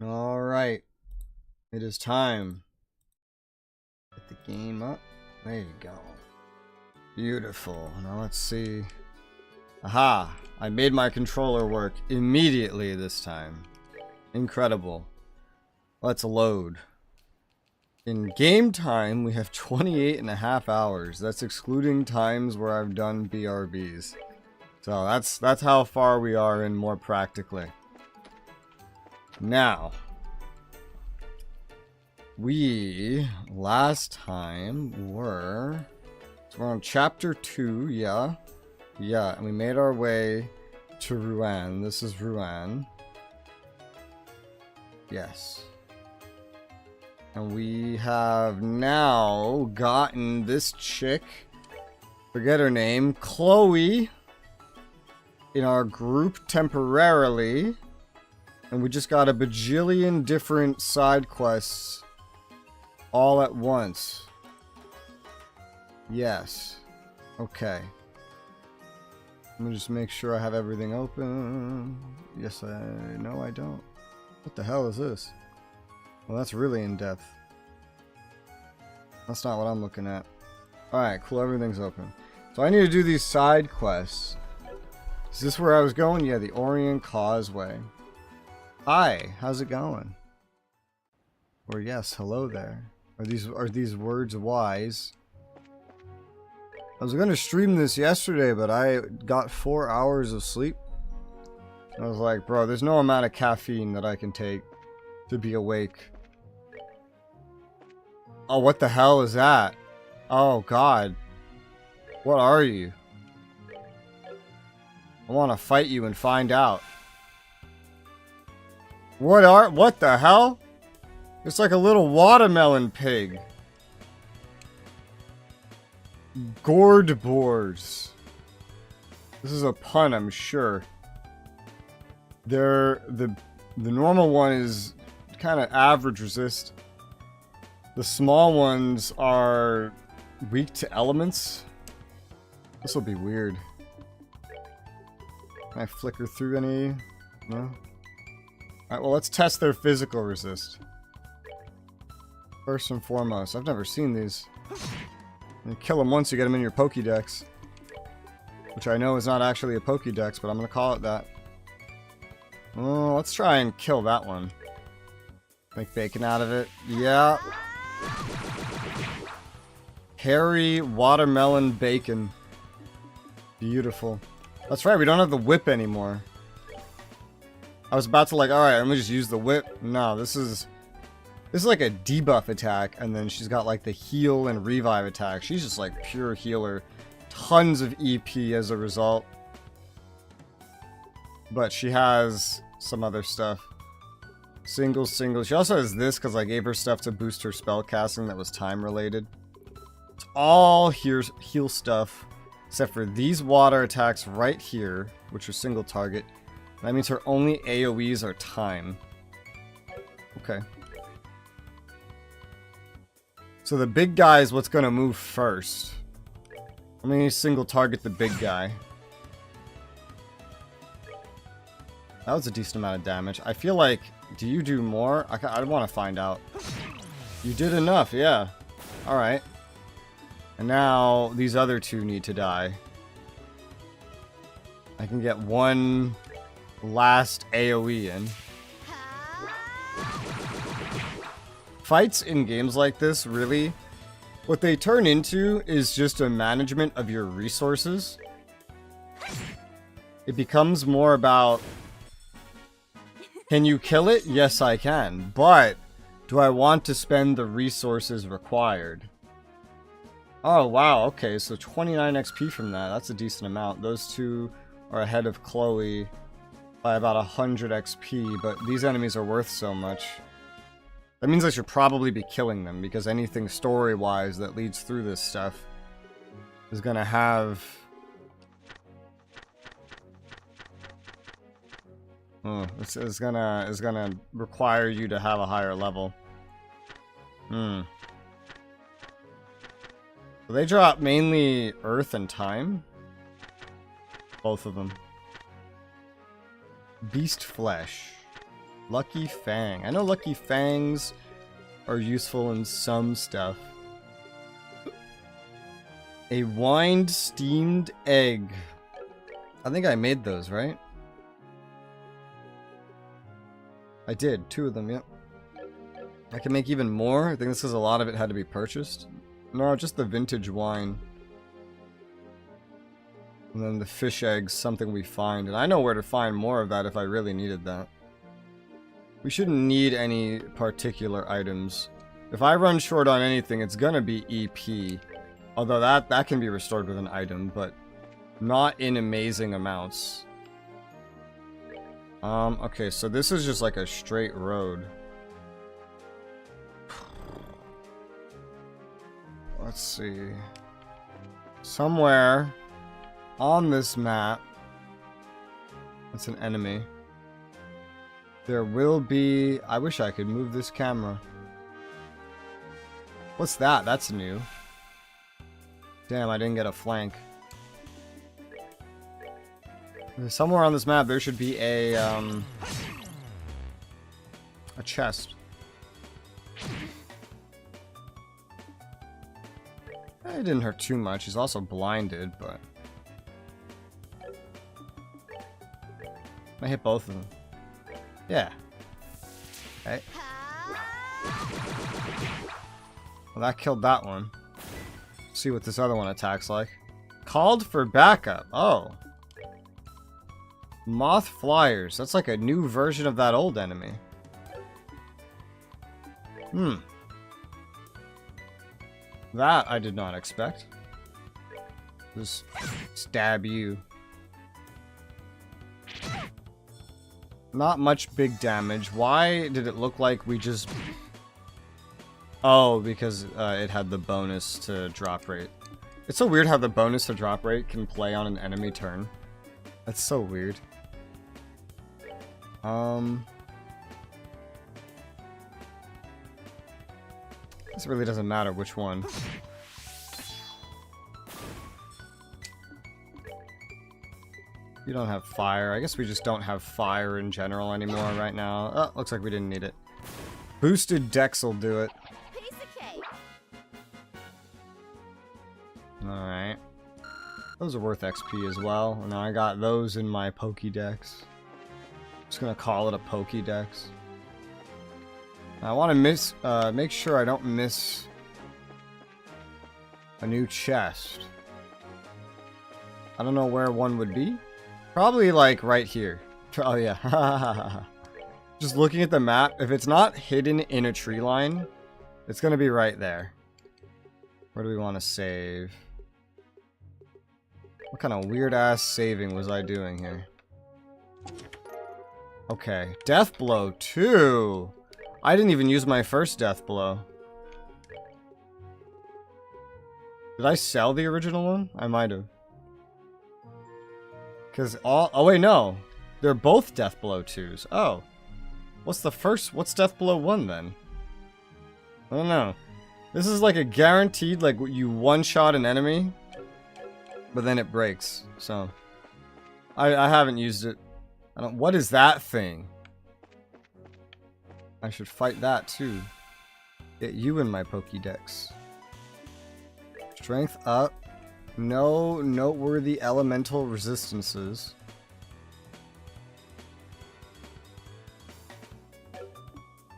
Alright. It is time. Get the game up. There you go. Beautiful. Now let's see. Aha! I made my controller work immediately this time. Incredible. Let's load. In game time, we have 28.5 hours. That's excluding times where I've done BRBs. So that's how far we are in more practically. Now, we last time were, so we're on chapter 2, yeah, and we made our way to Rouen. This is Rouen. Yes. And we have now gotten this chick, forget her name, Chloe, in our group temporarily. And we just got a bajillion different side quests all at once. Yes. Okay. Let me just make sure I have everything open. Yes, no, I don't. What the hell is this? Well, that's really in-depth. That's not what I'm looking at. Alright, cool, everything's open. So I need to do these side quests. Is this where I was going? Yeah, the Orient Causeway. Hi, how's it going? Or yes, hello there. Are these words wise? I was gonna stream this yesterday, but I got 4 hours of sleep. I was like, bro, there's no amount of caffeine that I can take to be awake. Oh, what the hell is that? Oh, God. What are you? I want to fight you and find out. What the hell? It's like a little watermelon pig. Gourd boars. This is a pun, I'm sure. The normal one is kind of average resist. The small ones are weak to elements. This will be weird. Can I flicker through any? No? Alright, well, let's test their physical resist. First and foremost, I've never seen these. You kill them once, you get them in your Pokédex. Which I know is not actually a Pokédex, but I'm going to call it that. Oh, let's try and kill that one. Make bacon out of it. Yeah. Hairy watermelon bacon. Beautiful. That's right, we don't have the whip anymore. I was about to like, alright, let me just use the whip. No, this is like a debuff attack, and then she's got like the heal and revive attack. She's just like pure healer. Tons of EP as a result. But she has some other stuff. Single. She also has this because I gave her stuff to boost her spell casting that was time related. It's all heal stuff, except for these water attacks right here, which are single target. That means her only AoEs are time. Okay. So the big guy is what's going to move first. Let me single target the big guy. That was a decent amount of damage. I feel like, do you do more? I want to find out. You did enough, yeah. Alright. And now these other two need to die. I can get one last AoE in. Fights in games like this, really, what they turn into is just a management of your resources. It becomes more about, can you kill it? Yes, I can. But do I want to spend the resources required? Oh, wow. Okay, so 29 XP from that. That's a decent amount. Those two are ahead of Chloe by about 100 XP, but these enemies are worth so much. That means I should probably be killing them, because anything story-wise that leads through this stuff is gonna have... It's gonna require you to have a higher level. So they drop mainly Earth and Time? Both of them. Beast Flesh. Lucky Fang. I know Lucky Fangs are useful in some stuff. A wined steamed egg. I think I made those, right? I did. 2 of them, yep. I can make even more. I think this is a lot of it had to be purchased. No, just the vintage wine. And then the fish eggs, something we find. And I know where to find more of that if I really needed that. We shouldn't need any particular items. If I run short on anything, it's gonna be EP. Although that can be restored with an item, but not in amazing amounts. Okay, so this is just like a straight road. Let's see. Somewhere on this map, that's an enemy. There will be... I wish I could move this camera. What's that? That's new. Damn, I didn't get a flank. Somewhere on this map there should be a chest. It didn't hurt too much. He's also blinded, but... I hit both of them. Yeah. Okay. Well, that killed that one. See what this other one attacks like. Called for backup. Oh. Moth flyers. That's like a new version of that old enemy. That I did not expect. Just stab you. Not much big damage. Why did it look like we just... Oh, because it had the bonus to drop rate. It's so weird how the bonus to drop rate can play on an enemy turn. That's so weird. This really doesn't matter which one. You don't have fire. I guess we just don't have fire in general anymore right now. Oh, looks like we didn't need it. Boosted dex will do it. Alright. Those are worth XP as well. Now I got those in my Pokédex. Just gonna call it a Pokédex. I want to make sure I don't miss a new chest. I don't know where one would be. Probably like right here. Oh yeah. Just looking at the map, if it's not hidden in a tree line, it's gonna be right there. Where do we want to save? What kind of weird ass saving was I doing here? Okay, death blow 2. I didn't even use my first death blow. Did I sell the original one? I might have. Because all... Oh wait, no. They're both death blow 2s. Oh. What's the first... What's death blow 1 then? I don't know. This is like a guaranteed, like, you one-shot an enemy, but then it breaks. So, I haven't used it. I don't... What is that thing? I should fight that too. Get you in my Pokédex. Strength up. No noteworthy elemental resistances.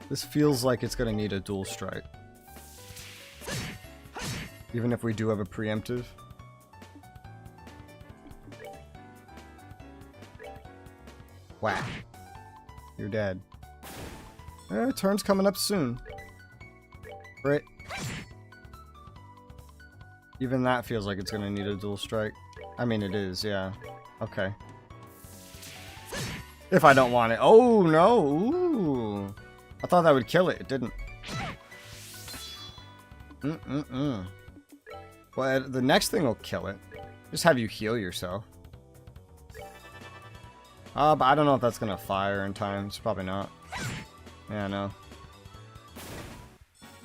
This feels like it's gonna need a dual strike. Even if we do have a preemptive. Whack. You're dead. Turn's coming up soon. Right. Even that feels like it's gonna need a dual strike. I mean, it is, yeah. Okay. If I don't want it. Oh, no! Ooh. I thought that would kill it. It didn't. Well, the next thing will kill it. Just have you heal yourself. But I don't know if that's gonna fire in time. It's probably not. Yeah, no.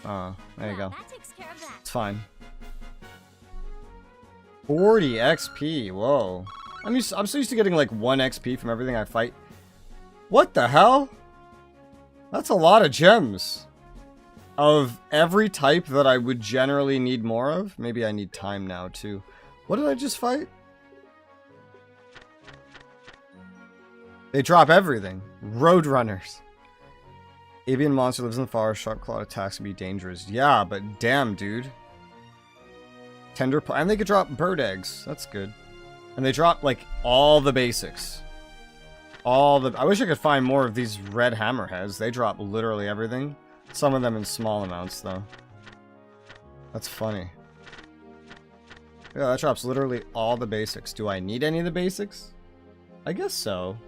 Oh, there you go. It's fine. 40 XP. Whoa. I'm so used to getting like 1 XP from everything I fight. What the hell? That's a lot of gems. Of every type that I would generally need more of. Maybe I need time now, too. What did I just fight? They drop everything. Roadrunners. Avian monster lives in the forest. Sharp clawed attacks can be dangerous. Yeah, but damn, dude. And they could drop bird eggs. That's good. And they drop, like, all the basics. I wish I could find more of these red hammerheads. They drop literally everything. Some of them in small amounts, though. That's funny. Yeah, that drops literally all the basics. Do I need any of the basics? I guess so.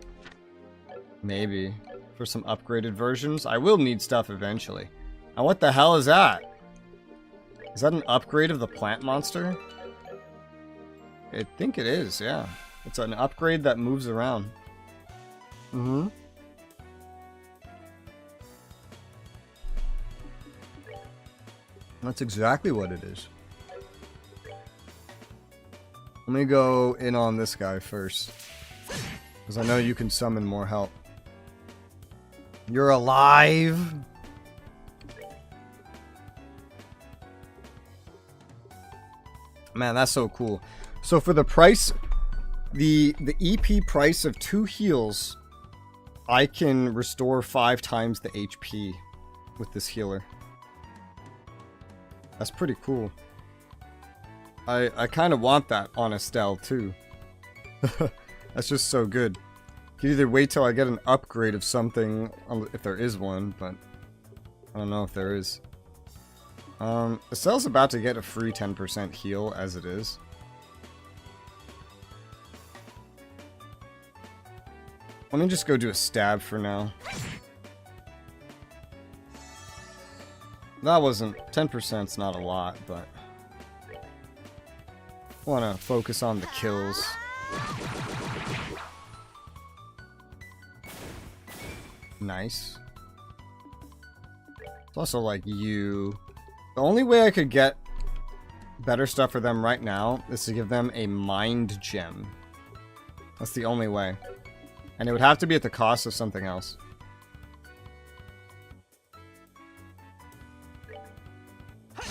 Maybe. For some upgraded versions. I will need stuff eventually. Now what the hell is that? Is that an upgrade of the plant monster? I think it is, yeah. It's an upgrade that moves around. Mm-hmm. That's exactly what it is. Let me go in on this guy first. Because I know you can summon more help. You're alive! Man, that's so cool. So for the price, the EP price of 2 heals, I can restore 5 times the HP with this healer. That's pretty cool. I kind of want that on Estelle too. That's just so good. You can either wait till I get an upgrade of something, if there is one, but I don't know if there is. Estelle's about to get a free 10% heal as it is. Let me just go do a stab for now. That wasn't... 10%'s not a lot, but... I want to focus on the kills. Nice. It's also like you... The only way I could get better stuff for them right now is to give them a mind gem. That's the only way. And it would have to be at the cost of something else.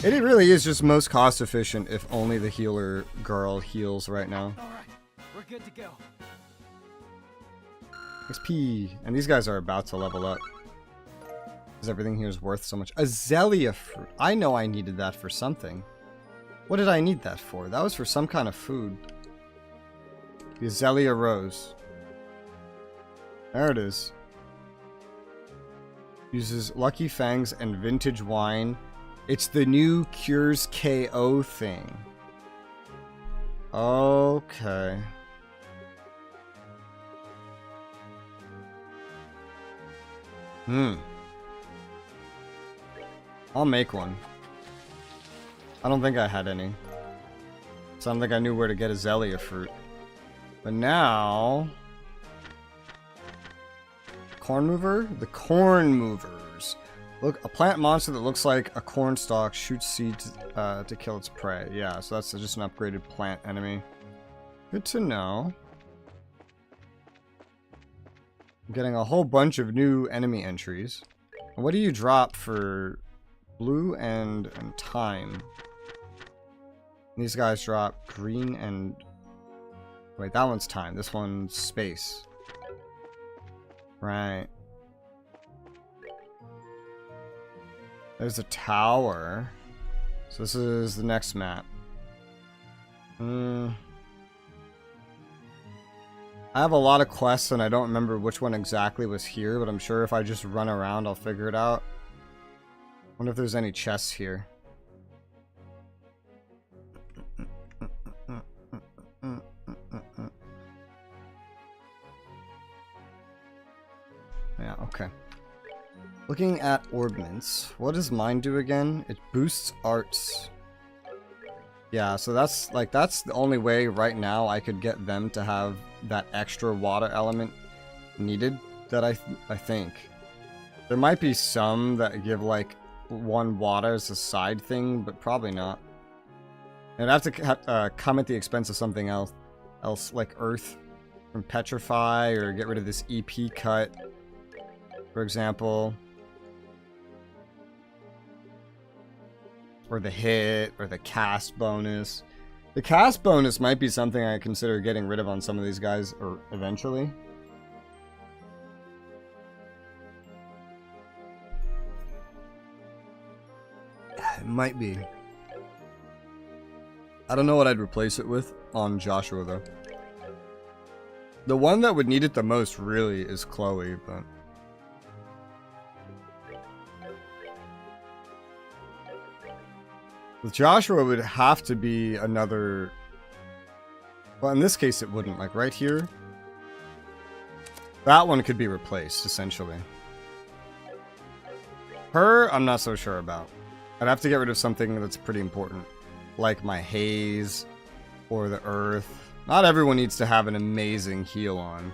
It really is just most cost efficient if only the healer girl heals right now. Alright, we're good to go. XP. And these guys are about to level up. Because everything here is worth so much. Azalea fruit. I know I needed that for something. What did I need that for? That was for some kind of food. The Azalea rose. There it is. Uses Lucky Fangs and Vintage Wine. It's the new Cures KO thing. Okay. I'll make one. I don't think I had any. So I don't think I knew where to get a Azalea fruit. But now... Corn mover? The corn movers. Look, a plant monster that looks like a corn stalk shoots seeds to kill its prey. Yeah, so that's just an upgraded plant enemy. Good to know. I'm getting a whole bunch of new enemy entries. And what do you drop for blue and time? These guys drop green and... Wait, that one's time. This one's space. Right. There's a tower. So this is the next map. I have a lot of quests and I don't remember which one exactly was here, but I'm sure if I just run around I'll figure it out. Wonder if there's any chests here. Yeah, okay. Looking at ordnance, what does mine do again? It boosts arts. Yeah, so that's the only way right now I could get them to have that extra water element needed that I think. There might be some that give like 1 water as a side thing, but probably not. It'd have to come at the expense of something else like earth from petrify, or get rid of this EP cut, for example. or the hit, or the cast bonus. The cast bonus might be something I consider getting rid of on some of these guys, or eventually. It might be. I don't know what I'd replace it with on Joshua, though. The one that would need it the most, really, is Chloe, but... with Joshua, it would have to be another... well, in this case, it wouldn't. Like, right here. That one could be replaced, essentially. Her, I'm not so sure about. I'd have to get rid of something that's pretty important. Like my haze, or the earth. Not everyone needs to have an amazing heal on.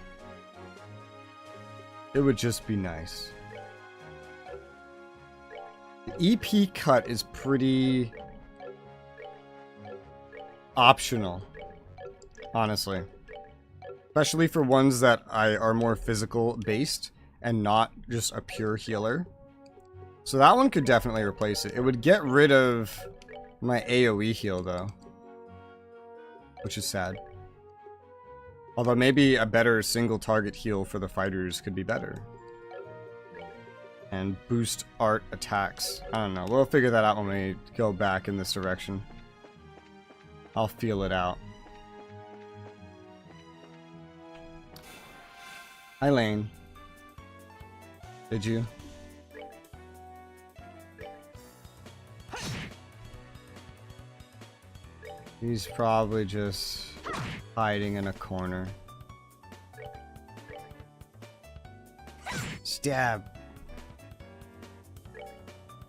It would just be nice. The EP cut is pretty... optional, honestly, especially for ones that are more physical based and not just a pure healer. So that one could definitely replace it. It would get rid of my AoE heal though, which is sad. Although maybe a better single target heal for the fighters could be better. And boost art attacks. I don't know, we'll figure that out when we go back in this direction. I'll feel it out. Hi, Lane. Did you? He's probably just hiding in a corner. Stab.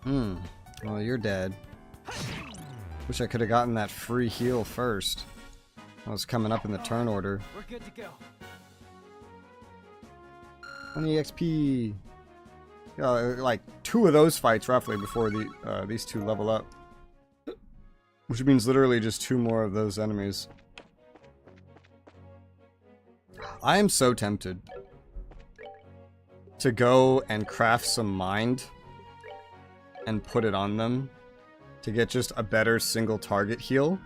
Well, you're dead. Wish I could have gotten that free heal first. I was coming up in the turn order. We're good to go. 20 XP. Yeah, like 2 of those fights roughly before these 2 level up. Which means literally just 2 more of those enemies. I am so tempted to go and craft some mind and put it on them. To get just a better single target heal.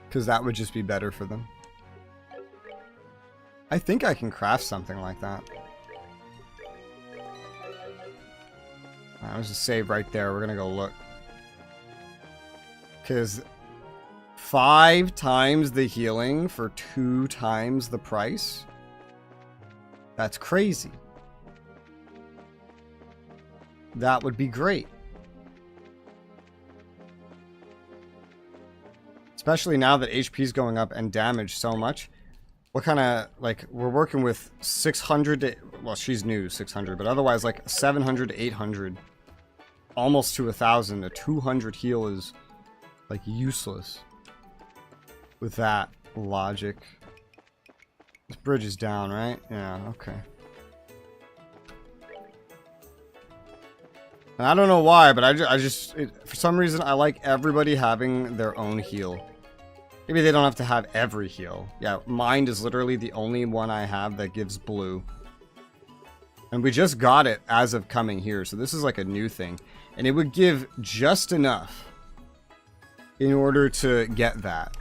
Because that would just be better for them. I think I can craft something like that. Alright, let's just save right there. We're gonna go look. Because 5 times the healing for 2 times the price? That's crazy. That would be great. Especially now that HP is going up and damage so much. What kind of, like, we're working with 600 to, well, she's new, 600, but otherwise, like, 700 to 800. Almost to 1,000. A 200 heal is, like, useless. With that logic. This bridge is down, right? Yeah, okay. And I don't know why, but for some reason, I like everybody having their own heal. Maybe they don't have to have every heal. Yeah, Mind is literally the only one I have that gives blue. And we just got it as of coming here, so this is like a new thing. And it would give just enough in order to get that.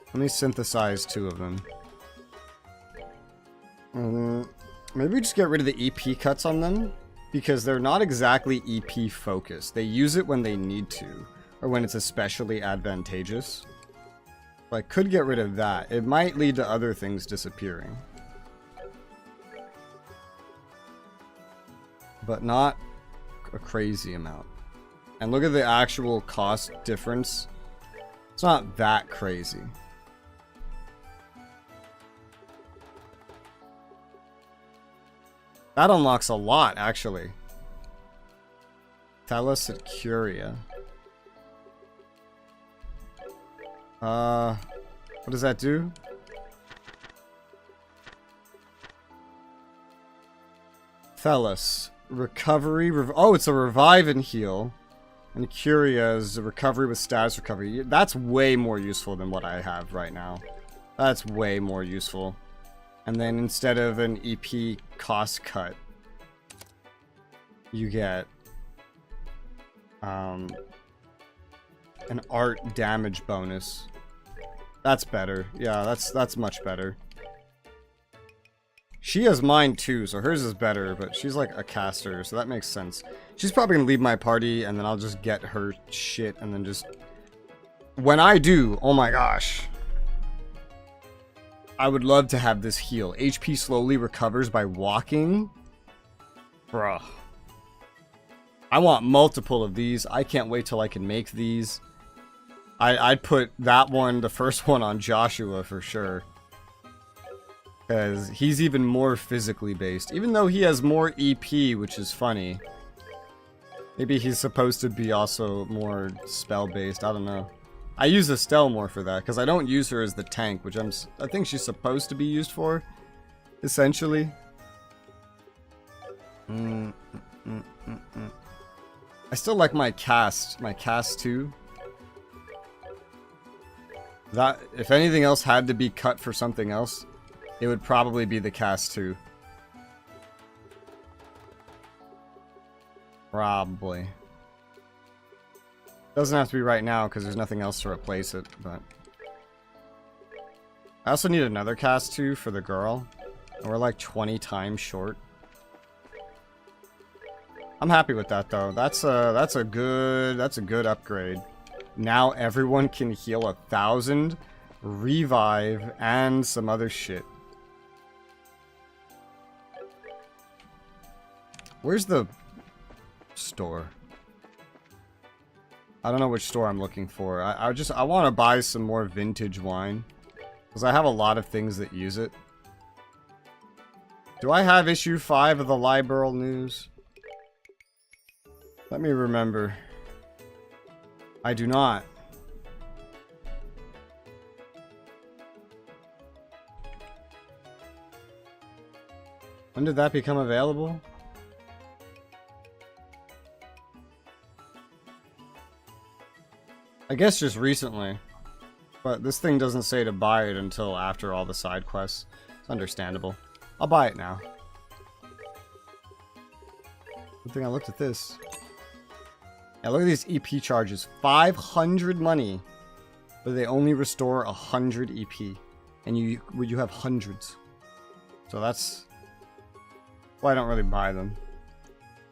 Let me synthesize 2 of them. Maybe we just get rid of the EP cuts on them. Because they're not exactly EP focused. They use it when they need to. Or when it's especially advantageous. But I could get rid of that. It might lead to other things disappearing. But not a crazy amount. And look at the actual cost difference. It's not that crazy. That unlocks a lot, actually. Thales at Curia. What does that do? Thales. Recovery. Oh, it's a revive and heal. And Curia is a recovery with status recovery. That's way more useful than what I have right now. That's way more useful. And then instead of an EP cost cut, you get an art damage bonus. That's better. Yeah, that's much better. She has mine too, so hers is better, but she's like a caster, so that makes sense. She's probably gonna leave my party, and then I'll just get her shit, and then just... When I do, oh my gosh. I would love to have this heal. HP slowly recovers by walking. Bruh. I want multiple of these. I can't wait till I can make these. I'd put that one, the first one, on Joshua for sure. Because he's even more physically based. Even though he has more EP, which is funny. Maybe he's supposed to be also more spell based. I don't know. I use Estelle more for that, because I don't use her as the tank, which I think she's supposed to be used for, essentially. I still like my cast too. That, if anything else had to be cut for something else, it would probably be the cast too. Probably. Doesn't have to be right now because there's nothing else to replace it, but... I also need another cast too for the girl. And we're like 20 times short. I'm happy with that though. That's a good upgrade. Now everyone can heal 1,000, revive, and some other shit. Where's the store? I don't know which store I'm looking for. I want to buy some more vintage wine. Because I have a lot of things that use it. Do I have issue 5 of the Liberal News? Let me remember. I do not. When did that become available? I guess just recently. But this thing doesn't say to buy it until after all the side quests. It's understandable. I'll buy it now. Good thing I looked at this. Yeah, look at these EP charges. 500 money. But they only restore 100 EP. And you have hundreds. So that's why I don't really buy them.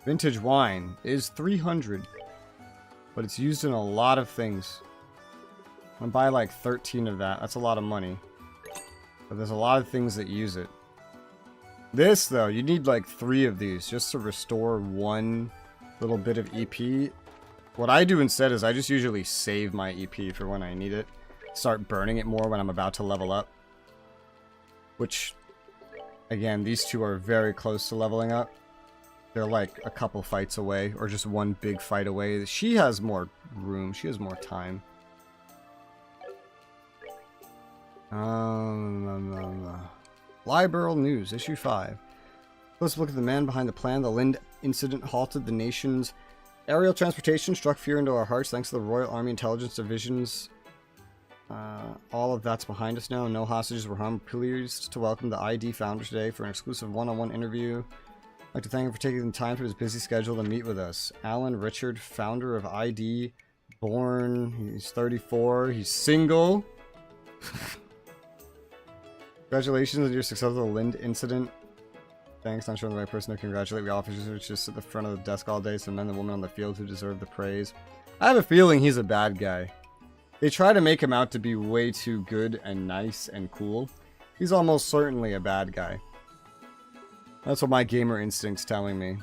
Vintage wine is 300. But it's used in a lot of things. I'm gonna buy like 13 of that. That's a lot of money. But there's a lot of things that use it. This, though, you need like 3 of these just to restore 1 little bit of EP. What I do instead is I just usually save my EP for when I need it. Start burning it more when I'm about to level up. Which, again, these two are very close to leveling up. They're like a couple fights away, or just one big fight away. She has more room. She has more time. Liberal News, issue 5. Let's look at the man behind the plan. The Lind incident halted the nation's aerial transportation, struck fear into our hearts thanks to the Royal Army Intelligence Divisions. All of that's behind us now. No hostages were harmed. Pleased to welcome the ID founder today for an exclusive one-on-one interview. I'd like to thank him for taking the time from his busy schedule to meet with us. Alan Richard, founder of ID, born, he's 34, he's single. Congratulations on your success of the Lind incident. Thanks, not sure I'm the right person to congratulate. We officers just at the front of the desk all day, some men and women on the field who deserve the praise. I have a feeling he's a bad guy. They try to make him out to be way too good and nice and cool. He's almost certainly a bad guy. That's what my gamer instinct's telling me.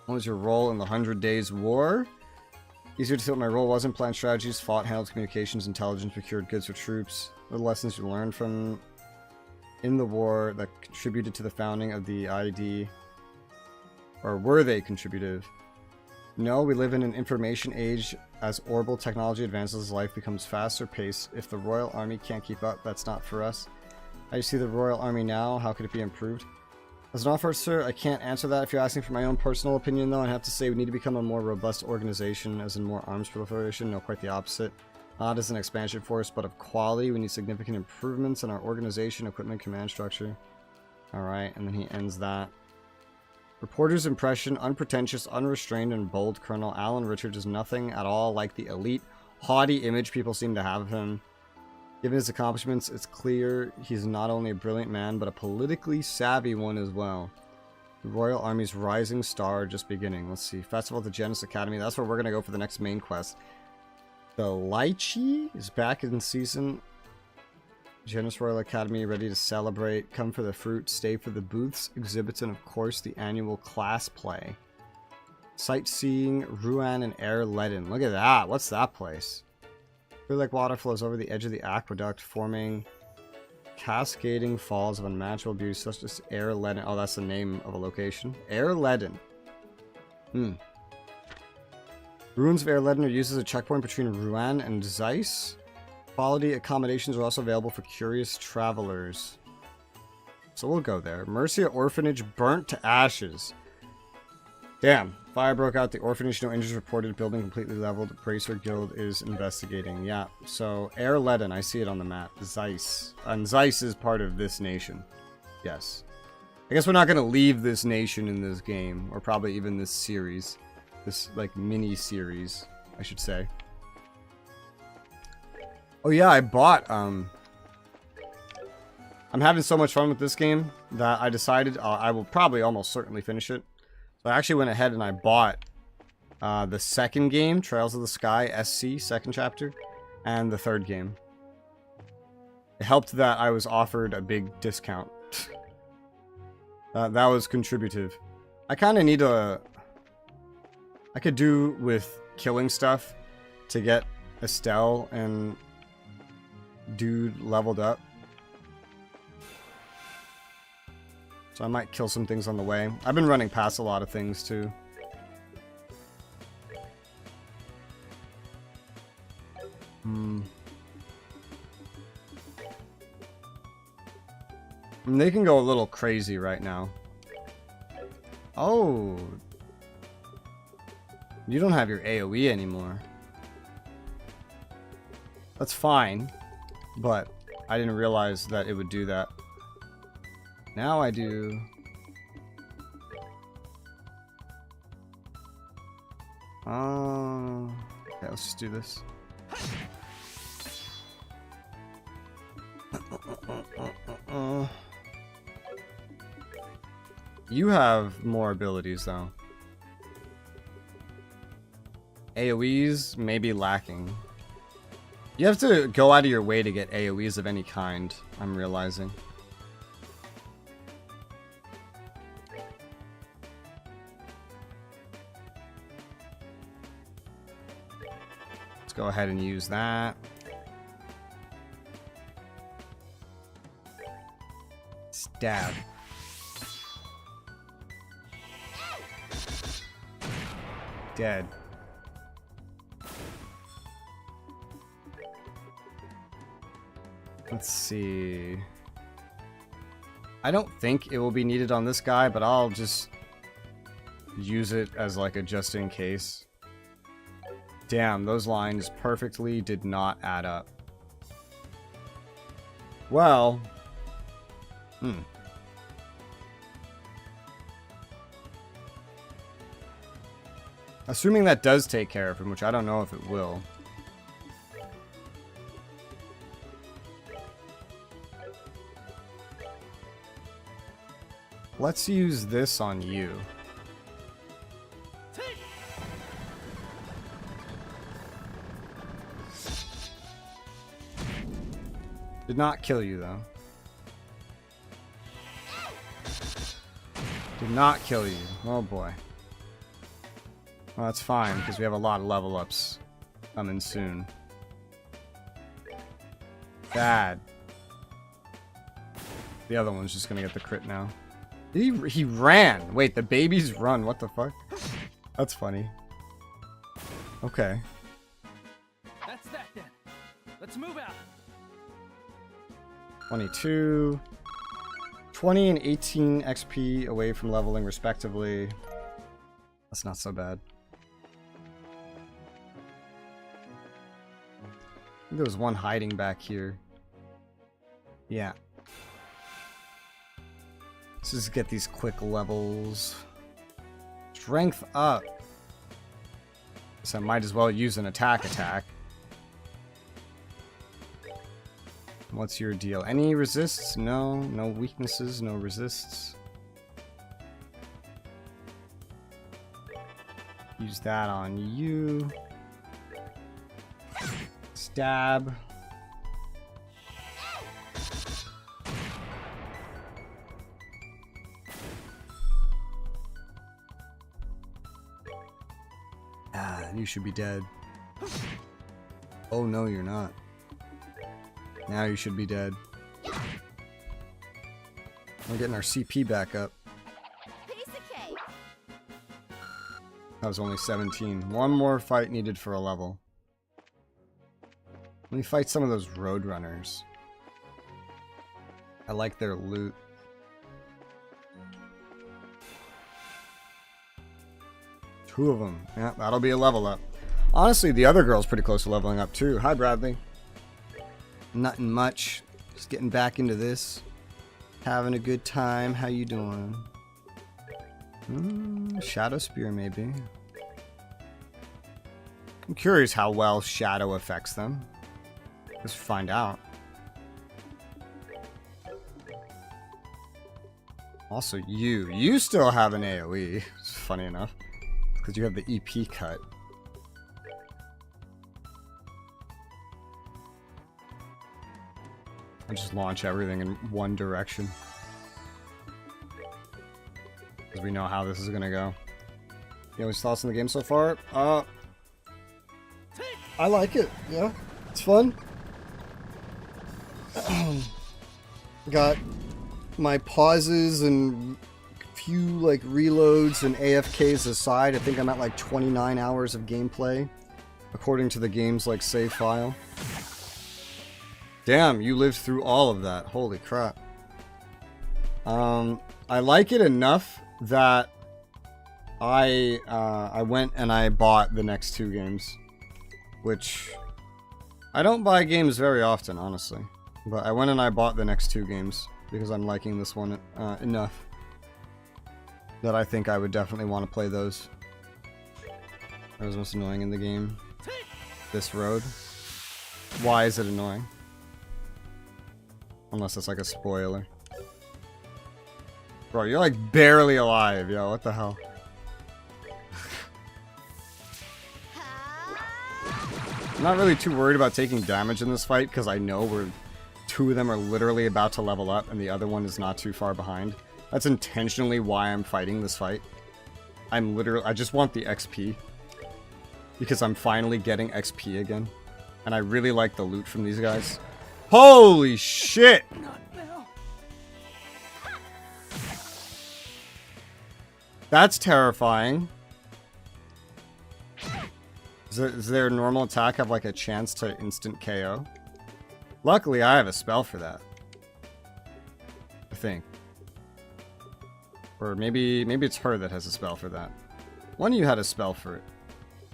What was your role in the 100 Days War? Easier to see what my role was in planned strategies, fought, handled communications, intelligence, procured goods for troops. What are the lessons you learned from in the war that contributed to the founding of the ID? Or were they contributive? No, we live in an information age. As orbital technology advances, life becomes faster paced. If the Royal Army can't keep up, that's not for us. How do you see the Royal Army now? How could it be improved? As an officer, I can't answer that. If you're asking for my own personal opinion, though, I'd have to say we need to become a more robust organization, as in more arms proliferation. No, quite the opposite. Not as an expansion force, but of quality. We need significant improvements in our organization, equipment, command structure. Alright, and then he ends that. Reporter's impression, unpretentious, unrestrained, and bold. Colonel Alan Richards is nothing at all like the elite, haughty image people seem to have of him. Given his accomplishments, it's clear he's not only a brilliant man, but a politically savvy one as well. The Royal Army's rising star just beginning. Let's see. Festival at the Janus Academy. That's where we're going to go for the next main quest. The Lychee is back in season. Janus Royal Academy ready to celebrate. Come for the fruit, stay for the booths, exhibits, and of course the annual class play. Sightseeing, Rouen and Air Leiden. Look at that. What's that place? Clear Lake water flows over the edge of the aqueduct, forming cascading falls of unmatchable beauty, such as Air Leiden. Oh, that's the name of a location. Air Leiden. Ruins of Air Leiden are used as a checkpoint between Rouen and Zeiss. Quality accommodations are also available for curious travelers. So we'll go there. Mercia Orphanage burnt to ashes. Damn. Fire broke out the orphanage. No injuries reported. Building completely leveled. Bracer Guild is investigating. Yeah. So Air Leiden. I see it on the map. Zeiss. And Zeiss is part of this nation. Yes. I guess we're not going to leave this nation in this game. Or probably even this series. This, like, mini-series, I should say. Oh yeah, I bought, I'm having so much fun with this game that I decided I will probably almost certainly finish it. So I actually went ahead and I bought the second game, Trails of the Sky SC, second chapter, and the third game. It helped that I was offered a big discount. That was contributive. I kind of need a... I could do with killing stuff to get Estelle and dude leveled up. So I might kill some things on the way. I've been running past a lot of things too. And they can go a little crazy right now. Oh. You don't have your AoE anymore. That's fine. But I didn't realize that it would do that. Now I do. Okay, let's just do this. You have more abilities though. AoEs may be lacking. You have to go out of your way to get AoEs of any kind, I'm realizing. Let's go ahead and use that. Stab. Dead. Let's see. I don't think it will be needed on this guy, but I'll just use it as like a just in case. Damn, those lines perfectly did not add up. Well. Assuming that does take care of him, which I don't know if it will. Let's use this on you. Did not kill you, though. Did not kill you. Oh, boy. Well, that's fine, because we have a lot of level ups coming soon. Bad. The other one's just gonna get the crit now. He ran! Wait, the babies run. What the fuck? That's funny. Okay. That's that then. Let's move out. 22. 20 and 18 XP away from leveling respectively. That's not so bad. I think there was one hiding back here. Yeah. Let's just get these quick levels. strength up. So I might as well use an attack. What's your deal? Any resists? No. No weaknesses, no resists. Use that on you. Stab. Ah, you should be dead. Oh no, you're not. Now you should be dead. We're getting our CP back up. That was only 17. One more fight needed for a level. Let me fight some of those roadrunners. I like their loot. Two of them. Yeah, that'll be a level up. Honestly, the other girl's pretty close to leveling up too. Hi, Bradley. Nothing much. Just getting back into this. Having a good time. How you doing? Shadow Spear, maybe. I'm curious how well Shadow affects them. Let's find out. Also, you still have an AoE. It's funny enough. Because you have the EP cut. I just launch everything in one direction. Because we know how this is gonna go. You know, his thoughts on the game so far? I like it. Yeah, it's fun. Got my pauses and few like reloads and AFKs aside. I think I'm at like 29 hours of gameplay, according to the game's like save file. Damn, you lived through all of that. Holy crap. I like it enough that I went and I bought the next 2 games, which I don't buy games very often, honestly. But I went and I bought the next 2 games because I'm liking this one enough that I think I would definitely want to play those. That was most annoying in the game. This road. Why is it annoying? Unless it's like a spoiler. Bro, you're like barely alive, yo. What the hell? I'm not really too worried about taking damage in this fight because I know 2 of them are literally about to level up and the other one is not too far behind. That's intentionally why I'm fighting this fight. I just want the XP. Because I'm finally getting XP again. And I really like the loot from these guys. Holy shit! That's terrifying. Does their normal attack have like a chance to instant KO? Luckily, I have a spell for that. I think. Or maybe it's her that has a spell for that. One of you had a spell for it.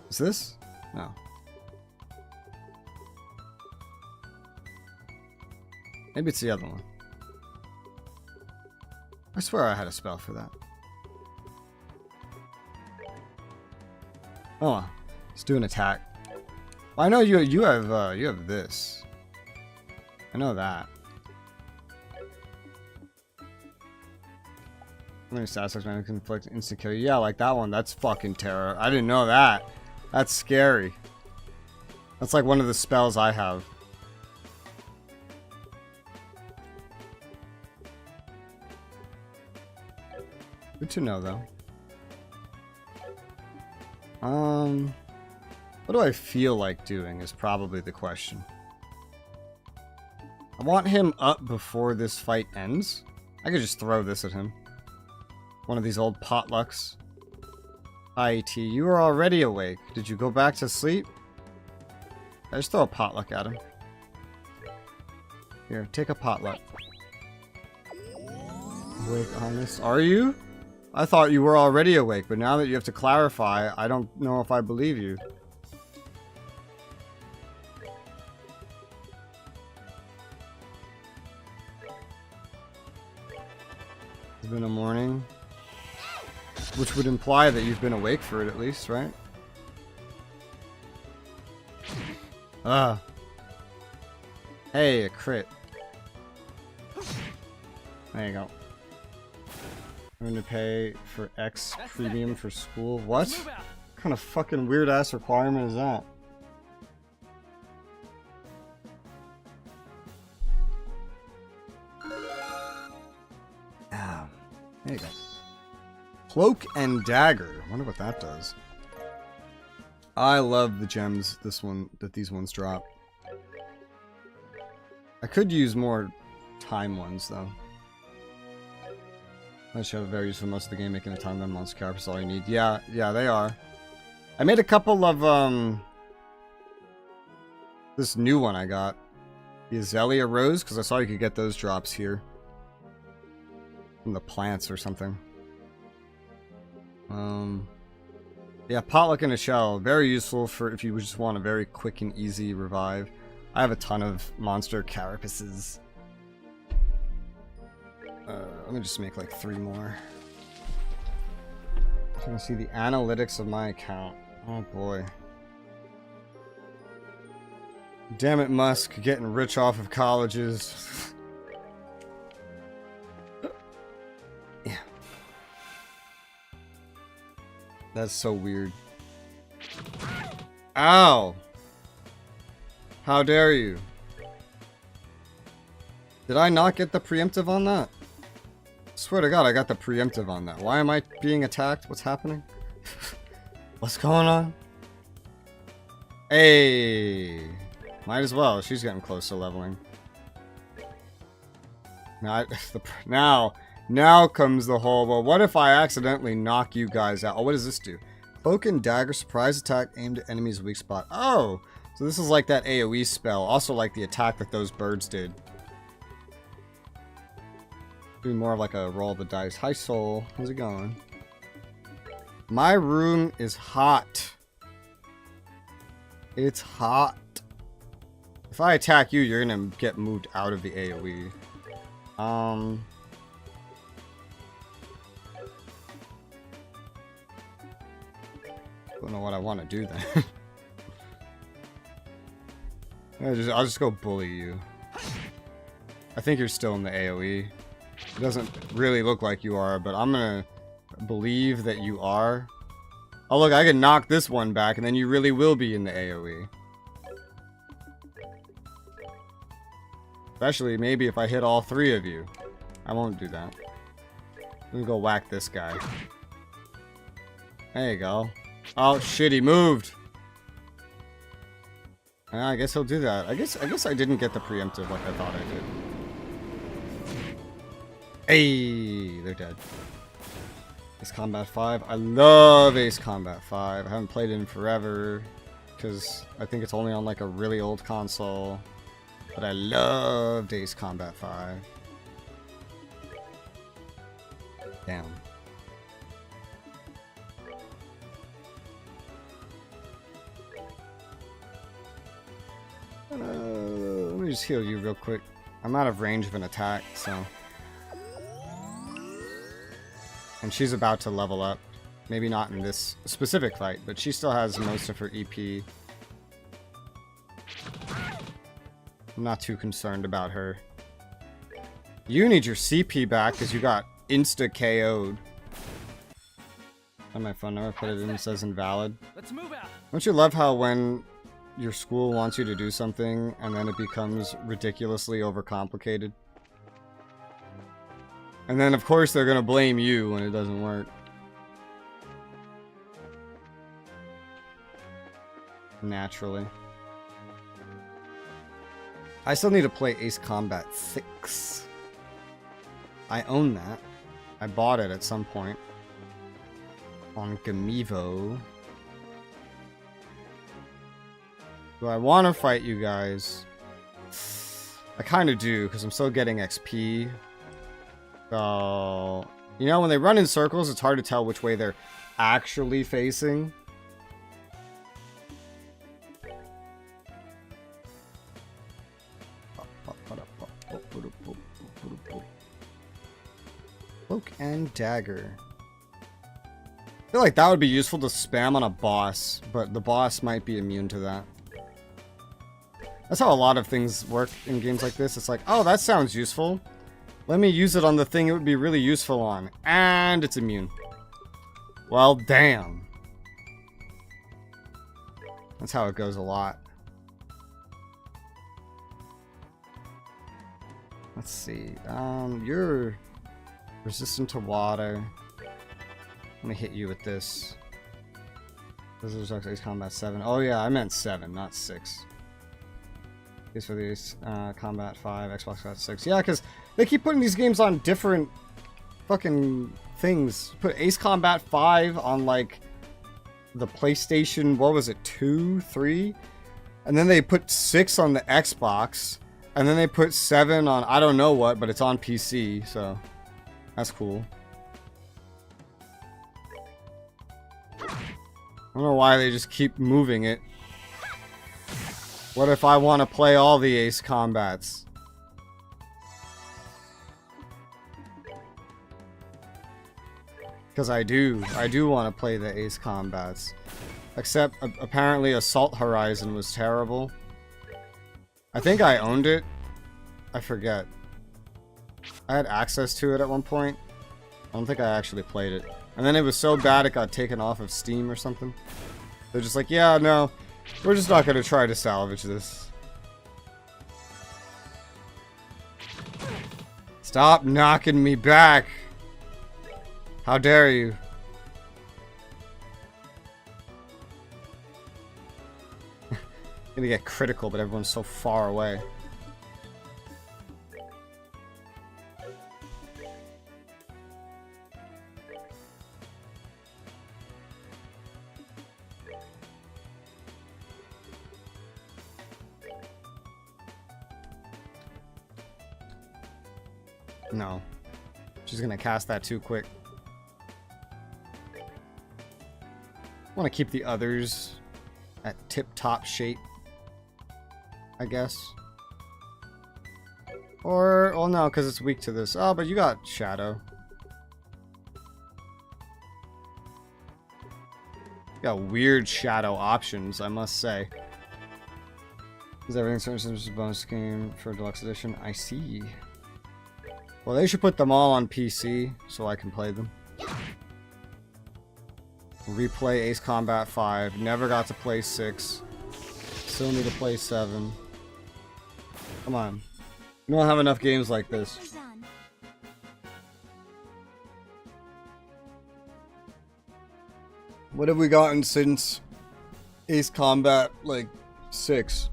Is this? No. Maybe it's the other one. I swear I had a spell for that. Oh, let's do an attack. I know you have this. I know that. How many stats can inflict instant kill? Yeah, like that one. That's fucking terror. I didn't know that. That's scary. That's like one of the spells I have. Good to know, though. What do I feel like doing is probably the question. I want him up before this fight ends. I could just throw this at him. One of these old potlucks. IT, you are already awake. Did you go back to sleep? I just throw a potluck at him. Here, take a potluck. Awake on this. Are you? I thought you were already awake, but now that you have to clarify, I don't know if I believe you. It's been a morning. Which would imply that you've been awake for it at least, right? Hey, a crit. There you go. I'm going to pay for X premium for school. What? What kind of fucking weird ass requirement is that? Ah, there you go. Cloak and Dagger. I wonder what that does. I love the gems these ones drop. I could use more time ones though. I should have very useful most of the game, making a time them monster characters all you need. Yeah, they are. I made a couple of this new one I got. The Azalea Rose, because I saw you could get those drops here. From the plants or something. Yeah, Potluck in a Shell. Very useful for if you just want a very quick and easy revive. I have a ton of monster carapaces. Let me just make like 3 more. I'm trying to see the analytics of my account. Oh boy. Damn it, Musk, getting rich off of colleges. Yeah. That's so weird. Ow! How dare you? Did I not get the preemptive on that? Swear to God, I got the preemptive on that. Why am I being attacked? What's happening? What's going on? Hey! Might as well. She's getting close to leveling. Now comes the whole, well, what if I accidentally knock you guys out? Oh, what does this do? Cloak and Dagger, surprise attack aimed at enemy's weak spot. Oh! So this is like that AoE spell. Also like the attack that those birds did. Doing more of like a roll of the dice. Hi, Soul. How's it going? My room is hot. It's hot. If I attack you, you're gonna get moved out of the AoE. Don't know what I want to do then. I'll just go bully you. I think you're still in the AoE. It doesn't really look like you are, but I'm gonna believe that you are. Oh look, I can knock this one back and then you really will be in the AoE. Especially maybe if I hit all 3 of you. I won't do that. Let me go whack this guy. There you go. Oh shit, he moved. I guess he'll do that. I guess I didn't get the preemptive like I thought I did. Hey, they're dead. Ace Combat 5. I love Ace Combat 5. I haven't played it in forever because I think it's only on like a really old console. But I loved Ace Combat 5. Damn. Let me just heal you real quick. I'm out of range of an attack, so. And she's about to level up. Maybe not in this specific fight, but she still has most of her EP. I'm not too concerned about her. You need your CP back because you got insta-KO'd. On my phone number, put it in, it says invalid. Let's move out. Don't you love how when your school wants you to do something and then it becomes ridiculously overcomplicated? And then of course they're gonna blame you when it doesn't work. Naturally. I still need to play Ace Combat 6. I own that. I bought it at some point. On Gamivo. Do I want to fight you guys? I kind of do, because I'm still getting XP. So, you know, when they run in circles, it's hard to tell which way they're actually facing. Cloak and Dagger. I feel like that would be useful to spam on a boss, but the boss might be immune to that. That's how a lot of things work in games like this. It's like, oh, that sounds useful. Let me use it on the thing it would be really useful on. And it's immune. Well, damn. That's how it goes a lot. Let's see. You're resistant to water. Let me hit you with this. This is actually combat 7. Oh yeah, I meant 7, not 6. These for these combat 5, Xbox got 6. Yeah, because they keep putting these games on different fucking things. Put Ace Combat 5 on like the PlayStation, what was it, 2, 3? And then they put 6 on the Xbox. And then they put 7 on I don't know what, but it's on PC, so that's cool. I don't know why they just keep moving it. What if I want to play all the Ace Combats? Because I do want to play the Ace Combats. Except, apparently Assault Horizon was terrible. I think I owned it. I forget. I had access to it at one point. I don't think I actually played it. And then it was so bad it got taken off of Steam or something. They're just like, yeah, no. We're just not going to try to salvage this. Stop knocking me back. How dare you? Gonna get critical, but everyone's so far away. No. She's gonna cast that too quick. I want to keep the others at tip-top shape, I guess. Or, well, no, because it's weak to this. Oh, but you got Shadow. You got weird Shadow options, I must say. Is everything services bonus game for Deluxe Edition? I see. Well, they should put them all on PC so I can play them. Replay Ace Combat 5. Never got to play 6. Still need to play 7. Come on. We don't have enough games like this. What have we gotten since Ace Combat, like, 6?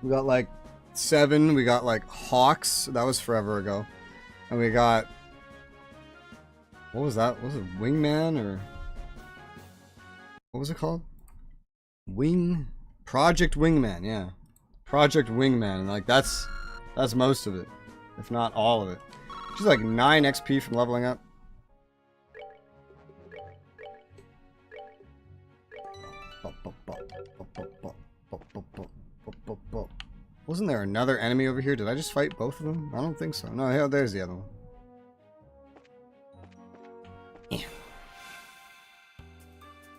We got, like, 7. We got, like, Hawks. That was forever ago. And we got... What was that? Was it Wingman, or... What was it called? Project Wingman, yeah. Project Wingman, and like that's most of it. If not all of it. She's like 9 XP from leveling up. Wasn't there another enemy over here? Did I just fight both of them? I don't think so. No, yeah, there's the other one. Yeah.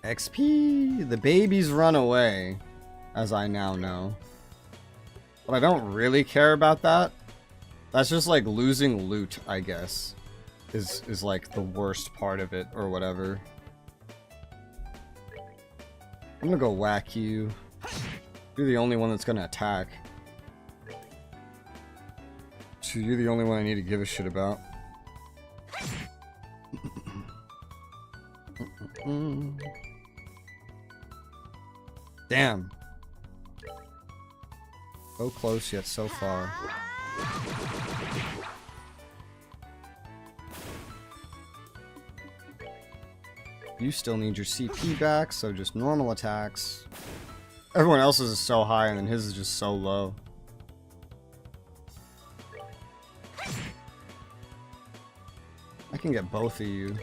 XP! The babies run away, as I now know. But I don't really care about that. That's just like losing loot, I guess. Is like the worst part of it, or whatever. I'm gonna go whack you. You're the only one that's gonna attack. So you're the only one I need to give a shit about. Damn. So close yet so far. You still need your CP back, so just normal attacks. Everyone else's is so high and then his is just so low. I can get both of you.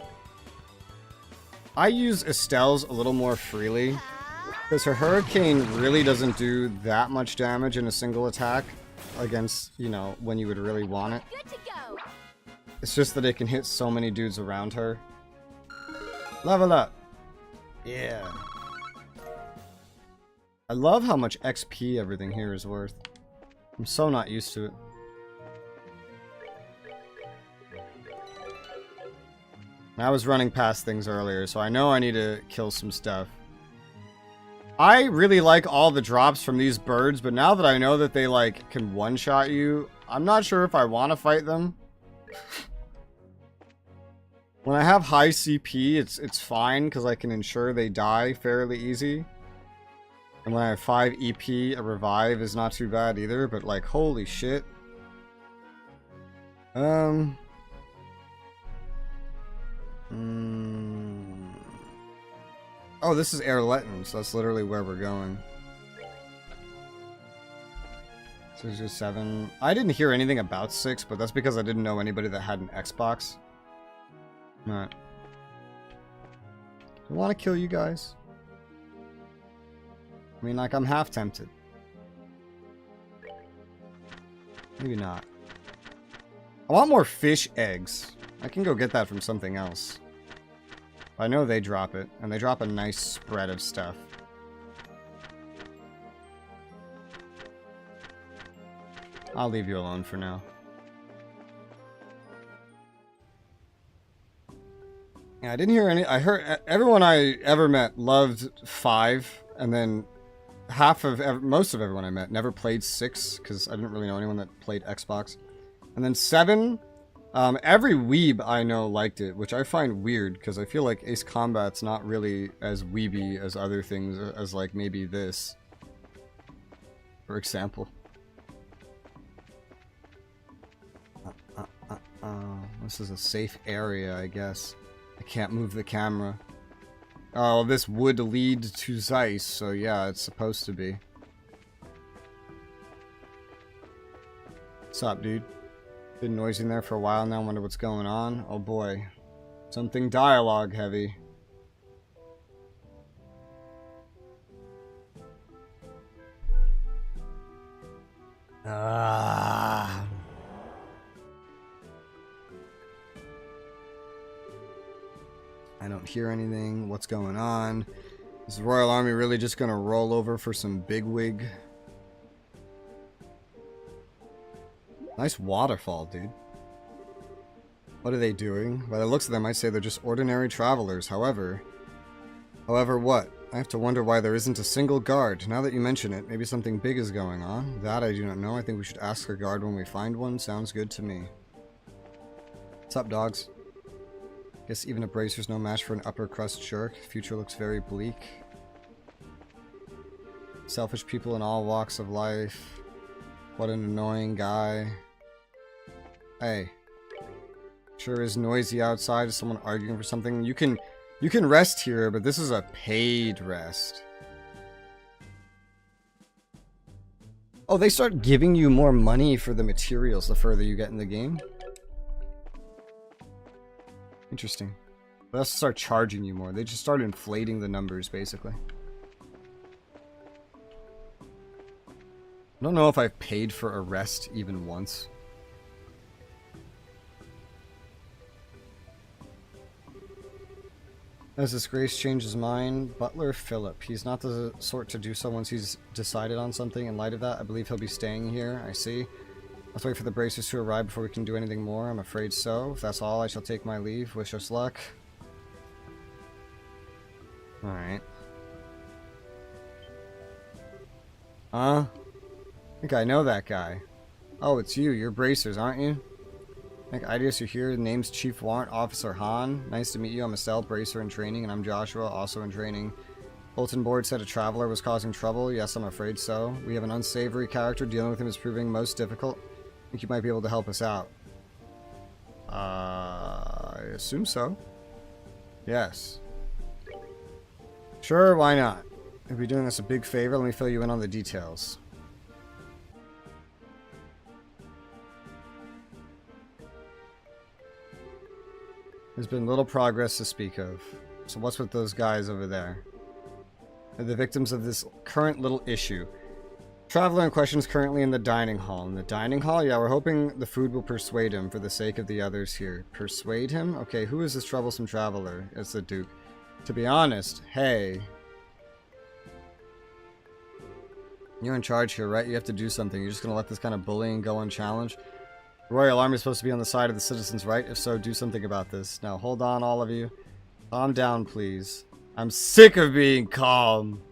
I use Estelle's a little more freely. Because her Hurricane really doesn't do that much damage in a single attack against, you know, when you would really want it. It's just that it can hit so many dudes around her. Level up! Yeah. I love how much XP everything here is worth. I'm so not used to it. I was running past things earlier, so I know I need to kill some stuff. I really like all the drops from these birds, but now that I know that they, like, can one-shot you, I'm not sure if I want to fight them. When I have high CP, it's fine, because I can ensure they die fairly easy. And when I have 5 EP, a revive is not too bad either, but, like, holy shit. Oh, this is Airletton, so that's literally where we're going. So there's just 7. I didn't hear anything about 6, but that's because I didn't know anybody that had an Xbox. Alright. I want to kill you guys. I mean, like, I'm half tempted. Maybe not. I want more fish eggs. I can go get that from something else. I know they drop it, and they drop a nice spread of stuff. I'll leave you alone for now. Yeah, I didn't hear any. I heard everyone I ever met loved 5, and then most of everyone I met never played 6 because I didn't really know anyone that played Xbox. And then 7, every weeb I know liked it, which I find weird because I feel like Ace Combat's not really as weeby as other things, as like maybe this, for example. This is a safe area, I guess. I can't move the camera. Oh, this would lead to Zeiss, so yeah, it's supposed to be. What's up, dude? Been noisy in there for a while now, wonder what's going on. Oh boy. Something dialogue heavy. Ah. I don't hear anything. What's going on? Is the Royal Army really just gonna roll over for some bigwig? Nice waterfall, dude. What are they doing? By the looks of them, I'd say they're just ordinary travelers. However what? I have to wonder why there isn't a single guard. Now that you mention it, maybe something big is going on. That I do not know. I think we should ask a guard when we find one. Sounds good to me. What's up, dogs? Guess even a bracer's no match for an upper crust jerk. Future looks very bleak. Selfish people in all walks of life. What an annoying guy. Hey. Sure is noisy outside. Is someone arguing for something? You can rest here, but this is a paid rest. Oh, they start giving you more money for the materials the further you get in the game? Interesting. They'll start charging you more. They just start inflating the numbers, basically. I don't know if I've paid for a rest even once. Has Disgrace changed his mind? Butler Philip. He's not the sort to do so once he's decided on something. In light of that, I believe he'll be staying here. I see. Let's wait for the bracers to arrive before we can do anything more. I'm afraid so. If that's all, I shall take my leave. Wish us luck. Alright. I think I know that guy. Oh, it's you. You're bracers, aren't you? I think Ideas you're here. The name's Chief Warrant Officer Han. Nice to meet you. I'm Estelle, bracer in training, and I'm Joshua, also in training. Bulletin board said a traveler was causing trouble. Yes, I'm afraid so. We have an unsavory character. Dealing with him is proving most difficult. I think you might be able to help us out. I assume so. Yes. Sure, why not? If you're doing us a big favor, let me fill you in on the details. There's been little progress to speak of. So what's with those guys over there? They're the victims of this current little issue. Traveler in question is currently in the dining hall. In the dining hall? Yeah, we're hoping the food will persuade him for the sake of the others here. Persuade him? Okay, who is this troublesome traveler? It's the Duke. To be honest, hey. You're in charge here, right? You have to do something. You're just gonna let this kind of bullying go unchallenged? The Royal Army is supposed to be on the side of the citizens, right? If so, do something about this. Now, hold on, all of you. Calm down, please. I'm sick of being calm.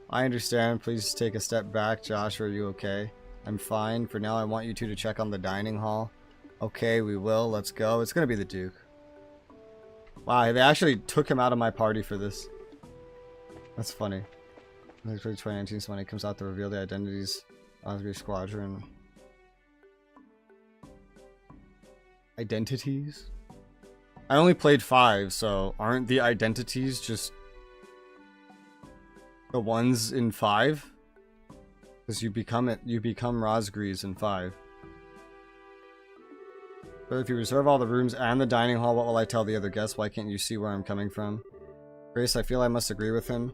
I understand. Please take a step back. Josh, are you okay? I'm fine. For now, I want you two to check on the dining hall. Okay, we will. Let's go. It's gonna be the Duke. Wow, they actually took him out of my party for this. That's funny. Next 2019 is when it comes out to reveal the identities of your squadron. Identities? I only played 5, so aren't the identities just the ones in 5? Because you become Rosgrees in 5. But if you reserve all the rooms and the dining hall, what will I tell the other guests? Why can't you see where I'm coming from? Grace, I feel I must agree with him.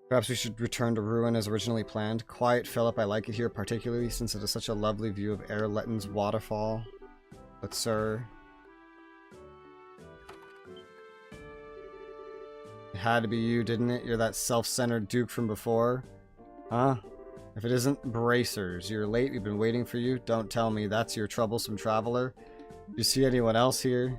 Perhaps we should return to Ruin as originally planned. Quiet, Philip, I like it here, particularly since it is such a lovely view of Air Letton's waterfall. But sir... It had to be you, didn't it? You're that self-centered Duke from before. Huh? If it isn't Bracers, you're late, we've been waiting for you. Don't tell me that's your troublesome traveler. Do you see anyone else here?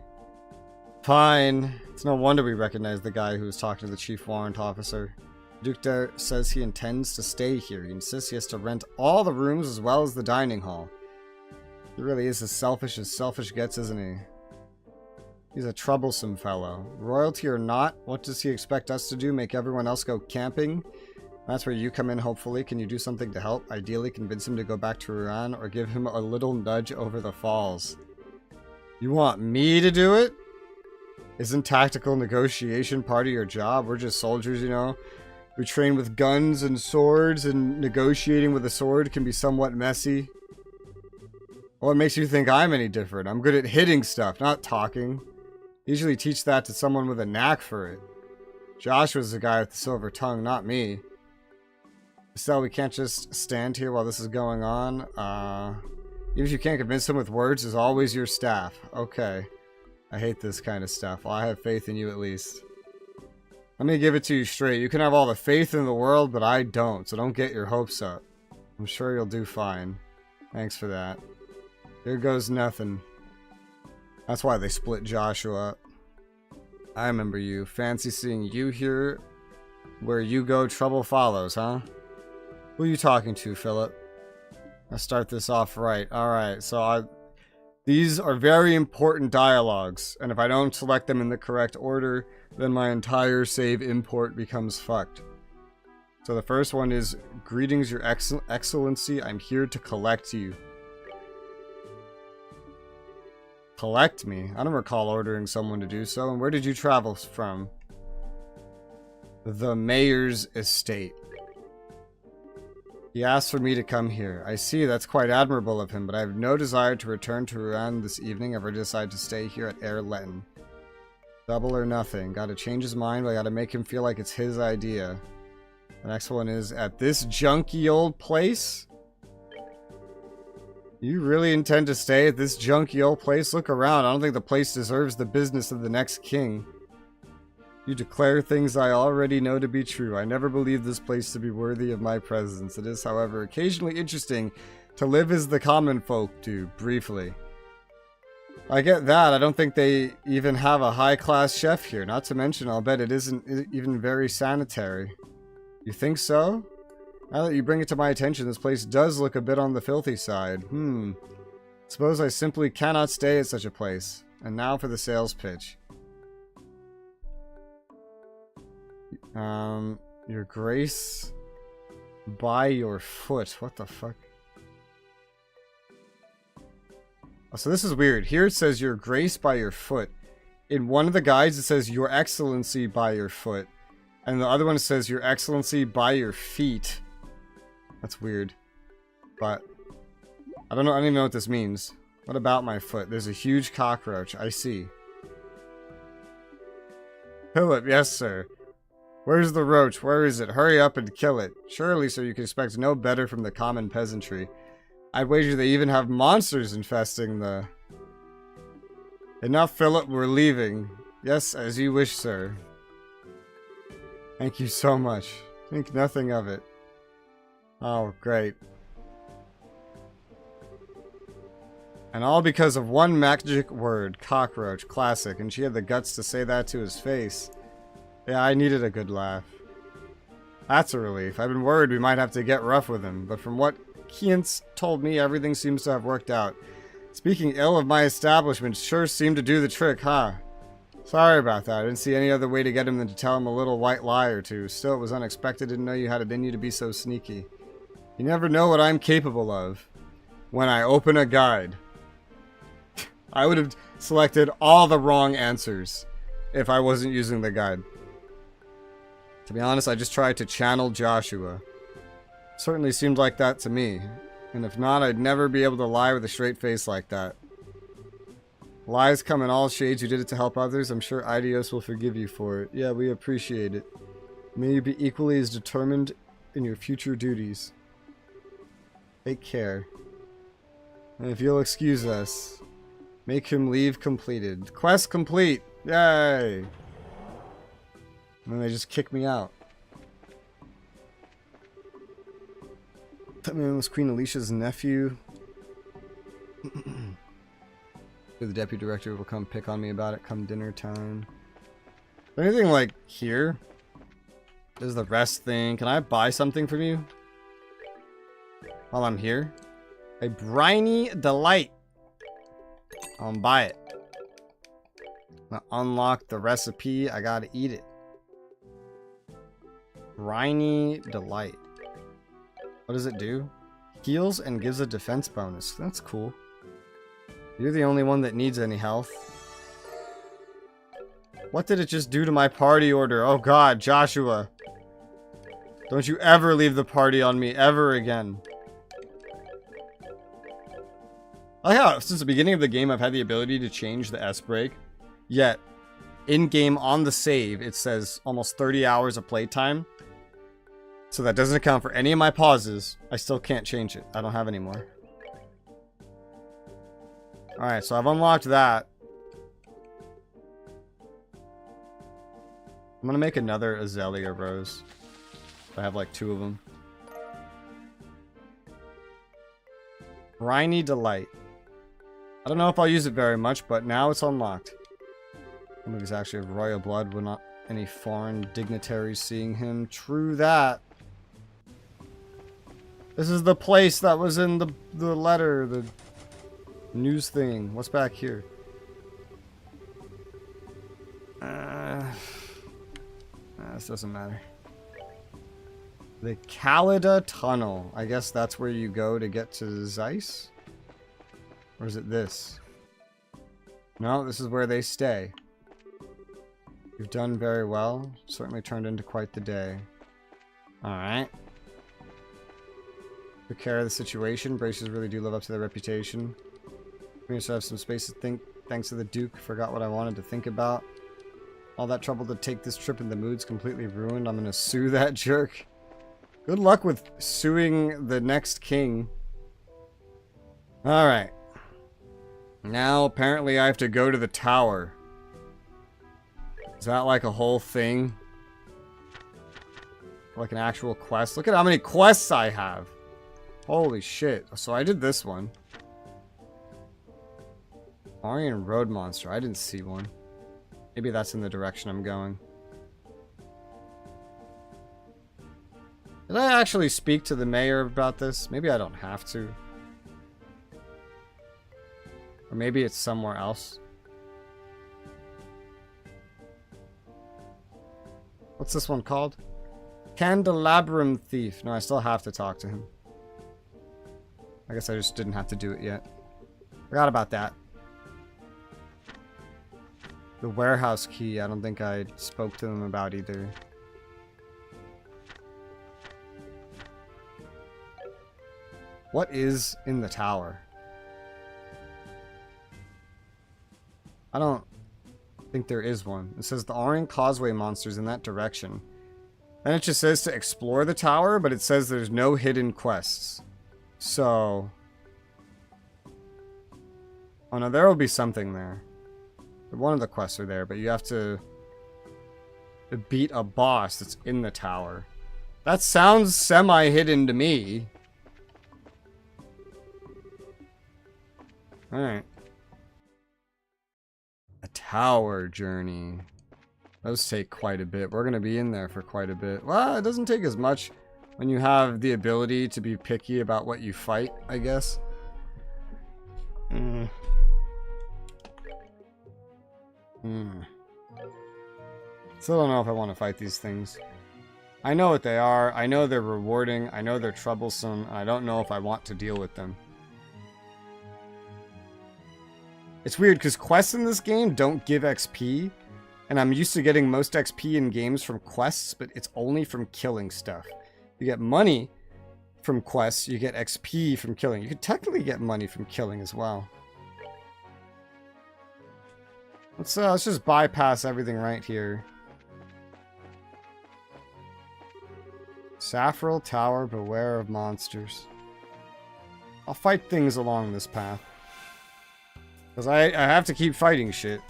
Fine. It's no wonder we recognize the guy who was talking to the chief warrant officer. Duke there says he intends to stay here. He insists he has to rent all the rooms as well as the dining hall. He really is as selfish gets, isn't he? He's a troublesome fellow. Royalty or not, what does he expect us to do? Make everyone else go camping? That's where you come in, hopefully. Can you do something to help? Ideally, convince him to go back to Rouen or give him a little nudge over the falls. You want me to do it? Isn't tactical negotiation part of your job? We're just soldiers, you know? We train with guns and swords, and negotiating with a sword can be somewhat messy. What makes you think I'm any different? I'm good at hitting stuff, not talking. Usually teach that to someone with a knack for it. Josh was the guy with the silver tongue, not me. So we can't just stand here while this is going on. Even if you can't convince them with words, there's always your staff. Okay. I hate this kind of stuff. Well, I have faith in you at least. Let me give it to you straight. You can have all the faith in the world, but I don't, so don't get your hopes up. I'm sure you'll do fine. Thanks for that. Here goes nothing. That's why they split Joshua up. I remember you. Fancy seeing you here. Where you go, trouble follows, huh? Who are you talking to, Philip? Let's start this off right. Alright, so these are very important dialogues, and if I don't select them in the correct order, then my entire save import becomes fucked. So the first one is, Greetings, Your Excellency, I'm here to collect you. Collect me? I don't recall ordering someone to do so, and where did you travel from? The mayor's estate. He asked for me to come here. I see, that's quite admirable of him, but I have no desire to return to Rouen this evening if I decide to stay here at Air Letton. Double or nothing. Gotta change his mind, but I gotta make him feel like it's his idea. The next one is, at this junky old place? You really intend to stay at this junky old place? Look around, I don't think the place deserves the business of the next king. You declare things I already know to be true. I never believed this place to be worthy of my presence. It is, however, occasionally interesting to live as the common folk do, briefly. I get that. I don't think they even have a high-class chef here. Not to mention, I'll bet it isn't even very sanitary. You think so? Now that you bring it to my attention, this place does look a bit on the filthy side. Suppose I simply cannot stay at such a place. And now for the sales pitch. Your Grace, by your foot. What the fuck? Oh, so this is weird. Here it says Your Grace by your foot. In one of the guides it says Your Excellency by your foot. And the other one says Your Excellency by your feet. That's weird. But I don't even know what this means. What about my foot? There's a huge cockroach. I see. Philip, yes sir. Where's the roach? Where is it? Hurry up and kill it. Surely, sir, you can expect no better from the common peasantry. I'd wager they even have monsters infesting the... Enough, Philip, we're leaving. Yes, as you wish, sir. Thank you so much. Think nothing of it. Oh, great. And all because of one magic word. Cockroach. Classic. And she had the guts to say that to his face. Yeah, I needed a good laugh. That's a relief. I've been worried we might have to get rough with him, but from what Kient's told me, everything seems to have worked out. Speaking ill of my establishment sure seemed to do the trick, huh? Sorry about that. I didn't see any other way to get him than to tell him a little white lie or two. Still, it was unexpected. Didn't know you had it in you to be so sneaky. You never know what I'm capable of when I open a guide. I would have selected all the wrong answers if I wasn't using the guide. To be honest, I just tried to channel Joshua. Certainly seemed like that to me. And if not, I'd never be able to lie with a straight face like that. Lies come in all shades. You did it to help others. I'm sure Idios will forgive you for it. Yeah, we appreciate it. May you be equally as determined in your future duties. Take care. And if you'll excuse us, make him leave completed. Quest complete! Yay! And then they just kick me out. That man was Queen Alicia's nephew. The deputy director will come pick on me about it come dinner time. Is there anything like here? There's the rest thing. Can I buy something from you? While I'm here? A briny delight. I'll buy it. I'm gonna unlock the recipe. I gotta eat it. Briny delight. What does it do? Heals and gives a defense bonus. That's cool. You're the only one that needs any health. What did it just do to my party order? Oh god, Joshua. Don't you ever leave the party on me ever again. I like how since the beginning of the game I've had the ability to change the S break. Yet, in-game on the save, it says almost 30 hours of playtime. So that doesn't account for any of my pauses. I still can't change it. I don't have any more. Alright, so I've unlocked that. I'm gonna make another Azalea Rose. I have like 2 of them. Briny Delight. I don't know if I'll use it very much, but now it's unlocked. He's actually of royal blood, with not any foreign dignitaries seeing him. True that. This is the place that was in the letter, the news thing. What's back here? This doesn't matter. The Calida Tunnel. I guess that's where you go to get to Zeiss? Or is it this? No, this is where they stay. You've done very well. Certainly turned into quite the day. Alright. Took care of the situation. Braces really do live up to their reputation. We just have some space to think. Thanks to the Duke. Forgot what I wanted to think about. All that trouble to take this trip and the mood's completely ruined. I'm gonna sue that jerk. Good luck with suing the next king. Alright. Now, apparently I have to go to the tower. Is that like a whole thing? Like an actual quest? Look at how many quests I have. Holy shit. So I did this one. Aryan Road Monster. I didn't see one. Maybe that's in the direction I'm going. Did I actually speak to the mayor about this? Maybe I don't have to. Or maybe it's somewhere else. What's this one called? Candelabrum Thief. No, I still have to talk to him. I guess I just didn't have to do it yet. Forgot about that. The warehouse key, I don't think I spoke to them about either. What is in the tower? I don't think there is one. It says the Orion Causeway monster's in that direction. Then it just says to explore the tower, but it says there's no hidden quests. So... oh no, there will be something there. One of the quests are there, but you have to to beat a boss that's in the tower. That sounds semi-hidden to me. Alright. A tower journey. Those take quite a bit. We're going to be in there for quite a bit. Well, it doesn't take as much when you have the ability to be picky about what you fight, I guess. Still don't know if I want to fight these things. I know what they are. I know they're rewarding. I know they're troublesome. I don't know if I want to deal with them. It's weird because quests in this game don't give XP. And I'm used to getting most XP in games from quests, but it's only from killing stuff. You get money from quests. You get XP from killing. You could technically get money from killing as well. Let's just bypass everything right here. Referral Tower, beware of monsters. I'll fight things along this path. Because I have to keep fighting shit.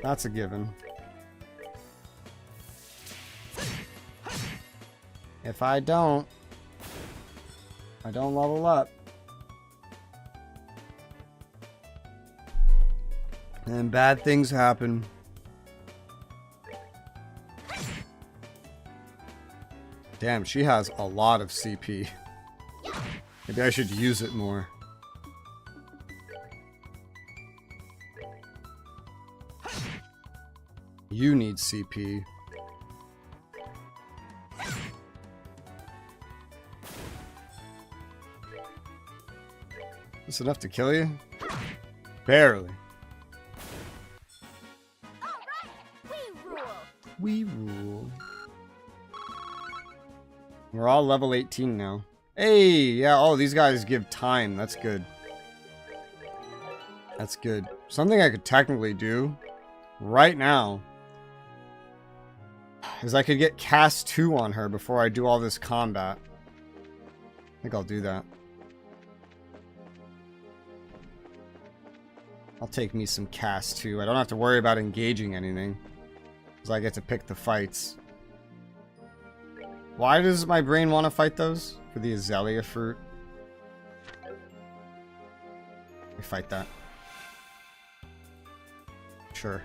That's a given. If I don't level up. And bad things happen. Damn, she has a lot of CP. Maybe I should use it more. You need CP. Is enough to kill you? Barely. We rule. We're all level 18 now. Hey, yeah, oh, these guys give time. That's good. That's good. Something I could technically do right now is I could get cast 2 on her before I do all this combat. I think I'll do that. I'll take me some cast 2. I don't have to worry about engaging anything. Because I get to pick the fights. Why does my brain want to fight those? For the azalea fruit. We fight that. Sure.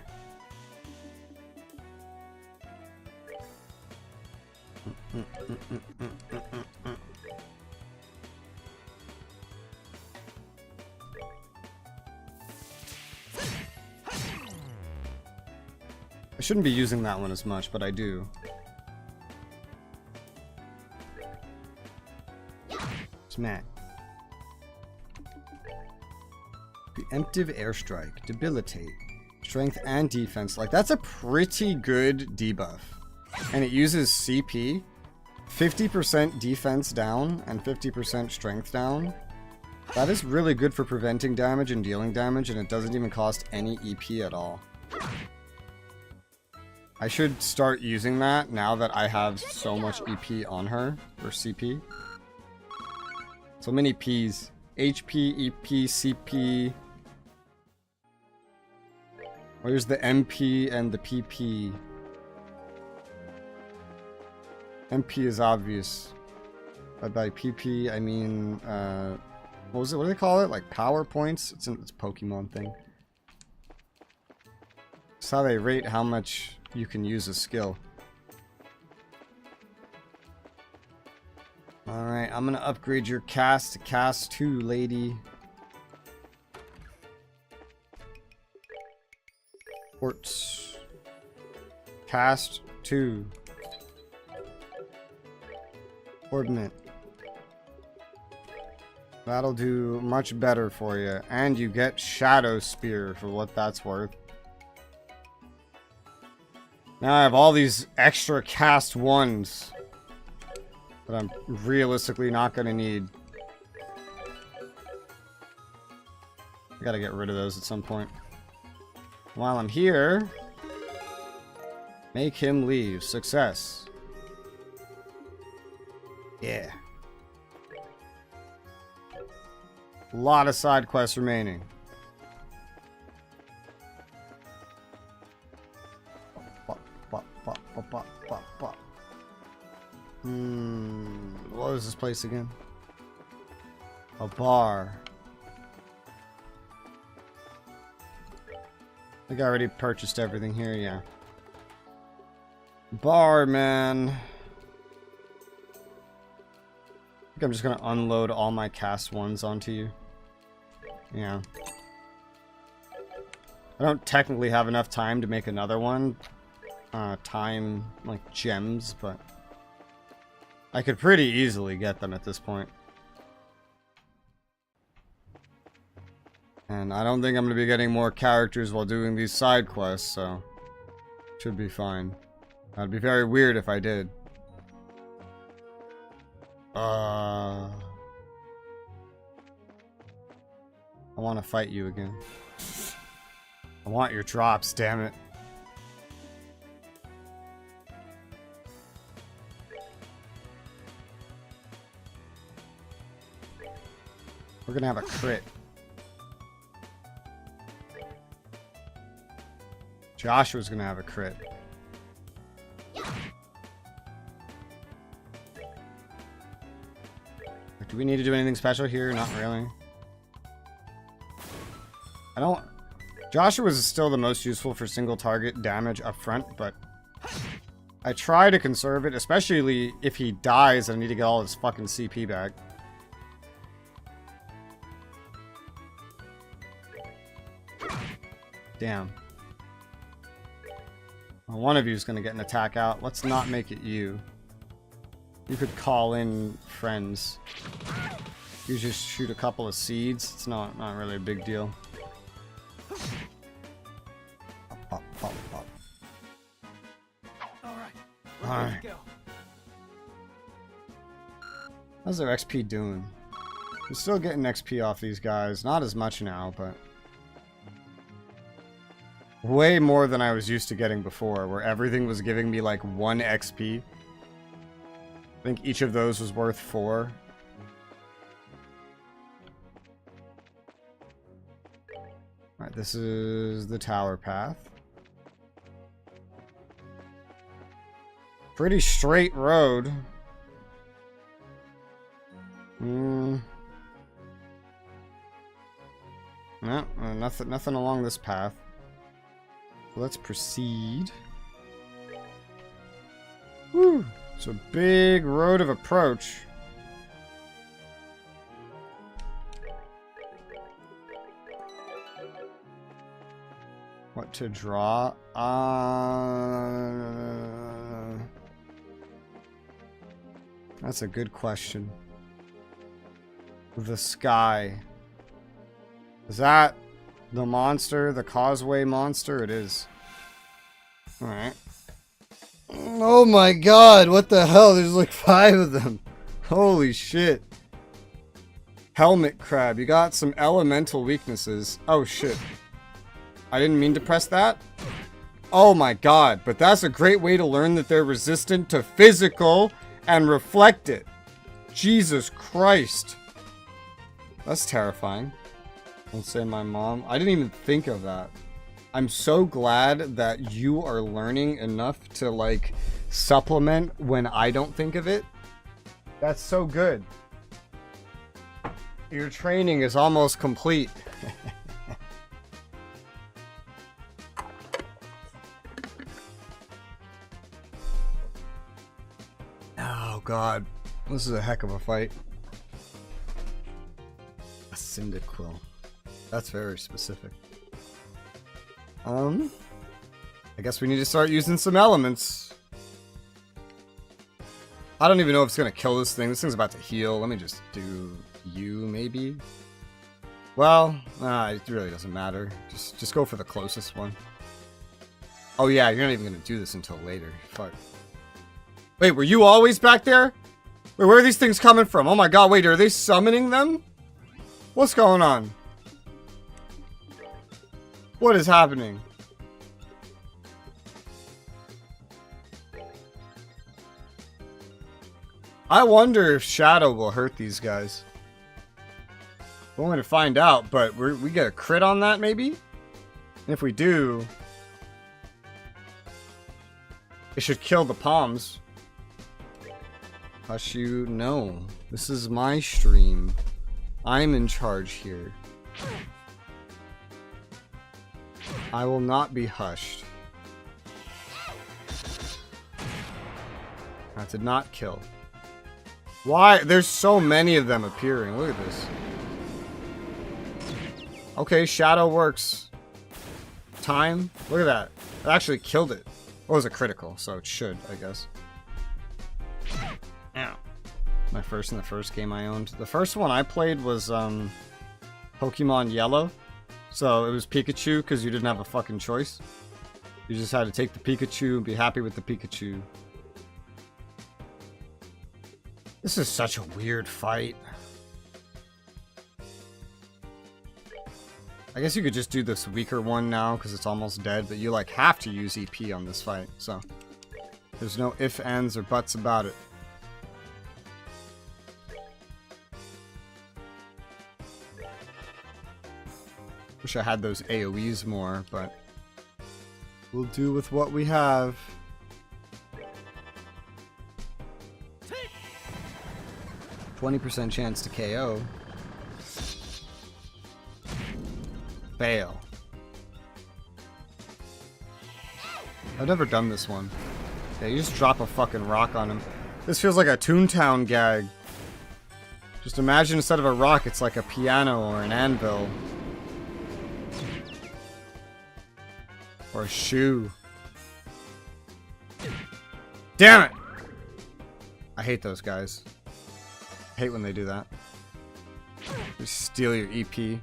I shouldn't be using that one as much, but I do. Smack. Preemptive airstrike. Debilitate. Strength and defense. Like, that's a pretty good debuff. And it uses CP. 50% defense down and 50% strength down. That is really good for preventing damage and dealing damage, and it doesn't even cost any EP at all. I should start using that now that I have so much EP on her, or CP. So many Ps. HP, EP, CP. Where's the MP and the PP? MP is obvious. But by PP, I mean, what was it? What do they call it? Like power points? It's a Pokemon thing. It's how they rate how much you can use a skill. Alright, I'm gonna upgrade your cast to cast 2, lady. Quartz. Cast 2. Ordnance. That'll do much better for you. And you get Shadow Spear for what that's worth. Now I have all these extra cast 1s that I'm realistically not going to need. I gotta get rid of those at some point. While I'm here, make him leave. Success. Yeah. A lot of side quests remaining. What was this place again? A bar. I think I already purchased everything here, yeah. Bar, man. I think I'm just gonna unload all my cast ones onto you. Yeah. I don't technically have enough time to make another one. Time, like, gems, but I could pretty easily get them at this point. And I don't think I'm going to be getting more characters while doing these side quests, so should be fine. That'd be very weird if I did. I want to fight you again. I want your drops, damn it. We're gonna have a crit. Joshua's gonna have a crit. Do we need to do anything special here? Not really. I don't... Joshua's is still the most useful for single target damage up front, but I try to conserve it, especially if he dies and I need to get all his fucking CP back. Damn. Well, one of you is going to get an attack out. Let's not make it you. You could call in friends. You just shoot a couple of seeds. It's not really a big deal. Pop, pop, pop. Alright. How's their XP doing? I'm still getting XP off these guys. Not as much now, but way more than I was used to getting before, where everything was giving me like 1 XP. I think each of those was worth 4. Alright, this is the tower path. Pretty straight road. No, nothing along this path. Let's proceed. Woo! It's a big road of approach. What to draw? That's a good question. The sky. Is that the monster? The causeway monster? It is. Alright. Oh my god, what the hell? There's like 5 of them. Holy shit. Helmet crab. You got some elemental weaknesses. Oh shit. I didn't mean to press that. Oh my god, but that's a great way to learn that they're resistant to physical and reflect it. Jesus Christ. That's terrifying. Don't say my mom. I didn't even think of that. I'm so glad that you are learning enough to like supplement when I don't think of it. That's so good. Your training is almost complete. Oh god. This is a heck of a fight. A Cyndaquil. That's very specific. I guess we need to start using some elements. I don't even know if it's gonna kill this thing. This thing's about to heal. Let me just do you, maybe? Well, it really doesn't matter. Just go for the closest one. Oh yeah, you're not even gonna do this until later. Fuck. Wait, were you always back there? Wait, where are these things coming from? Oh my god, wait, are they summoning them? What's going on? What is happening? I wonder if Shadow will hurt these guys. We're going to find out, but we get a crit on that, maybe? And if we do, it should kill the palms. Hush you? No. This is my stream. I'm in charge here. I will not be hushed. That did not kill. Why? There's so many of them appearing. Look at this. Okay, shadow works. Time. Look at that. It actually killed it. Well, it was a critical, so it should, I guess. Ow. My first in the first game I owned. The first one I played was Pokemon Yellow. So it was Pikachu because you didn't have a fucking choice. You just had to take the Pikachu and be happy with the Pikachu. This is such a weird fight. I guess you could just do this weaker one now because it's almost dead, but you like have to use EP on this fight, so there's no ifs, ands, or buts about it. Wish I had those AoEs more, but we'll do with what we have. Take. 20% chance to KO. Fail. I've never done this one. Yeah, you just drop a fucking rock on him. This feels like a Toontown gag. Just imagine instead of a rock, it's like a piano or an anvil. Or a shoe. Damn it! I hate those guys. I hate when they do that. They steal your EP.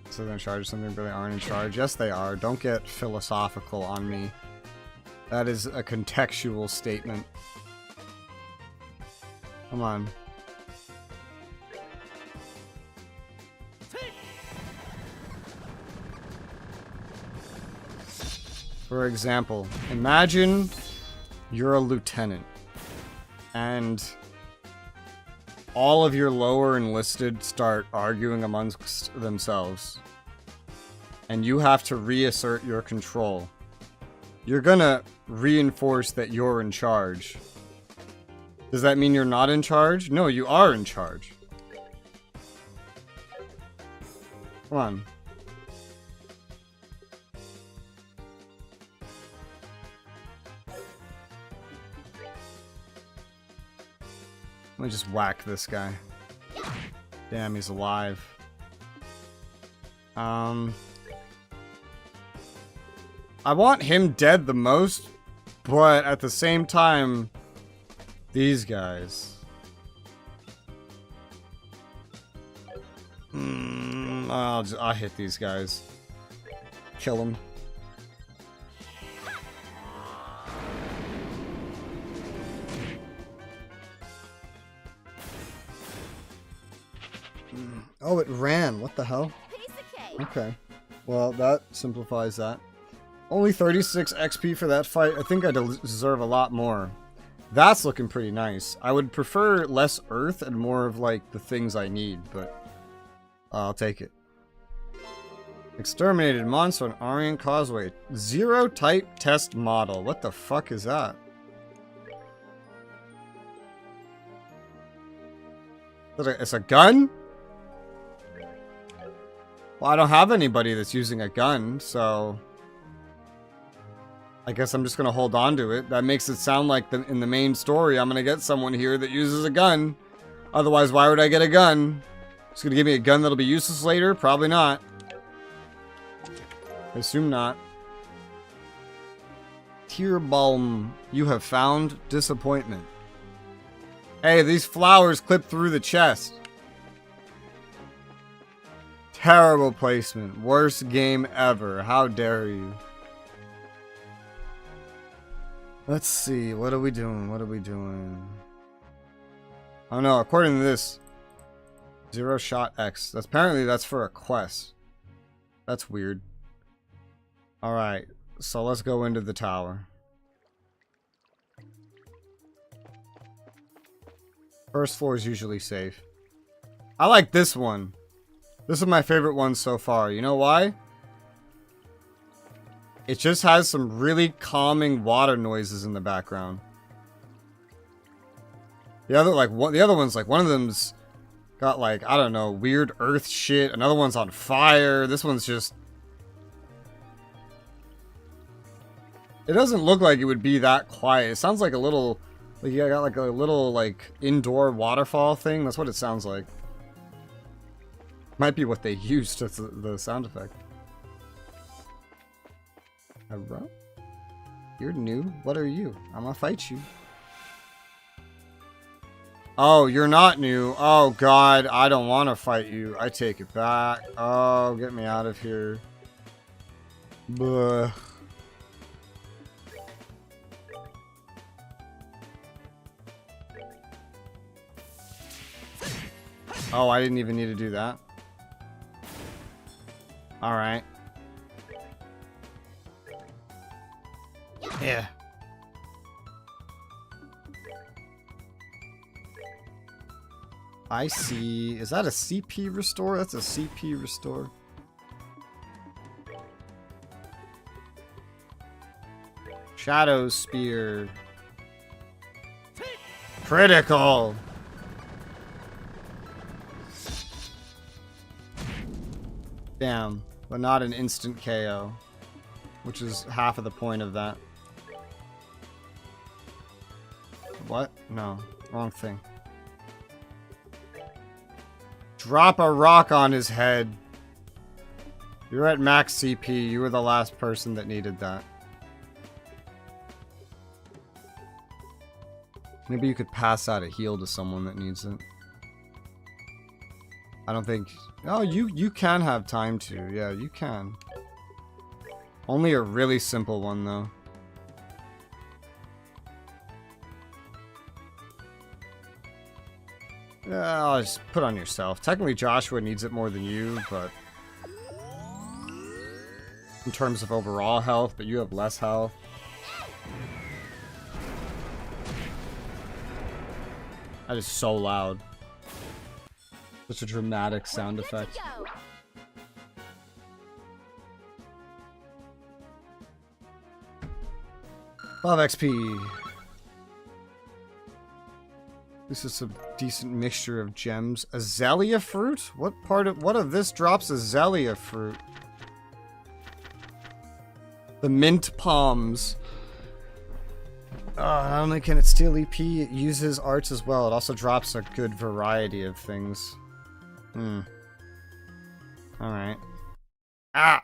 So they're in charge of something, but they aren't in charge. Yes, they are. Don't get philosophical on me. That is a contextual statement. Come on. For example, imagine you're a lieutenant and all of your lower enlisted start arguing amongst themselves and you have to reassert your control. You're gonna reinforce that you're in charge. Does that mean you're not in charge? No, you are in charge. Come on. Let me just whack this guy. Damn, he's alive. I want him dead the most, but at the same time, these guys. I'll hit these guys. Kill them. Oh, it ran. What the hell? Okay. Well, that simplifies that. Only 36 XP for that fight. I think I deserve a lot more. That's looking pretty nice. I would prefer less earth and more of, like, the things I need, but I'll take it. Exterminated monster on Orient Causeway. Zero type test model. What the fuck is that? It's a gun? Well, I don't have anybody that's using a gun, so I guess I'm just gonna hold on to it. That makes it sound like in the main story I'm gonna get someone here that uses a gun. Otherwise, why would I get a gun? It's gonna give me a gun that'll be useless later? Probably not. I assume not. Tierbaum, you have found disappointment. Hey, these flowers clip through the chest. Terrible placement. Worst game ever. How dare you? Let's see. What are we doing? What are we doing? Oh no, according to this, Zero Shot X. Apparently that's for a quest. That's weird. Alright, so let's go into the tower. First floor is usually safe. I like this one. This is my favorite one so far. You know why? It just has some really calming water noises in the background. The other the other one's like one of them's got like, I don't know, weird earth shit. Another one's on fire. This one's just, it doesn't look like it would be that quiet. It sounds like a little, like you got like a little like indoor waterfall thing. That's what it sounds like. Might be what they used as the sound effect. Hello? You're new? What are you? I'm gonna fight you. Oh, you're not new. Oh god, I don't want to fight you. I take it back. Oh, get me out of here. Bleh. Oh, I didn't even need to do that. Alright. Yeah. I see. Is that a CP restore? That's a CP restore. Shadow Spear. Critical. Damn. But not an instant KO. Which is half of the point of that. What? No. Wrong thing. Drop a rock on his head. You're at max CP. You were the last person that needed that. Maybe you could pass out a heal to someone that needs it. I don't think... Oh, you can have time to. Yeah, you can. Only a really simple one, though. Yeah, I'll just put on yourself. Technically, Joshua needs it more than you, but... in terms of overall health, but you have less health. That is so loud. Such a dramatic sound effect. 5 XP. This is a decent mixture of gems. Azalea fruit? What of this drops azalea fruit? The mint palms. Not only can it steal EP, it uses arts as well. It also drops a good variety of things. Alright. Ah!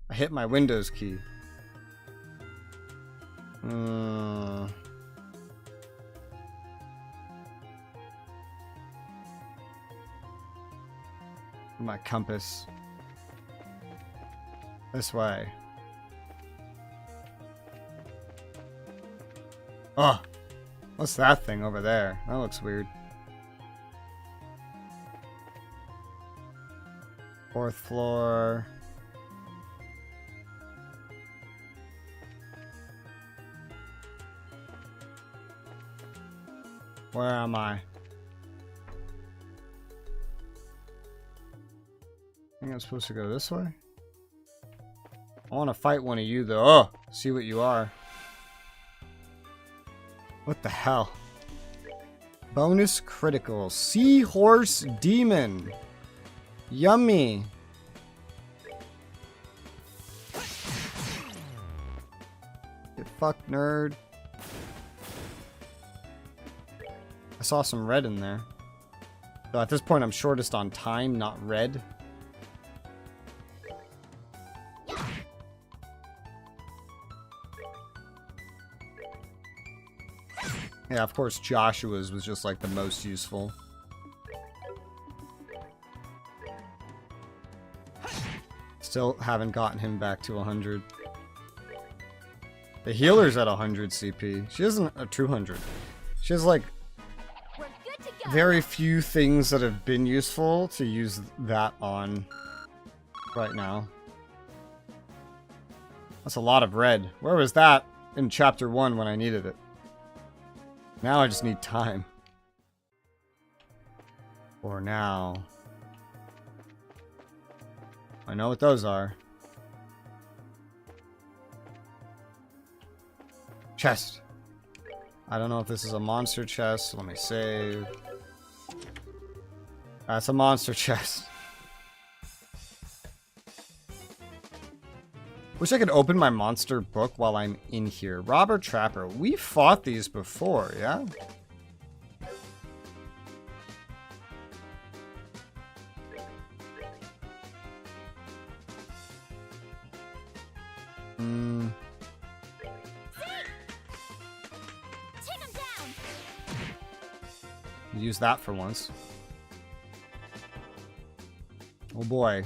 I hit my Windows key. My compass. This way. Oh! What's that thing over there? That looks weird. 4th floor. Where am I? I think I'm supposed to go this way? I want to fight one of you though. Oh! See what you are. What the hell? Bonus critical. Seahorse demon. Yummy. Get fucked, nerd. I saw some red in there. So at this point, I'm shortest on time, not red. Yeah, of course, Joshua's was just like the most useful. Still haven't gotten him back to 100. The healer's at 100 CP. She isn't a 200. She has like very few things that have been useful to use that on right now. That's a lot of red. Where was that in chapter 1 when I needed it? Now I just need time. For now. I know what those are. Chest. I don't know if this is a monster chest. Let me save. That's a monster chest. Wish I could open my monster book while I'm in here. Robber Trapper. We fought these before, yeah? Use that for once. Oh boy.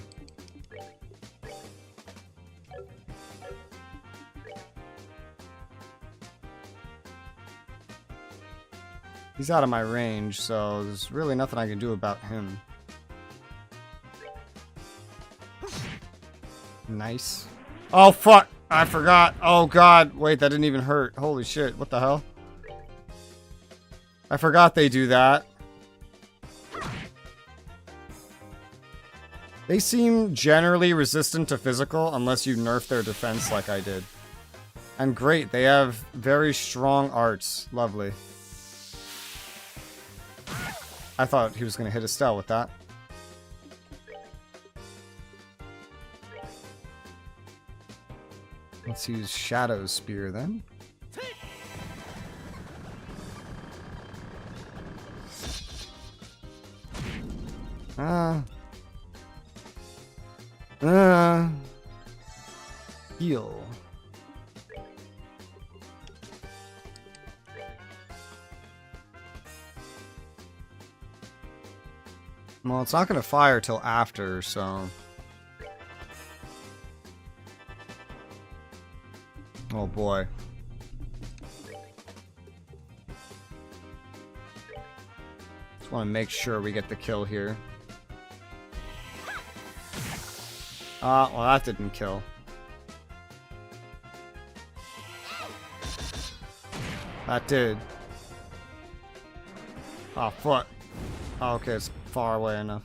He's out of my range, so there's really nothing I can do about him. Nice. Oh fuck! I forgot. Oh god. Wait, that didn't even hurt. Holy shit. What the hell? I forgot they do that. They seem generally resistant to physical unless you nerf their defense like I did. And great, they have very strong arts. Lovely. I thought he was going to hit Estelle with that. Let's use Shadow Spear then. Heal. Well, it's not going to fire till after, so... Oh boy. Just want to make sure we get the kill here. Well, that didn't kill. That did. Oh, fuck. Oh, okay, it's far away enough.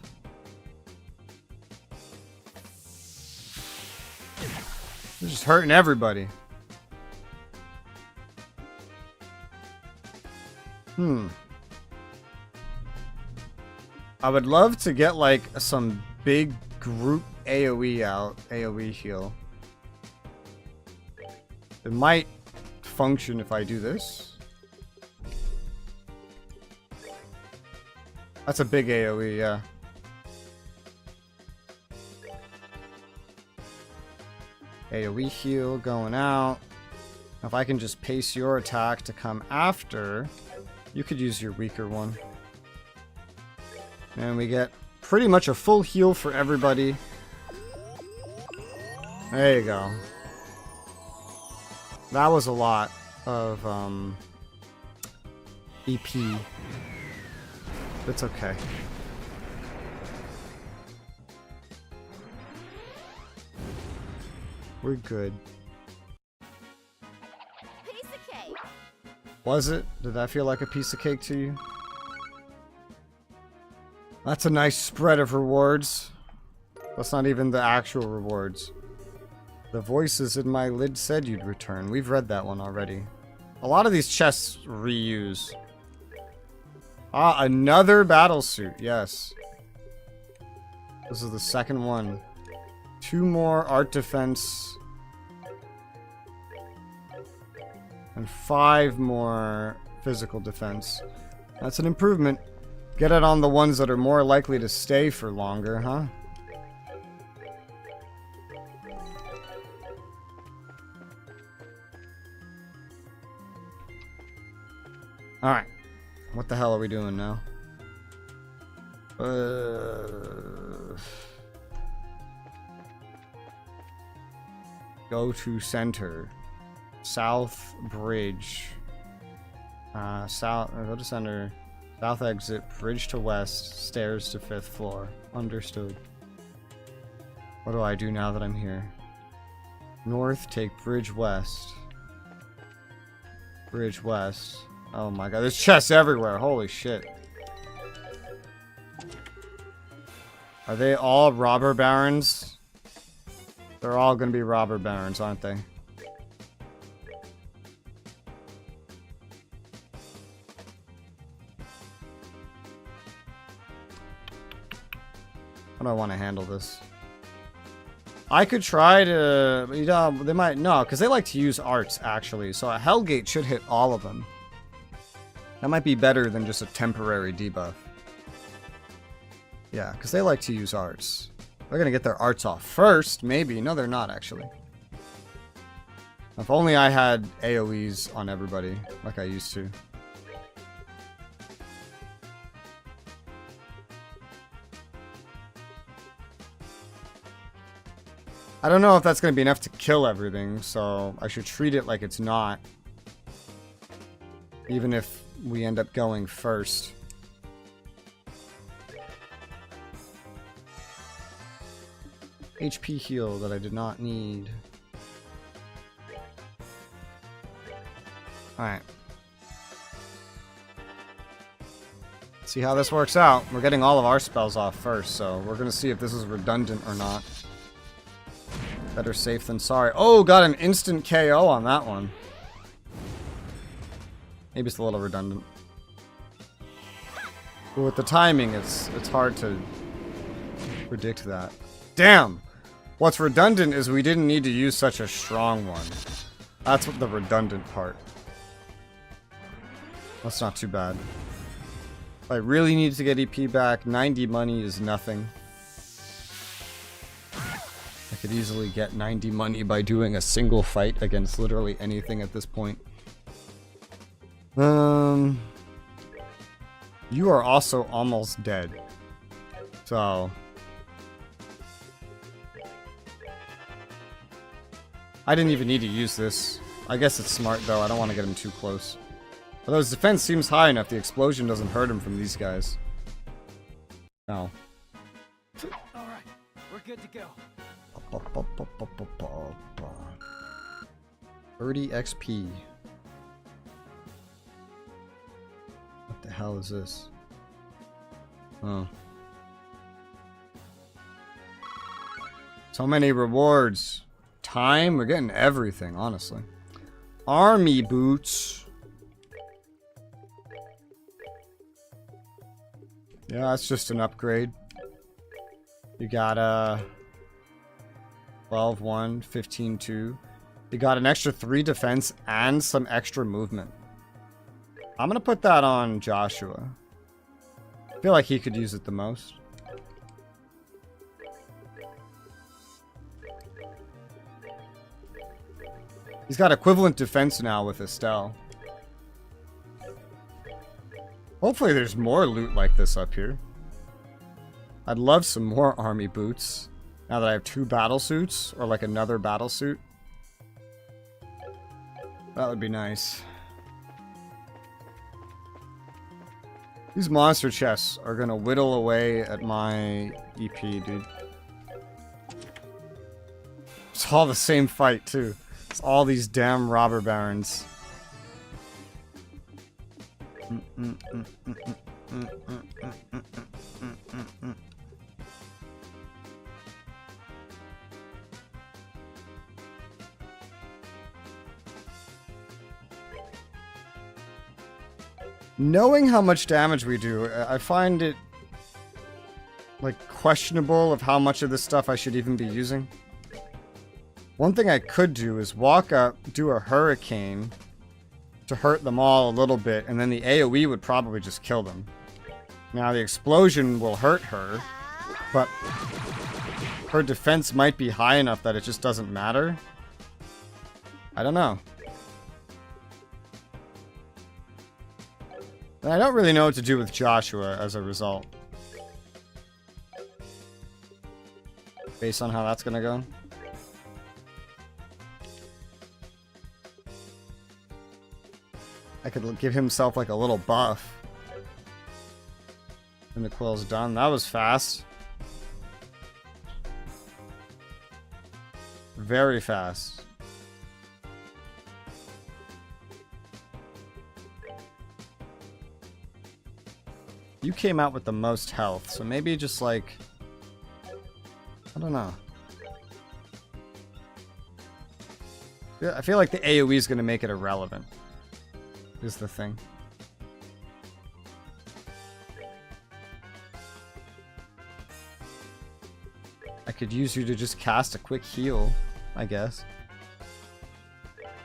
They're just hurting everybody. I would love to get, like, some big group AoE out. AoE heal. It might function if I do this. That's a big AoE, yeah. AoE heal going out. If I can just pace your attack to come after, you could use your weaker one. And we get pretty much a full heal for everybody. There you go. That was a lot of EP. It's okay. We're good. Piece of cake. Was it? Did that feel like a piece of cake to you? That's a nice spread of rewards. That's not even the actual rewards. The voices in my lid said you'd return. We've read that one already. A lot of these chests reuse. Ah, another battle suit. Yes. This is the second one. 2 more art defense. And 5 more physical defense. That's an improvement. Get it on the ones that are more likely to stay for longer, huh? Alright. What the hell are we doing now? Go to center. South bridge. Go to center. South exit. Bridge to west. Stairs to 5th floor. Understood. What do I do now that I'm here? North, take bridge west. Bridge west. Oh my god, there's chests everywhere. Holy shit. Are they all robber barons? They're all gonna be robber barons, aren't they? do I want to handle this? I could try to... they might... No, because they like to use arts, actually. So a Hellgate should hit all of them. That might be better than just a temporary debuff. Yeah, because they like to use arts. They're going to get their arts off first, maybe. No, they're not, actually. If only I had AoEs on everybody, like I used to. I don't know if that's going to be enough to kill everything, so I should treat it like it's not. Even if we end up going first. HP heal that I did not need. Alright. See how this works out. We're getting all of our spells off first, so we're going to see if this is redundant or not. Better safe than sorry. Oh, got an instant KO on that one. Maybe it's a little redundant. But with the timing, it's hard to predict that. Damn! What's redundant is we didn't need to use such a strong one. That's what the redundant part. That's not too bad. If I really need to get EP back, 90 money is nothing. I could easily get 90 money by doing a single fight against literally anything at this point. You are also almost dead. So... I didn't even need to use this. I guess it's smart though, I don't want to get him too close. Although his defense seems high enough, the explosion doesn't hurt him from these guys. No. Alright, we're good to go. 30 XP. What the hell is this? Oh. So many rewards. Time? We're getting everything, honestly. Army boots. Yeah, that's just an upgrade. You got a 12-1, 15-2. You got an extra 3 defense and some extra movement. I'm gonna put that on Joshua. I feel like he could use it the most. He's got equivalent defense now with Estelle. Hopefully there's more loot like this up here. I'd love some more army boots. Now that I have 2 battle suits, or like another battle suit. That would be nice. These monster chests are gonna whittle away at my EP, dude. It's all the same fight, too. It's all these damn robber barons. Knowing how much damage we do, I find it like questionable of how much of this stuff I should even be using. One thing I could do is walk up, do a hurricane to hurt them all a little bit, and then the AoE would probably just kill them. Now the explosion will hurt her, but her defense might be high enough that it just doesn't matter. I don't know. And I don't really know what to do with Joshua as a result. Based on how that's gonna go. I could give himself like a little buff. And the quill's done. That was fast. Very fast. You came out with the most health, so maybe just like... I don't know. Yeah, I feel like the AoE is going to make it irrelevant. Is the thing. I could use you to just cast a quick heal, I guess.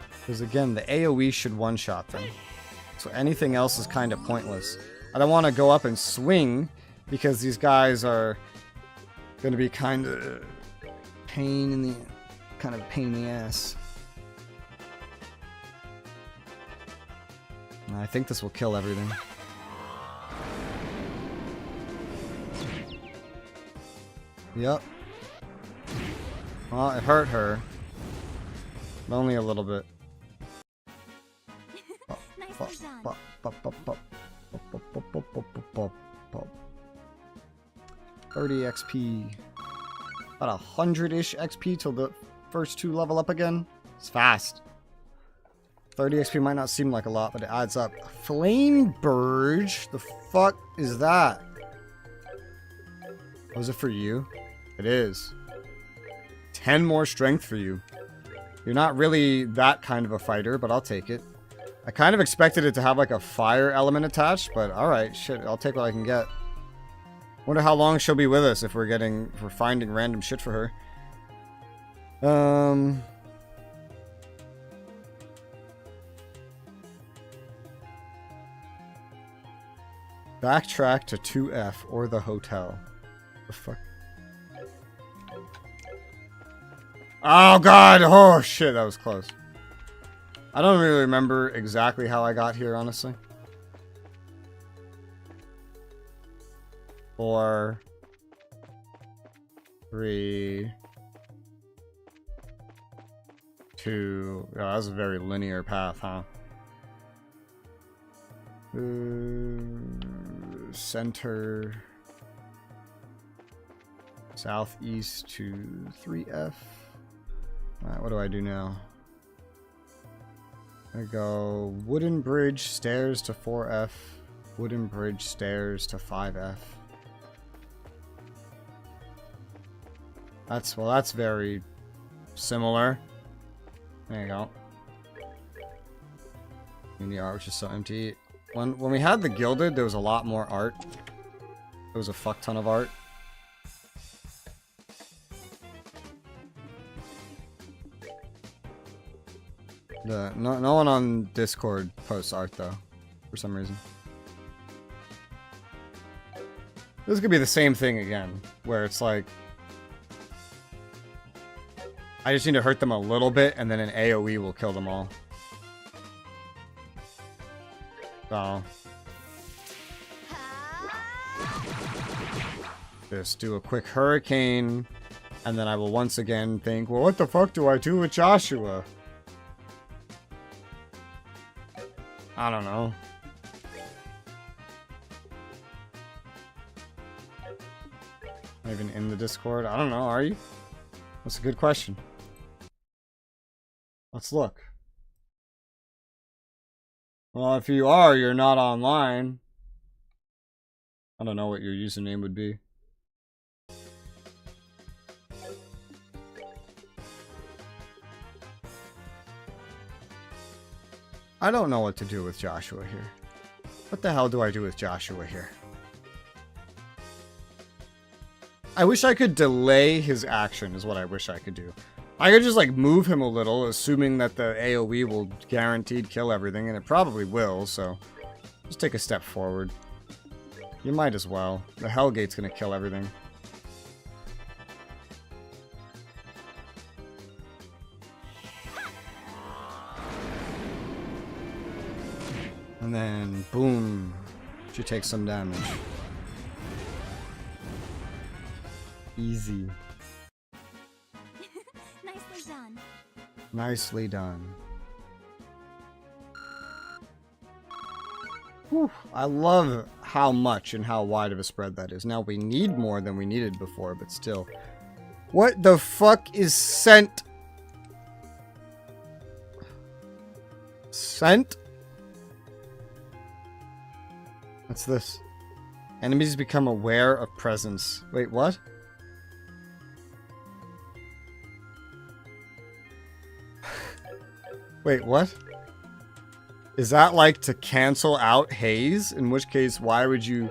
Because again, the AoE should one-shot them. So anything else is kind of pointless. I don't want to go up and swing because these guys are going to be kind of pain in the ass. And I think this will kill everything. Yep. Well, it hurt her. But only a little bit. Nicely done. 30 XP. About 100-ish XP till the first two level up again. It's fast. 30 XP might not seem like a lot, but it adds up. Flame Burge? The fuck is that? Was it for you? It is. 10 more strength for you. You're not really that kind of a fighter, but I'll take it. I kind of expected it to have like a fire element attached, but alright, shit, I'll take what I can get. Wonder how long she'll be with us if we're finding random shit for her. Backtrack to 2F or the hotel. The fuck? Oh god! Oh shit, that was close. I don't really remember exactly how I got here, honestly. 4, 3, 2. Oh, that was a very linear path, huh? Center. Southeast to 3F. Alright, what do I do now? I go wooden bridge, stairs to 4F. Wooden bridge, stairs to 5F. That's very similar. There you go. And the art was just so empty. When we had the Gilded, there was a lot more art. There was a fuck ton of art. No one on Discord posts art though, for some reason. This could be the same thing again, where it's like I just need to hurt them a little bit, and then an AoE will kill them all. So just do a quick hurricane, and then I will once again think, well, what the fuck do I do with Joshua? I don't know. Not even in the Discord? I don't know, are you? That's a good question. Let's look. Well, if you are, you're not online. I don't know what your username would be. I don't know what to do with Joshua here. What the hell do I do with Joshua here? I wish I could delay his action is what I wish I could do. I could just like move him a little, assuming that the AoE will guaranteed kill everything, and it probably will, so just take a step forward. You might as well. The Hellgate's gonna kill everything. And then, boom, she takes some damage. Easy. Nicely done. Nicely done. Whew, I love how much and how wide of a spread that is. Now we need more than we needed before, but still. What the fuck is scent? Scent? What's this? Enemies become aware of presence. Wait, what? Wait, what? Is that like to cancel out haze? In which case, why would you...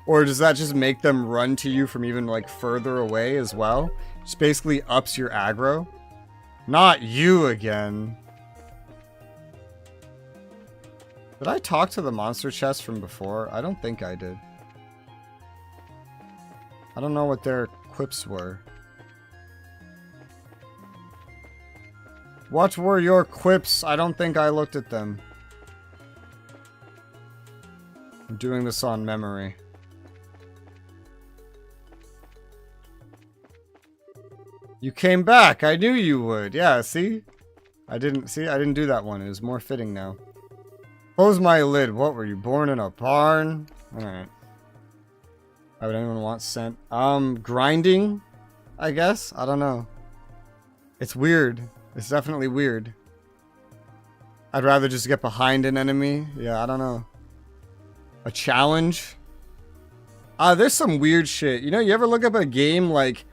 Or does that just make them run to you from even like further away as well? Just basically ups your aggro. Not you again. Did I talk to the monster chest from before? I don't think I did. I don't know what their quips were. What were your quips? I don't think I looked at them. I'm doing this on memory. You came back. I knew you would. Yeah, see? I didn't do that one. It was more fitting now. Close my lid. What, were you born in a barn? Alright. Why would anyone want scent? Grinding? I guess? I don't know. It's weird. It's definitely weird. I'd rather just get behind an enemy. Yeah, I don't know. A challenge? There's some weird shit. You know, you ever look up a game like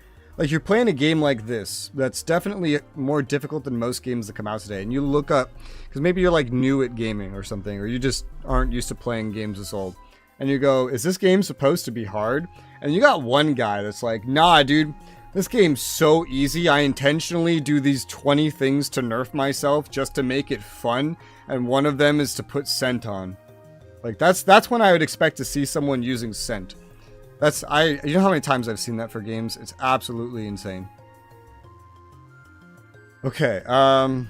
you're playing a game like this that's definitely more difficult than most games that come out today, and you look up, because maybe you're like new at gaming or something, or you just aren't used to playing games this old, and you go, is this game supposed to be hard? And you got one guy that's like, nah, dude, this game's so easy. I intentionally do these 20 things to nerf myself just to make it fun, and one of them is to put scent on. Like, that's when I would expect to see someone using scent. You know how many times I've seen that for games? It's absolutely insane. Okay, I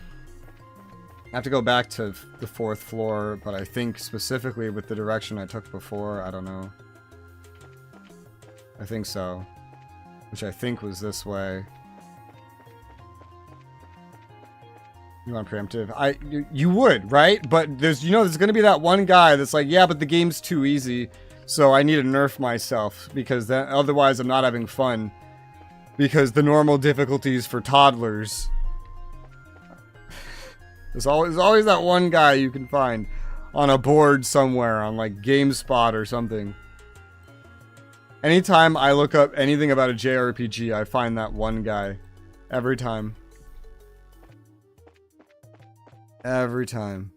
have to go back to the 4th floor, but I think specifically with the direction I took before, I don't know. I think so. Which I think was this way. You want preemptive? You would, right? But there's gonna be that one guy that's like, yeah, but the game's too easy, so I need to nerf myself because otherwise I'm not having fun. Because the normal difficulties for toddlers. There's always that one guy you can find on a board somewhere on like GameSpot or something. Anytime I look up anything about a JRPG, I find that one guy. Every time. Every time.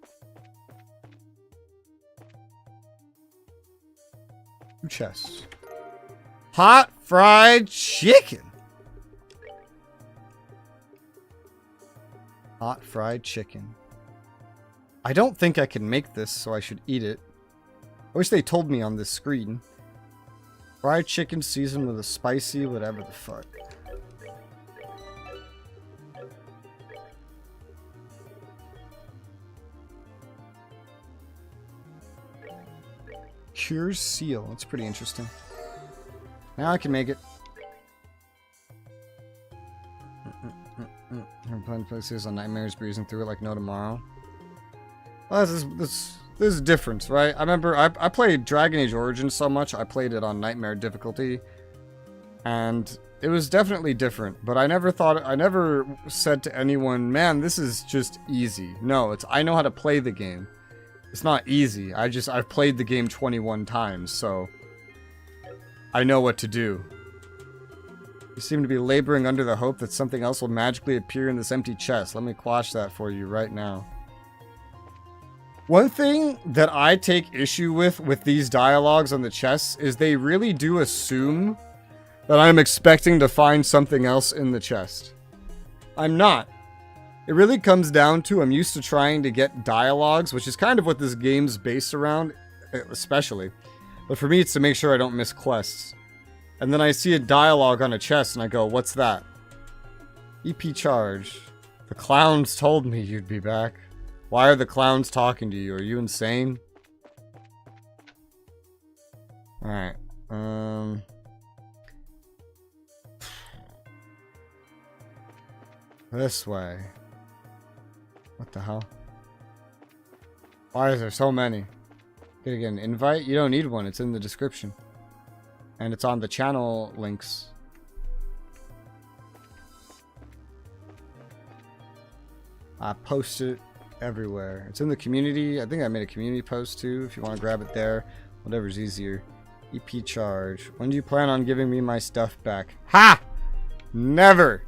2 chests. Hot fried chicken. Hot fried chicken. I don't think I can make this, so I should eat it. I wish they told me on this screen. Fried chicken seasoned with a spicy whatever the fuck. Cures seal. That's pretty interesting. Now I can make it. I'm playing places on nightmares, breezing through it like no tomorrow. Well, this is a difference, right? I remember I played Dragon Age Origins so much, I played it on nightmare difficulty, and it was definitely different. But I never said to anyone, man, this is just easy. No, I know how to play the game. It's not easy. I've played the game 21 times, so I know what to do. You seem to be laboring under the hope that something else will magically appear in this empty chest. Let me quash that for you right now. One thing that I take issue with these dialogues on the chests is they really do assume that I'm expecting to find something else in the chest. I'm not. It really comes down to I'm used to trying to get dialogues, which is kind of what this game's based around, especially. But for me, it's to make sure I don't miss quests. And then I see a dialogue on a chest and I go, what's that? EP charge. The clowns told me you'd be back. Why are the clowns talking to you? Are you insane? Alright. This way. What the hell? Why is there so many? Gonna get an invite? You don't need one. It's in the description. And it's on the channel links. I post it everywhere. It's in the community. I think I made a community post too, if you want to grab it there. Whatever's easier. EP charge. When do you plan on giving me my stuff back? Ha! Never!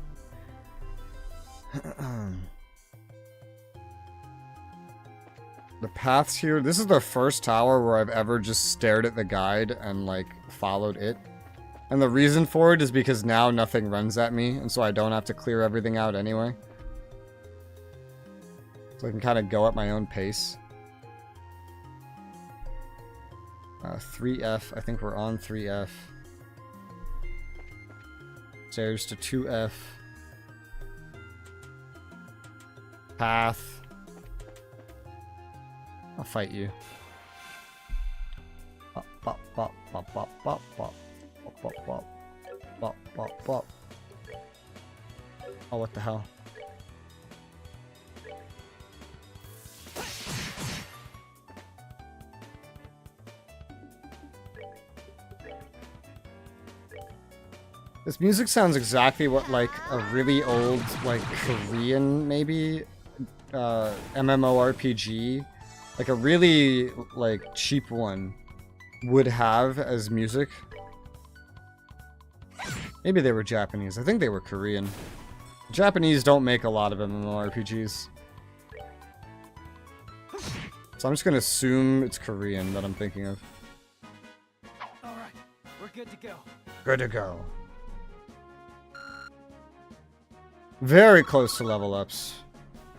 The paths here. This is the first tower where I've ever just stared at the guide and like followed it. And the reason for it is because now nothing runs at me, and so I don't have to clear everything out anyway. So I can kind of go at my own pace. 3F. I think we're on 3F. Stairs to 2F. Path. I'll fight you. Bop, bop, bop, bop, bop, bop, bop. Bop, bop, bop. Bop, bop, bop. Oh, what the hell? This music sounds exactly what, like, a really old, like, Korean, maybe, MMORPG, like a really, like, cheap one would have as music. Maybe they were Japanese. I think they were Korean. Japanese don't make a lot of MMORPGs. So I'm just gonna assume it's Korean that I'm thinking of. Alright, we're good to go. Good to go. Very close to level ups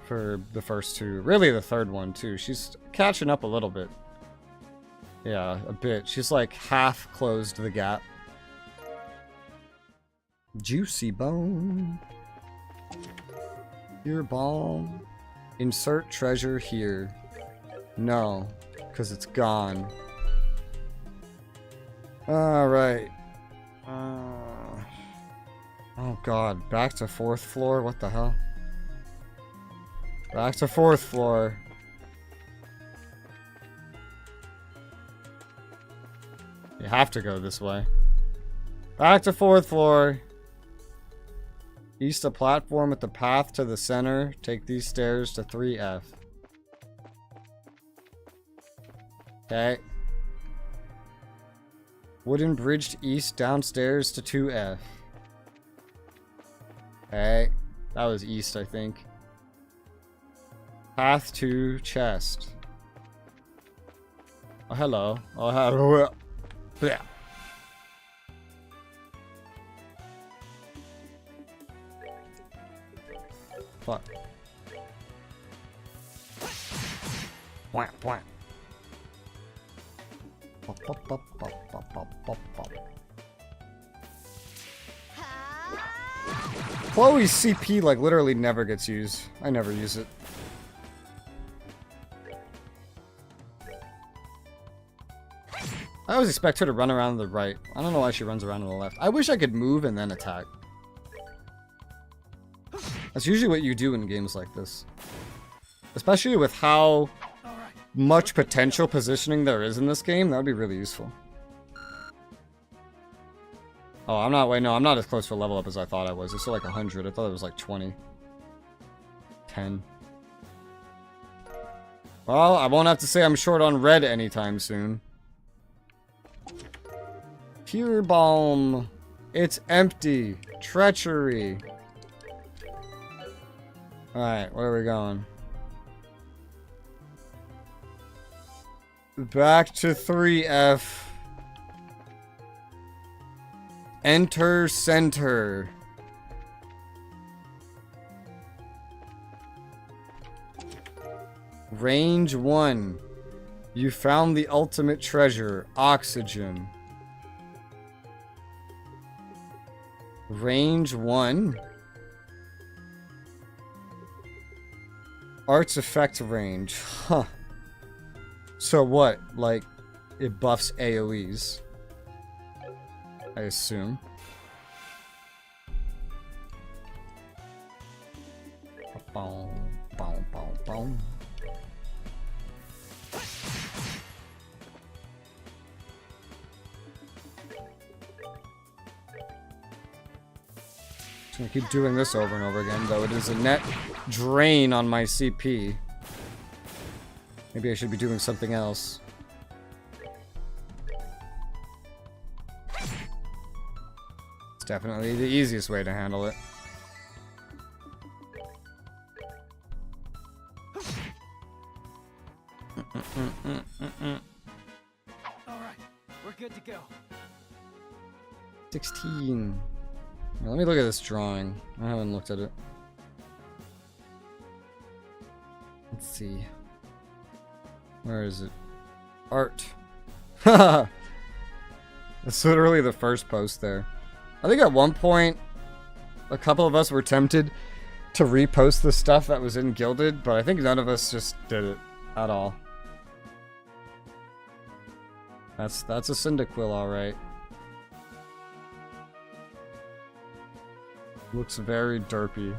for the first two. Really the third one too. She's catching up a little bit. Yeah, a bit. She's like half closed the gap. Juicy bone. Your balm. Insert treasure here. No, because it's gone. Alright. Oh god, back to 4th floor? What the hell? Back to 4th floor. You have to go this way. Back to 4th floor. East a platform with the path to the center. Take these stairs to 3F. Okay. Wooden bridged east downstairs to 2F. Okay. That was east, I think. Path to chest. Oh, hello. Oh, hello. Yeah. Fuck. Wham, wham. Pop, pop, pop, pop, pop, pop, pop, pop. Chloe's CP like literally never gets used. I never use it. I always expect her to run around the right. I don't know why she runs around to the left. I wish I could move and then attack. That's usually what you do in games like this. Especially with how much potential positioning there is in this game, that would be really useful. Oh, I'm not, wait, no, I'm not as close to a level up as I thought I was. It's still like 100. I thought it was like 20. 10. Well, I won't have to say I'm short on red anytime soon. Pure balm. It's empty. Treachery. Alright, where are we going? Back to 3F. Enter center. Range 1. You found the ultimate treasure, oxygen. Range 1. Arts effect range. Huh. So what? Like, it buffs AoEs. I assume. Boom, boom, boom, boom. I'm gonna keep doing this over and over again, though it is a net drain on my CP. Maybe I should be doing something else. It's definitely the easiest way to handle it. Alright, we're good to go. 16. Now, let me look at this drawing. I haven't looked at it. Let's see. Where is it? Art. That's literally the first post there. I think at one point, a couple of us were tempted to repost the stuff that was in Gilded, but I think none of us just did it at all. That's a Cyndaquil, alright. Looks very derpy.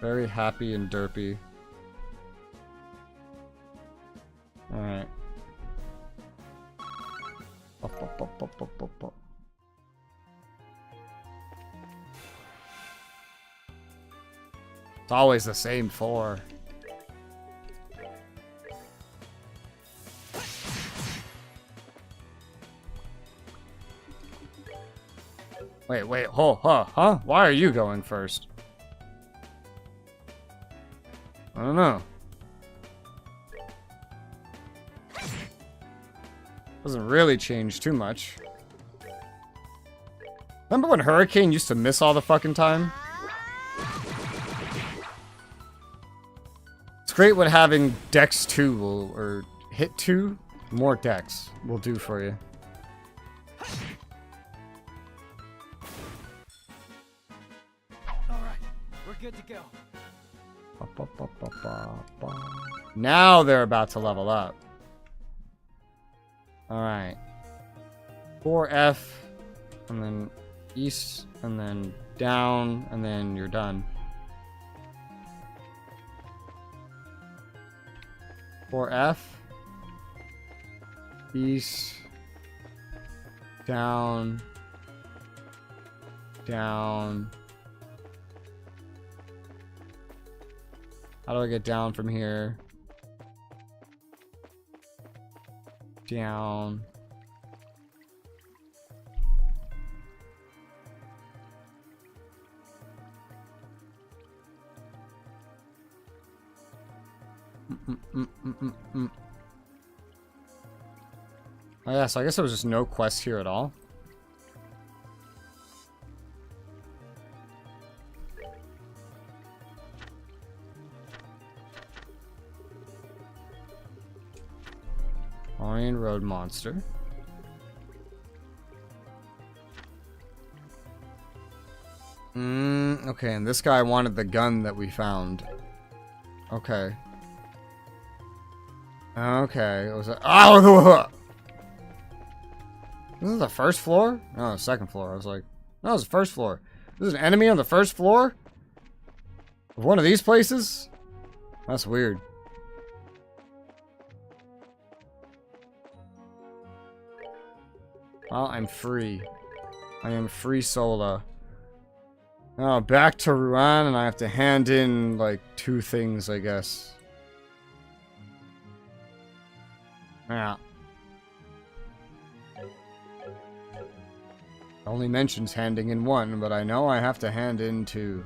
Very happy and derpy. Alright. It's always the same 4. Wait, huh? Why are you going first? I don't know. Doesn't really change too much. Remember when Hurricane used to miss all the fucking time? It's great what having Dex 2 will, or Hit 2, more Dex will do for you. Alright, we're good to go. Now they're about to level up. Alright. 4F, and then east, and then down, and then you're done. 4F, east, down, down. How do I get down from here? Down. Oh yeah, so I guess there was just no quest here at all. Orion Road Monster. Okay, and this guy wanted the gun that we found. Okay. Okay, it was a— oh! This is the first floor? No, the second floor. I was like, no, it's the first floor. This is an enemy on the first floor? Of one of these places? That's weird. Well, I'm free. I am free Sola. Now back to Rouen, and I have to hand in like 2 things, I guess. Yeah. Only mentions handing in 1, but I know I have to hand in 2.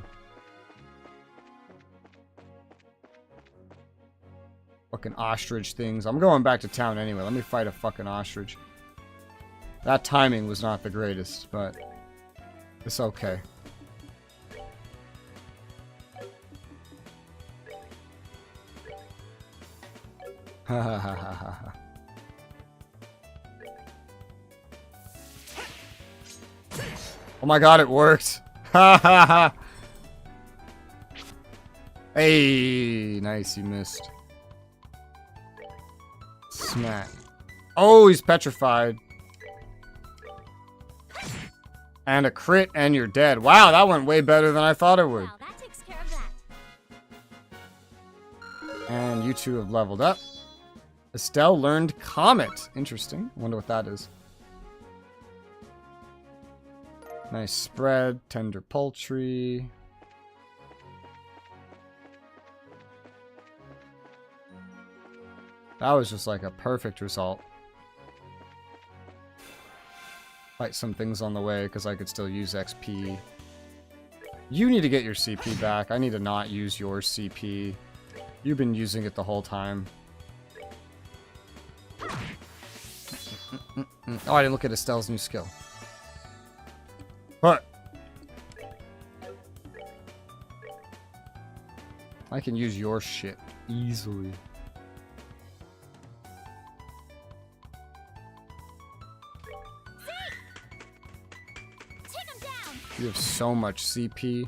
Fucking ostrich things. I'm going back to town anyway. Let me fight a fucking ostrich. That timing was not the greatest, but it's okay. Ha ha ha ha ha. Oh my god, it worked! Ha ha ha! Hey, nice, you missed. Smack. Oh, he's petrified. And a crit, and you're dead. Wow, that went way better than I thought it would. Wow, that takes care of that. And you 2 have leveled up. Estelle learned Comet. Interesting. Wonder what that is. Nice spread. Tender poultry. That was just like a perfect result. Fight some things on the way because I could still use XP. You need to get your CP back. I need to not use your CP. You've been using it the whole time. Oh, I didn't look at Estelle's new skill. What? I can use your shit easily. Take him down. You have so much CP,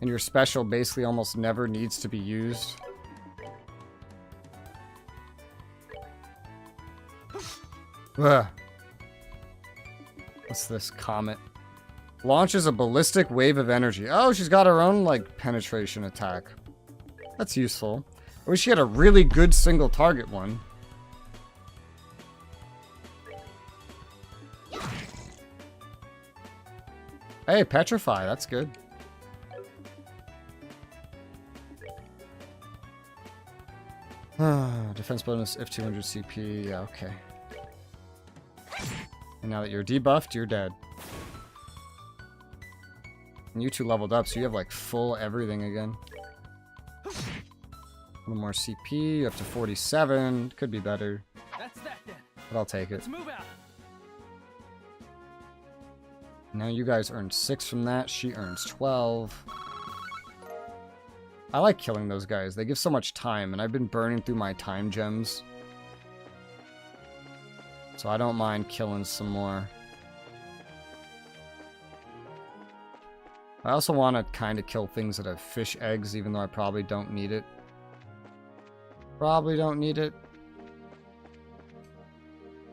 and your special basically almost never needs to be used. Ugh. What's this? Comet. Launches a ballistic wave of energy. Oh, she's got her own, like, penetration attack. That's useful. I wish she had a really good single target one. Hey, Petrify. That's good. Defense bonus if 200 CP. Yeah, okay. And now that you're debuffed, you're dead. And you two leveled up, so you have like full everything again. A little more CP, up to 47. Could be better. That's that then. But I'll take it. Let's move out. Now you guys earned 6 from that. She earns 12. I like killing those guys. They give so much time, and I've been burning through my time gems. So I don't mind killing some more. I also want to kind of kill things that have fish eggs, even though I probably don't need it. Probably don't need it.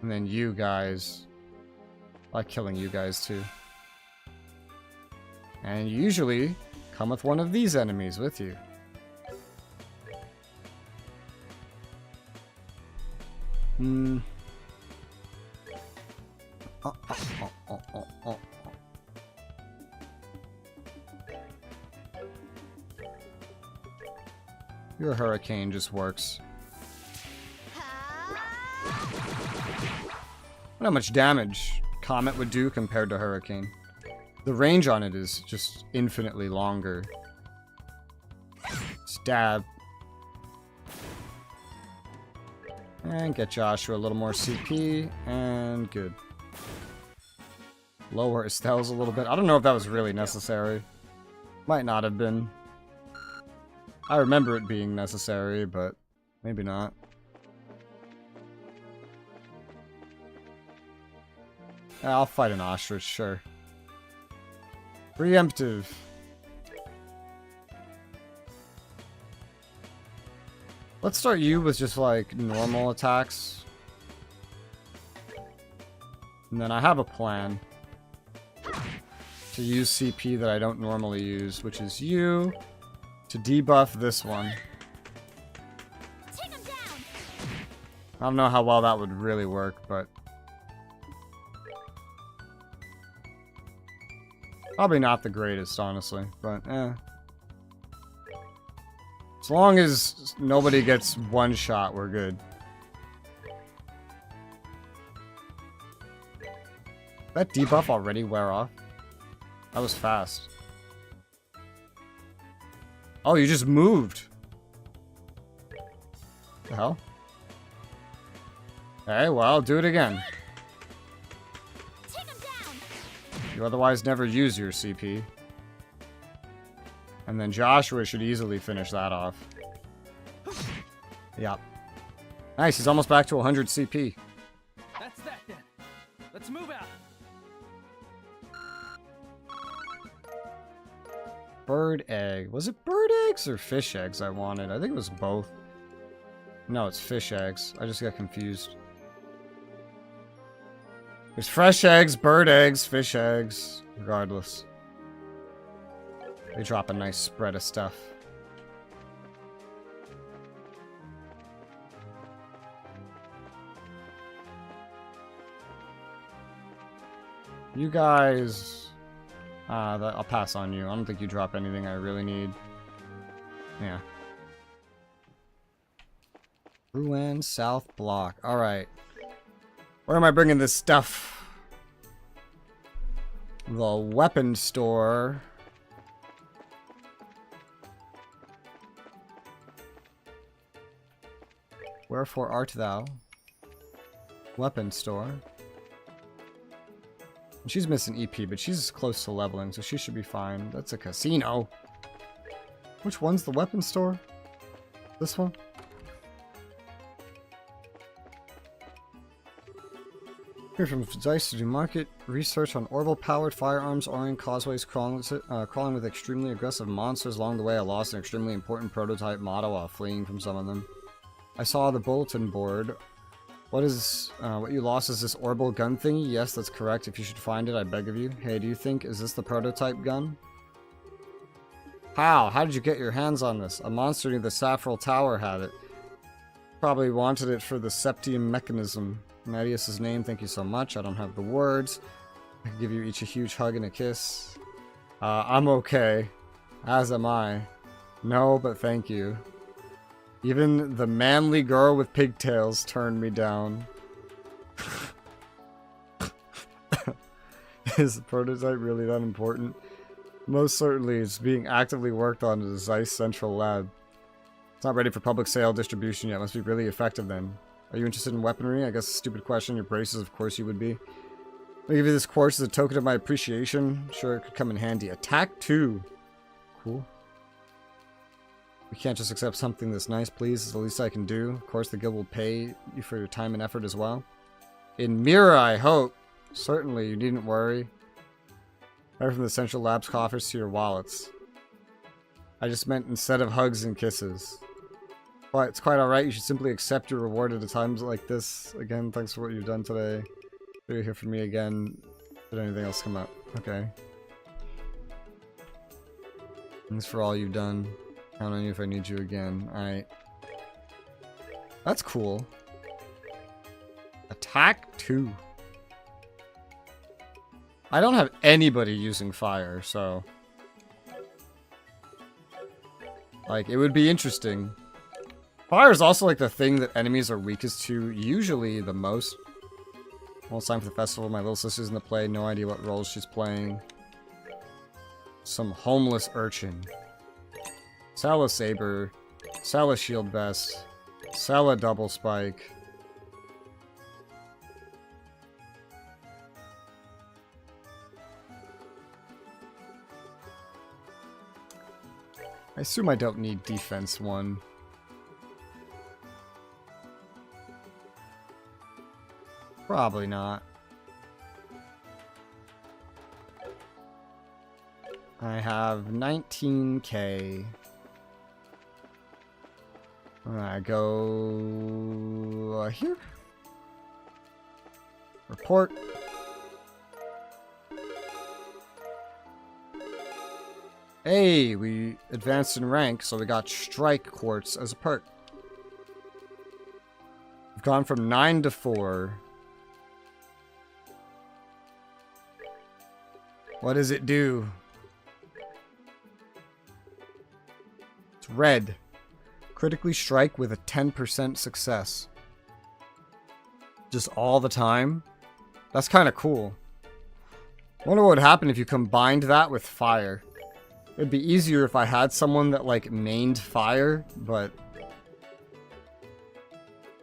And then you guys. I like killing you guys too. And you usually come with one of these enemies with you. Hmm. Your hurricane just works. Not much damage Comet would do compared to Hurricane. The range on it is just infinitely longer. Stab. And get Joshua a little more CP, and good. Lower Estelle's a little bit. I don't know if that was really necessary. Might not have been. I remember it being necessary, but maybe not. Yeah, I'll fight an ostrich, sure. Preemptive. Let's start you with just like normal attacks. And then I have a plan to use CP that I don't normally use, which is you to debuff this one. Take him down. I don't know how well that would really work, but probably not the greatest, honestly, but eh. As long as nobody gets one shot, we're good. That debuff already wear off? That was fast. Oh, you just moved. The hell? Okay, well, do it again. Take him down. You otherwise never use your CP. And then Joshua should easily finish that off. Yep. Nice, he's almost back to 100 CP. That's that then. Let's move out. Bird egg. Was it bird eggs or fish eggs I wanted? I think it was both. No, it's fish eggs. I just got confused. There's fresh eggs, bird eggs, fish eggs. Regardless. They drop a nice spread of stuff. You guys... I'll pass on you. I don't think you drop anything I really need. Yeah. Ruin South Block. Alright. Where am I bringing this stuff? The weapon store. Wherefore art thou? Weapon store. She's missing EP, but she's close to leveling, so she should be fine. That's a casino. Which one's the weapon store? This one? Here from Dice to do market research on orbital-powered firearms, oriented causeways, crawling with extremely aggressive monsters. Along the way, I lost an extremely important prototype model while fleeing from some of them. I saw the bulletin board. What you lost is this orbital gun thingy? Yes, that's correct. If you should find it, I beg of you. Hey, do you think, is this the prototype gun? How? How did you get your hands on this? A monster near the Referral Tower had it. Probably wanted it for the septium mechanism. Marius's name, thank you so much. I don't have the words. I can give you each a huge hug and a kiss. I'm okay. As am I. No, but thank you. Even the manly girl with pigtails turned me down. Is the prototype really that important? Most certainly, it's being actively worked on in the Zeiss Central Lab. It's not ready for public sale distribution yet. Must be really effective then. Are you interested in weaponry? I guess a stupid question. Your braces, of course you would be. I'll give you this quartz as a token of my appreciation. Sure, it could come in handy. Attack 2. Cool. We can't just accept something this nice, please. It's the least I can do. Of course, the guild will pay you for your time and effort as well. In Mira, I hope. Certainly, you needn't worry. Right from the Central Lab's coffers to your wallets. I just meant instead of hugs and kisses. But it's quite alright. You should simply accept your reward at a time like this. Again, thanks for what you've done today. You'll hear from me again. Did anything else come up? Okay. Thanks for all you've done. Count on you if I need you again. Alright. That's cool. Attack 2. I don't have anybody using fire, so... like, it would be interesting. Fire is also like the thing that enemies are weakest to, usually the most. Well, it's time for the festival. My little sister's in the play. No idea what role she's playing. Some homeless urchin. Sala Saber. Sala Shield Vest. Sala Double Spike. I assume I don't need defense 1. Probably not. I have 19k. I go here. Report. Hey, we advanced in rank, so we got Strike Quartz as a perk. We've gone from 9 to 4. What does it do? It's red. Critically strike with a 10% success. Just all the time? That's kind of cool. I wonder what would happen if you combined that with fire. It'd be easier if I had someone that, like, mained fire, but...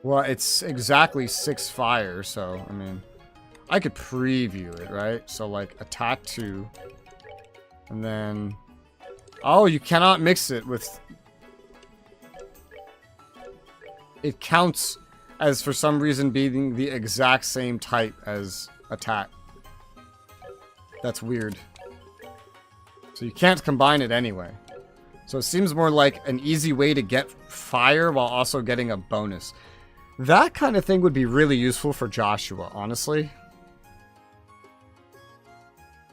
well, it's exactly 6 fire, so, I mean... I could preview it, right? So, like, attack 2. And then... oh, you cannot mix it with... it counts as, for some reason, being the exact same type as attack. That's weird. So you can't combine it anyway. So it seems more like an easy way to get fire while also getting a bonus. That kind of thing would be really useful for Joshua, honestly.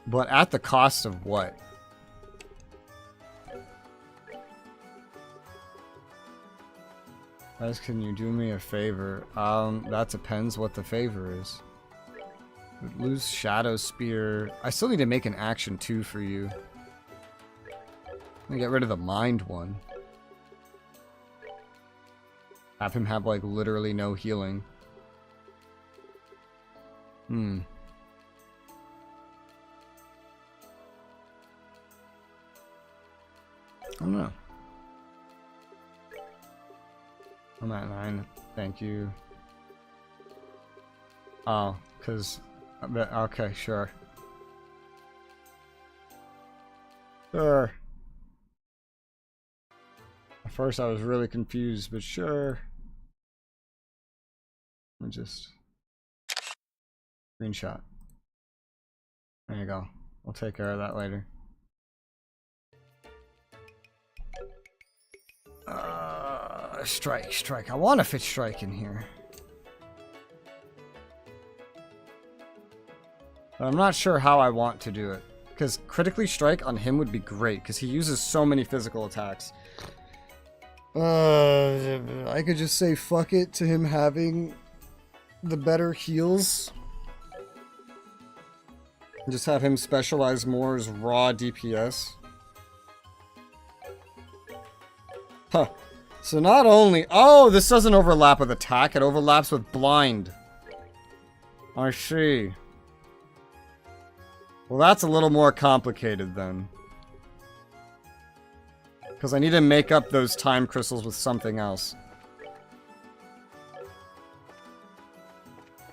But at the cost of what? Guys, can you do me a favor? That depends what the favor is. Lose Shadow Spear. I still need to make an action 2 for you. I'm gonna get rid of the Mind one. Have him have, like, literally no healing. I don't know. I'm at 9. Thank you. Oh, because... okay, sure. Sure. At first I was really confused, but sure. Let me just screenshot. There you go. We'll take care of that later. Strike. I want to fit strike in here. But I'm not sure how I want to do it. Because critically strike on him would be great, because he uses so many physical attacks. I could just say fuck it to him having the better heals. And just have him specialize more as raw DPS. Huh. So not only... Oh, this doesn't overlap with attack. It overlaps with blind. I see. Well, that's a little more complicated then. Because I need to make up those time crystals with something else.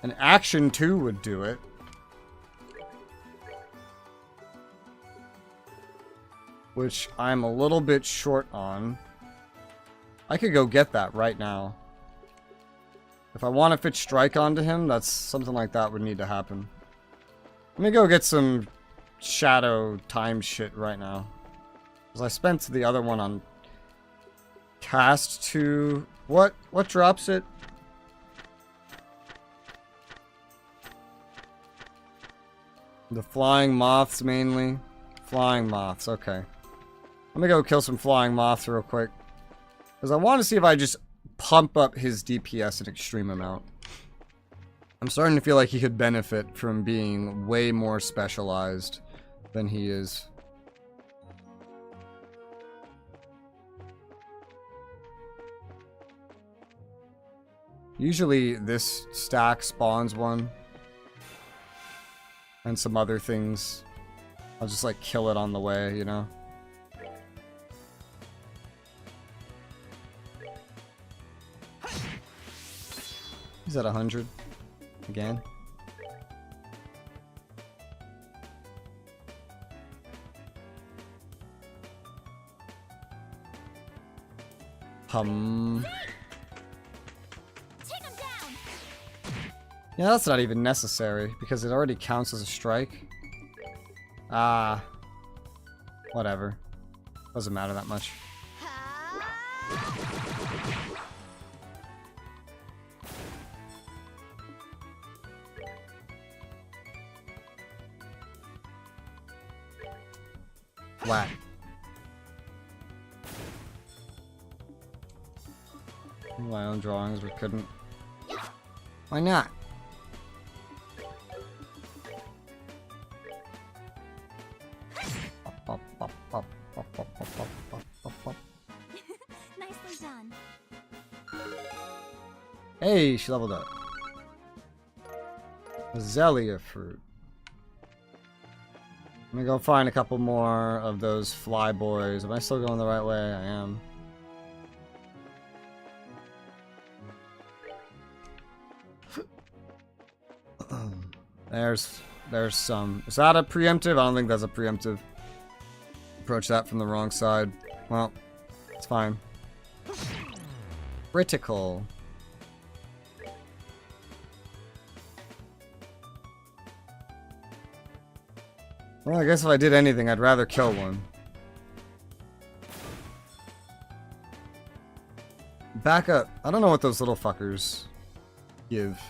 An action 2 would do it. Which I'm a little bit short on. I could go get that right now. If I want to fit strike onto him, that's something like that would need to happen. Let me go get some shadow time shit right now. Because I spent the other one on cast to... What drops it? The flying moths mainly. Flying moths, okay. Let me go kill some flying moths real quick. Because I want to see if I just pump up his DPS an extreme amount. I'm starting to feel like he could benefit from being way more specialized than he is. Usually this stack spawns one. And some other things. I'll just like kill it on the way, you know? He's at 100. Again. Take him down. Yeah, that's not even necessary, because it already counts as a strike. Ah. Whatever. Doesn't matter that much. Flat. My own drawings, we couldn't. Why not? Nicely done. Hey, she leveled up. Azalea fruit. Let me go find a couple more of those fly boys. Am I still going the right way? I am. There's some. Is that a preemptive? I don't think that's a preemptive. Approach that from the wrong side. Well, it's fine. Critical. Well, I guess if I did anything, I'd rather kill one. Back up. I don't know what those little fuckers give.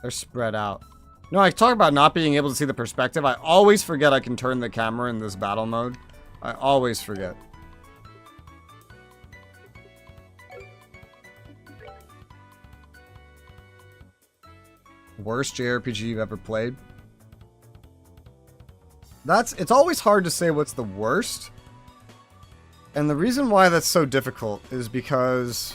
They're spread out. No, I talk about not being able to see the perspective. I always forget I can turn the camera in this battle mode. I always forget. Worst JRPG you've ever played? It's always hard to say what's the worst. And the reason why that's so difficult is because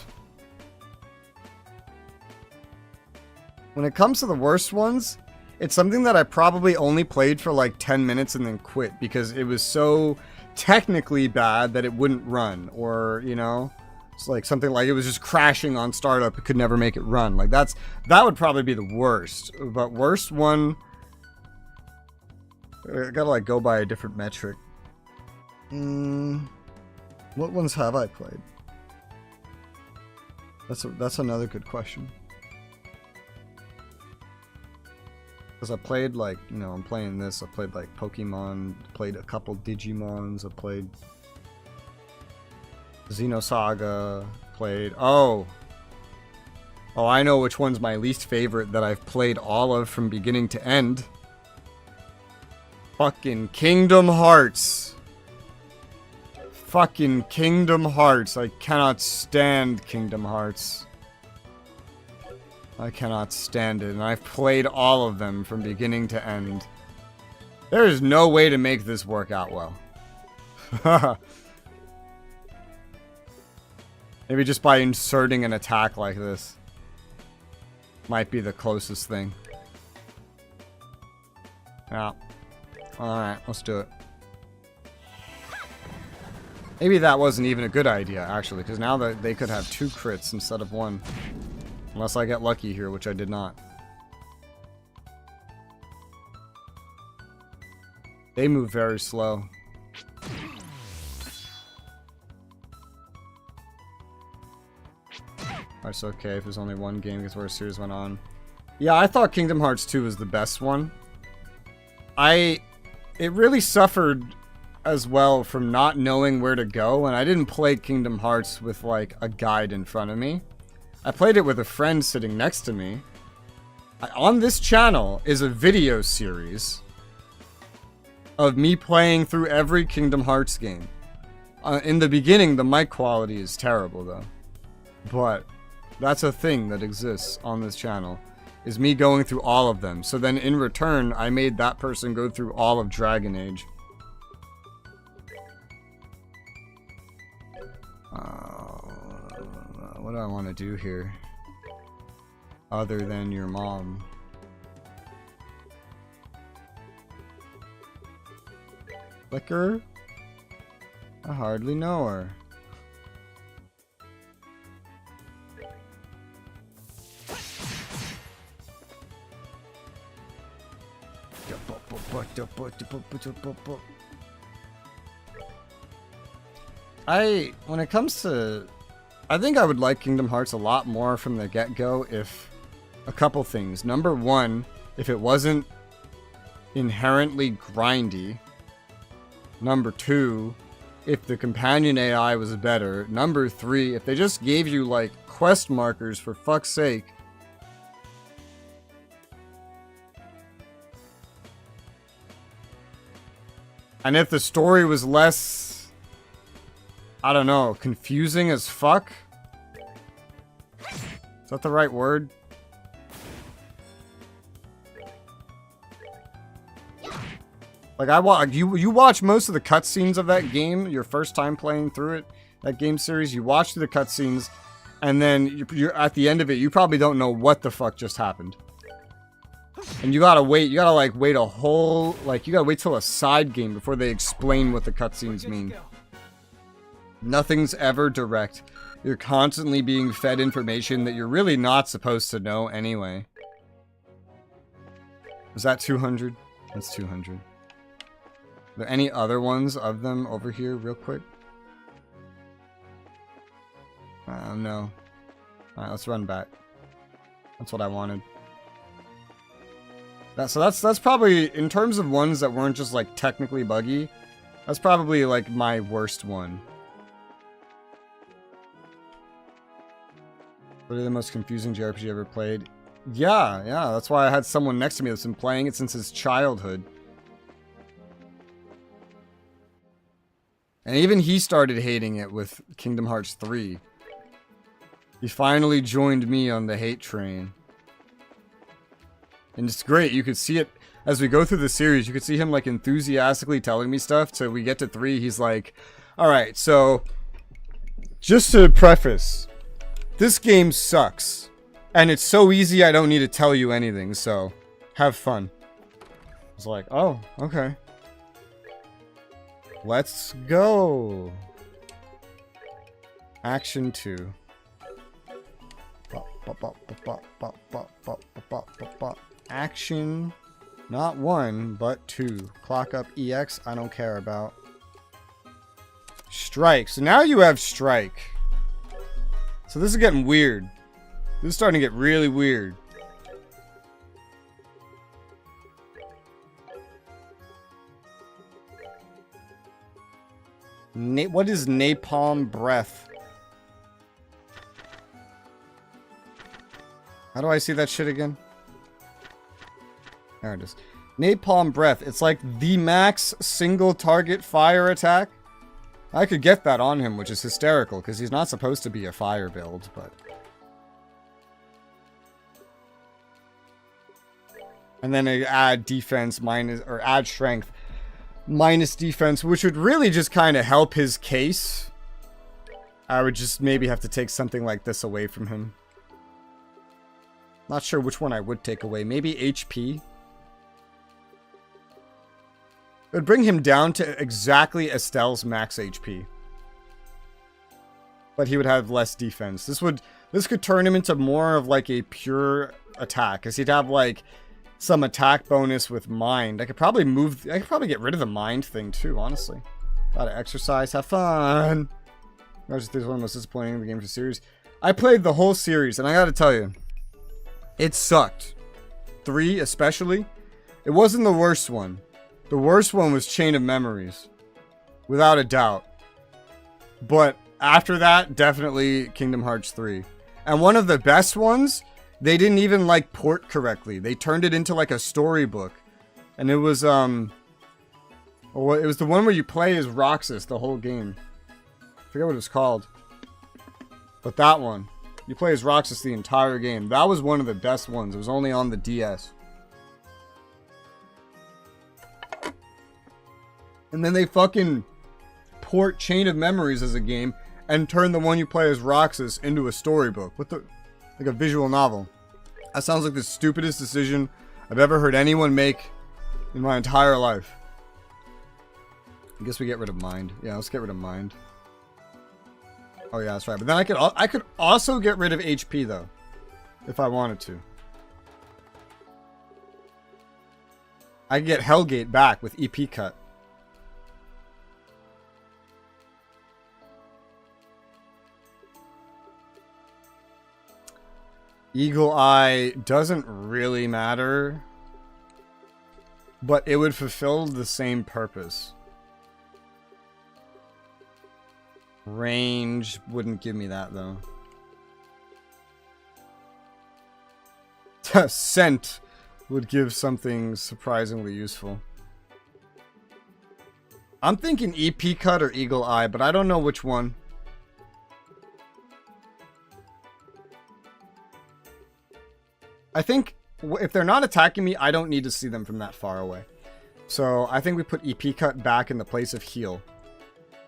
when it comes to the worst ones, it's something that I probably only played for like 10 minutes and then quit because it was so technically bad that it wouldn't run, or, you know? It's like something like it was just crashing on startup. It could never make it run. Like that would probably be the worst. But worst one, I gotta like go by a different metric. What ones have I played? That's another good question. Because I played like, you know, I'm playing this. I played like Pokemon. Played a couple Digimons. I played Xenosaga. Played. Oh, I know which one's my least favorite that I've played all of from beginning to end. Fucking Kingdom Hearts. Fucking Kingdom Hearts. I cannot stand Kingdom Hearts. I cannot stand it, and I've played all of them from beginning to end. There is no way to make this work out well. Maybe just by inserting an attack like this. Might be the closest thing. Yeah. Alright, let's do it. Maybe that wasn't even a good idea, actually, because now that they could have 2 crits instead of 1. Unless I get lucky here, which I did not. They move very slow. That's okay if there's only one game because where a series went on. Yeah, I thought Kingdom Hearts 2 was the best one. It really suffered as well from not knowing where to go, and I didn't play Kingdom Hearts with like a guide in front of me. I played it with a friend sitting next to me. On this channel is a video series of me playing through every Kingdom Hearts game. In the beginning, the mic quality is terrible though. But that's a thing that exists on this channel, is me going through all of them. So then in return, I made that person go through all of Dragon Age. What do I want to do here? Other than your mom. Flicker? I hardly know her. When it comes to... I think I would like Kingdom Hearts a lot more from the get-go if... A couple things. Number one, if it wasn't inherently grindy. Number two, if the companion AI was better. Number three, if they just gave you, like, quest markers for fuck's sake. And if the story was less... I don't know, confusing as fuck? Is that the right word? Like, you watch most of the cutscenes of that game, your first time playing through it, that game series, you watch through the cutscenes, and then you're at the end of it, you probably don't know what the fuck just happened. And you gotta wait a whole, you gotta wait till a side game before they explain what the cutscenes mean. Nothing's ever direct. You're constantly being fed information that you're really not supposed to know anyway. Was that 200? That's 200. Are there any other ones of them over here real quick? No. Alright, let's run back. That's what I wanted. So that's probably, in terms of ones that weren't just like technically buggy, that's probably like my worst one. What are the most confusing JRPG you ever played? Yeah, that's why I had someone next to me that's been playing it since his childhood. And even he started hating it with Kingdom Hearts 3. He finally joined me on the hate train. And it's great, you could see it as we go through the series, you could see him like enthusiastically telling me stuff, so we get to 3, he's like, alright, so, just to preface, this game sucks, and it's so easy I don't need to tell you anything, so, have fun. I was like, oh, okay. Let's go. Action 2. Action. Not 1, but 2. Clock up EX. I don't care about. Strike. So now you have strike. So this is getting weird. This is starting to get really weird. What is napalm breath? How do I see that shit again? There it is. Napalm breath. It's like the max single target fire attack. I could get that on him, which is hysterical because he's not supposed to be a fire build, but. And then I add defense minus, or add strength minus defense, which would really just kind of help his case. I would just maybe have to take something like this away from him. Not sure which one I would take away. Maybe HP. It would bring him down to exactly Estelle's max HP. But he would have less defense. This could turn him into more of like a pure attack, because he'd have like some attack bonus with mind. I could probably get rid of the mind thing too, honestly. Gotta exercise, have fun. This is one of the most disappointing of the games of the series. I played the whole series, and I gotta tell you, it sucked. 3 especially. It wasn't the worst one. The worst one was Chain of Memories. Without a doubt. But after that, definitely Kingdom Hearts 3. And one of the best ones, they didn't even like port correctly. They turned it into like a storybook. And it was it was the one where you play as Roxas the whole game. I forget what it was called. But that one. You play as Roxas the entire game. That was one of the best ones. It was only on the DS. And then they fucking port Chain of Memories as a game and turn the one you play as Roxas into a storybook. Like a visual novel. That sounds like the stupidest decision I've ever heard anyone make in my entire life. I guess we get rid of mind. Yeah, let's get rid of mind. Oh yeah, that's right. But then I could also get rid of HP though, if I wanted to. I could get Hellgate back with EP cut. Eagle Eye doesn't really matter, but it would fulfill the same purpose. Range wouldn't give me that though. Scent would give something surprisingly useful. I'm thinking EP cut or Eagle Eye, but I don't know which one. I think if they're not attacking me, I don't need to see them from that far away. So I think we put EP cut back in the place of heal.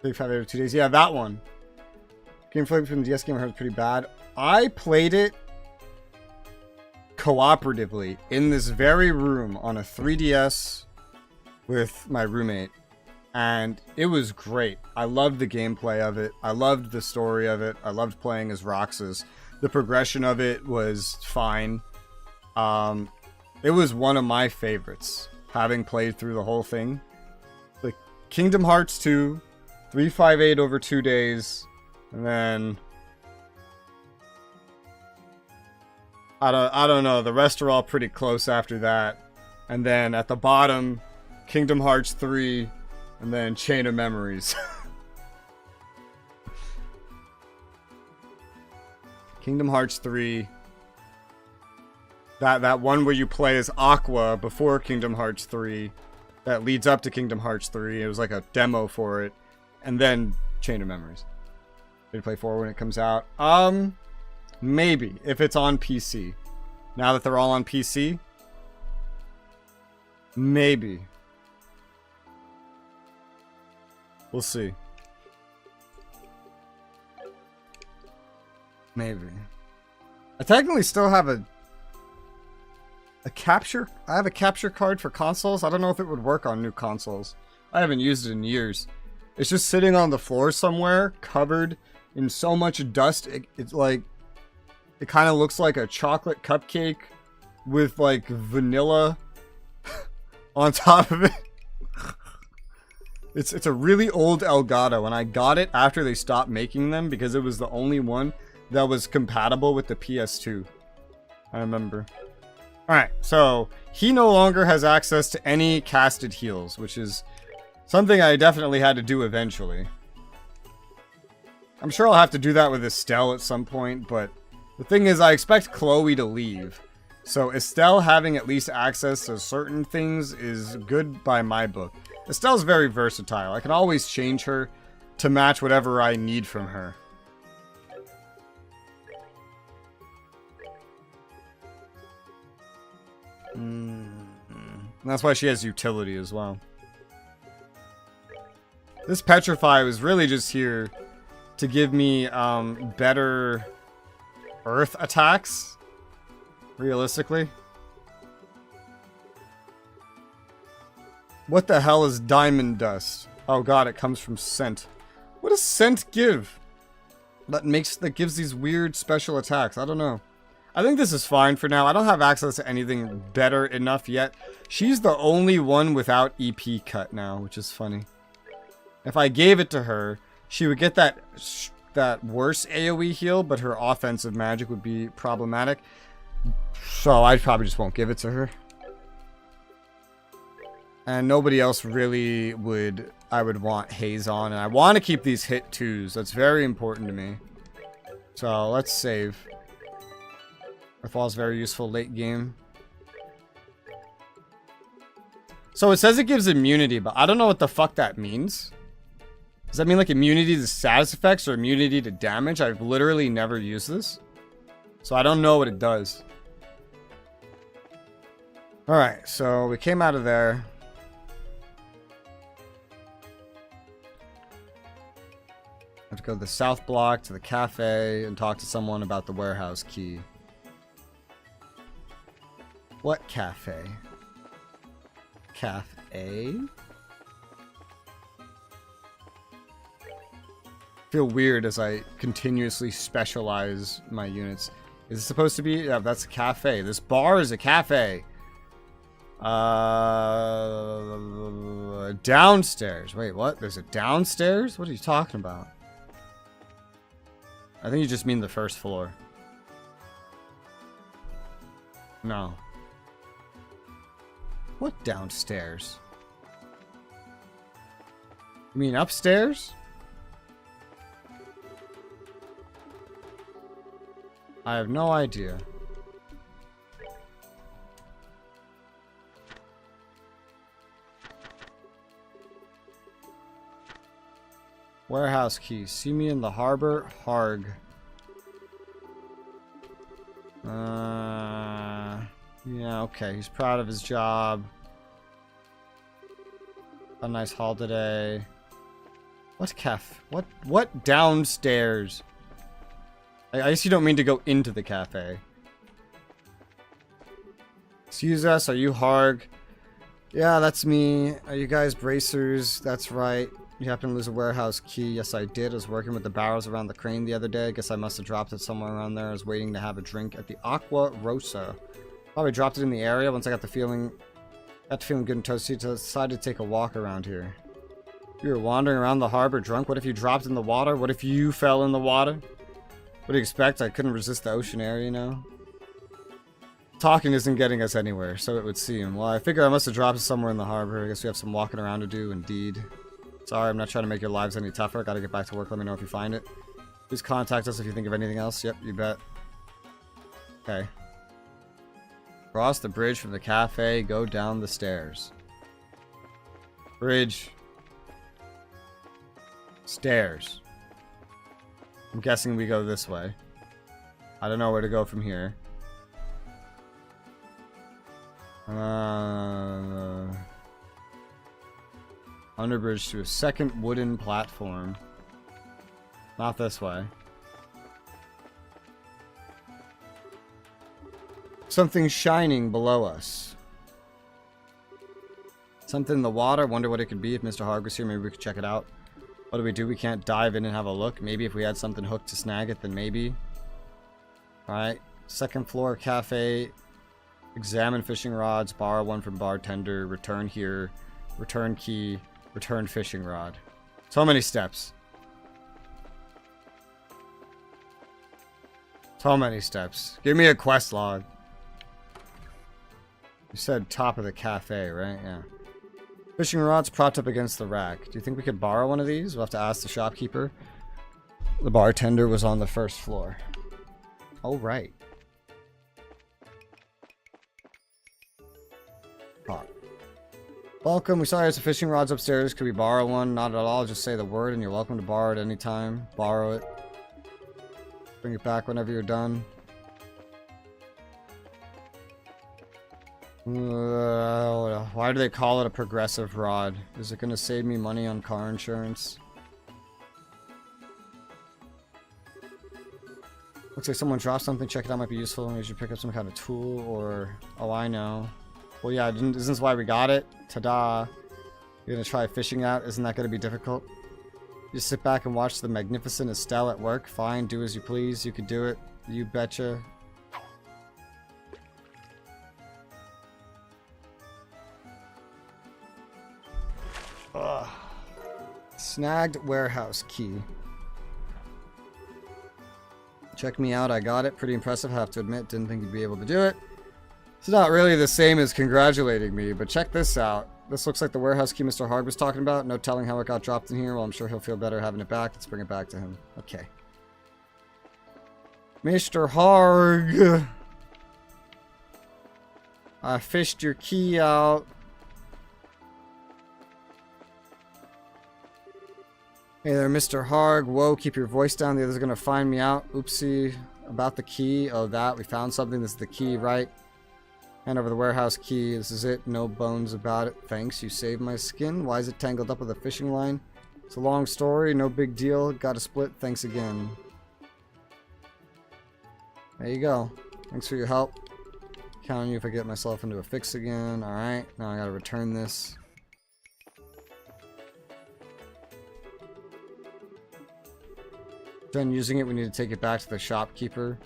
35 out of 2 days. Yeah, that one. Game flavor from the DS game I heard was pretty bad. I played it cooperatively in this very room on a 3DS with my roommate. And it was great. I loved the gameplay of it. I loved the story of it. I loved playing as Roxas. The progression of it was fine. It was one of my favorites, having played through the whole thing. Like Kingdom Hearts 2, 358 over 2 days, and then I don't know. The rest are all pretty close after that, and then at the bottom, Kingdom Hearts 3, and then Chain of Memories. Kingdom Hearts 3. That one where you play as Aqua before Kingdom Hearts 3. That leads up to Kingdom Hearts 3. It was like a demo for it. And then Chain of Memories. Did you play 4 when it comes out? Maybe. If it's on PC. Now that they're all on PC. Maybe. We'll see. Maybe. I technically still have a capture. I have a capture card for consoles. I don't know if it would work on new consoles. I haven't used it in years. It's just sitting on the floor somewhere, covered in so much dust. It's like, it kind of looks like a chocolate cupcake with like vanilla on top of it. It's a really old Elgato, and I got it after they stopped making them because it was the only one that was compatible with the PS2. I remember. Alright, so he no longer has access to any casted heals, which is something I definitely had to do eventually. I'm sure I'll have to do that with Estelle at some point, but the thing is, I expect Chloe to leave. So Estelle having at least access to certain things is good by my book. Estelle's very versatile. I can always change her to match whatever I need from her. And that's why she has utility as well. This Petrify was really just here to give me better earth attacks, realistically. What the hell is diamond dust? Oh god, it comes from scent. What does scent give? That gives these weird special attacks. I don't know. I think this is fine for now. I don't have access to anything better enough yet. She's the only one without EP cut now, which is funny. If I gave it to her, she would get that worse AoE heal, but her offensive magic would be problematic. So I probably just won't give it to her. And nobody else really I would want haze on. And I want to keep these hit 2s. That's very important to me. So let's save. Referral is very useful late game. So it says it gives immunity, but I don't know what the fuck that means. Does that mean like immunity to status effects or immunity to damage? I've literally never used this. So I don't know what it does. Alright, so we came out of there. I have to go to the south block to the cafe and talk to someone about the warehouse key. What cafe? Cafe? Feel weird as I continuously specialize my units. Is it supposed to be? Yeah, that's a cafe. This bar is a cafe. Downstairs. Wait, what? There's a downstairs? What are you talking about? I think you just mean the first floor. No. What downstairs? You mean upstairs? I have no idea. Warehouse key. See me in the harbor. Harg. Yeah, okay. He's proud of his job. A nice haul today. What What downstairs? I guess you don't mean to go into the cafe. Excuse us, are you Harg? Yeah, that's me. Are you guys bracers? That's right. You happen to lose a warehouse key. Yes, I did. I was working with the barrels around the crane the other day. I guess I must have dropped it somewhere around there. I was waiting to have a drink at the Aqua Rosa. Probably dropped it in the area. Once I got feeling good and toasty, so I decided to take a walk around here. You were wandering around the harbor drunk. What if you dropped in the water? What if you fell in the water? What do you expect? I couldn't resist the ocean air, you know? Talking isn't getting us anywhere, so it would seem. Well, I figure I must have dropped it somewhere in the harbor. I guess we have some walking around to do, indeed. Sorry, I'm not trying to make your lives any tougher. Gotta get back to work. Let me know if you find it. Please contact us if you think of anything else. Yep, you bet. Okay. Cross the bridge from the cafe. Go down the stairs. Bridge. Stairs. I'm guessing we go this way. I don't know where to go from here. Underbridge to a second wooden platform. Not this way. Something shining below us. Something in the water. Wonder what it could be. If Mr. Harg was here, maybe we could check it out. What do we do? We can't dive in and have a look. Maybe if we had something hooked to snag it, then maybe. Alright. Second floor cafe. Examine fishing rods. Borrow one from bartender. Return here. Return key. Return fishing rod. So many steps. So many steps. Give me a quest log. You said top of the cafe, right? Yeah. Fishing rods propped up against the rack. Do you think we could borrow one of these? We'll have to ask the shopkeeper. The bartender was on the first floor. Oh, right. Oh. Welcome. We saw there's some fishing rods upstairs. Could we borrow one? Not at all. Just say the word and you're welcome to borrow it anytime. Borrow it. Bring it back whenever you're done. Why do they call it a progressive rod? Is it going to save me money on car insurance? Looks like someone dropped something. Check it out. Might be useful. Maybe you should pick up some kind of tool or... Oh, I know. Well, yeah, isn't this why we got it? Ta-da. You're going to try fishing out? Isn't that going to be difficult? You just sit back and watch the magnificent Estelle at work. Fine, do as you please. You can do it. You betcha. Ugh. Snagged warehouse key. Check me out, I got it. Pretty impressive, I have to admit. Didn't think you'd be able to do it. It's not really the same as congratulating me, but check this out. This looks like the warehouse key Mr. Harg was talking about. No telling how it got dropped in here. Well, I'm sure he'll feel better having it back. Let's bring it back to him. Okay. Mr. Harg. I fished your key out. Hey there, Mr. Harg. Whoa, keep your voice down. The other's gonna find me out. Oopsie. About the key. Oh, that. We found something. This is the key, right? Hand over the warehouse key. This is it. No bones about it. Thanks. You saved my skin. Why is it tangled up with a fishing line? It's a long story. No big deal. Got to split. Thanks again. There you go. Thanks for your help. Count on you if I get myself into a fix again. Alright. Now I gotta return this. Done using it, we need to take it back to the shopkeeper.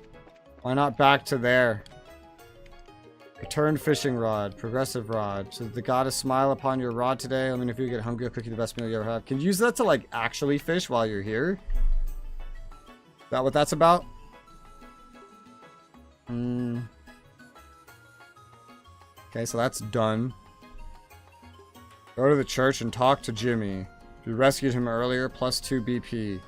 Why not back to there? Return fishing rod, progressive rod. So the goddess smile upon your rod today. I mean, if you get hungry, I'll cook you the best meal you ever have. Can you use that to like actually fish while you're here? Is that what that's about? Okay, so that's done. Go to the church and talk to Jimmy. If you rescued him earlier, plus 2 BP.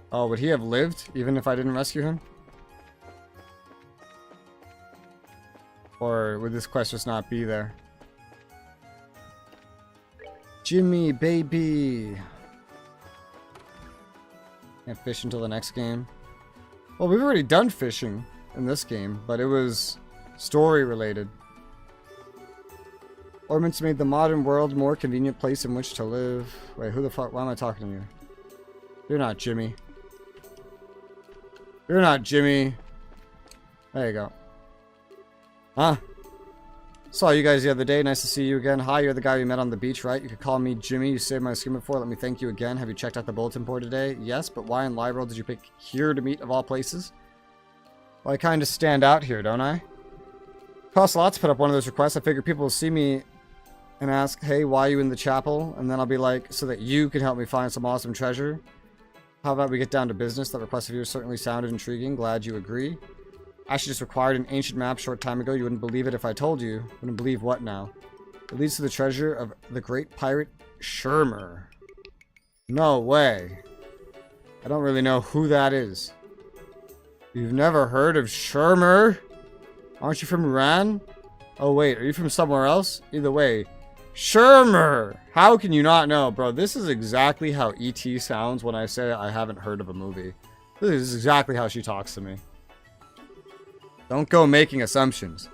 Oh, would he have lived even if I didn't rescue him? Or would this quest just not be there? Jimmy, baby! Can't fish until the next game. Well, we've already done fishing in this game, but it was story related. Ornaments made the modern world a more convenient place in which to live. Wait, who the fuck? Why am I talking to you? You're not Jimmy. You're not Jimmy. There you go. Huh? Saw you guys the other day. Nice to see you again. Hi, you're the guy we met on the beach, right? You could call me Jimmy. You saved my skin before. Let me thank you again. Have you checked out the bulletin board today? Yes, but why in Liberal did you pick here to meet of all places? Well, I kind of stand out here, don't I? Costs a lot to put up one of those requests. I figure people will see me and ask, hey, why are you in the chapel? And then I'll be like, so that you can help me find some awesome treasure. How about we get down to business? That request of yours certainly sounded intriguing. Glad you agree. Actually just required an ancient map short time ago. You wouldn't believe it if I told you. Wouldn't believe what now? It leads to the treasure of the great pirate Shermer. No way. I don't really know who that is. You've never heard of Shermer? Aren't you from Iran? Oh wait, are you from somewhere else? Either way. Shermer! How can you not know? Bro, this is exactly how E.T. sounds when I say I haven't heard of a movie. This is exactly how she talks to me. Don't go making assumptions.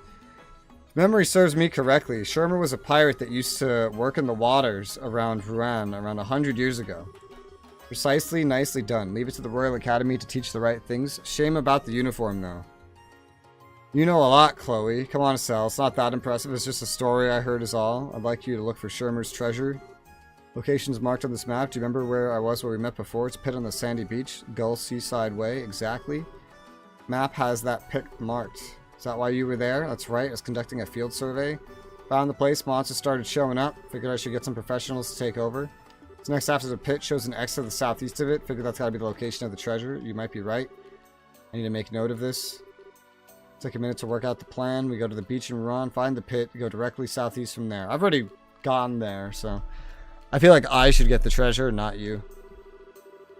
If memory serves me correctly, Shermer was a pirate that used to work in the waters around Rouen around 100 years ago. Precisely, nicely done. Leave it to the Royal Academy to teach the right things. Shame about the uniform, though. You know a lot, Chloe. Come on, Sal. It's not that impressive. It's just a story I heard is all. I'd like you to look for Shermer's treasure. Locations marked on this map. Do you remember where I was where we met before? It's a pit on the sandy beach. Gull Seaside Way. Exactly. Map has that pit marked. Is that why you were there? That's right. I was conducting a field survey. Found the place. Monsters started showing up. Figured I should get some professionals to take over. This next after the pit shows an X to the southeast of it. Figured that's got to be the location of the treasure. You might be right. I need to make note of this. Take a minute to work out the plan. We go to the beach and run. Find the pit. Go directly southeast from there. I've already gone there, so... I feel like I should get the treasure, not you.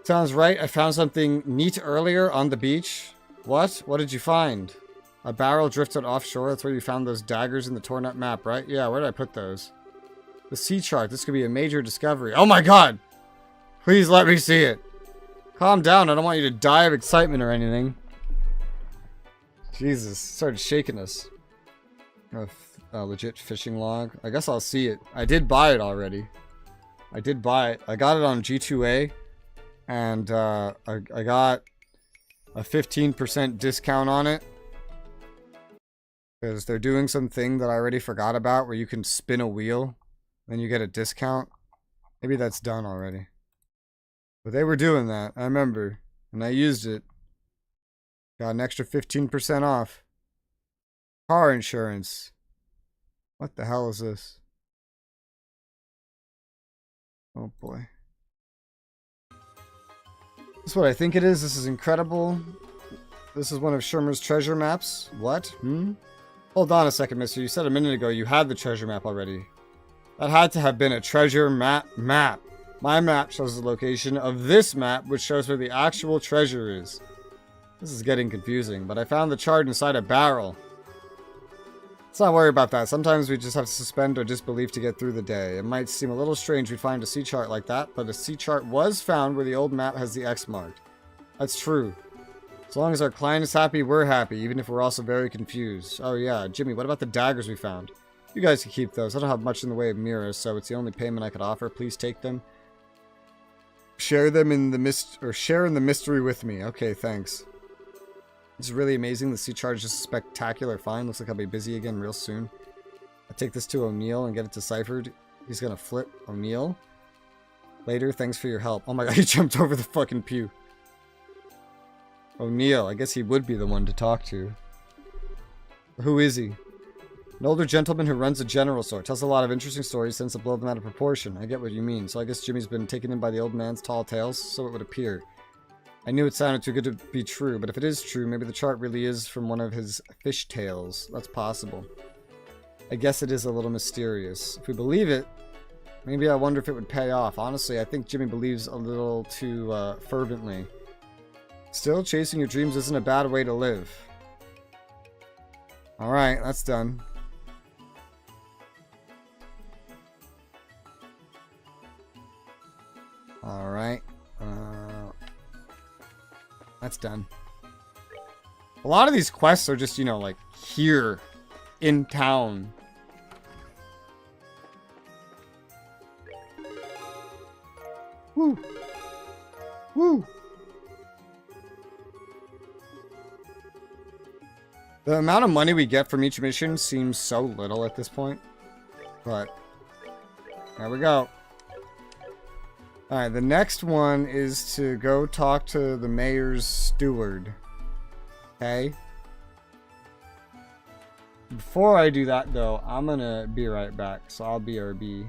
Sounds right. I found something neat earlier on the beach. What? What did you find? A barrel drifted offshore. That's where you found those daggers in the torn up map, right? Yeah, where did I put those? The sea chart. This could be a major discovery. Oh my god! Please let me see it. Calm down. I don't want you to die of excitement or anything. Jesus. Started shaking us. A legit fishing log. I guess I'll see it. I did buy it already. I did buy it. I got it on G2A. And I got a 15% discount on it. Because they're doing something that I already forgot about where you can spin a wheel. Then you get a discount. Maybe that's done already. But they were doing that. I remember. And I used it. Got an extra 15% off. Car insurance. What the hell is this? Oh boy. This is what I think it is. This is incredible. This is one of Shermer's treasure maps. What? Hold on a second, mister. You said a minute ago you had the treasure map already. That had to have been a treasure map. My map shows the location of this map, which shows where the actual treasure is. This is getting confusing, but I found the chart inside a barrel. Let's not worry about that. Sometimes we just have to suspend our disbelief to get through the day. It might seem a little strange we'd find a sea chart like that, but a sea chart was found where the old map has the X marked. That's true. As long as our client is happy, we're happy, even if we're also very confused. Oh yeah, Jimmy, what about the daggers we found? You guys can keep those. I don't have much in the way of mirrors, so it's the only payment I could offer. Please take them. Share them in the share in the mystery with me. Okay, thanks. It's really amazing. The sea chart is just a spectacular find. Looks like I'll be busy again real soon. I'll take this to O'Neill and get it deciphered. He's gonna flip O'Neill. Later, thanks for your help. Oh my god, he jumped over the fucking pew. O'Neill, I guess he would be the one to talk to. Who is he? An older gentleman who runs a general store. Tells a lot of interesting stories, tends to blow them out of proportion. I get what you mean. So I guess Jimmy's been taken in by the old man's tall tales, so it would appear. I knew it sounded too good to be true, but if it is true, maybe the chart really is from one of his fish tales. That's possible. I guess it is a little mysterious. If we believe it, maybe I wonder if it would pay off. Honestly, I think Jimmy believes a little too fervently. Still, chasing your dreams isn't a bad way to live. Alright, that's done. Alright. That's done. A lot of these quests are just, you know, like, here. In town. Woo! Woo! The amount of money we get from each mission seems so little at this point. But, there we go. Alright, the next one is to go talk to the mayor's steward. Okay? Before I do that, though, I'm gonna be right back. So I'll BRB.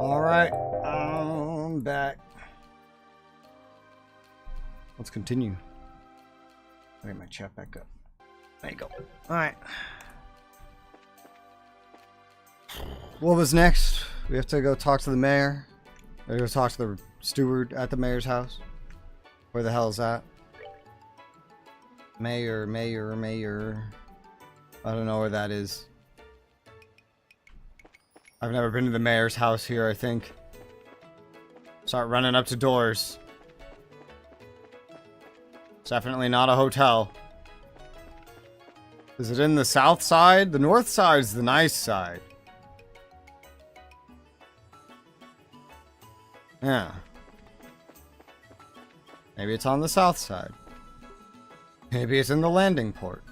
Alright, I'm back. Let's continue. Let me get my chat back up. There you go. Alright. What was next? We have to go talk to the mayor. Or go talk to the steward at the mayor's house. Where the hell is that? Mayor. I don't know where that is. I've never been to the mayor's house here, I think. Start running up to doors. It's definitely not a hotel. Is it in the south side? The north side's the nice side. Yeah. Maybe it's on the south side. Maybe it's in the landing port.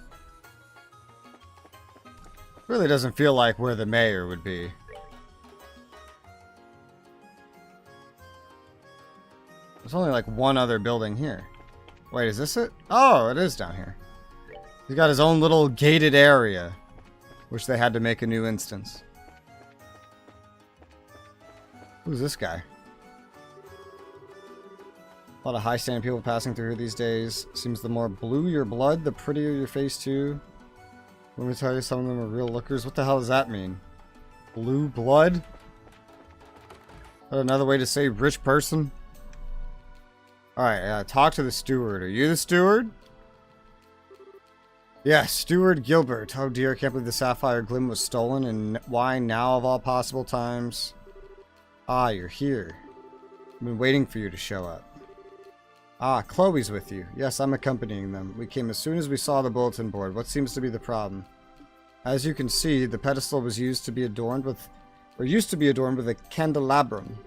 Really doesn't feel like where the mayor would be. There's only like one other building here. Wait, is this it? Oh, it is down here. He's got his own little gated area. Wish they had to make a new instance. Who's this guy? A lot of high-standing people passing through here these days. Seems the more blue your blood, the prettier your face too. Let me tell you, some of them are real lookers. What the hell does that mean? Blue blood? Another way to say rich person? Alright, talk to the steward. Are you the steward? Yes, Steward Gilbert. Oh dear, I can't believe the sapphire glim was stolen, and why now of all possible times? Ah, you're here. I've been waiting for you to show up. Ah, Chloe's with you. Yes, I'm accompanying them. We came as soon as we saw the bulletin board. What seems to be the problem? As you can see, the pedestal was used to be adorned with a candelabrum.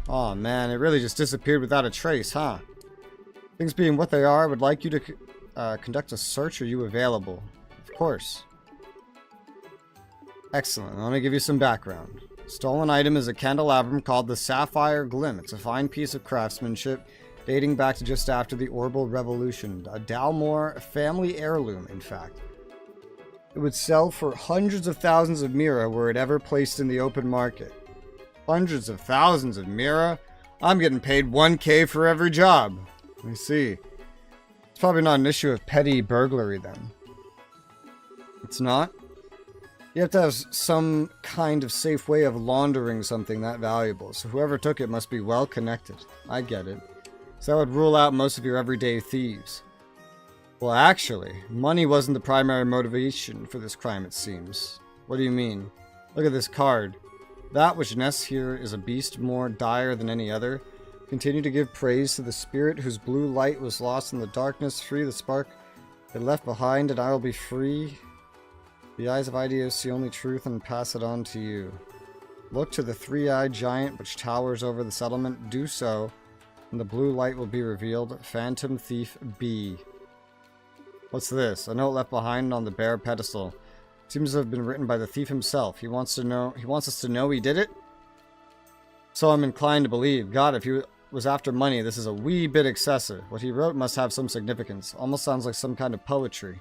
Aw, man, it really just disappeared without a trace, huh? Things being what they are, I would like you to conduct a search. Are you available? Of course. Excellent. Let me give you some background. Stolen item is a candelabrum called the Sapphire Glim. It's a fine piece of craftsmanship dating back to just after the Orbital Revolution. A Dalmore family heirloom, in fact. It would sell for hundreds of thousands of mira were it ever placed in the open market. Hundreds of thousands of mira? I'm getting paid 1K for every job. Let me see. It's probably not an issue of petty burglary then. It's not? You have to have some kind of safe way of laundering something that valuable, so whoever took it must be well connected. I get it. So that would rule out most of your everyday thieves. Well, actually, money wasn't the primary motivation for this crime, it seems. What do you mean? Look at this card. That which nests here is a beast more dire than any other. Continue to give praise to the spirit whose blue light was lost in the darkness. Free the spark it left behind, and I will be free. The eyes of ideas see only truth and pass it on to you. Look to the three-eyed giant which towers over the settlement. Do so, and the blue light will be revealed. Phantom Thief B. What's this? A note left behind on the bare pedestal. Seems to have been written by the thief himself. He wants us to know he did it? So I'm inclined to believe. God, if he was after money, this is a wee bit excessive. What he wrote must have some significance. Almost sounds like some kind of poetry.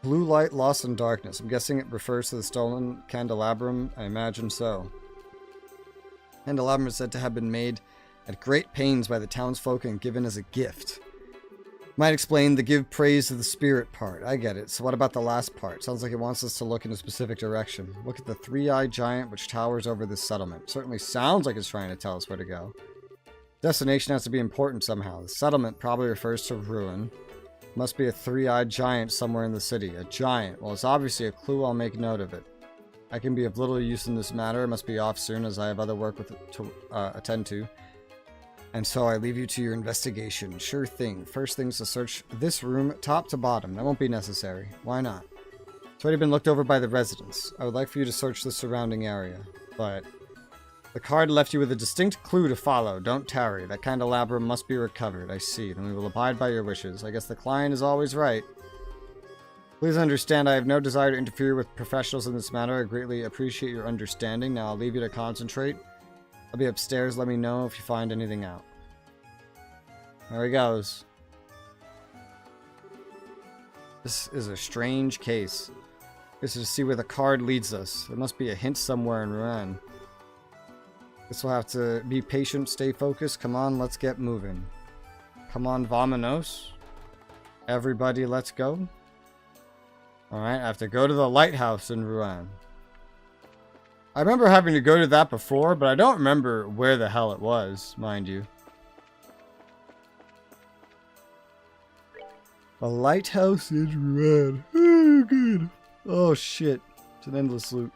Blue light lost in darkness. I'm guessing it refers to the stolen candelabrum. I imagine so. Candelabrum is said to have been made at great pains by the townsfolk and given as a gift. Might explain the give praise to the spirit part. I get it. So what about the last part? Sounds like it wants us to look in a specific direction. Look at the three-eyed giant which towers over this settlement. Certainly sounds like it's trying to tell us where to go. Destination has to be important somehow. The settlement probably refers to ruin. Must be a three-eyed giant somewhere in the city. A giant. Well, it's obviously a clue. I'll make note of it. I can be of little use in this matter. I must be off soon as I have other work to attend to. And so I leave you to your investigation. Sure thing. First thing's to search this room top to bottom. That won't be necessary. Why not? It's already been looked over by the residents. I would like for you to search the surrounding area. But the card left you with a distinct clue to follow. Don't tarry. That candelabrum must be recovered. I see. Then we will abide by your wishes. I guess the client is always right. Please understand I have no desire to interfere with professionals in this matter. I greatly appreciate your understanding. Now I'll leave you to concentrate. I'll be upstairs. Let me know if you find anything out. There he goes. This is a strange case. This is to see where the card leads us. There must be a hint somewhere in Rouen. Guess we'll have to be patient, stay focused. Come on, let's get moving. Come on, vamonos. Everybody, let's go. Alright, I have to go to the lighthouse in Rouen. I remember having to go to that before, but I don't remember where the hell it was, mind you. A lighthouse in Rouen. Oh, good. Oh, shit. It's an endless loop.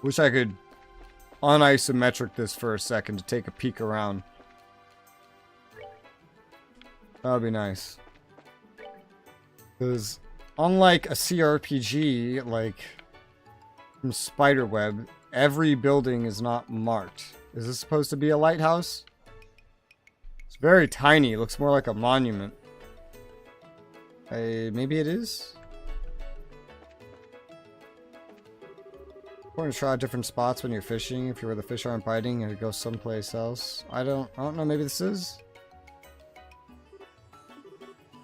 Wish I could unisometric this for a second to take a peek around. That would be nice. Because unlike a CRPG, like from Spiderweb, every building is not marked. Is this supposed to be a lighthouse? It's very tiny. It looks more like a monument. Maybe it is? Important to try different spots when you're fishing. If you're where the fish aren't biting, and go someplace else. I don't know. Maybe this is.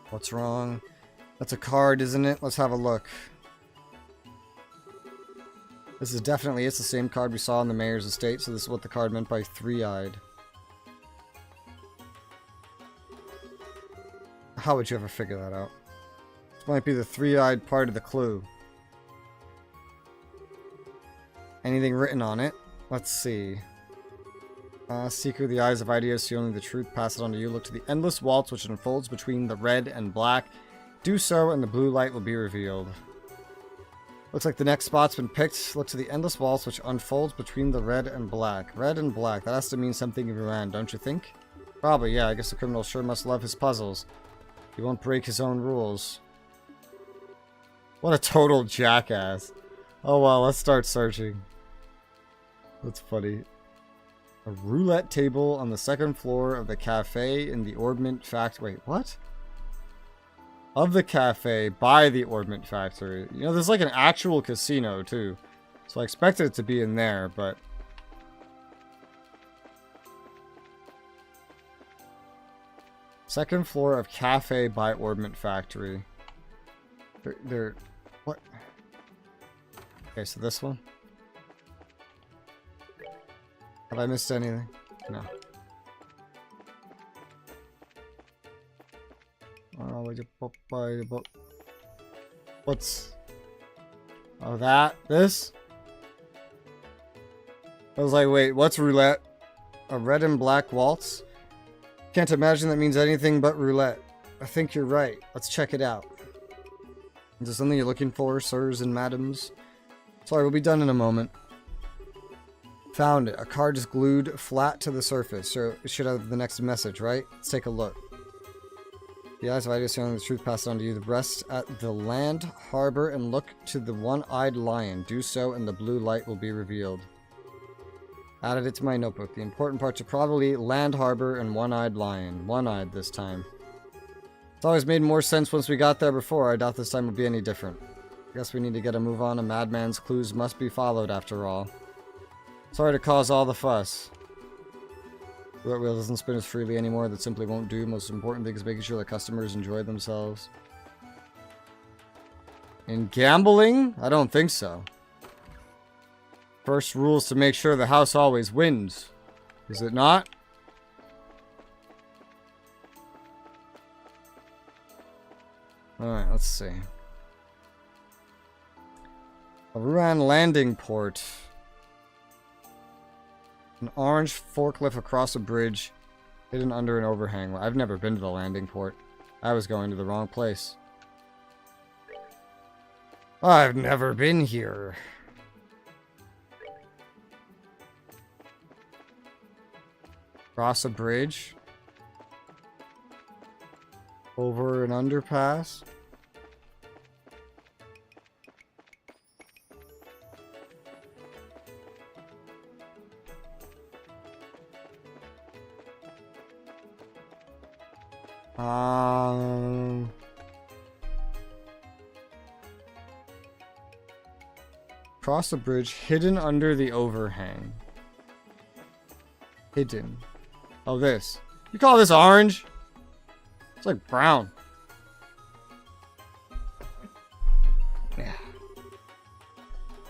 What's wrong? That's a card, isn't it? Let's have a look. This is definitely, it's the same card we saw in the mayor's estate, so this is what the card meant by three-eyed. How would you ever figure that out? This might be the three-eyed part of the clue. Anything written on it? Let's see. Seeker of the eyes of ideas, see only the truth, pass it on to you. Look to the endless waltz which unfolds between the red and black. Do so and the blue light will be revealed. Looks like the next spot's been picked. Look to the endless waltz which unfolds between the red and black. Red and black, that has to mean something in Rouen, don't you think? Probably, yeah, I guess the criminal sure must love his puzzles. He won't break his own rules. What a total jackass. Oh well, let's start searching. That's funny. A roulette table on the second floor of the cafe in the Orbment Factory. Wait, what? Of the cafe by the Orbment Factory. You know, there's like an actual casino too. So I expected it to be in there, but... Second floor of cafe by Orbment Factory. They're... What? Okay, so this one? Have I missed anything? No. What's... Oh, that? This? I was like, wait, what's roulette? A red and black waltz? Can't imagine that means anything but roulette. I think you're right. Let's check it out. Is there something you're looking for, sirs and madams? Sorry, we'll be done in a moment. Found it. A card is glued flat to the surface, so it should have the next message, right? Let's take a look. The eyes of ideas showing the truth passed on to you. The rest at the land, harbor, and look to the one-eyed lion. Do so, and the blue light will be revealed. Added it to my notebook. The important parts are probably land, harbor, and one-eyed lion. One-eyed this time. It's always made more sense once we got there before. I doubt this time will be any different. I guess we need to get a move on. A madman's clues must be followed, after all. Sorry to cause all the fuss. Roulette wheel doesn't spin as freely anymore. That simply won't do. Most important thing is making sure that customers enjoy themselves. In gambling? I don't think so. First rule is to make sure the house always wins. Is it not? Alright, let's see. A Rouen landing port. An orange forklift across a bridge, hidden under an overhang. I've never been to the landing port. I was going to the wrong place. I've never been here. Cross a bridge. Over an underpass. Cross the bridge, hidden under the overhang. Hidden. Oh, this. You call this orange? It's like brown. Yeah.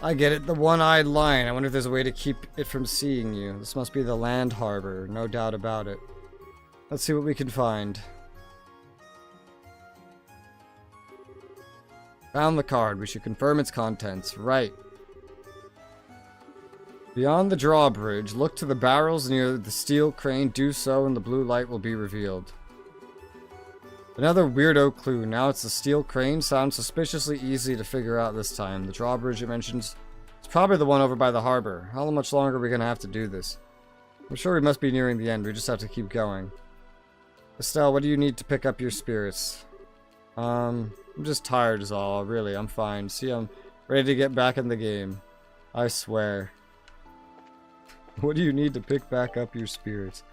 I get it. The one-eyed lion. I wonder if there's a way to keep it from seeing you. This must be the land harbor. No doubt about it. Let's see what we can find. Found the card. We should confirm its contents. Right. Beyond the drawbridge, look to the barrels near the steel crane. Do so and the blue light will be revealed. Another weirdo clue. Now it's the steel crane. Sounds suspiciously easy to figure out this time. The drawbridge it mentions is probably the one over by the harbor. How much longer are we going to have to do this? I'm sure we must be nearing the end. We just have to keep going. Estelle, what do you need to pick up your spirits? I'm just tired is all. Really, I'm fine. See, I'm ready to get back in the game. I swear. What do you need to pick back up your spirits?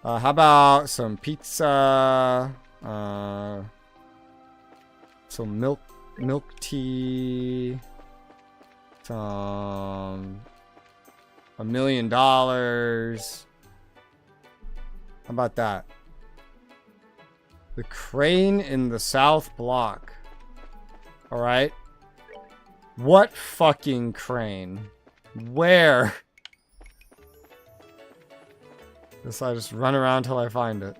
How about some pizza? Some milk tea. Some $1 million. How about that? The crane in the south block. Alright. What fucking crane? Where? Guess I just run around till I find it.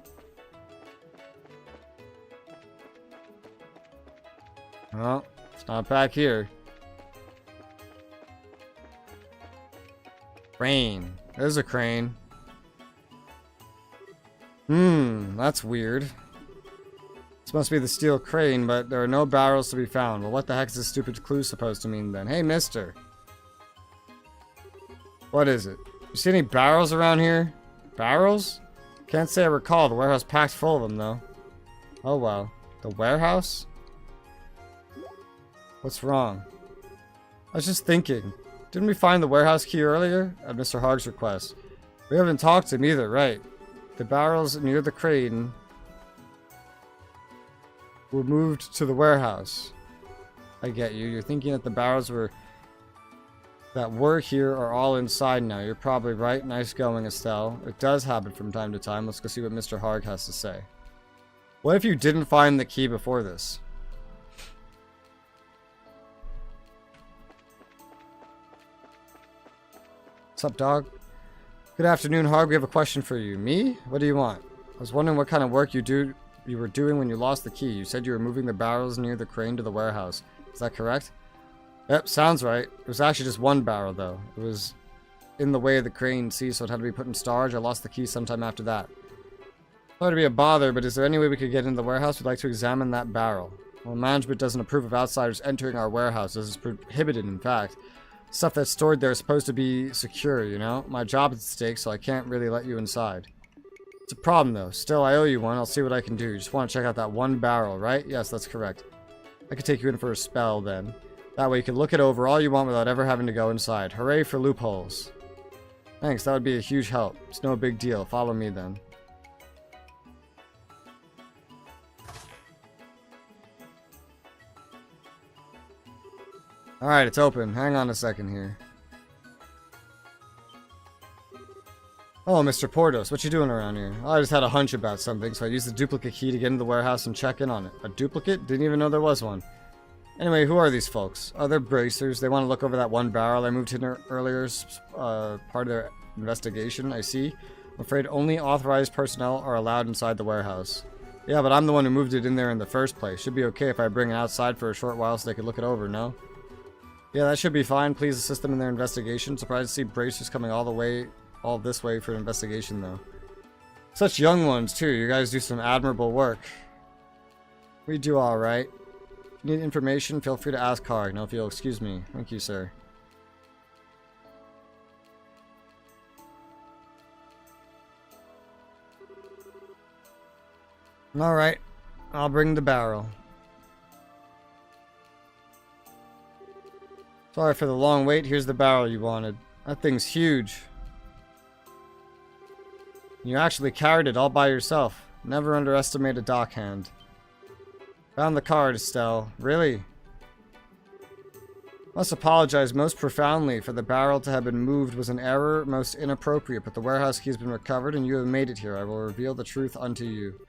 Well, it's not back here. Crane. There's a crane. That's weird. This must be the steel crane, but there are no barrels to be found. Well, what the heck is this stupid clue supposed to mean then? Hey, mister. What is it? You see any barrels around here? Barrels? Can't say I recall. The warehouse packed full of them, though. Oh, well. The warehouse? What's wrong? I was just thinking. Didn't we find the warehouse key earlier? At Mr. Hogg's request. We haven't talked to him either, right? The barrels near the crane were moved to the warehouse. I get you. You're thinking that the barrels that were here are all inside now. You're probably right. Nice going, Estelle. It does happen from time to time. Let's go see what Mr. Hogg has to say. What if you didn't find the key before this? What's up, dog? Good afternoon, Hogg. We have a question for you. Me? What do you want? I was wondering what kind of work you were doing when you lost the key. You said you were moving the barrels near the crane to the warehouse. Is that correct? Yep, sounds right. It was actually just one barrel, though. It was in the way of the crane, see, so it had to be put in storage. I lost the key sometime after that. Sorry to be a bother, but is there any way we could get into the warehouse? We'd like to examine that barrel. Well, management doesn't approve of outsiders entering our warehouse. This is prohibited, in fact. Stuff that's stored there is supposed to be secure, you know? My job is at stake, so I can't really let you inside. It's a problem, though. Still, I owe you one. I'll see what I can do. You just want to check out that one barrel, right? Yes, that's correct. I could take you in for a spell, then. That way you can look it over all you want without ever having to go inside. Hooray for loopholes. Thanks, that would be a huge help. It's no big deal. Follow me, then. Alright, it's open. Hang on a second here. Oh, Mr. Portos, what you doing around here? I just had a hunch about something, so I used the duplicate key to get into the warehouse and check in on it. A duplicate? Didn't even know there was one. Anyway, who are these folks? Oh, they're bracers. They want to look over that one barrel I moved in earlier, part of their investigation, I see. I'm afraid only authorized personnel are allowed inside the warehouse. Yeah, but I'm the one who moved it in there in the first place. Should be okay if I bring it outside for a short while so they can look it over, no? Yeah, that should be fine. Please assist them in their investigation. Surprised to see bracers coming all this way for an investigation, though. Such young ones, too. You guys do some admirable work. We do alright. If you need information, feel free to ask Hogg. No, if you'll excuse me. Thank you, sir. Alright. I'll bring the barrel. Sorry for the long wait. Here's the barrel you wanted. That thing's huge. You actually carried it all by yourself. Never underestimate a dockhand. Found the card, Estelle. Really? Must apologize most profoundly for the barrel to have been moved was an error most inappropriate, but the warehouse key has been recovered and you have made it here. I will reveal the truth unto you.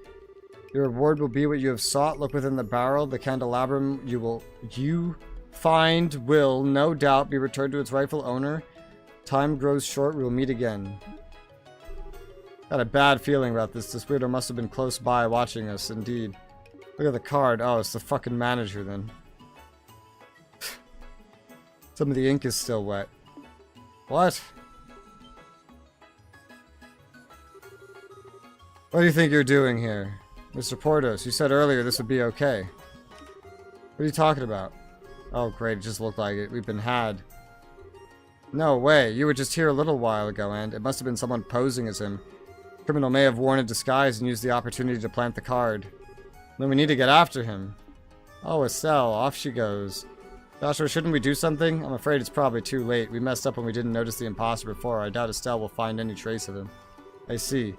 Your reward will be what you have sought. Look within the barrel, the candelabrum you find will no doubt be returned to its rightful owner. Time grows short, we will meet again. Got a bad feeling about this. This weirdo must have been close by watching us, indeed. Look at the card. Oh, it's the fucking manager then. Some of the ink is still wet. What? What do you think you're doing here? Mr. Portos, you said earlier this would be okay. What are you talking about? Oh great, it just looked like it. We've been had. No way, you were just here a little while ago and it must have been someone posing as him. The criminal may have worn a disguise and used the opportunity to plant the card. Then we need to get after him. Oh, Estelle, off she goes. Joshua, shouldn't we do something? I'm afraid it's probably too late. We messed up when we didn't notice the imposter before. I doubt Estelle will find any trace of him. I see.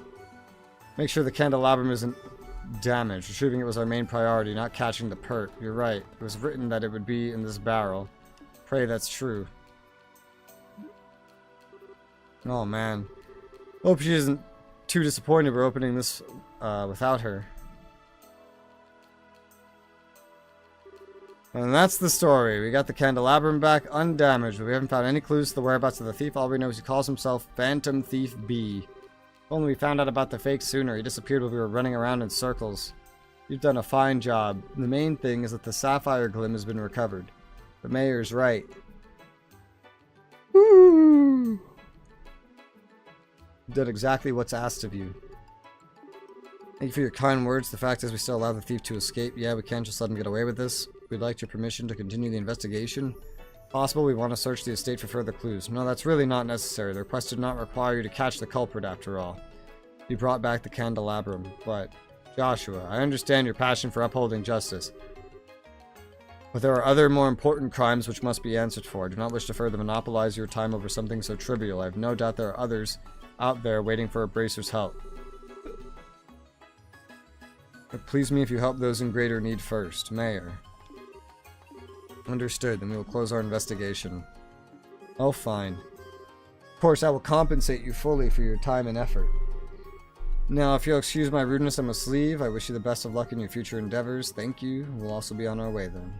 Make sure the candelabrum isn't damaged. Retrieving it was our main priority, not catching the perp. You're right. It was written that it would be in this barrel. Pray that's true. Oh, man. Hope she isn't too disappointed we're opening this without her. And that's the story. We got the candelabrum back undamaged, but we haven't found any clues to the whereabouts of the thief. All we know is he calls himself Phantom Thief B. If only we found out about the fake sooner. He disappeared while we were running around in circles. You've done a fine job. The main thing is that the sapphire glim has been recovered. The mayor's right. Woo! You did exactly what's asked of you. Thank you for your kind words. The fact is we still allow the thief to escape. Yeah, we can't just let him get away with this. We'd like your permission to continue the investigation. Possible, we want to search the estate for further clues. No, that's really not necessary. The request did not require you to catch the culprit after all. You brought back the candelabrum, but... Joshua, I understand your passion for upholding justice. But there are other more important crimes which must be answered for. I do not wish to further monopolize your time over something so trivial. I have no doubt there are others out there waiting for a bracer's help. But please me if you help those in greater need first. Mayor. Understood, then we will close our investigation. Oh, fine. Of course, I will compensate you fully for your time and effort. Now, if you'll excuse my rudeness, I must leave. I wish you the best of luck in your future endeavors. Thank you. We'll also be on our way then.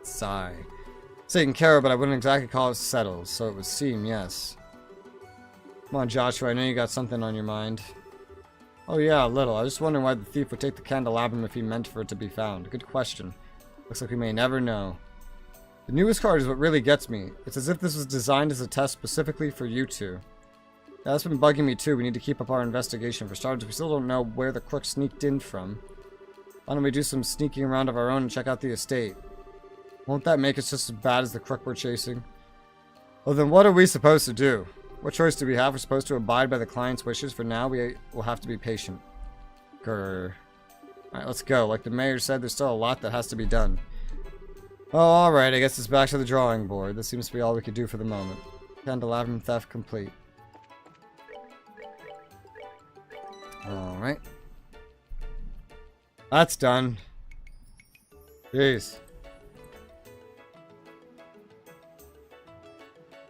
Sigh. It's taken care of, but I wouldn't exactly call it settled, so it would seem, yes. Come on, Joshua, I know you got something on your mind. Oh yeah, a little. I was just wondering why the thief would take the candelabrum if he meant for it to be found. Good question. Looks like we may never know. The newest card is what really gets me. It's as if this was designed as a test specifically for you two. Yeah, that's been bugging me too. We need to keep up our investigation. For starters, we still don't know where the crook sneaked in from. Why don't we do some sneaking around of our own and check out the estate? Won't that make us just as bad as the crook we're chasing? Well then what are we supposed to do? What choice do we have? We're supposed to abide by the client's wishes. For now, we will have to be patient. Grr. Alright, let's go. Like the mayor said, there's still a lot that has to be done. Oh, alright. I guess it's back to the drawing board. This seems to be all we could do for the moment. Candelabrum theft complete. Alright. That's done. Jeez.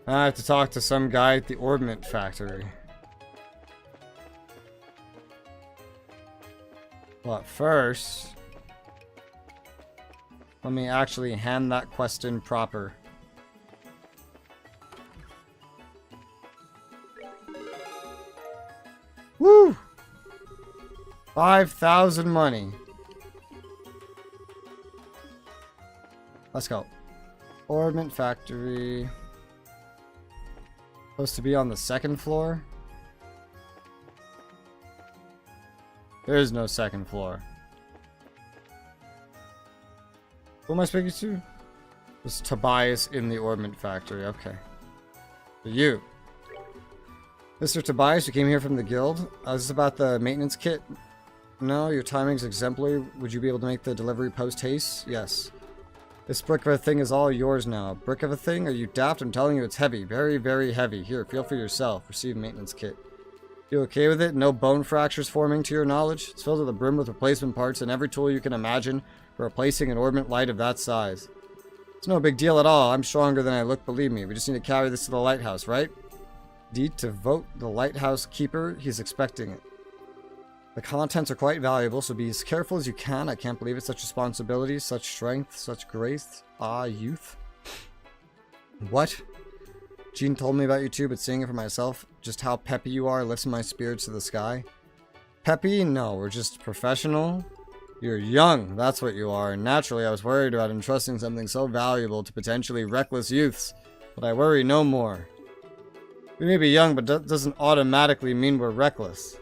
I have to talk to some guy at the ordnance factory. But first, let me actually hand that quest in proper. Woo! 5,000 money. Let's go. Ordnance factory. Supposed to be on the second floor? There is no second floor. Who am I speaking to? This is Tobias in the ordnance factory. Okay. You. Mr. Tobias, you came here from the guild. Is this about the maintenance kit? No, your timing's exemplary. Would you be able to make the delivery post-haste? Yes. This brick of a thing is all yours now. Brick of a thing? Are you daft? I'm telling you it's heavy. Very, very heavy. Here, feel for yourself. Receive maintenance kit. You okay with it? No bone fractures forming to your knowledge? It's filled to the brim with replacement parts and every tool you can imagine for replacing an ordnance light of that size. It's no big deal at all. I'm stronger than I look, believe me. We just need to carry this to the lighthouse, right? Deed to vote the lighthouse keeper. He's expecting it. The contents are quite valuable, so be as careful as you can. I can't believe it's such responsibility, such strength, such grace. Ah, youth. What? Jean told me about you too, but seeing it for myself, just how peppy you are lifts my spirits to the sky. Peppy? No, we're just professional. You're young, that's what you are, and naturally I was worried about entrusting something so valuable to potentially reckless youths, but I worry no more. We may be young, but that doesn't automatically mean we're reckless.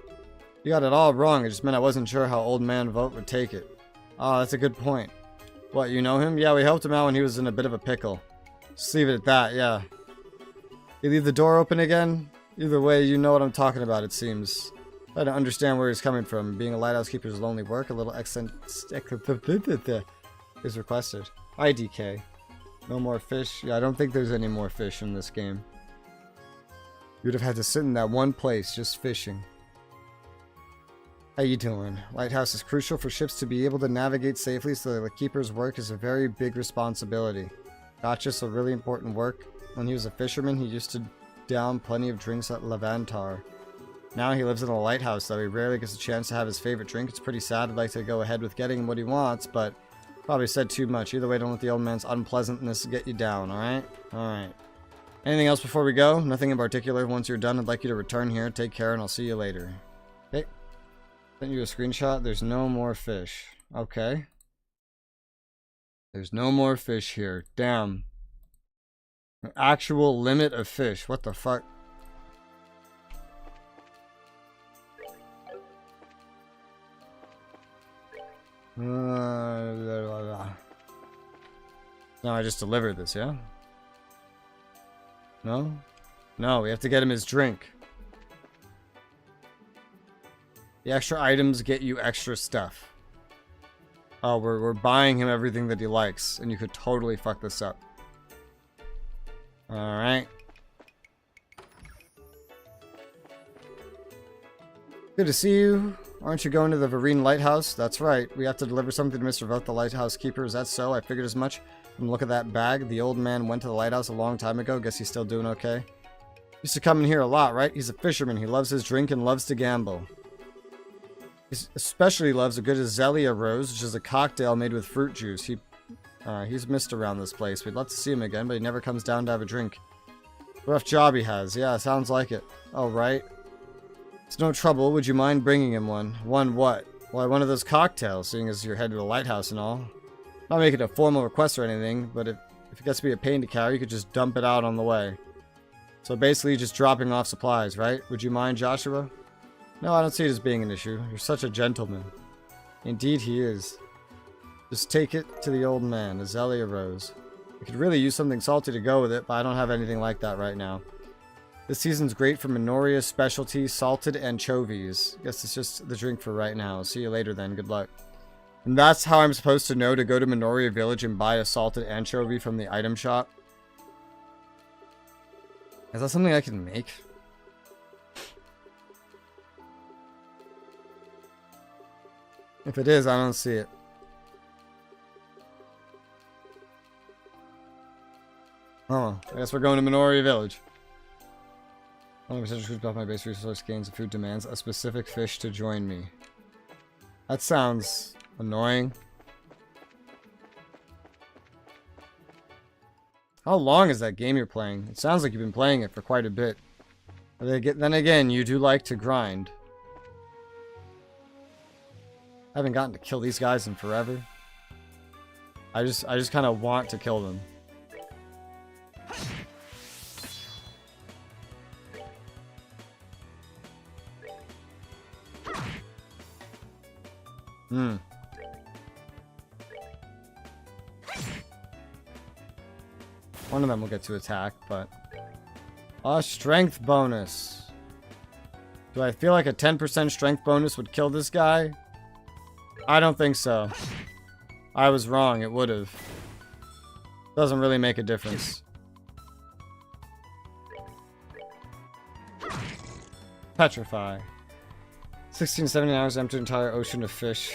You got it all wrong, it just meant I wasn't sure how Old Man Vote would take it. Ah, that's a good point. What, you know him? Yeah, we helped him out when he was in a bit of a pickle. Just leave it at that, yeah. You leave the door open again? Either way, you know what I'm talking about, it seems. I don't understand where he's coming from. Being a lighthouse keeper's lonely work, a little accent is requested. IDK. No more fish. Yeah, I don't think there's any more fish in this game. You'd have had to sit in that one place, just fishing. How you doing? Lighthouse is crucial for ships to be able to navigate safely, so the keeper's work is a very big responsibility. Gotcha, so really important work. When he was a fisherman, he used to down plenty of drinks at Levantar. Now he lives in a lighthouse, though he rarely gets a chance to have his favorite drink. It's pretty sad. I'd like to go ahead with getting him what he wants, but probably said too much. Either way, don't let the old man's unpleasantness get you down, alright? Alright. Anything else before we go? Nothing in particular. Once you're done, I'd like you to return here. Take care, and I'll see you later. Okay. Sent you a screenshot. There's no more fish. Okay. There's no more fish here. Damn. An actual limit of fish. What the fuck? Now I just delivered this, yeah? No? No, we have to get him his drink. The extra items get you extra stuff. Oh, we're buying him everything that he likes, and you could totally fuck this up. Alright. Good to see you. Aren't you going to the Vereen Lighthouse? That's right. We have to deliver something to Mr. Voth, the lighthouse keeper. Is that so? I figured as much. From the look at that bag, the old man went to the lighthouse a long time ago. Guess he's still doing okay. Used to come in here a lot, right? He's a fisherman. He loves his drink and loves to gamble. He especially loves a good Azalea Rose, which is a cocktail made with fruit juice. He's missed around this place. We'd love to see him again, but he never comes down to have a drink. Rough job he has. Yeah, sounds like it. Oh, right. It's no trouble. Would you mind bringing him one? One what? Why, one of those cocktails, seeing as you're headed to the lighthouse and all. Not making a formal request or anything, but if it gets to be a pain to carry, you could just dump it out on the way. So basically just dropping off supplies, right? Would you mind, Joshua? No, I don't see it as being an issue. You're such a gentleman. Indeed he is. Just take it to the old man, Azalea Rose. I could really use something salty to go with it, but I don't have anything like that right now. This season's great for Minoria's specialty, salted anchovies. Guess it's just the drink for right now. See you later then. Good luck. And that's how I'm supposed to know to go to Minoria Village and buy a salted anchovy from the item shop? Is that something I can make? If it is, I don't see it. Oh, I guess we're going to Minoria Village. Only potential food off my base resource gains and food demands a specific fish to join me. That sounds annoying. How long is that game you're playing? It sounds like you've been playing it for quite a bit. Then again, you do like to grind. I haven't gotten to kill these guys in forever. I just kind of want to kill them. One of them will get to attack, but... A strength bonus. Do I feel like a 10% strength bonus would kill this guy? I don't think so. I was wrong, it would've. Doesn't really make a difference. Petrify. 16 to 17 hours empty an entire ocean of fish.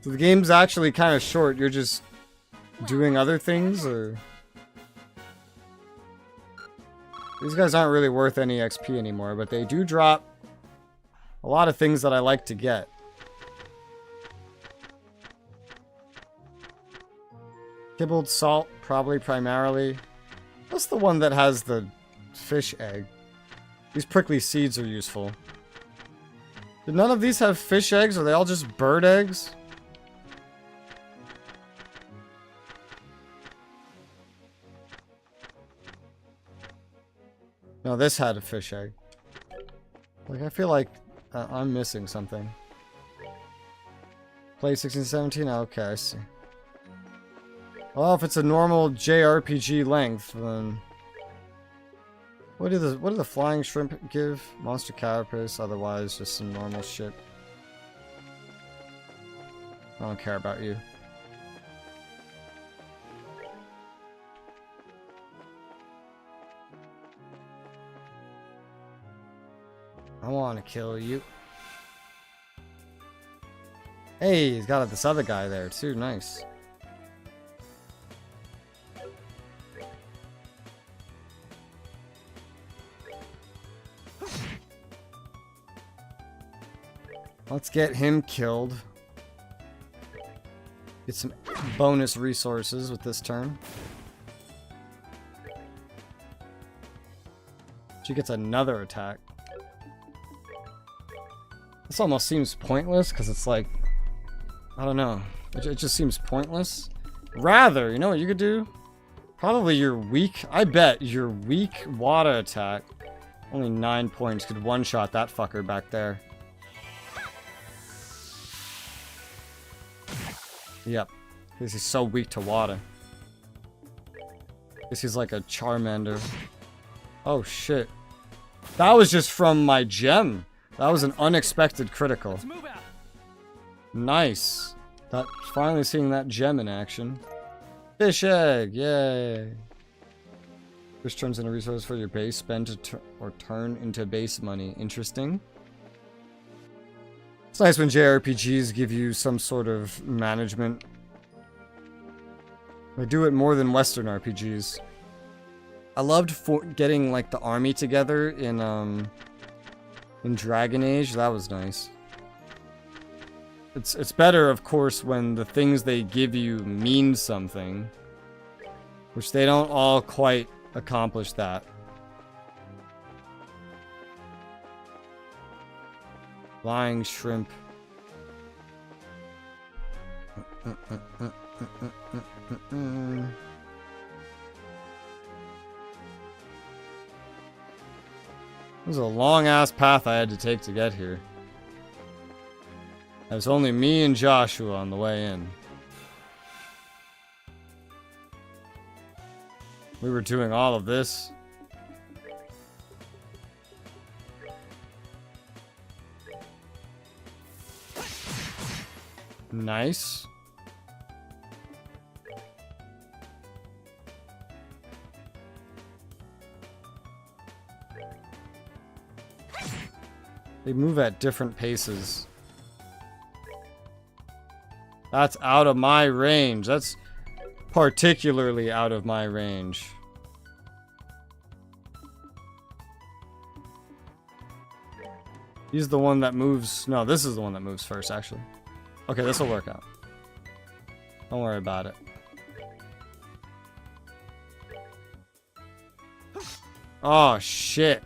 So the game's actually kind of short. You're just doing other things, or... These guys aren't really worth any XP anymore, but they do drop a lot of things that I like to get. Kibbled salt, probably primarily. What's the one that has the fish egg? These prickly seeds are useful. Did none of these have fish eggs? Are they all just bird eggs? No, this had a fish egg. Like, I feel like I'm missing something. Play 1617? Okay, I see. Well, if it's a normal JRPG length, then... What do the flying shrimp give? Monster carapace, otherwise just some normal shit. I don't care about you. I want to kill you. Hey, he's got this other guy there too. Nice. Let's get him killed. Get some bonus resources with this turn. She gets another attack. This almost seems pointless because it's like, I don't know. It just seems pointless. Rather, you know what you could do? Probably your weak, I bet your weak water attack, only 9 points, could one-shot that fucker back there. Yep, because he's so weak to water. Guess he's like a Charmander. Oh shit. That was just from my gem. That was an unexpected critical. Let's move out. Nice. Finally seeing that gem in action. Fish egg, yay. Fish turns into a resource for your base. Spend or turn into base money. Interesting. It's nice when JRPGs give you some sort of management. They do it more than Western RPGs. I loved getting like the army together in Dragon Age. That was nice. It's better, of course, when the things they give you mean something, which they don't all quite accomplish that. Flying shrimp. It was a long-ass path I had to take to get here. It was only me and Joshua on the way in. We were doing all of this. Nice. They move at different paces. That's out of my range. That's particularly out of my range. He's the one that moves. No, this is the one that moves first, actually. Okay, this will work out. Don't worry about it. Oh, shit.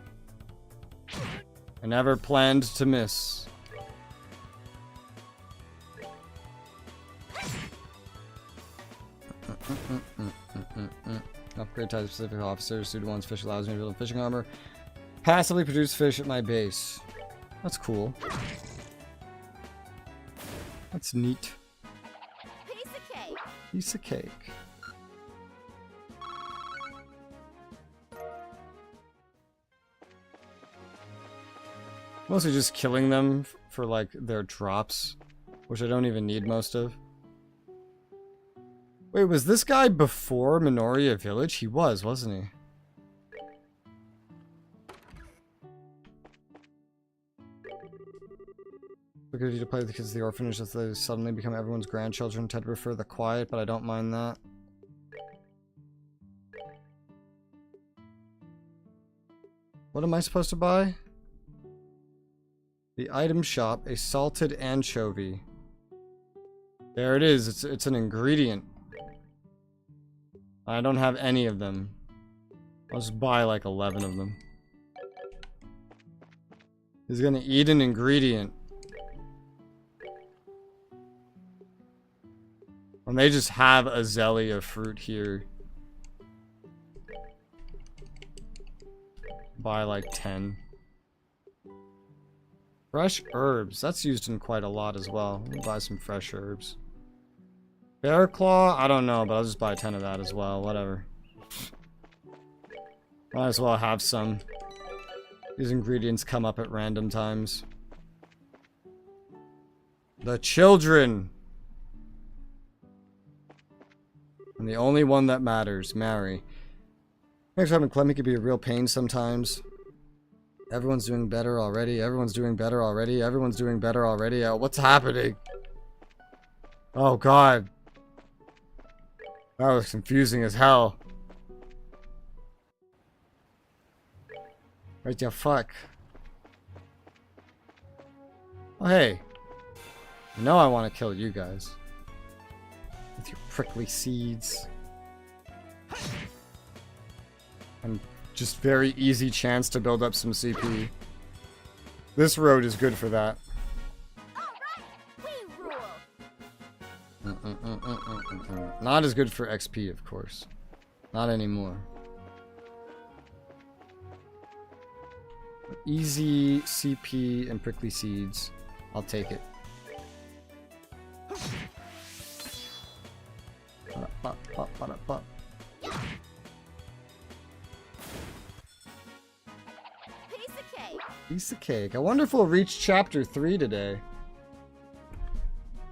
I never planned to miss. Upgrade type specific officers. Suited one's fish allows me to build fishing armor. Passively produce fish at my base. That's cool. That's neat. Piece of cake. Piece of cake. Mostly just killing them for like their drops, which I don't even need most of. Wait, was this guy before Minoria Village? He was, wasn't he? Look at you to play with the kids of the orphanage as they suddenly become everyone's grandchildren. Tend to prefer the quiet, but I don't mind that. What am I supposed to buy? The item shop, a salted anchovy. There it is. It's an ingredient. I don't have any of them. I'll just buy like 11 of them. He's gonna eat an ingredient. And they just have a azalea fruit here. Buy like 10. Fresh herbs. That's used in quite a lot as well. We'll buy some fresh herbs. Bear claw? I don't know, but I'll just buy 10 of that as well. Whatever. Might as well have some. These ingredients come up at random times. The children! And the only one that matters, Mary. Next time Clemmy could be a real pain sometimes. Everyone's doing better already. Everyone's doing better already. Everyone's doing better already. What's happening? Oh god. That was confusing as hell. What the fuck? Oh hey. You know I want to kill you guys. With your prickly seeds. And just very easy chance to build up some CP. This road is good for that. Not as good for XP, of course. Not anymore. Easy CP and prickly seeds. I'll take it. Piece of cake. I wonder if we'll reach chapter 3 today.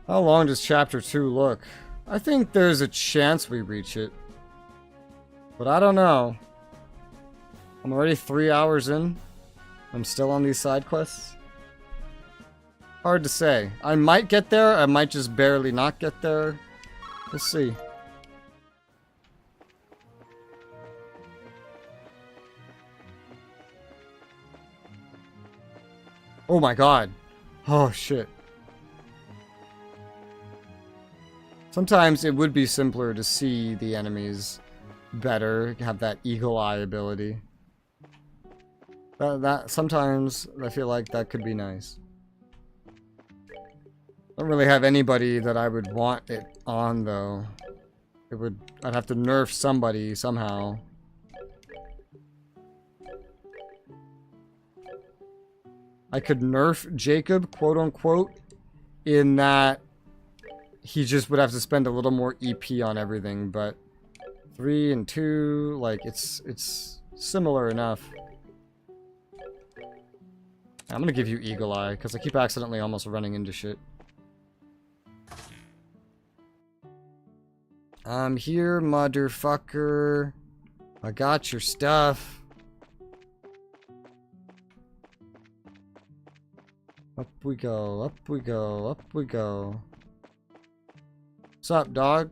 How long does chapter 2 look? I think there's a chance we reach it. But I don't know. I'm already 3 hours in. I'm still on these side quests. Hard to say. I might get there. I might just barely not get there. We'll see. Oh my god. Oh shit. Sometimes it would be simpler to see the enemies better, have that eagle eye ability. That sometimes I feel like that could be nice. I don't really have anybody that I would want it on though. I'd have to nerf somebody somehow. I could nerf Jacob, quote unquote, in that he just would have to spend a little more EP on everything, but 3 and 2, like, it's similar enough. I'm gonna give you Eagle Eye, because I keep accidentally almost running into shit. I'm here, motherfucker. I got your stuff. Up we go, up we go, up we go. What's up, dog?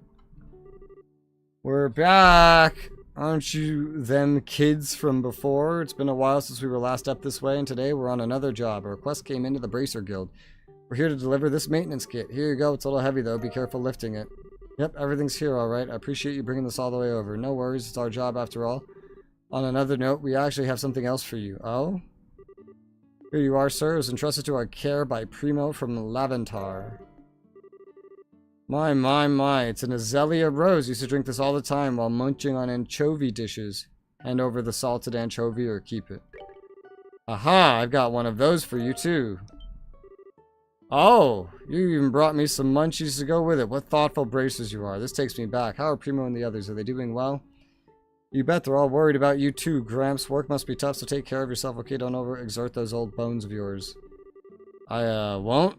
We're back! Aren't you them kids from before? It's been a while since we were last up this way, and today we're on another job. A request came into the Bracer Guild. We're here to deliver this maintenance kit. Here you go, it's a little heavy though, be careful lifting it. Yep, everything's here alright. I appreciate you bringing this all the way over. No worries, it's our job after all. On another note, we actually have something else for you. Oh? Here you are, sir. It was entrusted to our care by Primo from Laventar. My. It's an azalea rose. Used to drink this all the time while munching on anchovy dishes. Hand over the salted anchovy or keep it. Aha! I've got one of those for you, too. Oh! You even brought me some munchies to go with it. What thoughtful bracers you are. This takes me back. How are Primo and the others? Are they doing well? You bet they're all worried about you too, Gramps. Work must be tough, so take care of yourself, okay? Don't overexert those old bones of yours. I, won't?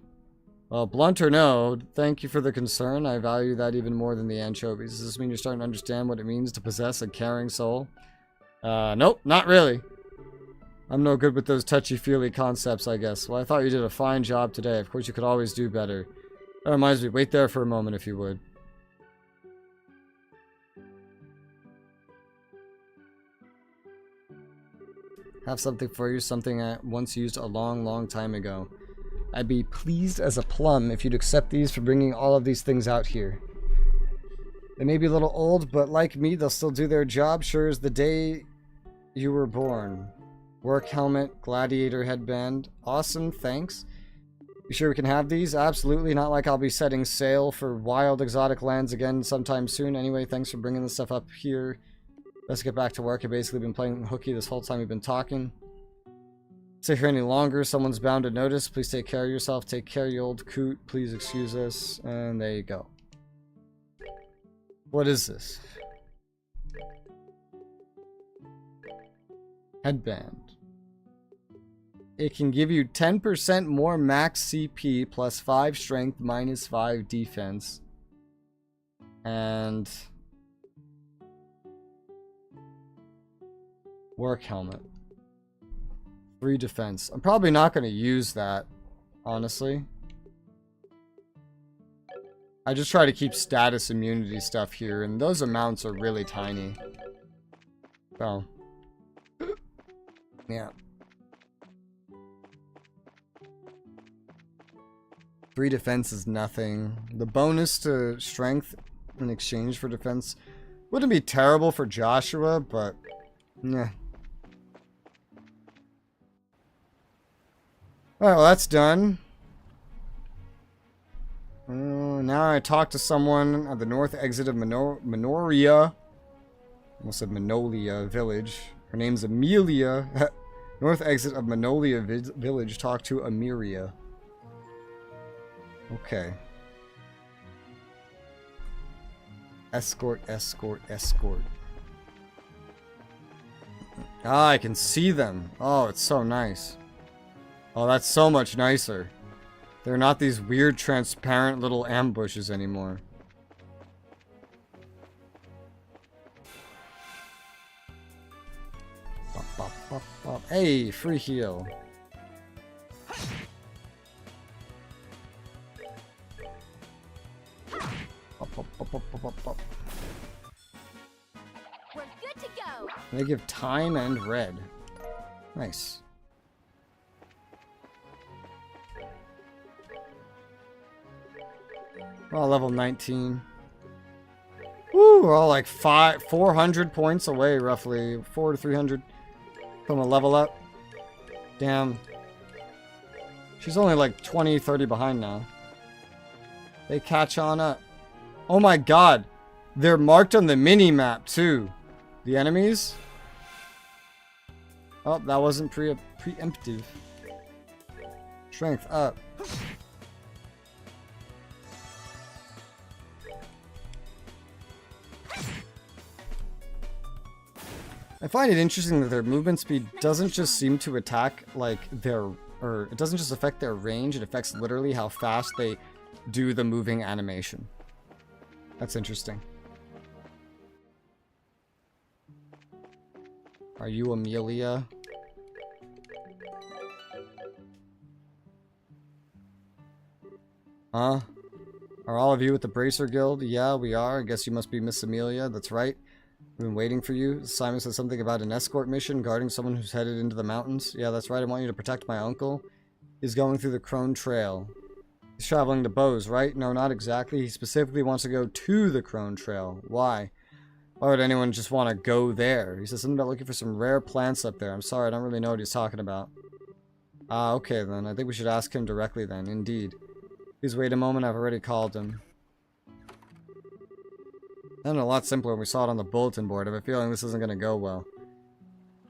Well, blunt or no, thank you for the concern. I value that even more than the anchovies. Does this mean you're starting to understand what it means to possess a caring soul? Nope, not really. I'm no good with those touchy-feely concepts, I guess. Well, I thought you did a fine job today. Of course, you could always do better. That reminds me, wait there for a moment if you would. Have something for you, something I once used a long time ago. I'd be pleased as a plum if you'd accept these for bringing all of these things out here. They may be a little old, but like me, they'll still do their job sure as the day you were born. Work helmet, gladiator headband. Awesome, thanks. You sure we can have these? Absolutely, not like I'll be setting sail for wild exotic lands again sometime soon. Anyway, thanks for bringing this stuff up here. Let's get back to work. I've basically been playing hooky this whole time we've been talking. Stay here any longer, someone's bound to notice. Please take care of yourself. Take care, you old coot. Please excuse us. And there you go. What is this? Headband. It can give you 10% more max CP plus 5 strength minus 5 defense. And work helmet. 3 defense. I'm probably not going to use that, honestly. I just try to keep status immunity stuff here, and those amounts are really tiny. So, yeah. 3 defense is nothing. The bonus to strength in exchange for defense wouldn't be terrible for Joshua, but yeah. Alright, well that's done. Now I talked to someone at the north exit of Minoria. Almost said Manolia Village. Her name's Amelia. North exit of Manolia Village. Talk to Amiria. Okay. Escort, escort, escort. Ah, I can see them. Oh, it's so nice. Oh, that's so much nicer. They're not these weird, transparent little ambushes anymore. Bop, bop, bop, bop. Hey, free heal. Bop, bop, bop, bop, bop, bop, bop. We're good to go. They give time and red. Nice. We're all level 19. Woo, we're all like 400 points away, roughly. 400 to 300 from a level up. Damn. She's only like 20, 30 behind now. They catch on up. Oh my god. They're marked on the mini-map, too. The enemies? Oh, that wasn't preemptive. Strength up. I find it interesting that their movement speed doesn't just seem to attack like it doesn't just affect their range, it affects literally how fast they do the moving animation. That's interesting. Are you Amelia? Huh? Are all of you with the Bracer Guild? Yeah, we are. I guess you must be Miss Amelia. That's right. We've been waiting for you. Simon said something about an escort mission guarding someone who's headed into the mountains. Yeah, that's right. I want you to protect my uncle. He's going through the Crone Trail. He's traveling to Bose, right? No, not exactly. He specifically wants to go to the Crone Trail. Why? Why would anyone just want to go there? He said something about looking for some rare plants up there. I'm sorry, I don't really know what he's talking about. Ah, okay then. I think we should ask him directly then. Indeed. Please wait a moment. I've already called him. That was a lot simpler when we saw it on the bulletin board. I have a feeling this isn't going to go well.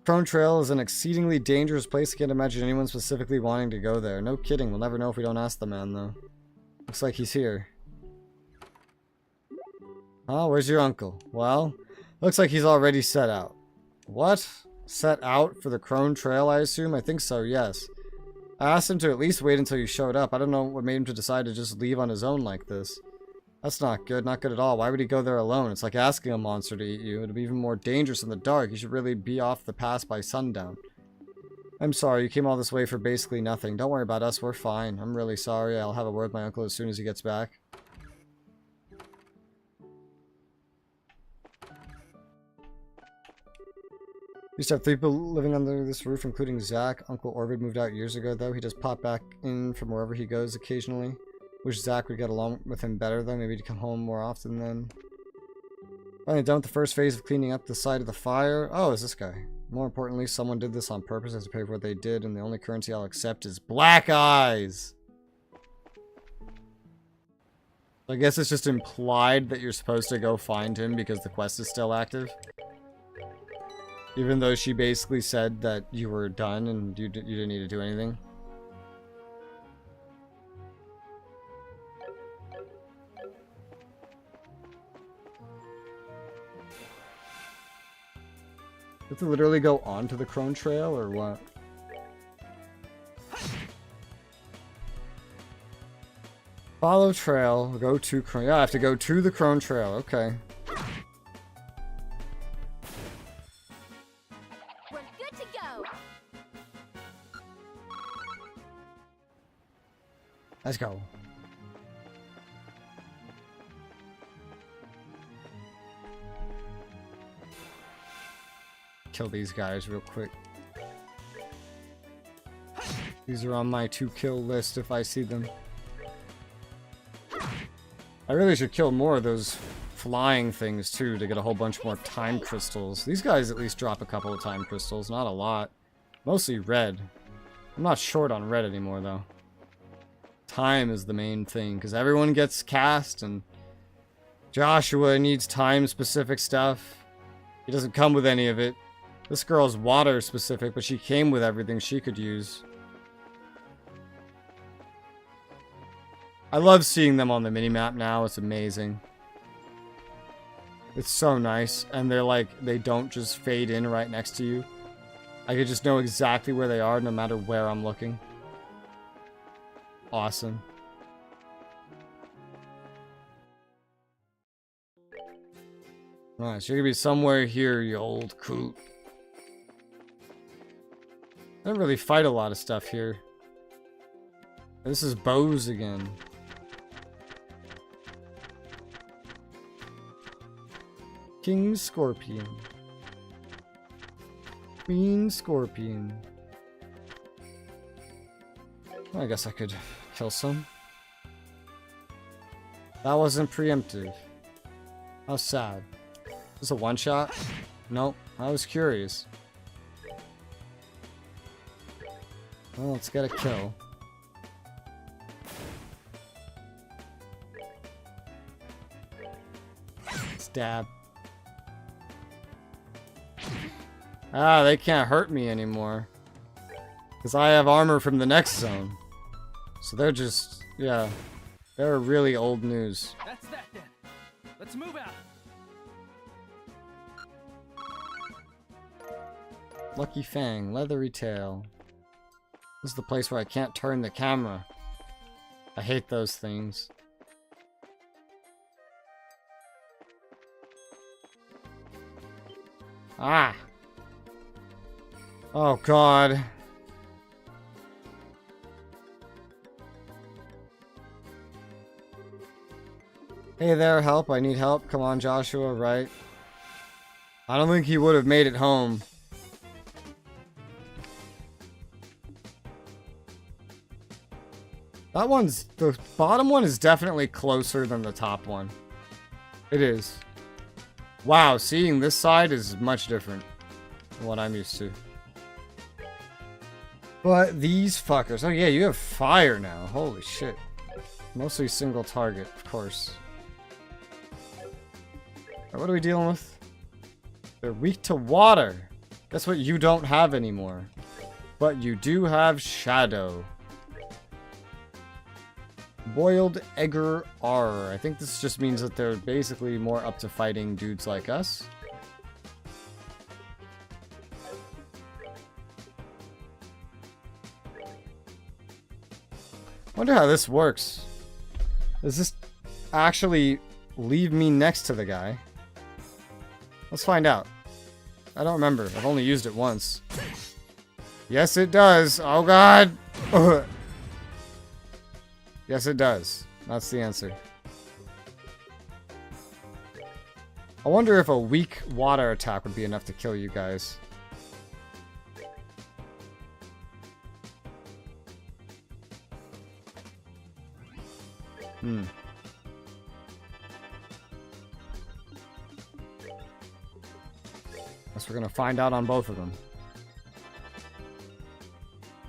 Crone Trail is an exceedingly dangerous place. I can't imagine anyone specifically wanting to go there. No kidding. We'll never know if we don't ask the man, though. Looks like he's here. Oh, where's your uncle? Well, looks like he's already set out. What? Set out for the Crone Trail, I assume? I think so, yes. I asked him to at least wait until you showed up. I don't know what made him to decide to just leave on his own like this. That's not good. Not good at all. Why would he go there alone? It's like asking a monster to eat you. It'd be even more dangerous in the dark. You should really be off the pass by sundown. I'm sorry. You came all this way for basically nothing. Don't worry about us. We're fine. I'm really sorry. I'll have a word with my uncle as soon as he gets back. Used to have 3 people living under this roof, including Zach. Uncle Orvid moved out years ago, though. He does pop back in from wherever he goes occasionally. Wish Zach would get along with him better, though. Maybe to come home more often then. Finally done with the first phase of cleaning up the side of the fire. Oh, is this guy. More importantly, someone did this on purpose as to pay for what they did, and the only currency I'll accept is black eyes. I guess it's just implied that you're supposed to go find him because the quest is still active. Even though she basically said that you were done and you didn't need to do anything. You have to literally go onto the Crone Trail or what? Follow trail, go to Crone. Yeah, I have to go to the Crone Trail. Okay. We're good to go. Let's go. Kill these guys real quick. These are on my to-kill list if I see them. I really should kill more of those flying things too to get a whole bunch more time crystals. These guys at least drop a couple of time crystals, not a lot. Mostly red. I'm not short on red anymore though. Time is the main thing because everyone gets cast and Joshua needs time specific stuff. He doesn't come with any of it. This girl's water specific, but she came with everything she could use. I love seeing them on the minimap now. It's amazing. It's so nice. And they're like, they don't just fade in right next to you. I could just know exactly where they are no matter where I'm looking. Awesome. Alright, so you're gonna be somewhere here, you old coot. I don't really fight a lot of stuff here. This is bows again. King Scorpion. Queen Scorpion. I guess I could kill some. That wasn't preemptive. How sad. Is this a one-shot? Nope. I was curious. Well, let's get a kill. Stab. Ah, they can't hurt me anymore. Because I have armor from the next zone. So they're just, yeah. They're really old news. That's that then. Let's move out. Lucky Fang, leathery tail. This is the place where I can't turn the camera. I hate those things. Ah! Oh god. Hey there, help. I need help. Come on, Joshua, right? I don't think he would have made it home. That one's... the bottom one is definitely closer than the top one. It is. Wow, seeing this side is much different than what I'm used to. But these fuckers... oh yeah, you have fire now. Holy shit. Mostly single target, of course. Right, what are we dealing with? They're weak to water. Guess what you don't have anymore. But you do have shadow. Boiled Egger R. I think this just means that they're basically more up to fighting dudes like us. Wonder how this works. Does this actually leave me next to the guy? Let's find out. I don't remember. I've only used it once. Yes, it does. Oh, God. Yes, it does. That's the answer. I wonder if a weak water attack would be enough to kill you guys. Guess we're gonna find out on both of them.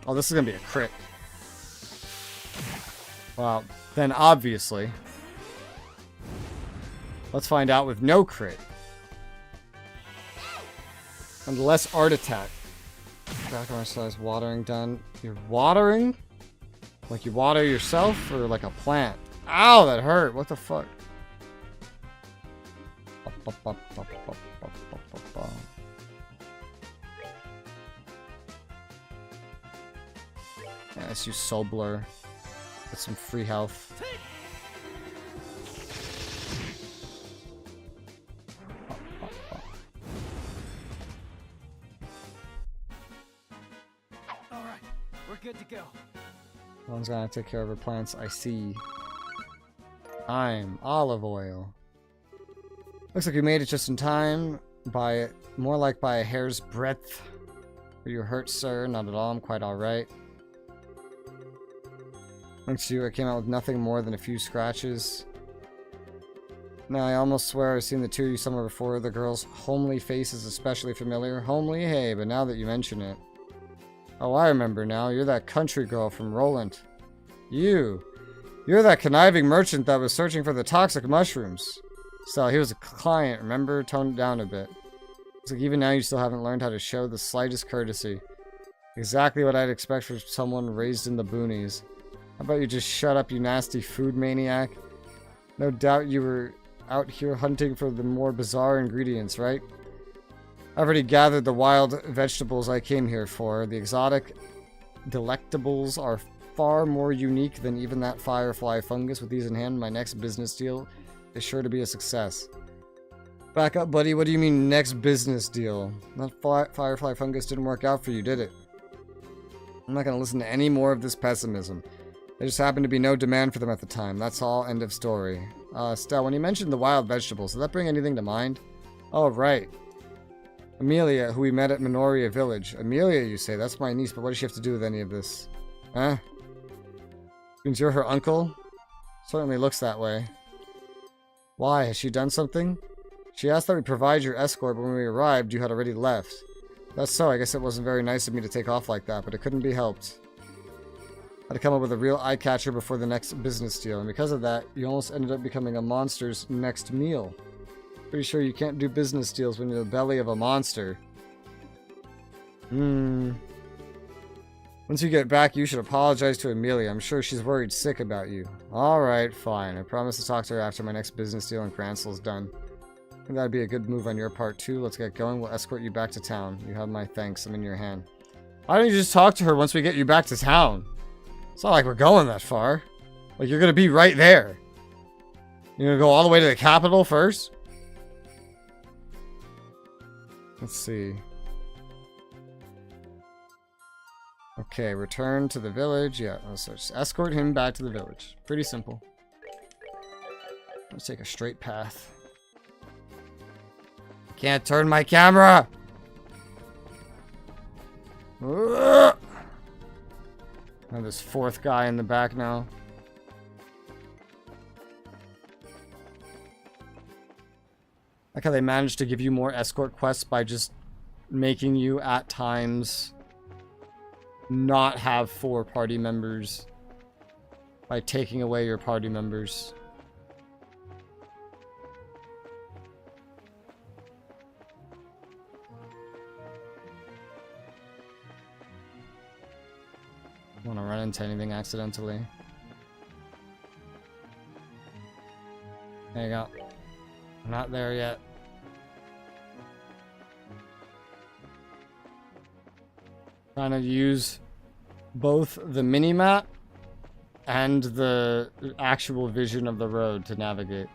Oh, this is gonna be a crit. Well, then obviously. Let's find out with no crit. And less art attack. Back on our size, watering done. You're watering? Like you water yourself or like a plant? Ow, that hurt. What the fuck? Yeah, let's use Soul Blur. Get some free health. Alright, we're good to go. One's gonna take care of her plants. I see. I'm olive oil. Looks like you made it just in time. More like by a hair's breadth. Are you hurt, sir? Not at all. I'm quite alright. Thanks to you, I came out with nothing more than a few scratches. Now, I almost swear I've seen the two of you somewhere before. The girl's homely face is especially familiar. Homely? Hey, but now that you mention it. Oh, I remember now. You're that country girl from Roland. You're that conniving merchant that was searching for the toxic mushrooms. Still, he was a client, remember? Toned it down a bit. Looks like even now you still haven't learned how to show the slightest courtesy. Exactly what I'd expect from someone raised in the boonies. How about you just shut up, you nasty food maniac? No doubt you were out here hunting for the more bizarre ingredients, right? I've already gathered the wild vegetables I came here for. The exotic delectables are far more unique than even that firefly fungus. With these in hand, my next business deal is sure to be a success. Back up, buddy. What do you mean, next business deal? That firefly fungus didn't work out for you, did it? I'm not going to listen to any more of this pessimism. There just happened to be no demand for them at the time. That's all. End of story. Stell, when you mentioned the wild vegetables, did that bring anything to mind? Oh, right. Amelia, who we met at Minoria Village. Amelia, you say? That's my niece, but what does she have to do with any of this? Huh? Means you're her uncle? Certainly looks that way. Why? Has she done something? She asked that we provide your escort, but when we arrived, you had already left. That's so. I guess it wasn't very nice of me to take off like that, but it couldn't be helped. I had to come up with a real eye-catcher before the next business deal, and because of that, you almost ended up becoming a monster's next meal. Pretty sure you can't do business deals when you're the belly of a monster. Once you get back, you should apologize to Amelia. I'm sure she's worried sick about you. Alright, fine. I promise to talk to her after my next business deal in Cransell's done. I think that'd be a good move on your part, too. Let's get going. We'll escort you back to town. You have my thanks. I'm in your hand. Why don't you just talk to her once we get you back to town? It's not like we're going that far. Like, you're gonna be right there. You're gonna go all the way to the capital first? Let's see. Okay, return to the village. Yeah, so just escort him back to the village. Pretty simple. Let's take a straight path. Can't turn my camera! Ugh! I have this fourth guy in the back now. Like how they managed to give you more escort quests by just making you, at times, not have 4 party members. By taking away your party members. Want to run into anything accidentally. There you go. I'm not there yet. Trying to use both the mini-map and the actual vision of the road to navigate.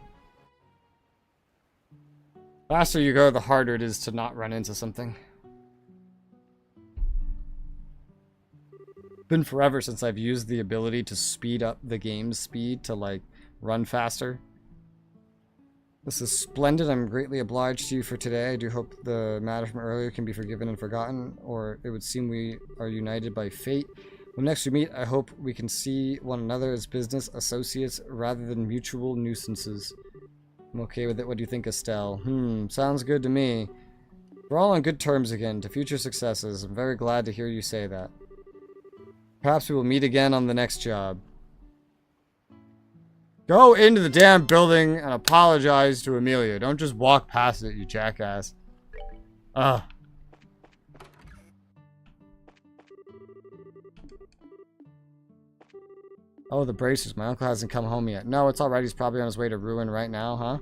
The faster you go, the harder it is to not run into something. Been forever since I've used the ability to speed up the game's speed to, like, run faster. This is splendid. I'm greatly obliged to you for today. I do hope the matter from earlier can be forgiven and forgotten, or it would seem we are united by fate. When next we meet, I hope we can see one another as business associates rather than mutual nuisances. I'm okay with it. What do you think, Estelle? Sounds good to me. We're all on good terms again. To future successes. I'm very glad to hear you say that. Perhaps we will meet again on the next job. Go into the damn building and apologize to Amelia. Don't just walk past it, you jackass. Ugh. Oh, the braces. My uncle hasn't come home yet. No, it's alright. He's probably on his way to ruin right now, huh?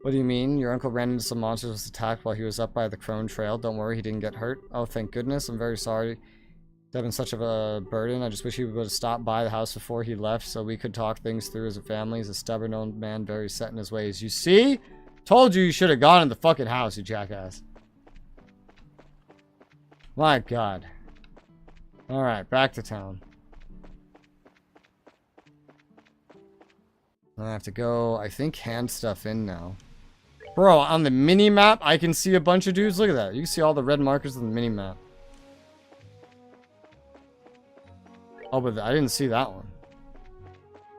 What do you mean? Your uncle ran into some monsters, was attacked while he was up by the Crone Trail. Don't worry, he didn't get hurt. Oh, thank goodness. I'm very sorry. It's been such of a burden. I just wish he would have stopped by the house before he left so we could talk things through as a family. He's a stubborn old man, very set in his ways. You see? Told you you should have gone in the fucking house, you jackass. My God. Alright, back to town. I have to go, I think, hand stuff in now. Bro, on the mini-map, I can see a bunch of dudes. Look at that. You can see all the red markers on the mini-map. Oh, but I didn't see that one.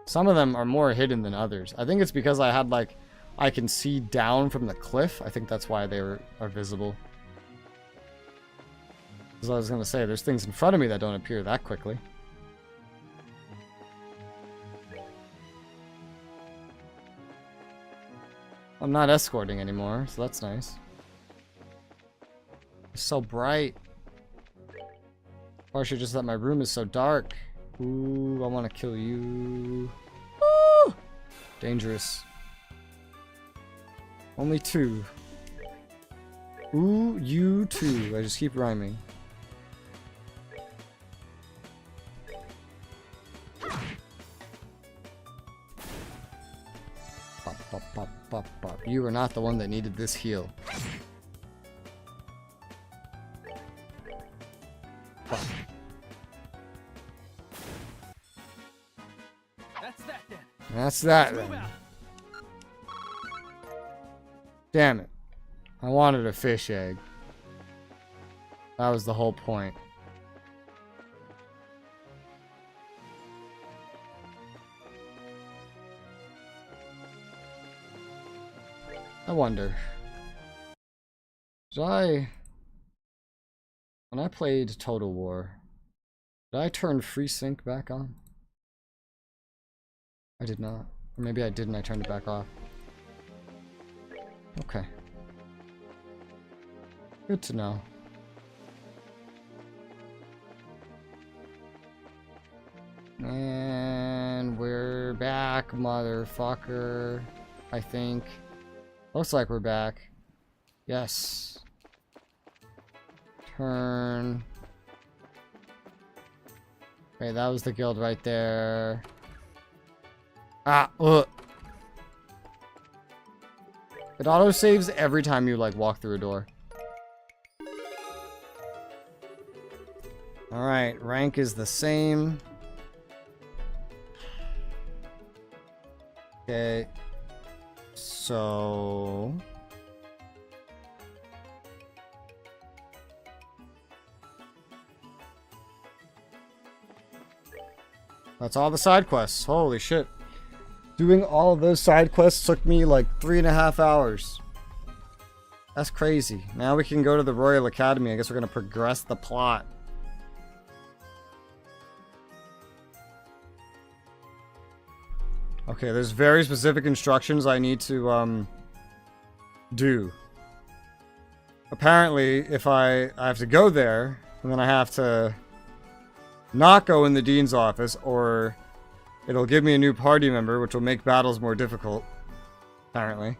Some of them are more hidden than others. I think it's because I had, like, I can see down from the cliff. I think that's why they are visible. As I was going to say, there's things in front of me that don't appear that quickly. I'm not escorting anymore, so that's nice. It's so bright. Or I should just that my room is so dark. Ooh, I want to kill you. Ooh! Dangerous. Only 2. Ooh, you too. I just keep rhyming. Pop, pop, pop, pop, pop. You are not the one that needed this heal. Pop. That's that then. That's that Move then. out. Damn it. I wanted a fish egg. That was the whole point. I wonder. When I played Total War, did I turn FreeSync back on? I did not. Or maybe I did and I turned it back off. Okay. Good to know. And we're back, motherfucker. I think. Looks like we're back. Yes. Turn. Okay, that was the guild right there. Ah, ugh. It autosaves every time you, like, walk through a door. Alright, rank is the same. Okay. So... that's all the side quests. Holy shit. Doing all of those side quests took me like 3.5 hours. That's crazy. Now we can go to the Royal Academy. I guess we're going to progress the plot. Okay, there's very specific instructions I need to do. Apparently, if I have to go there, and then I have to not go in the Dean's office, or it'll give me a new party member, which will make battles more difficult, apparently.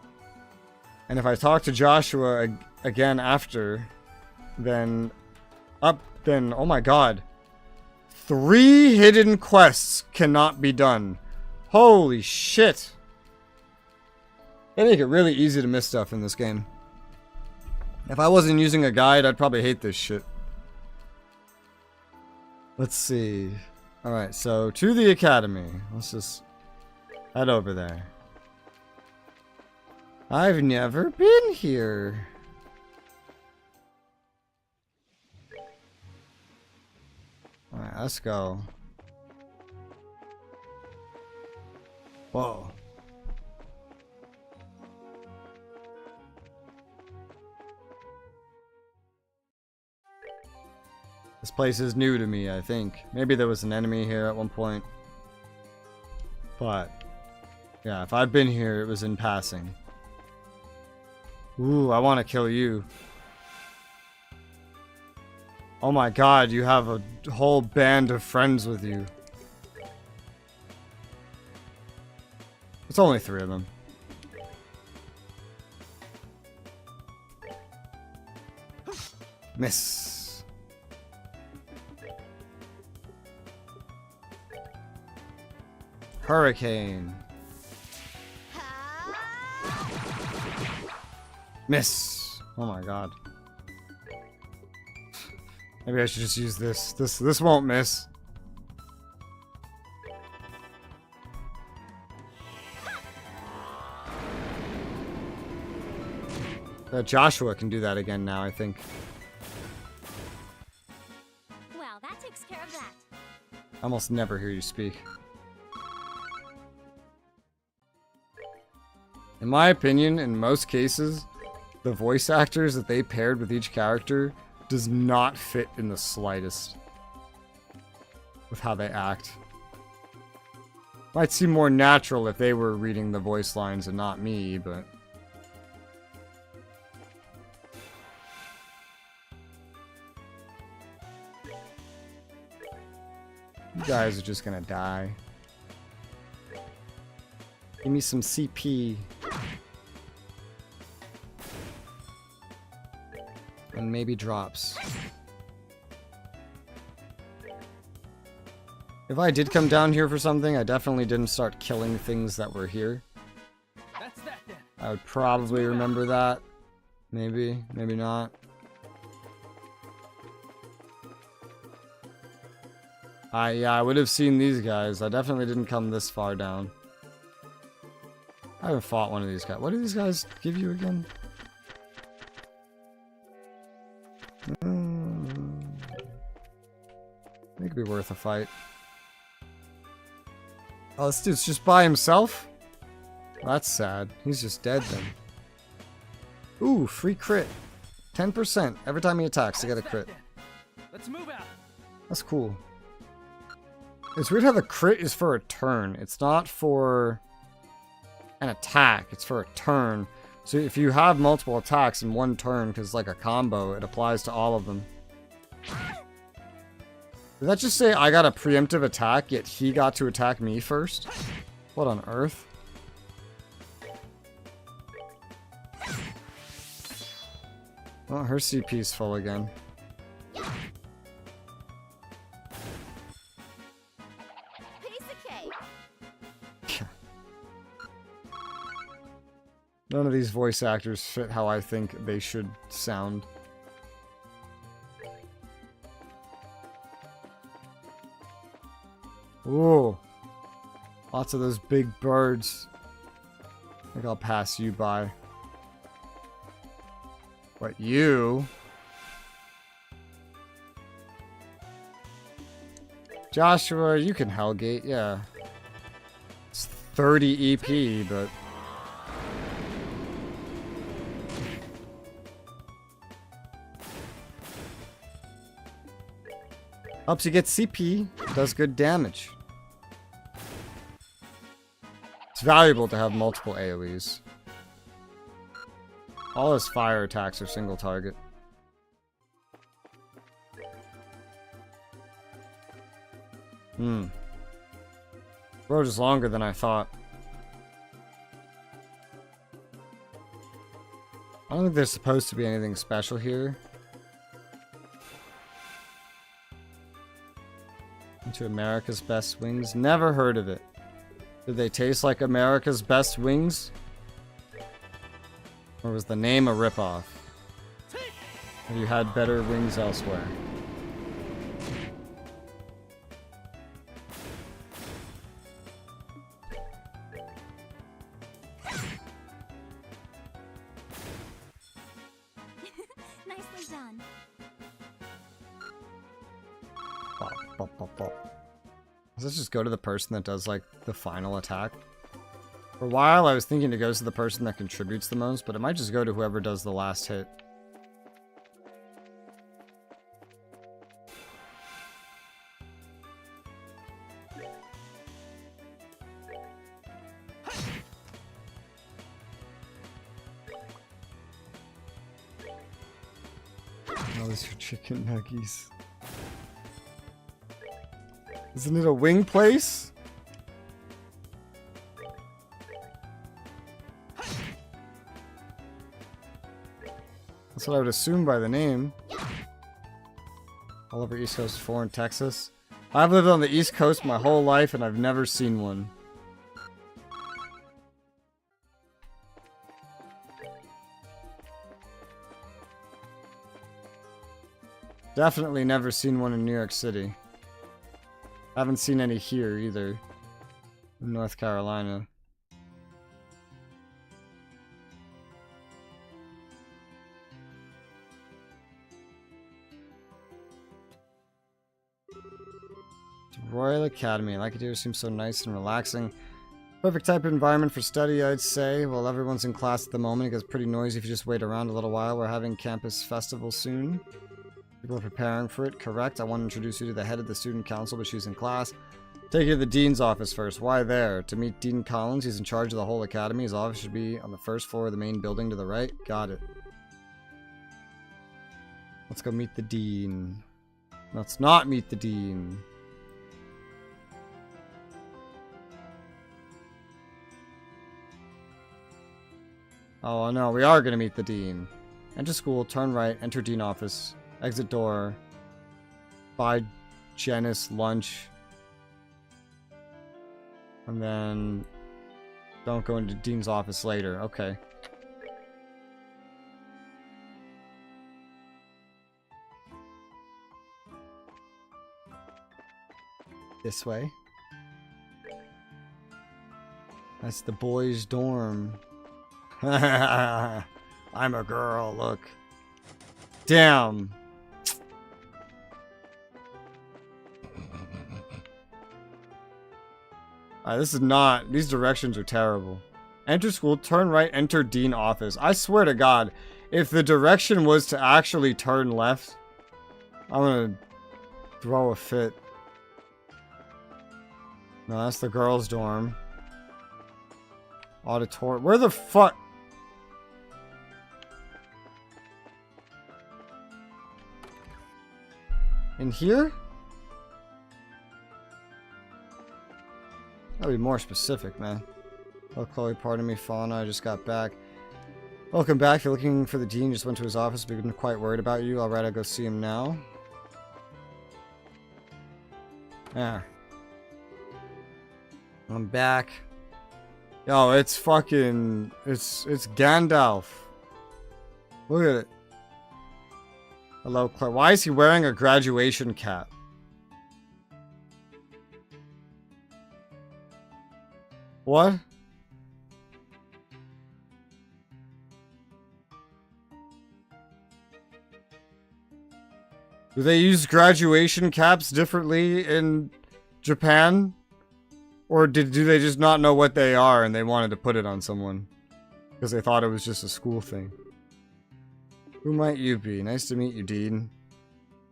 And if I talk to Joshua again after, then oh my god. 3 hidden quests cannot be done. Holy shit. They make it really easy to miss stuff in this game. If I wasn't using a guide, I'd probably hate this shit. Let's see. Alright, so to the academy. Let's just head over there. I've never been here. Alright, let's go. Whoa. This place is new to me, I think. Maybe there was an enemy here at one point. But, yeah, if I've been here, it was in passing. Ooh, I want to kill you. Oh my god, you have a whole band of friends with you. It's only 3 of them. Miss. Hurricane. Miss. Oh my god. Maybe I should just use this. This won't miss. Joshua can do that again now, I think. Well, that takes care of that. I almost never hear you speak. In my opinion, in most cases, the voice actors that they paired with each character does not fit in the slightest with how they act. Might seem more natural if they were reading the voice lines and not me, but... You guys are just gonna die. Give me some CP. And maybe drops. If I did come down here for something, I definitely didn't start killing things that were here. That's that then. I would probably remember that. Maybe, maybe not. Yeah, I would have seen these guys. I definitely didn't come this far down. I haven't fought one of these guys. What do these guys give you again? It could be worth a fight. Oh, this dude's just by himself? Well, that's sad. He's just dead then. Ooh, free crit. 10%. Every time he attacks, I get a crit. Let's move out. That's cool. It's weird how the crit is for a turn. It's not for an attack. It's for a turn. So if you have multiple attacks in one turn, because like a combo, it applies to all of them. Did that just say I got a preemptive attack, yet he got to attack me first? What on earth? Well, her CP's full again. None of these voice actors fit how I think they should sound. Ooh. Lots of those big birds. I think I'll pass you by. But you... Joshua, you can Hellgate, yeah. It's 30 EP, but... Helps you get CP, does good damage. It's valuable to have multiple AoEs. All his fire attacks are single target. Road is longer than I thought. I don't think there's supposed to be anything special here. Into America's Best Wings? Never heard of it. Did they taste like America's Best Wings? Or was the name a ripoff? Have you had better wings elsewhere? Nicely done. Let's just go to the person that does, like, the final attack. For a while, I was thinking it goes to the person that contributes the most, but it might just go to whoever does the last hit. Oh, these are chicken nuggies. Isn't it a wing place? That's what I would assume by the name. All over East Coast 4 in Texas. I've lived on the East Coast my whole life and I've never seen one. Definitely never seen one in New York City. Haven't seen any here either. In North Carolina. Royal Academy. Like it here seems so nice and relaxing. Perfect type of environment for study, I'd say. Well, everyone's in class at the moment. It gets pretty noisy if you just wait around a little while. We're having campus festival soon. People are preparing for it, correct? I want to introduce you to the head of the student council, but she's in class. Take you to the dean's office first. Why there? To meet Dean Collins. He's in charge of the whole academy. His office should be on the first floor of the main building to the right. Got it. Let's go meet the dean. Let's not meet the dean. Oh no, we are gonna meet the dean. Enter school, turn right, enter dean office, exit door, buy Janice lunch, and then don't go into dean's office later. Okay. This way. That's the boys' dorm. I'm a girl, look. Damn. This is not... These directions are terrible. Enter school, turn right, enter dean office. I swear to God, if the direction was to actually turn left, I'm gonna throw a fit. No, that's the girls' dorm. Auditorium. Where the fuck... In here? Gotta be more specific, man. Oh, Chloe, pardon me, Fauna, I just got back. Welcome back. If you're looking for the dean, just went to his office, but been quite worried about you. Alright, I'll go see him now. Yeah. I'm back. Yo, it's fucking... It's Gandalf. Look at it. Hello, Claire. Why is he wearing a graduation cap? What? Do they use graduation caps differently in Japan? Or do they just not know what they are and they wanted to put it on someone? Because they thought it was just a school thing. Who might you be? Nice to meet you, Dean.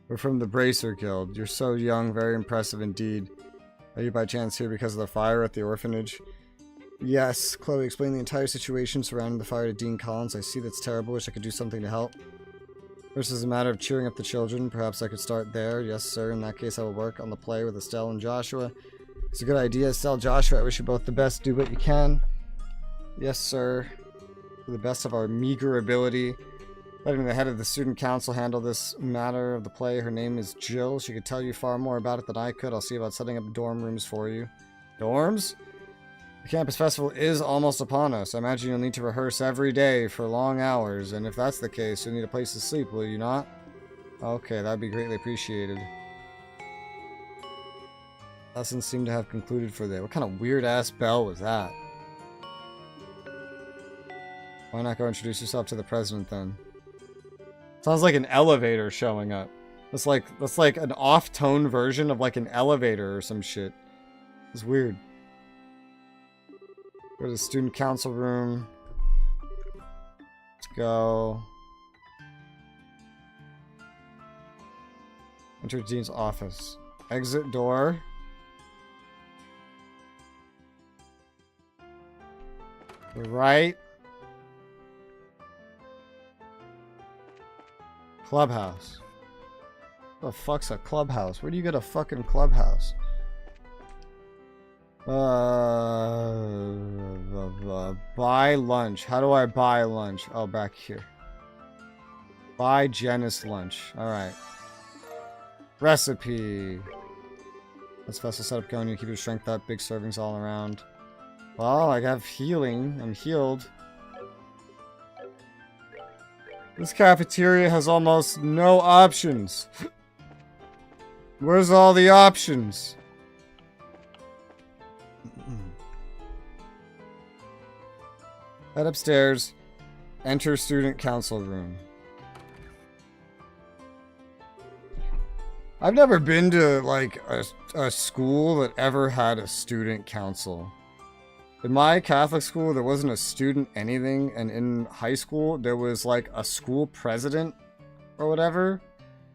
We're from the Bracer Guild. You're so young, very impressive indeed. Are you by chance here because of the fire at the orphanage? Yes. Chloe, explain the entire situation surrounding the fire to Dean Collins. I see that's terrible. Wish I could do something to help. First is a matter of cheering up the children. Perhaps I could start there. Yes, sir. In that case, I will work on the play with Estelle and Joshua. It's a good idea. Estelle, Joshua, I wish you both the best. Do what you can. Yes, sir. To the best of our meager ability. Letting the head of the student council handle this matter of the play. Her name is Jill. She could tell you far more about it than I could. I'll see about setting up dorm rooms for you. Dorms? The campus festival is almost upon us. I imagine you'll need to rehearse every day for long hours, and if that's the case, you'll need a place to sleep, will you not? Okay, that'd be greatly appreciated. Lessons seem to have concluded for the day. What kind of weird-ass bell was that? Why not go introduce yourself to the president, then? Sounds like an elevator showing up. That's like an off-tone version of like an elevator or some shit. It's weird. Go to the student council room. Let's go. Enter Dean's office. Exit door. Right. Clubhouse. What the fuck's a clubhouse? Where do you get a fucking clubhouse? Buy lunch. How do I buy lunch? Oh, back here. Buy Janice lunch. Alright. Recipe. Let's fast the setup going. You keep your strength up. Big servings all around. Well, I have healing. I'm healed. This cafeteria has almost no options. Where's all the options? Head upstairs. Enter student council room. I've never been to, like, a school that ever had a student council. In my Catholic school, there wasn't a student anything, and in high school, there was, like, a school president or whatever.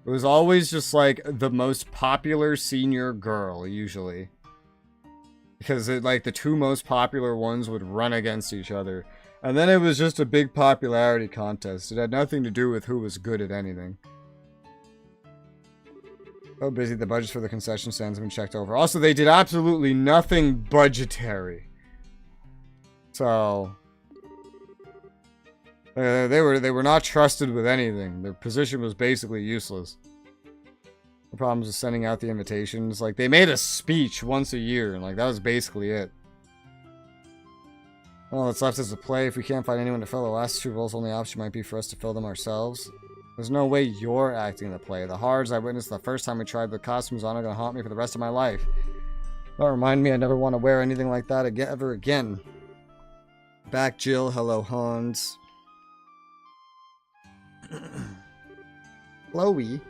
It was always just, like, the most popular senior girl, usually. Because, like, the two most popular ones would run against each other. And then it was just a big popularity contest. It had nothing to do with who was good at anything. So busy, the budgets for the concession stands have been checked over. Also, they did absolutely nothing budgetary. So they were not trusted with anything. Their position was basically useless. The problem was sending out the invitations. Like, they made a speech once a year, and like that was basically it. Well, what's left is to play. If we can't find anyone to fill the last two roles, only option might be for us to fill them ourselves. There's no way you're acting the play. The horrors I witnessed the first time we tried the costumes on are gonna haunt me for the rest of my life. Don't remind me I never want to wear anything like that ever again. Back Jill, hello Hans. Chloe?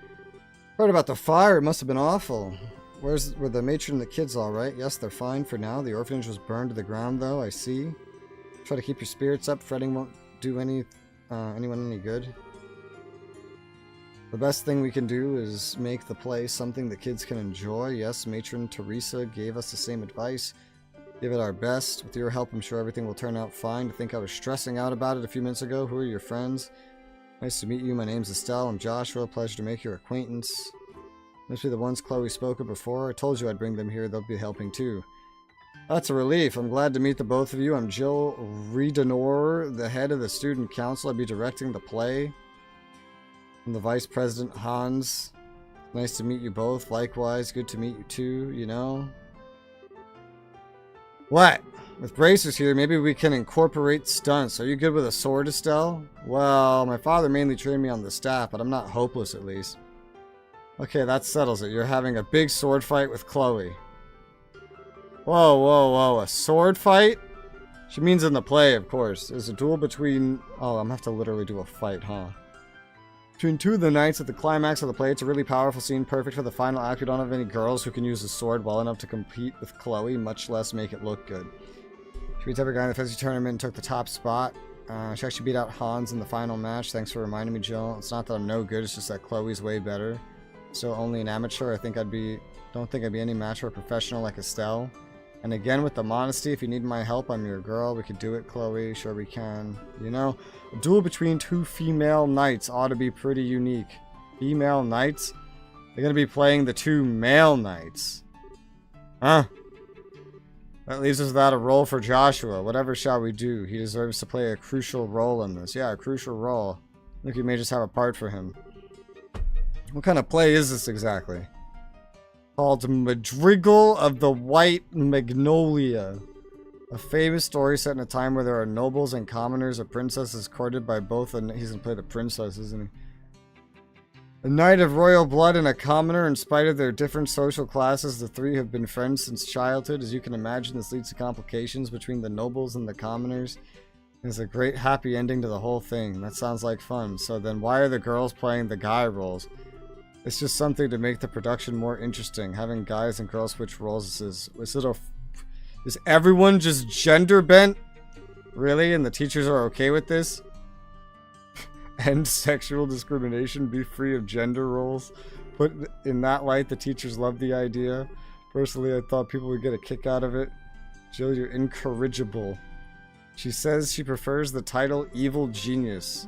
Heard about the fire, it must have been awful. Were the matron and the kids alright? Yes, they're fine for now. The orphanage was burned to the ground though, I see. Try to keep your spirits up, fretting won't do anyone any good. The best thing we can do is make the play something the kids can enjoy. Yes, Matron Teresa gave us the same advice. Give it our best. With your help, I'm sure everything will turn out fine. To think I was stressing out about it a few minutes ago. Who are your friends? Nice to meet you. My name's Estelle. I'm Joshua. Pleasure to make your acquaintance. Must be the ones Chloe spoke of before. I told you I'd bring them here. They'll be helping too. That's a relief. I'm glad to meet the both of you. I'm Jill Redenor, the head of the student council. I'll be directing the play. I'm the vice president, Hans. Nice to meet you both. Likewise, good to meet you too, you know. What? With bracers here, maybe we can incorporate stunts. Are you good with a sword, Estelle? Well, my father mainly trained me on the staff, but I'm not hopeless at least. Okay, that settles it. You're having a big sword fight with Chloe. Whoa, whoa, whoa. A sword fight? She means in the play, of course. There's a duel between... Oh, I'm gonna have to literally do a fight, huh? Between two of the knights at the climax of the play. It's a really powerful scene, perfect for the final act. We don't have any girls who can use the sword well enough to compete with Chloe, much less make it look good. She beats every guy in the fantasy tournament and took the top spot. She actually beat out Hans in the final match. Thanks for reminding me, Jill. It's not that I'm no good, it's just that Chloe's way better. Still only an amateur. Don't think I'd be any match for a professional like Estelle. And again, with the modesty, if you need my help, I'm your girl. We could do it, Chloe. Sure we can. You know, a duel between two female knights ought to be pretty unique. Female knights? They're gonna be playing the two male knights. Huh? That leaves us without a role for Joshua. Whatever shall we do? He deserves to play a crucial role in this. Yeah, a crucial role. I think we may just have a part for him. What kind of play is this exactly? Called Madrigal of the White Magnolia. A famous story set in a time where there are nobles and commoners. A princess is courted by both. He's gonna play the princess, isn't he? A knight of royal blood and a commoner. In spite of their different social classes, the three have been friends since childhood. As you can imagine, this leads to complications between the nobles and the commoners. There's a great happy ending to the whole thing. That sounds like fun. So then why are the girls playing the guy roles? It's just something to make the production more interesting. Having guys and girls switch roles is everyone just gender bent? Really? And the teachers are okay with this? End sexual discrimination, be free of gender roles. Put in that light, the teachers love the idea. Personally, I thought people would get a kick out of it. Jill, you're incorrigible. She says she prefers the title Evil Genius.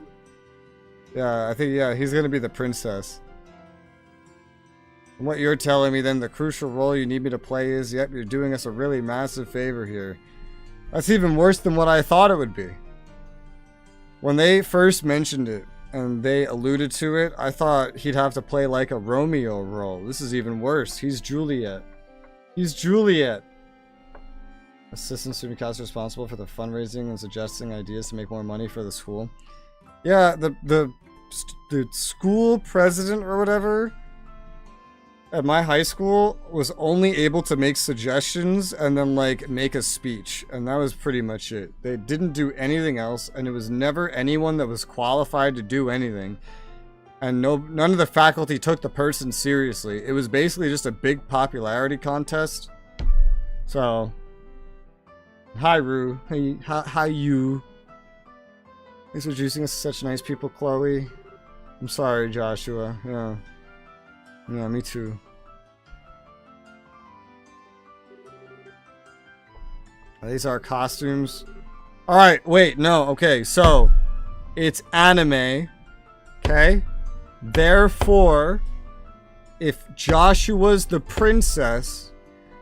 Yeah, I think, yeah, he's gonna be the princess. From what you're telling me, then the crucial role you need me to play is, yep, you're doing us a really massive favor here. That's even worse than what I thought it would be. When they first mentioned it, and they alluded to it, I thought he'd have to play like a Romeo role. This is even worse. He's Juliet. He's Juliet. Assistant student council responsible for the fundraising and suggesting ideas to make more money for the school. Yeah, the school president or whatever at my high school was only able to make suggestions and then like make a speech, and that was pretty much it. They didn't do anything else, and it was never anyone that was qualified to do anything, and none of the faculty took the person seriously. It was basically just a big popularity contest. So hi Rue. Hey, hi you. Thanks for introducing us to such nice people, Chloe. I'm sorry, Joshua. Yeah. Yeah, me too. These are costumes. Alright, wait, no, okay, so it's anime. Okay? Therefore, if Joshua's the princess,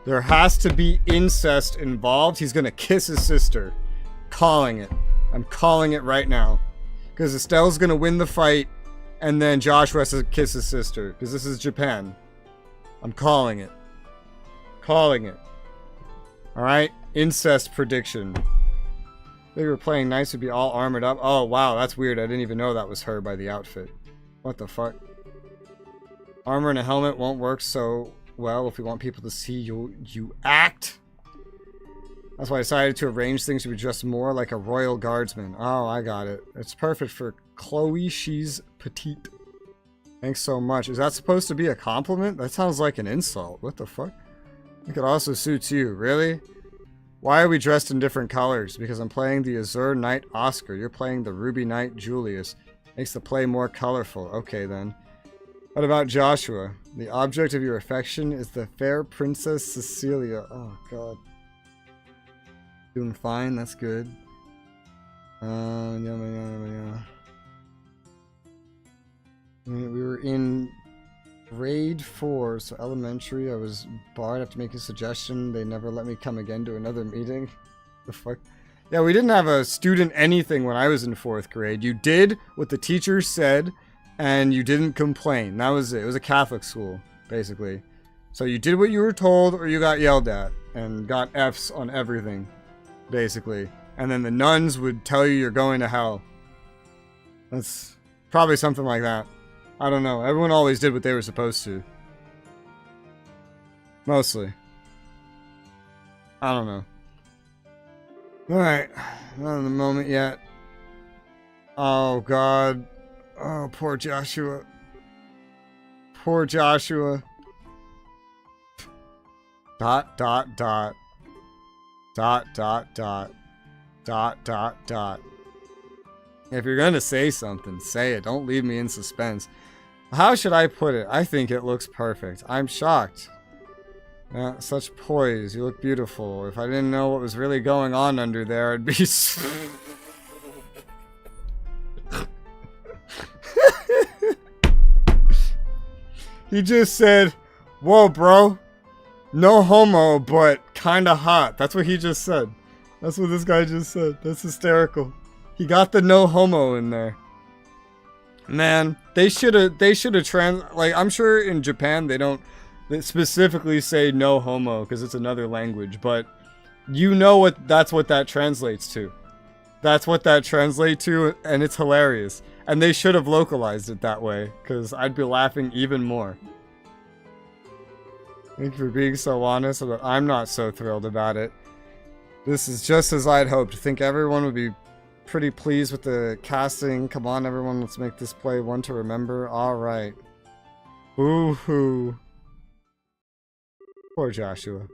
there has to be incest involved. He's gonna kiss his sister. Calling it. I'm calling it right now. Because Estelle's gonna win the fight, and then Joshua has to kiss his sister. Because this is Japan. I'm calling it. Calling it. Alright? Incest prediction. They were playing nice, would be all armored up. Oh, wow, that's weird. I didn't even know that was her by the outfit. What the fuck? Armor and a helmet won't work so well if we want people to see you act. That's why I decided to arrange things to be dressed more like a royal guardsman. Oh, I got it. It's perfect for Chloe. She's petite. Thanks so much. Is that supposed to be a compliment? That sounds like an insult. What the fuck? It could also suit you. Really? Why are we dressed in different colors? Because I'm playing the Azure Knight Oscar. You're playing the Ruby Knight Julius. Makes the play more colorful. Okay, then. What about Joshua? The object of your affection is the fair Princess Cecilia. Oh, God. Doing fine. That's good. Yeah. We were in grade 4, so elementary. I was barred after making a suggestion. They never let me come again to another meeting. The fuck? Yeah, we didn't have a student anything when I was in 4th grade. You did what the teacher said, and you didn't complain. That was it. It was a Catholic school, basically. So you did what you were told, or you got yelled at, and got Fs on everything, basically. And then the nuns would tell you you're going to hell. That's probably something like that. I don't know. Everyone always did what they were supposed to. Mostly. I don't know. Alright. Not in the moment yet. Oh, God. Oh, poor Joshua. Poor Joshua. Dot, dot, dot. Dot, dot, dot. Dot, dot, dot. If you're gonna say something, say it. Don't leave me in suspense. How should I put it? I think it looks perfect. I'm shocked. Such poise. You look beautiful. If I didn't know what was really going on under there, I'd be... He just said, whoa, bro. No homo, but kinda hot. That's what he just said. That's what this guy just said. That's hysterical. He got the no homo in there. Man, they should have like, I'm sure in Japan they don't specifically say no homo because it's another language, but you know that's what that translates to. That's what that translates to, and it's hilarious. And they should have localized it that way, because I'd be laughing even more. Thank you for being so honest, but I'm not so thrilled about it. This is just as I'd hoped. I think everyone would be pretty pleased with the casting. Come on, everyone, let's make this play one to remember. Alright. Boo-hoo. Poor Joshua.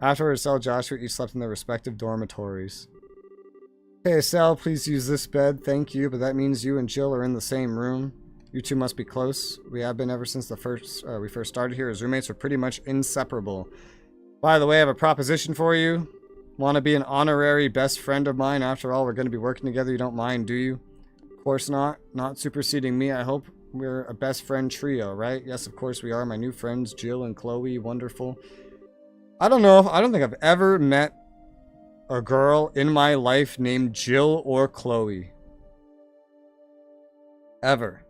Afterwards, Estelle and Joshua each slept in their respective dormitories. Hey, Estelle, please use this bed. Thank you, but that means you and Jill are in the same room. You two must be close. We have been ever since we first started here. As roommates, we're pretty much inseparable. By the way, I have a proposition for you. Want to be an honorary best friend of mine? After all, we're going to be working together. You don't mind, do you? Of course not. Not superseding me. I hope we're a best friend trio, right? Yes, of course we are. My new friends, Jill and Chloe. Wonderful. I don't know. I don't think I've ever met a girl in my life named Jill or Chloe. Ever.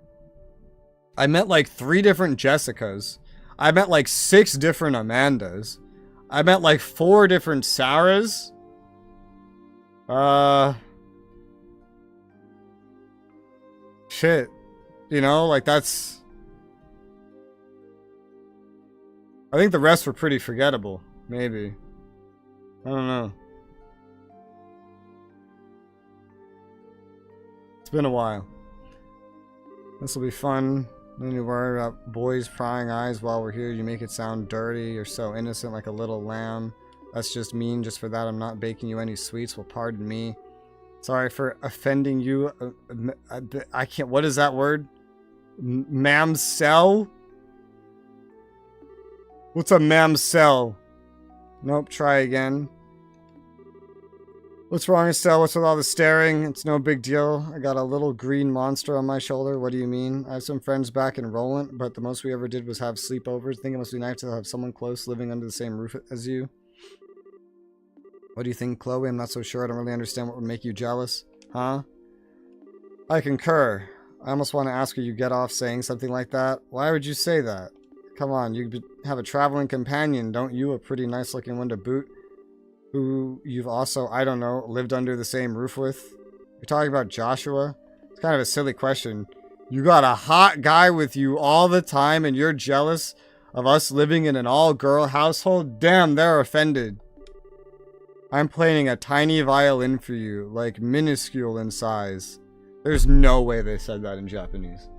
I met like 3 different Jessicas. I met like 6 different Amandas. I met like 4 different Sarahs. Shit. You know, like that's... I think the rest were pretty forgettable. Maybe. I don't know. It's been a while. This will be fun. Then you worry about boys' prying eyes while we're here. You make it sound dirty. You're so innocent like a little lamb. That's just mean. Just for that, I'm not baking you any sweets. Well, pardon me. Sorry for offending you. I can't... What is that word? Mamsel? What's a mamsel? Nope, try again. What's wrong, Estelle? What's with all the staring? It's no big deal. I got a little green monster on my shoulder. What do you mean? I have some friends back in Roland, but the most we ever did was have sleepovers. Think it must be nice to have someone close living under the same roof as you. What do you think, Chloe? I'm not so sure. I don't really understand what would make you jealous. Huh? I concur. I almost want to ask you get off saying something like that. Why would you say that? Come on, you have a traveling companion, don't you? A pretty nice looking one to boot. Who you've also, I don't know, lived under the same roof with? You're talking about Joshua? It's kind of a silly question. You got a hot guy with you all the time and you're jealous of us living in an all-girl household? Damn, they're offended. I'm playing a tiny violin for you, like minuscule in size. There's no way they said that in Japanese.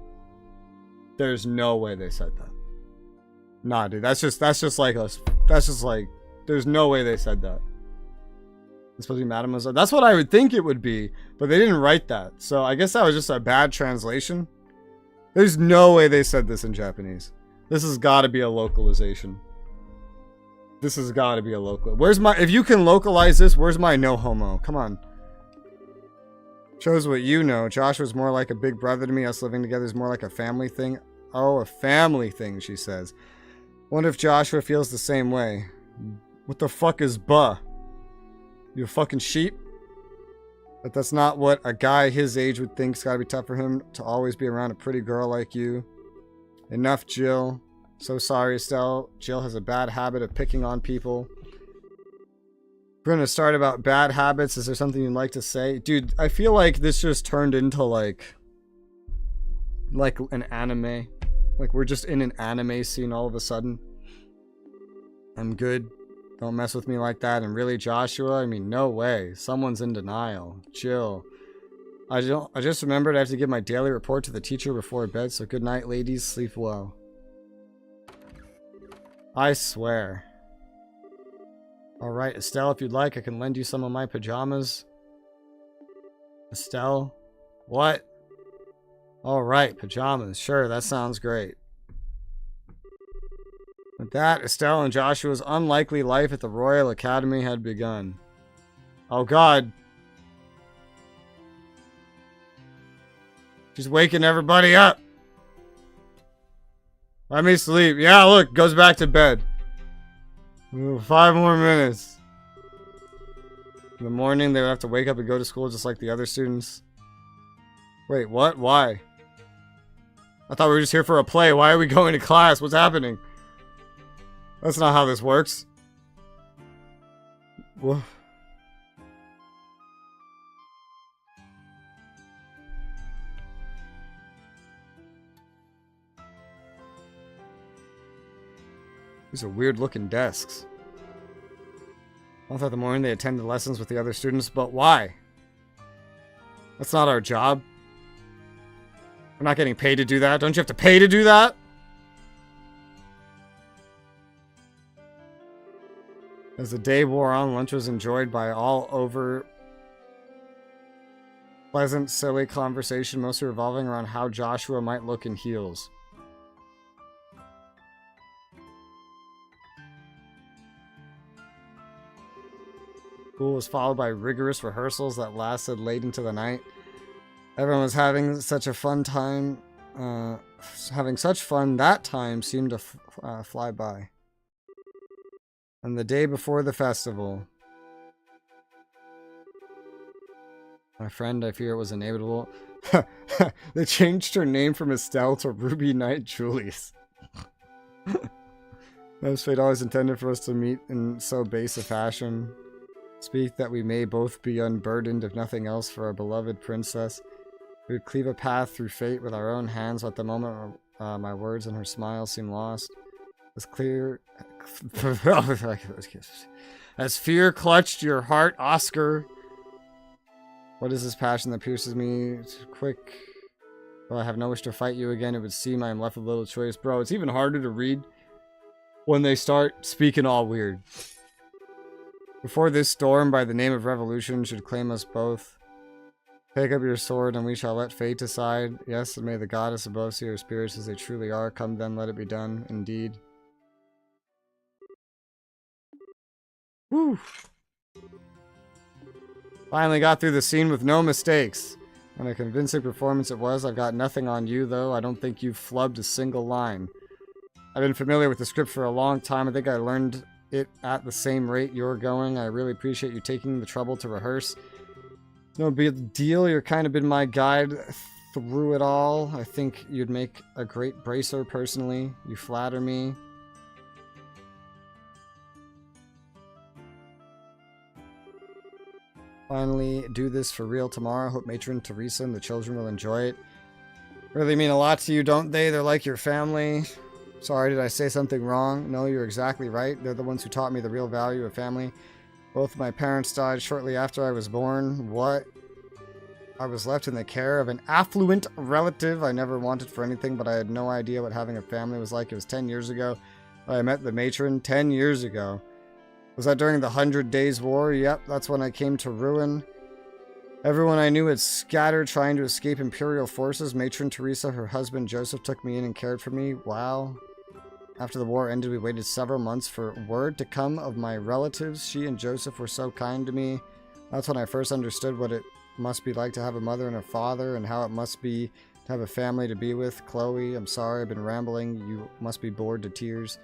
There's no way they said that. Nah, dude, that's just like us. That's just like, there's no way they said that. It's supposed to be mademoiselle. That's what I would think it would be, but they didn't write that. So I guess that was just a bad translation. There's no way they said this in Japanese. This has got to be a localization. This has got to be a local. Where's my... If you can localize this, where's my no homo? Come on. Shows what you know. Joshua's more like a big brother to me. Us living together is more like a family thing. Oh, a family thing, she says. Wonder if Joshua feels the same way. What the fuck is buh? You a fucking sheep? But that's not what a guy his age would think. It's gotta be tough for him to always be around a pretty girl like you. Enough, Jill. So sorry, Estelle. Jill has a bad habit of picking on people. We're gonna start about bad habits. Is there something you'd like to say? Dude, I feel like this just turned into like an anime. Like we're just in an anime scene all of a sudden. I'm good. Don't mess with me like that. And really, Joshua? I mean, no way. Someone's in denial. Jill. I just remembered I have to give my daily report to the teacher before bed, so good night, ladies. Sleep well. I swear. Alright, Estelle, if you'd like, I can lend you some of my pajamas. Estelle? What? Alright, pajamas. Sure, that sounds great. With that, Estelle and Joshua's unlikely life at the Royal Academy had begun. Oh god. She's waking everybody up. Let me sleep. Yeah, look, goes back to bed. Ooh, 5 more minutes. In the morning, they would have to wake up and go to school just like the other students. Wait, what? Why? I thought we were just here for a play. Why are we going to class? What's happening? That's not how this works. Whoa. These are weird looking desks. All throughout the morning they attended lessons with the other students, but why? That's not our job. We're not getting paid to do that. Don't you have to pay to do that? As the day wore on, lunch was enjoyed by all over pleasant, silly conversation, mostly revolving around how Joshua might look in heels. School was followed by rigorous rehearsals that lasted late into the night. Everyone was having such a fun time. Having such fun, that time seemed to fly by. And the day before the festival, my friend, I fear it was inevitable. They changed her name from Estelle to Ruby Knight Julius. As fate always intended for us to meet in so base a fashion. Speak that we may both be unburdened, if nothing else, for our beloved princess. We would cleave a path through fate with our own hands, but at the moment my words and her smile seem lost. As clear... As fear clutched your heart, Oscar. What is this passion that pierces me? Quick. Well, I have no wish to fight you again. It would seem I am left with little choice. Bro, it's even harder to read when they start speaking all weird. Before this storm by the name of revolution should claim us both, take up your sword and we shall let fate decide. Yes, and may the goddess above see our spirits as they truly are. Come then, let it be done. Indeed. Woo! Finally got through the scene with no mistakes. And a convincing performance it was. I've got nothing on you, though. I don't think you've flubbed a single line. I've been familiar with the script for a long time. I think I learned it at the same rate you're going. I really appreciate you taking the trouble to rehearse. No big deal. You're kind of been my guide through it all. I think you'd make a great bracer, personally. You flatter me. Finally, do this for real tomorrow. Hope Matron Teresa and the children will enjoy it. Really mean a lot to you, don't they? They're like your family. Sorry, did I say something wrong? No, you're exactly right. They're the ones who taught me the real value of family. Both of my parents died shortly after I was born. What? I was left in the care of an affluent relative I never wanted for anything, but I had no idea what having a family was like. It was 10 years ago that I met the matron. 10 years ago. Was that during the 100 Days War? Yep, that's when I came to ruin. Everyone I knew had scattered trying to escape Imperial forces. Matron Teresa, her husband Joseph, took me in and cared for me. Wow. After the war ended, we waited several months for word to come of my relatives. She and Joseph were so kind to me. That's when I first understood what it must be like to have a mother and a father, and how it must be to have a family to be with. Chloe, I'm sorry, I've been rambling. You must be bored to tears.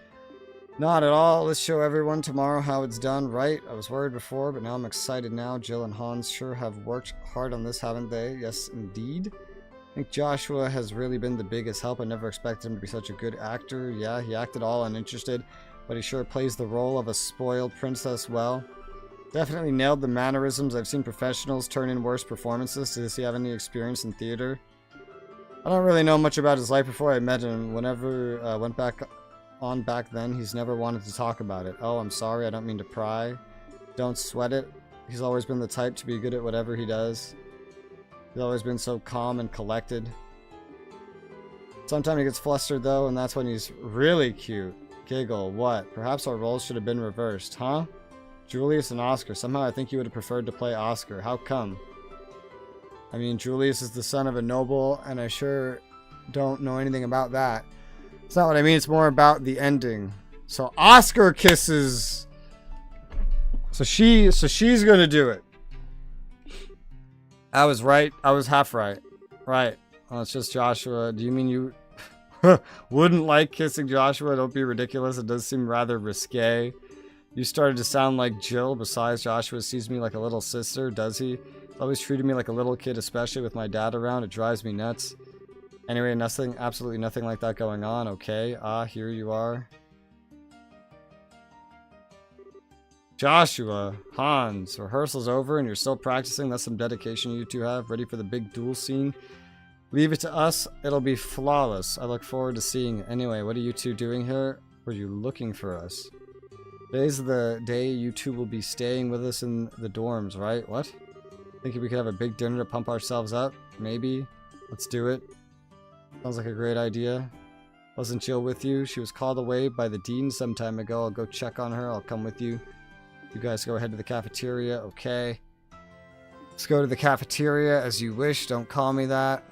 Not at all. Let's show everyone tomorrow how it's done right. I was worried before, but now I'm excited now. Jill and Hans sure have worked hard on this, haven't they? Yes, indeed. I think Joshua has really been the biggest help. I never expected him to be such a good actor. Yeah, he acted all uninterested, but he sure plays the role of a spoiled princess well. Definitely nailed the mannerisms. I've seen professionals turn in worse performances. Does he have any experience in theater? I don't really know much about his life before I met him. Whenever I went back then, he's never wanted to talk about it. Oh, I'm sorry, I don't mean to pry. Don't sweat it. He's always been the type to be good at whatever he does. He's always been so calm and collected. Sometimes he gets flustered though, and that's when he's really cute. Giggle, what? Perhaps our roles should have been reversed, huh? Julius and Oscar. Somehow I think you would have preferred to play Oscar. How come? I mean, Julius is the son of a noble, and I sure don't know anything about that. It's not what I mean, it's more about the ending. So Oscar kisses. So she's gonna do it. I was right. I was half right. Right. Oh, it's just Joshua. Do you mean you wouldn't like kissing Joshua? Don't be ridiculous. It does seem rather risque. You started to sound like Jill. Besides, Joshua sees me like a little sister, does he? He's always treated me like a little kid, especially with my dad around. It drives me nuts. Anyway, nothing, absolutely nothing like that going on. Okay. Here you are. Joshua, Hans, rehearsal's over and you're still practicing. That's some dedication you two have. Ready for the big duel scene? Leave it to us. It'll be flawless. I look forward to seeing it. Anyway, what are you two doing here? Were you looking for us? Today's the day you two will be staying with us in the dorms, right? What? Thinking we could have a big dinner to pump ourselves up? Maybe. Let's do it. Sounds like a great idea. Wasn't Jill with you? She was called away by the dean some time ago. I'll go check on her. I'll come with you. You guys go ahead to the cafeteria. Okay. Let's go to the cafeteria as you wish. Don't call me that.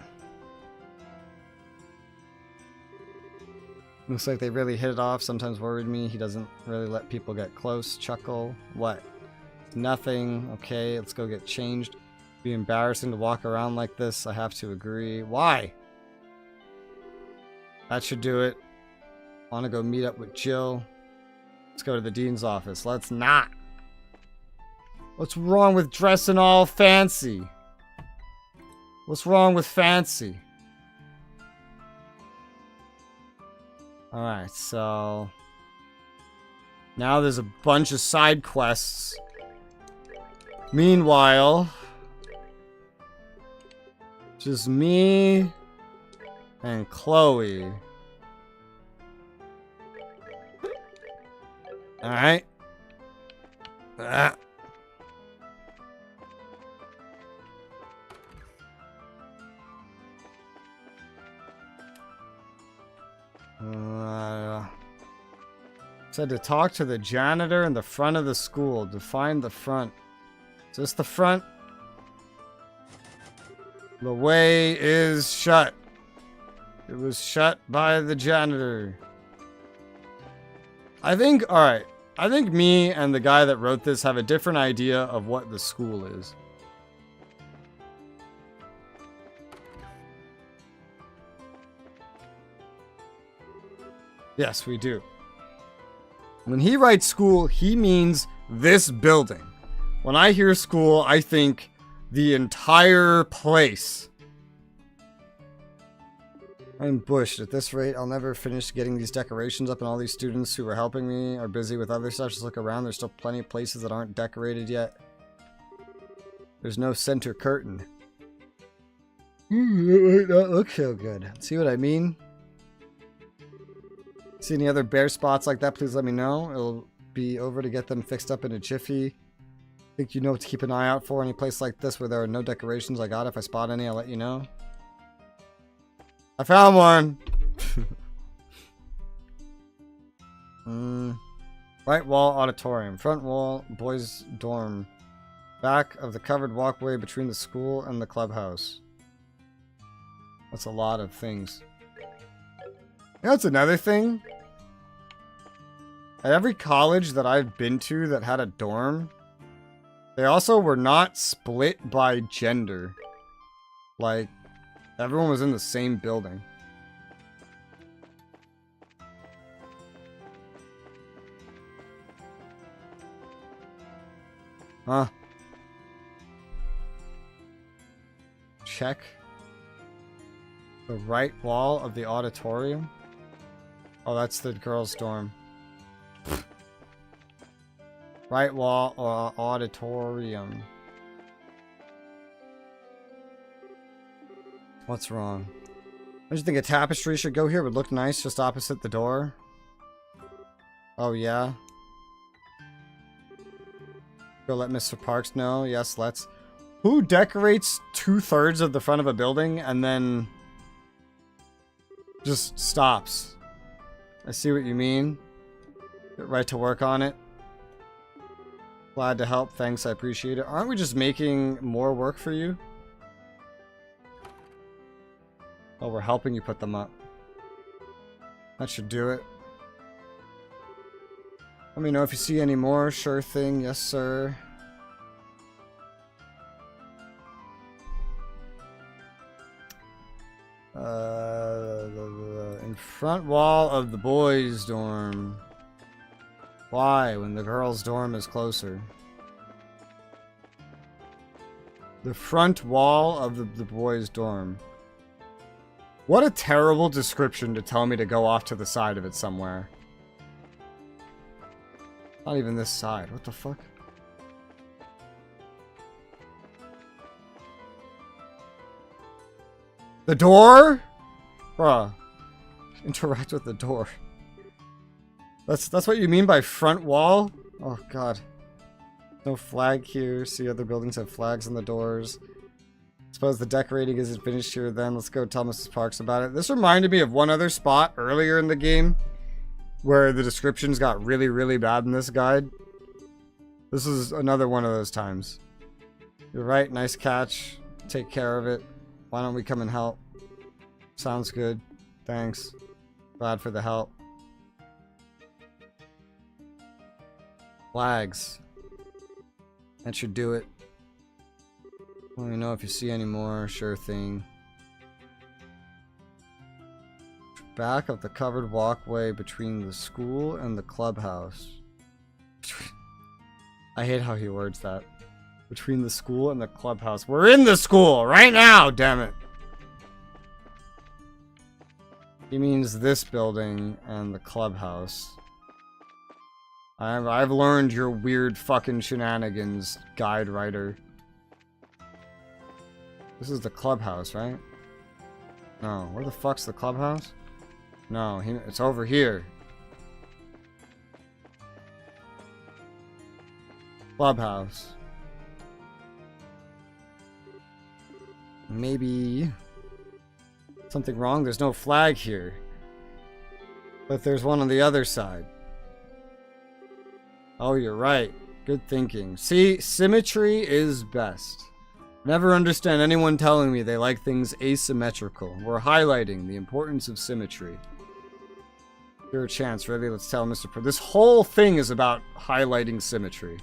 Looks like they really hit it off. Sometimes worried me. He doesn't really let people get close. Chuckle. What? Nothing. Okay, let's go get changed. Be embarrassing to walk around like this. I have to agree. Why? That should do it. Want to go meet up with Jill? Let's go to the dean's office. Let's not. What's wrong with dressing all fancy? What's wrong with fancy? Alright, so... now there's a bunch of side quests. Meanwhile... just me... and Chloe. Alright. Said to talk to the janitor in the front of the school. Define the front. Is this the front? The way is shut. It was shut by the janitor. I think, alright. I think me and the guy that wrote this have a different idea of what the school is. Yes, we do. When he writes school, he means this building. When I hear school, I think the entire place. I'm bushed. At this rate, I'll never finish getting these decorations up, and all these students who are helping me are busy with other stuff. Just look around. There's still plenty of places that aren't decorated yet. There's no center curtain. That might not look so good. See what I mean? See any other bare spots like that, please let me know. It'll be over to get them fixed up in a jiffy. Think you know what to keep an eye out for. Any place like this where there are no decorations, I got it. If I spot any, I'll let you know. I found one! Right wall auditorium. Front wall boys dorm. Back of the covered walkway between the school and the clubhouse. That's a lot of things. You know, that's another thing. At every college that I've been to that had a dorm, they also were not split by gender. Like, everyone was in the same building. Huh. Check. The right wall of the auditorium? Oh, that's the girls' dorm. Right wall or auditorium. What's wrong? Don't you think a tapestry should go here? It would look nice just opposite the door. Oh, yeah? Go let Mr. Parks know. Yes, let's. Who decorates 2/3 of the front of a building and then just stops? I see what you mean. Get right to work on it. Glad to help. Thanks, I appreciate it. Aren't we just making more work for you? Oh, we're helping you put them up. That should do it. Let me know if you see any more. Sure thing. Yes, sir. In front wall of the boys' dorm. Why, when the girls' dorm is closer? The front wall of the boys' dorm. What a terrible description to tell me to go off to the side of it somewhere. Not even this side. What the fuck? The door? Bruh. Interact with the door. That's what you mean by front wall? Oh god. No flag here. See, other buildings have flags on the doors. Suppose the decorating isn't finished here then. Let's go tell Mrs. Parks about it. This reminded me of one other spot earlier in the game where the descriptions got really, really bad in this guide. This is another one of those times. You're right, nice catch. Take care of it. Why don't we come and help? Sounds good. Thanks. Glad for the help. Flags. That should do it. Let me know if you see any more. Sure thing. Back of the covered walkway between the school and the clubhouse. I hate how he words that. Between the school and the clubhouse. We're in the school right now, damn it. He means this building and the clubhouse. I've learned your weird fucking shenanigans, guide writer. This is the clubhouse, right? No, where the fuck's the clubhouse? No, it's over here. Clubhouse. Maybe something wrong? There's no flag here. But there's one on the other side. Oh, you're right. Good thinking. See, symmetry is best. Never understand anyone telling me they like things asymmetrical. We're highlighting the importance of symmetry. Your chance, ready? Let's tell Mr. This whole thing is about highlighting symmetry.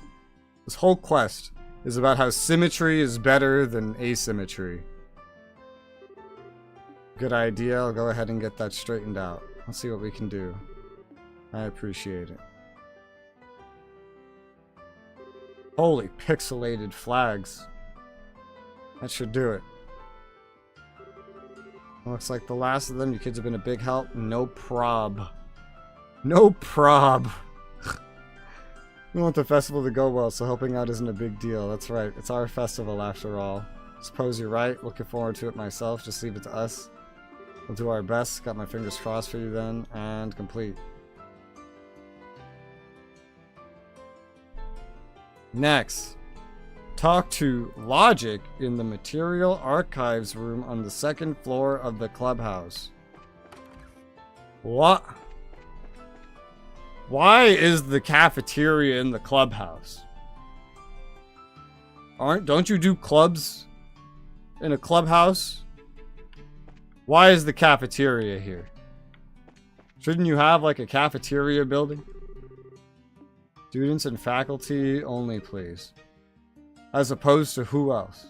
This whole quest is about how symmetry is better than asymmetry. Good idea. I'll go ahead and get that straightened out. Let's see what we can do. I appreciate it. Holy pixelated flags. That should do it. Looks like the last of them. You kids have been a big help. No prob. No prob. We want the festival to go well, so helping out isn't a big deal. That's right. It's our festival after all. Suppose you're right. Looking forward to it myself. Just leave it to us. We'll do our best. Got my fingers crossed for you then. And complete. Next. Talk to Logic in the Material Archives room on the second floor of the clubhouse. What? Why is the cafeteria in the clubhouse? Don't you do clubs in a clubhouse? Why is the cafeteria here? Shouldn't you have like a cafeteria building? Students and faculty only, please. As opposed to who else?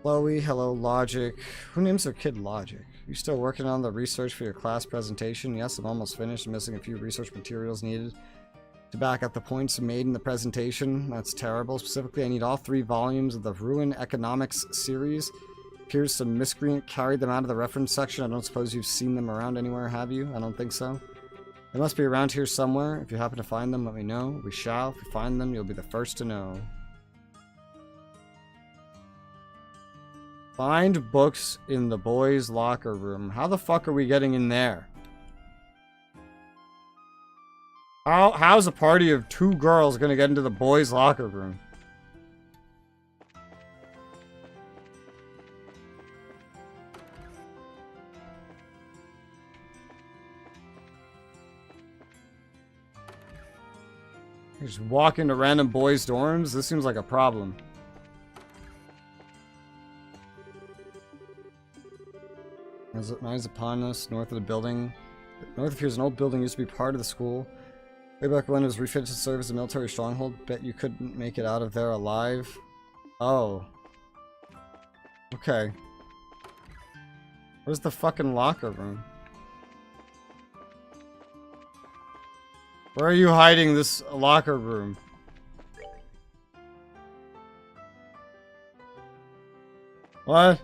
Chloe, hello, Logic. Who names their kid Logic? You still working on the research for your class presentation? Yes, I'm almost finished. I'm missing a few research materials needed to back up the points made in the presentation. That's terrible. Specifically, I need all 3 volumes of the Ruin Economics series. Appears some miscreant carried them out of the reference section. I don't suppose you've seen them around anywhere, have you? I don't think so. They must be around here somewhere. If you happen to find them, let me know. We shall. If we find them, you'll be the first to know. Find books in the boys' locker room. How the fuck are we getting in there? How's a party of 2 girls gonna get into the boys' locker room? Just walk into random boys' dorms? This seems like a problem. Night is upon us, north of the building. North of here is an old building, used to be part of the school. Way back when it was refitted to serve as a military stronghold. Bet you couldn't make it out of there alive. Oh. Okay. Where's the fucking locker room? Where are you hiding this locker room? What?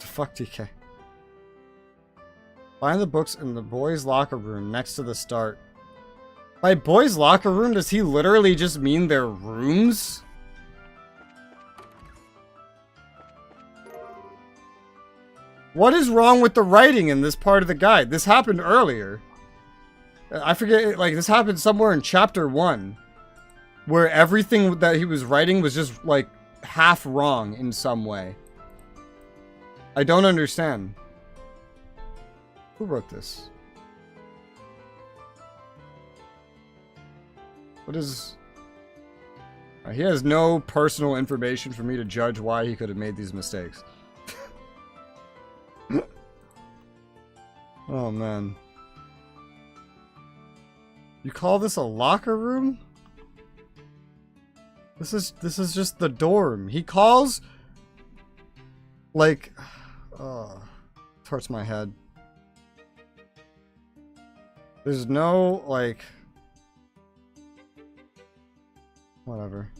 The fuck, DK? Find the books in the boys' locker room next to the start. By boys' locker room, does he literally just mean their rooms? What is wrong with the writing in this part of the guide? This happened earlier. I forget, like, this happened somewhere in chapter 1. Where everything that he was writing was just, like, half wrong in some way. I don't understand. Who wrote this? What is... He has no personal information for me to judge why he could have made these mistakes. Oh, man. You call this a locker room? This is just the dorm. He calls... Like... Oh, it hurts my head. There's no, like... Whatever.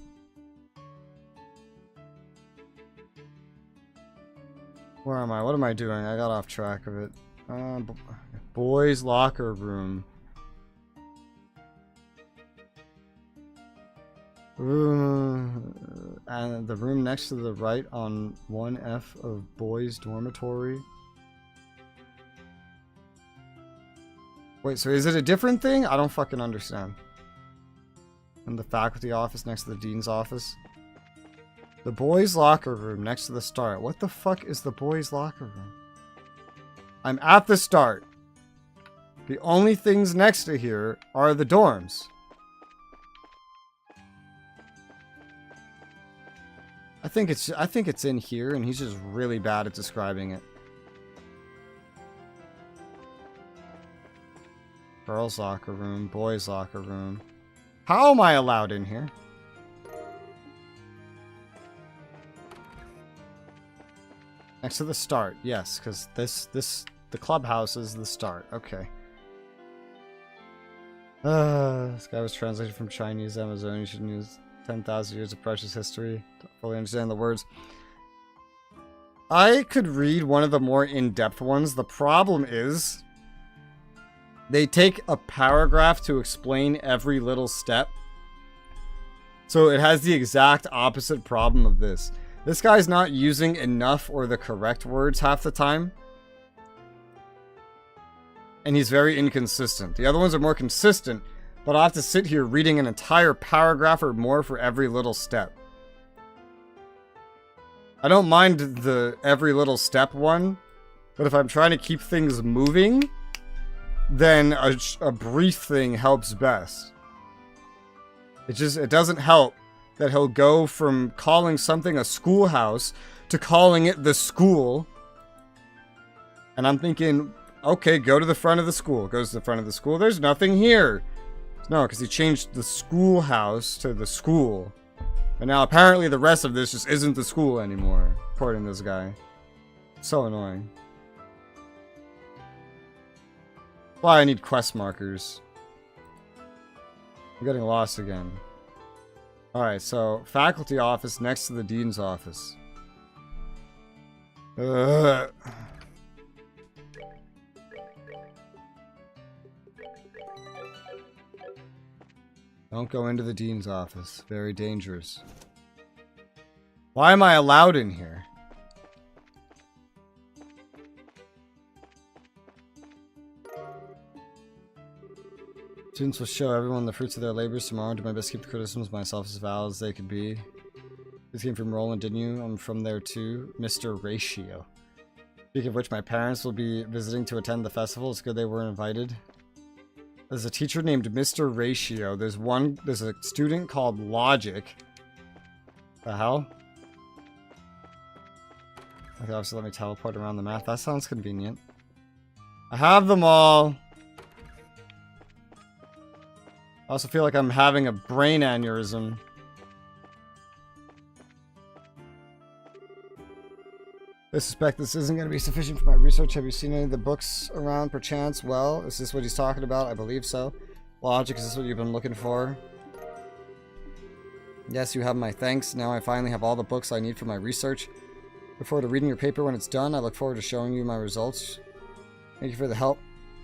Where am I? What am I doing? I got off track of it. Boys' locker room. And the room next to the right on 1F of boys' dormitory. Wait, so is it a different thing? I don't fucking understand. And the faculty office next to the dean's office. The boys' locker room next to the start. What the fuck is the boys' locker room? I'm at the start. The only things next to here are the dorms. I think it's in here, and he's just really bad at describing it. Girls' locker room, boys' locker room. How am I allowed in here? Next to the start, yes, because the clubhouse is the start. Okay. This guy was translated from Chinese Amazon. You should use 10,000 years of precious history to fully understand the words. I could read one of the more in-depth ones. The problem is they take a paragraph to explain every little step. So it has the exact opposite problem of this. This guy's not using enough or the correct words half the time. And he's very inconsistent. The other ones are more consistent, but I'll have to sit here reading an entire paragraph or more for every little step. I don't mind the every little step one, but if I'm trying to keep things moving, then a brief thing helps best. It doesn't help that he'll go from calling something a schoolhouse to calling it the school. And I'm thinking, okay, go to the front of the school. Goes to the front of the school. There's nothing here. No, because he changed the schoolhouse to the school. And now apparently the rest of this just isn't the school anymore, according to this guy. So annoying. Why I need quest markers. I'm getting lost again. Alright, so faculty office next to the dean's office. Ugh. Don't go into the dean's office. Very dangerous. Why am I allowed in here? Students will show everyone the fruits of their labors tomorrow. Do my best to keep the criticisms of myself as valid as they could be. You came from Roland, didn't you? I'm from there too. Mr. Ratio. Speaking of which, my parents will be visiting to attend the festival. It's good they were invited. There's a teacher named Mr. Ratio. There's a student called Logic. The hell? Okay, obviously let me teleport around the map. That sounds convenient. I have them all. I also feel like I'm having a brain aneurysm. I suspect this isn't going to be sufficient for my research. Have you seen any of the books around, perchance? Well, is this what he's talking about? I believe so. Logic, is this what you've been looking for? Yes, you have my thanks. Now I finally have all the books I need for my research. Look forward to reading your paper when it's done. I look forward to showing you my results. Thank you for the help.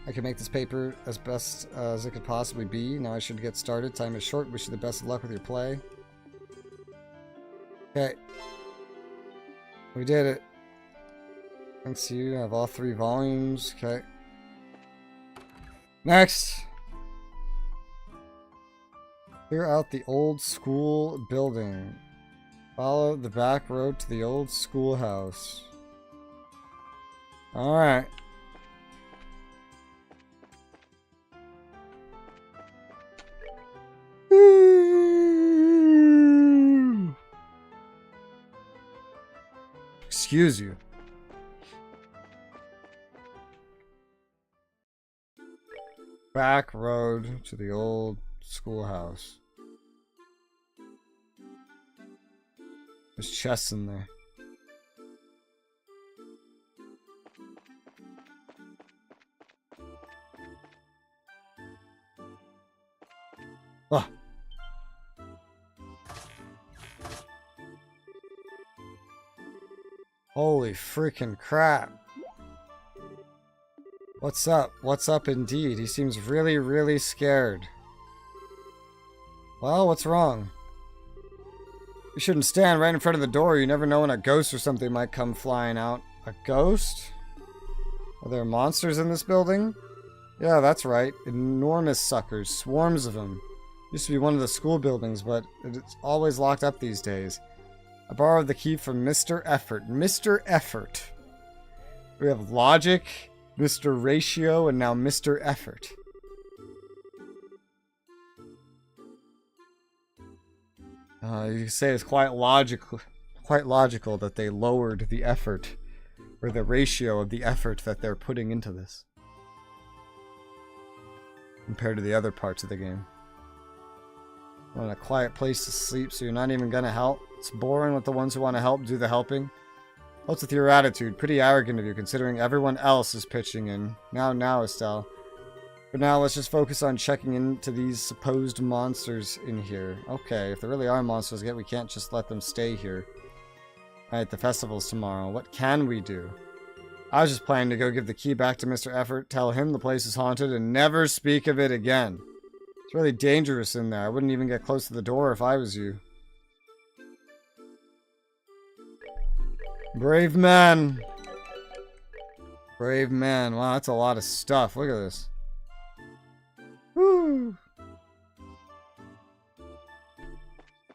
I can make this paper as best as it could possibly be. Now I should get started. Time is short. Wish you the best of luck with your play. Okay. We did it. Thanks to you. I have all 3 volumes. Okay. Next. Clear out the old school building. Follow the back road to the old schoolhouse. Alright. confuse you. Back road to the old schoolhouse. There's chests in there. Oh. Holy freaking crap. What's up? What's up indeed? He seems really, really scared. Well, what's wrong? You shouldn't stand right in front of the door. You never know when a ghost or something might come flying out. A ghost? Are there monsters in this building? Yeah, that's right. Enormous suckers. Swarms of them. Used to be one of the school buildings, but it's always locked up these days. I borrowed the key from Mr. Effort. Mr. Effort. We have Logic, Mr. Ratio, and now Mr. Effort. You can say it's quite logical that they lowered the effort, or the ratio of the effort that they're putting into this, compared to the other parts of the game. Want a quiet place to sleep, so you're not even gonna help? It's boring with the ones who want to help do the helping. What's with your attitude? Pretty arrogant of you, considering everyone else is pitching in. Now, Estelle. But now let's just focus on checking into these supposed monsters in here. Okay, if there really are monsters yet, we can't just let them stay here. Alright, the festival's tomorrow. What can we do? I was just planning to go give the key back to Mr. Effort, tell him the place is haunted, and never speak of it again. It's really dangerous in there. I wouldn't even get close to the door if I was you. Brave man. Brave man. Wow, that's a lot of stuff. Look at this. Woo!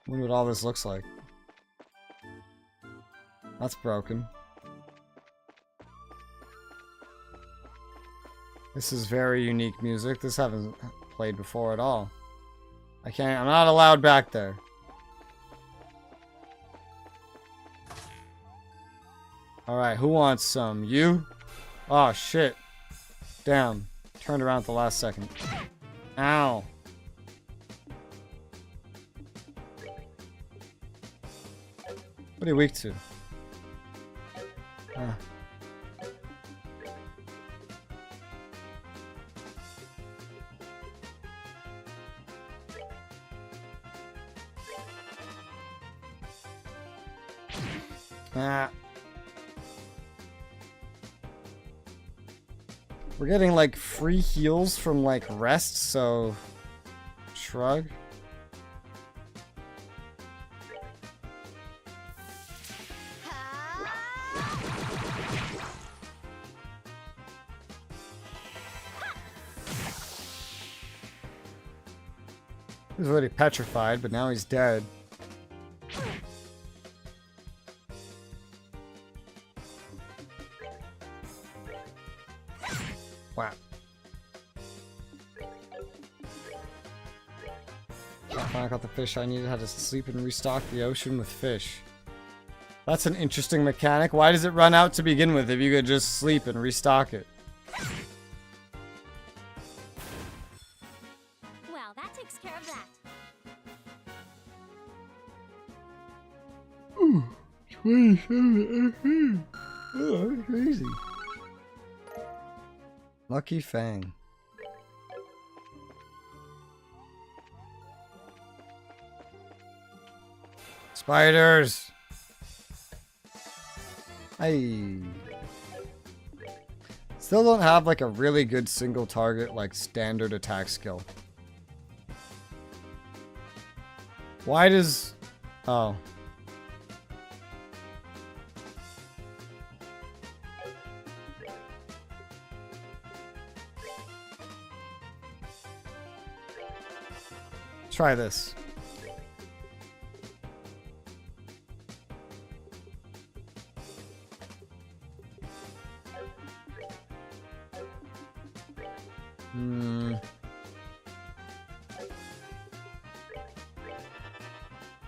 Wonder what all this looks like. That's broken. This is very unique music. This haven't played before at all. I'm not allowed back there. Alright, who wants some? You? Oh, shit. Damn. Turned around at the last second. Ow. What are you weak to? We're getting like free heals from like rest, so shrug. He was already petrified, but now he's dead. Wow. I got the fish I needed. Had to sleep and restock the ocean with fish. That's an interesting mechanic. Why does it run out to begin with if you could just sleep and restock it? Well, that takes care of that. Ooh, 27. Oh, that's crazy. Lucky Fang. Spiders! Hey. Still don't have like a really good single target like standard attack skill. Why does... Oh. Try this.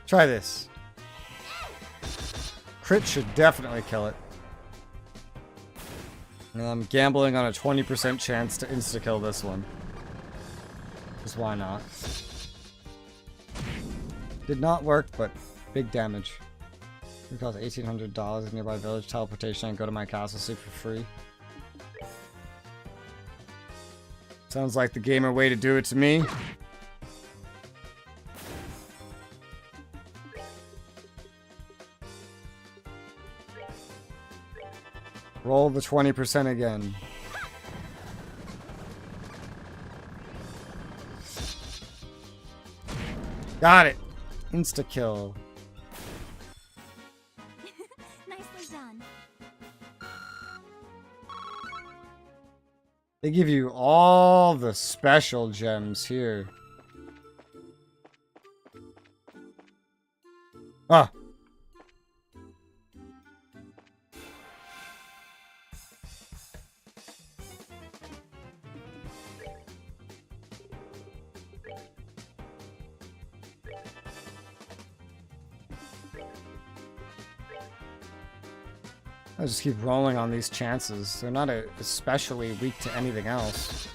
Try this. crit should definitely kill it. And I'm gambling on a 20% chance to insta-kill this one. Because why not? Did not work, but big damage. It costs $1,800 in nearby village teleportation and go to my castle sleep for free. Sounds like the gamer way to do it to me. Roll the 20% again. Got it. Insta-kill. Nicely done. They give you all the special gems here. Ah. I just keep rolling on these chances. They're not especially weak to anything else.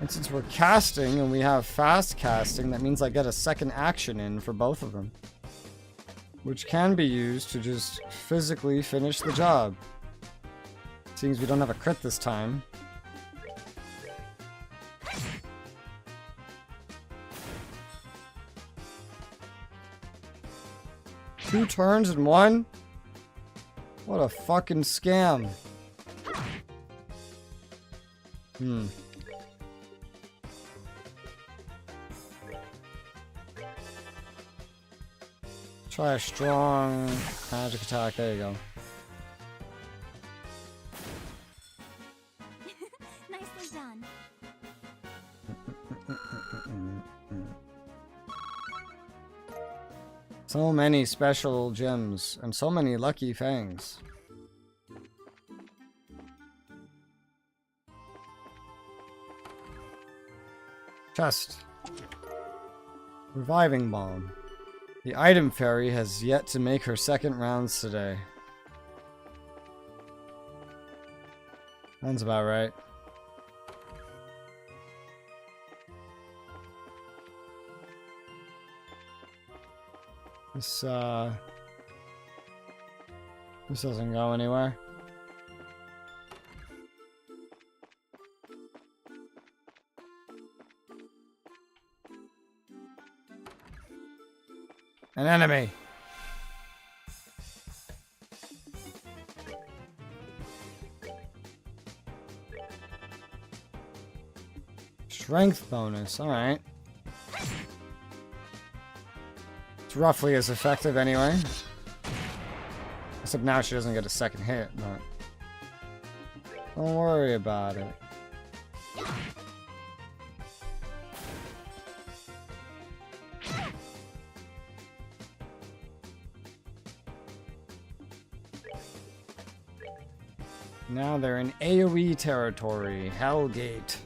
And since we're casting and we have fast casting, that means I get a second action in for both of them. Which can be used to just physically finish the job. Seems we don't have a crit this time. Two turns in one? What a fucking scam. Try a strong magic attack. There you go. Nicely done. So many special gems and so many lucky fangs. Chest. Reviving Balm. The item fairy has yet to make her second rounds today. Sounds about right. This doesn't go anywhere. An enemy. Strength bonus, alright. It's roughly as effective anyway. Except now she doesn't get a second hit, but don't worry about it. Now they're in AoE territory, Hellgate.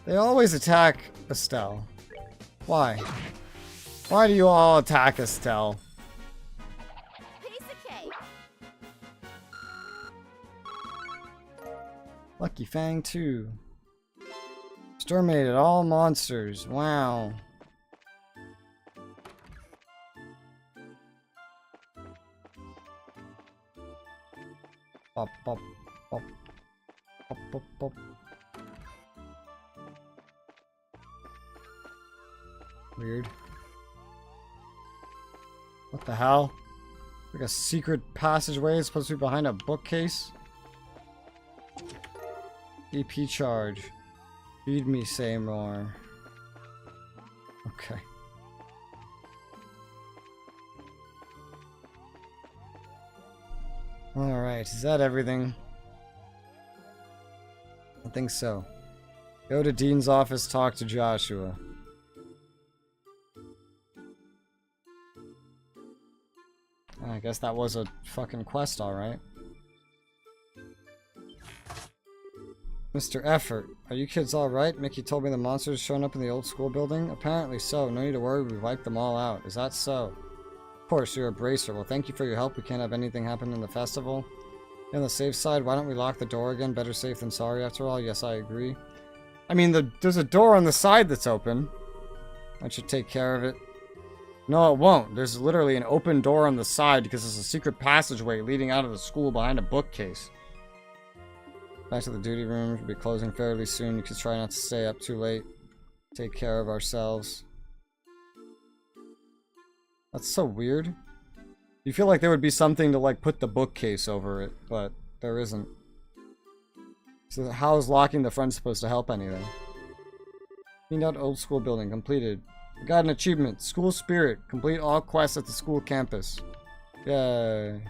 They always attack Estelle. Why? Why do you all attack Estelle? Piece of cake. Lucky Fang 2. Exterminated all monsters. Wow. Pop, pop, pop, pop, pop, pop. Weird. What the hell? Like a secret passageway is supposed to be behind a bookcase? EP charge. Feed me, Seymour. Okay. Alright, is that everything? I think so. Go to Dean's office, talk to Joshua. I guess that was a fucking quest, alright. Mr. Effort, are you kids alright? Mickey told me the monsters showing up in the old school building? Apparently so. No need to worry, we wiped them all out. Is that so? Of course, you're a bracer. Well, thank you for your help. We can't have anything happen in the festival. On the safe side, why don't we lock the door again? Better safe than sorry, after all. Yes, I agree. I mean, there's a door on the side that's open. That should take care of it. No, it won't. There's literally an open door on the side because there's a secret passageway leading out of the school behind a bookcase. Back to the duty room. We'll be closing fairly soon. You can try not to stay up too late. Take care of ourselves. That's so weird. You feel like there would be something to, like, put the bookcase over it, but there isn't. So how is locking the front supposed to help anything? Cleaned out old school building. Completed. We got an achievement. School spirit. Complete all quests at the school campus. Yay.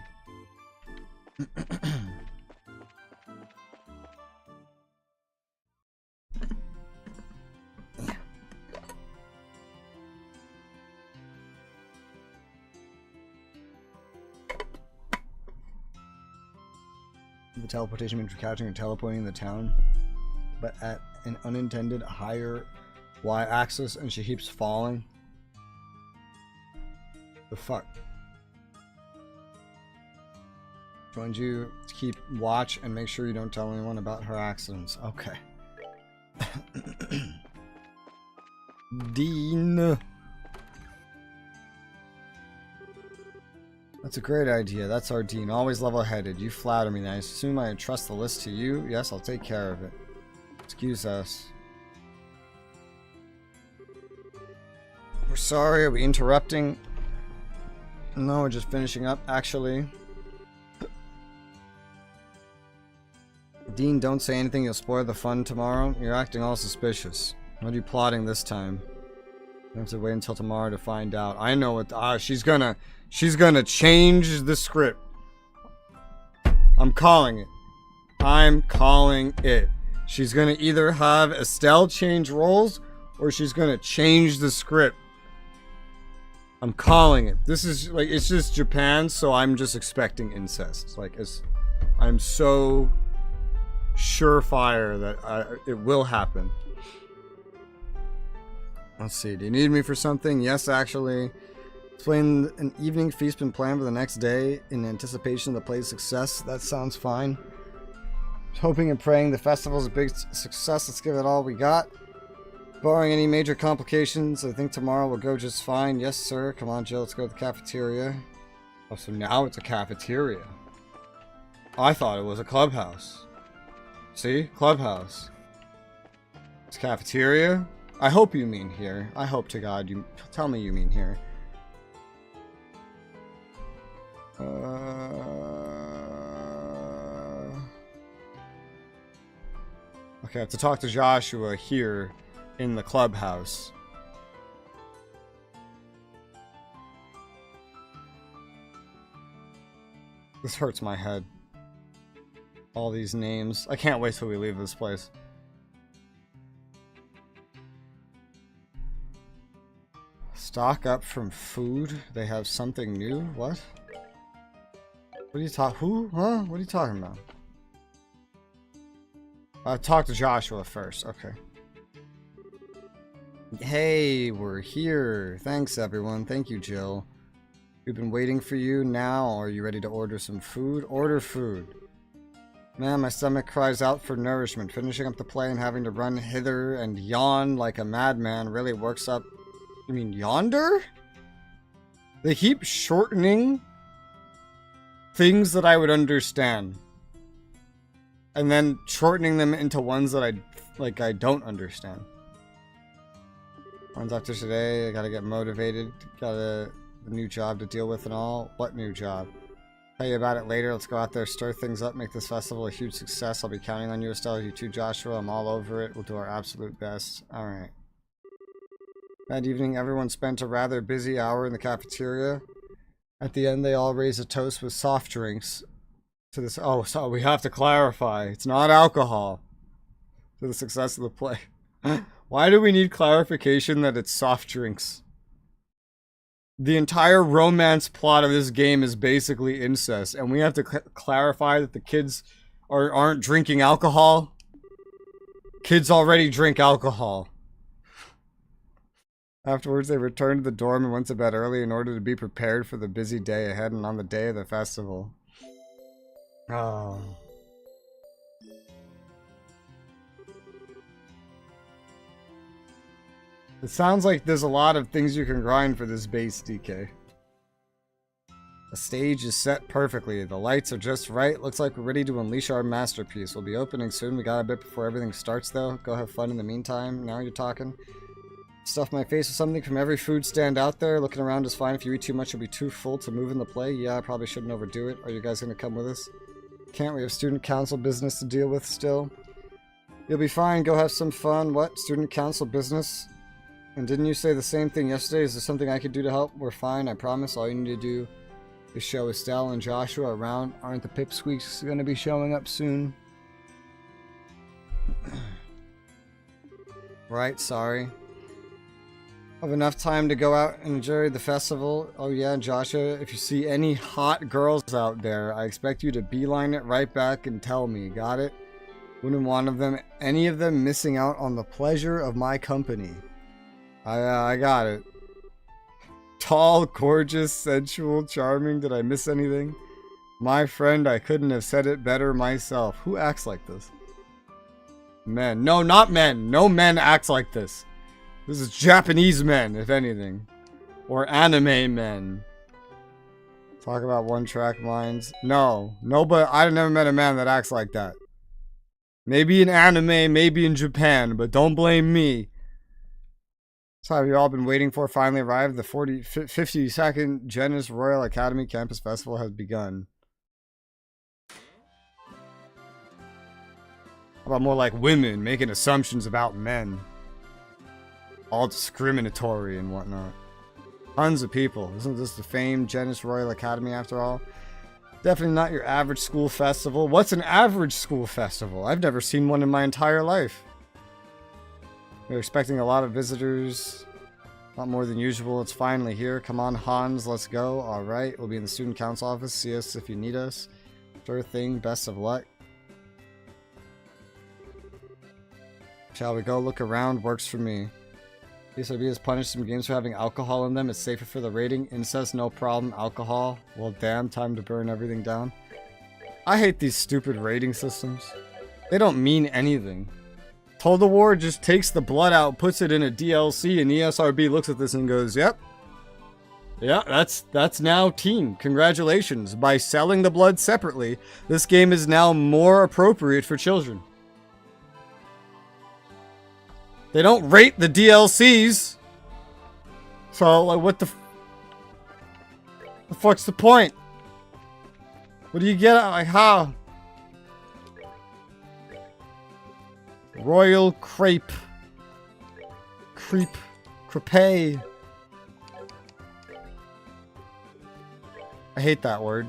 The teleportation means catching and teleporting in the town, but at an unintended higher y-axis, and she keeps falling. The fuck? She wants you to keep watch and make sure you don't tell anyone about her accidents. Okay. Dean. That's a great idea. That's our Dean. Always level-headed. You flatter me. I assume I trust the list to you. Yes, I'll take care of it. Excuse us. We're sorry. Are we interrupting? No, we're just finishing up, actually. Dean, don't say anything. You'll spoil the fun tomorrow. You're acting all suspicious. What are you plotting this time? I have to wait until tomorrow to find out. I know what... she's gonna change the script. I'm calling it. I'm calling it. She's gonna either have Estelle change roles, or she's gonna change the script. I'm calling it. This is, like, it's just Japan, so I'm just expecting incest. Like, I'm so surefire that it will happen. Let's see, do you need me for something? Yes, actually. Explain an evening feast been planned for the next day in anticipation of the play's success. That sounds fine. Hoping and praying the festival's a big success. Let's give it all we got. Barring any major complications, I think tomorrow will go just fine. Yes, sir. Come on, Jill, let's go to the cafeteria. Oh, so now it's a cafeteria. I thought it was a clubhouse. See? Clubhouse. It's cafeteria? I hope you mean here. I hope to God you tell me you mean here. Okay, I have to talk to Joshua here in the clubhouse. This hurts my head. All these names. I can't wait till we leave this place. Stock up from food. They have something new. What? What are you talking? Who? Huh? What are you talking about? Talk to Joshua first. Okay. Hey, we're here. Thanks, everyone. Thank you, Jill. We've been waiting for you. Now, are you ready to order some food? Order food. Man, my stomach cries out for nourishment. Finishing up the play and having to run hither and yon like a madman really works up. You mean yonder? They keep shortening things that I would understand. And then shortening them into ones that I don't understand. One's after today, I gotta get motivated. Got a new job to deal with and all. What new job? Tell you about it later. Let's go out there, stir things up, make this festival a huge success. I'll be counting on you, Estelle. You too, Joshua. I'm all over it. We'll do our absolute best. Alright. That evening, everyone spent a rather busy hour in the cafeteria. At the end, they all raised a toast with soft drinks to this. Oh, so we have to clarify. It's not alcohol. To the success of the play. Why do we need clarification that it's soft drinks? The entire romance plot of this game is basically incest, and we have to clarify that the kids aren't drinking alcohol. Kids already drink alcohol. Afterwards, they returned to the dorm and went to bed early in order to be prepared for the busy day ahead and on the day of the festival. Oh. It sounds like there's a lot of things you can grind for this base, DK. The stage is set perfectly. The lights are just right. Looks like we're ready to unleash our masterpiece. We'll be opening soon. We got a bit before everything starts, though. Go have fun in the meantime. Now you're talking. Stuff my face with something from every food stand out there. Looking around is fine. If you eat too much, you'll be too full to move in the play. Yeah, I probably shouldn't overdo it. Are you guys going to come with us? Can't we have student council business to deal with still? You'll be fine. Go have some fun. What? Student council business? And didn't you say the same thing yesterday? Is there something I could do to help? We're fine, I promise. All you need to do is show Estelle and Joshua around. Aren't the pipsqueaks going to be showing up soon? Right, sorry. Have enough time to go out and enjoy the festival. Oh yeah, Joshua, if you see any hot girls out there, I expect you to beeline it right back and tell me. Got it? Wouldn't want any of them missing out on the pleasure of my company. I got it. Tall, gorgeous, sensual, charming. Did I miss anything? My friend, I couldn't have said it better myself. Who acts like this? Men. No, not men. No men acts like this. This is Japanese men, if anything. Or anime men. Talk about one-track minds. No, but I've never met a man that acts like that. Maybe in anime, maybe in Japan, but don't blame me. So have you all been waiting for finally arrived? The 52nd Genis Royal Academy Campus Festival has begun. How about more like women making assumptions about men? All discriminatory and whatnot. Tons of people. Isn't this the famed Genis Royal Academy after all? Definitely not your average school festival. What's an average school festival? I've never seen one in my entire life. We're expecting a lot of visitors. Not more than usual. It's finally here. Come on, Hans, let's go. Alright, we'll be in the student council office. See us if you need us. Sure thing. Best of luck. Shall we go look around? Works for me. PSRB has punished some games for having alcohol in them. It's safer for the rating. Incest, no problem. Alcohol, well damn, time to burn everything down. I hate these stupid rating systems. They don't mean anything. Total War just takes the blood out, puts it in a DLC, and ESRB looks at this and goes, yep. Yeah, that's now teen. Congratulations. By selling the blood separately, this game is now more appropriate for children. They don't rate the DLCs. So, like, what the fuck's the point? What do you get out? Like, how? Royal Crepe. Crepe. I hate that word.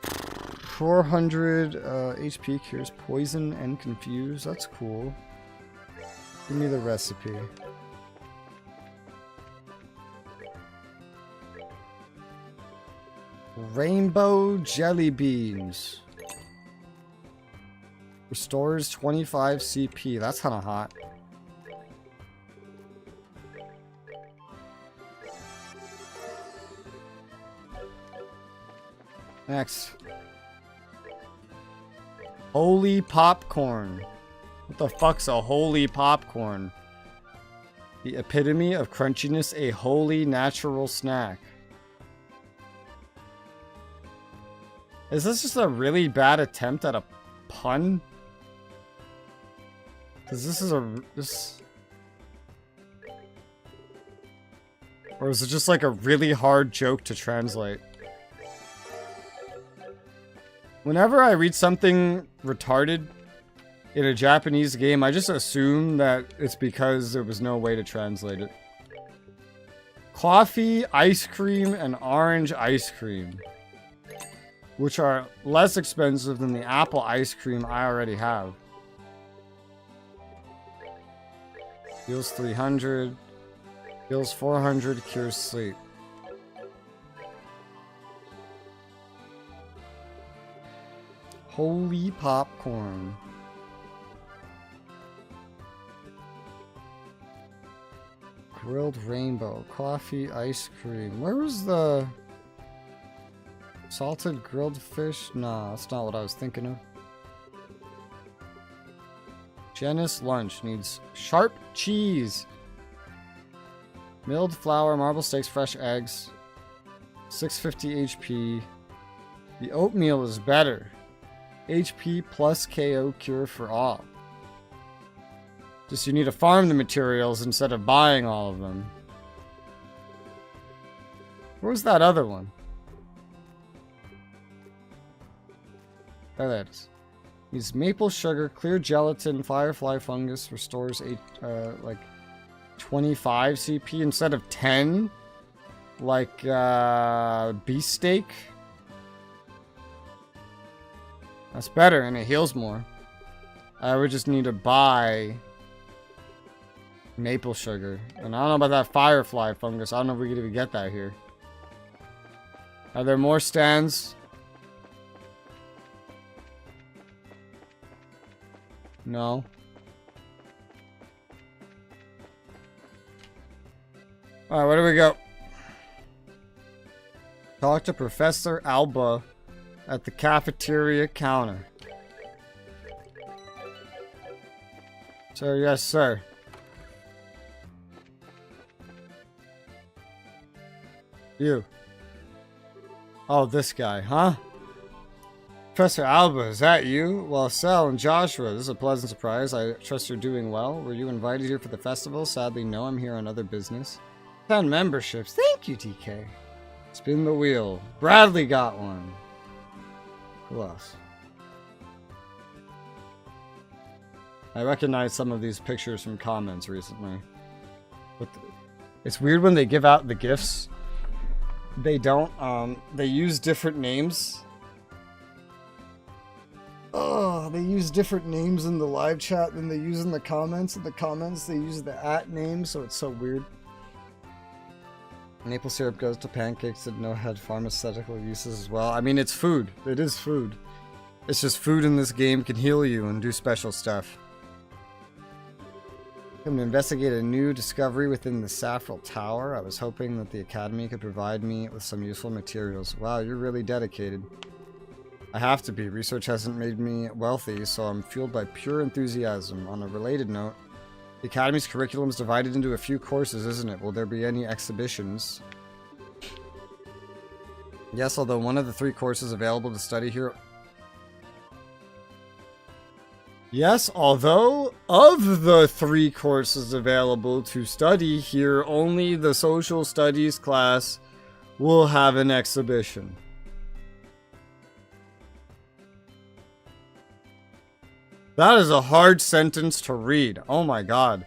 $400 HP cures poison and confuse. That's cool. Give me the recipe. Rainbow jelly beans. Restores 25 CP. That's kind of hot. Next. Holy popcorn. What the fuck's a holy popcorn? The epitome of crunchiness, a holy natural snack. Is this just a really bad attempt at a pun? Cause this is this. Or is it just like a really hard joke to translate? Whenever I read something retarded in a Japanese game, I just assume that it's because there was no way to translate it. Coffee, ice cream, and orange ice cream. Which are less expensive than the apple ice cream I already have. Heals 300. Heals 400. Cures sleep. Holy popcorn. Grilled rainbow. Coffee, ice cream. Where was the salted grilled fish? Nah, that's not what I was thinking of. Janice lunch needs sharp cheese. Milled flour, marble steaks, fresh eggs. 650 HP. The oatmeal is better. HP plus KO cure for all. Just you need to farm the materials instead of buying all of them. Where's that other one? There that is. Use maple sugar, clear gelatin, firefly fungus, restores like 25 CP instead of 10. Like beef steak. That's better and it heals more. I would just need to buy maple sugar. And I don't know about that firefly fungus. I don't know if we could even get that here. Are there more stands? No. Alright, where do we go? Talk to Professor Alba at the cafeteria counter. Sir, yes, sir. You. Oh, this guy, huh? Professor Alba, is that you? Well, Sal and Joshua, this is a pleasant surprise. I trust you're doing well. Were you invited here for the festival? Sadly, no, I'm here on other business. 10 memberships. Thank you, TK. Spin the wheel. Bradley got one. Who else? I recognize some of these pictures from comments recently. It's weird when they give out the gifts. They don't, they use different names. Oh, they use different names in the live chat than they use in the comments. In the comments, they use the @name, so it's so weird. Maple syrup goes to pancakes that no had pharmaceutical uses as well. I mean, it's food. It is food. It's just food in this game can heal you and do special stuff. I'm to investigate a new discovery within the Saffrel Tower. I was hoping that the Academy could provide me with some useful materials. Wow, you're really dedicated. I have to be. Research hasn't made me wealthy, so I'm fueled by pure enthusiasm. On a related note, the Academy's curriculum is divided into a few courses, isn't it? Will there be any exhibitions? Yes, although one of the 3 courses available to study here... Yes, although of the 3 courses available to study here, only the social studies class will have an exhibition. That is a hard sentence to read. Oh my god.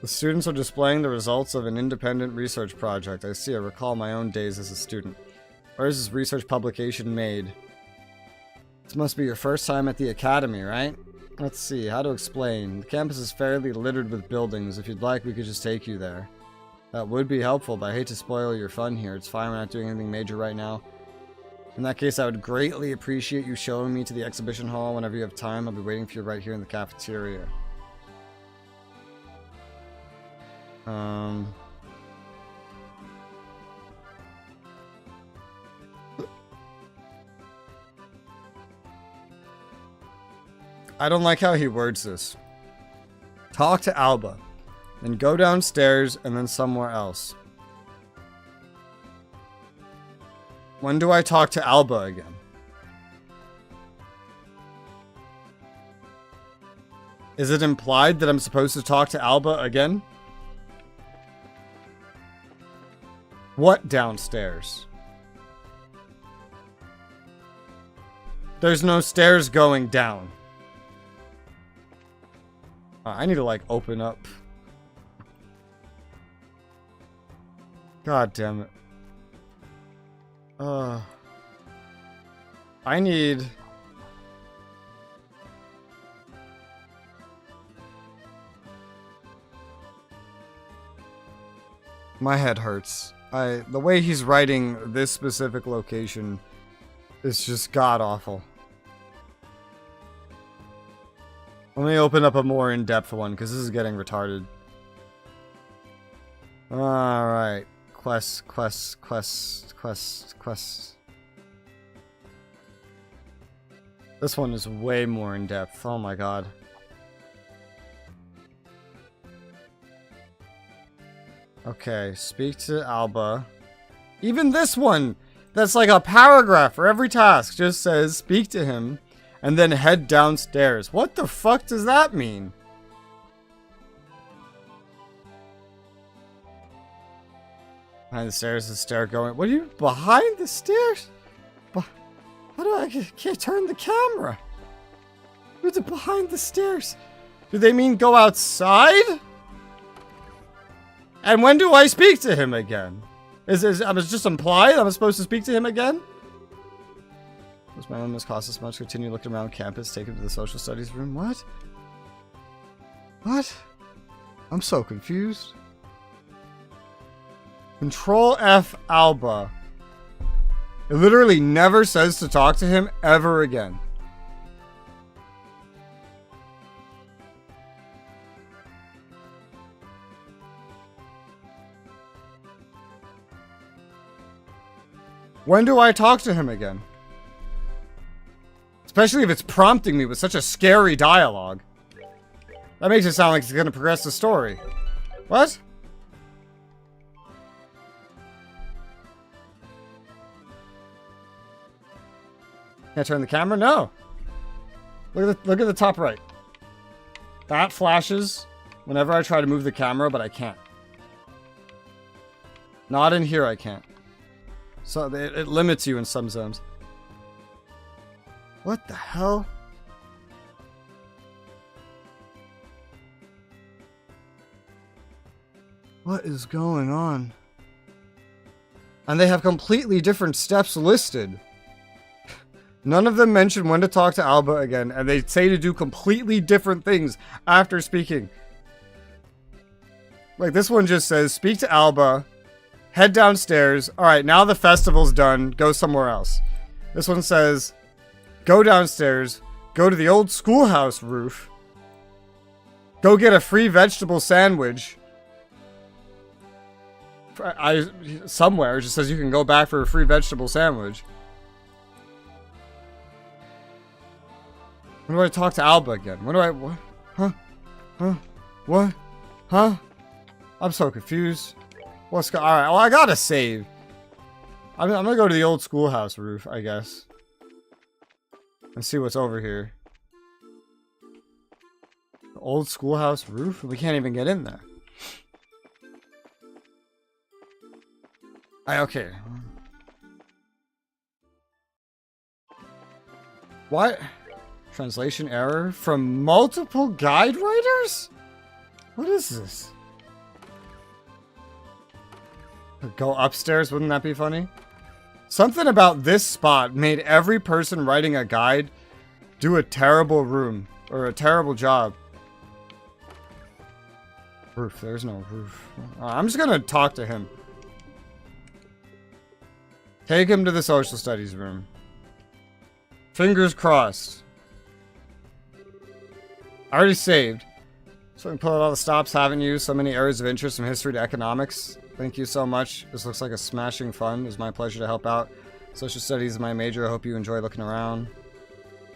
The students are displaying the results of an independent research project. I see. I recall my own days as a student. Where is this research publication made? This must be your first time at the Academy, right? Let's see. How to explain. The campus is fairly littered with buildings. If you'd like, we could just take you there. That would be helpful, but I hate to spoil your fun here. It's fine, we're not doing anything major right now. In that case, I would greatly appreciate you showing me to the exhibition hall whenever you have time. I'll be waiting for you right here in the cafeteria. I don't like how he words this. Talk to Alba, then go downstairs and then somewhere else. When do I talk to Alba again? Is it implied that I'm supposed to talk to Alba again? What downstairs? There's no stairs going down. I need to, like, open up. God damn it. I need... My head hurts. The way he's writing this specific location is just god-awful. Let me open up a more in-depth one, because this is getting retarded. Alright. Quest. This one is way more in-depth. Oh my god. Okay, speak to Alba. Even this one, that's like a paragraph for every task, just says speak to him and then head downstairs. What the fuck does that mean? Behind the stairs, the stair going. What are you behind the stairs? How do I can't turn the camera? Who's it behind the stairs? Do they mean go outside? And when do I speak to him again? Is I was just implied I'm supposed to speak to him again? Does my illness cost us much? Continue looking around campus, take him to the social studies room. What? What? I'm so confused. Control F Alba. It literally never says to talk to him ever again. When do I talk to him again? Especially if it's prompting me with such a scary dialogue. That makes it sound like it's going to progress the story. What? Can I turn the camera? No. Look at the top right. That flashes whenever I try to move the camera, but I can't. Not in here, I can't. So it limits you in some zones. What the hell? What is going on? And they have completely different steps listed. None of them mention when to talk to Alba again, and they say to do completely different things after speaking. Like this one just says, speak to Alba, head downstairs. Alright, now the festival's done, go somewhere else. This one says, go downstairs, go to the old schoolhouse roof, go get a free vegetable sandwich. Somewhere it just says you can go back for a free vegetable sandwich. When do I talk to Alba again? When do I... What? Huh? Huh? What? Huh? I'm so confused. Alright, well, I gotta save. I'm gonna go to the old schoolhouse roof, I guess. And see what's over here. The old schoolhouse roof? We can't even get in there. Okay. What? Translation error from multiple guide writers? What is this? Go upstairs, wouldn't that be funny? Something about this spot made every person writing a guide do a terrible room or a terrible job. Roof, there's no roof. I'm just gonna talk to him. Take him to the social studies room. Fingers crossed. I already saved. So I can pull out all the stops, haven't you? So many areas of interest from history to economics. Thank you so much. This looks like a smashing fun. It was my pleasure to help out. Social studies is my major. I hope you enjoy looking around.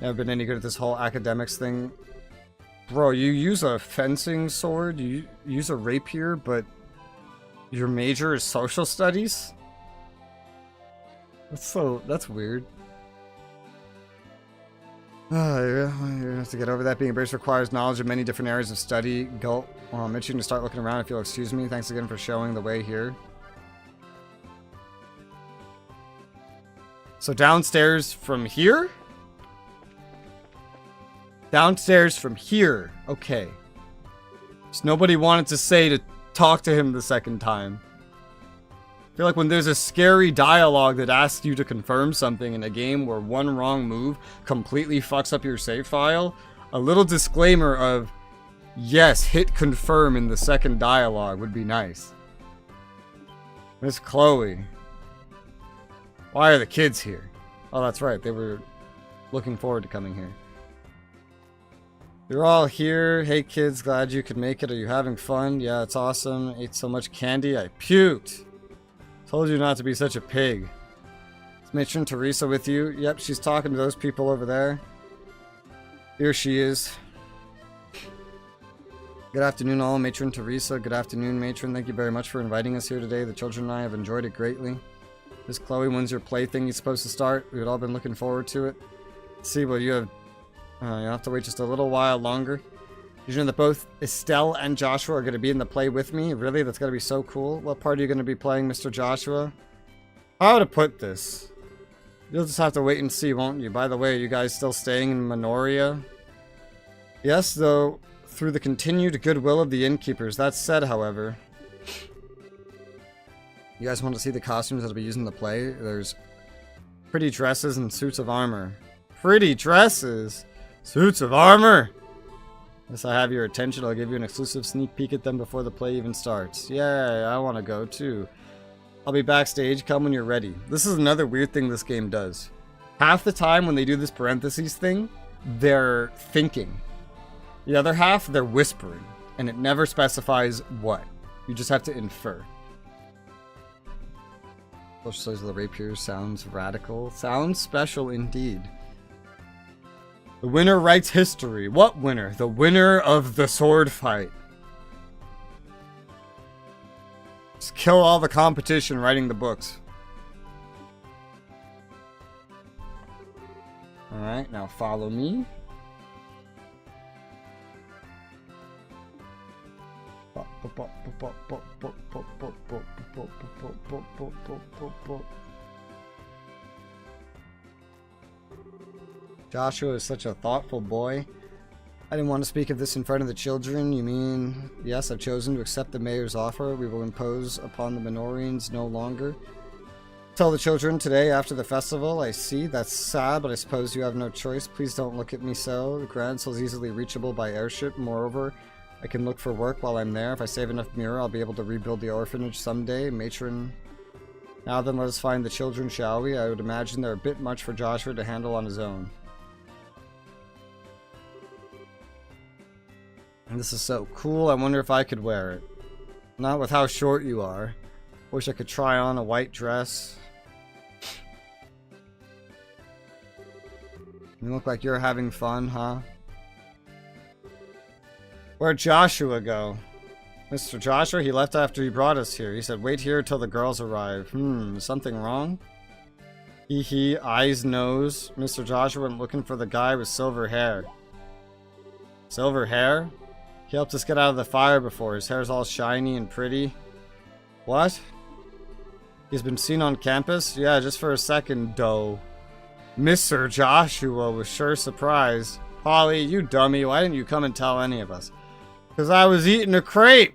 Never been any good at this whole academics thing. Bro, you use a fencing sword, you use a rapier, but your major is social studies? That's weird. You have to get over that. Being a British requires knowledge of many different areas of study. Go. Well, I'm itching to start looking around if you'll excuse me. Thanks again for showing the way here. So downstairs from here? Downstairs from here. Okay. Just nobody wanted to say to talk to him the second time. I feel like when there's a scary dialogue that asks you to confirm something in a game where one wrong move completely fucks up your save file, a little disclaimer of, yes, hit confirm in the second dialogue would be nice. Miss Chloe. Why are the kids here? Oh, that's right. They were looking forward to coming here. You're all here. Hey, kids. Glad you could make it. Are you having fun? Yeah, it's awesome. Ate so much candy. I puked. Told you not to be such a pig. Is Matron Teresa with you? Yep, she's talking to those people over there. Here she is. Good afternoon, all. Matron Teresa. Good afternoon, Matron. Thank you very much for inviting us here today. The children and I have enjoyed it greatly. Miss Chloe, when's your play thing supposed to start? We've all been looking forward to it. Let's see, well, you'll have to wait just a little while longer. Did you know that both Estelle and Joshua are going to be in the play with me? Really? That's going to be so cool. What part are you going to be playing, Mr. Joshua? How to put this? You'll just have to wait and see, won't you? By the way, are you guys still staying in Minoria? Yes, though, through the continued goodwill of the innkeepers. That said, however, you guys want to see the costumes that'll be used in the play? There's pretty dresses and suits of armor. Pretty dresses! Suits of armor! Yes, I have your attention. I'll give you an exclusive sneak peek at them before the play even starts. Yay, I want to go too. I'll be backstage. Come when you're ready. This is another weird thing this game does. Half the time when they do this parentheses thing, they're thinking. The other half, they're whispering. And it never specifies what. You just have to infer. Social Studies of the Rapier sounds radical. Sounds special indeed. The winner writes history. What winner? The winner of the sword fight. Just kill all the competition writing the books. Alright, now follow me. Joshua is such a thoughtful boy. I didn't want to speak of this in front of the children. You mean, yes, I've chosen to accept the mayor's offer. We will impose upon the Minorians no longer. Tell the children today after the festival. I see, that's sad, but I suppose you have no choice. Please don't look at me so. The Grand Soul is easily reachable by airship. Moreover, I can look for work while I'm there. If I save enough mirror, I'll be able to rebuild the orphanage someday. Matron. Now then, let us find the children, shall we? I would imagine they're a bit much for Joshua to handle on his own. And this is so cool. I wonder if I could wear it. Not with how short you are. Wish I could try on a white dress. You look like you're having fun, huh? Where'd Joshua go? Mr. Joshua, he left after he brought us here. He said, wait here till the girls arrive. Is something wrong? Hee, eyes, nose. Mr. Joshua went looking for the guy with silver hair. Silver hair? He helped us get out of the fire before. His hair's all shiny and pretty. What? He's been seen on campus? Yeah, just for a second, though. Mr. Joshua was sure surprised. Polly, you dummy, why didn't you come and tell any of us? Because I was eating a crepe!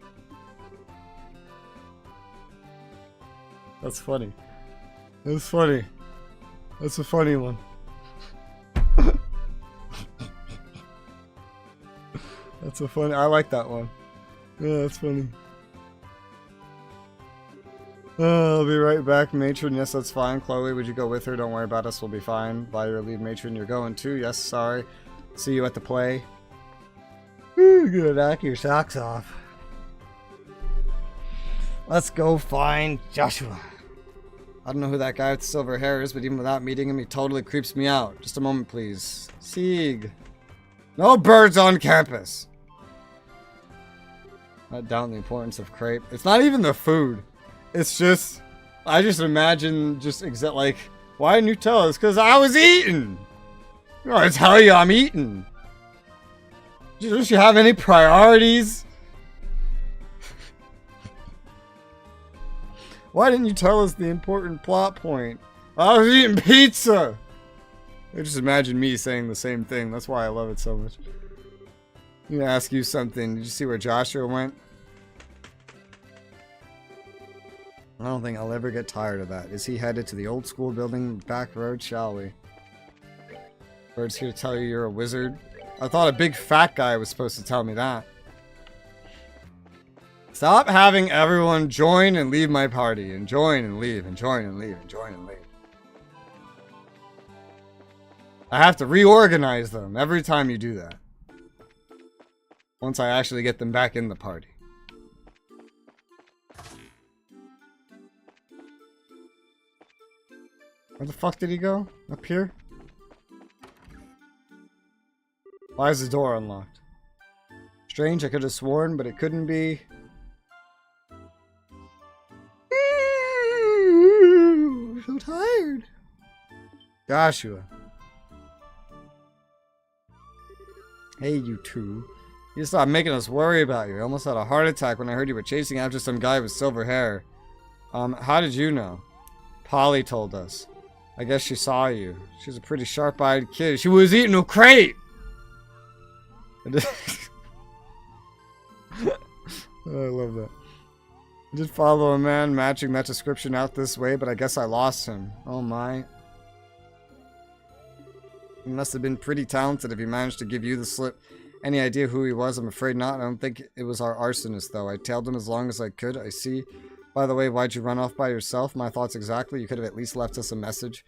That's funny. That's funny. That's a funny one. That's a funny. I like that one. Yeah, that's funny. I'll be right back, Matron. Yes, that's fine. Chloe, would you go with her? Don't worry about us. We'll be fine. By your leave, Matron. You're going too? Yes, sorry. See you at the play. You're gonna knock your socks off. Let's go find Joshua. I don't know who that guy with the silver hair is, but even without meeting him, he totally creeps me out. Just a moment, please. Sieg. No birds on campus. Not down the importance of crepe. It's not even the food. It's just, I just imagine like, why didn't you tell us? Because I was eating. I tell you I'm eating. Don't you have any priorities? Why didn't you tell us the important plot point? I was eating pizza. I just imagine me saying the same thing. That's why I love it so much. I'm gonna ask you something. Did you see where Joshua went? I don't think I'll ever get tired of that. Is he headed to the old school building back road, shall we? Bird's here to tell you you're a wizard. I thought a big fat guy was supposed to tell me that. Stop having everyone join and leave my party, and join and leave, and join and leave, and join and leave. I have to reorganize them every time you do that. Once I actually get them back in the party. Where the fuck did he go? Up here? Why is the door unlocked? Strange, I could have sworn, but it couldn't be. I'm so tired. Joshua. Hey, you two. You stopped making us worry about you. I almost had a heart attack when I heard you were chasing after some guy with silver hair. How did you know? Polly told us. I guess she saw you. She's a pretty sharp-eyed kid. She was eating a crate! I love that. I did follow a man matching that description out this way, but I guess I lost him. Oh my. He must have been pretty talented if he managed to give you the slip. Any idea who he was? I'm afraid not. I don't think it was our arsonist, though. I tailed him as long as I could. I see. By the way, why'd you run off by yourself? My thoughts exactly. You could have at least left us a message.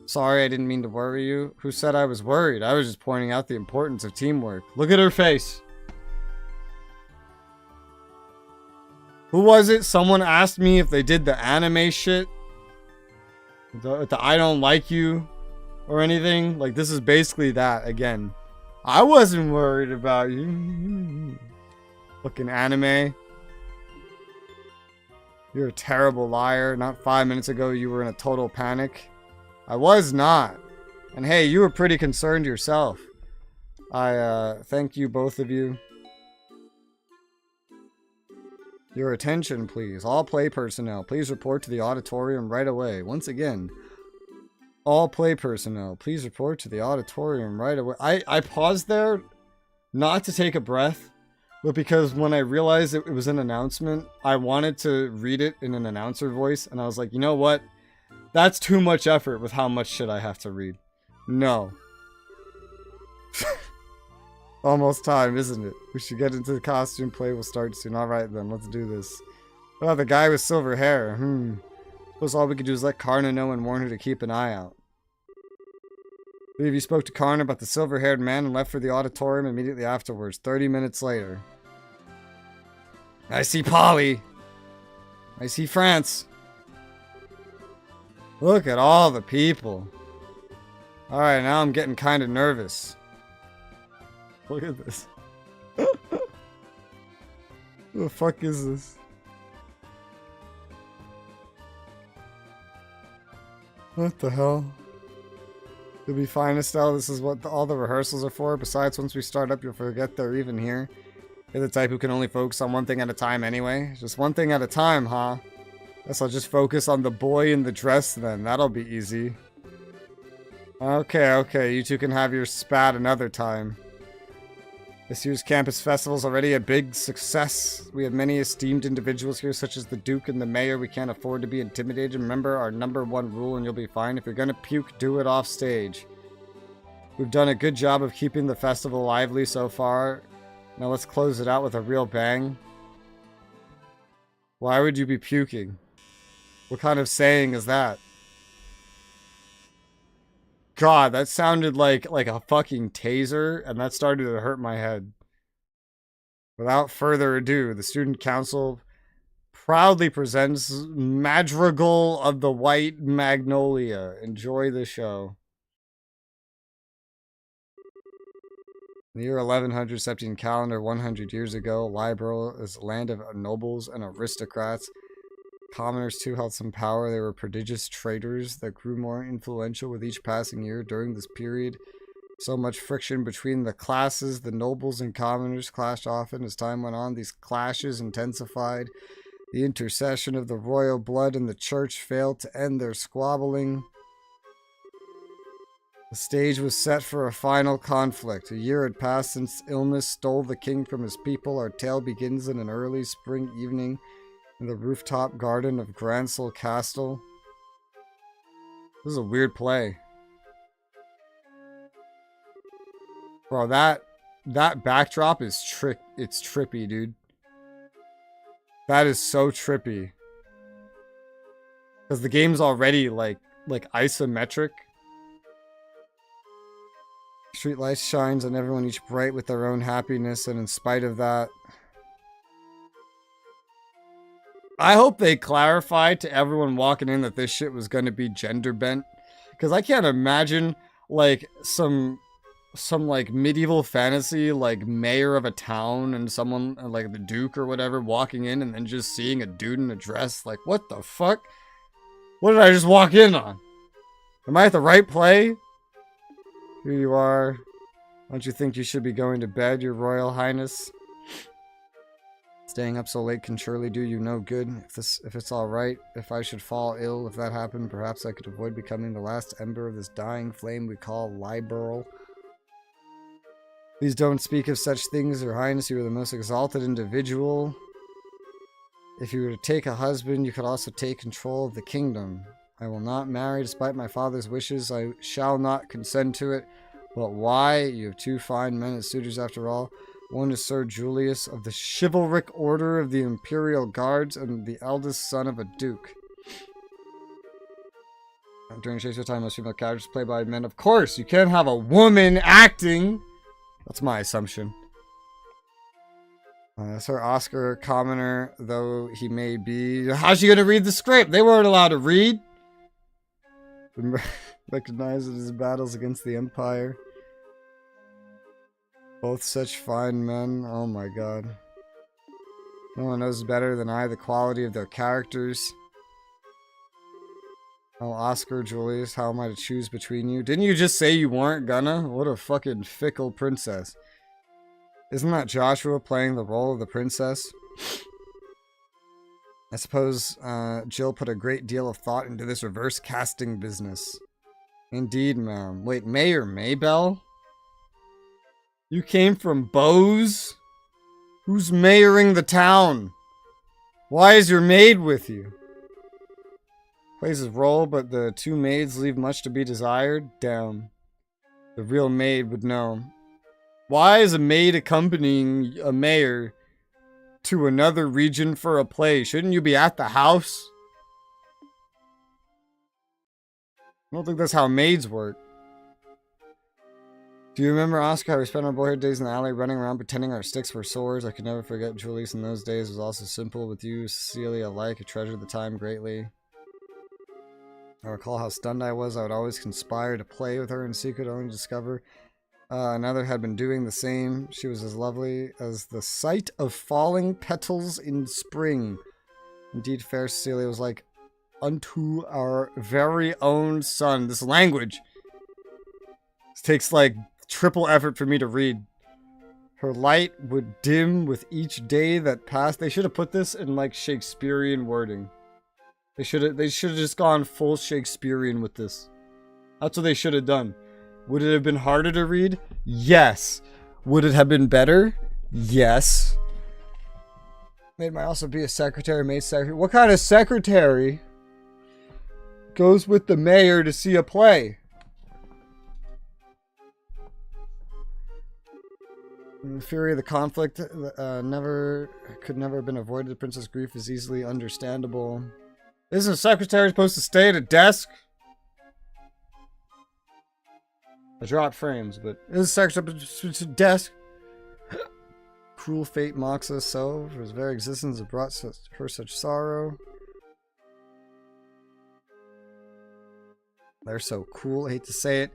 Sorry, I didn't mean to worry you. Who said I was worried? I was just pointing out the importance of teamwork. Look at her face. Who was it? Someone asked me if they did the anime shit. The I don't like you or anything. Like, this is basically that again. I wasn't worried about you. Fucking anime. You're a terrible liar. Not 5 minutes ago you were in a total panic. I was not. And hey, you were pretty concerned yourself. I thank you, both of you. Your attention, please. All play personnel, please report to the auditorium right away. Once again, all play personnel, please report to the auditorium right away. I paused there, not to take a breath, but because when I realized it was an announcement, I wanted to read it in an announcer voice, and I was like, you know what? That's too much effort with how much shit I have to read. No. Almost time, isn't it? We should get into the costume play. We'll start soon. Alright then, let's do this. Oh, the guy with silver hair. Suppose all we could do is let Karna know and warn her to keep an eye out. Three of you spoke to Karna about the silver-haired man and left for the auditorium immediately afterwards. 30 minutes later. I see Polly. I see France. Look at all the people. Alright, now I'm getting kind of nervous. Look at this. What the fuck is this? What the hell? You'll be fine, Estelle. This is what all the rehearsals are for. Besides, once we start up, you'll forget they're even here. You're the type who can only focus on one thing at a time anyway. Just one thing at a time, huh? Guess I'll just focus on the boy in the dress then. That'll be easy. Okay. You two can have your spat another time. This year's campus festival is already a big success. We have many esteemed individuals here, such as the Duke and the Mayor. We can't afford to be intimidated. Remember our #1 rule and you'll be fine. If you're gonna puke, do it off stage. We've done a good job of keeping the festival lively so far. Now let's close it out with a real bang. Why would you be puking? What kind of saying is that? God, that sounded like a fucking taser, and that started to hurt my head. Without further ado, the Student Council proudly presents Madrigal of the White Magnolia. Enjoy the show. In the year 1100, Septian calendar, 100 years ago, Libro is a land of nobles and aristocrats. Commoners too held some power. They were prodigious traders that grew more influential with each passing year. During this period, so much friction between the classes, the nobles and commoners clashed often. As time went on, these clashes intensified. The intercession of the royal blood and the church failed to end their squabbling. The stage was set for a final conflict. A year had passed since illness stole the king from his people. Our tale begins in an early spring evening in the rooftop garden of Gransel Castle. This is a weird play. Bro, that backdrop is it's trippy, dude. That is so trippy. Because the game's already like isometric. Street light shines on everyone, each bright with their own happiness, and in spite of that, I hope they clarify to everyone walking in that this shit was going to be gender bent. Because I can't imagine like some like medieval fantasy like mayor of a town and someone like the duke or whatever walking in and then just seeing a dude in a dress. Like, what the fuck? What did I just walk in on? Am I at the right play? Here you are. Don't you think you should be going to bed, your royal highness? Staying up so late can surely do you no good. If it's all right, if I should fall ill, if that happened, perhaps I could avoid becoming the last ember of this dying flame we call Liberal. Please don't speak of such things, your highness. You are the most exalted individual. If you were to take a husband, you could also take control of the kingdom. I will not marry despite my father's wishes. I shall not consent to it. But why? You have two fine men as suitors after all. One is Sir Julius of the chivalric order of the Imperial Guards and the eldest son of a duke. During Shakespeare time, most female characters played by men. Of course, you can't have a woman acting. That's my assumption. Sir Oscar, commoner though he may be. How's she gonna read the script? They weren't allowed to read. Recognizes his battles against the Empire. Both such fine men. Oh my god. No one knows better than I the quality of their characters. Oh, Oscar, Julius, how am I to choose between you? Didn't you just say you weren't gonna? What a fucking fickle princess. Isn't that Joshua playing the role of the princess? I suppose Jill put a great deal of thought into this reverse casting business. Indeed, ma'am. Wait, Mayor Maybell? You came from Bose? Who's mayoring the town? Why is your maid with you? Plays his role, but the two maids leave much to be desired? Damn. The real maid would know. Why is a maid accompanying a mayor to another region for a play? Shouldn't you be at the house? I don't think that's how maids work. Do you remember, Oscar, how we spent our boyhood days in the alley running around pretending our sticks were swords? I could never forget Julius in those days. It was also simple with you, Cecilia alike. I treasured the time greatly. I recall how stunned I was. I would always conspire to play with her in secret, only to discover another had been doing the same. She was as lovely as the sight of falling petals in spring. Indeed, fair Cecilia was like unto our very own son. This language. This takes like triple effort for me to read. Her light would dim with each day that passed. They should have put this in like Shakespearean wording. They should have just gone full Shakespearean with this. That's what they should have done. Would it have been harder to read? Yes. Would it have been better? Yes. Maid might also be a secretary, maid secretary. What kind of secretary goes with the mayor to see a play? The fury of the conflict could never have been avoided. The princess' grief is easily understandable. Isn't a secretary supposed to stay at a desk? I dropped frames, but is a secretary supposed to desk? Cruel fate mocks us so, for his very existence has brought her such sorrow. They're so cool, I hate to say it.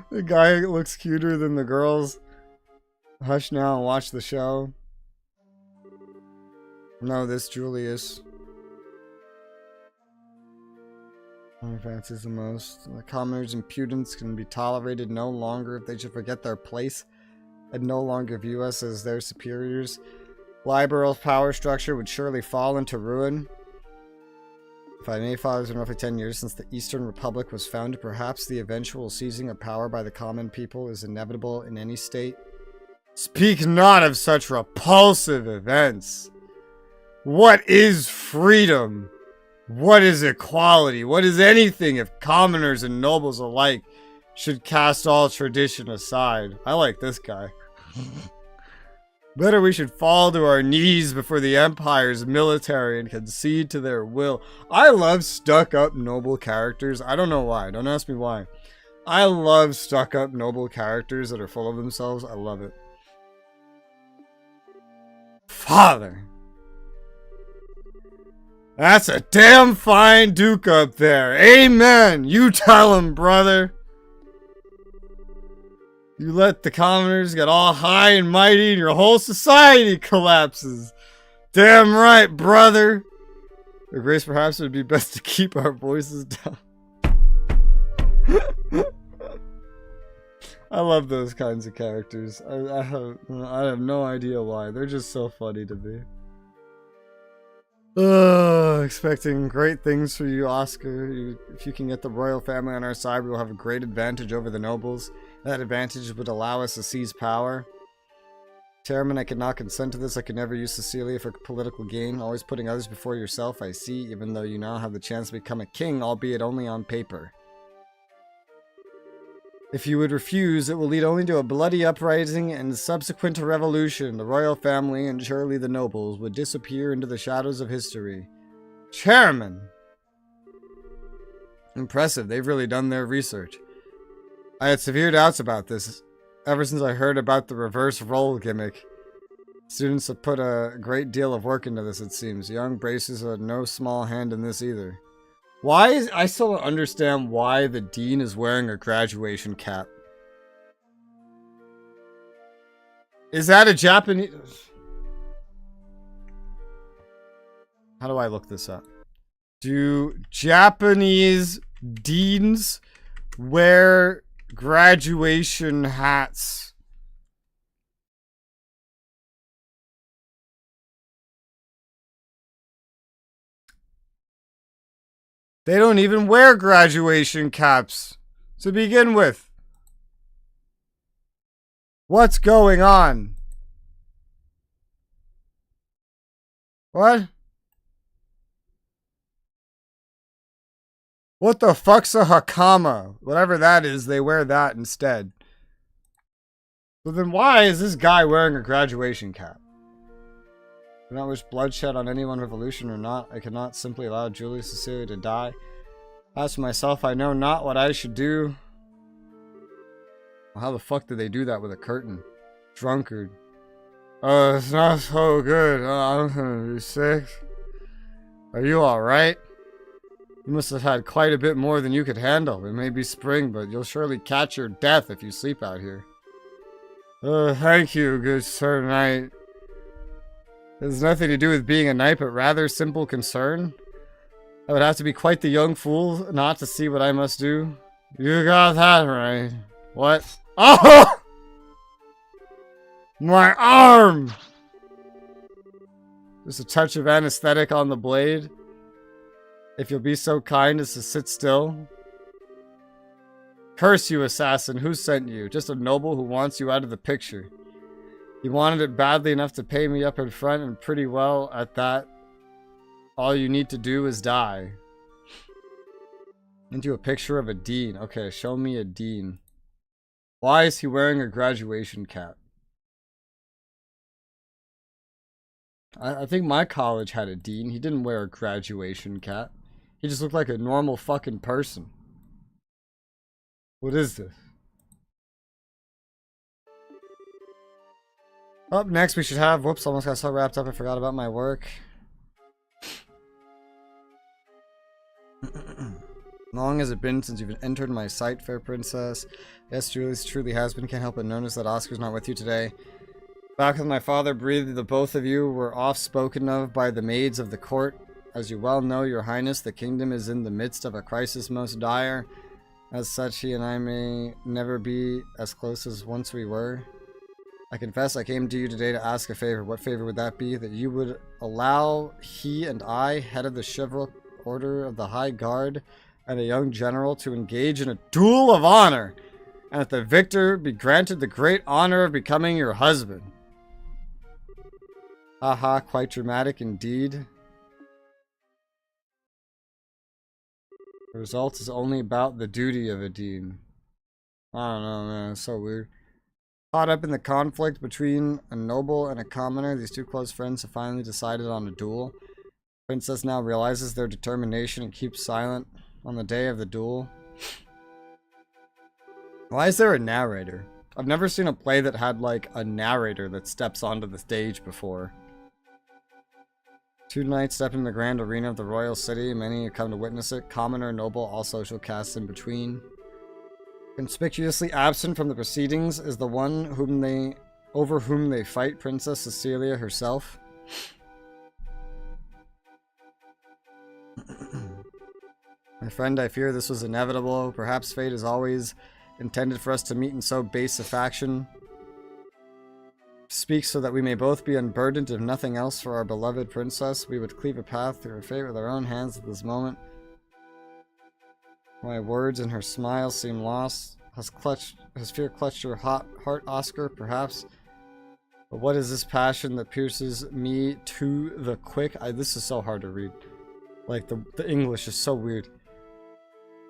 The guy looks cuter than the girls. Hush now and watch the show. No, this Julius. He fancies the most. The commoner's impudence can be tolerated no longer if they should forget their place and no longer view us as their superiors. Liberal's power structure would surely fall into ruin. If I may, Father, it's been roughly 10 years since the Eastern Republic was founded. Perhaps the eventual seizing of power by the common people is inevitable in any state. Speak not of such repulsive events. What is freedom? What is equality? What is anything if commoners and nobles alike should cast all tradition aside? I like this guy. Better we should fall to our knees before the Empire's military and concede to their will. I love stuck-up noble characters. I don't know why. Don't ask me why. I love stuck-up noble characters that are full of themselves. I love it. Father. That's a damn fine duke up there. Amen. You tell him, brother. You let the commoners get all high and mighty and your whole society collapses. Damn right, brother. Your Grace, perhaps it would be best to keep our voices down. I love those kinds of characters. I have no idea why. They're just so funny to me. Expecting great things for you, Oscar. If you can get the royal family on our side, we will have a great advantage over the nobles. That advantage would allow us to seize power. Chairman, I cannot consent to this. I could never use Cecilia for political gain. Always putting others before yourself, I see, even though you now have the chance to become a king, albeit only on paper. If you would refuse, it will lead only to a bloody uprising and subsequent revolution. The royal family, and surely the nobles, would disappear into the shadows of history. Chairman! Impressive, they've really done their research. I had severe doubts about this, ever since I heard about the reverse role gimmick. Students have put a great deal of work into this, it seems. Young Braces had no small hand in this either. I still don't understand why the dean is wearing a graduation cap. Is that a Japanese... How do I look this up? Do Japanese deans wear graduation hats? They don't even wear graduation caps to begin with. What's going on? What? What the fuck's a hakama? Whatever that is, they wear that instead. So then why is this guy wearing a graduation cap? Do not wish bloodshed on anyone, revolution or not. I cannot simply allow Julius Cecilia to die. As for myself, I know not what I should do. Well, how the fuck did they do that with a curtain? Drunkard. It's not so good. I'm gonna be sick. Are you alright? You must have had quite a bit more than you could handle. It may be spring, but you'll surely catch your death if you sleep out here. Thank you, good sir knight. It has nothing to do with being a knight, but rather simple concern. I would have to be quite the young fool not to see what I must do. You got that right. What? Oh! My arm! Just a touch of anesthetic on the blade. If you'll be so kind as to sit still. Curse you, assassin. Who sent you? Just a noble who wants you out of the picture. You wanted it badly enough to pay me up in front, and pretty well at that. All you need to do is die. Into a picture of a dean. Okay, show me a dean. Why is he wearing a graduation cap? I think my college had a dean. He didn't wear a graduation cap. He just looked like a normal fucking person. What is this? Up next, we should have... Whoops, almost got so wrapped up I forgot about my work. Long has it been since you've entered my sight, fair princess? Yes, Julius truly has been. Can't help but notice that Oscar's not with you today. Back with my father breathed, the both of you were oft spoken of by the maids of the court. As you well know, your highness, the kingdom is in the midst of a crisis most dire. As such, he and I may never be as close as once we were. I confess I came to you today to ask a favor. What favor would that be? That you would allow he and I, head of the chivalric order of the High Guard, and a young general to engage in a duel of honor, and that the victor be granted the great honor of becoming your husband. Haha, quite dramatic indeed. The result is only about the duty of a dean. I don't know, man. It's so weird. Caught up in the conflict between a noble and a commoner, these two close friends have finally decided on a duel. Princess now realizes their determination and keeps silent on the day of the duel. Why is there a narrator? I've never seen a play that had, like, a narrator that steps onto the stage before. Two knights step in the grand arena of the royal city. Many have come to witness it. Commoner, noble, all social castes in between. Conspicuously absent from the proceedings is the one over whom they fight, Princess Cecilia herself. My friend, I fear this was inevitable. Perhaps fate is always intended for us to meet in so base a faction. Speak so that we may both be unburdened, if nothing else, for our beloved princess. We would cleave a path through her fate with our own hands at this moment. My words and her smile seem lost. Has fear clutched your hot heart, Oscar? Perhaps. But what is this passion that pierces me to the quick? This is so hard to read. Like, the English is so weird.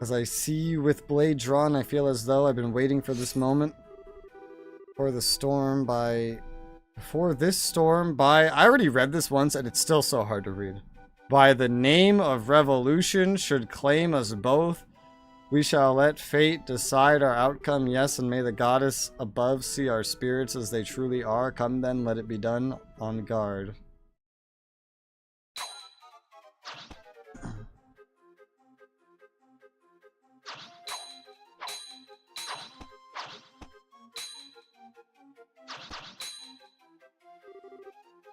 As I see you with blade drawn, I feel as though I've been waiting for this moment. Before this storm by... I already read this once and it's still so hard to read. By the name of revolution should claim us both. We shall let fate decide our outcome, yes, and may the goddess above see our spirits as they truly are. Come then, let it be done. On guard.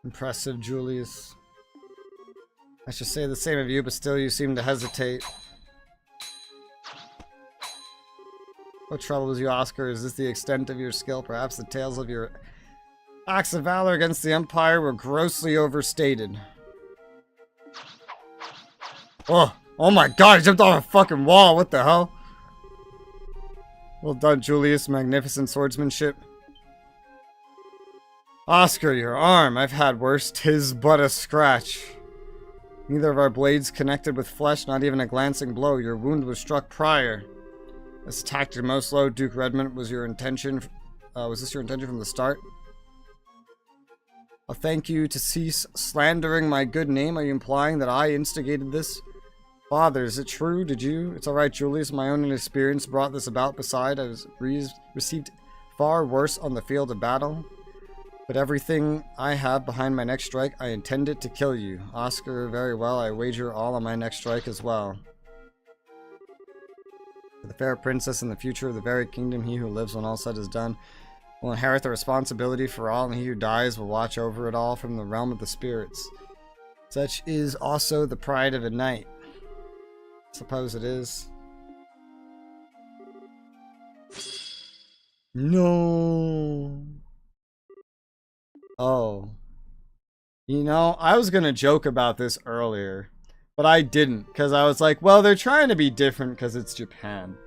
Impressive, Julius. I should say the same of you, but still you seem to hesitate. What troubles you, Oscar? Is this the extent of your skill? Perhaps the tales of your acts of valor against the Empire were grossly overstated. Oh my god, he jumped off a fucking wall, what the hell? Well done, Julius, magnificent swordsmanship. Oscar, your arm, I've had worse, 'tis but a scratch. Neither of our blades connected with flesh, not even a glancing blow. Your wound was struck prior. This tactic most low, Duke Redmond, was your intention. Was this your intention from the start? I'll thank you to cease slandering my good name. Are you implying that I instigated this? Father, is it true? Did you? It's alright, Julius. My own inexperience brought this about. Beside, I was received far worse on the field of battle. But everything I have behind my next strike, I intend it to kill you. Oscar, very well. I wager all on my next strike as well. For the fair princess in the future of the very kingdom, he who lives when all said is done will inherit the responsibility for all, and he who dies will watch over it all from the realm of the spirits. Such is also the pride of a knight. Suppose it is. No. Oh. You know, I was gonna joke about this earlier, but I didn't, because I was like, well, they're trying to be different because it's Japan.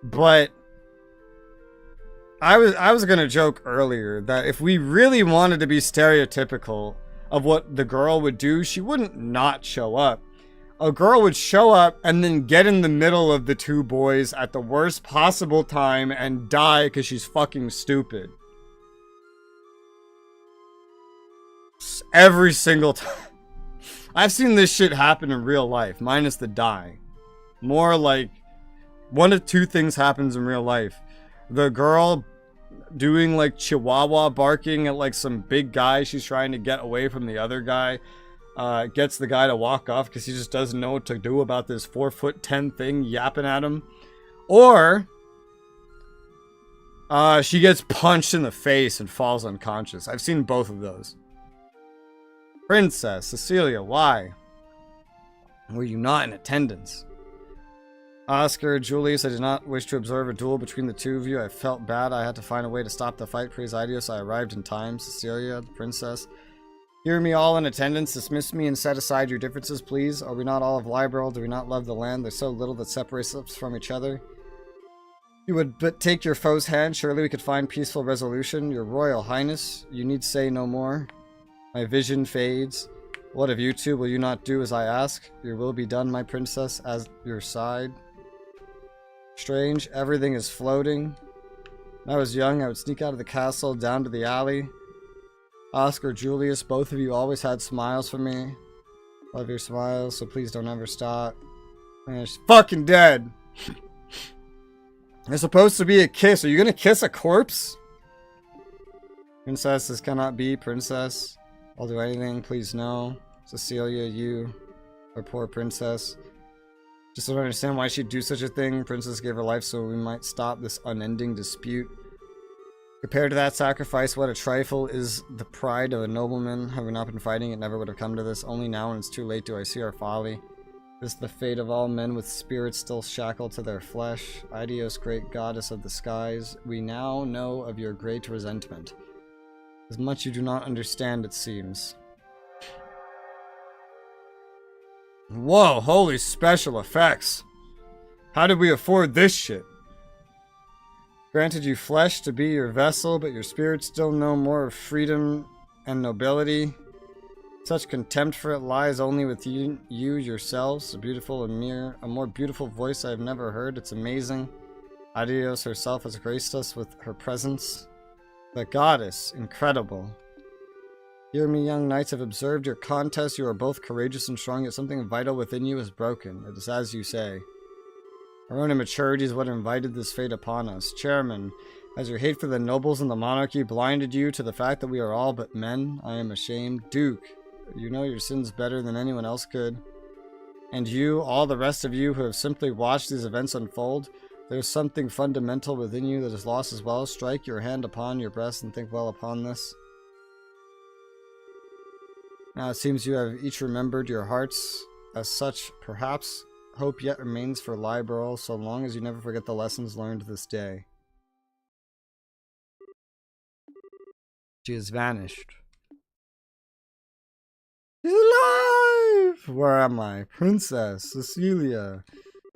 But I was gonna joke earlier that if we really wanted to be stereotypical of what the girl would do, she wouldn't not show up. A girl would show up and then get in the middle of the two boys at the worst possible time and die because she's fucking stupid. Every single time. I've seen this shit happen in real life, minus the die. More like one of two things happens in real life. The girl doing like chihuahua barking at like some big guy she's trying to get away from the other guy. Gets the guy to walk off because he just doesn't know what to do about this 4'10" thing yapping at him. Or she gets punched in the face and falls unconscious. I've seen both of those. Princess Cecilia, why were you not in attendance? Oscar, Julius, I did not wish to observe a duel between the two of you. I felt bad. I had to find a way to stop the fight. Praise Idios, I arrived in time. Cecilia, the princess. Hear me all in attendance. Dismiss me and set aside your differences, please. Are we not all of Liberal? Do we not love the land? There's so little that separates us from each other. You would but take your foe's hand. Surely we could find peaceful resolution. Your Royal Highness, you need say no more. My vision fades. What of you two? Will you not do as I ask? Your will be done, my princess, as your side. Strange, everything is floating. When I was young, I would sneak out of the castle down to the alley. Oscar, Julius, both of you always had smiles for me. Love your smiles, so please don't ever stop. Man, she's fucking dead. It's supposed to be a kiss. Are you gonna kiss a corpse? Princess, this cannot be, princess. I'll do anything, please no. Cecilia, you, our poor princess. Just don't understand why she'd do such a thing. Princess gave her life so we might stop this unending dispute. Compared to that sacrifice, what a trifle is the pride of a nobleman. Had we not been fighting, it never would have come to this. Only now, when it's too late, do I see our folly. This is the fate of all men with spirits still shackled to their flesh. Idios, great goddess of the skies, we now know of your great resentment. As much you do not understand, it seems. Whoa, holy special effects. How did we afford this shit? Granted you flesh to be your vessel, but your spirit still know more of freedom and nobility. Such contempt for it lies only with you yourselves. A more beautiful voice I have never heard. It's amazing. Adios herself has graced us with her presence. The goddess, incredible. Hear me, young knights, have observed your contest. You are both courageous and strong, yet something vital within you is broken. It is as you say. Our own immaturity is what invited this fate upon us. Chairman, has your hate for the nobles and the monarchy blinded you to the fact that we are all but men? I am ashamed. Duke, you know your sins better than anyone else could. And you, all the rest of you who have simply watched these events unfold, there is something fundamental within you that is lost as well. Strike your hand upon your breast and think well upon this. Now it seems you have each remembered your hearts as such. Perhaps hope yet remains for Liberal, so long as you never forget the lessons learned this day. She has vanished. She's alive! Where am I? Princess, Cecilia,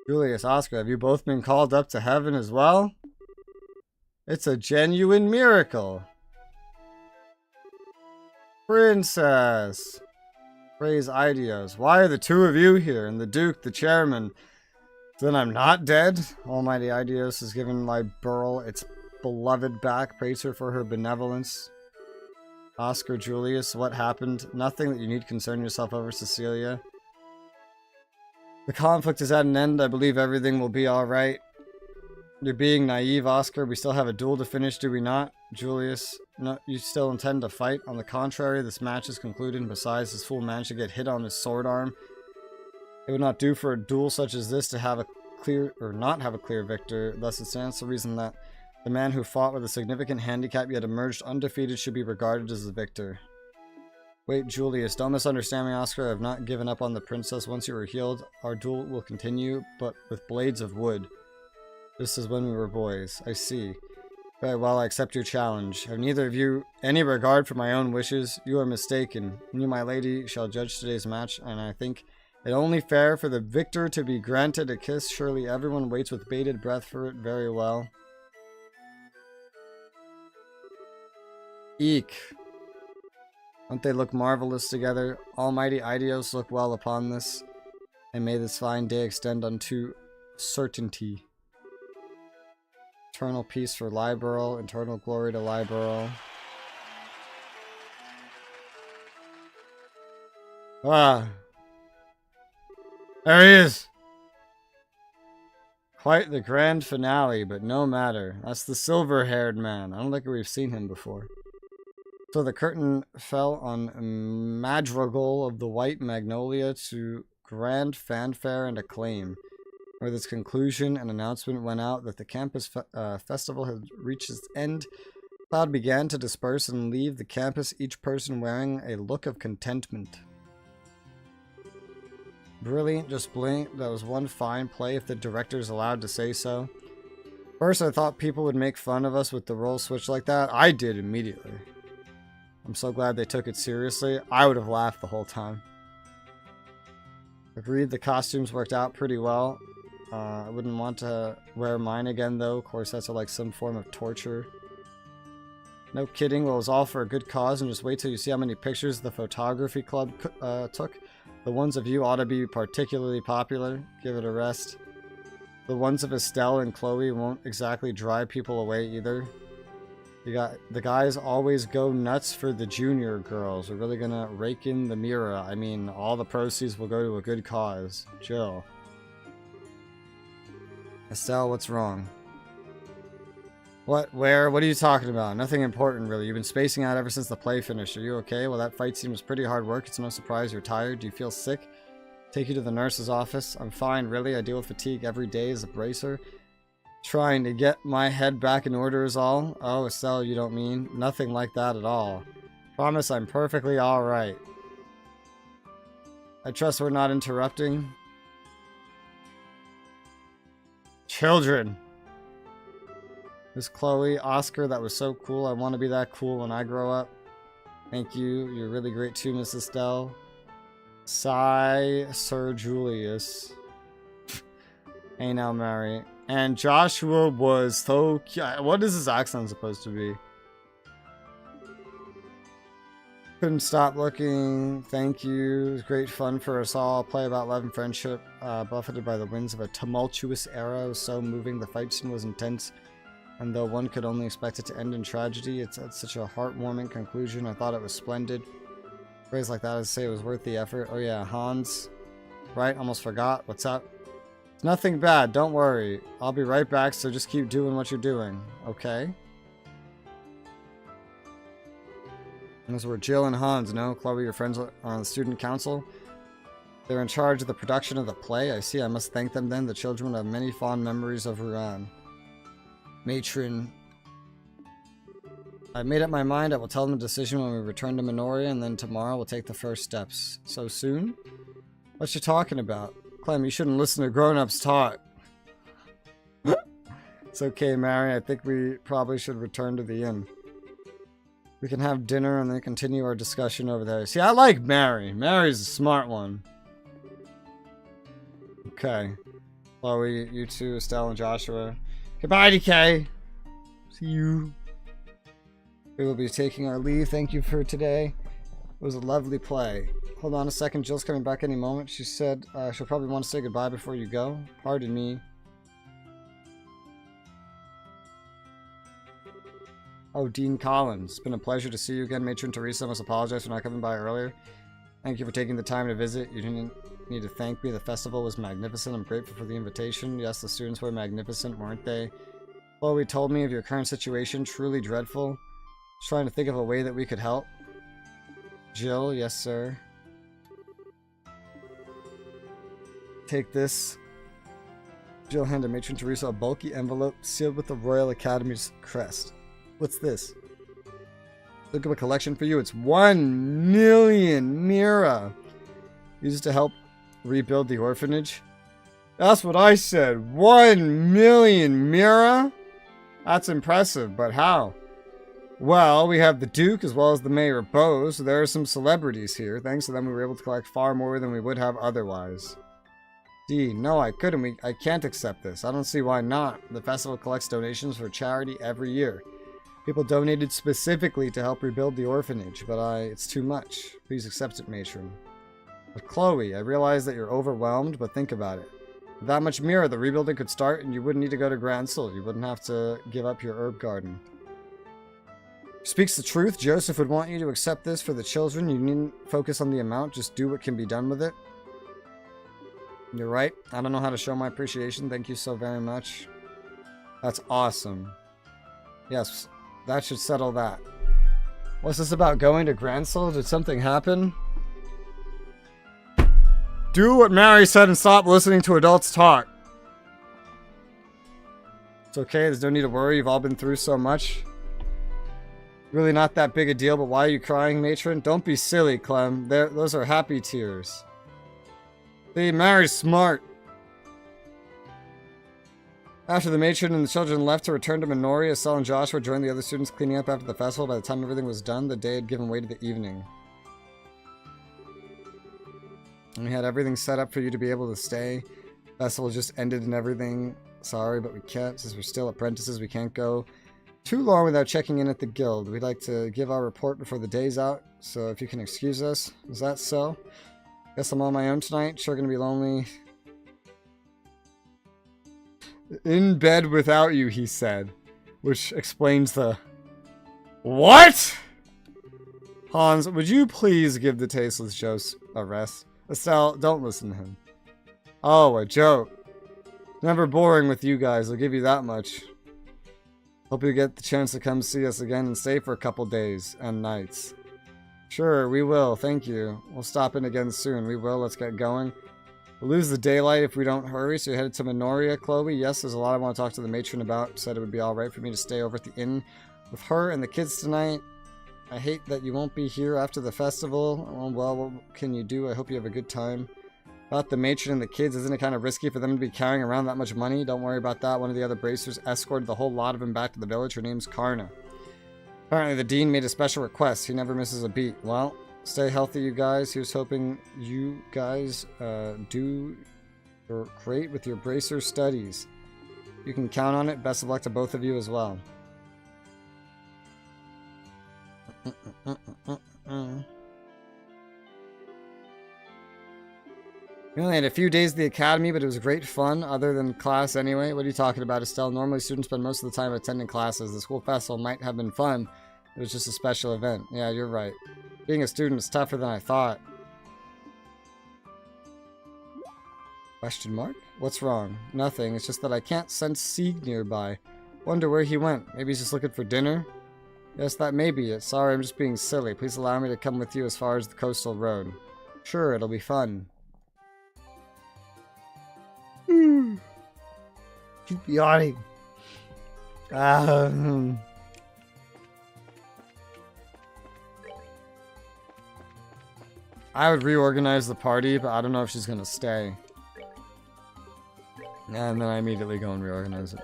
Julius, Oscar, have you both been called up to heaven as well? It's a genuine miracle. Princess! Praise Idios. Why are the two of you here? And the Duke, the chairman. Then I'm not dead? Almighty Idios has given Liberal its beloved back. Praise her for her benevolence. Oscar, Julius, what happened? Nothing that you need concern yourself over, Cecilia. The conflict is at an end. I believe everything will be alright. You're being naive, Oscar. We still have a duel to finish, do we not? Julius, no, you still intend to fight? On the contrary, this match is concluded, and besides, this fool managed to get hit on his sword arm. It would not do for a duel such as this to have a clear, or not have a clear victor. Thus it stands to reason that the man who fought with a significant handicap yet emerged undefeated should be regarded as the victor. Wait, Julius, don't misunderstand me, Oscar. I have not given up on the princess. Once you are healed, our duel will continue, but with blades of wood. Just as when we were boys. I see. Very well, I accept your challenge. Have neither of you any regard for my own wishes? You are mistaken. You, my lady, shall judge today's match, and I think it only fair for the victor to be granted a kiss. Surely everyone waits with bated breath for it. Very well. Eek. Don't they look marvelous together? Almighty Idios, look well upon this, and may this fine day extend unto certainty. Eternal peace for Liberal, eternal glory to Liberal. Ah. There he is! Quite the grand finale, but no matter. That's the silver-haired man. I don't think we've seen him before. So the curtain fell on Madrigal of the White Magnolia to grand fanfare and acclaim. With its conclusion, an announcement went out that the campus festival had reached its end. The crowd began to disperse and leave the campus, each person wearing a look of contentment. Brilliant, just brilliant. That was one fine play, if the director's allowed to say so. First, I thought people would make fun of us with the role switch like that. I did immediately. I'm so glad they took it seriously. I would have laughed the whole time. Agreed, the costumes worked out pretty well. I wouldn't want to wear mine again, though. Of course, that's like some form of torture. No kidding. Well, it was all for a good cause, and just wait till you see how many pictures the photography club took. The ones of you ought to be particularly popular. Give it a rest. The ones of Estelle and Chloe won't exactly drive people away either. The guys always go nuts for the junior girls. We're really gonna rake in the Mira. I mean, all the proceeds will go to a good cause. Jill. Estelle, what's wrong? What? Where? What are you talking about? Nothing important, really. You've been spacing out ever since the play finished. Are you okay? Well, that fight scene was pretty hard work. It's no surprise you're tired. Do you feel sick? Take you to the nurse's office. I'm fine, really. I deal with fatigue every day as a bracer. Trying to get my head back in order is all. Oh, Estelle, you don't mean? Nothing like that at all. Promise I'm perfectly alright. I trust we're not interrupting. Children. Miss Chloe, Oscar, that was so cool. I want to be that cool when I grow up. Thank you. You're really great too, Miss Estelle. Sigh, Sir Julius. Hey now, Mary. And Joshua was so cute. What is his accent supposed to be? Couldn't stop looking. Thank you. It was great fun for us all. Play about love and friendship, buffeted by the winds of a tumultuous era. It was so moving. The fight scene was intense. And though one could only expect it to end in tragedy, it's at such a heartwarming conclusion. I thought it was splendid. Phrase like that, I'd say it was worth the effort. Oh yeah, Hans. Right, almost forgot. What's up? It's nothing bad, don't worry. I'll be right back, so just keep doing what you're doing. Okay? Those were Jill and Hans, no? Chloe, your friends on the student council? They're in charge of the production of the play? I see, I must thank them then. The children have many fond memories of Rouen. Matron. I've made up my mind. I will tell them the decision when we return to Minoria, and then tomorrow we'll take the first steps. So soon? What you talking about? Clem, you shouldn't listen to grown-ups talk. It's okay, Mary. I think we probably should return to the inn. We can have dinner and then continue our discussion over there. See, I like Mary. Mary's a smart one. Okay. Chloe, you two, Estelle, and Joshua. Goodbye, DK. See you. We will be taking our leave. Thank you for today. It was a lovely play. Hold on a second. Jill's coming back any moment. She said she'll probably want to say goodbye before you go. Pardon me. Oh, Dean Collins. It's been a pleasure to see you again. Matron Teresa must apologize for not coming by earlier. Thank you for taking the time to visit. You didn't need to thank me. The festival was magnificent. I'm grateful for the invitation. Yes, the students were magnificent, weren't they? Chloe told me of your current situation. Truly dreadful. Just trying to think of a way that we could help. Jill, yes, sir. Take this. Jill handed Matron Teresa a bulky envelope sealed with the Royal Academy's crest. What's this? Look at a collection for you. It's 1 million Mira. Used to help rebuild the orphanage. That's what I said. 1 million Mira? That's impressive, but how? Well, we have the Duke as well as the Mayor of Beau, so there are some celebrities here. Thanks to them, we were able to collect far more than we would have otherwise. D, no, I couldn't. I can't accept this. I don't see why not. The festival collects donations for charity every year. People donated specifically to help rebuild the orphanage, but it's too much. Please accept it, Matron. But Chloe, I realize that you're overwhelmed, but think about it. With that much Mira, the rebuilding could start and you wouldn't need to go to Grand Soul. You wouldn't have to give up your herb garden. Speaks the truth. Joseph would want you to accept this for the children. You needn't focus on the amount. Just do what can be done with it. You're right. I don't know how to show my appreciation. Thank you so very much. That's awesome. Yes, that should settle that. What's this about going to Grand Soul? Did something happen? Do what Mary said and stop listening to adults talk. It's okay. There's no need to worry. You've all been through so much. Really not that big a deal, but why are you crying, Matron? Don't be silly, Clem. Those are happy tears. See, Mary's smart. After the matron and the children left to return to Minoria, Estelle and Joshua joined the other students cleaning up after the festival. By the time everything was done, the day had given way to the evening. And we had everything set up for you to be able to stay. Festival just ended and everything. Sorry, but we can't. Since we're still apprentices, we can't go too long without checking in at the guild. We'd like to give our report before the day's out, so if you can excuse us. Is that so? Guess I'm on my own tonight. Sure gonna be lonely. In bed without you, he said. Which explains the... What? Hans, would you please give the tasteless Jose a rest? Estelle, don't listen to him. Oh, a joke. Never boring with you guys, I'll give you that much. Hope you get the chance to come see us again and stay for a couple days and nights. Sure, we will, thank you. We'll stop in again soon, we will, let's get going. We'll lose the daylight if we don't hurry, so you're headed to Minoria, Chloe? Yes, there's a lot I want to talk to the matron about. Said it would be alright for me to stay over at the inn with her and the kids tonight. I hate that you won't be here after the festival. Oh, well, what can you do? I hope you have a good time. About the matron and the kids, isn't it kind of risky for them to be carrying around that much money? Don't worry about that. One of the other bracers escorted the whole lot of them back to the village. Her name's Karna. Apparently the dean made a special request. He never misses a beat. Well, stay healthy, you guys. He was hoping you guys do great with your bracer studies. You can count on it. Best of luck to both of you as well. We only had a few days at the academy, but it was great fun, other than class anyway. What are you talking about, Estelle? Normally students spend most of the time attending classes. The school festival might have been fun. It was just a special event. Yeah, you're right. Being a student is tougher than I thought. Question mark? What's wrong? Nothing. It's just that I can't sense Sieg nearby. Wonder where he went. Maybe he's just looking for dinner? Yes, that may be it. Sorry, I'm just being silly. Please allow me to come with you as far as the coastal road. Sure, it'll be fun. Keep yawning. I would reorganize the party, but I don't know if she's gonna stay. And then I immediately go and reorganize it.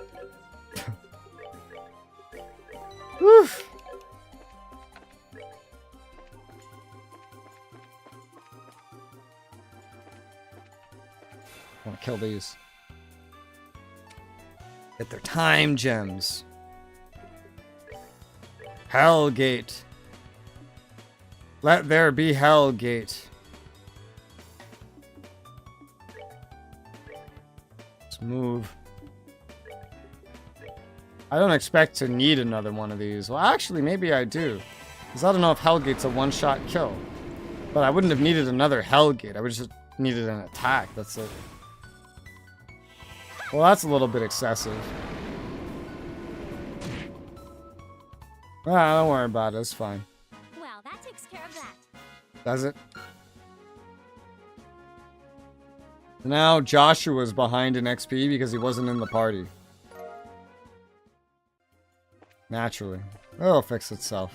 Woof. I want to kill these. Get their time gems. Hellgate. Let there be Hellgate. Let's move. I don't expect to need another one of these. Well, actually, maybe I do. Because I don't know if Hellgate's a one-shot kill. But I wouldn't have needed another Hellgate. I would just needed an attack. That's it. Well, that's a little bit excessive. Ah, don't worry about it. It's fine. Well, that takes care of that. Does it? Now Joshua's behind in XP because he wasn't in the party. Naturally. It'll fix itself.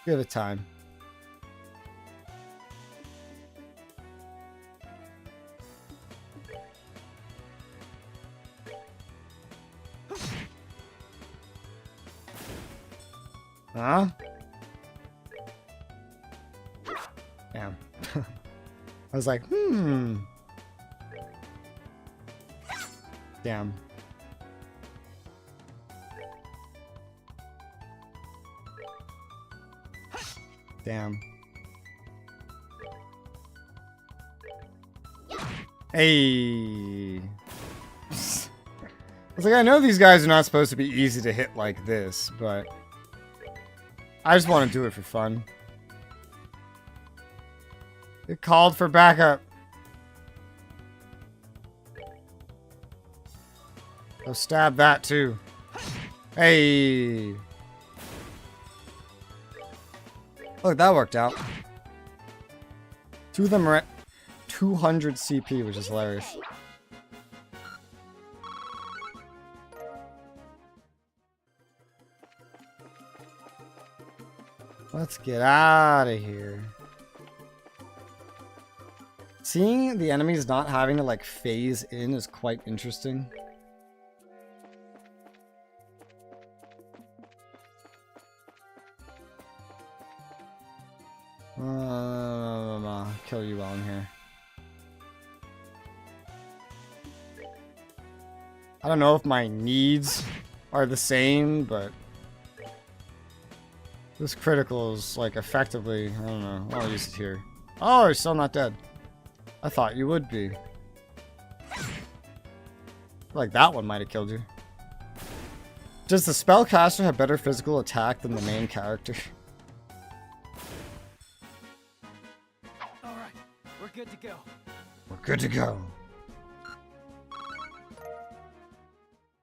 Give it time. Huh? Damn. I was like, Damn. Damn. Hey. I was like, I know these guys are not supposed to be easy to hit like this, but I just want to do it for fun. It called for backup. Oh, stab that too. Hey. Look, that worked out. Two of them are at 200 CP, which is hilarious. Let's get out of here. Seeing the enemies not having to like phase in is quite interesting. Kill you while I'm here. I don't know if my needs are the same, but this critical is like effectively, I don't know. I'll use it here. Oh, he's still not dead. I thought you would be. I feel like that one might have killed you. Does the spellcaster have better physical attack than the main character? Alright, we're good to go. We're good to go.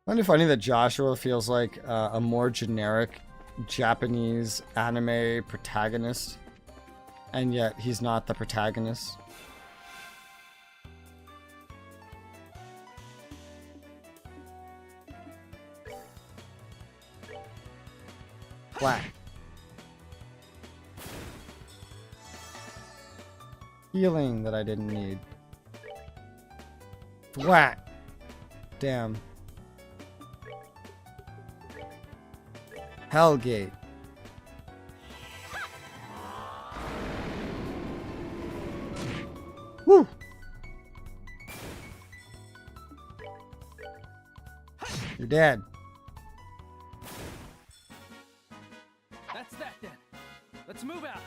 Find it funny that Joshua feels like a more generic Japanese anime protagonist, and yet he's not the protagonist. Whack. Healing that I didn't need. Whack. Damn. Hellgate. Woo! You're dead. That's that then. Let's move out.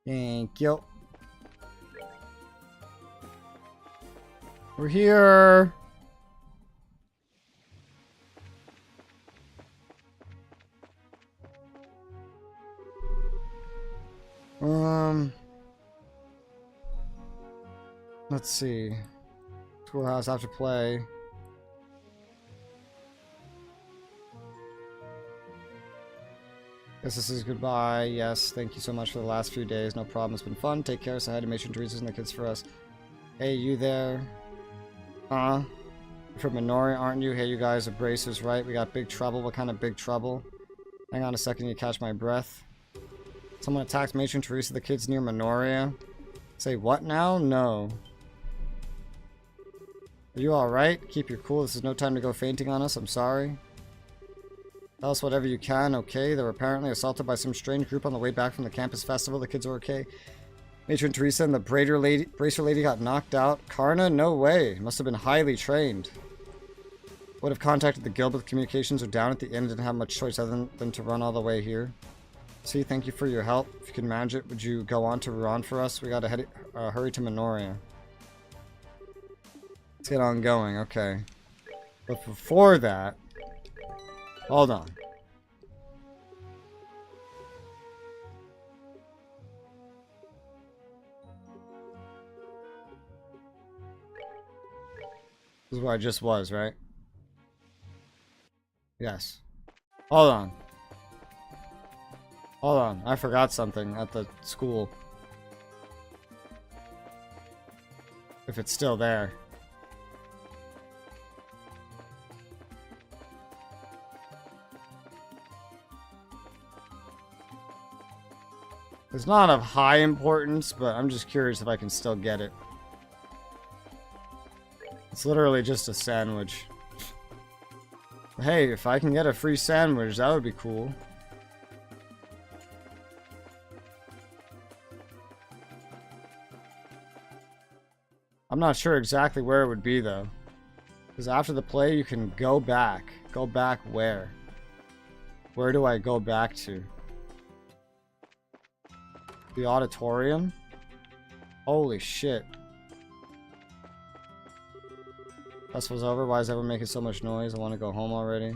Thank you. We're here. Let's see. Schoolhouse after play. Guess this is goodbye. Yes, thank you so much for the last few days. No problem. It's been fun. Take care. Say hi to Matron Teresa's and the kids for us. Hey, you there? You're from Minoria, aren't you? Hey, you guys, the bracers, right? We got big trouble. What kind of big trouble? Hang on a second, you catch my breath. Someone attacked Matron Teresa, the kids near Minoria. Say what now? No. Are you alright? Keep your cool. This is no time to go fainting on us. I'm sorry. Tell us whatever you can, okay? They were apparently assaulted by some strange group on the way back from the campus festival. The kids are okay. Matron Teresa and the bracer lady got knocked out. Karna? No way. Must have been highly trained. Would have contacted the guild, but the communications are down at the inn. Didn't have much choice other than to run all the way here. See, thank you for your help. If you can manage it, would you go on to Rouen for us? We gotta hurry to Minoria. Let's get on going, okay. But before that... Hold on. This is where I just was, right? Yes. Hold on. Hold on. I forgot something at the school. If it's still there. It's not of high importance, but I'm just curious if I can still get it. It's literally just a sandwich. Hey, if I can get a free sandwich, that would be cool. I'm not sure exactly where it would be, though. Because after the play, you can go back. Go back where? Where do I go back to? The auditorium? Holy shit. Festival's over. Why is everyone making so much noise? I want to go home already.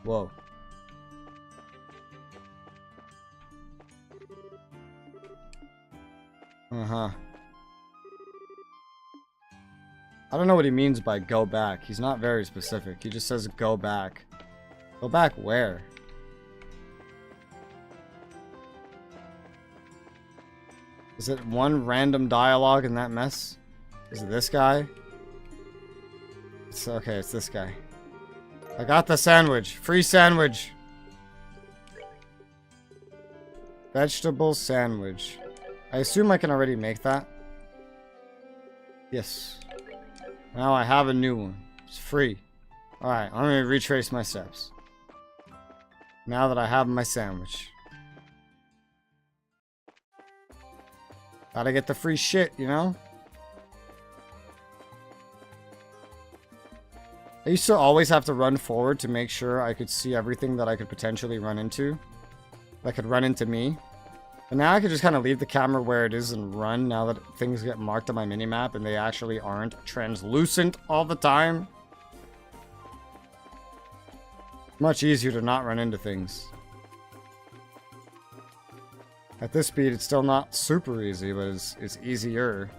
Whoa. Uh-huh. I don't know what he means by go back. He's not very specific. He just says go back. Go back where? Is it one random dialogue in that mess? Is it this guy? It's okay, it's this guy. I got the sandwich. Free sandwich. Vegetable sandwich. I assume I can already make that. Yes. Now I have a new one. It's free. Alright, I'm going to retrace my steps. Now that I have my sandwich. Gotta get the free shit, you know? I used to always have to run forward to make sure I could see everything that I could potentially run into. That could run into me. But now I could just kind of leave the camera where it is and run now that things get marked on my minimap and they actually aren't translucent all the time. Much easier to not run into things. At this speed, it's still not super easy, but it's easier.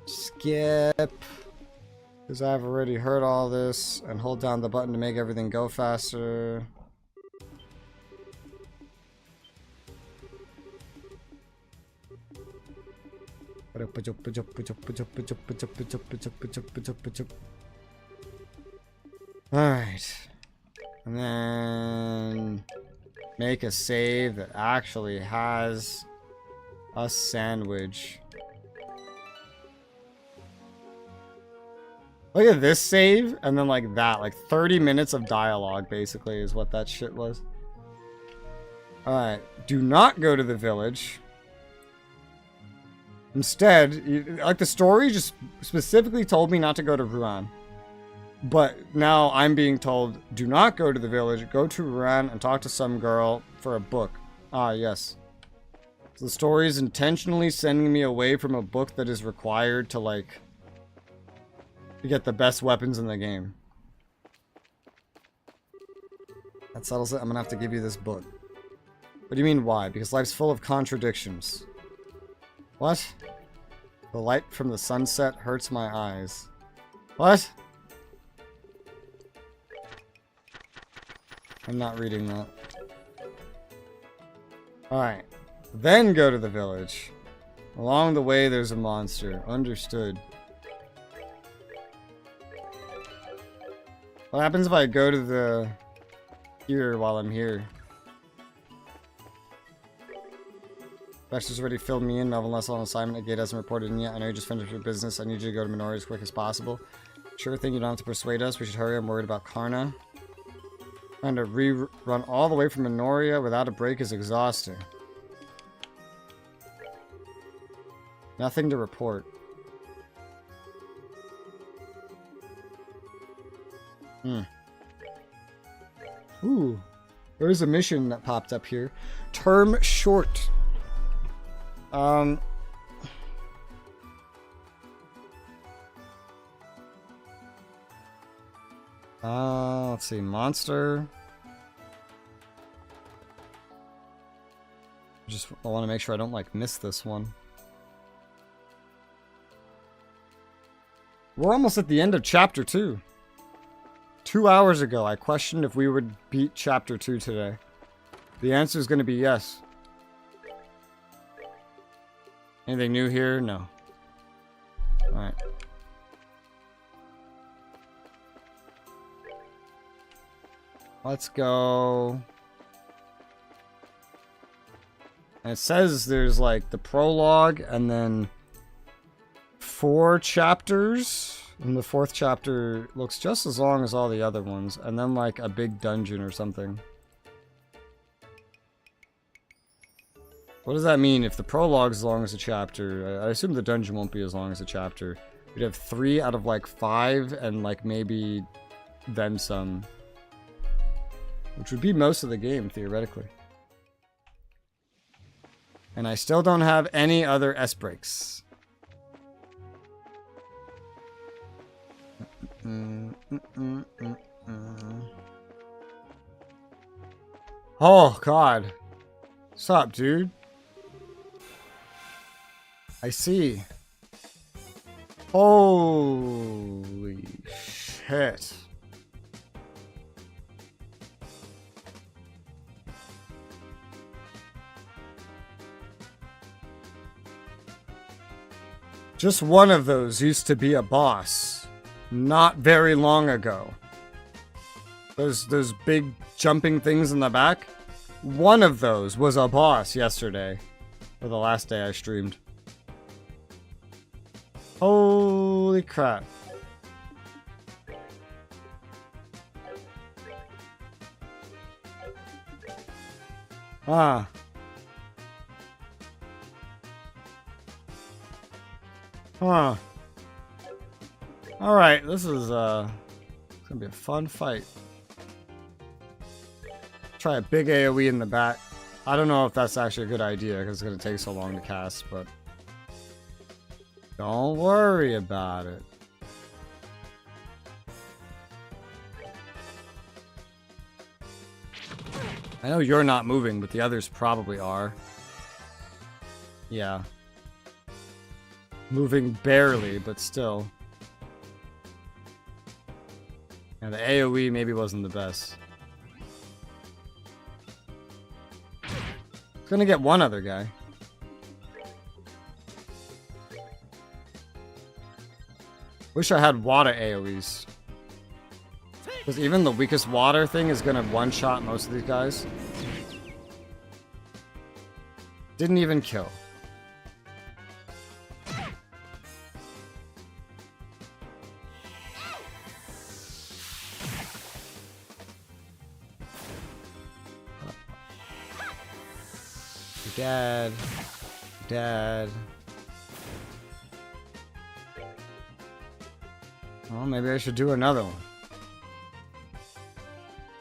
Skip. Because I've already heard all this. And hold down the button to make everything go faster. Alright. And then make a save that actually has a sandwich. Look at this save, and then like that. Like 30 minutes of dialogue, basically, is what that shit was. Alright. Do not go to the village. Instead, like the story just specifically told me not to go to Ruan. But now I'm being told, do not go to the village, go to Ruan and talk to some girl for a book. Ah, yes. So the story is intentionally sending me away from a book that is required to, like, to get the best weapons in the game. That settles it. I'm gonna have to give you this book. What do you mean, why? Because life's full of contradictions. What? The light from the sunset hurts my eyes. What? I'm not reading that. Alright. Then go to the village. Along the way, there's a monster. Understood. What happens if I go to the... here while I'm here? Baxter's already filled me in. Melvin Less on assignment. A gate hasn't reported in yet. I know you just finished your business. I need you to go to Minori as quick as possible. Sure thing, you don't have to persuade us. We should hurry. I'm worried about Karna. Trying to rerun all the way from Minoria without a break is exhausting. Nothing to report. Ooh. There's a mission that popped up here. Term short. Let's see, monster. I want to make sure I don't, like, miss this one. We're almost at the end of chapter 2. 2 hours ago, I questioned if we would beat chapter 2 today. The answer is going to be yes. Anything new here? No. Alright. Let's go. And it says there's like the prologue and then 4 chapters. And the 4th chapter looks just as long as all the other ones. And then like a big dungeon or something. What does that mean if the prologue is as long as a chapter? I assume the dungeon won't be as long as a chapter. We'd have 3 out of like 5 and like maybe then some. Which would be most of the game, theoretically. And I still don't have any other S-breaks. Oh, God. What's up, dude? I see. Holy shit. Just one of those used to be a boss. Not very long ago. Those big jumping things in the back. One of those was a boss yesterday. Or the last day I streamed. Holy crap. Ah. Huh. Alright, this is gonna be a fun fight. Try a big AoE in the back. I don't know if that's actually a good idea because it's gonna take so long to cast, but don't worry about it. I know you're not moving, but the others probably are. Yeah. Moving barely, but still. Yeah, the AoE maybe wasn't the best. It's gonna get one other guy. Wish I had water AoEs. Because even the weakest water thing is gonna one-shot most of these guys. Didn't even kill. Dad. Dad. Well, maybe I should do another one.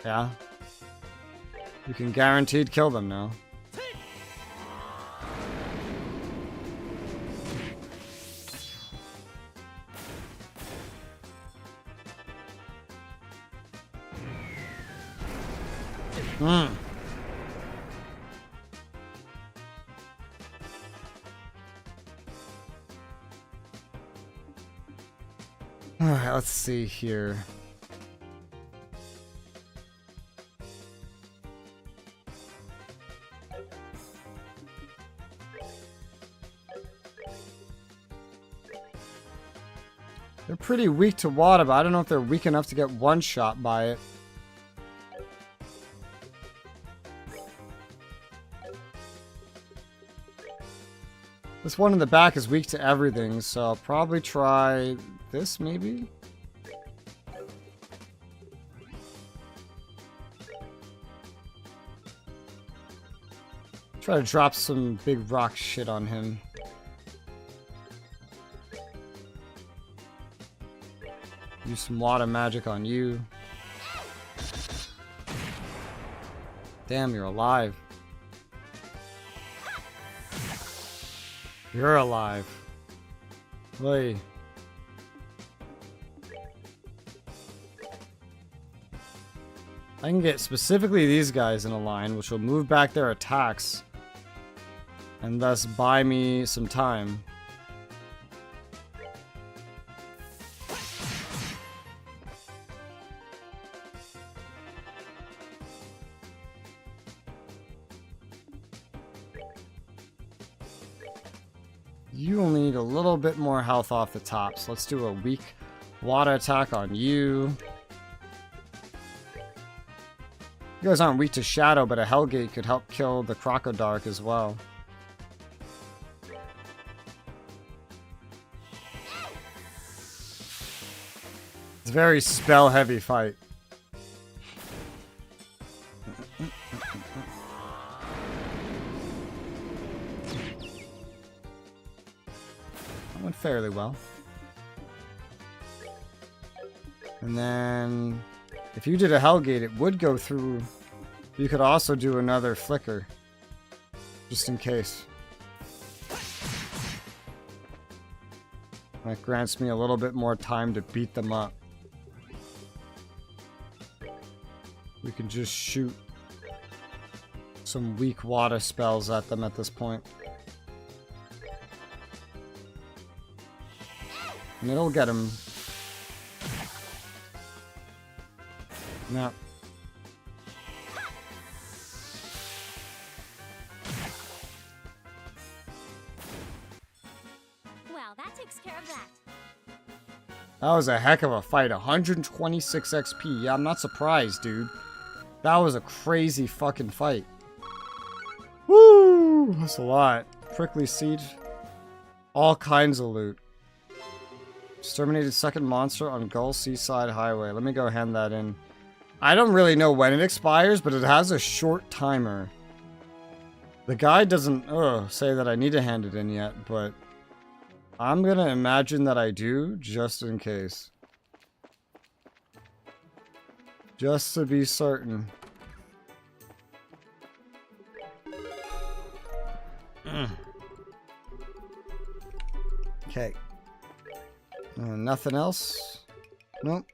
Yeah. You can guaranteed kill them now. Hmm. Alright, let's see here. They're pretty weak to water, but I don't know if they're weak enough to get one shot by it. This one in the back is weak to everything, so I'll probably try this, maybe? Try to drop some big rock shit on him. Use some water magic on you. Damn, you're alive. You're alive. Wait. I can get specifically these guys in a line, which will move back their attacks and thus buy me some time. You will need a little bit more health off the top, so let's do a weak water attack on you. You guys aren't weak to Shadow, but a Hellgate could help kill the Crocodark as well. It's a very spell-heavy fight. That went fairly well. And then, if you did a Hellgate, it would go through. You could also do another Flicker, just in case. That grants me a little bit more time to beat them up. We can just shoot some weak water spells at them at this point. And it'll get him. No. Well, that takes care of that. That was a heck of a fight. 126 XP. Yeah, I'm not surprised, dude. That was a crazy fucking fight. Woo! That's a lot. Prickly Siege. All kinds of loot. Exterminated second monster on Gull Seaside Highway. Let me go hand that in. I don't really know when it expires, but it has a short timer. The guy doesn't say that I need to hand it in yet, but I'm gonna imagine that I do, just in case. Just to be certain. Okay. Nothing else? Nope.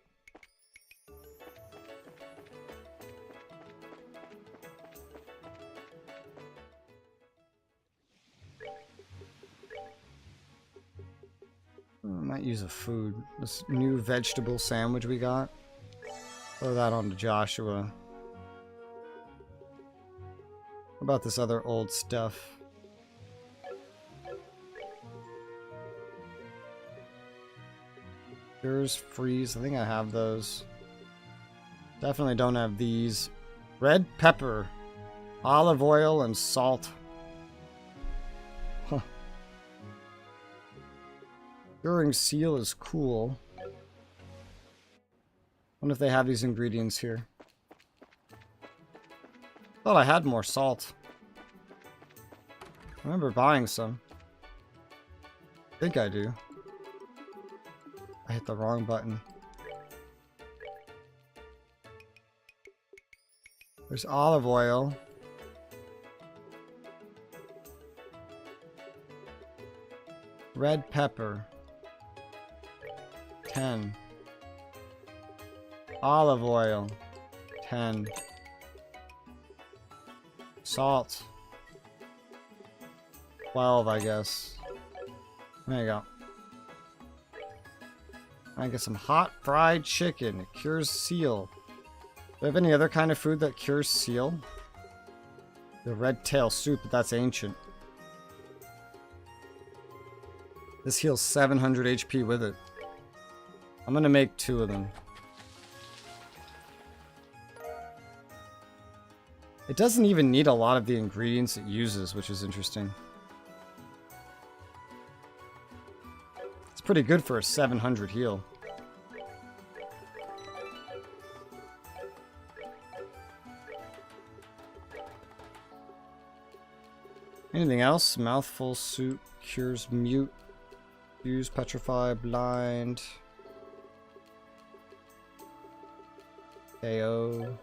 I might use a food. This new vegetable sandwich we got. Throw that on to Joshua. What about this other old stuff? Cures, freeze. I think I have those. Definitely don't have these. Red pepper, olive oil, and salt. Huh. Curing seal is cool. Wonder if they have these ingredients here. Thought I had more salt. I remember buying some. I think I do. I hit the wrong button. There's olive oil. Red pepper. 10. Olive oil. 10. Salt. 12, I guess. There you go. I get some hot fried chicken. It cures seal. Do you have any other kind of food that cures seal? The red tail soup, but that's ancient. This heals 700 HP with it. I'm gonna make 2 of them. It doesn't even need a lot of the ingredients it uses, which is interesting. It's pretty good for a 700 heal. Anything else? Mouthful soup, cures mute, use petrify, blind, KO.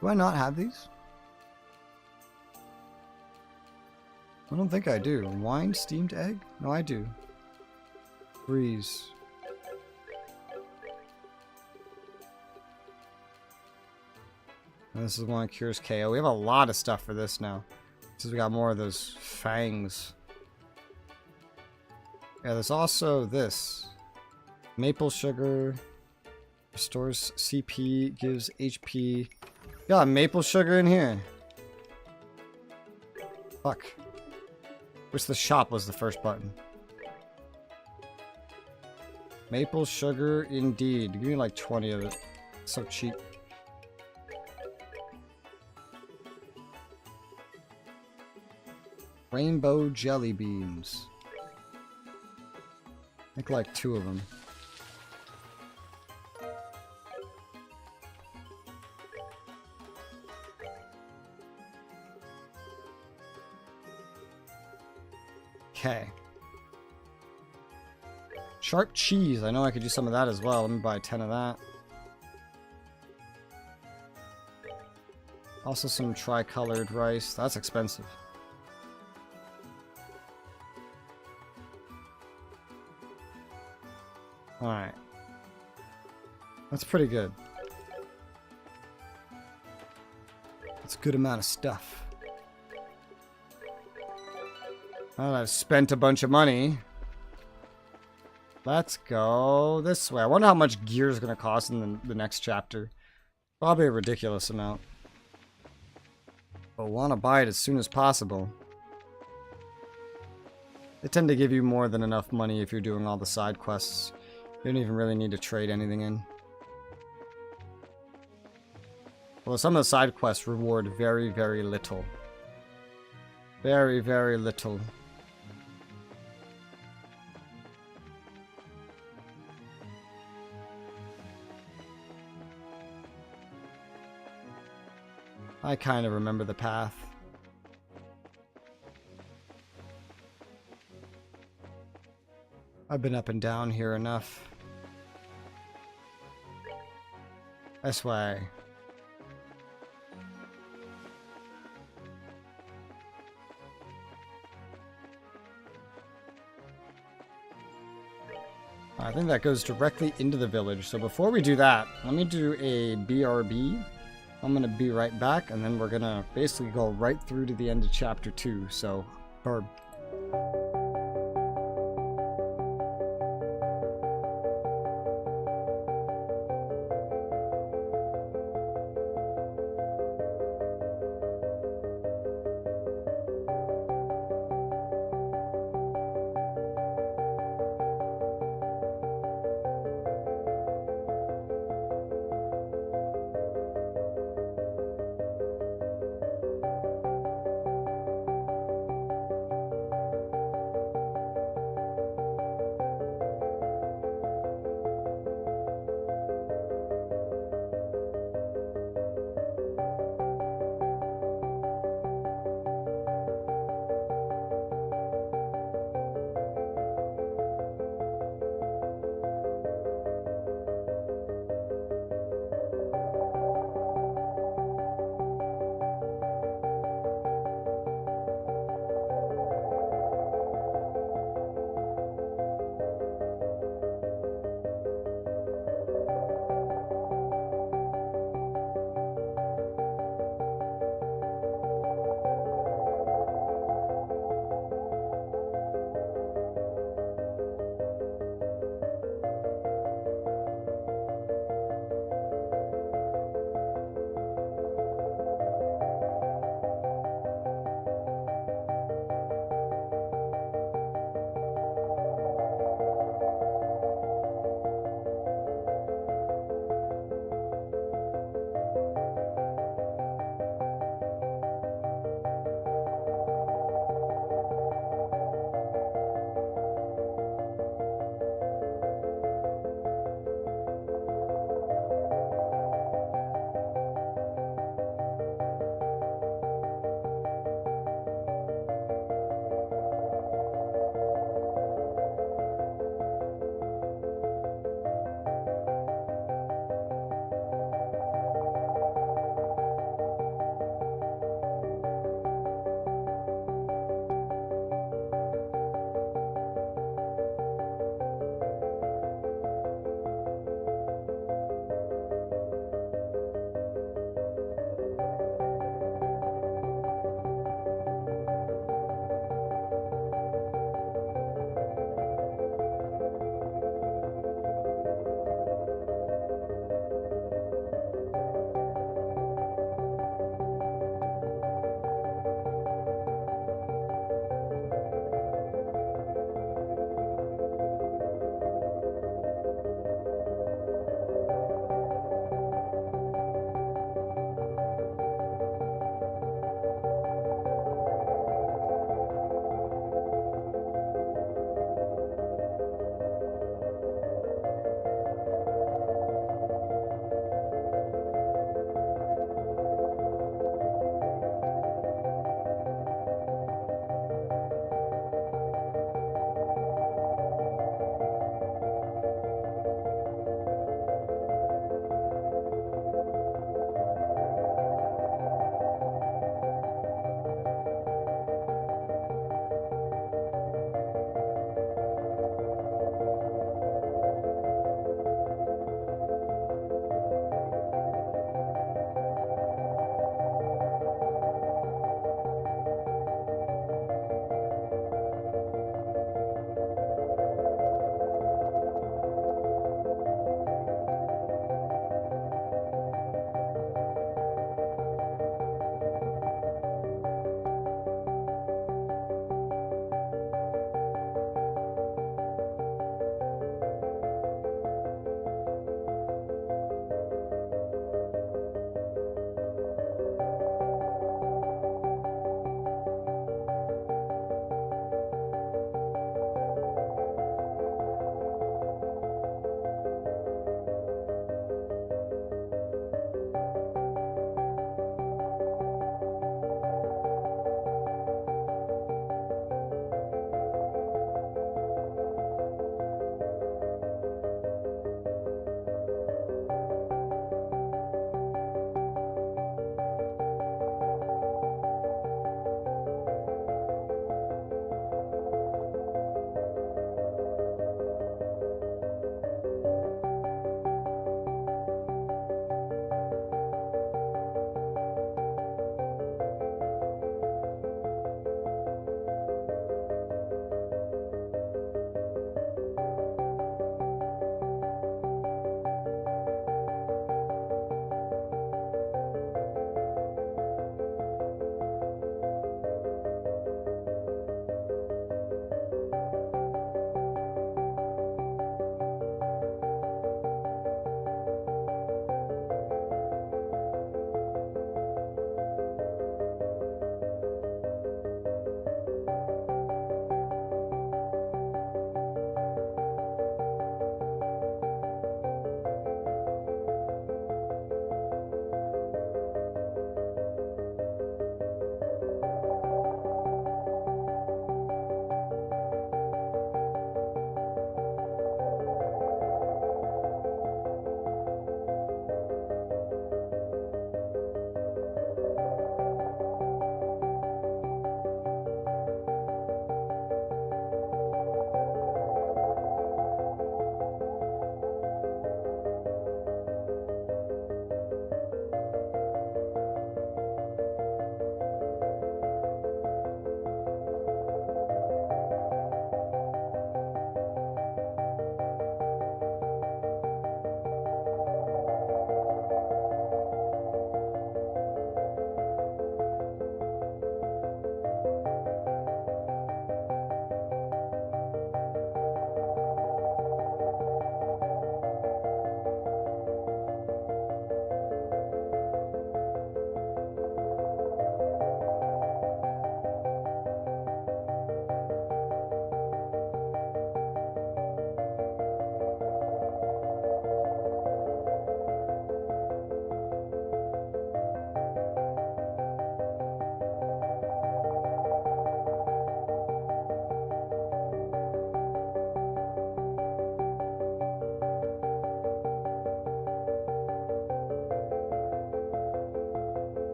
Do I not have these? I don't think I do. Wine, steamed egg? No, I do. Freeze. And this is one that cures KO. We have a lot of stuff for this now. Since we got more of those fangs. Yeah, there's also this. Maple sugar. Restores CP. Gives HP. Got maple sugar in here. Fuck. Wish the shop was the first button. Maple sugar indeed. Give me like 20 of it. So cheap. Rainbow jelly beans. I think like 2 of them. Okay. Sharp cheese. I know I could do some of that as well. Let me buy 10 of that. Also some tricolored rice. That's expensive. Alright. That's pretty good. That's a good amount of stuff. Well, I've spent a bunch of money. Let's go this way. I wonder how much gear is going to cost in the next chapter. Probably a ridiculous amount. But want to buy it as soon as possible. They tend to give you more than enough money if you're doing all the side quests. You don't even really need to trade anything in. Well, some of the side quests reward very, very little. Very, very little. I kind of remember the path. I've been up and down here enough. This way. I think that goes directly into the village. So before we do that, let me do a BRB. I'm going to be right back, and then we're going to basically go right through to the end of chapter 2. So, or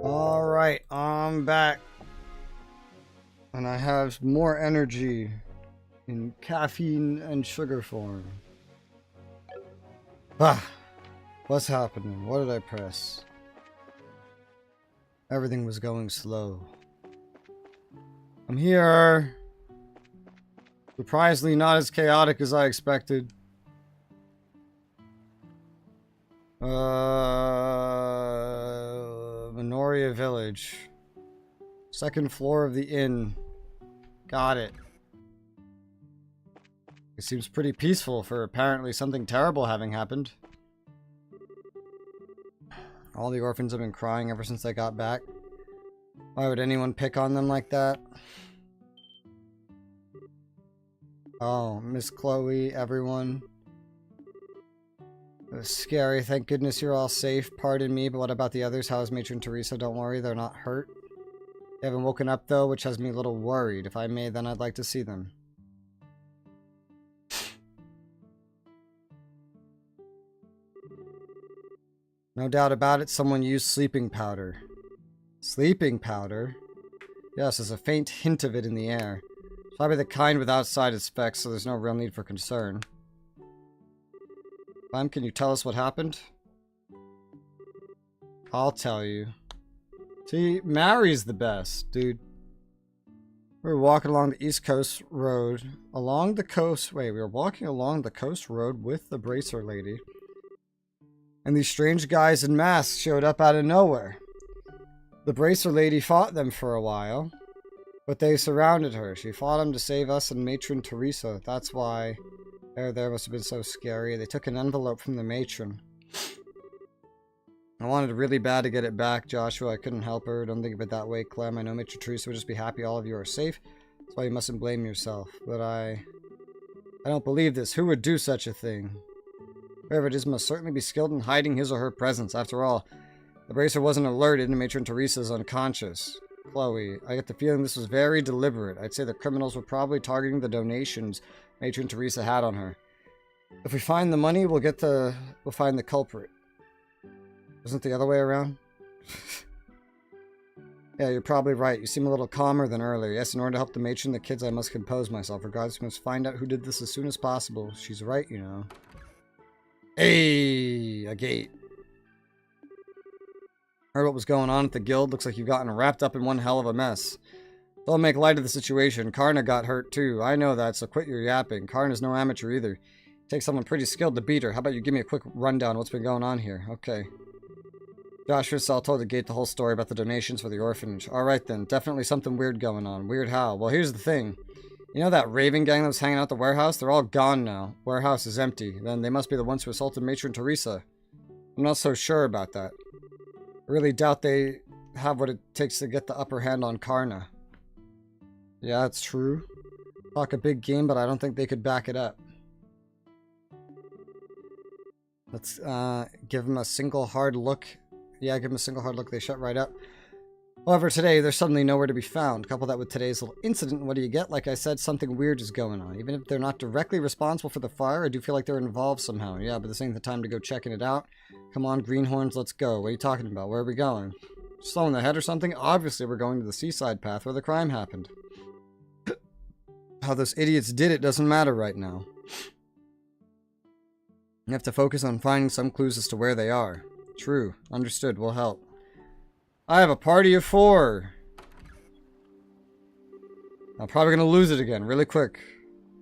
Alright, I'm back. And I have more energy in caffeine and sugar form. Ah, what's happening? What did I press? Everything was going slow. I'm here. Surprisingly not as chaotic as I expected. Minoria Village. Second floor of the inn. Got it. It seems pretty peaceful for apparently something terrible having happened. All the orphans have been crying ever since I got back. Why would anyone pick on them like that? Oh, Miss Chloe, everyone. It was scary. Thank goodness you're all safe. Pardon me, but what about the others? How is Matron Teresa? Don't worry, they're not hurt. They haven't woken up, though, which has me a little worried. If I may, then I'd like to see them. No doubt about it, someone used sleeping powder. Sleeping powder? Yes, there's a faint hint of it in the air. It's probably the kind without side effects, so there's no real need for concern. Clem, can you tell us what happened? I'll tell you. See, Mary's the best, dude. We were walking along the East Coast Road. We were walking along the coast road with the bracer lady. And these strange guys in masks showed up out of nowhere. The bracer lady fought them for a while, but they surrounded her. She fought them to save us and Matron Teresa. That's why there must have been so scary. They took an envelope from the matron. I wanted really bad to get it back, Joshua. I couldn't help her. Don't think of it that way, Clem. I know Matron Teresa would just be happy all of you are safe. That's why you mustn't blame yourself. But I don't believe this. Who would do such a thing? Whoever it is must certainly be skilled in hiding his or her presence. After all, the bracer wasn't alerted and Matron Teresa's unconscious. Chloe, I get the feeling this was very deliberate. I'd say the criminals were probably targeting the donations Matron Teresa had on her. If we find the money, we'll find the culprit. Wasn't it the other way around? Yeah, you're probably right. You seem a little calmer than earlier. Yes, in order to help the matron and the kids, I must compose myself. Regardless, we must find out who did this as soon as possible. She's right, you know. Hey, a gate. Heard what was going on at the guild. Looks like you've gotten wrapped up in one hell of a mess. Don't make light of the situation. Karna got hurt too. I know that, so quit your yapping. Karna's no amateur either. Takes someone pretty skilled to beat her. How about you give me a quick rundown of what's been going on here? Okay. Josh Resoula told the gate the whole story about the donations for the orphanage. Alright then, definitely something weird going on. Weird how? Well, here's the thing. You know that Raven gang that was hanging out at the warehouse? They're all gone now. Warehouse is empty. Then they must be the ones who assaulted Matron Teresa. I'm not so sure about that. I really doubt they have what it takes to get the upper hand on Karna. Yeah, it's true. Talk a big game, but I don't think they could back it up. Let's give them a single hard look. Yeah, give them a single hard look. They shut right up. However, today, they're suddenly nowhere to be found. Couple that with today's little incident, what do you get? Like I said, something weird is going on. Even if they're not directly responsible for the fire, I do feel like they're involved somehow. Yeah, but this ain't the time to go checking it out. Come on, greenhorns, let's go. What are you talking about? Where are we going? Slow in the head or something? Obviously, we're going to the seaside path where the crime happened. How those idiots did it doesn't matter right now. You have to focus on finding some clues as to where they are. True. Understood. Will help. I have a party of 4. I'm probably going to lose it again really quick.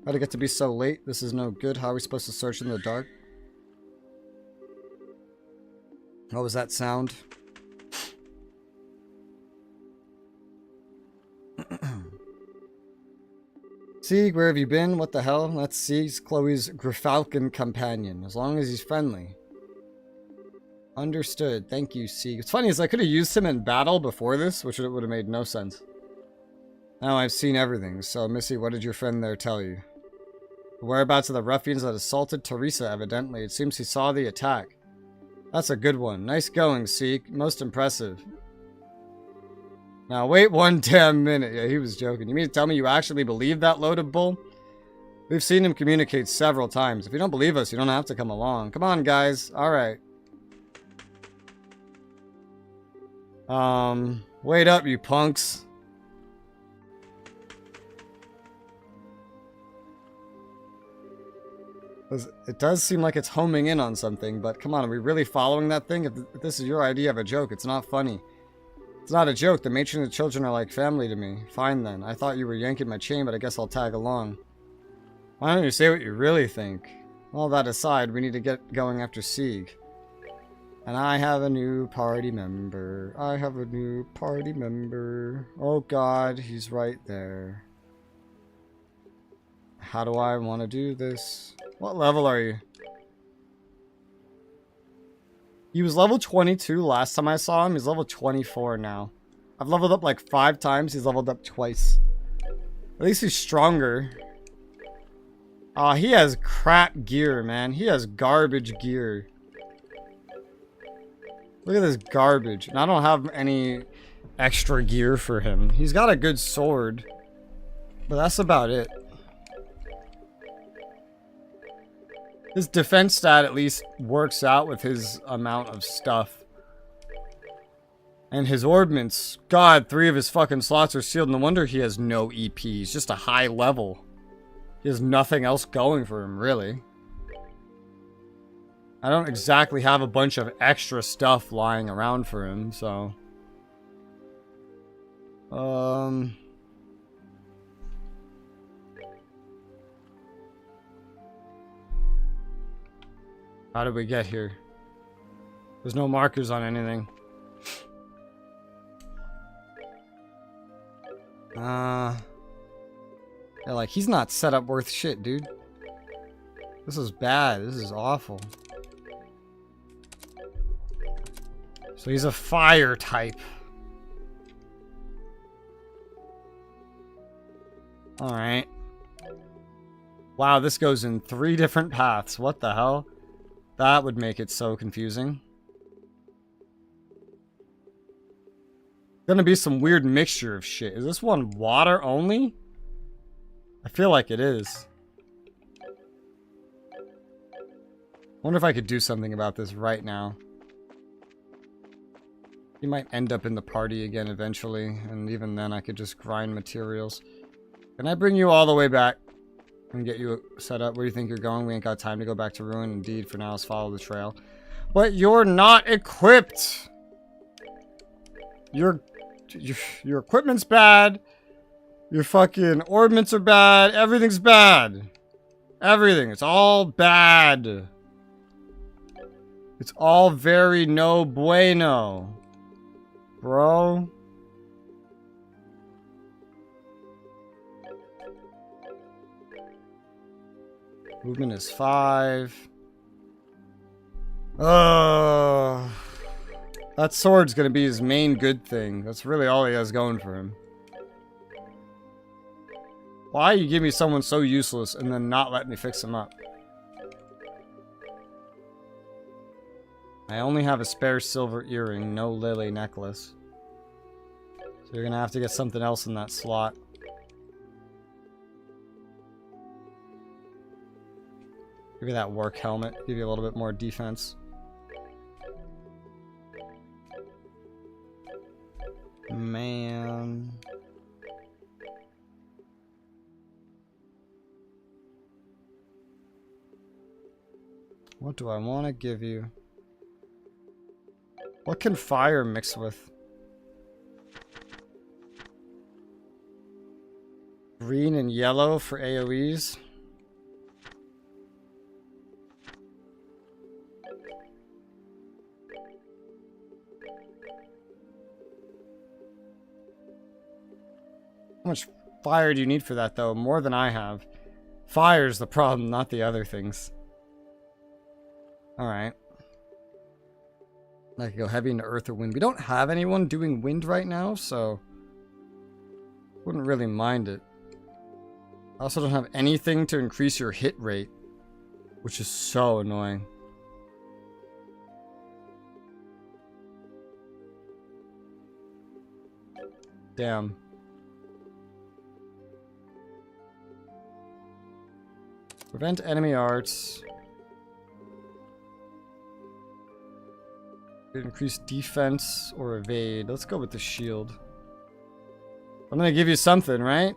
How'd it get to be so late? This is no good. How are we supposed to search in the dark? What was that sound? See, where have you been? What the hell? Let's see. He's Chloe's Grifalcon companion. As long as he's friendly. Understood. Thank you, C. What's funny is I could have used him in battle before this, which would have made no sense. Now I've seen everything. So, Missy, what did your friend there tell you? The whereabouts of the ruffians that assaulted Teresa, evidently. It seems he saw the attack. That's a good one. Nice going, C. Most impressive. Now, wait one damn minute. Yeah, he was joking. You mean to tell me you actually believe that load of bull? We've seen him communicate several times. If you don't believe us, you don't have to come along. Come on, guys. All right. Wait up, you punks. It does seem like it's homing in on something, but come on, are we really following that thing? If this is your idea of a joke, it's not funny. It's not a joke. The matron and the children are like family to me. Fine then. I thought you were yanking my chain, but I guess I'll tag along. Why don't you say what you really think? All that aside, we need to get going after Sieg. And I have a new party member. I have a new party member. Oh god, he's right there. How do I want to do this? What level are you? He was level 22 last time I saw him. He's level 24 now. I've leveled up like 5 times. He's leveled up twice. At least he's stronger. Aw, he has crap gear, man. He has garbage gear. Look at this garbage. And I don't have any extra gear for him. He's got a good sword. But that's about it. His defense stat at least works out with his amount of stuff. And his ordnance. God, 3 of his fucking slots are sealed. No wonder he has no EP. He's just a high level. He has nothing else going for him, really. I don't exactly have a bunch of extra stuff lying around for him, so... How did we get here? There's no markers on anything. Yeah, like, he's not set up worth shit, dude. This is bad. This is awful. So he's a fire type. Alright. Wow, this goes in 3 different paths. What the hell? That would make it so confusing. Gonna be some weird mixture of shit. Is this one water only? I feel like it is. Wonder if I could do something about this right now. He might end up in the party again eventually, and even then I could just grind materials. Can I bring you all the way back and get you set up? Where do you think you're going? We ain't got time to go back to Ruin. Indeed, for now, let's follow the trail. But you're not equipped! Your equipment's bad. Your fucking ordnance are bad. Everything's bad. Everything. It's all bad. It's all very no bueno. Bro. Movement is 5. That sword's gonna be his main good thing. That's really all he has going for him. Why you give me someone so useless and then not let me fix him up? I only have a spare silver earring, no lily necklace. So you're gonna have to get something else in that slot. Maybe that work helmet, give you a little bit more defense. Man. What do I want to give you? What can fire mix with? Green and yellow for AoEs. How much fire do you need for that, though? More than I have. Fire's the problem, not the other things. Alright. I could go heavy into earth or wind. We don't have anyone doing wind right now, so... wouldn't really mind it. I also don't have anything to increase your hit rate, which is so annoying. Damn. Prevent enemy arts. Increase defense or evade. Let's go with the shield. I'm gonna give you something, right?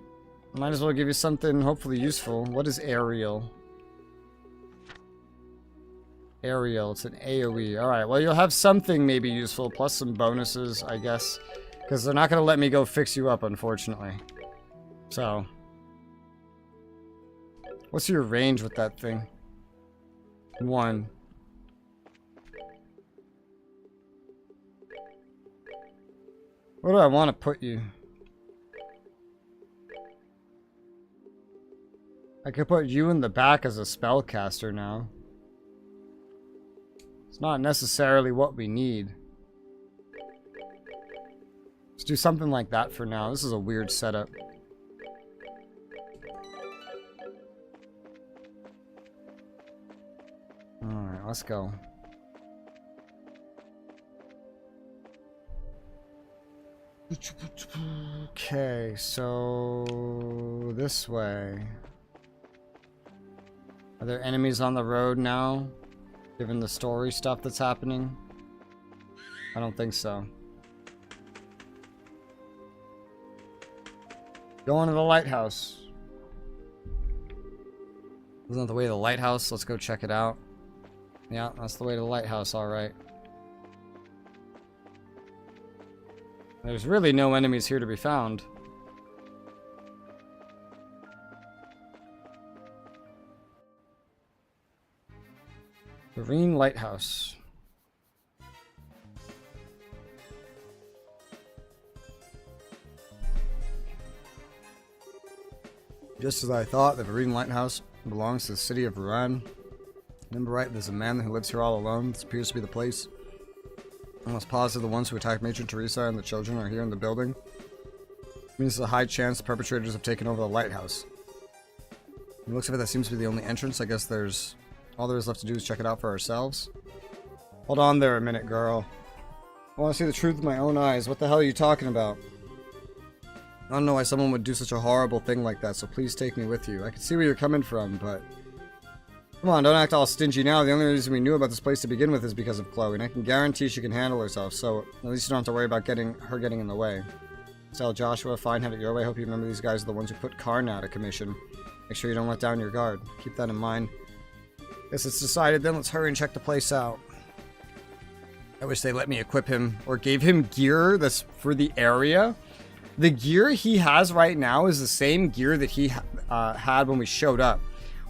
Might as well give you something hopefully useful. What is aerial? Aerial, it's an AoE. Alright, well you'll have something maybe useful, plus some bonuses, I guess. Because they're not gonna let me go fix you up, unfortunately. So. What's your range with that thing? 1. Where do I want to put you? I could put you in the back as a spellcaster now. It's not necessarily what we need. Let's do something like that for now. This is a weird setup. Alright, let's go. Okay, so this way. Are there enemies on the road now? Given the story stuff that's happening? I don't think so. Going to the lighthouse. Isn't that the way to the lighthouse? Let's go check it out. Yeah, that's the way to the lighthouse, alright. There's really no enemies here to be found. Marine Lighthouse. Just as I thought, the Marine Lighthouse belongs to the city of Rouen. Remember right, there's a man who lives here all alone. This appears to be the place. Almost positive the ones who attacked Matron Teresa and the children are here in the building. It means there's a high chance the perpetrators have taken over the lighthouse. From the looks of it, that seems to be the only entrance. I guess there's... all there is left to do is check it out for ourselves. Hold on there a minute, girl. I want to see the truth with my own eyes. What the hell are you talking about? I don't know why someone would do such a horrible thing like that, so please take me with you. I can see where you're coming from, but... come on, don't act all stingy now. The only reason we knew about this place to begin with is because of Chloe, and I can guarantee she can handle herself, so at least you don't have to worry about her getting in the way. Tell Joshua, fine, have it your way. Hope you remember these guys are the ones who put Karn out of commission. Make sure you don't let down your guard. Keep that in mind. Guess it's decided then, let's hurry and check the place out. I wish they let me equip him, or gave him gear that's for the area. The gear he has right now is the same gear that he had when we showed up,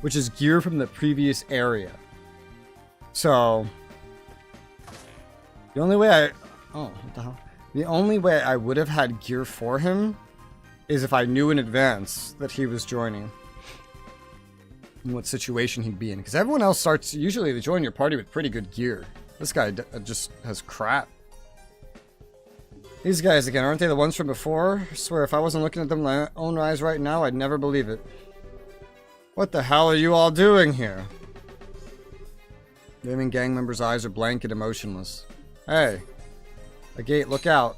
which is gear from the previous area. So, the only way what the hell? The only way I would have had gear for him is if I knew in advance that he was joining. And what situation he'd be in. Because everyone else usually they join your party with pretty good gear. This guy just has crap. These guys again, aren't they the ones from before? I swear, if I wasn't looking at them with my own eyes right now, I'd never believe it. What the hell are you all doing here? The aiming gang members' eyes are blank and emotionless. Hey, a gate, look out.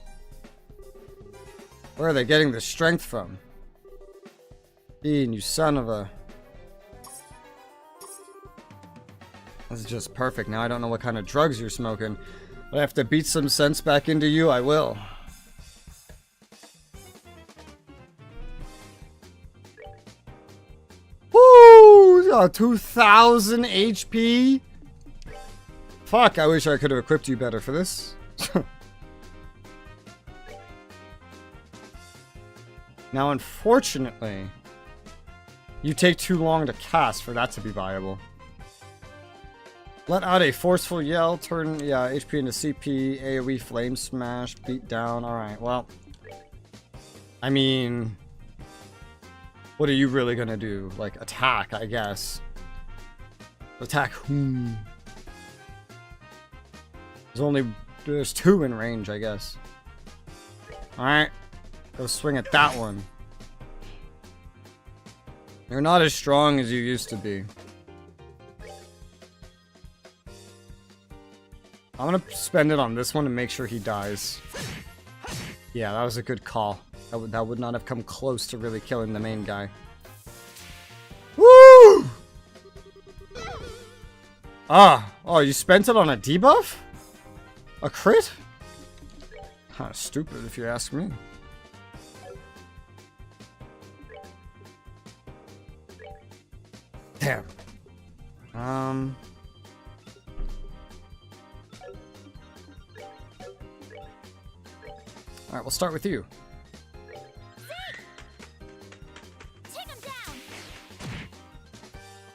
Where are they getting this strength from? Dean, you son of a... This is just perfect. Now I don't know what kind of drugs you're smoking, but I have to beat some sense back into you, I will. Woo! He's got 2,000 HP. Fuck, I wish I could have equipped you better for this. Now, unfortunately, you take too long to cast for that to be viable. Let out a forceful yell, turn HP into CP, AoE, flame smash, beat down. Alright, well. I mean, what are you really gonna do? Like, attack, I guess. Attack whom? There's 2 in range, I guess. Alright, go swing at that one. You're not as strong as you used to be. I'm gonna spend it on this one to make sure he dies. Yeah, that was a good call. That would not have come close to really killing the main guy. Woo! Oh, you spent it on a debuff? A crit? Kind of stupid if you ask me. Damn. Alright, we'll start with you. Take him down.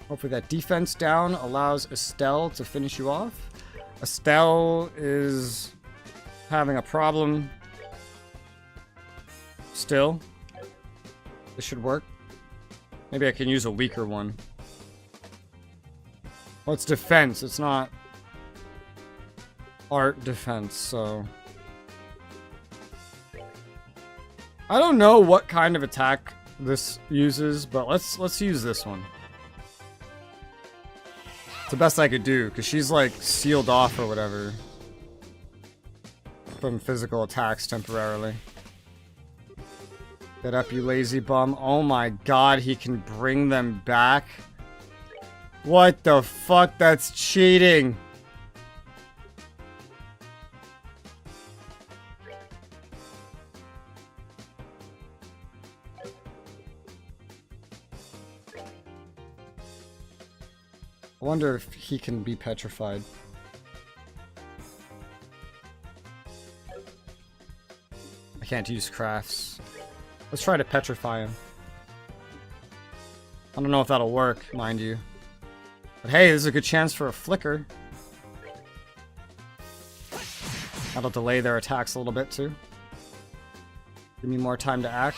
Hopefully that defense down allows Estelle to finish you off. Estelle is having a problem still. This should work. Maybe I can use a weaker one. Well, it's defense. It's not art defense, so... I don't know what kind of attack this uses, but let's use this one. It's the best I could do, because she's like sealed off or whatever from physical attacks temporarily. Get up, you lazy bum. Oh my god, he can bring them back. What the fuck? That's cheating. I wonder if he can be petrified. I can't use crafts. Let's try to petrify him. I don't know if that'll work, mind you. But hey, this is a good chance for a flicker. That'll delay their attacks a little bit too. Give me more time to act.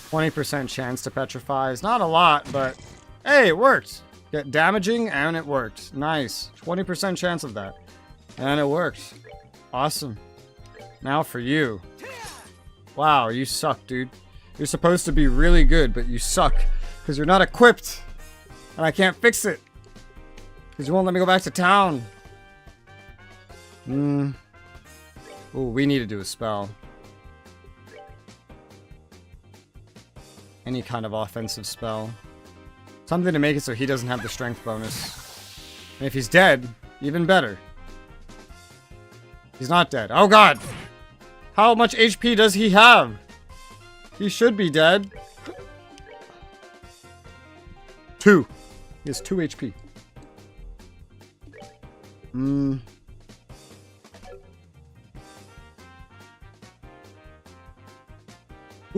20% chance to petrify is not a lot, but hey, it worked. Get damaging and it worked. Nice. 20% chance of that. And it worked. Awesome. Now for you. Wow, you suck, dude. You're supposed to be really good, but you suck. Because you're not equipped. And I can't fix it. Because you won't let me go back to town. Ooh, we need to do a spell. Any kind of offensive spell. Something to make it so he doesn't have the strength bonus. And if he's dead, even better. He's not dead. Oh god! How much HP does he have? He should be dead. 2. He has 2 HP. Who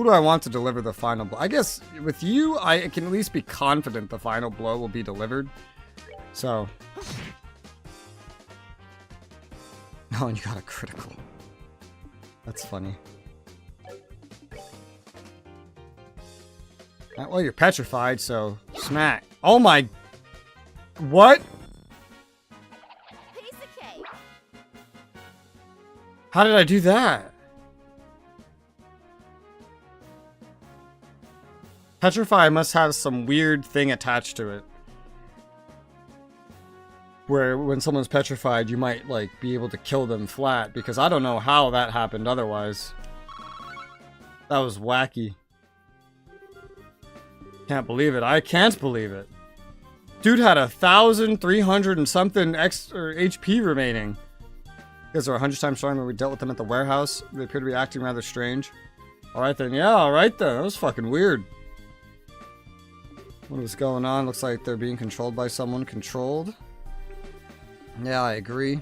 do I want to deliver the final blow? I guess with you, I can at least be confident the final blow will be delivered. So. Oh, and you got a critical. That's funny. Well, you're petrified, so smack. Oh my... What? Piece of cake. How did I do that? Petrify must have some weird thing attached to it. Where when someone's petrified, you might, like, be able to kill them flat. Because I don't know how that happened otherwise. That was wacky. Can't believe it. I can't believe it. Dude had 1,300 and something extra HP remaining. Because they're 100 times stronger when we dealt with them at the warehouse. They appear to be acting rather strange. Alright then. Yeah, alright then. That was fucking weird. What was going on? Looks like they're being controlled by someone. Controlled? Yeah, I agree.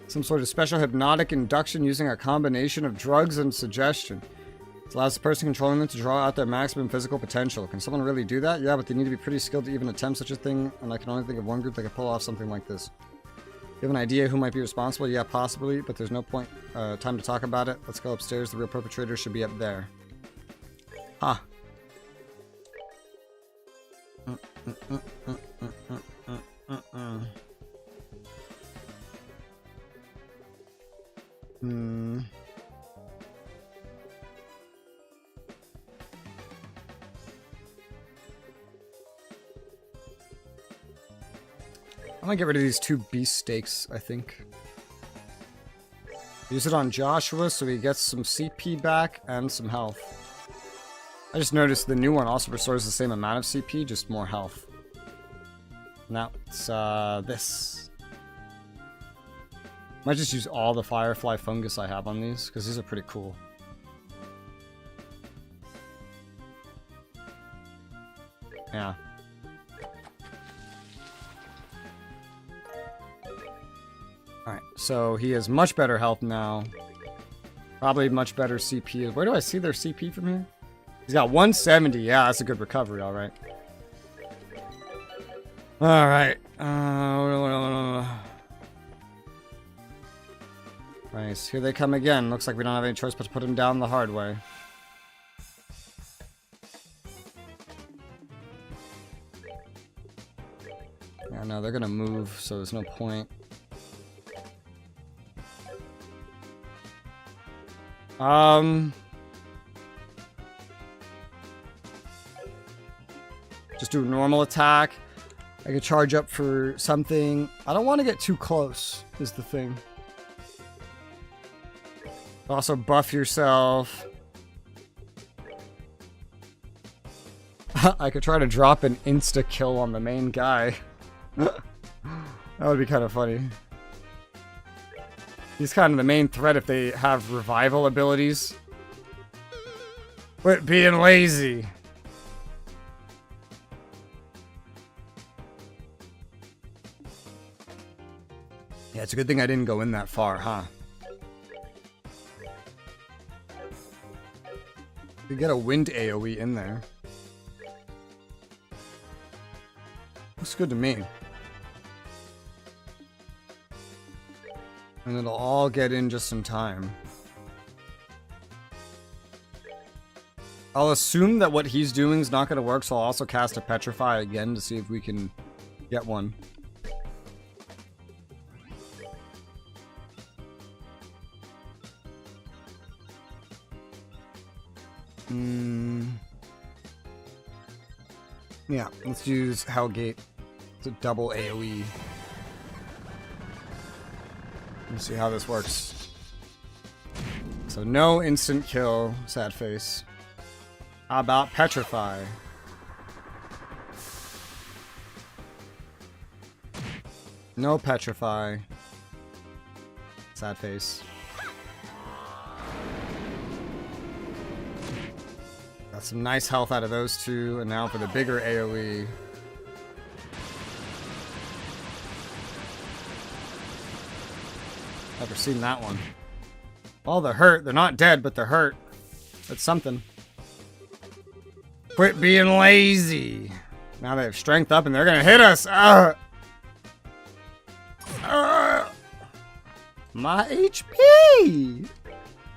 Some sort of special hypnotic induction using a combination of drugs and suggestion. It allows the person controlling them to draw out their maximum physical potential. Can someone really do that? Yeah, but they need to be pretty skilled to even attempt such a thing, and I can only think of one group that could pull off something like this. You have an idea who might be responsible? Yeah, possibly, but there's no point, time to talk about it. Let's go upstairs. The real perpetrator should be up there. Ah. I'm gonna get rid of these 2 beast steaks, I think. Use it on Joshua so he gets some CP back and some health. I just noticed the new one also restores the same amount of CP, just more health. Now it's this. Might just use all the firefly fungus I have on these, because these are pretty cool. Yeah. Alright, so he has much better health now. Probably much better CP. Where do I see their CP from here? He's got 170. Yeah, that's a good recovery, alright. Alright. Nice. Here they come again. Looks like we don't have any choice but to put him down the hard way. Yeah, no, they're gonna move, so there's no point. Just do a normal attack. I could charge up for something. I don't want to get too close, is the thing. Also buff yourself. I could try to drop an insta-kill on the main guy. That would be kind of funny. He's kind of the main threat if they have revival abilities. Quit being lazy. Yeah, it's a good thing I didn't go in that far, huh? We get a wind AoE in there. Looks good to me. And it'll all get in just in time. I'll assume that what he's doing is not going to work, so I'll also cast a Petrify again to see if we can get one. Yeah, let's use Hellgate. It's a double AoE. Let's see how this works. So no instant kill, sad face. How about Petrify? No Petrify. Sad face. Got some nice health out of those two, and now for the bigger AoE. Never seen that one. Well, they're hurt. They're not dead, but they're hurt. That's something. Quit being lazy. Now they have strength up and they're gonna hit us. My HP.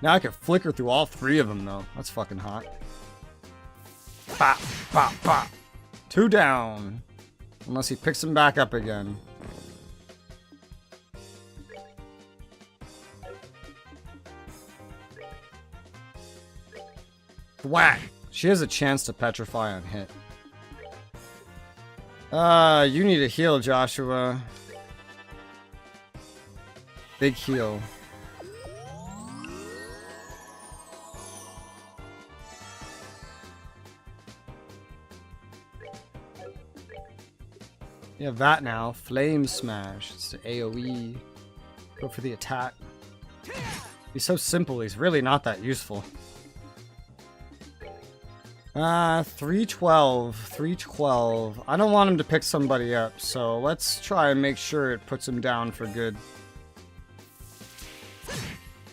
Now I can flicker through all three of them though. That's fucking hot. Pop, pop, pop. 2 down. Unless he picks them back up again. Whack. She has a chance to petrify on hit. You need a heal, Joshua. Big heal. You have that now. Flame Smash. It's the AoE. Go for the attack. He's so simple, he's really not that useful. 312. 312. I don't want him to pick somebody up, so let's try and make sure it puts him down for good.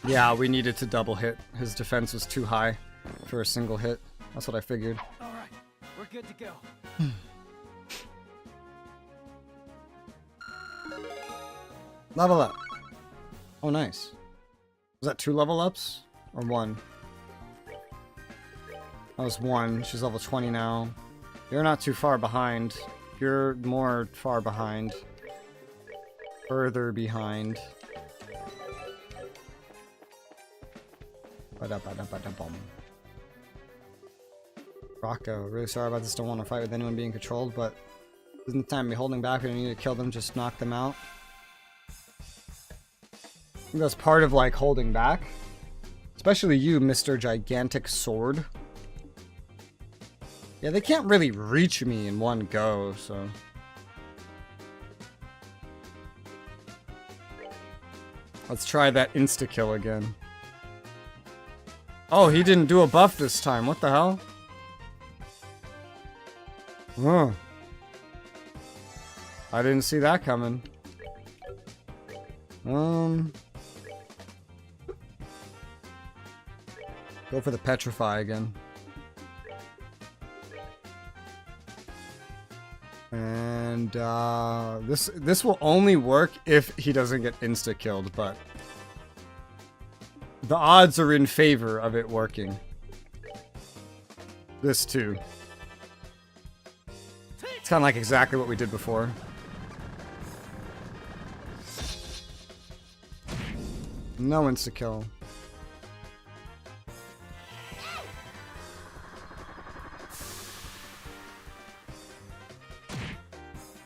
Yeah, we needed to double hit. His defense was too high for a single hit. That's what I figured. Alright, we're good to go. Level up. Oh, nice. Was that 2 level ups? Or 1? That was 1. She's level 20 now. You're not too far behind. You're more far behind. Further behind. Rocco, really sorry about this. Don't want to fight with anyone being controlled, but isn't the time to be holding back? We don't need to kill them, just knock them out. I think that's part of like holding back. Especially you, Mr. Gigantic Sword. Yeah, they can't really reach me in one go, so. Let's try that insta-kill again. Oh, he didn't do a buff this time. What the hell? Huh. I didn't see that coming. Go for the petrify again. And this will only work if he doesn't get insta-killed, but the odds are in favor of it working. This too. It's kind of like exactly what we did before. No insta-kill.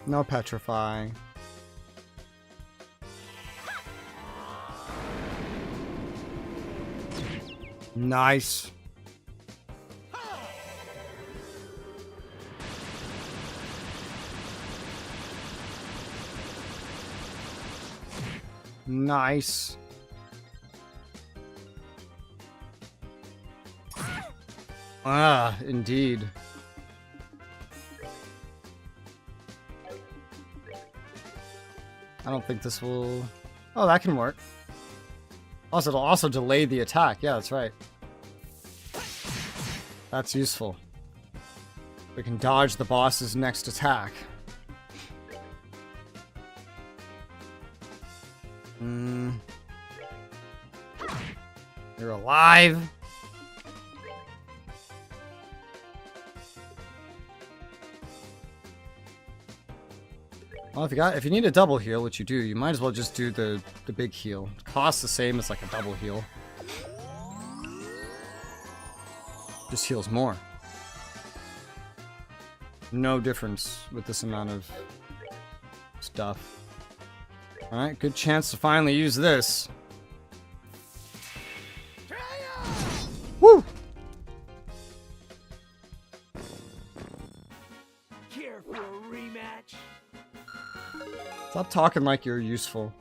No petrify. Nice. Nice. Ah, indeed. I don't think this will... Oh, that can work. Also, it'll also delay the attack. Yeah, that's right. That's useful. We can dodge the boss's next attack. You're alive. Well, if you need a double heal, which you do, you might as well just do the big heal. It costs the same as like a double heal. Just heals more. No difference with this amount of stuff. Alright, good chance to finally use this. Woo! Care for a rematch? Stop talking like you're useful.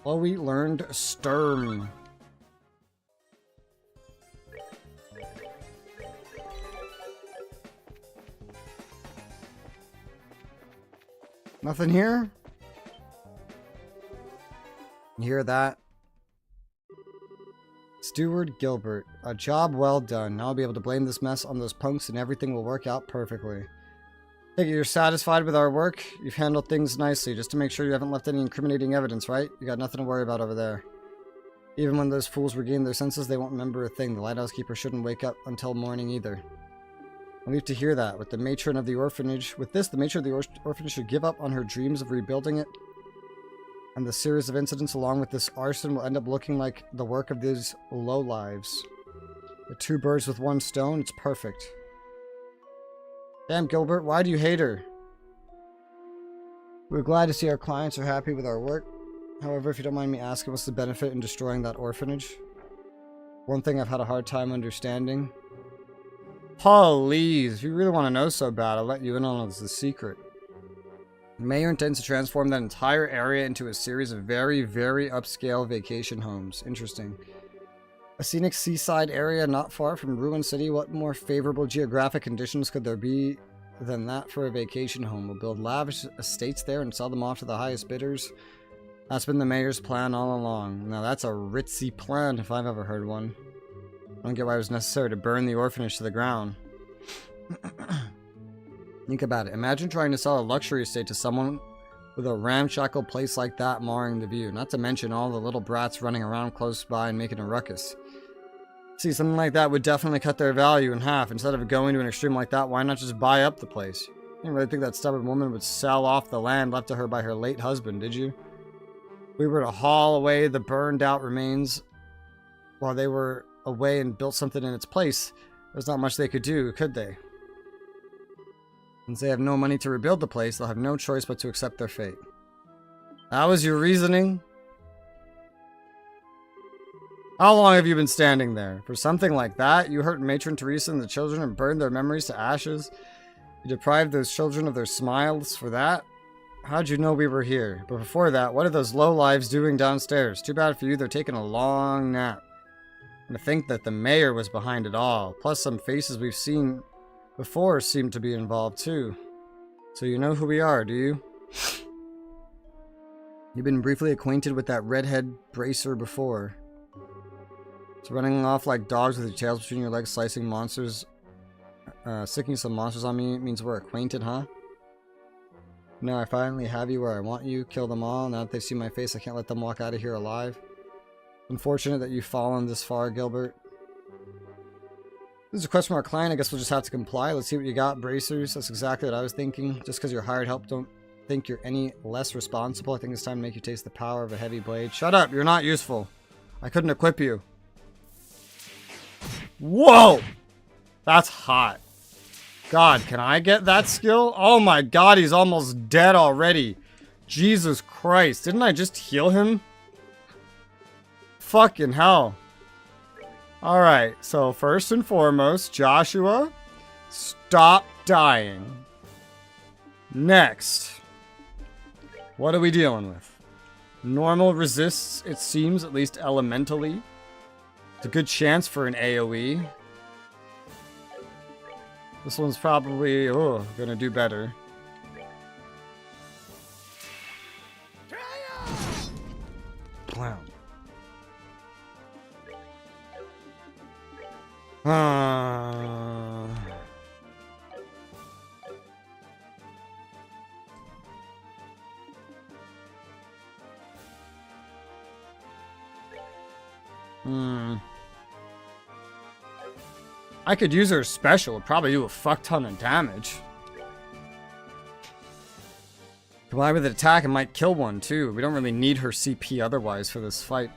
Well, we learned Sturm. Nothing here? You hear that? Steward Gilbert. A job well done. Now I'll be able to blame this mess on those punks and everything will work out perfectly. Think you're satisfied with our work? You've handled things nicely, just to make sure you haven't left any incriminating evidence, right? You got nothing to worry about over there. Even when those fools regain their senses, they won't remember a thing. The lighthouse keeper shouldn't wake up until morning either. I need to hear that. With the matron of the orphanage... With this, the matron of the orphanage should give up on her dreams of rebuilding it. And the series of incidents along with this arson will end up looking like the work of these lowlives. The two birds with one stone, it's perfect. Damn, Gilbert, why do you hate her? We're glad to see our clients are happy with our work. However, if you don't mind me asking, what's the benefit in destroying that orphanage? One thing I've had a hard time understanding. Please, if you really want to know so bad, I'll let you in on the secret. The mayor intends to transform that entire area into a series of very, very upscale vacation homes. Interesting. A scenic seaside area not far from Ruin City. What more favorable geographic conditions could there be than that for a vacation home? We'll build lavish estates there and sell them off to the highest bidders. That's been the mayor's plan all along. Now that's a ritzy plan if I've ever heard one. I don't get why it was necessary to burn the orphanage to the ground. Think about it. Imagine trying to sell a luxury estate to someone with a ramshackle place like that marring the view. Not to mention all the little brats running around close by and making a ruckus. See, something like that would definitely cut their value in half. Instead of going to an extreme like that, why not just buy up the place? You didn't really think that stubborn woman would sell off the land left to her by her late husband, did you? We were to haul away the burned out remains while they were away and built something in its place. There's not much they could do, could they? Since they have no money to rebuild the place, they'll have no choice but to accept their fate. That was your reasoning? How long have you been standing there? For something like that? You hurt Matron Teresa and the children and burned their memories to ashes? You deprived those children of their smiles for that? How'd you know we were here? But before that, what are those lowlives doing downstairs? Too bad for you, they're taking a long nap. And to think that the mayor was behind it all. Plus some faces we've seen before seem to be involved too. So you know who we are, do you? You've been briefly acquainted with that redhead bracer before. So running off like dogs with your tails between your legs, slicing monsters, sicking some monsters on me means we're acquainted, huh? No, I finally have you where I want you. Kill them all. Now that they see my face, I can't let them walk out of here alive. Unfortunate that you've fallen this far, Gilbert. This is a request from our client. I guess we'll just have to comply. Let's see what you got, bracers. That's exactly what I was thinking. Just because you're hired help, don't think you're any less responsible. I think it's time to make you taste the power of a heavy blade. Shut up! You're not useful. I couldn't equip you. Whoa! That's hot. God, can I get that skill? Oh my god, he's almost dead already. Jesus Christ. Didn't I just heal him? Fucking hell. Alright, so first and foremost, Joshua, stop dying. Next. What are we dealing with? Normal resists, it seems, at least elementally. It's a good chance for an AoE. This one's probably, gonna do better. Wow. I could use her special. It'd probably do a fuck ton of damage. Combined with an attack, it might kill one too. We don't really need her CP otherwise for this fight.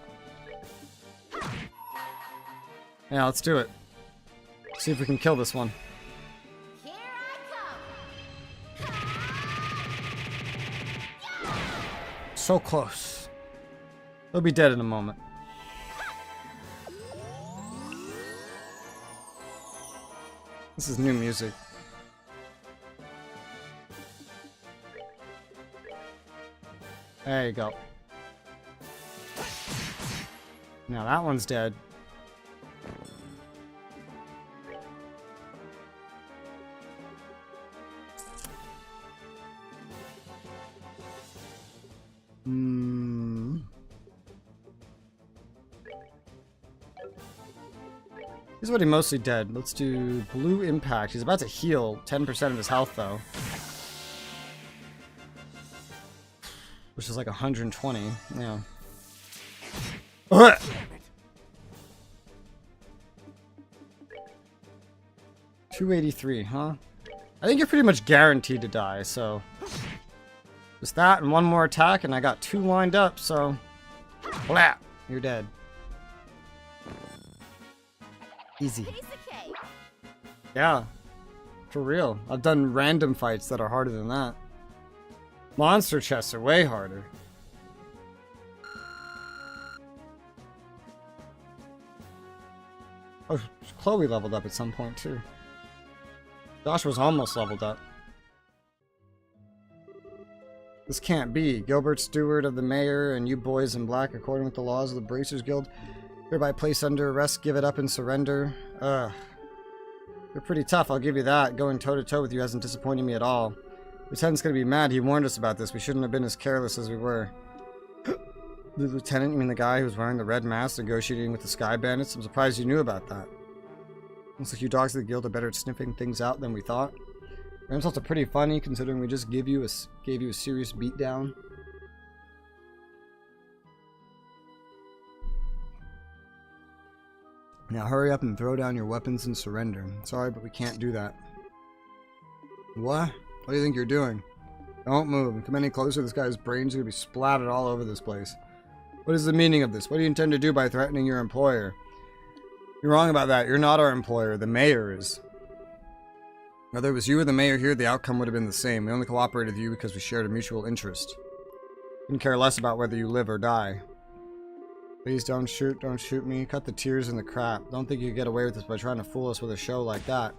Yeah, let's do it. See if we can kill this one. Here I come. So close. They'll be dead in a moment. This is new music. There you go. Now that one's dead. He's already mostly dead. Let's do blue impact. He's about to heal 10% of his health though. Which is like 120. Yeah. 283, huh? I think you're pretty much guaranteed to die, so just that and one more attack and I got 2 lined up, so blah, you're dead. Easy. Piece of cake. Yeah. For real. I've done random fights that are harder than that. Monster chests are way harder. Oh, Chloe leveled up at some point too. Josh was almost leveled up. This can't be. Gilbert, steward of the mayor, and you boys in black, according with the laws of the Bracers Guild, hereby placed under arrest, give it up and surrender. Ugh. You're pretty tough, I'll give you that. Going toe-to-toe with you hasn't disappointed me at all. Lieutenant's gonna be mad. He warned us about this. We shouldn't have been as careless as we were. The lieutenant, you mean the guy who was wearing the red mask negotiating with the Sky Bandits? I'm surprised you knew about that. Looks like you dogs of the guild are better at sniffing things out than we thought. Your insults are pretty funny considering we just gave you a serious beatdown. Now hurry up and throw down your weapons and surrender. Sorry, but we can't do that. What? What do you think you're doing? Don't move. Come any closer, this guy's brains are going to be splattered all over this place. What is the meaning of this? What do you intend to do by threatening your employer? You're wrong about that. You're not our employer. The mayor is. Whether it was you or the mayor here, the outcome would have been the same. We only cooperated with you because we shared a mutual interest. Didn't care less about whether you live or die. Please don't shoot me. Cut the tears and the crap. Don't think you can get away with this by trying to fool us with a show like that.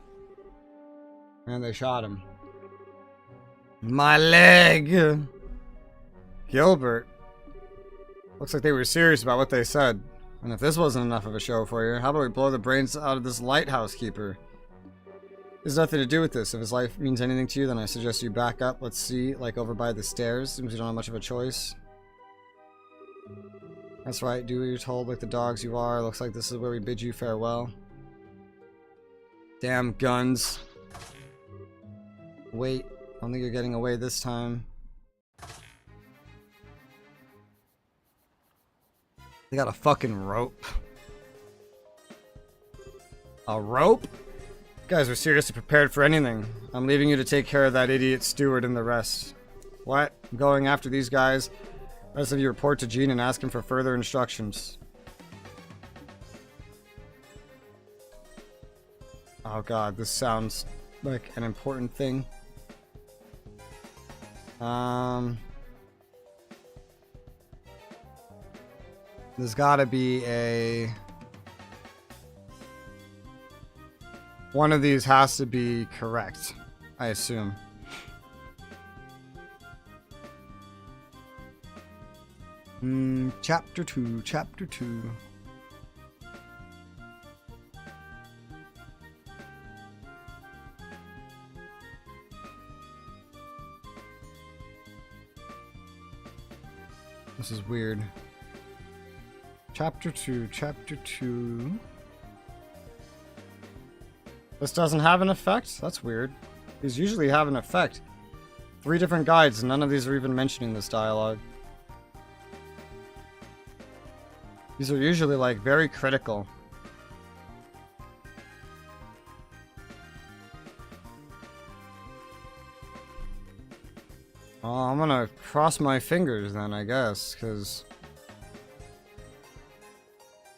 And they shot him. My leg! Gilbert. Looks like they were serious about what they said. And if this wasn't enough of a show for you, how about we blow the brains out of this lighthouse keeper? There's nothing to do with this. If his life means anything to you, then I suggest you back up. Let's see, like over by the stairs. Seems you don't have much of a choice. That's right, do what you're told like the dogs you are. Looks like this is where we bid you farewell. Damn guns. Wait, I don't think you're getting away this time. They got a fucking rope. A rope? You guys are seriously prepared for anything. I'm leaving you to take care of that idiot steward and the rest. What? I'm going after these guys. The rest of you report to Gene and ask him for further instructions. Oh god, this sounds like an important thing. There's gotta be a... One of these has to be correct, I assume. Chapter 2, Chapter 2. This is weird. Chapter 2, Chapter 2. This doesn't have an effect? That's weird. These usually have an effect. 3 different guides, and none of these are even mentioning this dialogue. These are usually, like, very critical. I'm gonna cross my fingers then, I guess, because...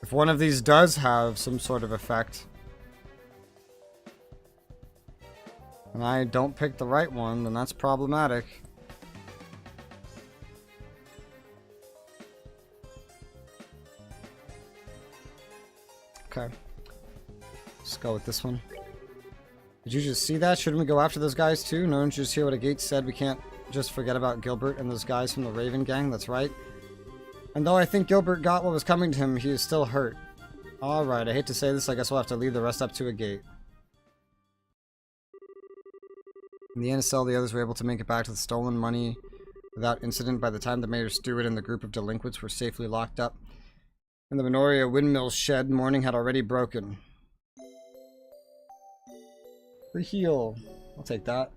if one of these does have some sort of effect, and I don't pick the right one, then that's problematic. Okay. Let's go with this one. Did you just see that? Shouldn't we go after those guys too? No one should just hear what a gate said. We can't just forget about Gilbert and those guys from the Raven gang. That's right. And though I think Gilbert got what was coming to him, he is still hurt. Alright, I hate to say this, I guess we'll have to leave the rest up to a gate. In the NSL, the others were able to make it back to the stolen money without incident by the time the mayor's steward and the group of delinquents were safely locked up. In the Minoria windmill shed, morning had already broken. Free heal. I'll take that.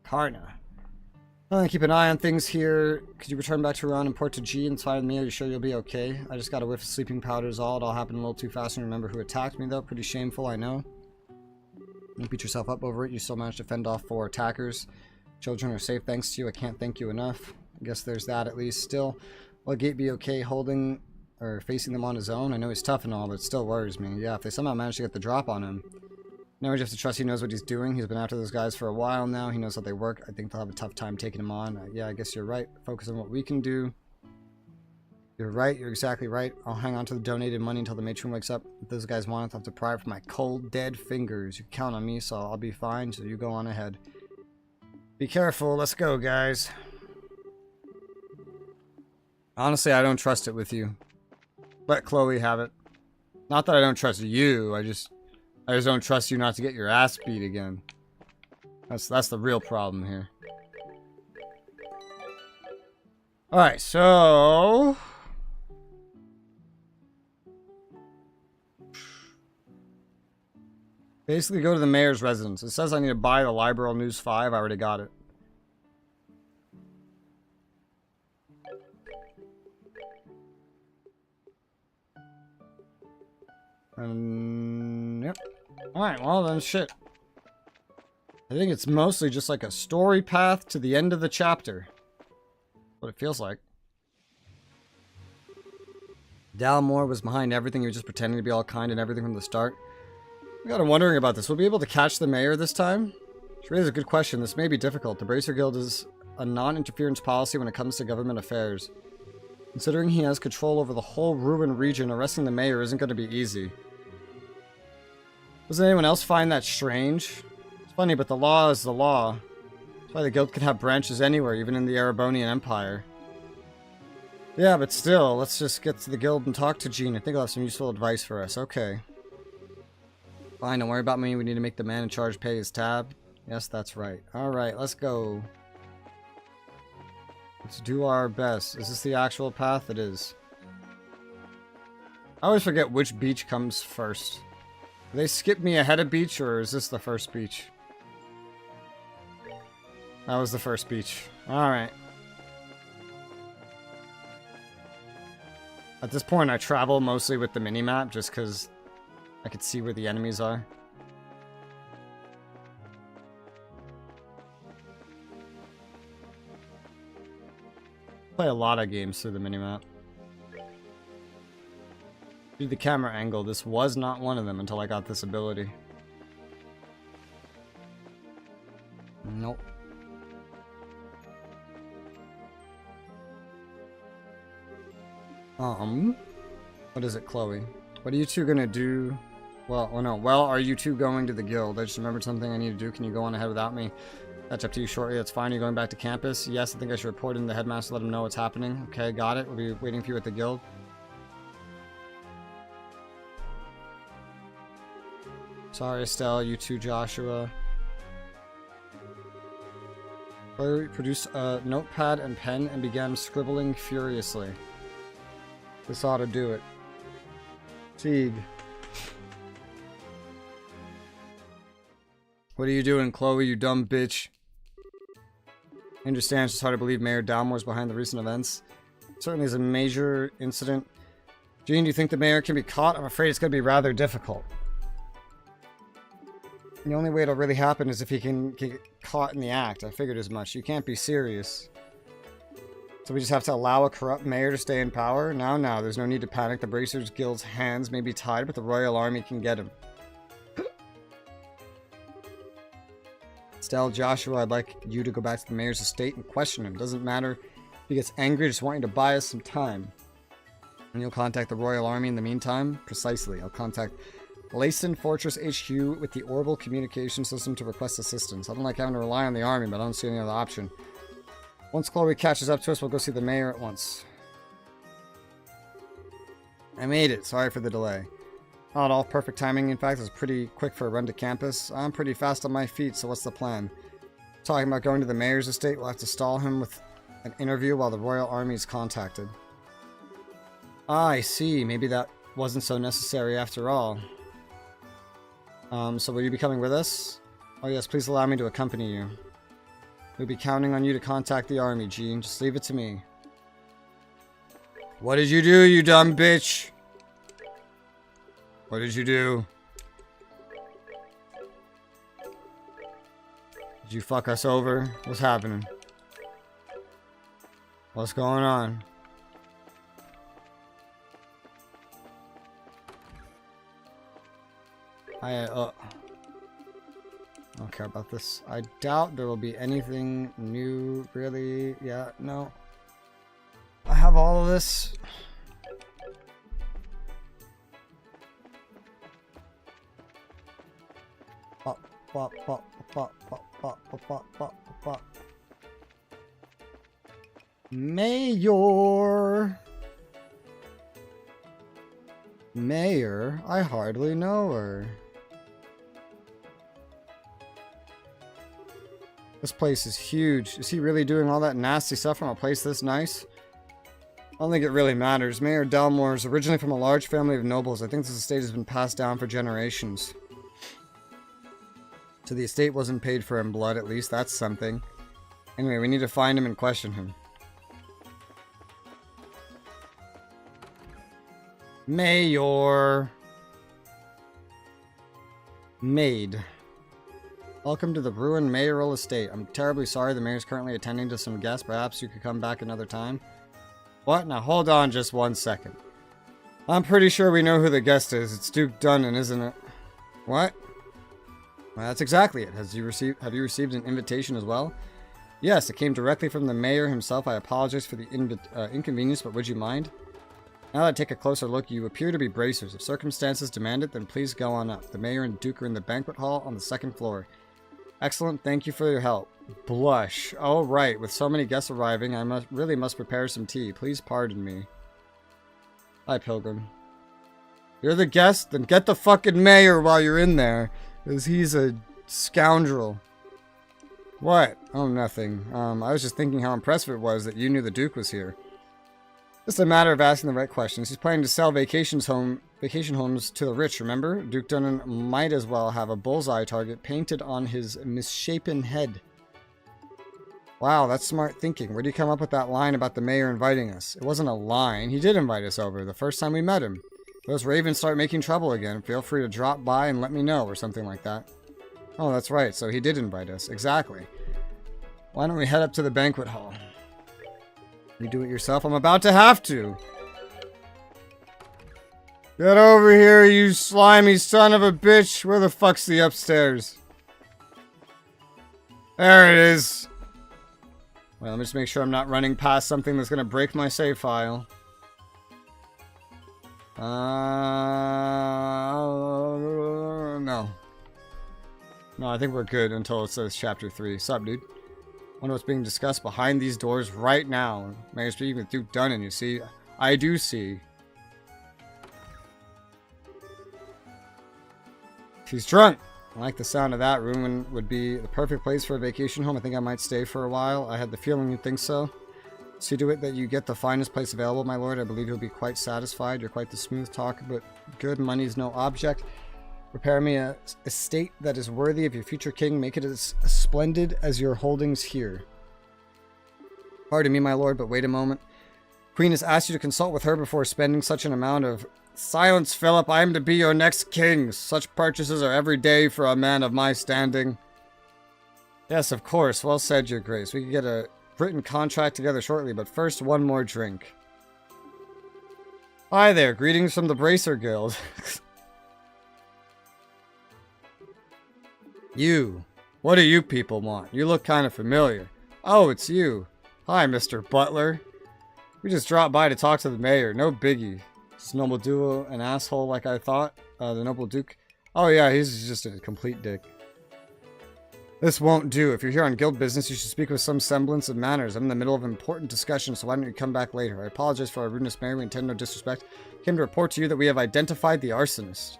Karna. I'm gonna keep an eye on things here. Could you return back to Iran and port to G and find me? Are you sure you'll be okay? I just got a whiff of sleeping powder is all. It all happened a little too fast to remember who attacked me though. Pretty shameful, I know. Don't beat yourself up over it. You still managed to fend off 4 attackers. Children are safe thanks to you. I can't thank you enough. I guess there's that at least. Still, will Gate be okay holding or facing them on his own? I know he's tough and all, but it still worries me. Yeah, if they somehow manage to get the drop on him. Now we just have to trust he knows what he's doing. He's been after those guys for a while now. He knows how they work. I think they'll have a tough time taking him on. Yeah, I guess you're right. Focus on what we can do. You're right. You're exactly right. I'll hang on to the donated money until the matron wakes up. If those guys want it, they'll have to pry it from my cold, dead fingers. You can count on me, so I'll be fine. So you go on ahead. Be careful. Let's go, guys. Honestly, I don't trust it with you. Let Chloe have it. Not that I don't trust you. I just don't trust you not to get your ass beat again. That's the real problem here. Alright, so... basically go to the mayor's residence. It says I need to buy the Liberal News 5. I already got it. Yep. Alright, well then shit. I think it's mostly just like a story path to the end of the chapter. What it feels like. Dalmore was behind everything. He was just pretending to be all kind and everything from the start. I got him wondering about this. Will we be able to catch the mayor this time? Which raises a good question. This may be difficult. The Bracer Guild is a non-interference policy when it comes to government affairs. Considering he has control over the whole Ruin region, arresting the mayor isn't going to be easy. Doesn't anyone else find that strange? Funny, but the law is the law. That's why the guild can have branches anywhere, even in the Erebonian Empire. Yeah, but still, let's just get to the guild and talk to Jean. I think I'll have some useful advice for us. Okay. Fine, don't worry about me. We need to make the man in charge pay his tab. Yes, that's right. Alright, let's go. Let's do our best. Is this the actual path? It is. I always forget which beach comes first. Do they skip me ahead of beach, or is this the first beach? That was the first beach. Alright. At this point, I travel mostly with the minimap, just because I could see where the enemies are. Play a lot of games through the minimap. Due to the camera angle, this was not one of them until I got this ability. Nope. What is it, Chloe? What are you two gonna do? Well, oh no. Well, are you two going to the guild? I just remembered something I need to do. Can you go on ahead without me? Catch up to you shortly. That's fine. Are you going back to campus? Yes, I think I should report in to the headmaster, let him know what's happening. Okay, got it. We'll be waiting for you at the guild. Sorry, Estelle. You too, Joshua. Chloe produced a notepad and pen and began scribbling furiously. This ought to do it. Teague. What are you doing, Chloe, you dumb bitch? I understand it's hard to believe Mayor Dalmore's behind the recent events. It certainly is a major incident. Jean, do you think the mayor can be caught? I'm afraid it's going to be rather difficult. The only way it'll really happen is if he can get caught in the act. I figured as much. You can't be serious. So we just have to allow a corrupt mayor to stay in power? Now, there's no need to panic. The Bracers Guild's hands may be tied, but the Royal Army can get him. Estelle, Joshua, I'd like you to go back to the mayor's estate and question him. Doesn't matter if he gets angry, just want you to buy us some time. And you'll contact the Royal Army in the meantime? Precisely. I'll contact Leyson Fortress HQ with the Orbital communication system to request assistance. I don't like having to rely on the army, but I don't see any other option. Once Chloe catches up to us, we'll go see the mayor at once. I made it. Sorry for the delay. Not all perfect timing. In fact, it was pretty quick for a run to campus. I'm pretty fast on my feet, so what's the plan? Talking about going to the mayor's estate, we'll have to stall him with an interview while the Royal Army is contacted. Ah, I see. Maybe that wasn't so necessary after all. So will you be coming with us? Oh yes, please allow me to accompany you. We'll be counting on you to contact the army, Jean. Just leave it to me. What did you do, you dumb bitch? What did you do? Did you fuck us over? What's happening? What's going on? I don't care about this. I doubt there will be anything new, really. Yeah, no. I have all of this. Mayor. Mayor? I hardly know her. This place is huge. Is he really doing all that nasty stuff from a place this nice? I don't think it really matters. Mayor Dalmore is originally from a large family of nobles. I think this estate has been passed down for generations. So the estate wasn't paid for in blood, at least. That's something. Anyway, we need to find him and question him. Mayor. Maid. Welcome to the ruined mayoral estate. I'm terribly sorry the mayor's currently attending to some guests. Perhaps you could come back another time. What? Now hold on just 1 second. I'm pretty sure we know who the guest is. It's Duke Dunnan, isn't it? What? Well, that's exactly it. Have you received an invitation as well? Yes, it came directly from the mayor himself. I apologize for the inconvenience, but would you mind? Now that I take a closer look, you appear to be bracers. If circumstances demand it, then please go on up. The mayor and Duke are in the banquet hall on the 2nd floor. Excellent, thank you for your help. Blush. Oh, right. With so many guests arriving, I really must prepare some tea. Please pardon me. Hi, Pilgrim. You're the guest? Then get the fucking mayor while you're in there. Because he's a scoundrel. What? Oh, nothing. I was just thinking how impressive it was that you knew the Duke was here. Just a matter of asking the right questions. He's planning to sell vacation homes to the rich, remember? Duke Dunnan might as well have a bullseye target painted on his misshapen head. Wow, that's smart thinking. Where do you come up with that line about the mayor inviting us? It wasn't a line. He did invite us over the first time we met him. If those ravens start making trouble again, feel free to drop by and let me know, or something like that. Oh, that's right. So he did invite us. Exactly. Why don't we head up to the banquet hall? You do it yourself? I'm about to have to. Get over here, you slimy son of a bitch. Where the fuck's the upstairs? There it is. Well, let me just make sure I'm not running past something that's going to break my save file. No. No, I think we're good until it says Chapter 3. Sup, dude? Wonder what's being discussed behind these doors right now. Mayor speaking with Duke Dunnan, you see? I do see. She's drunk. I like the sound of that. Room would be the perfect place for a vacation home. I think I might stay for a while. I had the feeling you'd think so. See to it that you get the finest place available, my lord. I believe you'll be quite satisfied. You're quite the smooth talker, but good money's no object. Prepare me a estate that is worthy of your future king. Make it as splendid as your holdings here. Pardon me, my lord, but wait a moment. Queen has asked you to consult with her before spending such an amount of... Silence, Philip. I am to be your next king. Such purchases are every day for a man of my standing. Yes, of course. Well said, your grace. We can get a written contract together shortly, but first, one more drink. Hi there. Greetings from the Bracer Guild. You. What do you people want? You look kind of familiar. Oh, it's you. Hi, Mr. Butler. We just dropped by to talk to the mayor. No biggie. Is Noble Duo an asshole like I thought? The Noble Duke? Oh yeah, he's just a complete dick. This won't do. If you're here on guild business, you should speak with some semblance of manners. I'm in the middle of an important discussion, so why don't you come back later? I apologize for our rudeness, Mayor. We intend no disrespect. Came to report to you that we have identified the arsonist.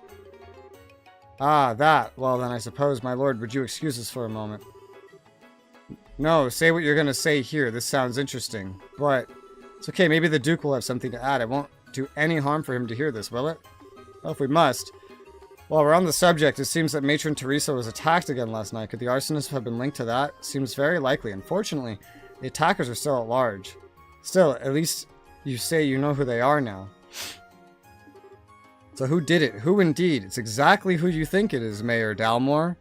Ah, that. Well then, I suppose, my lord, would you excuse us for a moment? No, say what you're gonna say here. This sounds interesting. But, it's okay, maybe the Duke will have something to add. It won't do any harm for him to hear this, will it? Well, if we must. While we're on the subject, it seems that Matron Teresa was attacked again last night. Could the arsonist have been linked to that? Seems very likely. Unfortunately, the attackers are still at large. Still, at least you say you know who they are now. So who did it? Who indeed? It's exactly who you think it is, Mayor Dalmore.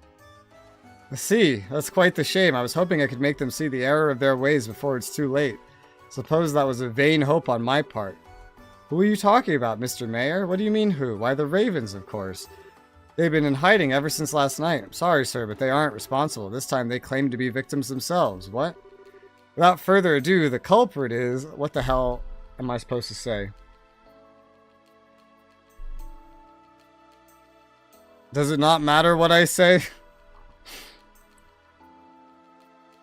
I see. That's quite the shame. I was hoping I could make them see the error of their ways before it's too late. Suppose that was a vain hope on my part. Who are you talking about, Mr. Mayor? What do you mean who? Why, the Ravens, of course. They've been in hiding ever since last night. I'm sorry, sir, but they aren't responsible. This time they claim to be victims themselves. What? Without further ado, the culprit is... What the hell am I supposed to say? Does it not matter what I say?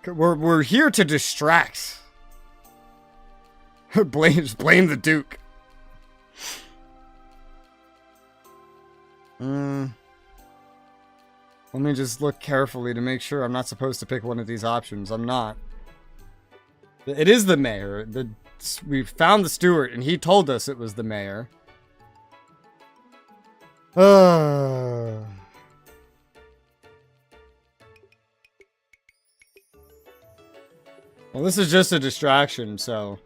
We're here to distract. Blame the Duke. Let me just look carefully to make sure I'm not supposed to pick one of these options. I'm not. It is the mayor. We found the steward, and he told us it was the mayor. Well, this is just a distraction, so...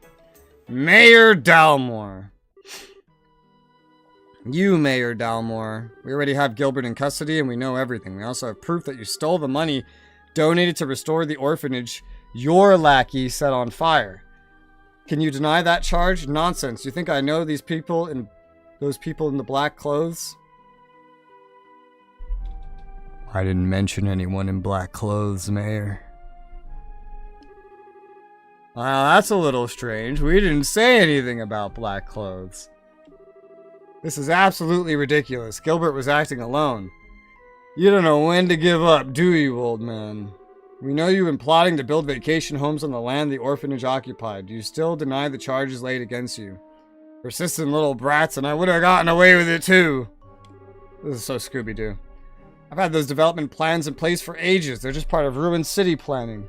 Mayor Dalmore. You, Mayor Dalmore. We already have Gilbert in custody, and we know everything. We also have proof that you stole the money donated to restore the orphanage your lackey set on fire. Can you deny that charge? Nonsense. You think I know these people in... those people in the black clothes? I didn't mention anyone in black clothes, Mayor. Well, that's a little strange. We didn't say anything about black clothes. This is absolutely ridiculous. Gilbert was acting alone. You don't know when to give up, do you, old man? We know you've been plotting to build vacation homes on the land the orphanage occupied. Do you still deny the charges laid against you? Persistent little brats, and I would have gotten away with it too. This is so Scooby-Doo. I've had those development plans in place for ages. They're just part of ruined city planning.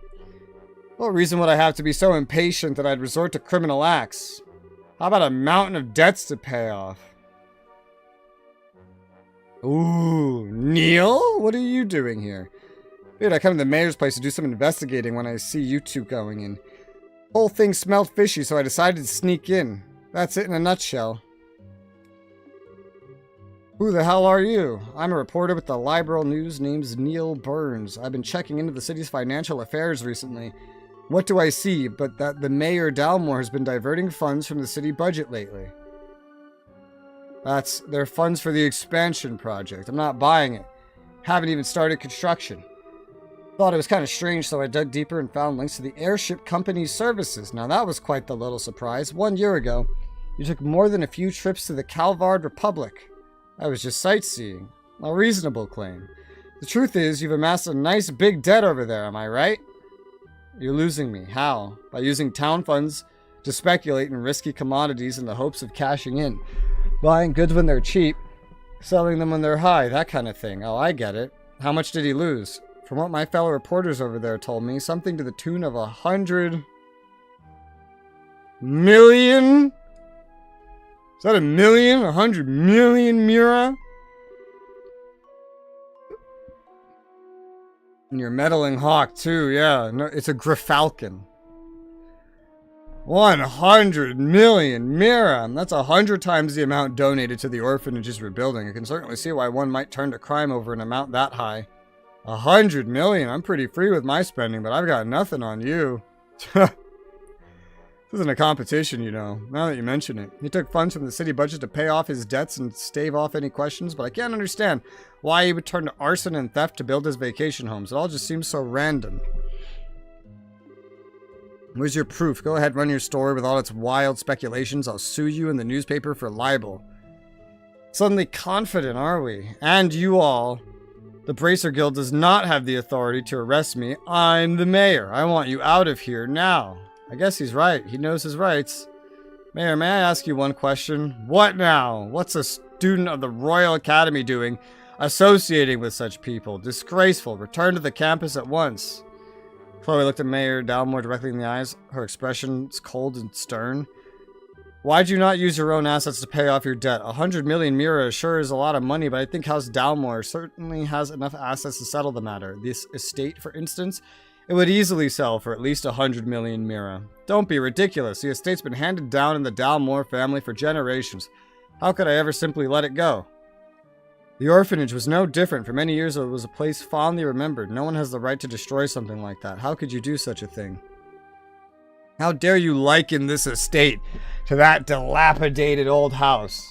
What reason would I have to be so impatient that I'd resort to criminal acts? How about a mountain of debts to pay off? Ooh, Neil? What are you doing here? Dude, I come to the mayor's place to do some investigating when I see you two going in. Whole thing smelled fishy, so I decided to sneak in. That's it in a nutshell. Who the hell are you? I'm a reporter with the Liberal News named Neil Burns. I've been checking into the city's financial affairs recently. What do I see but that the mayor Dalmore has been diverting funds from the city budget lately? That's their funds for the expansion project. I'm not buying it. Haven't even started construction. Thought it was kind of strange, so I dug deeper and found links to the airship company's services. Now that was quite the little surprise. 1 year ago, you took more than a few trips to the Calvard Republic. I was just sightseeing. A reasonable claim. The truth is, you've amassed a nice big debt over there, am I right? You're losing me. How? By using town funds to speculate in risky commodities in the hopes of cashing in. Buying goods when they're cheap, selling them when they're high, that kind of thing. Oh, I get it. How much did he lose? From what my fellow reporters over there told me, something to the tune of 100 million? Is that a million? 100 million Mira? And you're meddling hawk too, yeah. No, it's a Grifalcon. 100 million Mira. That's 100 times the amount donated to the orphanage's rebuilding. I can certainly see why one might turn to crime over an amount that high. 100 million. I'm pretty free with my spending, but I've got nothing on you. This isn't a competition, you know, now that you mention it. He took funds from the city budget to pay off his debts and stave off any questions, but I can't understand why he would turn to arson and theft to build his vacation homes. It all just seems so random. Where's your proof? Go ahead, run your story with all its wild speculations. I'll sue you in the newspaper for libel. Suddenly confident, are we? And you all. The Bracer Guild does not have the authority to arrest me. I'm the mayor. I want you out of here now. I guess he's right. He knows his rights. Mayor, may I ask you one question? What now? What's a student of the Royal Academy doing associating with such people? Disgraceful. Return to the campus at once. Chloe looked at Mayor Dalmore directly in the eyes. Her expression is cold and stern. Why'd you not use your own assets to pay off your debt? 100 million Mira sure is a lot of money, but I think House Dalmore certainly has enough assets to settle the matter. This estate, for instance, it would easily sell for at least 100 million Mira. Don't be ridiculous. The estate's been handed down in the Dalmore family for generations. How could I ever simply let it go? The orphanage was no different. For many years it was a place fondly remembered. No one has the right to destroy something like that. How could you do such a thing? How dare you liken this estate to that dilapidated old house?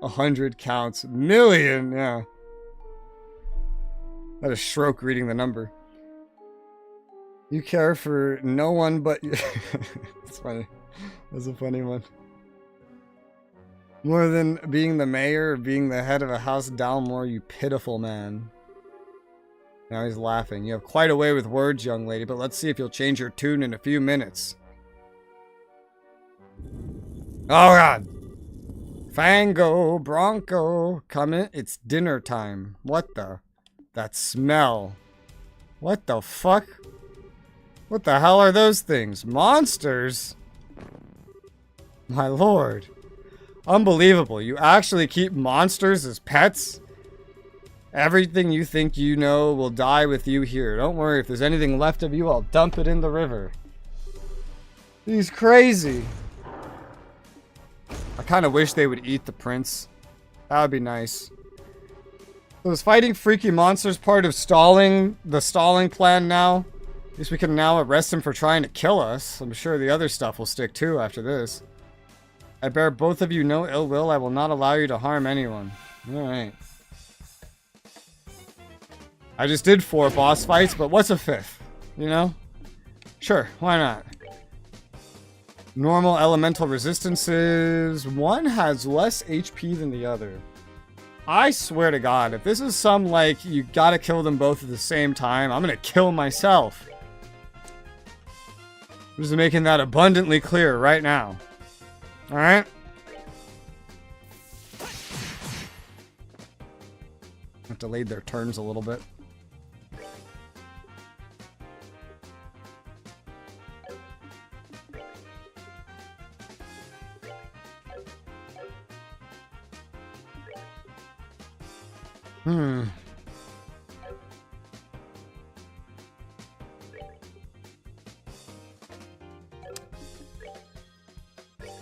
100 counts. Million, yeah. I had a stroke reading the number. You care for no one but you. It's funny. That's a funny one. More than being the mayor or being the head of a House Dalmore, you pitiful man. Now he's laughing. You have quite a way with words, young lady, but let's see if you'll change your tune in a few minutes. Oh god! Fango, Bronco, come in. It's dinner time. What the? That smell. What the fuck? What the hell are those things? Monsters? My lord. Unbelievable. You actually keep monsters as pets? Everything you think you know will die with you here. Don't worry, if there's anything left of you, I'll dump it in the river. He's crazy. I kind of wish they would eat the prince. That would be nice. So is fighting freaky monsters part of the stalling plan now? At least we can now arrest him for trying to kill us. I'm sure the other stuff will stick too after this. I bear both of you no ill will. I will not allow you to harm anyone. Alright. I just did 4 boss fights, but what's a 5th? You know? Sure, why not? Normal elemental resistances. One has less HP than the other. I swear to God, if this is some, like, you gotta kill them both at the same time, I'm gonna kill myself. I'm just making that abundantly clear right now. Alright? I've delayed their turns a little bit.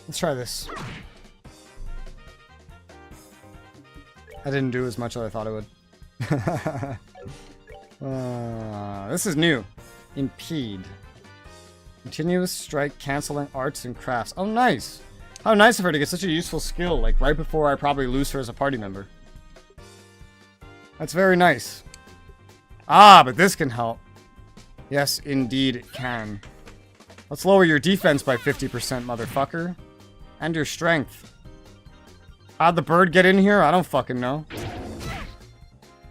Let's try this. I didn't do as much as I thought it would. This is new. Impede. Continuous strike canceling arts and crafts. Oh, nice. How nice of her to get such a useful skill, like right before I probably lose her as a party member. That's very nice. Ah, but this can help. Yes, indeed it can. Let's lower your defense by 50%, motherfucker. And your strength. How'd the bird get in here? I don't fucking know.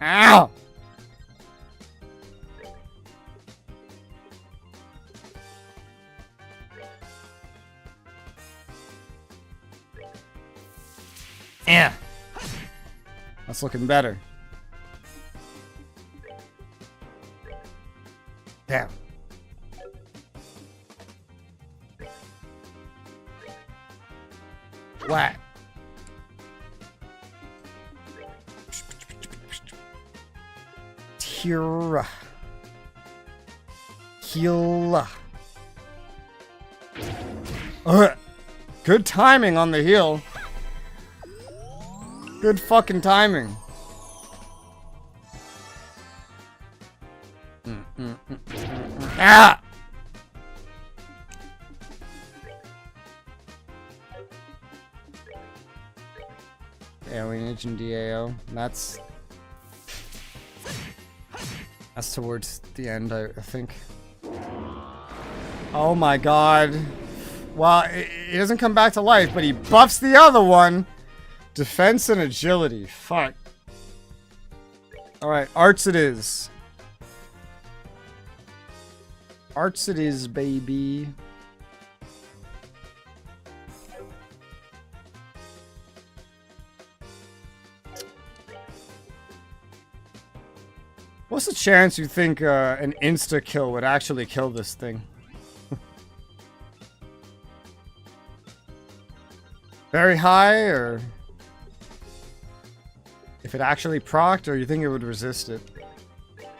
Ow! Yeah. That's looking better. Damn. Whack. Tira. Heal. Good timing on the heal. Good fucking timing. Ah! Alienage and DAO. That's towards the end, I think. Oh my god. Well, he doesn't come back to life, but he buffs the other one. Defense and agility. Fuck. Alright, arts it is. Arts it is, baby. What's the chance you think an insta-kill would actually kill this thing? Very high, or if it actually procced, or you think it would resist it?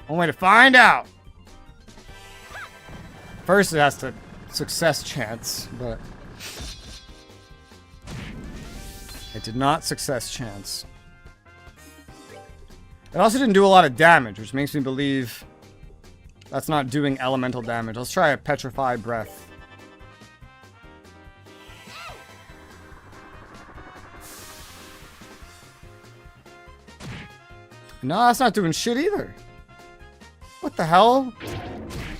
One way to find out! First it has to success chance, but it did not success chance. It also didn't do a lot of damage, which makes me believe that's not doing elemental damage. Let's try a Petrify Breath. No, that's not doing shit either. What the hell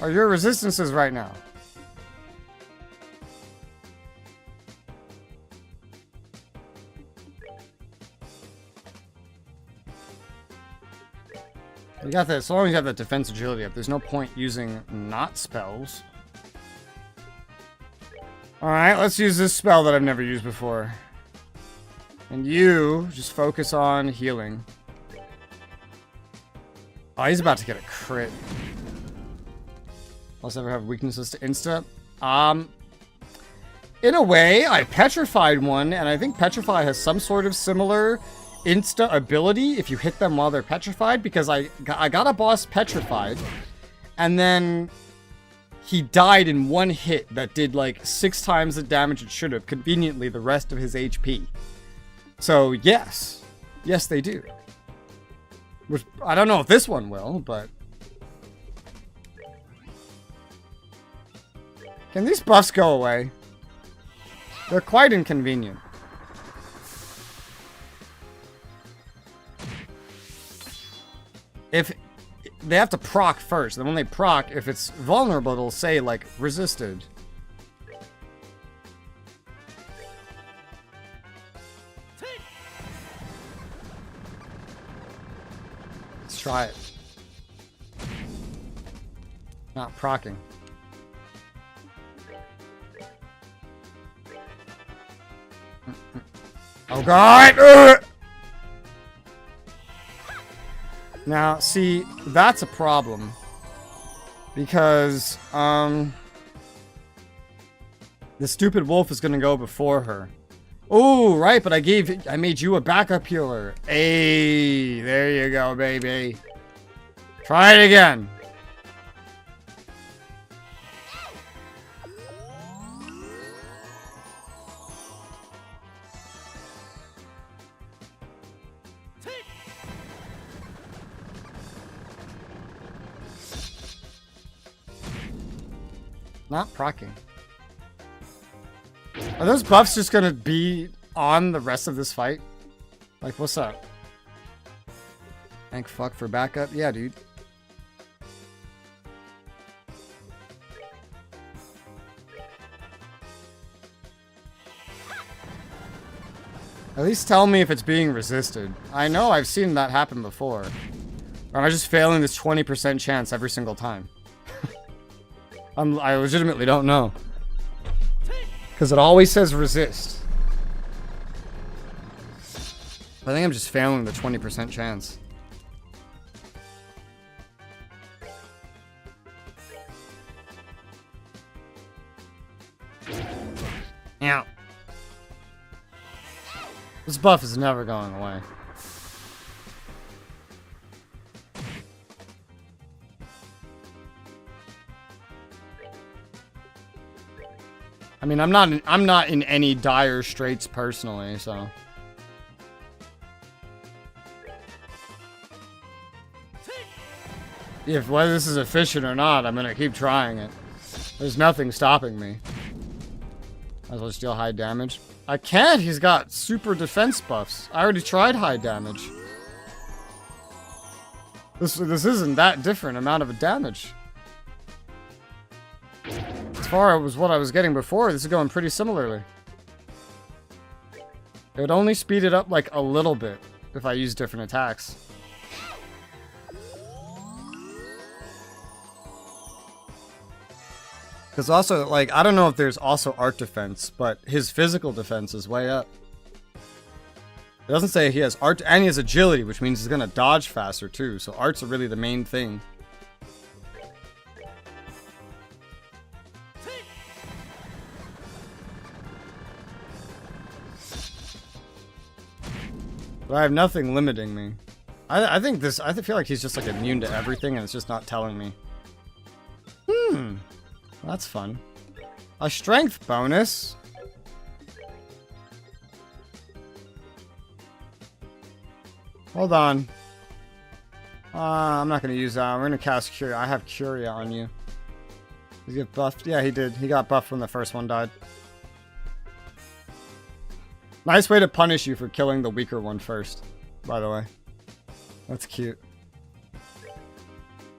are your resistances right now? You got that. As long as you have that defense agility up, there's no point using not spells. Alright, let's use this spell that I've never used before. And you just focus on healing. Oh, he's about to get a crit. I'll ever have weaknesses to insta. In a way, I petrified one, and I think Petrify has some sort of similar insta ability if you hit them while they're petrified, because I got a boss petrified, and then he died in one hit that did like 6 times the damage it should have, conveniently the rest of his HP. So yes, they do. Which, I don't know if this one will, but can these buffs go away? They're quite inconvenient. If they have to proc first, then when they proc, if it's vulnerable, it'll say like resisted. Try it. Not procking. Oh god! Ugh! Now, see, that's a problem. Because, the stupid wolf is gonna go before her. Oh, right, but I made you a backup healer. Hey, there you go, baby. Try it again. Not procking. Are those buffs just gonna be on the rest of this fight? Like, what's up? Thank fuck for backup. Yeah, dude. At least tell me if it's being resisted. I know I've seen that happen before. Or am I just failing this 20% chance every single time? I legitimately don't know. Because it always says resist. I think I'm just failing the 20% chance. Yeah. This buff is never going away. I mean, I'm not in any dire straits personally, so. If whether this is efficient or not, I'm gonna keep trying it. There's nothing stopping me. Might as well just deal high damage. I can't, he's got super defense buffs. I already tried high damage. This isn't that different amount of damage. As far as what I was getting before, this is going pretty similarly. It would only speed it up like a little bit if I use different attacks. Because also, like, I don't know if there's also art defense, but his physical defense is way up. It doesn't say he has art, and he has agility, which means he's gonna dodge faster too, so arts are really the main thing. But I have nothing limiting me. I feel like he's just like immune to everything and it's just not telling me. That's fun. A strength bonus? Hold on. I'm not gonna use that. We're gonna cast Curia. I have Curia on you. Did he get buffed? Yeah, he did. He got buffed when the first one died. Nice way to punish you for killing the weaker one first, by the way. That's cute.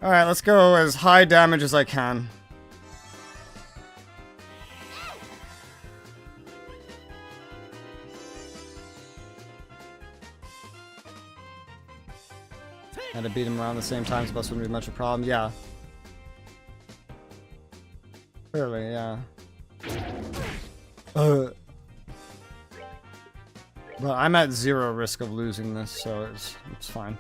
Alright, let's go as high damage as I can. Had to beat him around the same time, so this wouldn't be much of a problem. Yeah. Clearly, yeah. But I'm at 0 risk of losing this, so it's fine.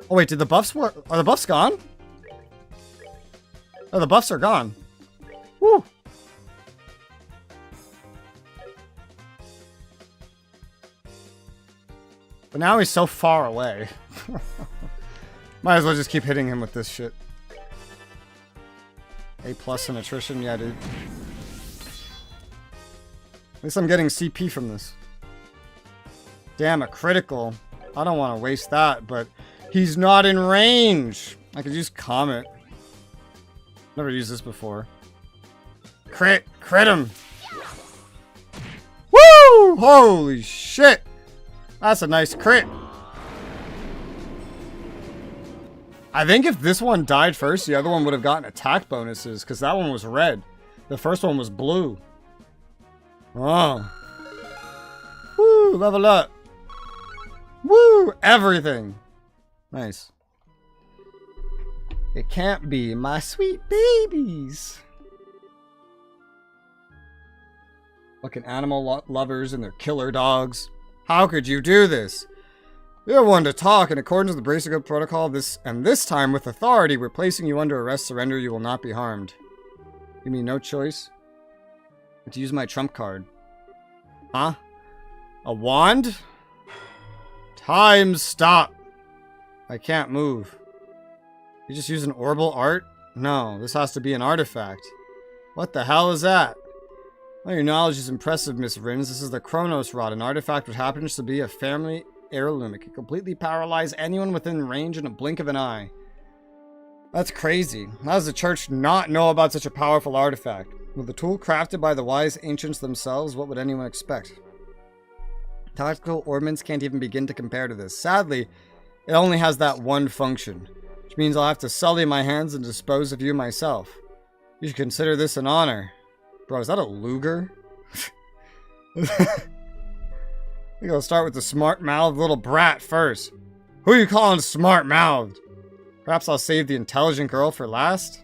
Oh wait, did the buffs work? Are the buffs gone? Oh, the buffs are gone. Woo! But now he's so far away. Might as well just keep hitting him with this shit. A+ in attrition? Yeah, dude. At least I'm getting CP from this. Damn, a critical. I don't want to waste that, but he's not in range. I could use Comet. Never used this before. Crit him. Woo! Holy shit. That's a nice crit. I think if this one died first, the other one would have gotten attack bonuses, because that one was red. The first one was blue. Oh. Woo, level up. Woo, everything. Nice. It can't be my sweet babies. Fucking animal lovers and their killer dogs. How could you do this? You're one to talk. In accordance with the Resoula protocol, this time with authority, we're placing you under arrest. Surrender, you will not be harmed. Give me no choice but to use my trump card. Huh? A wand? Time stop. I can't move. You just use an orbital art? No, this has to be an artifact. What the hell is that? Well, your knowledge is impressive, Miss Rins. This is the Chronos Rod, an artifact which happens to be a family heirloom. It can completely paralyze anyone within range in a blink of an eye. That's crazy. How does the church not know about such a powerful artifact? With a tool crafted by the wise ancients themselves, what would anyone expect? Tactical ordnance can't even begin to compare to this. Sadly, it only has that one function, which means I'll have to sully my hands and dispose of you myself. You should consider this an honor. Bro, is that a Luger? I think I'll start with the smart-mouthed little brat first. Who are you calling smart-mouthed? Perhaps I'll save the intelligent girl for last?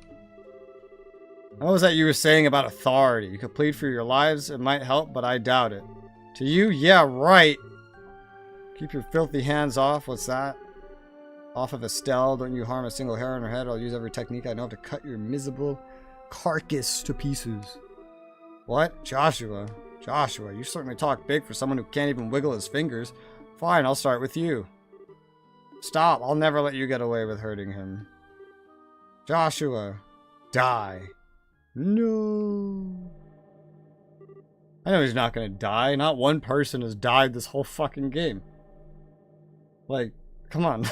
What was that you were saying about authority? You could plead for your lives, it might help, but I doubt it. To you? Yeah, right. Keep your filthy hands off. What's that? Off of Estelle. Don't you harm a single hair on her head. I'll use every technique I know to cut your miserable carcass to pieces. What? Joshua? Joshua, you certainly talk big for someone who can't even wiggle his fingers. Fine, I'll start with you. Stop. I'll never let you get away with hurting him. Joshua. Die. No. I know he's not gonna die. Not one person has died this whole fucking game. Like, come on.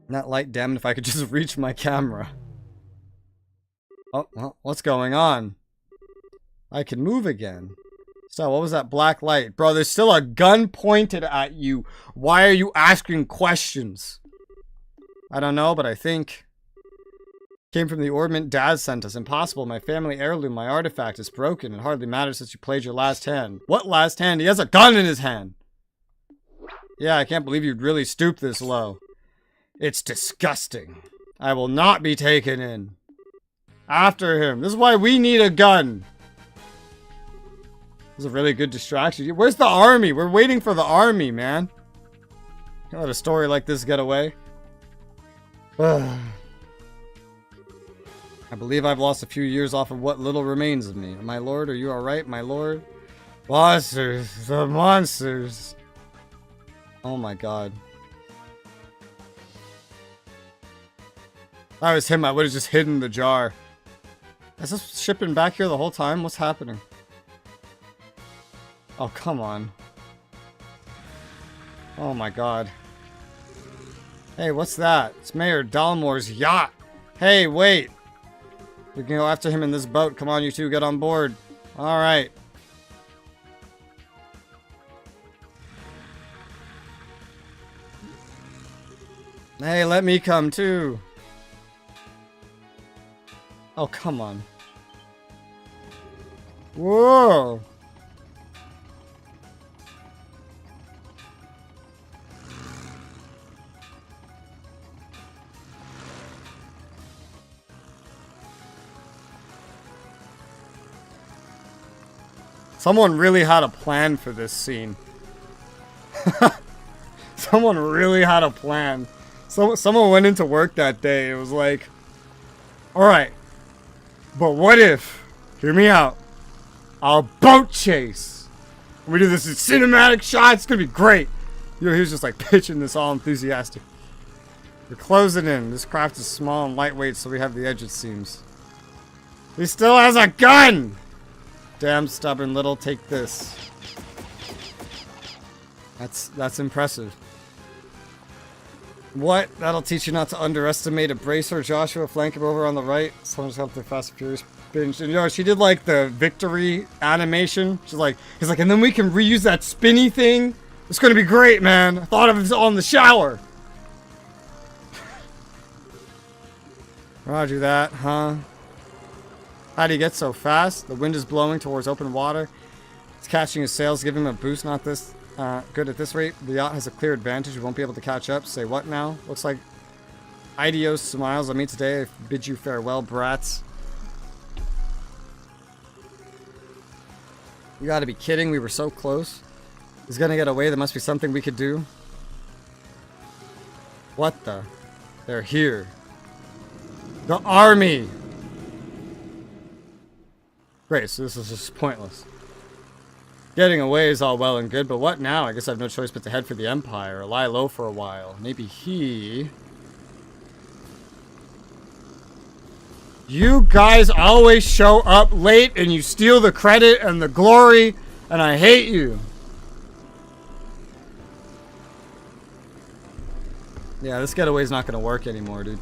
That light, damn it, if I could just reach my camera. Oh, well, what's going on? I can move again. So, what was that black light? Bro, there's still a gun pointed at you. Why are you asking questions? I don't know, but I think... Came from the ornament Dad sent us. Impossible. My family heirloom, my artifact is broken. It hardly matters since you played your last hand. What last hand? He has a gun in his hand. Yeah, I can't believe you'd really stoop this low. It's disgusting. I will not be taken in. After him. This is why we need a gun. This is a really good distraction. Where's the army? We're waiting for the army, man. Can't let a story like this get away. I believe I've lost a few years off of what little remains of me. My lord, are you alright, my lord? Monsters! The monsters! Oh my god. If I was him, I would have just hidden the jar. Is this ship been back here the whole time? What's happening? Oh, come on. Oh my god. Hey, what's that? It's Mayor Dalmore's yacht! Hey, wait! We can go after him in this boat. Come on, you two, get on board. Alright. Hey, let me come too. Oh, come on. Whoa! Someone really had a plan for this scene. Someone really had a plan. Someone went into work that day. It was like, alright, but what if, hear me out, I'll boat chase. We do this in cinematic shot. It's gonna be great. You know, he was just like pitching this all enthusiastic. We're closing in. This craft is small and lightweight, so we have the edge, it seems. He still has a gun! Damn stubborn little, take this. That's impressive. What? That'll teach you not to underestimate a bracer. Joshua, flank him over on the right. Someone's helped the Fast and Furious binge. And you know, she did like the victory animation. She's like, he's like, and then we can reuse that spinny thing. It's gonna be great, man. I thought of it all in the shower. Roger that, huh? How'd he get so fast? The wind is blowing towards open water. It's catching his sails, giving him a boost. Not this good at this rate. The yacht has a clear advantage. We won't be able to catch up. Say what now? Looks like Idios smiles at me today. I bid you farewell, brats. You gotta be kidding. We were so close. He's gonna get away. There must be something we could do. What the? They're here. The army! Great, so this is just pointless. Getting away is all well and good, but what now? I guess I have no choice but to head for the Empire, or lie low for a while. Maybe he... You guys always show up late and you steal the credit and the glory, and I hate you. Yeah, this getaway's not gonna work anymore, dude.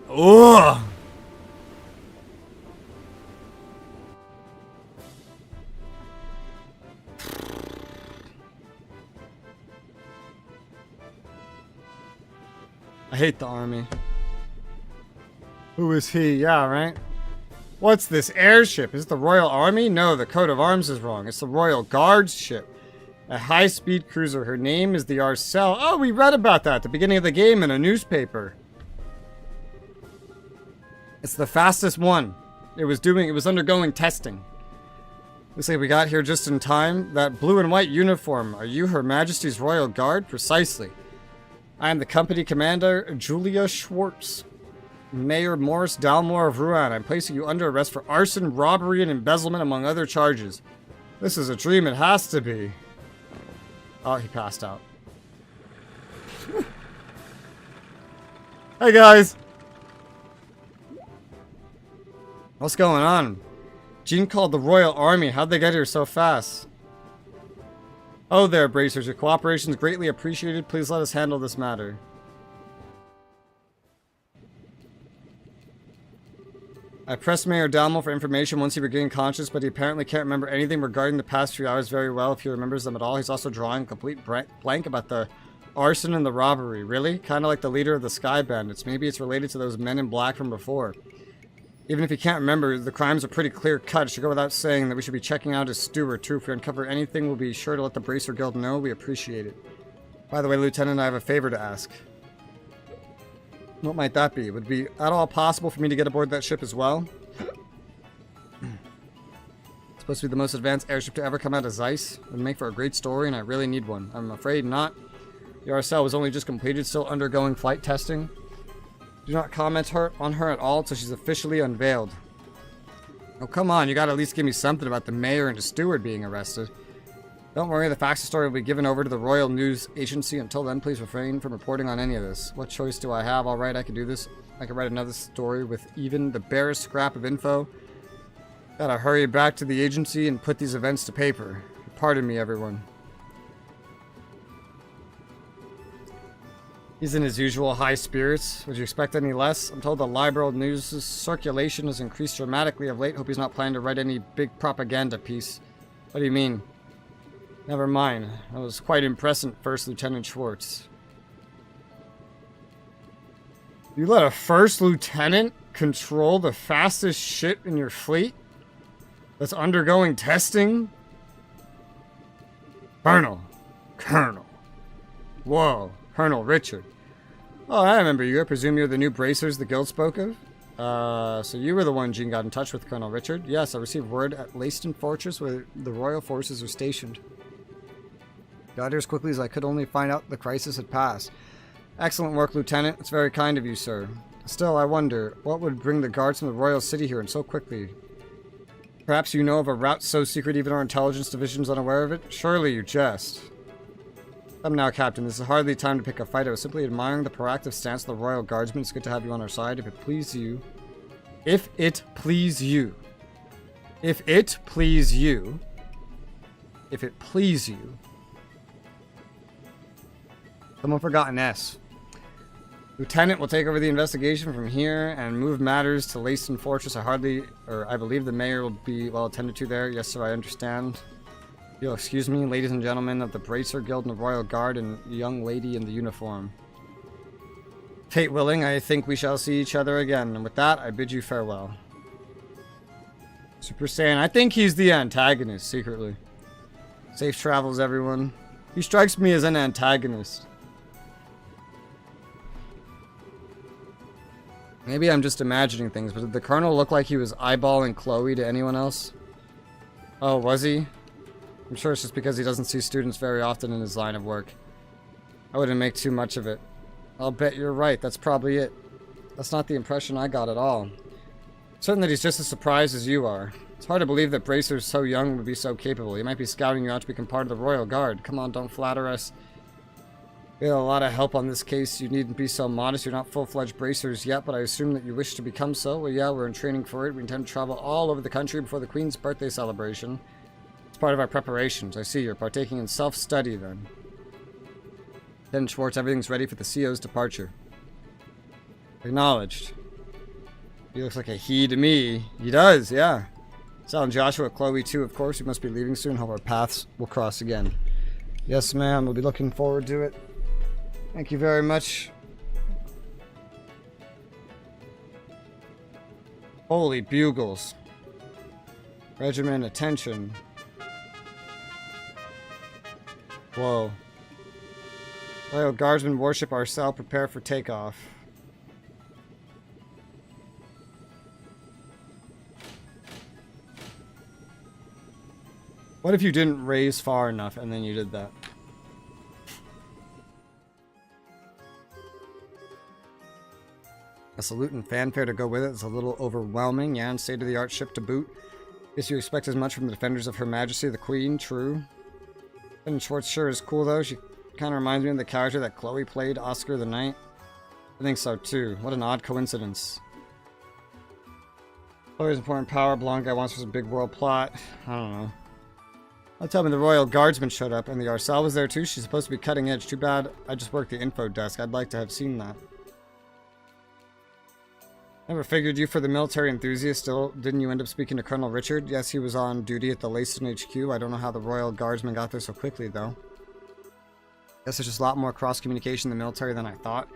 Ugh. I hate the army. Who is he? Yeah, right? What's this airship? Is it the Royal Army? No, the coat of arms is wrong. It's the Royal Guards ship. A high-speed cruiser. Her name is the Arcel. Oh, we read about that at the beginning of the game in a newspaper. It's the fastest one. It was undergoing testing. Looks like we got here just in time. That blue and white uniform. Are you Her Majesty's Royal Guard? Precisely. I am the company commander, Julia Schwartz. Mayor Morris Dalmore of Rouen. I'm placing you under arrest for arson, robbery, and embezzlement, among other charges. This is a dream. It has to be. Oh, he passed out. Hey, guys. What's going on? Jean called the Royal Army. How'd they get here so fast? Oh there, Bracers. Your cooperation is greatly appreciated. Please let us handle this matter. I pressed Mayor Dalmore for information once he regained conscious, but he apparently can't remember anything regarding the past few hours very well, if he remembers them at all. He's also drawing a complete blank about the arson and the robbery. Really? Kind of like the leader of the Sky Bandits. Maybe it's related to those men in black from before. Even if he can't remember, the crimes are pretty clear-cut. It should go without saying that we should be checking out his steward, too. If we uncover anything, we'll be sure to let the Bracer Guild know. We appreciate it. By the way, Lieutenant, I have a favor to ask. What might that be? Would it be at all possible for me to get aboard that ship as well? It's supposed to be the most advanced airship to ever come out of Zeiss. It would make for a great story, and I really need one. I'm afraid not. The RSL was only just completed, still undergoing flight testing. Do not comment on her at all until she's officially unveiled. Oh, come on. You gotta at least give me something about the mayor and the steward being arrested. Don't worry, the facts of the story will be given over to the Royal News Agency. Until then, please refrain from reporting on any of this. What choice do I have? Alright, I can do this. I can write another story with even the barest scrap of info. Gotta hurry back to the agency and put these events to paper. Pardon me, everyone. He's in his usual high spirits. Would you expect any less? I'm told the liberal news circulation has increased dramatically of late. Hope he's not planning to write any big propaganda piece. What do you mean? Never mind. That was quite impressive, First Lieutenant Schwartz. You let a First Lieutenant control the fastest ship in your fleet? That's undergoing testing? Colonel. Whoa. Colonel Richard. Oh, I remember you. I presume you're the new bracers the guild spoke of? So you were the one Jean got in touch with, Colonel Richard? Yes, I received word at Leyston Fortress where the royal forces are stationed. Got here as quickly as I could, only find out the crisis had passed. Excellent work, Lieutenant. It's very kind of you, sir. Still, I wonder, what would bring the guards from the royal city here and so quickly? Perhaps you know of a route so secret even our intelligence division's unaware of it? Surely you jest. Come now, Captain. This is hardly time to pick a fight. I was simply admiring the proactive stance of the Royal Guardsmen. It's good to have you on our side. If it please you... If it please you... If it please you... If it please you... Someone forgot an S. Lieutenant will take over the investigation from here and move matters to Lacen Fortress. I believe the mayor will be well attended to there. Yes, sir, I understand. You'll excuse me, ladies and gentlemen of the Bracer Guild and the Royal Guard and young lady in the uniform. Fate willing, I think we shall see each other again. And with that, I bid you farewell. Super Saiyan, I think he's the antagonist, secretly. Safe travels, everyone. He strikes me as an antagonist. Maybe I'm just imagining things, but did the Colonel look like he was eyeballing Chloe to anyone else? Oh, was he? I'm sure it's just because he doesn't see students very often in his line of work. I wouldn't make too much of it. I'll bet you're right, that's probably it. That's not the impression I got at all. Certain that he's just as surprised as you are. It's hard to believe that Bracer so young would be so capable. He might be scouting you out to become part of the Royal Guard. Come on, don't flatter us. We have a lot of help on this case. You needn't be so modest. You're not full-fledged bracers yet, but I assume that you wish to become so. Well, yeah, we're in training for it. We intend to travel all over the country before the Queen's birthday celebration. It's part of our preparations. I see you're partaking in self-study, then. Then, Schwartz, everything's ready for the CO's departure. Acknowledged. He looks like a he to me. He does, yeah. Sal and Joshua, Chloe too, of course. We must be leaving soon. Hope our paths will cross again. Yes, ma'am. We'll be looking forward to it. Thank you very much. Holy bugles. Regiment, attention. Whoa. Royal Guardsmen worship our cell. Prepare for takeoff. What if you didn't raise far enough and then you did that? A salute and fanfare to go with it is a little overwhelming. Yeah, and state-of-the-art ship to boot. Guess you expect as much from the defenders of Her Majesty the Queen, true. And Schwartz sure is cool though. She kind of reminds me of the character that Chloe played, Oscar the Knight. I think so too. What an odd coincidence. Chloe's important power, blonde guy wants for some big world plot. I don't know. I'll tell me the Royal Guardsman showed up and the Arcel was there too. She's supposed to be cutting edge. Too bad I just worked the info desk. I'd like to have seen that. Never figured you for the military enthusiast. Still, didn't you end up speaking to Colonel Richard? Yes, he was on duty at the Lacen HQ. I don't know how the Royal Guardsman got there so quickly, though. Guess there's just a lot more cross-communication in the military than I thought.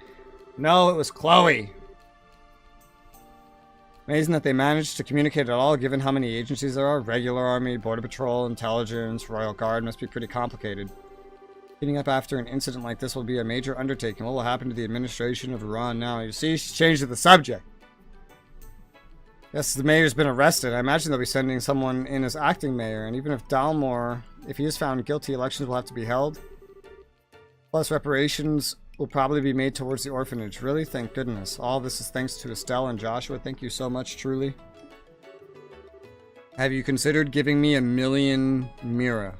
No, it was Chloe! Amazing that they managed to communicate at all, given how many agencies there are. Regular Army, Border Patrol, Intelligence, Royal Guard. Must be pretty complicated. Cleaning up after an incident like this will be a major undertaking. What will happen to the administration of Iran now? You see, she's changed the subject. Yes, the mayor's been arrested. I imagine they'll be sending someone in as acting mayor, and even if Dalmor, if he is found guilty, elections will have to be held. Plus, reparations will probably be made towards the orphanage. Really? Thank goodness. All this is thanks to Estelle and Joshua. Thank you so much, truly. Have you considered giving me 1,000,000 Mira?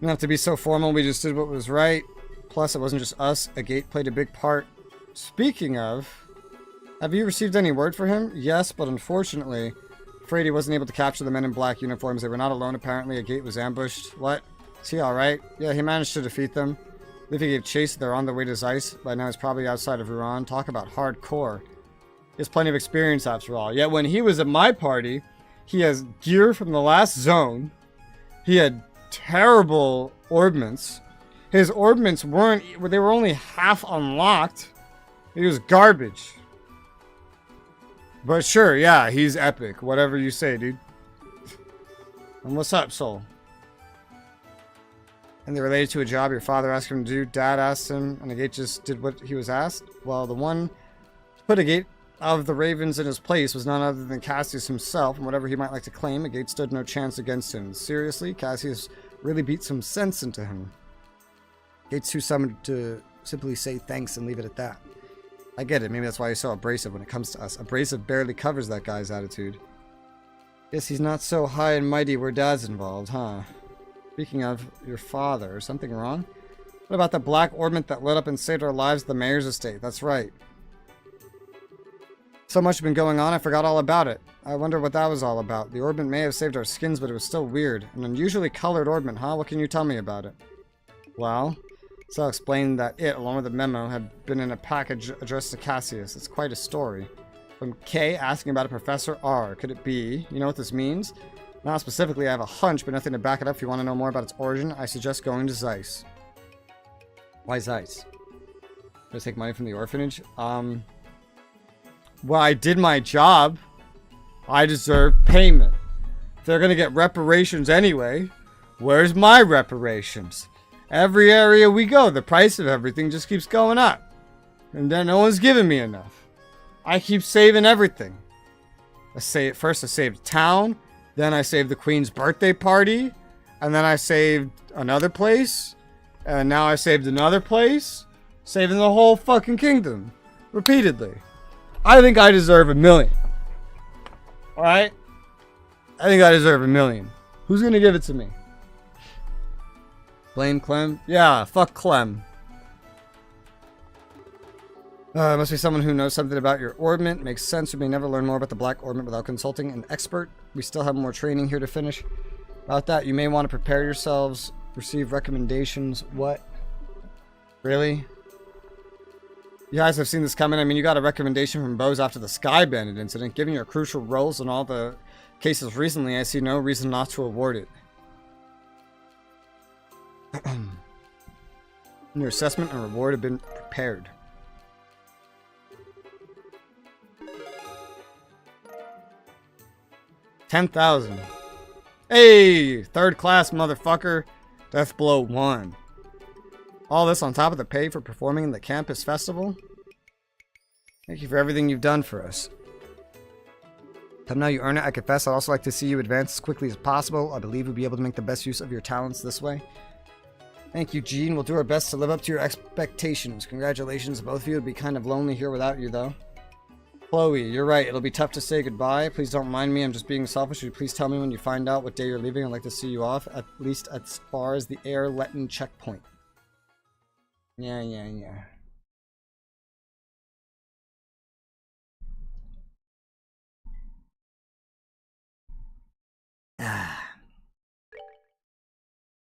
Don't have to be so formal. We just did what was right. Plus, it wasn't just us. A gate played a big part. Speaking of, have you received any word for him? Yes, but unfortunately, afraid he wasn't able to capture the men in black uniforms. They were not alone, apparently. A gate was ambushed. What? Is he alright? Yeah, he managed to defeat them. If he gave chase, they're on their way to Zeiss. By now, he's probably outside of Iran. Talk about hardcore. He has plenty of experience, after all. Yet when he was at my party, he has gear from the last zone. He had terrible ordnance. His ordnance they were only half unlocked. He was garbage. But sure, yeah, he's epic. Whatever you say, dude. And what's up, Soul? And they related to a job your father asked him to do. Dad asked him, and the gate just did what he was asked. Well, the one to put a gate of the Ravens in his place was none other than Cassius himself, and whatever he might like to claim, a gate stood no chance against him. Seriously, Cassius really beat some sense into him. Gate's too summoned to simply say thanks and leave it at that. I get it. Maybe that's why he's so abrasive when it comes to us. Abrasive barely covers that guy's attitude. Guess he's not so high and mighty where Dad's involved, huh? Speaking of your father, something wrong? What about the black ornament that lit up and saved our lives at the mayor's estate? That's right. So much has been going on, I forgot all about it. I wonder what that was all about. The orbment may have saved our skins, but it was still weird. An unusually colored orbment, huh? What can you tell me about it? Well, so I'll explain that it, along with the memo, had been in a package addressed to Cassius. It's quite a story. From K asking about a Professor R. Could it be? You know what this means? Not specifically, I have a hunch, but nothing to back it up. If you want to know more about its origin, I suggest going to Zeiss. Why Zeiss? Did I take money from the orphanage? Well, I did my job. I deserve payment. If they're gonna get reparations anyway, where's my reparations? Every area we go, the price of everything just keeps going up. And then no one's giving me enough. I keep saving everything. First I saved town, then I saved the Queen's birthday party, and then I saved another place, and now I saved another place, saving the whole fucking kingdom. Repeatedly. I think I deserve $1 million. Alright? I think I deserve $1 million. Who's gonna give it to me? Blame Clem? Yeah, fuck Clem. Must be someone who knows something about your orbment. Makes sense. We may never learn more about the black orbment without consulting an expert. We still have more training here to finish. About that, you may want to prepare yourselves. Receive recommendations. What? Really? You guys have seen this coming. I mean, you got a recommendation from Bose after the Sky Bandit incident. Given your crucial roles in all the cases recently, I see no reason not to award it. Your assessment and reward have been prepared. $10,000. Hey, third class motherfucker. Death blow 1. All this on top of the pay for performing in the campus festival? Thank you for everything you've done for us. Come now you earn it, I confess I'd also like to see you advance as quickly as possible. I believe we'll be able to make the best use of your talents this way. Thank you, Gene. We'll do our best to live up to your expectations. Congratulations, both of you. It'd be kind of lonely here without you, though. Chloe, you're right. It'll be tough to say goodbye. Please don't mind me. I'm just being selfish. Would you please tell me when you find out what day you're leaving? I'd like to see you off, at least as far as the Air Letton checkpoint. Yeah.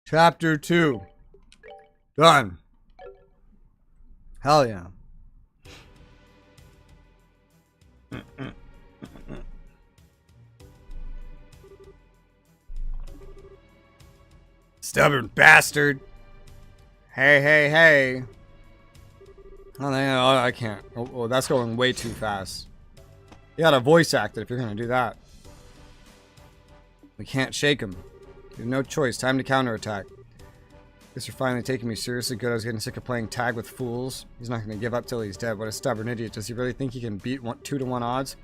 Chapter 2. Done. Hell yeah. Stubborn bastard. Hey. Oh, I can't. Oh, that's going way too fast. You gotta voice act it if you're gonna do that. We can't shake him. You have no choice. Time to counterattack. Guess you're finally taking me seriously. Good, I was getting sick of playing tag with fools. He's not gonna give up till he's dead. What a stubborn idiot. Does he really think he can beat 2-to-1 odds?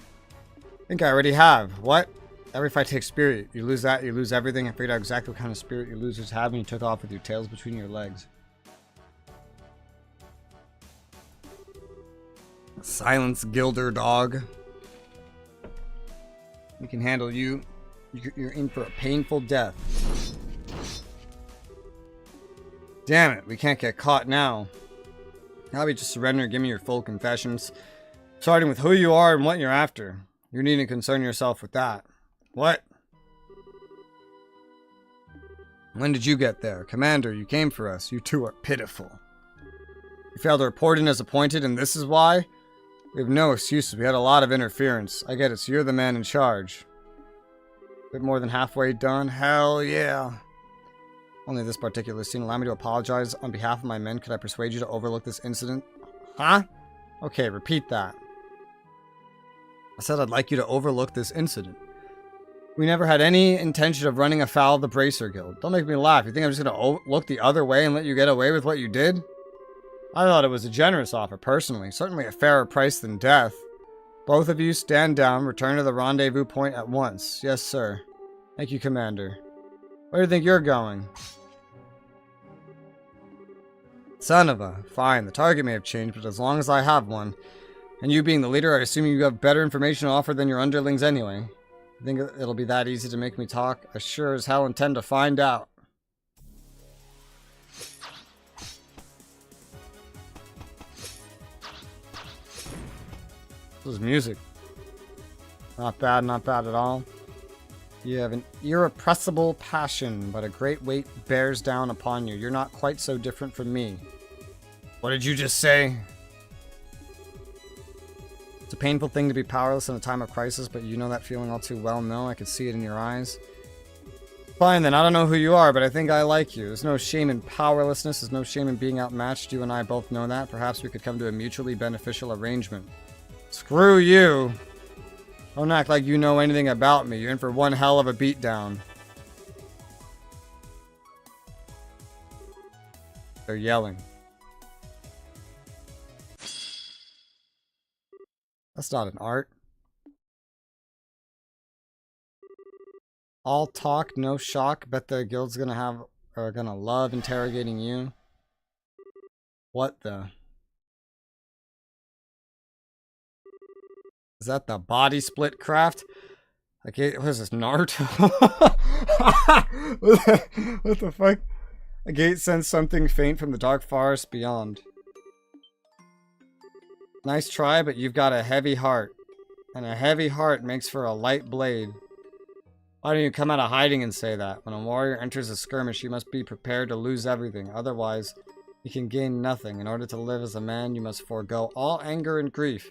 I think I already have. What? Every fight takes spirit. You lose that, you lose everything. I figured out exactly what kind of spirit you losers have, and you took off with your tails between your legs. Silence, Gilder dog. We can handle you. You're in for a painful death. Damn it, we can't get caught now. How about you just surrender and give me your full confessions? Starting with who you are and what you're after. You need to concern yourself with that. What? When did you get there? Commander, you came for us. You two are pitiful. You failed to report in as appointed, and this is why? We have no excuses. We had a lot of interference. I get it, so you're the man in charge. Bit more than halfway done? Hell yeah. Only this particular scene. Allow me to apologize on behalf of my men. Could I persuade you to overlook this incident? Huh? Okay, repeat that. I said I'd like you to overlook this incident. We never had any intention of running afoul of the Bracer Guild. Don't make me laugh. You think I'm just going to look the other way and let you get away with what you did? I thought it was a generous offer, personally. Certainly a fairer price than death. Both of you stand down. Return to the rendezvous point at once. Yes, sir. Thank you, Commander. Where do you think you're going? Son of a... Fine, the target may have changed, but as long as I have one, and you being the leader, I assume you have better information to offer than your underlings anyway. You think it'll be that easy to make me talk? I sure as hell intend to find out. This is music. Not bad at all. You have an irrepressible passion, but a great weight bears down upon you. You're not quite so different from me. What did you just say? It's a painful thing to be powerless in a time of crisis, but you know that feeling all too well. No, I can see it in your eyes. Fine then, I don't know who you are, but I think I like you. There's no shame in powerlessness, there's no shame in being outmatched. You and I both know that. Perhaps we could come to a mutually beneficial arrangement. Screw you! Don't act like you know anything about me. You're in for one hell of a beatdown. They're yelling. That's not an art. All talk, no shock. Bet the guild's gonna love interrogating you. What the? Is that the body split craft? Like, what is this, Naruto? What the fuck? A gate sends something faint from the dark forest beyond. Nice try, but you've got a heavy heart. And a heavy heart makes for a light blade. Why don't you come out of hiding and say that? When a warrior enters a skirmish, you must be prepared to lose everything. Otherwise, you can gain nothing. In order to live as a man, you must forego all anger and grief.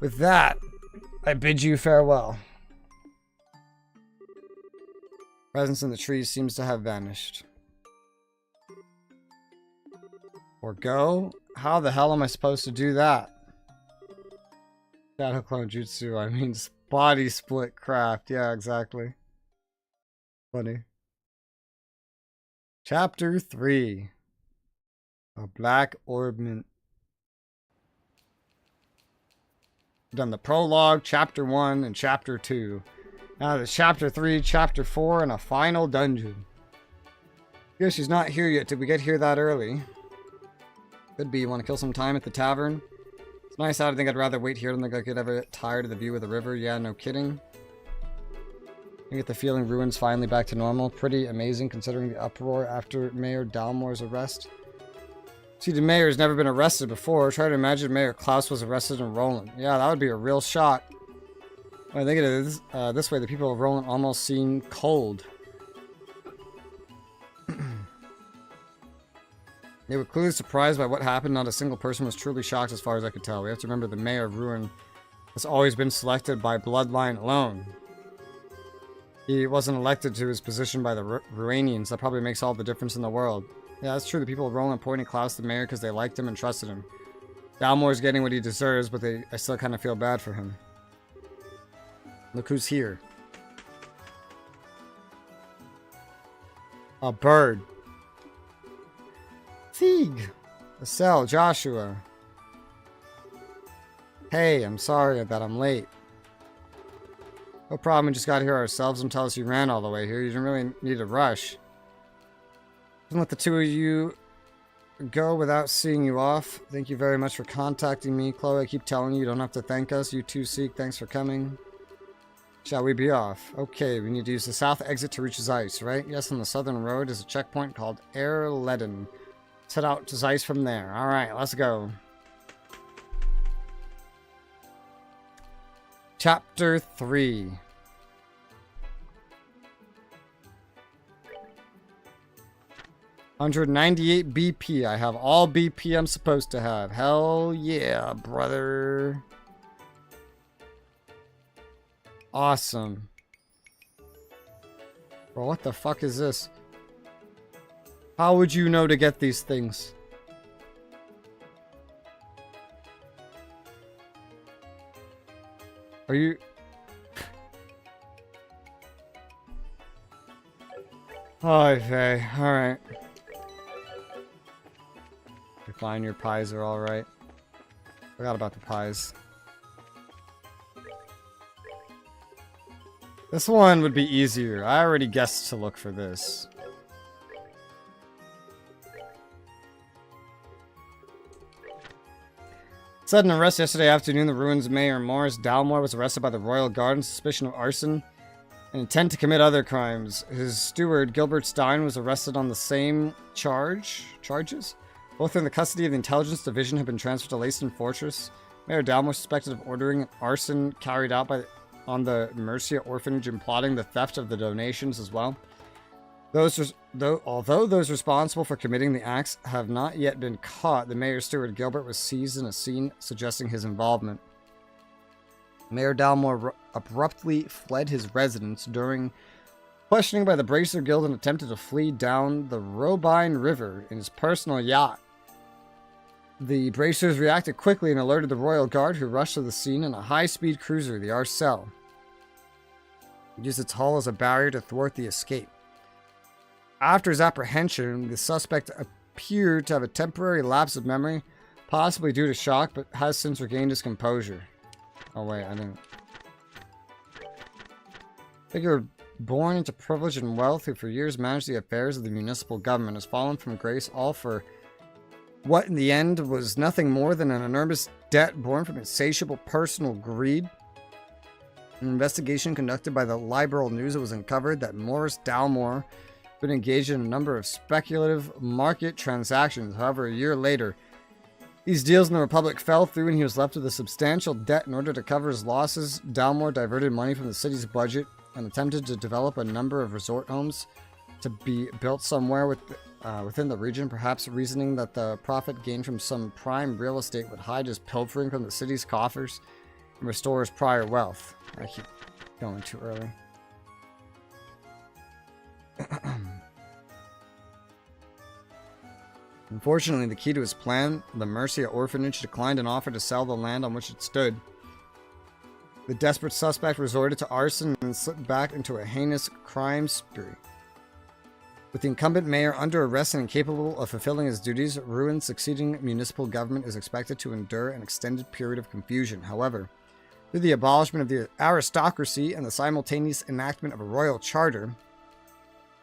With that, I bid you farewell. Presence in the trees seems to have vanished. Forgo? How the hell am I supposed to do that? Shadow clone jutsu, I mean body split craft. Yeah, exactly. Funny. Chapter 3. A Black Orbment. Done the prologue, chapter 1, and chapter 2. Now there's chapter 3, chapter 4, and a final dungeon. Guess she's not here yet. Did we get here that early? Could be. You want to kill some time at the tavern? It's nice out. I think I'd rather wait here than I could ever get tired of the view of the river. Yeah, no kidding. I get the feeling Ruin's finally back to normal. Pretty amazing considering the uproar after Mayor Dalmore's arrest. See, the mayor's never been arrested before. Try to imagine Mayor Klaus was arrested in Roland. Yeah, that would be a real shock. When I think it is this way, the people of Roland almost seem cold. They were clearly surprised by what happened. Not a single person was truly shocked as far as I could tell. We have to remember the mayor of Ruin has always been selected by bloodline alone. He wasn't elected to his position by the Ruanians. That probably makes all the difference in the world. Yeah, that's true. The people of Roland appointed Klaus the mayor because they liked him and trusted him. Dalmore's getting what he deserves, but I still kind of feel bad for him. Look who's here. A bird. Sieg. Estelle, Joshua. Hey, I'm sorry that I'm late. No problem, we just got here ourselves. Don't tell us you ran all the way here. You didn't really need to rush. Don't let the two of you go without seeing you off. Thank you very much for contacting me, Chloe. I keep telling you, you don't have to thank us. You too, Seek. Thanks for coming. Shall we be off? Okay, we need to use the south exit to reach Zeiss, right? Yes, on the southern road is a checkpoint called Erleden. Let's head out to Zeiss from there. Alright, let's go. Chapter 3. $198 BP. I have all BP I'm supposed to have. Hell yeah, brother. Awesome. Bro, what the fuck is this? How would you know to get these things? Are you... Oh, okay. Alright. Fine, your pies are alright. Forgot about the pies. This one would be easier. I already guessed to look for this. Sudden arrest yesterday afternoon. The Ruins Mayor Morris Dalmore was arrested by the Royal Guard on suspicion of arson and intent to commit other crimes. His steward, Gilbert Stein, was arrested on the same charges. Both are in the custody of the Intelligence Division, have been transferred to Leyston Fortress. Mayor Dalmore suspected of ordering an arson carried out on the Mercia orphanage and plotting the theft of the donations as well. Although those responsible for committing the acts have not yet been caught, the mayor, Stuart Gilbert, was seized in a scene suggesting his involvement. Mayor Dalmore abruptly fled his residence during questioning by the Bracer Guild and attempted to flee down the Robine River in his personal yacht. The Bracers reacted quickly and alerted the Royal Guard, who rushed to the scene in a high-speed cruiser, the Arcel. It used its hull as a barrier to thwart the escape. After his apprehension, the suspect appeared to have a temporary lapse of memory, possibly due to shock, but has since regained his composure. Oh wait, I didn't. Figure born into privilege and wealth, who for years managed the affairs of the municipal government, has fallen from grace, all for what in the end was nothing more than an enormous debt born from insatiable personal greed. An investigation conducted by the Liberal News, it was uncovered that Morris Dalmore had been engaged in a number of speculative market transactions. However, a year later, these deals in the Republic fell through and he was left with a substantial debt. In order to cover his losses, Dalmore diverted money from the city's budget and attempted to develop a number of resort homes to be built somewhere within the region, perhaps reasoning that the profit gained from some prime real estate would hide his pilfering from the city's coffers and restore his prior wealth. I keep going too early. Unfortunately, the key to his plan, the Mercia orphanage, declined an offer to sell the land on which it stood. The desperate suspect resorted to arson and slipped back into a heinous crime spree. With the incumbent mayor under arrest and incapable of fulfilling his duties, Ruin's succeeding municipal government is expected to endure an extended period of confusion. However, through the abolishment of the aristocracy and the simultaneous enactment of a royal charter,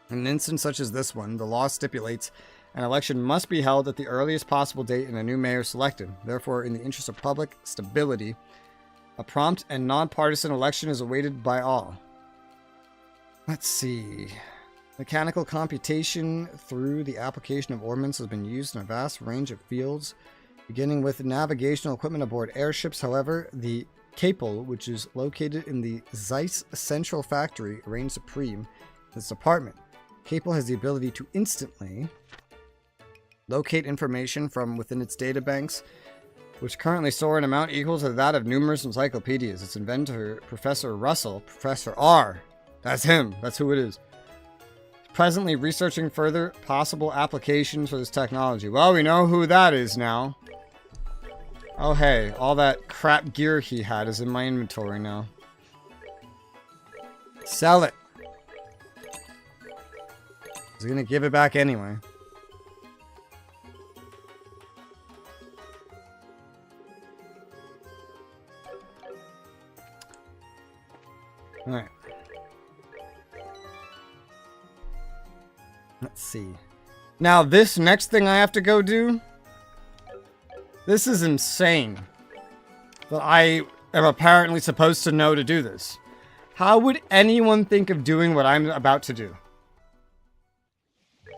in an instance such as this one, the law stipulates an election must be held at the earliest possible date and a new mayor selected. Therefore, in the interest of public stability, a prompt and non-partisan election is awaited by all. Let's see. Mechanical computation through the application of ordnance has been used in a vast range of fields, beginning with navigational equipment aboard airships. However, the Capel, which is located in the Zeiss Central Factory, reigns supreme in this department. Capel has the ability to instantly locate information from within its databanks, which currently store an amount equal to that of numerous encyclopedias. Its inventor, Professor Russell, Professor R, that's him, that's who it is, presently researching further possible applications for this technology. Well, we know who that is now. Oh hey, all that crap gear he had is in my inventory now. Sell it. He's gonna give it back anyway. Alright. Let's see. Now, this next thing I have to go do, this is insane. That I am apparently supposed to know to do this. How would anyone think of doing what I'm about to do?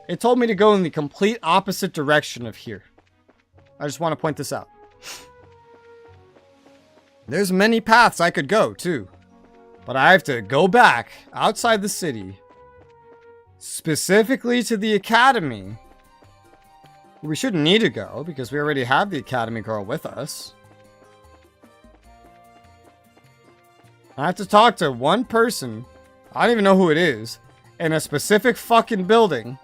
It told me to go in the complete opposite direction of here. I just want to point this out. There's many paths I could go, too. But I have to go back outside the city, specifically to the academy. We shouldn't need to go because we already have the academy girl with us. I have to talk to one person, I don't even know who it is, in a specific fucking building.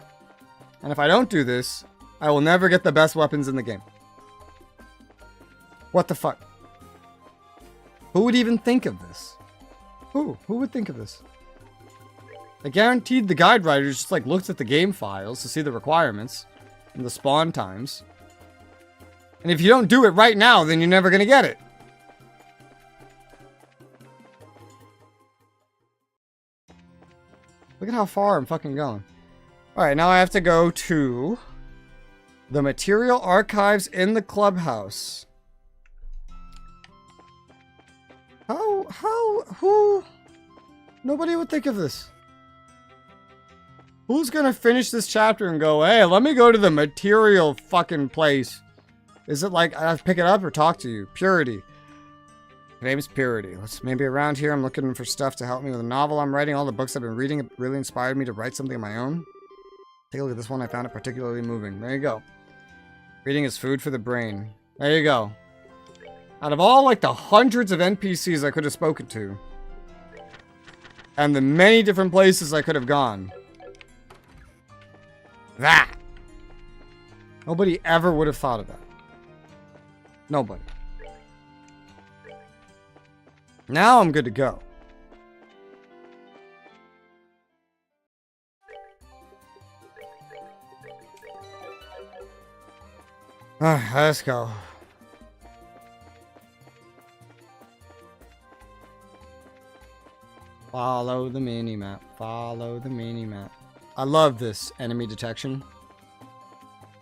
And if I don't do this, I will never get the best weapons in the game. What the fuck? Who would even think of this? Who would think of this? I guaranteed the guide writers just like looked at the game files to see the requirements and the spawn times. And if you don't do it right now, then you're never gonna get it. Look at how far I'm fucking going. Alright, now I have to go to the material archives in the clubhouse. Who? Nobody would think of this. Who's gonna finish this chapter and go, hey, let me go to the material fucking place Is it like I have to pick it up or talk to you? Purity. Her name's Purity. Let's maybe around here I'm looking for stuff to help me with a novel I'm writing. All the books I've been reading have really inspired me to write something of my own. Take a look at this one. I found it particularly moving. There you go. Reading is food for the brain. There you go. Out of all like the hundreds of NPCs I could have spoken to, and the many different places I could have gone, that. Nobody ever would have thought of that. Nobody. Now I'm good to go. Let's go. Follow the mini-map. Follow the mini-map. I love this enemy detection.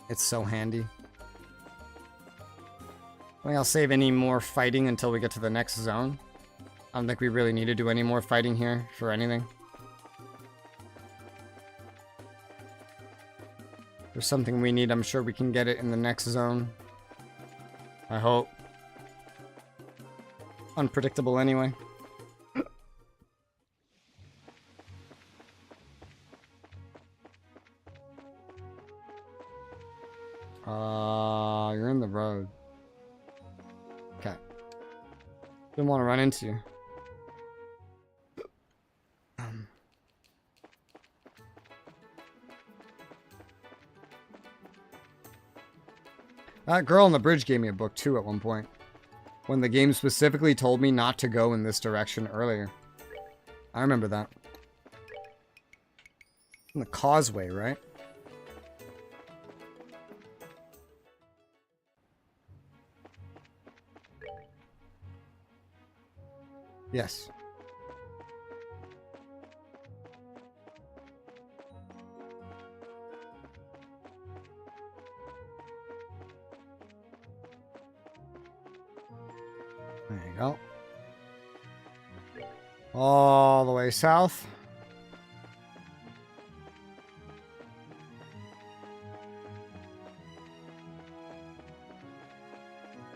It's so handy. I think I'll save any more fighting until we get to the next zone. I don't think we really need to do any more fighting here for anything. If there's something we need, I'm sure we can get it in the next zone. I hope. Unpredictable anyway. You're in the road. Okay. Didn't want to run into you. That girl on the bridge gave me a book too at one point, when the game specifically told me not to go in this direction earlier. I remember that. In the causeway, right? Yes. There you go. All the way south.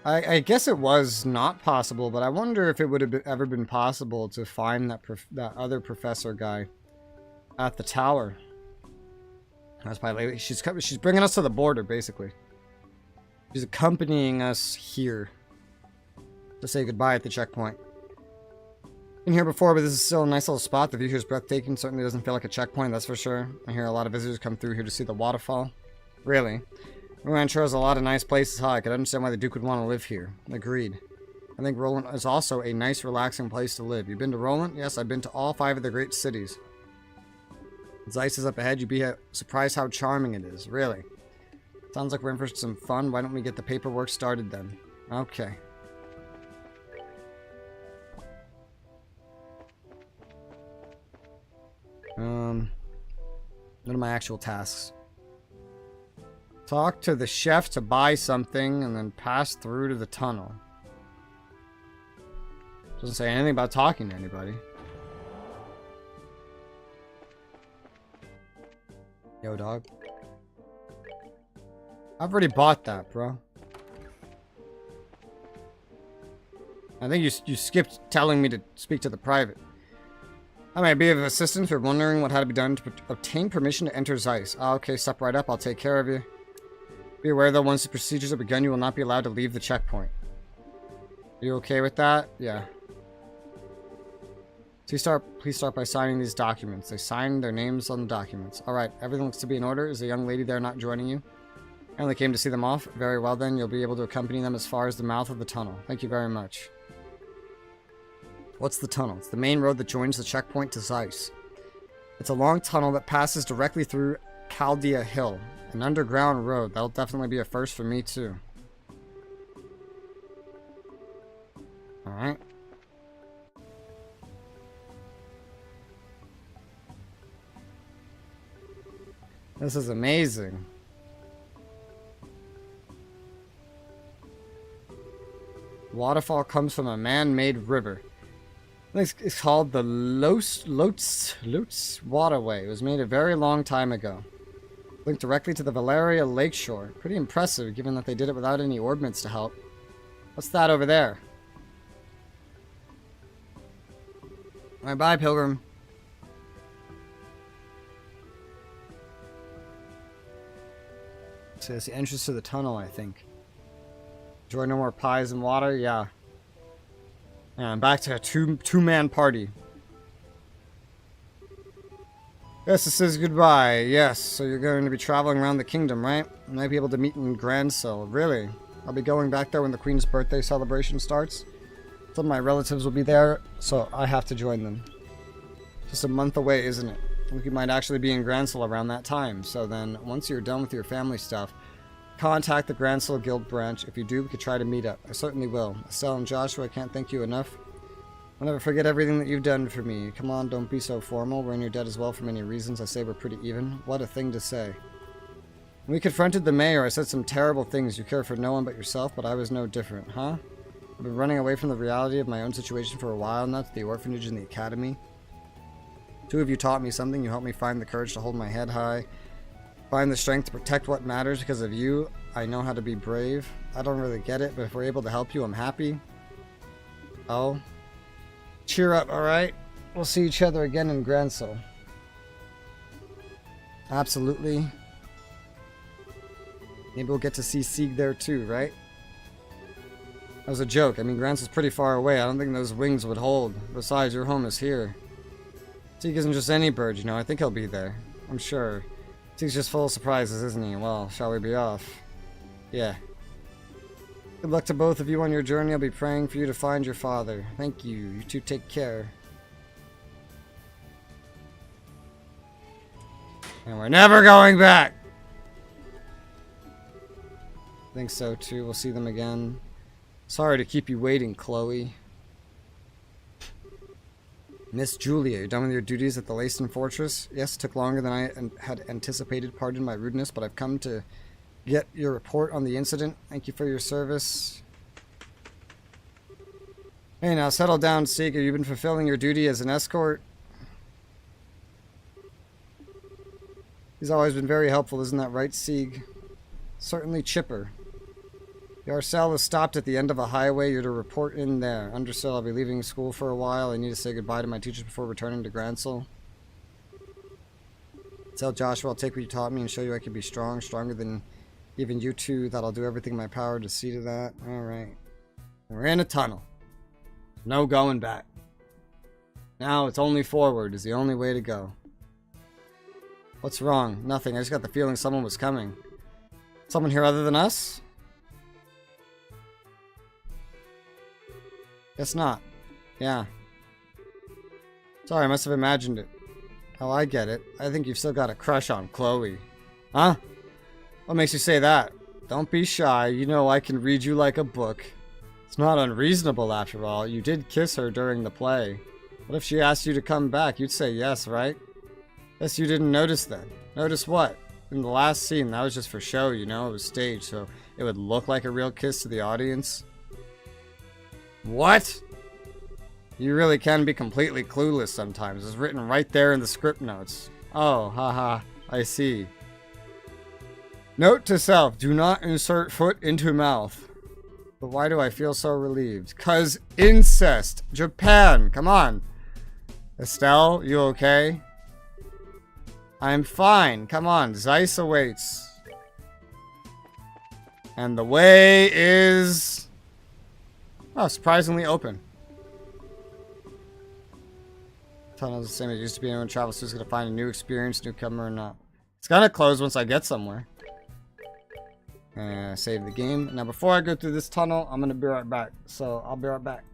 I guess it was not possible, but I wonder if it would have ever been possible to find that other professor guy at the tower. That's probably she's bringing us to the border, basically. She's accompanying us here to say goodbye at the checkpoint. Been here before, but this is still a nice little spot. The view here is breathtaking. Certainly doesn't feel like a checkpoint, that's for sure. I hear a lot of visitors come through here to see the waterfall. Really? Roland sure has a lot of nice places. I could understand why the Duke would want to live here. Agreed. I think Roland is also a nice, relaxing place to live. You've been to Roland? Yes, I've been to all 5 of the great cities. Zeiss is up ahead. You'd be surprised how charming it is. Really? Sounds like we're in for some fun. Why don't we get the paperwork started then? Okay. What are my actual tasks? Talk to the chef to buy something and then pass through to the tunnel. Doesn't say anything about talking to anybody. Yo, dog. I've already bought that, bro. I think you skipped telling me to speak to the private. I may be of assistance if you're wondering what had to be done to obtain permission to enter Zeiss. Ah, okay, step right up. I'll take care of you. Be aware though, once the procedures are begun, you will not be allowed to leave the checkpoint. Are you okay with that? Yeah. Please start by signing these documents. They signed their names on the documents. Alright, everything looks to be in order. Is the young lady there not joining you? I only came to see them off. Very well then, you'll be able to accompany them as far as the mouth of the tunnel. Thank you very much. What's the tunnel? It's the main road that joins the checkpoint to Zeiss. It's a long tunnel that passes directly through Chaldea Hill. An underground road. That'll definitely be a first for me too. Alright. This is amazing. Waterfall comes from a man-made river. It's called the Lotz Waterway. It was made a very long time ago. Linked directly to the Valeria lakeshore. Pretty impressive, given that they did it without any ordnance to help. What's that over there? Alright, bye, Pilgrim. So that's the entrance to the tunnel, I think. Enjoy no more pies and water? Yeah. Yeah, I'm back to a two-man party. Yes, this is goodbye. Yes, so you're going to be traveling around the kingdom, right? I might be able to meet in Grancel. Really? I'll be going back there when the Queen's birthday celebration starts. Some of my relatives will be there, so I have to join them. Just a month away, isn't it? I think you might actually be in Grancel around that time. So then, once you're done with your family stuff, contact the Grancel Guild branch. If you do, we could try to meet up. I certainly will. Estelle and Joshua, I can't thank you enough. I'll never forget everything that you've done for me. Come on, don't be so formal. We're in your debt as well for many reasons. I say we're pretty even. What a thing to say. When we confronted the mayor, I said some terrible things. You care for no one but yourself, but I was no different, huh? I've been running away from the reality of my own situation for a while now, to the orphanage and the academy. Two of you taught me something. You helped me find the courage to hold my head high. Find the strength to protect what matters. Because of you, I know how to be brave. I don't really get it, but if we're able to help you, I'm happy. Oh. Cheer up, alright? We'll see each other again in Grancel. Absolutely. Maybe we'll get to see Sieg there too, right? That was a joke. I mean, Grancel's pretty far away. I don't think those wings would hold. Besides, your home is here. Sieg isn't just any bird, you know. I think he'll be there. I'm sure. Sieg's just full of surprises, isn't he? Well, shall we be off? Yeah. Good luck to both of you on your journey. I'll be praying for you to find your father. Thank you. You two take care. And we're never going back! I think so too. We'll see them again. Sorry to keep you waiting, Chloe. Miss Julia, you're done with your duties at the Lacen Fortress? Yes, it took longer than I had anticipated. Pardon my rudeness, but I've come to get your report on the incident. Thank you for your service. Hey, now settle down, Sieg. Have you been fulfilling your duty as an escort? He's always been very helpful, isn't that right, Sieg? Certainly chipper. The Arcel is stopped at the end of a highway. You're to report in there. Understood. I'll be leaving school for a while. I need to say goodbye to my teachers before returning to Grancel. Tell Joshua I'll take what you taught me and show you I can be strong, stronger than even you two. That I'll do everything in my power to see to that. Alright. We're in a tunnel. No going back. Now it's only forward is the only way to go. What's wrong? Nothing. I just got the feeling someone was coming. Someone here other than us? Guess not. Yeah. Sorry, I must have imagined it. Oh, I get it. I think you've still got a crush on Chloe. Huh? What makes you say that? Don't be shy. You know I can read you like a book. It's not unreasonable, after all. You did kiss her during the play. What if she asked you to come back? You'd say yes, right? Guess you didn't notice then. Notice what? In the last scene, that was just for show, you know? It was staged, so it would look like a real kiss to the audience. What? You really can be completely clueless sometimes. It's written right there in the script notes. Oh, haha, I see. Note to self, do not insert foot into mouth. But why do I feel so relieved? 'Cause incest! Japan, come on. Estelle, you okay? I'm fine, come on, Zeiss awaits. And the way is... oh, surprisingly open. Tunnel's the same as it used to be. Anyone travels who's going to find a new experience, newcomer or not. It's going to close once I get somewhere. Save the game. Now, before I go through this tunnel, I'm going to be right back. So, I'll be right back.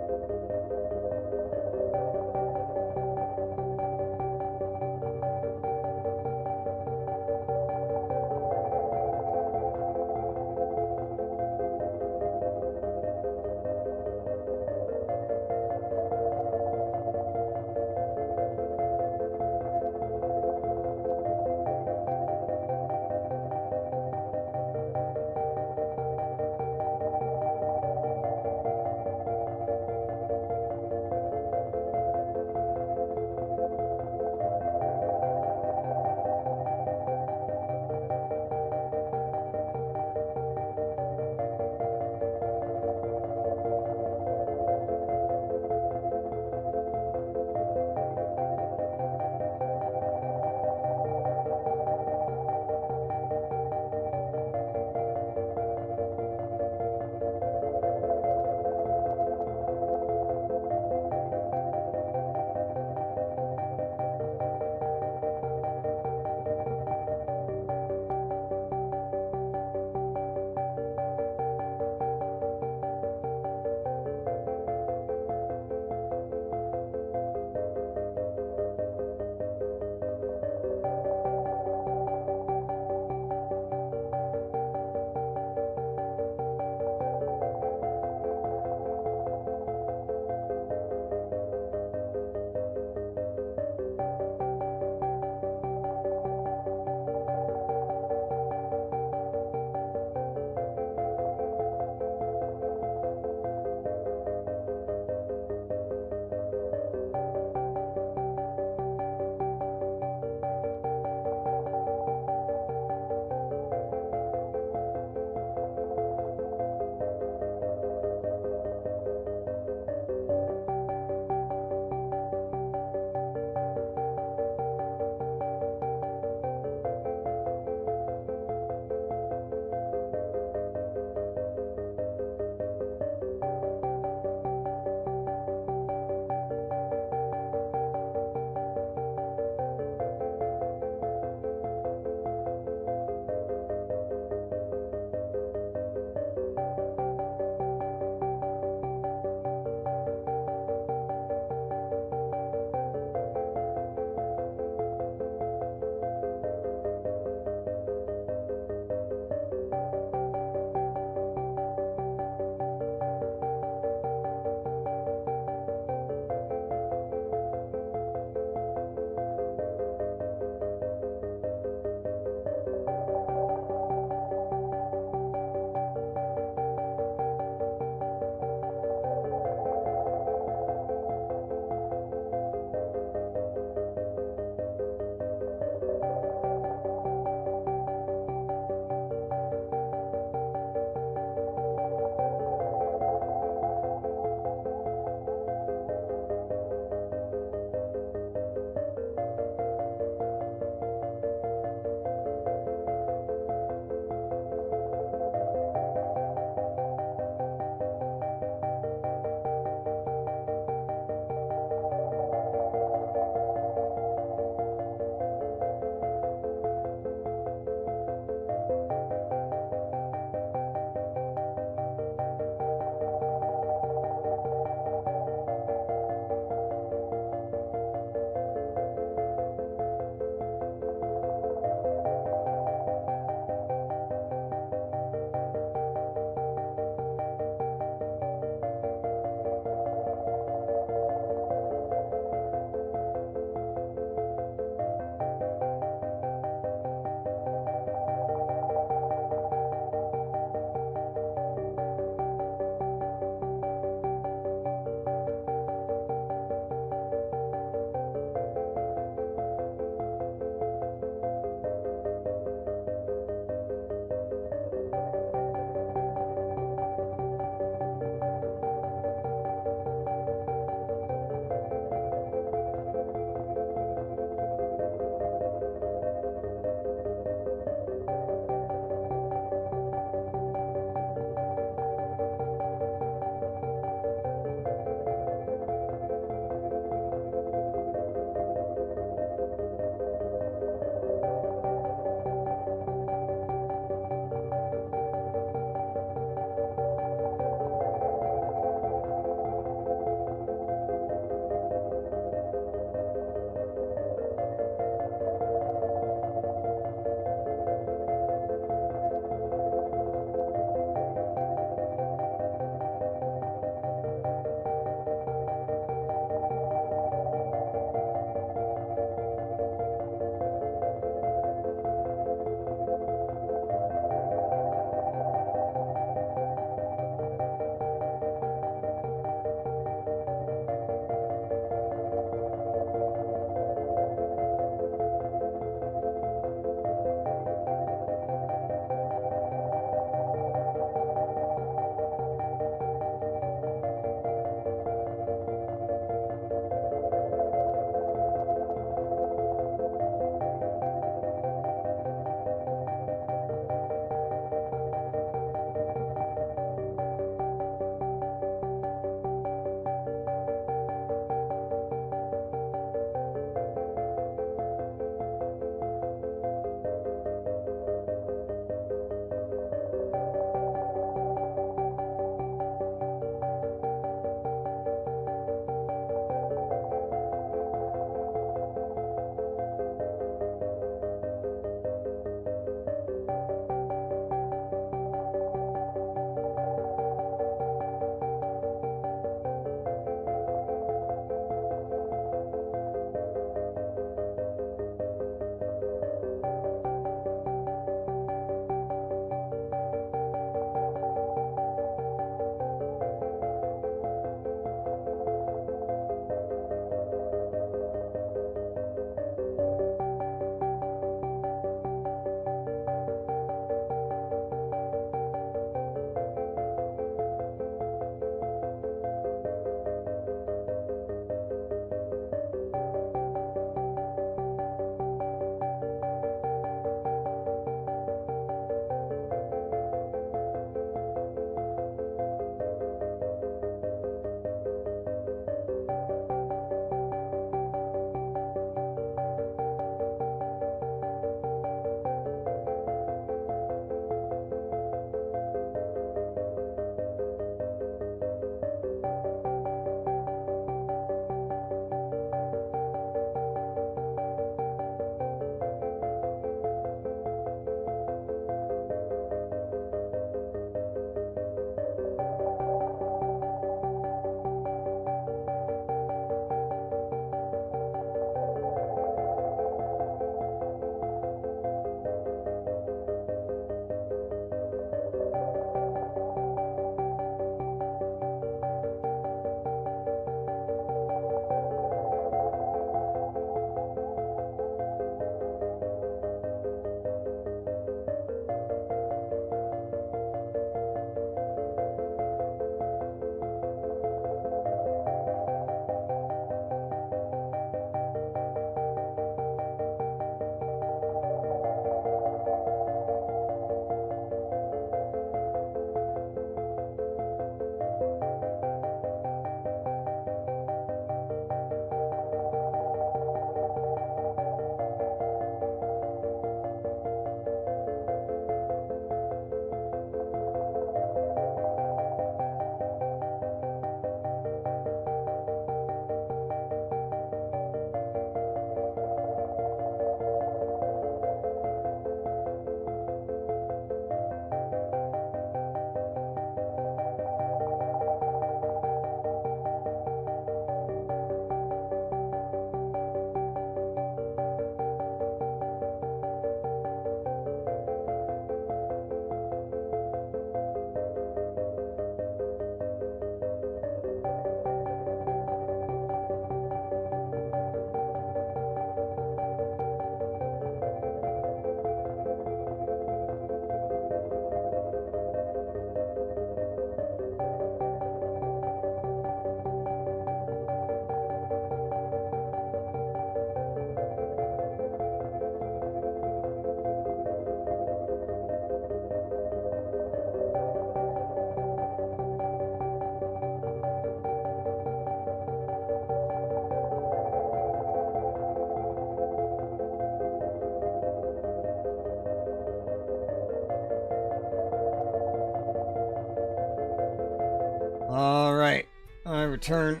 return.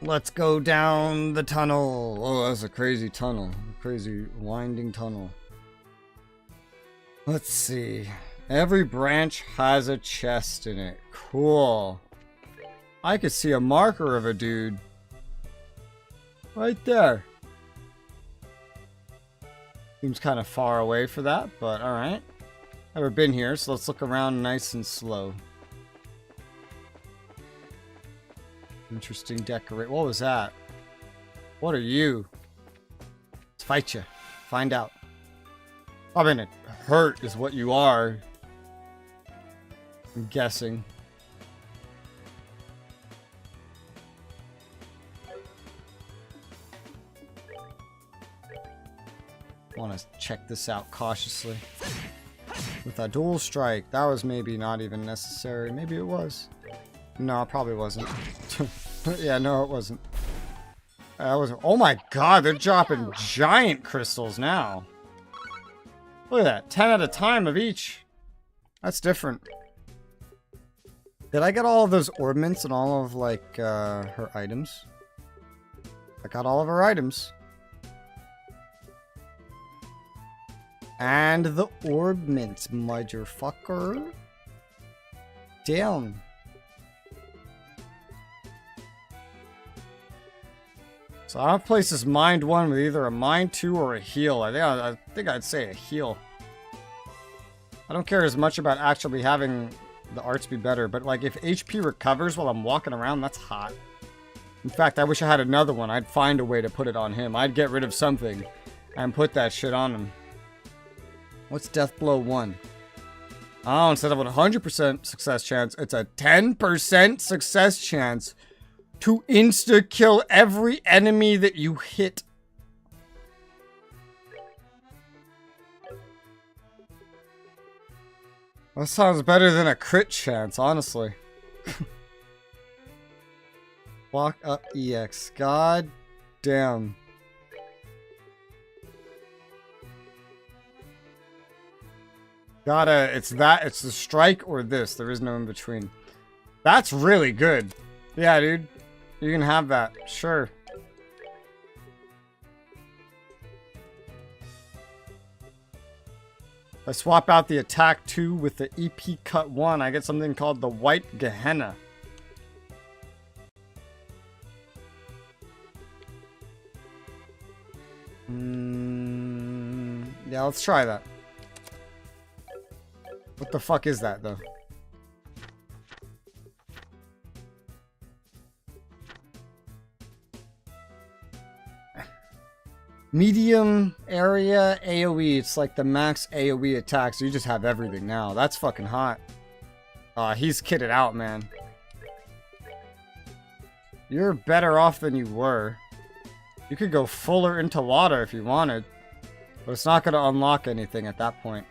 Let's go down the tunnel. Oh, that's a crazy tunnel. A crazy winding tunnel. Let's see. Every branch has a chest in it. Cool. I could see a marker of a dude. Right there. Seems kind of far away for that, but alright. Never been here, so let's look around nice and slow. Interesting decorate. What was that? What are you? Let's fight you. Find out. I mean, it hurt is what you are. I'm guessing. Want to check this out cautiously. With a dual strike. That was maybe not even necessary. Maybe it was. No, it probably wasn't. Yeah, no, it wasn't. Oh my god, they're dropping giant crystals now. Look at that. 10 at a time of each. That's different. Did I get all of those ornaments and all of, like, her items? I got all of her items. And the ornaments, motherfucker. Damn. So I'll place this mind 1 with either a mind 2 or a heal. I think I'd say a heal. I don't care as much about actually having the arts be better, but like if HP recovers while I'm walking around, that's hot. In fact, I wish I had another one. I'd find a way to put it on him. I'd get rid of something and put that shit on him. What's Death Blow 1? Oh, instead of a 100% success chance, it's a 10% success chance to insta-kill every enemy that you hit. That sounds better than a crit chance, honestly. Walk up EX. God damn. It's the strike or this. There is no in between. That's really good. Yeah, dude. You can have that. Sure. If I swap out the attack 2 with the EP cut 1, I get something called the White Gehenna. Yeah, let's try that. What the fuck is that, though? Medium area AoE. It's like the max AoE attack, so you just have everything now. That's fucking hot. He's kitted out, man. You're better off than you were. You could go fuller into water if you wanted, but it's not going to unlock anything at that point.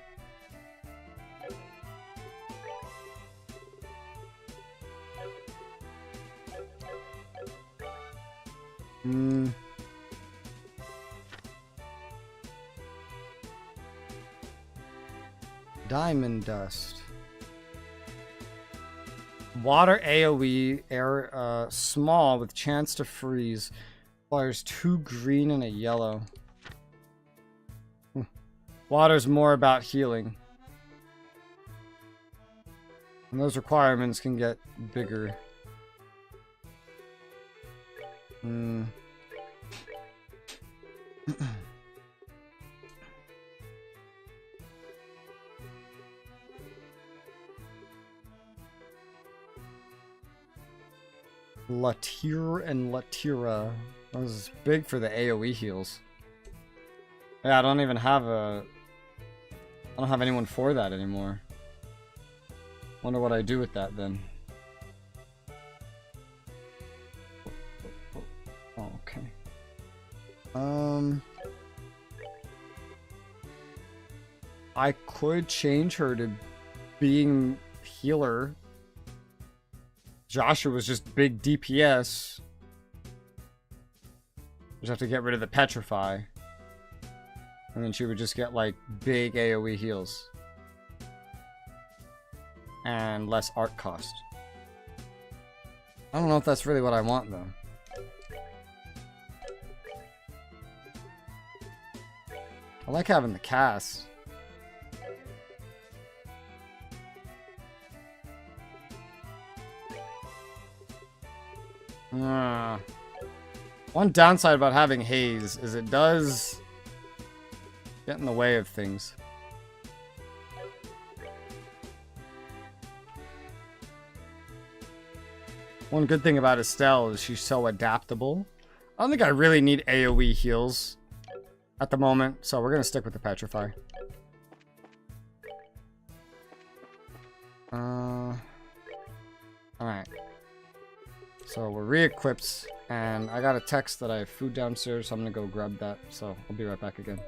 Diamond dust. Water AoE, air, small with chance to freeze. Requires 2 green and a yellow. Water's more about healing. And those requirements can get bigger. Latir and Latira. That was big for the AoE heals. Yeah, I don't have anyone for that anymore. Wonder what I do with that then. Oh, okay. I could change her to being healer. Joshua was just big DPS. Just have to get rid of the Petrify. And then she would just get like big AoE heals. And less art cost. I don't know if that's really what I want, though. I like having the cast. One downside about having haze is it does get in the way of things. One good thing about Estelle is she's so adaptable. I don't think I really need AoE heals at the moment, so we're going to stick with the Petrify. Alright. So we're re-equipped, and I got a text that I have food downstairs, so I'm going to go grab that, so I'll be right back again.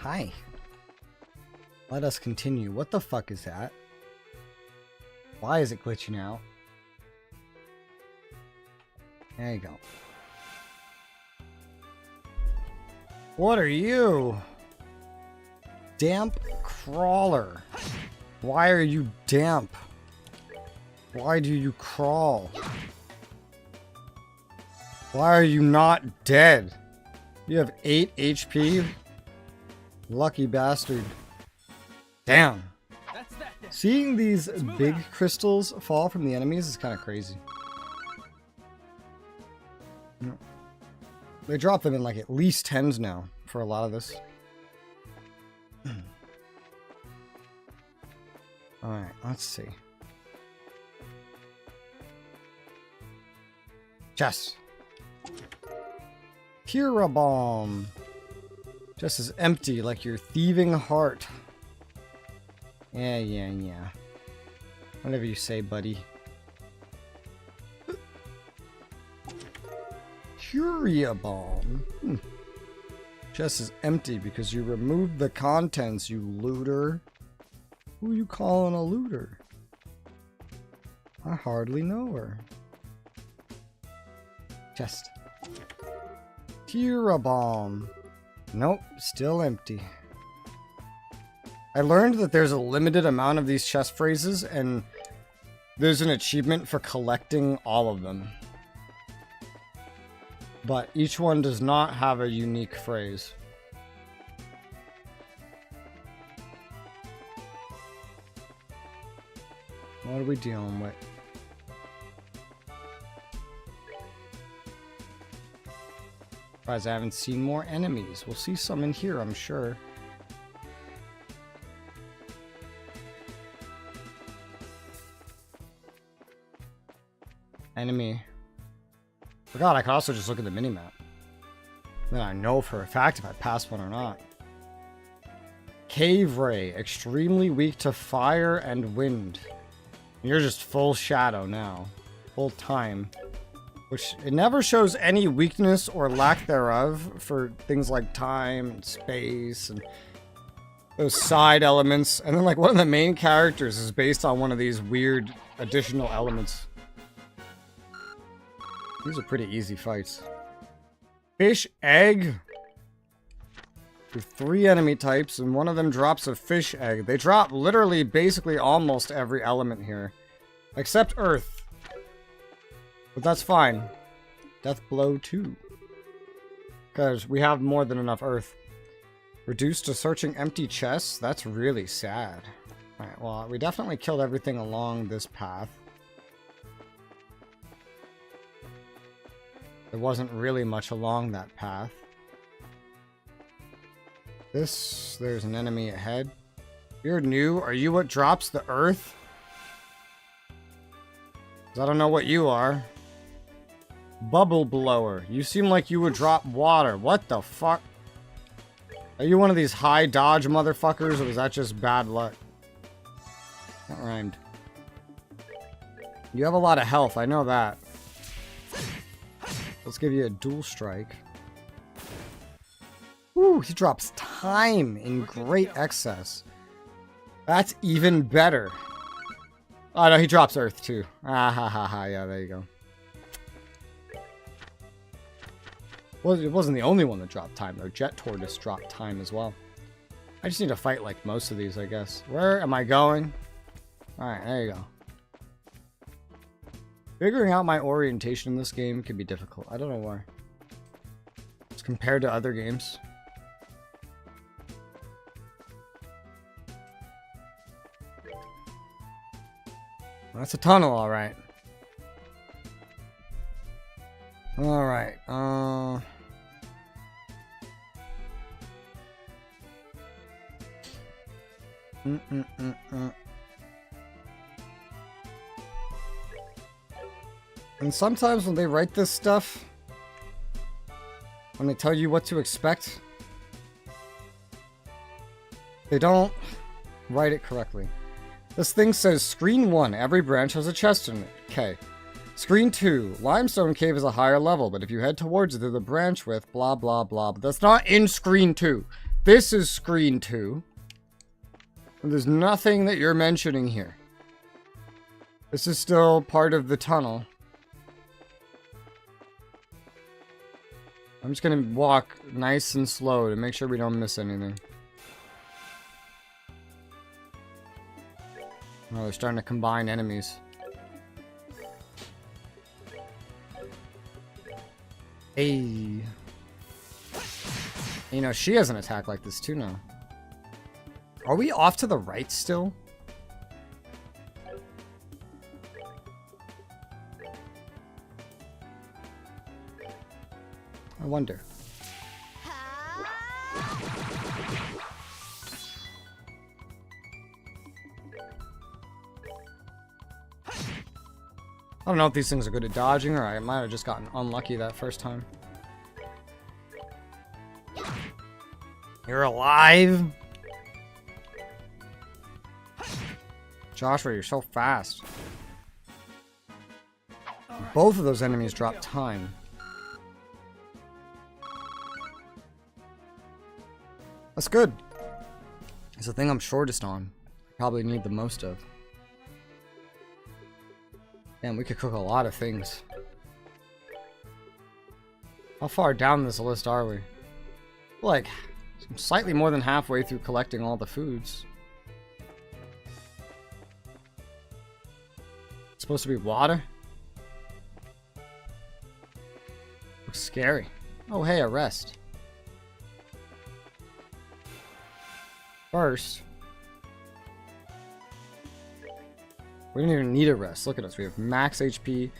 Hi. Let us continue. What the fuck is that? Why is it glitching out? There you go. What are you? Damp crawler. Why are you damp? Why do you crawl? Why are you not dead? You have 8 HP? Lucky bastard. Damn. That's that then. Seeing these move big out. crystals fall from the enemies is kind of crazy. They drop them in like at least 10s now for a lot of this. Alright, let's see. Chest. Kira bomb. Just as empty like your thieving heart. Yeah. Whatever you say, buddy. Curia bomb. Chest is empty because you removed the contents, you looter. Who you calling a looter? I hardly know her. Chest. Kira bomb. Nope, still empty. I learned that there's a limited amount of these chest phrases, and there's an achievement for collecting all of them. But each one does not have a unique phrase. What are we dealing with? Surprised I haven't seen more enemies. We'll see some in here, I'm sure. Enemy. Forgot I could also just look at the minimap. Then I know for a fact if I pass one or not. Cave Ray. Extremely weak to fire and wind. You're just full shadow now. Full time. Which, it never shows any weakness or lack thereof for things like time and space and those side elements. And then like one of the main characters is based on one of these weird additional elements. These are pretty easy fights. Fish egg. There's 3 enemy types and one of them drops a fish egg. They drop literally basically almost every element here. Except earth. But that's fine. Death blow 2. Because we have more than enough earth. Reduced to searching empty chests? That's really sad. Alright, well, we definitely killed everything along this path. There wasn't really much along that path. There's an enemy ahead. You're new. Are you what drops the earth? 'Cause I don't know what you are. Bubble blower. You seem like you would drop water. What the fuck? Are you one of these high dodge motherfuckers, or was that just bad luck? That rhymed. You have a lot of health, I know that. Let's give you a dual strike. Ooh, he drops time in great excess. That's even better. Oh no, he drops earth too. Ah ha ha ha, yeah, there you go. Well, it wasn't the only one that dropped time though. Jet Tortoise dropped time as well. I just need to fight like most of these, I guess. Where am I going? Alright, there you go. Figuring out my orientation in this game can be difficult. I don't know why. It's compared to other games. That's a tunnel, alright. Alright, And sometimes when they write this stuff, when they tell you what to expect, they don't write it correctly. This thing says screen 1, every branch has a chest in it. Okay. Screen 2, limestone cave is a higher level, but if you head towards it, there's a branch with blah blah blah. But that's not in screen 2. this is screen 2. And there's nothing that you're mentioning here. This is still part of the tunnel. I'm just gonna walk nice and slow to make sure we don't miss anything. Oh, they're starting to combine enemies. Hey. You know, she has an attack like this too now. Are we off to the right still? I wonder. I don't know if these things are good at dodging, or I might have just gotten unlucky that first time. You're alive? Joshua, you're so fast. Both of those enemies drop time. That's good. It's the thing I'm shortest on. Probably need the most of. Man, we could cook a lot of things. How far down this list are we? Like, slightly more than halfway through collecting all the foods. It's supposed to be water? Looks scary. Oh, hey, a rest. First, we don't even need a rest. Look at us. We have max HP.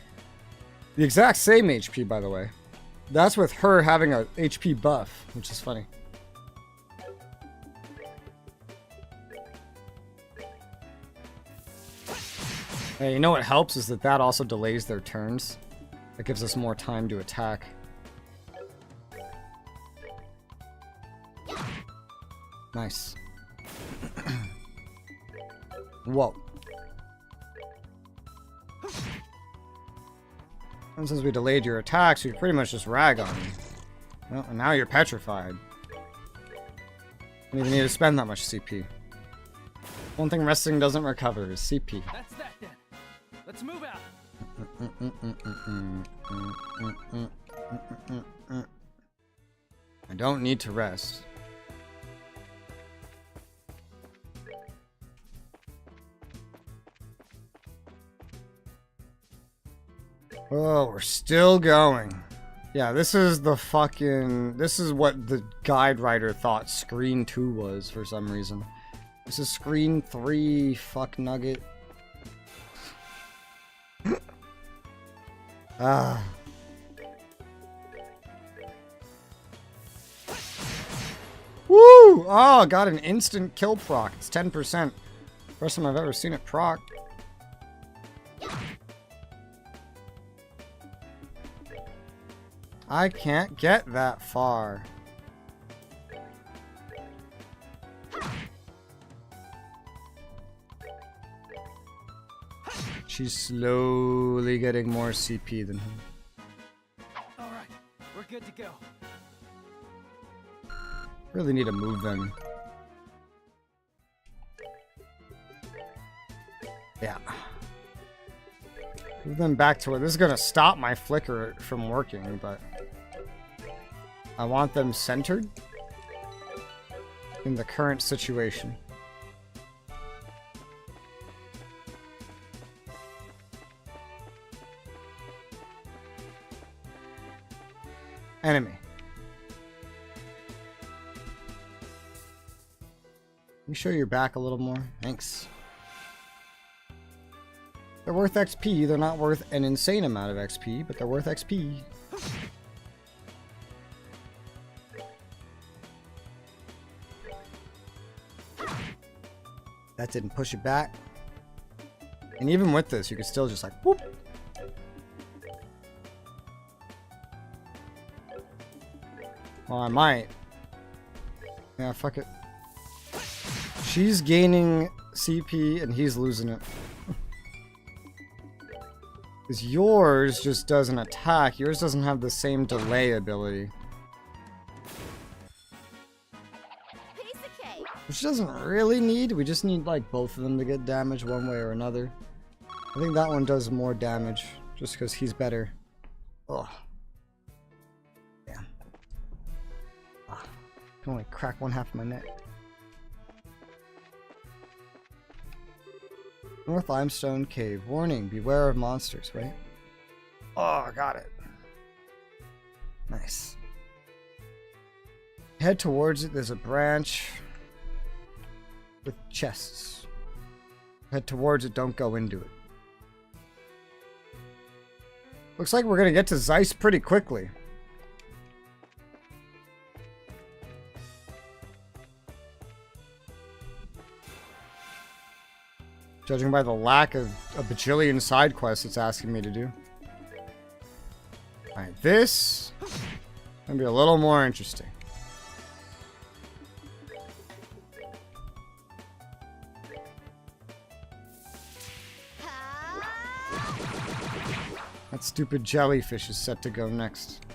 The exact same HP, by the way. That's with her having a HP buff, which is funny. Hey, you know what helps is that that also delays their turns. That gives us more time to attack. Nice. Whoa. And since we delayed your attacks, we pretty much just rag on you. Well, and now you're petrified. Don't even need to spend that much CP. One thing resting doesn't recover is CP. That's that then. Let's move out. I don't need to rest. Oh, we're still going. Yeah, this is the fucking... This is what the guide writer thought screen 2 was for some reason. This is screen 3, fuck nugget. Ah. Woo! Oh, got an instant kill proc. It's 10%. First time I've ever seen it proc. I can't get that far. She's slowly getting more CP than him. Alright, we're good to go. Really need to move them. Yeah. Move them back to where this is gonna stop my flicker from working, but I want them centered in the current situation. Enemy. Can you show your back a little more? Thanks. They're worth XP. They're not worth an insane amount of XP, but they're worth XP. That didn't push it back. And even with this, you could still just like, whoop. Well, I might. Yeah, fuck it. She's gaining CP and he's losing it. Because yours just doesn't attack. Yours doesn't have the same delay ability. Which doesn't really need. We just need like both of them to get damage one way or another. I think that one does more damage just because he's better. Ugh. Yeah. I can only crack one half of my neck. North Limestone Cave. Warning, beware of monsters, right? Oh, I got it. Nice. Head towards it. There's a branch with chests. Head towards it. Don't go into it. Looks like we're going to get to Zeiss pretty quickly. Judging by the lack of a bajillion side quests it's asking me to do. Alright, this is going to be a little more interesting. That stupid jellyfish is set to go next.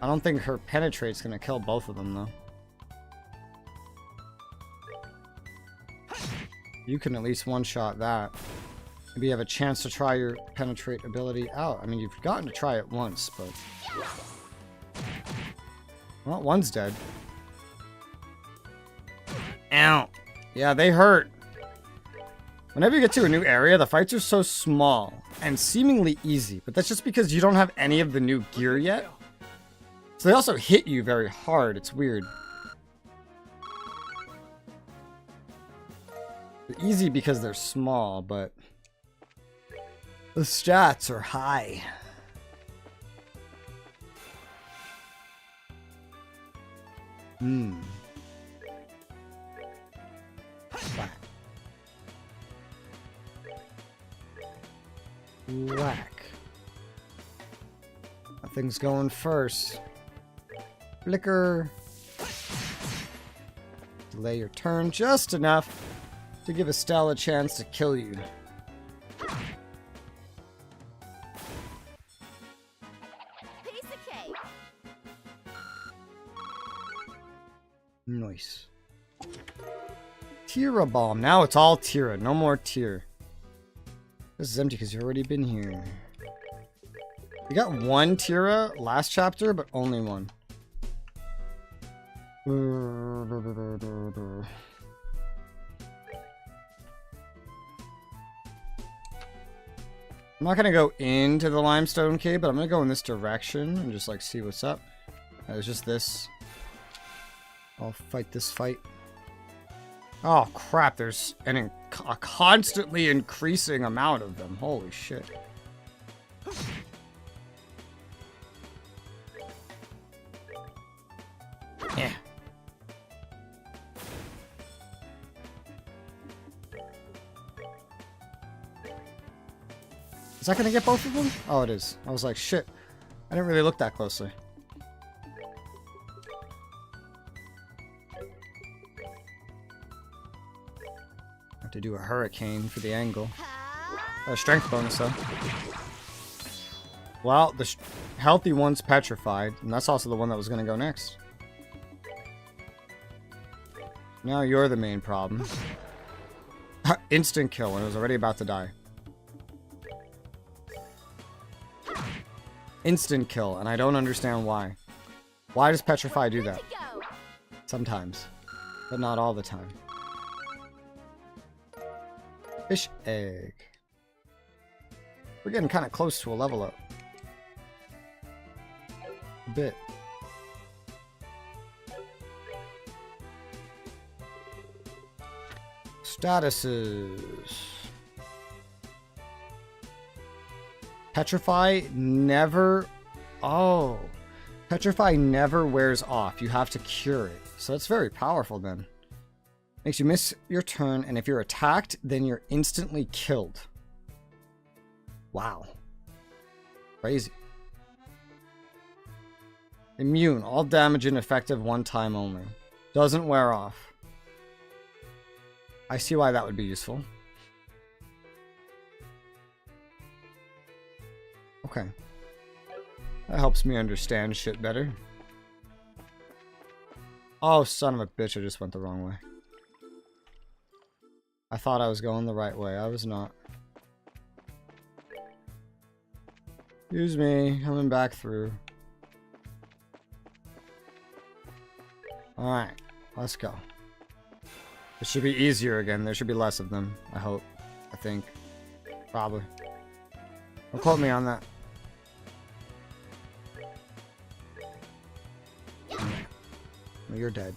I don't think her penetrate's going to kill both of them, though. You can at least one-shot that. Maybe you have a chance to try your penetrate ability out. I mean, you've gotten to try it once, but... Well, one's dead. Ow. Yeah, they hurt. Whenever you get to a new area, the fights are so small and seemingly easy, but that's just because you don't have any of the new gear yet. So they also hit you very hard. It's weird. They're easy because they're small, but the stats are high. Whack. Nothing's going first. Flicker. Delay your turn just enough to give Estelle a chance to kill you. Piece of cake. Nice. Tira bomb. Now it's all Tira. No more Tyr. This is empty because you've already been here. We got one Tira last chapter, but only one. I'm not going to go into the limestone cave, but I'm going to go in this direction and just like see what's up. It's just this. I'll fight this fight. Oh crap, there's a constantly increasing amount of them. Holy shit. Yeah. Is that gonna get both of them? Oh, it is. I was like, shit. I didn't really look that closely. Have to do a hurricane for the angle. A strength bonus though. Well, the healthy one's petrified, and that's also the one that was gonna go next. Now you're the main problem. Instant kill, and it was already about to die. Instant kill, and I don't understand why. Why does Petrify do that? Sometimes, but not all the time. Fish egg. We're getting kind of close to a level up. A bit. Statuses. Petrify never... Oh. Petrify never wears off. You have to cure it. So that's very powerful then. Makes you miss your turn, and if you're attacked, then you're instantly killed. Wow. Crazy. Immune. All damage ineffective one time only. Doesn't wear off. I see why that would be useful. Okay. That helps me understand shit better. Oh, son of a bitch, I just went the wrong way. I thought I was going the right way. I was not. Excuse me, coming back through. Alright, let's go. It should be easier again. There should be less of them, I hope. I think. Probably. Don't quote me on that. Well, you're dead.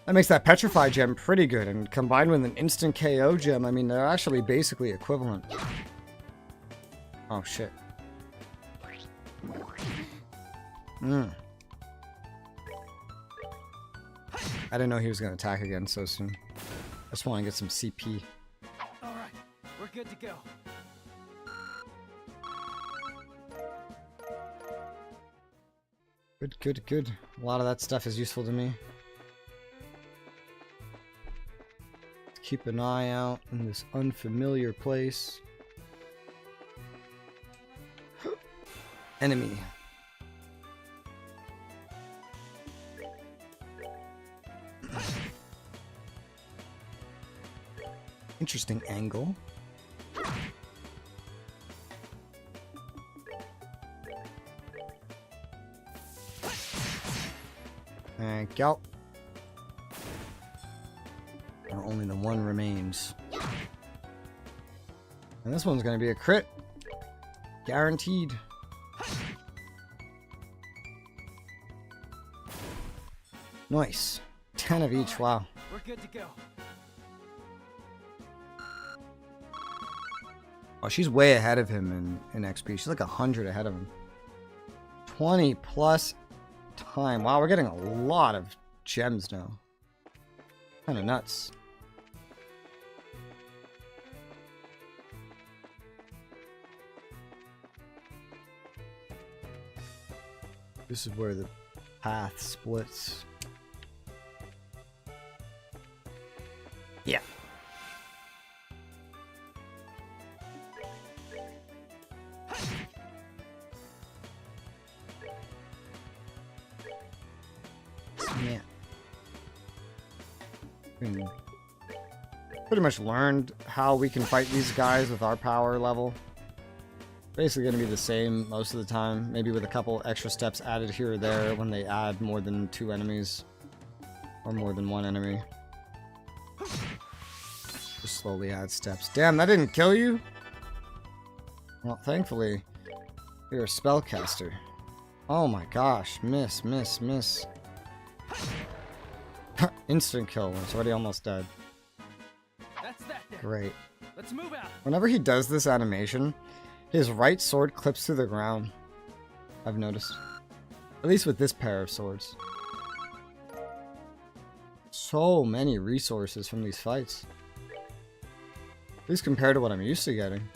That makes that Petrify gem pretty good, and combined with an instant KO gem, I mean, they're actually basically equivalent. Oh, shit. I didn't know he was going to attack again so soon. I just want to get some CP. Alright, we're good to go. Good, good, good. A lot of that stuff is useful to me. Let's keep an eye out in this unfamiliar place. Enemy. Interesting angle. And go. Now only the one remains. And this one's going to be a crit. Guaranteed. Nice. 10 of each, wow. We're good to go. Oh, she's way ahead of him in XP. She's like 100 ahead of him. 20 plus time. Wow, we're getting a lot of gems now. Kind of nuts. This is where the path splits. Yeah. Yeah. Pretty much learned how we can fight these guys with our power level. Basically going to be the same most of the time, maybe with a couple extra steps added here or there when they add more than 2 enemies or more than 1 enemy. Just slowly add steps. Damn, that didn't kill you? Well, thankfully, you're a spellcaster. Oh my gosh, miss. Instant kill, it's already almost dead. That's that then. Great. Let's move out. Whenever he does this animation, his right sword clips through the ground. I've noticed. At least with this pair of swords. So many resources from these fights. At least compared to what I'm used to getting.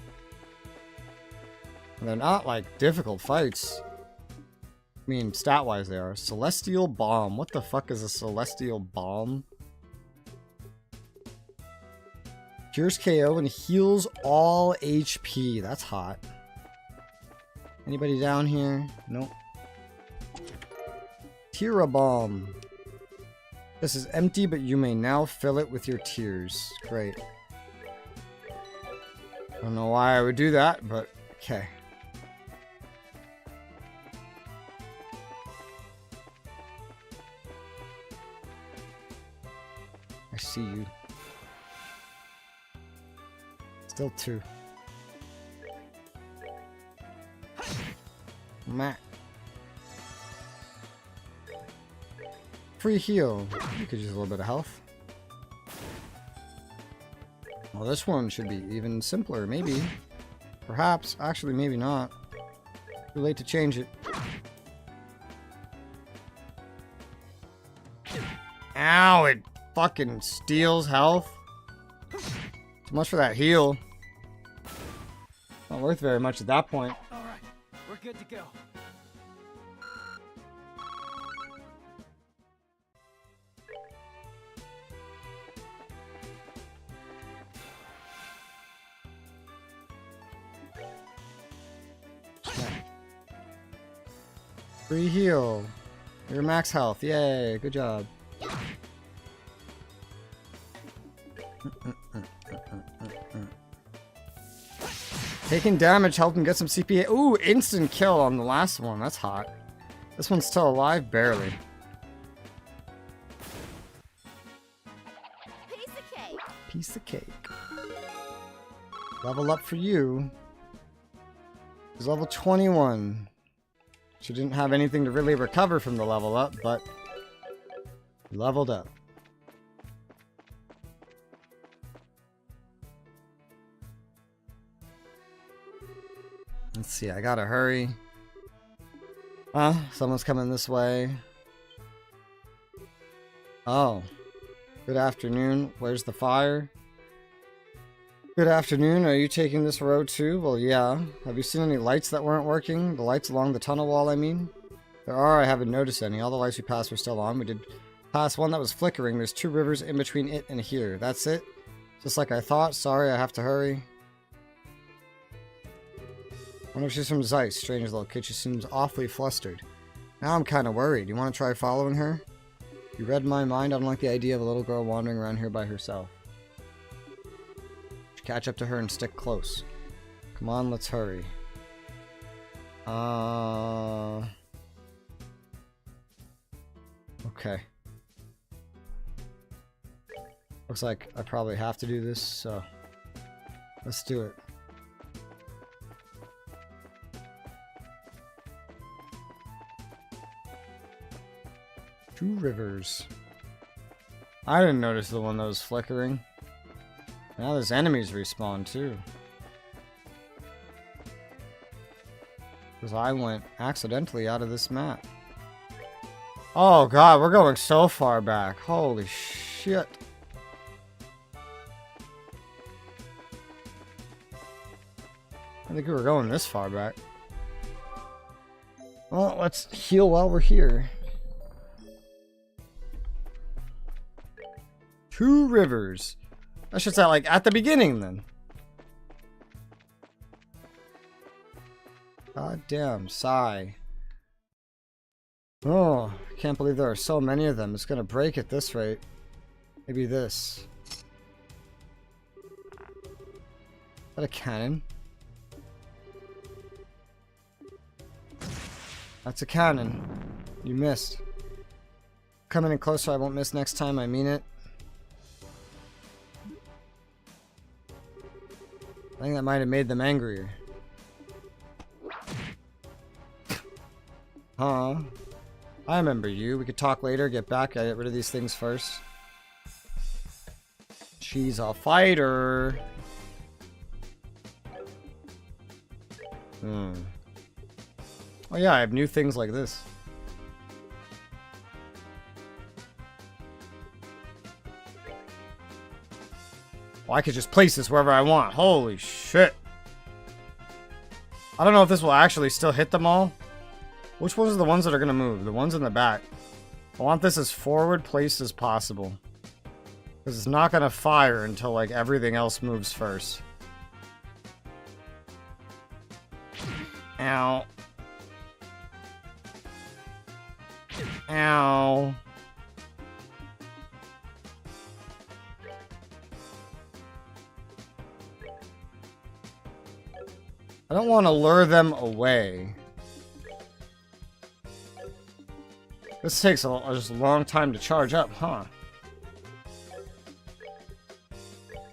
And they're not like difficult fights. I mean, stat-wise they are. Celestial Bomb. What the fuck is a Celestial Bomb? Cures KO and heals all HP. That's hot. Anybody down here? Nope. Tira Bomb. This is empty, but you may now fill it with your tears. Great. I don't know why I would do that, but okay. I see you. Still 2. Meh. Free heal. You could use a little bit of health. Well, this one should be even simpler, maybe. Perhaps. Actually, maybe not. Too late to change it. Ow, it fucking steals health. Too much for that heal. Not worth very much at that point. Alright, we're good to go. Free heal. You're max health. Yay, good job. Taking damage helped him get some CPA. Ooh, instant kill on the last one. That's hot. This one's still alive? Barely. Piece of cake. Piece of cake. Level up for you. Is level 21. She didn't have anything to really recover from the level up, but leveled up. Let's see, I gotta hurry. Someone's coming this way. Oh. Good afternoon. Where's the fire? Good afternoon. Are you taking this road too? Well, yeah. Have you seen any lights that weren't working? The lights along the tunnel wall, I mean? There are. I haven't noticed any. All the lights we passed were still on. We did pass one that was flickering. There's 2 rivers in between it and here. That's it? Just like I thought. Sorry, I have to hurry. Wonder if she's from Zeiss. Strange little kid. She seems awfully flustered. Now I'm kind of worried. You want to try following her? You read my mind. I don't like the idea of a little girl wandering around here by herself. Catch up to her and stick close. Come on, let's hurry. Okay. Looks like I probably have to do this, so let's do it. Two rivers. I didn't notice the one that was flickering. Now there's enemies respawn too. Because I went accidentally out of this map. Oh god, we're going so far back. Holy shit. I think we were going this far back. Well, let's heal while we're here. Two rivers. I should say, like, at the beginning, then. God damn, sigh. Oh, I can't believe there are so many of them. It's gonna break at this rate. Maybe this. Is that a cannon? That's a cannon. You missed. Coming in closer, I won't miss next time, I mean it. I think that might have made them angrier. Huh? I remember you. We could talk later, get back, get rid of these things first. She's a fighter. Oh yeah, I have new things like this. Well, I could just place this wherever I want. Holy shit. I don't know if this will actually still hit them all. Which ones are the ones that are going to move? The ones in the back. I want this as forward placed as possible. Because it's not going to fire until, like, everything else moves first. Ow. Ow. I don't want to lure them away. This takes just a long time to charge up, huh?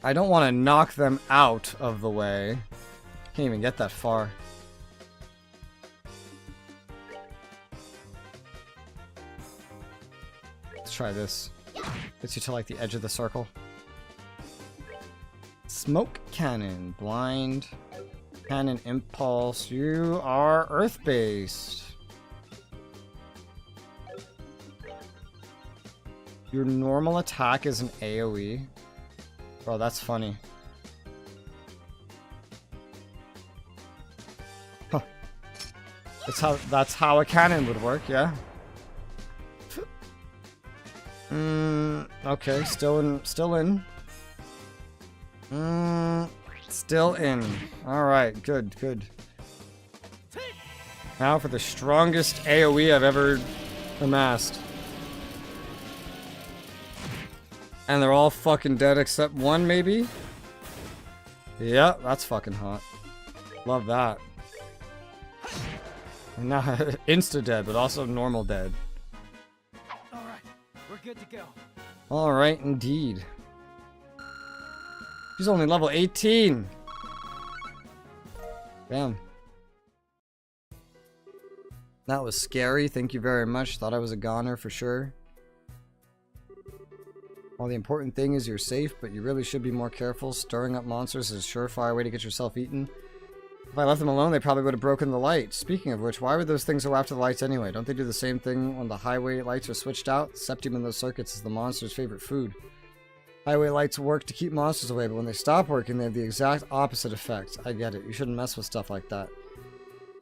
I don't want to knock them out of the way. Can't even get that far. Let's try this. Gets you to like the edge of the circle. Smoke cannon. Blind. Cannon impulse. You are earth-based. Your normal attack is an AoE. Bro, that's funny. Huh. That's how a cannon would work, yeah. Okay, still in. Still in. Alright, good. Now for the strongest AoE I've ever amassed. And they're all fucking dead except one, maybe? Yeah, that's fucking hot. Love that. Not insta-dead, but also normal dead. Alright, we're good to go. Alright, indeed. She's only level 18! Damn. That was scary, thank you very much. Thought I was a goner for sure. Well, the important thing is you're safe, but you really should be more careful. Stirring up monsters is a surefire way to get yourself eaten. If I left them alone, they probably would have broken the light. Speaking of which, why would those things go after the lights anyway? Don't they do the same thing when the highway lights are switched out? Septium in those circuits is the monster's favorite food. Highway lights work to keep monsters away, but when they stop working, they have the exact opposite effect. I get it. You shouldn't mess with stuff like that.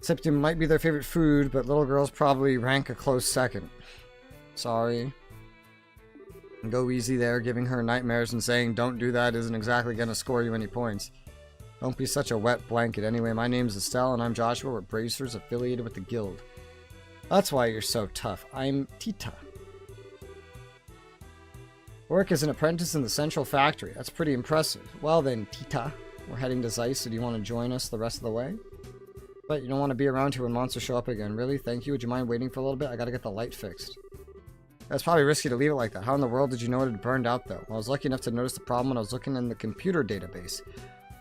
Septium might be their favorite food, but little girls probably rank a close second. Sorry. Go easy there. Giving her nightmares and saying don't do that isn't exactly going to score you any points. Don't be such a wet blanket. Anyway, my name's Estelle and I'm Joshua. We're bracers affiliated with the guild. That's why you're so tough. I'm Tita. Work as an apprentice in the central factory. That's pretty impressive. Well then, Tita. We're heading to Zeiss, so do you want to join us the rest of the way? But you don't want to be around here when monsters show up again. Really? Thank you. Would you mind waiting for a little bit? I gotta get the light fixed. That's probably risky to leave it like that. How in the world did you know it had burned out, though? Well, I was lucky enough to notice the problem when I was looking in the computer database.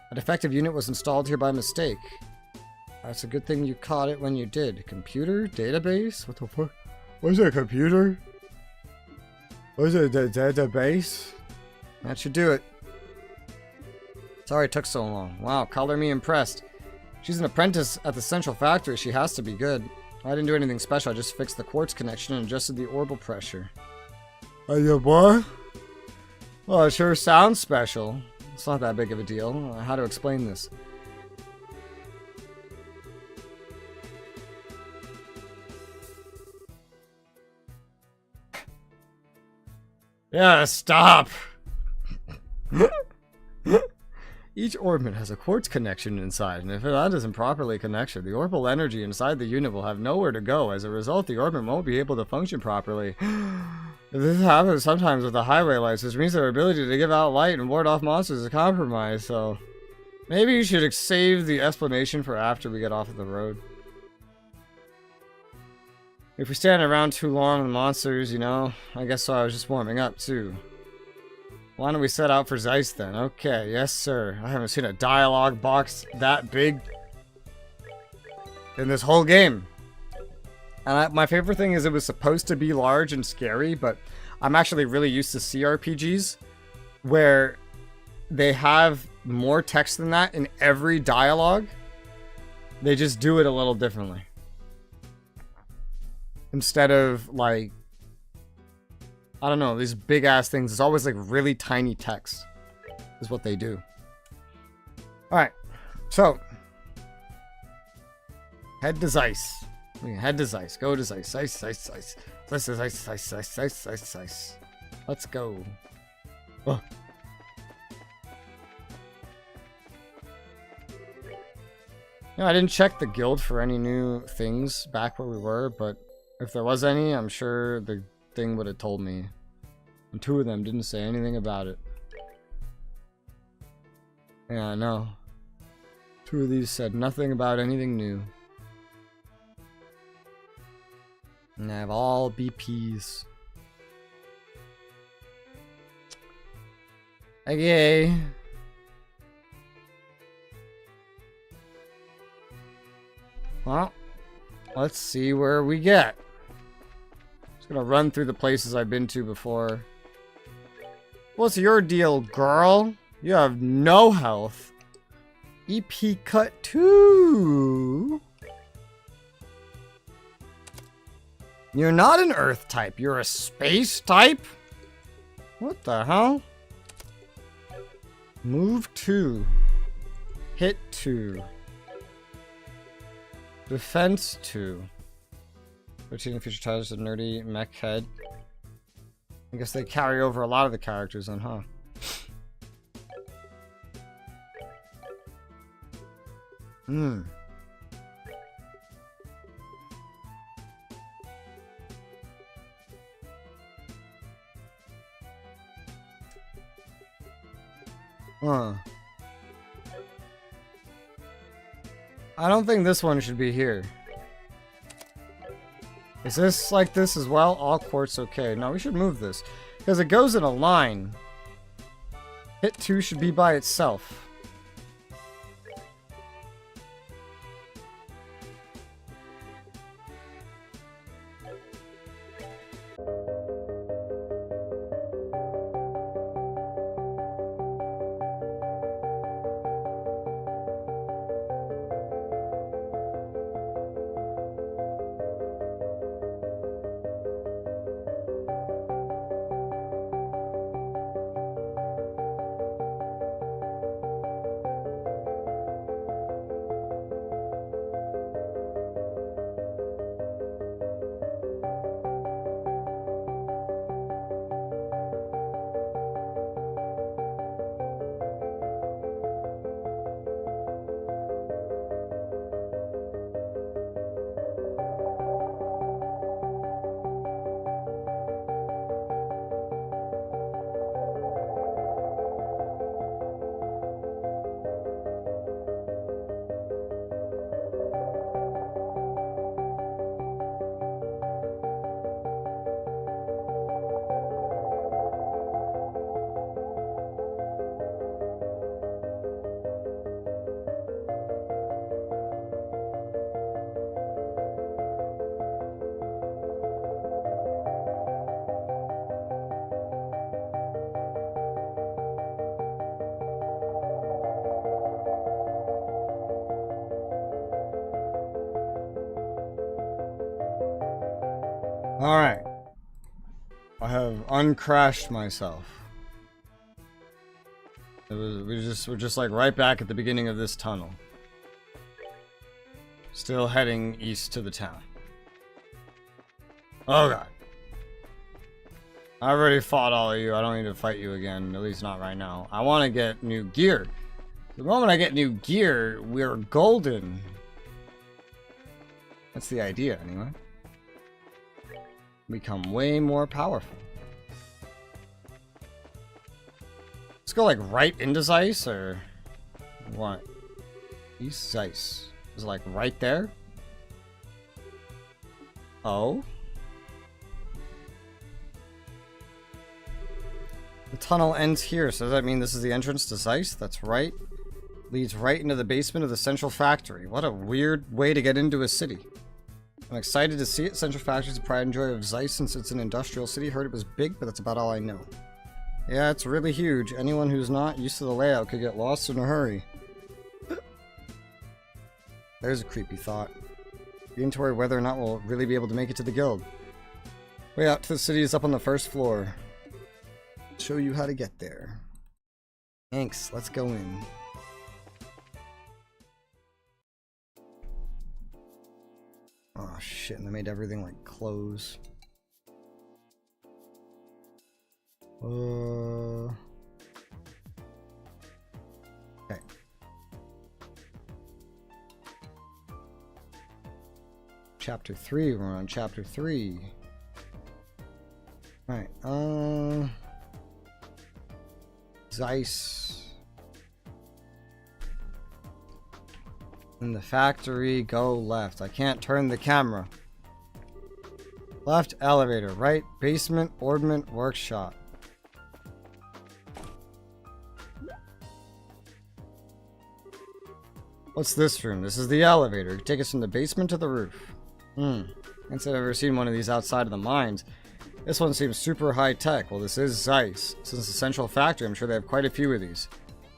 A defective unit was installed here by mistake. That's a good thing you caught it when you did. Computer? Database? What the fuck? What's a computer? What's a database? That should do it. Sorry it took so long. Wow, color me impressed. She's an apprentice at the central factory. She has to be good. I didn't do anything special. I just fixed the quartz connection and adjusted the orbital pressure. What? Well, it sure sounds special. It's not that big of a deal. How to explain this? Yeah, stop! Each orbit has a quartz connection inside, and if that isn't properly connected, the orbital energy inside the unit will have nowhere to go. As a result, the orbit won't be able to function properly. This happens sometimes with the highway lights, which means their ability to give out light and ward off monsters is compromised, so... Maybe you should save the explanation for after we get off of the road. If we stand around too long with monsters, you know, I guess so. I was just warming up, too. Why don't we set out for Zeiss then? Okay, yes sir. I haven't seen a dialogue box that big in this whole game. And my favorite thing is it was supposed to be large and scary, but I'm actually really used to CRPGs where they have more text than that in every dialogue. They just do it a little differently. Instead of like, I don't know, these big ass things. It's always like really tiny text is what they do. Alright, so head to Zeiss. We can head to Zeiss. Go to Zeiss. Zeiss, Zeiss, Zeiss. Zeiss, Zeiss, Zeiss, Zeiss, Zeiss, Zeiss, Zeiss. Let's go. Oh. You know, I didn't check the guild for any new things back where we were, but if there was any, I'm sure the thing would have told me. And two of them didn't say anything about it. Yeah, I know. Two of these said nothing about anything new. And I have all BPs. Okay. Well, let's see where we get. Just gonna run through the places I've been to before. What's your deal, girl? You have no health. EP cut 2. You're not an Earth type. You're a space type? What the hell? Move 2. Hit 2. Defense 2. 13 future titles of nerdy mech head. I guess they carry over a lot of the characters then, huh? Hmm. Huh. I don't think this one should be here. Is this like this as well? All quartz, okay. No, we should move this. Because it goes in a line. Hit 2 should be by itself. Alright. I have uncrashed myself. We're just like right back at the beginning of this tunnel. Still heading east to the town. Oh god. I already fought all of you. I don't need to fight you again. At least not right now. I want to get new gear. The moment I get new gear, we're golden. That's the idea, anyway. Become way more powerful. Let's go like right into Zeiss, or what? East Zeiss is like right there. Oh, the tunnel ends here, so does that mean this is the entrance to Zeiss? That's right. Leads right into the basement of the central factory. What a weird way to get into a city. I'm excited to see it. Central Factory is a pride and joy of Zeiss since it's an industrial city. Heard it was big, but that's about all I know. Yeah, it's really huge. Anyone who's not used to the layout could get lost in a hurry. There's a creepy thought. Beginning to worry whether or not we'll really be able to make it to the guild. Way out to the city is up on the first floor. I'll show you how to get there. Thanks, let's go in. Oh shit, and they made everything like close. Okay. Chapter 3, we're on chapter 3. Alright, Zeiss. In the factory, go left. I can't turn the camera. Left elevator, right basement, ordnance workshop. What's this room? This is the elevator. Take us from the basement to the roof. Can't say I've ever seen one of these outside of the mines. This one seems super high tech. Well, this is Zeiss. Since it's a central factory, I'm sure they have quite a few of these.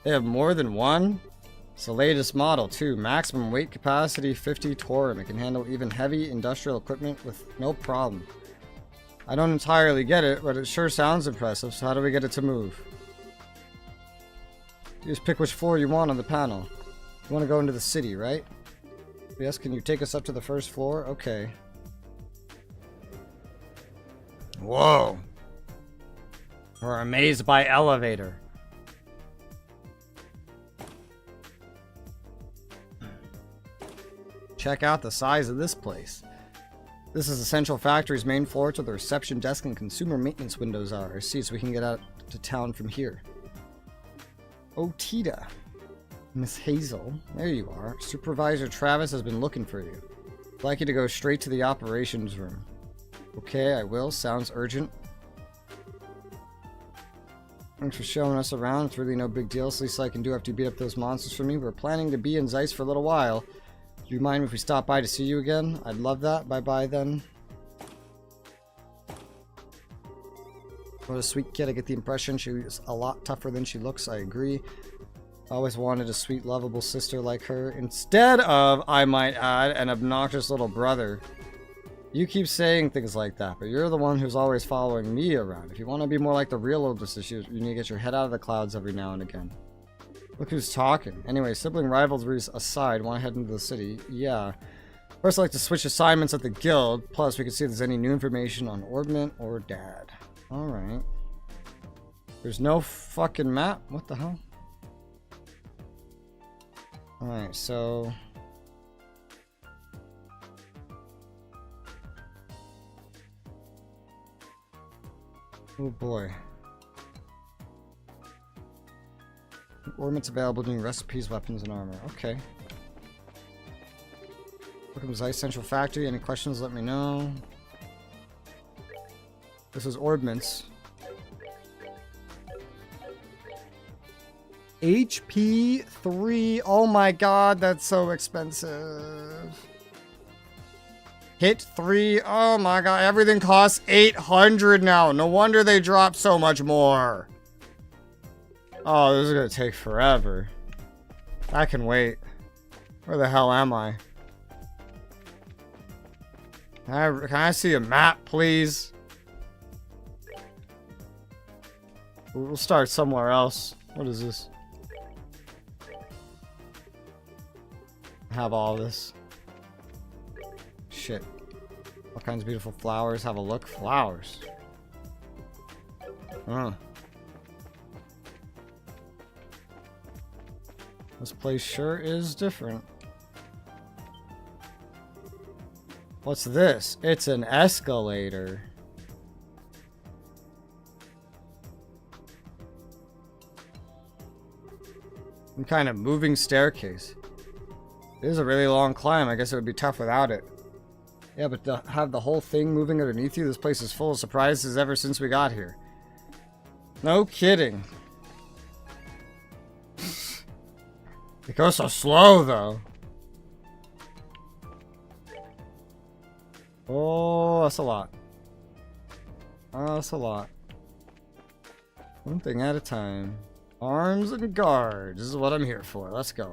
They have more than one? It's the latest model, too. Maximum weight capacity, 50 torm. It can handle even heavy industrial equipment with no problem. I don't entirely get it, but it sure sounds impressive, so how do we get it to move? You just pick which floor you want on the panel. You want to go into the city, right? Yes, can you take us up to the first floor? Okay. Whoa. We're amazed by elevator. Check out the size of this place. This is the Central Factory's main floor to the reception desk and consumer maintenance windows are. See, so we can get out to town from here. Oh, Tita. Miss Hazel. There you are. Supervisor Travis has been looking for you. I'd like you to go straight to the operations room. Okay, I will. Sounds urgent. Thanks for showing us around. It's really no big deal. It's the least I can do after you beat up those monsters for me. We're planning to be in Zeiss for a little while. Do you mind if we stop by to see you again? I'd love that. Bye-bye then. What a sweet kid. I get the impression she's a lot tougher than she looks. I agree. I always wanted a sweet, lovable sister like her. Instead of, I might add, an obnoxious little brother. You keep saying things like that, but you're the one who's always following me around. If you want to be more like the real older sister, you need to get your head out of the clouds every now and again. Look who's talking. Anyway, sibling rivalries aside, want to head into the city? Yeah. First, I'd like to switch assignments at the guild. Plus, we can see if there's any new information on Orbment or Dad. Alright. There's no fucking map? What the hell? Alright, so... oh boy. Ornaments available, doing recipes, weapons, and armor. Okay. Welcome to Zeiss Central Factory. Any questions, let me know. This is ordnance. HP 3. Oh my god, that's so expensive. Hit 3. Oh my god, everything costs 800 now. No wonder they dropped so much more. Oh, this is gonna take forever. I can wait. Where the hell am I? Can I see a map, please? We'll start somewhere else. What is this? Have all this. Shit. All kinds of beautiful flowers. Have a look. Flowers. Huh. This place sure is different. What's this? It's an escalator. Some kind of moving staircase. It is a really long climb. I guess it would be tough without it. Yeah, but to have the whole thing moving underneath you, this place is full of surprises ever since we got here. No kidding. It goes so slow, though. Oh, that's a lot. Oh, that's a lot. One thing at a time. Arms and guards. This is what I'm here for. Let's go.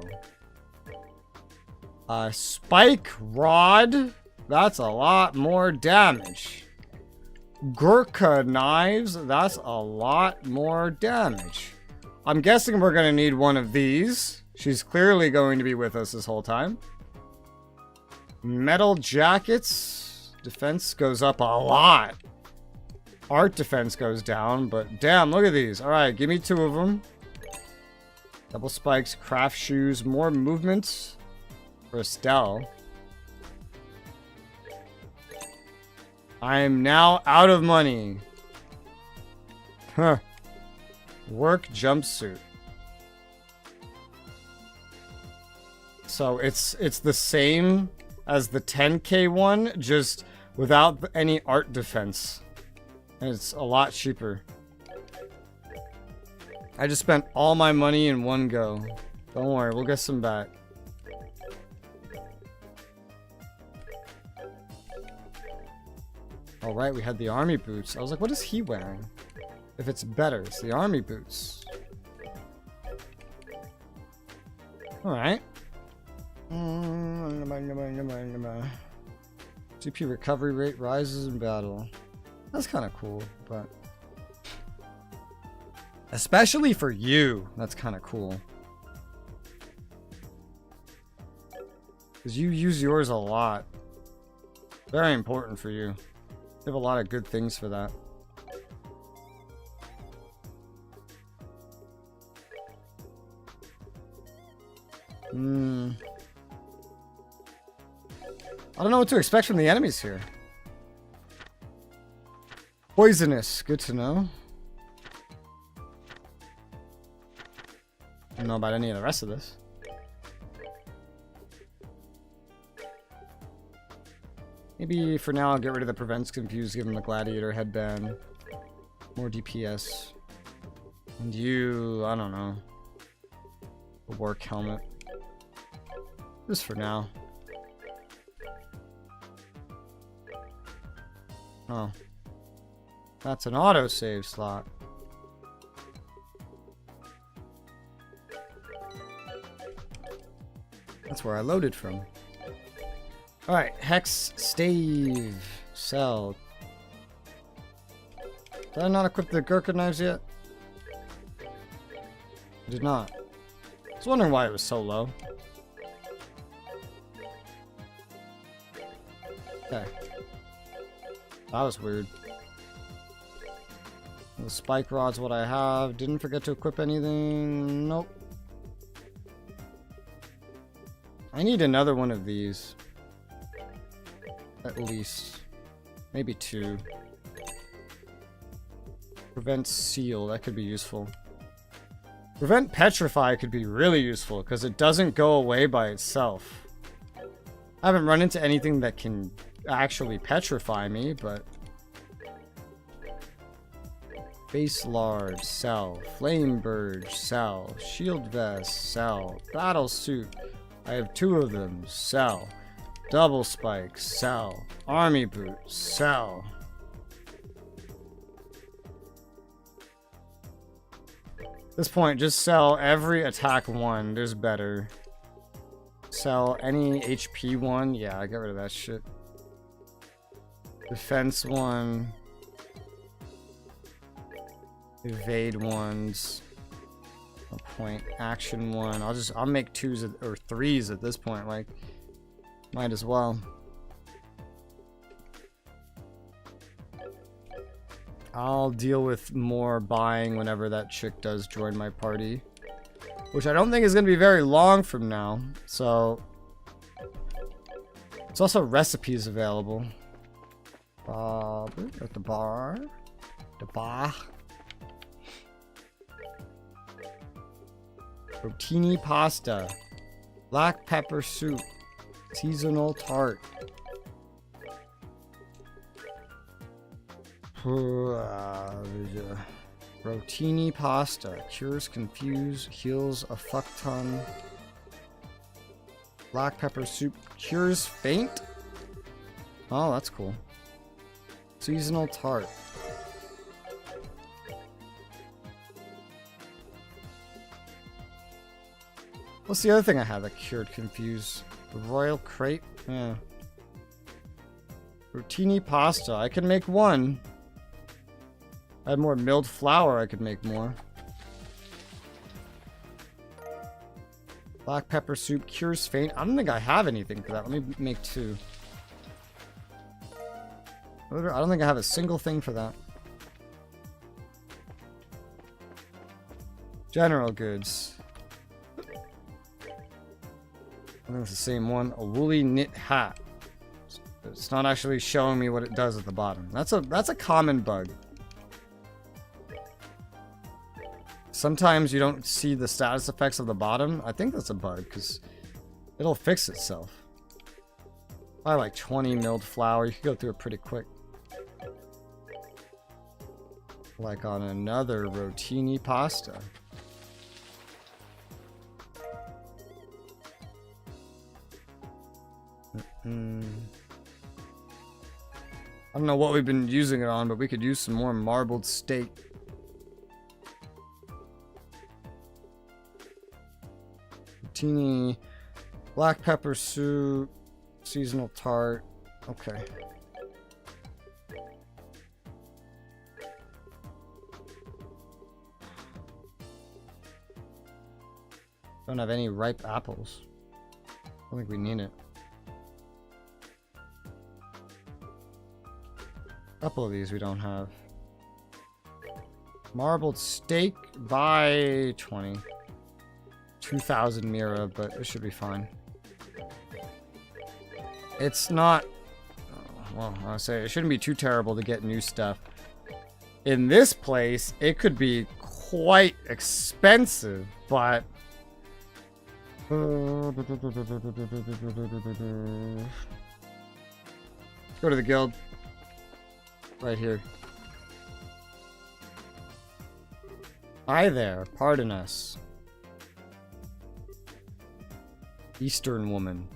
A spike rod. That's a lot more damage. Gurkha knives. That's a lot more damage. I'm guessing we're going to need one of these. She's clearly going to be with us this whole time. Metal jackets. Defense goes up a lot. Art defense goes down, but damn, look at these. Alright, give me 2 of them. Double spikes, craft shoes, more movement for Estelle. I am now out of money. Huh. Work jumpsuit. So it's the same as the 10k one, just without any art defense. And it's a lot cheaper. I just spent all my money in one go. Don't worry, we'll get some back. Alright, we had the army boots. I was like, what is he wearing? If it's better, it's the army boots. Alright. GP recovery rate rises in battle. That's kind of cool, but... especially for you, that's kind of cool. Because you use yours a lot. Very important for you. You have a lot of good things for that. I don't know what to expect from the enemies here. Poisonous, good to know. don't know about any of the rest of this. Maybe for now I'll get rid of the Prevents Confuse, give him the Gladiator headband. More DPS. And you, I don't know. A work helmet. Just for now. Oh. That's an autosave slot. That's where I loaded from. Alright, Hex, Stave, Cell. Did I not equip the Gurkha knives yet? I did not. I was wondering why it was so low. Okay. That was weird. The spike rod's what I have. Didn't forget to equip anything. Nope. I need another one of these. At least. Maybe 2. Prevent Seal. That could be useful. Prevent Petrify could be really useful because it doesn't go away by itself. I haven't run into anything that can actually petrify me, but... Base Large, sell. Flame Burge, sell. Shield Vest, sell. Battle Suit, I have 2 of them, sell. Double Spike, sell. Army Boot, sell. At this point, just sell every attack 1. There's better. Sell any HP 1. Yeah, I get rid of that shit. Defense 1. Evade 1s. No point. Action 1. I'll make 2s or 3s at this point. Like, might as well. I'll deal with more buying whenever that chick does join my party. Which I don't think is going to be very long from now. So, it's also recipes available. At the bar. The bar. Rotini pasta. Black pepper soup. Seasonal tart. Rotini pasta. Cures confuse. Heals a fuck ton. Black pepper soup. Cures faint? Oh, that's cool. Seasonal tart. What's the other thing I have that cured confuse? The Royal Crate? Yeah. Rotini pasta. I can make 1. I had more milled flour, I could make more. Black pepper soup cures faint. I don't think I have anything for that. Let me make 2. I don't think I have a single thing for that. General goods. I think it's the same one. A woolly knit hat. It's not actually showing me what it does at the bottom. That's a common bug. Sometimes you don't see the status effects of the bottom. I think that's a bug because it'll fix itself. Buy like 20 milled flour. You can go through it pretty quick. Like on another rotini pasta. I don't know what we've been using it on, but we could use some more marbled steak. Rotini, black pepper soup, seasonal tart. Okay. Don't have any ripe apples. I don't think we need it. A couple of these we don't have. Marbled steak by 20. 2,000 Mira, but it should be fine. It's not... well, I'll say it shouldn't be too terrible to get new stuff. In this place, it could be quite expensive, but Go to the guild. Right here. Hi there, pardon us. Eastern woman.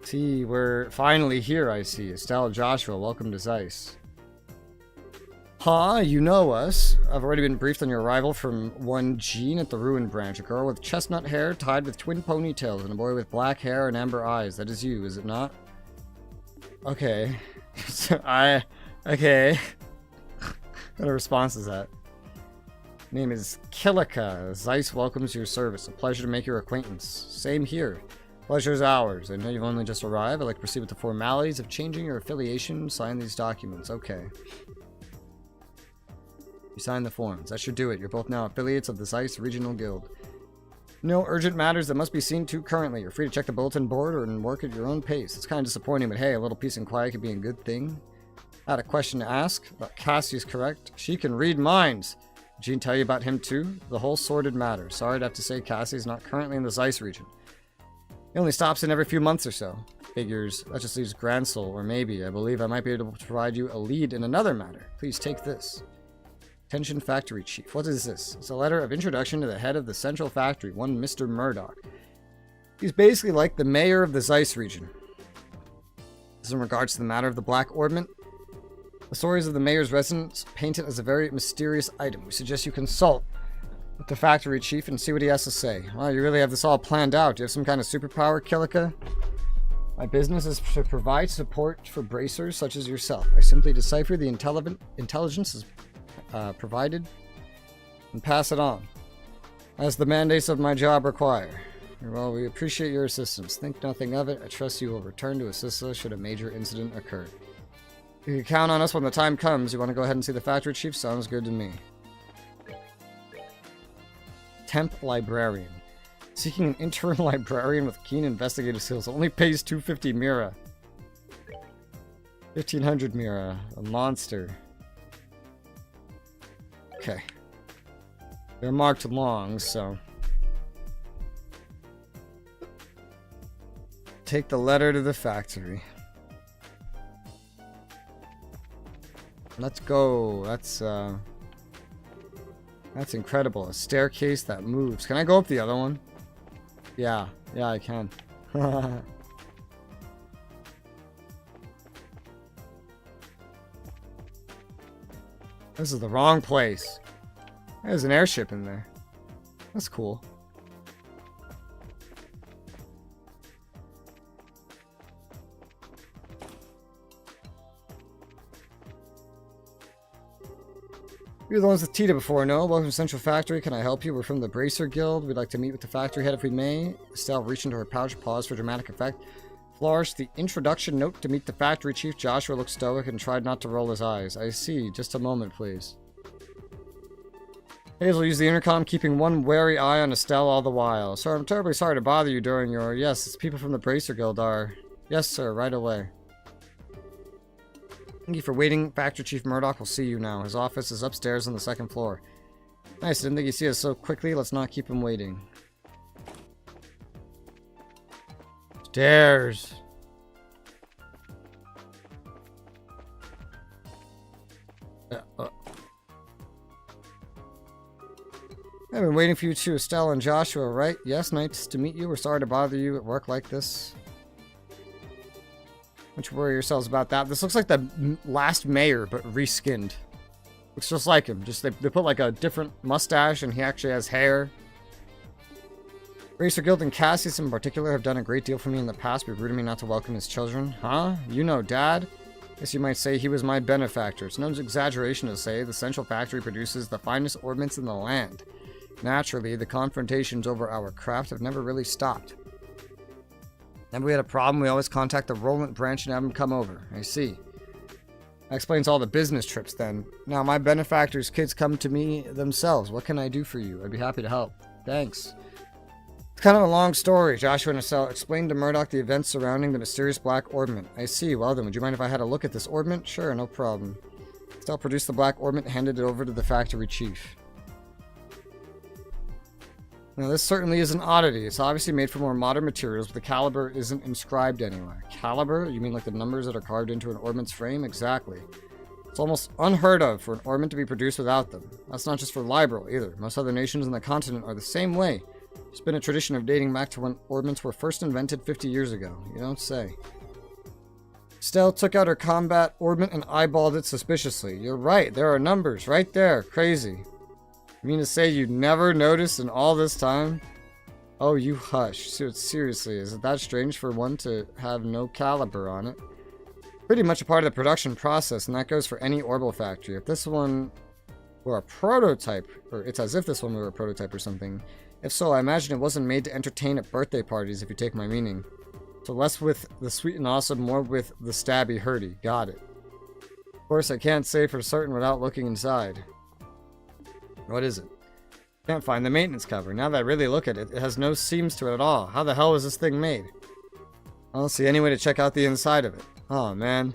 See, we're finally here, I see. Estelle Joshua, welcome to Zeiss. Huh, you know us. I've already been briefed on your arrival from one Jean at the Ruin Branch. A girl with chestnut hair tied with twin ponytails and a boy with black hair and amber eyes. That is you, is it not? Okay. Okay. What a response is that? Name is Kilika. Zeiss welcomes your service. A pleasure to make your acquaintance. Same here. Pleasure's ours. I know you've only just arrived. I'd like to proceed with the formalities of changing your affiliation. Sign these documents. Okay. You sign the forms. That should do it. You're both now affiliates of the Zeiss Regional Guild. No urgent matters that must be seen to currently. You're free to check the bulletin board or work at your own pace. It's kind of disappointing, but hey, a little peace and quiet could be a good thing. I had a question to ask. Cassie's correct. She can read minds. Did Jean tell you about him too? The whole sordid matter. Sorry to have to say Cassie's not currently in the Zeiss region. He only stops in every few months or so. Figures. That just leaves Gransel, or maybe. I believe I might be able to provide you a lead in another matter. Please take this. Attention Factory Chief. What is this? It's a letter of introduction to the head of the Central Factory, one Mr. Murdoch. He's basically like the mayor of the Zeiss region. This is in regards to the matter of the Black Ornament. The stories of the mayor's residence paint it as a very mysterious item. We suggest you consult with the factory chief and see what he has to say. Wow, you really have this all planned out. Do you have some kind of superpower, Kilika? My business is to provide support for bracers such as yourself. I simply decipher the intelligence provided and pass it on, as the mandates of my job require. Well, we appreciate your assistance. Think nothing of it. I trust you will return to assist us should a major incident occur. You can count on us when the time comes. You want to go ahead and see the factory chief? Sounds good to me. Temp librarian. Seeking an interim librarian with keen investigative skills. Only pays 250 Mira. 1500 Mira. A monster. Okay. They're marked long, so... Take the letter to the factory. Let's go. That's incredible. A staircase that moves. Can I go up the other one? Yeah. Yeah, I can. This is the wrong place. There's an airship in there. That's cool. You're the ones with Tita before, no? Welcome to Central Factory. Can I help you? We're from the Bracer Guild. We'd like to meet with the factory head if we may. Estelle reached into her pouch, paused for dramatic effect. Flourished the introduction note to meet the factory chief. Joshua looked stoic and tried not to roll his eyes. I see. Just a moment, please. Hazel used the intercom, keeping one wary eye on Estelle all the while. Sir, I'm terribly sorry to bother you during your... Yes, it's people from the Bracer Guild are... Yes, sir, right away. Thank you for waiting. Factory Chief Murdoch will see you now. His office is upstairs on the second floor. Nice, didn't think you'd see us so quickly. Let's not keep him waiting. Stairs. I've been waiting for you too, Estelle and Joshua, right? Yes, nice to meet you. We're sorry to bother you at work like this. Don't you worry yourselves about that. This looks like the last mayor, but reskinned. Looks just like him. Just they put like a different mustache, and he actually has hair. Racer Guild and Cassius in particular have done a great deal for me in the past, but rooted me not to welcome his children. Huh? You know, Dad? Guess you might say he was my benefactor. It's no exaggeration to say the Central Factory produces the finest ornaments in the land. Naturally, the confrontations over our craft have never really stopped. Whenever we had a problem, we always contact the Roland branch and have them come over. I see. That explains all the business trips then. Now, my benefactor's kids come to me themselves. What can I do for you? I'd be happy to help. Thanks. It's kind of a long story. Joshua and Estelle explained to Murdoch the events surrounding the mysterious black ornament. I see. Well then, would you mind if I had a look at this ornament? Sure, no problem. Estelle produced the black ornament and handed it over to the factory chief. Now, this certainly is an oddity. It's obviously made from more modern materials, but the caliber isn't inscribed anywhere. Caliber? You mean like the numbers that are carved into an orbment's frame? Exactly. It's almost unheard of for an orbment to be produced without them. That's not just for Liberal, either. Most other nations on the continent are the same way. It's been a tradition of dating back to when orbments were first invented 50 years ago. You don't say. Stell took out her combat orbment and eyeballed it suspiciously. You're right, there are numbers right there. Crazy. You mean to say you never noticed in all this time? Oh, you hush. Seriously, is it that strange for one to have no caliber on it? Pretty much a part of the production process, and that goes for any orbital factory. If this one were a prototype, or it's as if this one were a prototype or something. If so, I imagine it wasn't made to entertain at birthday parties, if you take my meaning. So less with the sweet and awesome, more with the stabby hurdy. Got it. Of course, I can't say for certain without looking inside. What is it? Can't find the maintenance cover. Now that I really look at it, it has no seams to it at all. How the hell was this thing made? I don't see any way to check out the inside of it. Oh, man.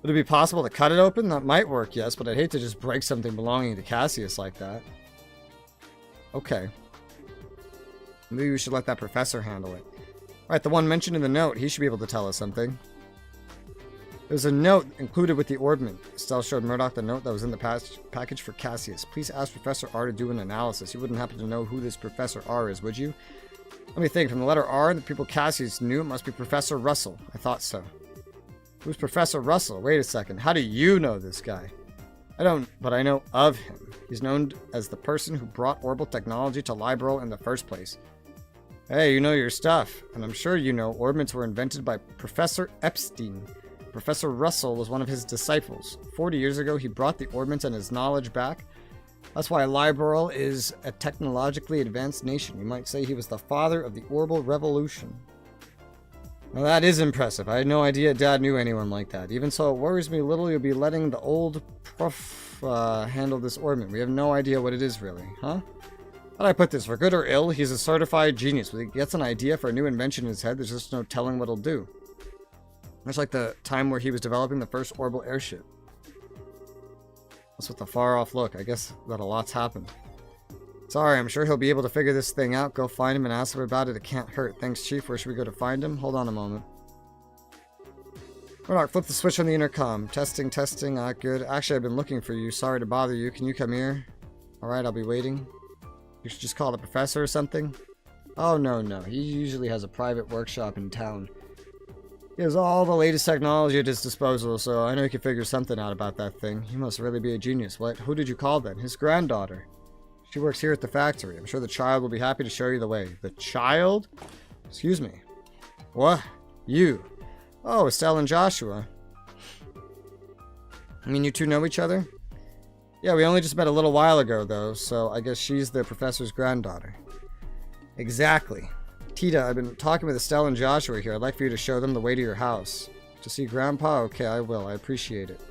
Would it be possible to cut it open? That might work, yes, but I'd hate to just break something belonging to Cassius like that. Okay. Maybe we should let that professor handle it. Alright, the one mentioned in the note, he should be able to tell us something. There's a note included with the orbment. Estelle showed Murdoch the note that was in the package for Cassius. Please ask Professor R to do an analysis. You wouldn't happen to know who this Professor R is, would you? Let me think. From the letter R, the people Cassius knew, it must be Professor Russell. I thought so. Who's Professor Russell? Wait a second. How do you know this guy? I don't, but I know of him. He's known as the person who brought orbital technology to Liberal in the first place. Hey, you know your stuff. And I'm sure you know orbments were invented by Professor Epstein. Professor Russell was one of his disciples. 40 years ago, he brought the orbments and his knowledge back. That's why Liberal is a technologically advanced nation. You might say he was the father of the orbital revolution. Now that is impressive. I had no idea Dad knew anyone like that. Even so, it worries me a little you'll be letting the old prof handle this orbment. We have no idea what it is really, huh? How do I put this? For good or ill, he's a certified genius. When he gets an idea for a new invention in his head, there's just no telling what he'll do. Much like the time where he was developing the first orbital airship. That's with the far-off look. I guess that a lot's happened. Sorry, I'm sure he'll be able to figure this thing out. Go find him and ask him about it. It can't hurt. Thanks, Chief. Where should we go to find him? Hold on a moment. Murdoch, flip the switch on the intercom. Testing, testing. Ah, good. Actually, I've been looking for you. Sorry to bother you. Can you come here? Alright, I'll be waiting. You should just call the professor or something? Oh, no. He usually has a private workshop in town. He has all the latest technology at his disposal, so I know he can figure something out about that thing. He must really be a genius. What? Who did you call then? His granddaughter. She works here at the factory. I'm sure the child will be happy to show you the way. The child? Excuse me. What? You? Oh, Estelle and Joshua. I mean, you two know each other? Yeah, we only just met a little while ago, though, so I guess she's the professor's granddaughter. Exactly. Tita, I've been talking with Estelle and Joshua here. I'd like for you to show them the way to your house. To see Grandpa? Okay, I will. I appreciate it.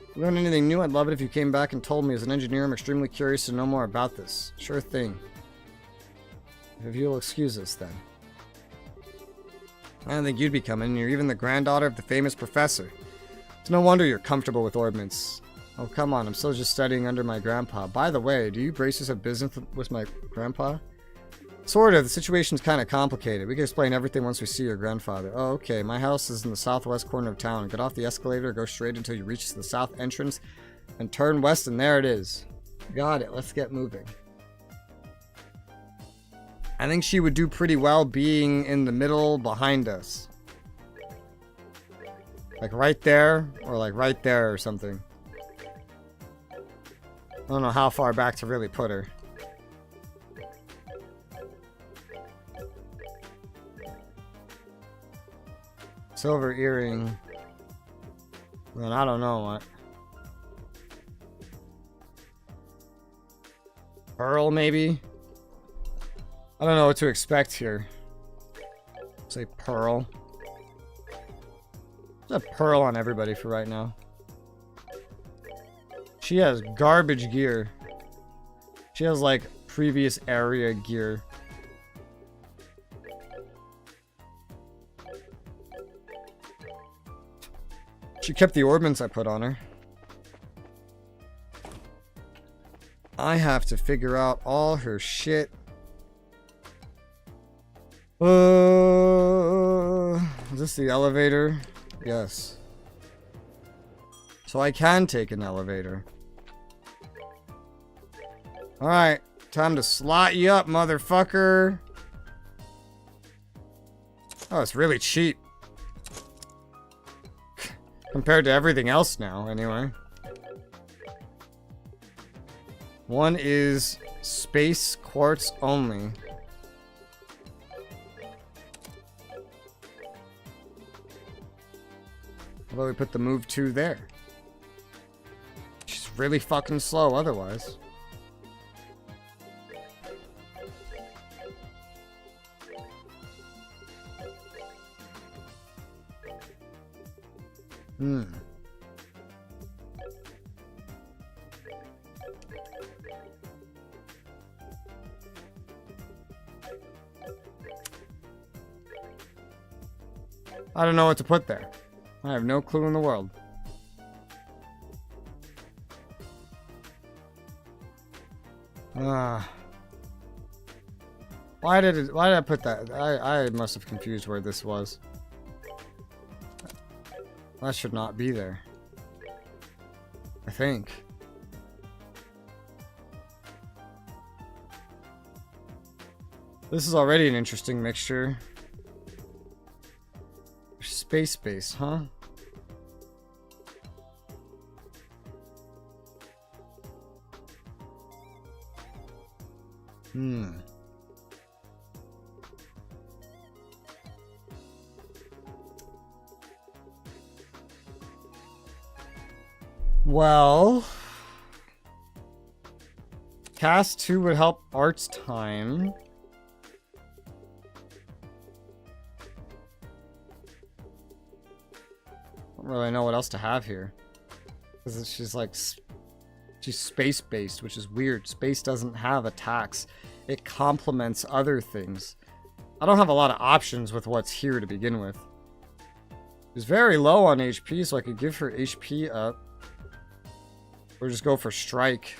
If you learn anything new, I'd love it if you came back and told me. As an engineer, I'm extremely curious to know more about this. Sure thing. If you'll excuse us, then. I don't think you'd be coming. You're even the granddaughter of the famous professor. It's no wonder you're comfortable with orbments. Oh, come on. I'm still just studying under my grandpa. By the way, do you braces have business with my grandpa? Sort of. The situation's kind of complicated. We can explain everything once we see your grandfather. Oh, okay. My house is in the southwest corner of town. Get off the escalator, go straight until you reach the south entrance, and turn west, and there it is. Got it. Let's get moving. I think she would do pretty well being in the middle behind us. Like right there, or like right there or something. I don't know how far back to really put her. Silver earring. Then I don't know what. Pearl, maybe? I don't know what to expect here. Say pearl. There's a pearl on everybody for right now. She has garbage gear. She has like previous area gear. She kept the orbments I put on her. I have to figure out all her shit Is this the elevator? Yes. So I can take an elevator. Alright, time to slot you up, motherfucker. Oh, it's really cheap. Compared to everything else now, anyway. One is space quartz only. How about we put the move 2 there? She's really fucking slow otherwise. I don't know what to put there. I have no clue in the world. Why did I put that? I must have confused where this was. That should not be there. I think. This is already an interesting mixture. Space base, huh? Well, cast 2 would help Art's time. Don't really know what else to have here. Because she's like, she's space-based, which is weird. Space doesn't have attacks. It complements other things. I don't have a lot of options with what's here to begin with. She's very low on HP, so I could give her HP up. Or just go for strike.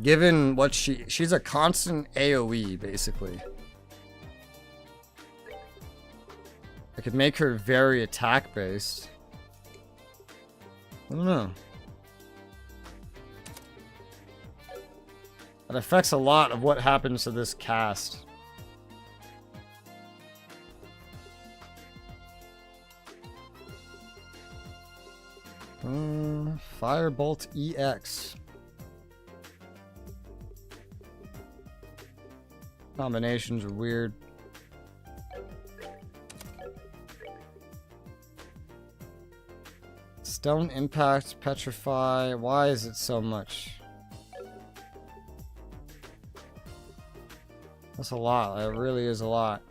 Given what she's a constant AoE, basically. I could make her very attack-based. I don't know. That affects a lot of what happens to this cast. Firebolt EX. Combinations are weird. Stone Impact, Petrify. Why is it so much? That's a lot. It really is a lot.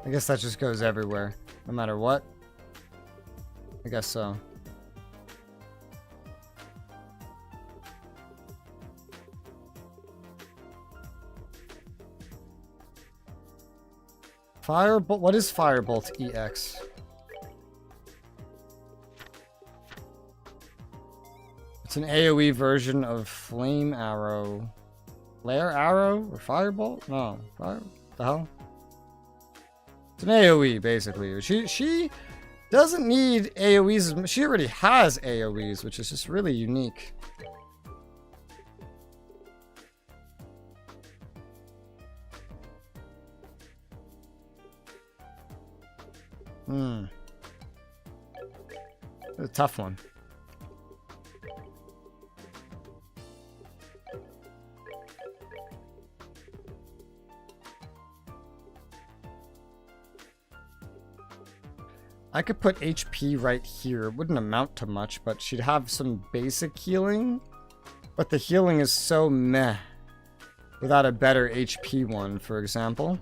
I guess that just goes everywhere, no matter what. I guess so. Firebolt? What is Firebolt EX? It's an AoE version of Flame Arrow. Flare Arrow? Or Firebolt? No. Fire? The hell? It's an AoE, basically. She doesn't need AoEs. She already has AoEs, which is just really unique. It's a tough one. I could put HP right here. It wouldn't amount to much, but she'd have some basic healing. But the healing is so meh without a better HP one, for example.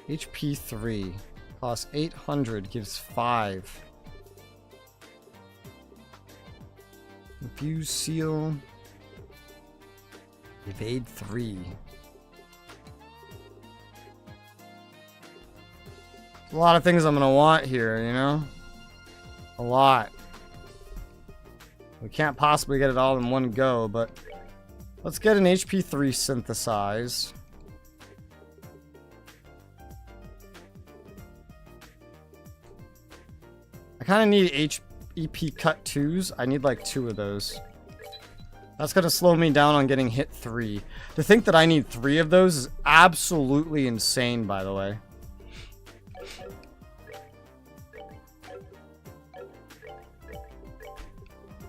HP 3. Costs 800, gives 5. Infuse Seal. Evade 3. a lot of things I'm gonna want here, you know? A lot. We can't possibly get it all in one go, but let's get an HP 3 synthesize. I kind of need EP cut 2s. I need like 2 of those. That's gonna slow me down on getting hit 3. To think that I need 3 of those is absolutely insane, by the way.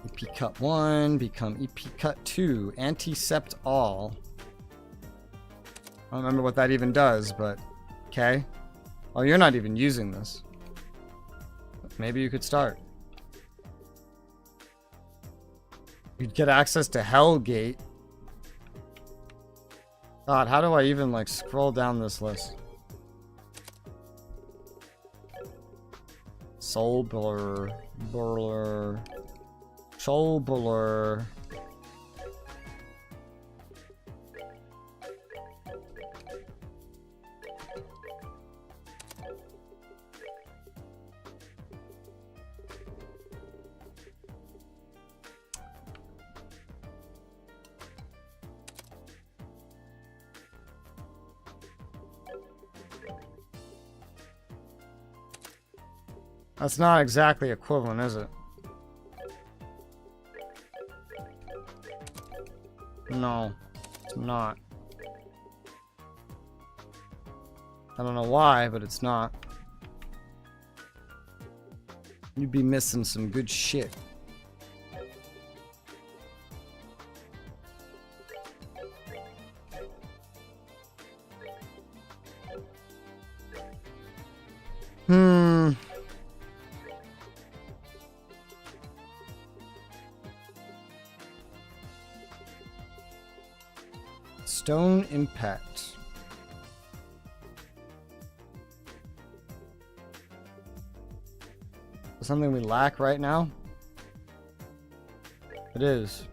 EP cut 1, become EP cut 2, anti-sept all. I don't remember what that even does, but okay. Oh, you're not even using this. Maybe you could start. You'd get access to Hellgate. God, how do I even like scroll down this list? Soul Blur. Soul Blur. That's not exactly equivalent, is it? No, it's not. I don't know why, but it's not. You'd be missing some good shit. Stone Impact. Something we lack right now? It is.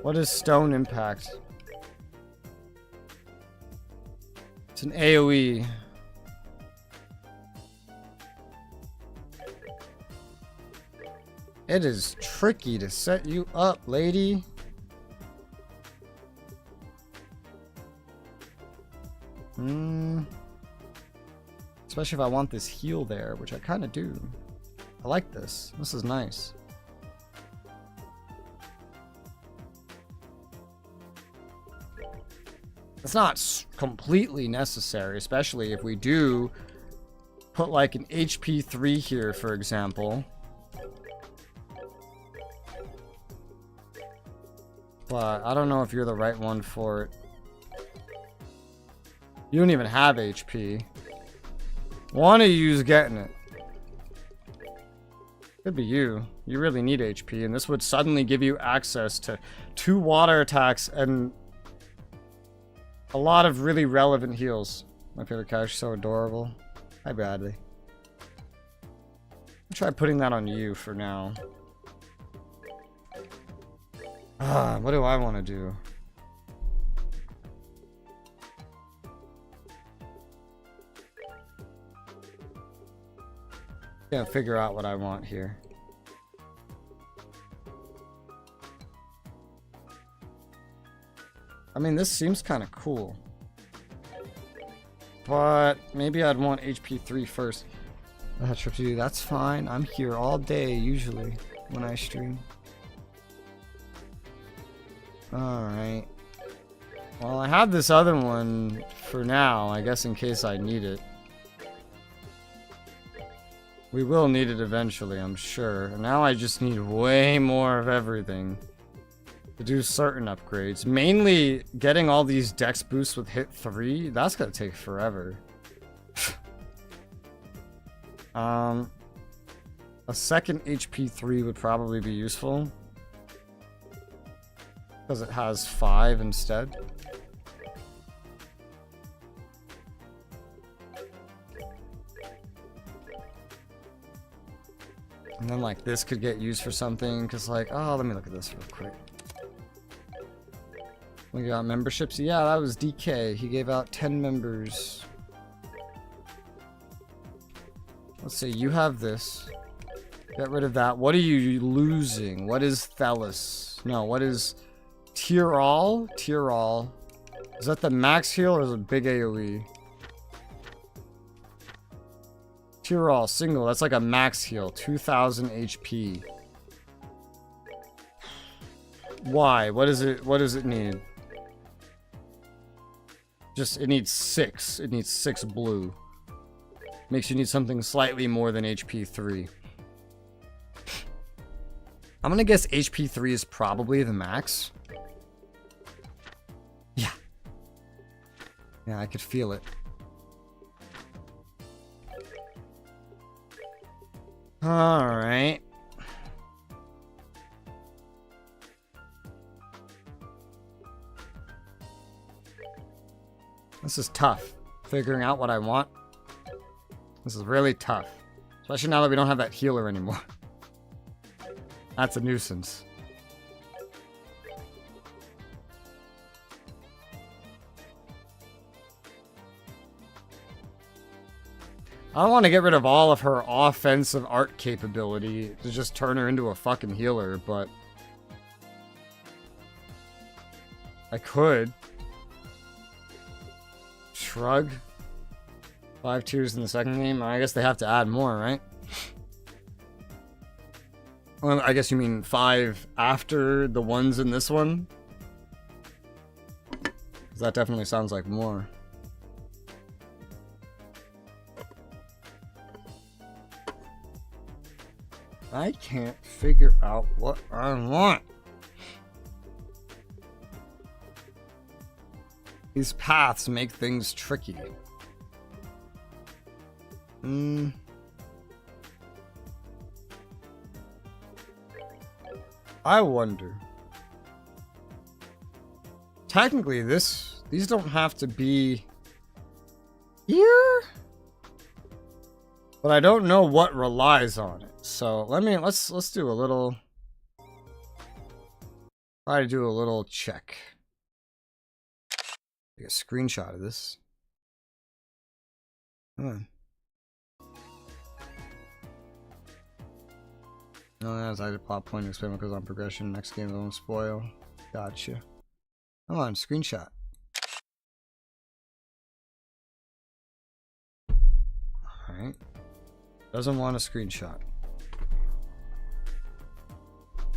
What is Stone Impact? It's an AoE. It is tricky to set you up, lady. Especially if I want this heal there, which I kind of do. I like this. This is nice. It's not completely necessary, especially if we do put like an HP 3 here, for example. But I don't know if you're the right one for it. You don't even have HP. One of you's getting it. Could be you. You really need HP, and this would suddenly give you access to 2 water attacks and a lot of really relevant heals. My favorite character is so adorable. Hi, Bradley. I'll try putting that on you for now. What do I want to do? Can't figure out what I want here. I mean, this seems kind of cool. But maybe I'd want HP 3 first. Trip to do, that's fine. I'm here all day usually when I stream. Alright. Well, I have this other one for now, I guess in case I need it. We will need it eventually, I'm sure. Now I just need way more of everything to do certain upgrades. Mainly getting all these dex boosts with hit 3. That's gonna take forever. A second HP 3 would probably be useful. Because it has 5 instead. And then like this could get used for something, because like, oh, let me look at this real quick. We got memberships. Yeah, that was DK. He gave out 10 members. Let's see, you have this. Get rid of that. What are you losing? What is Thelis? No, what is Tirol? Tirol. Is that the max heal or is it big AoE? Tirol, single. That's like a max heal. 2000 HP. Why? What is it? What does it need? Just, it needs 6. It needs 6 blue. Makes you need something slightly more than HP 3. I'm gonna guess HP 3 is probably the max. Yeah. Yeah, I could feel it. Alright. This is tough. Figuring out what I want. This is really tough. Especially now that we don't have that healer anymore. That's a nuisance. I don't want to get rid of all of her offensive art capability to just turn her into a fucking healer, but I could. Shrug. 5 tiers in the second game. I guess they have to add more, right? Well, I guess you mean 5 after the ones in this one? 'Cause that definitely sounds like more. I can't figure out what I want. These paths make things tricky. I wonder. Technically, these don't have to be here, but I don't know what relies on it. So let's do a little. Try to do a little check. Take a screenshot of this. Come on. No, that's I did plot point experiment because on progression. Next game won't spoil. Gotcha. Come on, screenshot. Alright. Doesn't want a screenshot.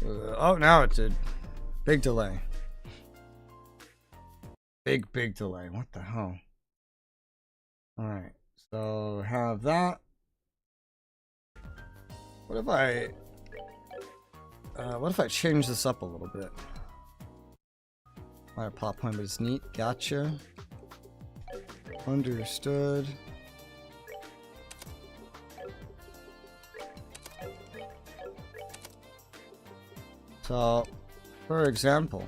Oh, now it did. Big delay. Big delay. What the hell? Alright. So, have that. What if I change this up a little bit? Alright, plot point, but it's neat. Gotcha. Understood. So, for example,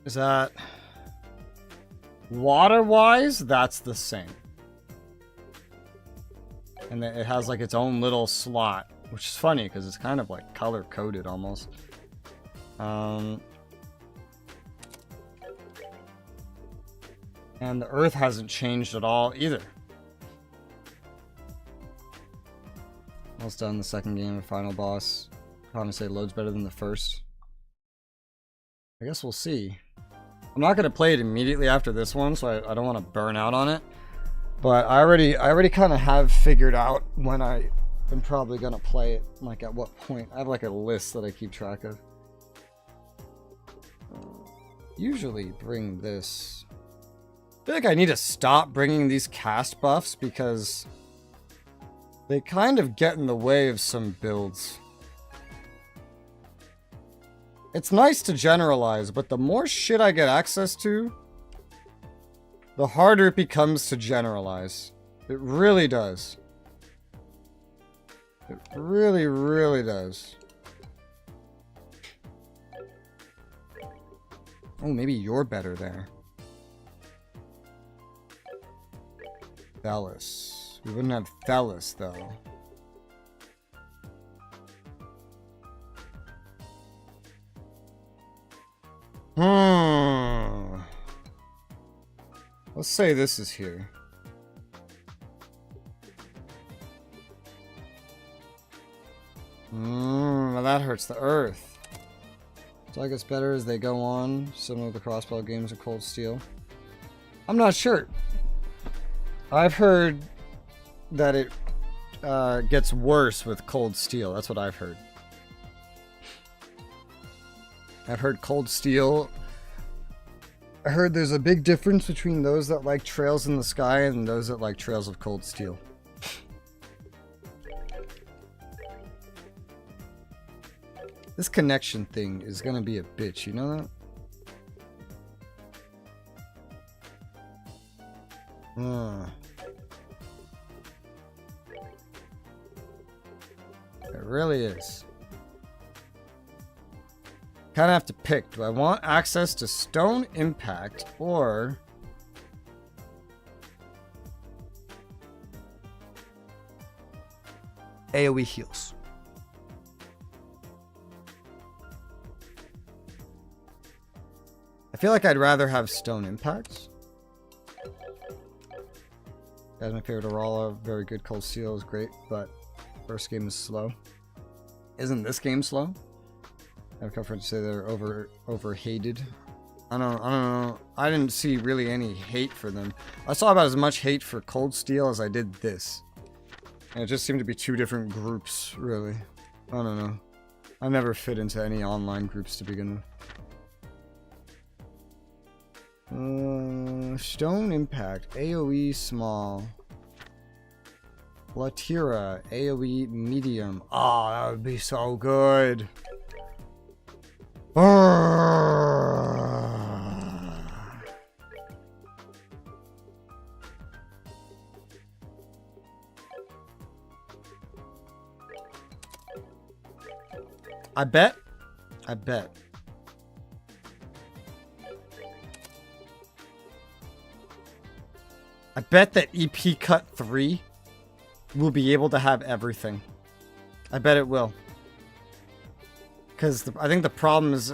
is that water-wise? That's the same. And then it has like its own little slot, which is funny because it's kind of like color-coded almost. And the earth hasn't changed at all either. Almost done the second game of final boss. Probably say loads better than the first. I guess we'll see. I'm not gonna play it immediately after this one, so I don't want to burn out on it. But I already kind of have figured out when I am probably gonna play it. Like at what point. I have like a list that I keep track of. Usually bring this. I feel like I need to stop bringing these cast buffs because they kind of get in the way of some builds. It's nice to generalize, but the more shit I get access to, the harder it becomes to generalize. It really does. It really, really does. Oh, maybe you're better there. Thelis. We wouldn't have Thelis, though. Let's say this is here. Well, that hurts the earth. So I guess better as they go on, similar to the crossbow games of Cold Steel. I'm not sure. I've heard that it gets worse with Cold Steel. That's what I've heard. I've heard Cold Steel. I heard there's a big difference between those that like Trails in the Sky and those that like Trails of Cold Steel. This connection thing is gonna be a bitch, you know that? It really is. Kind of have to pick. Do I want access to Stone Impact or AoE heals? I feel like I'd rather have Stone Impacts. That's my favorite Resoula. Very good. Cold Steel is great, but first game is slow. Isn't this game slow? I've come for to say they're over-hated. I don't know. I didn't see really any hate for them. I saw about as much hate for Cold Steel as I did this. And it just seemed to be two different groups, really. I don't know. I never fit into any online groups to begin with. Stone Impact, AoE small. Latira, AoE medium. Oh, that would be so good. I bet that EP Cut 3 will be able to have everything. I bet it will. Because I think the problem is...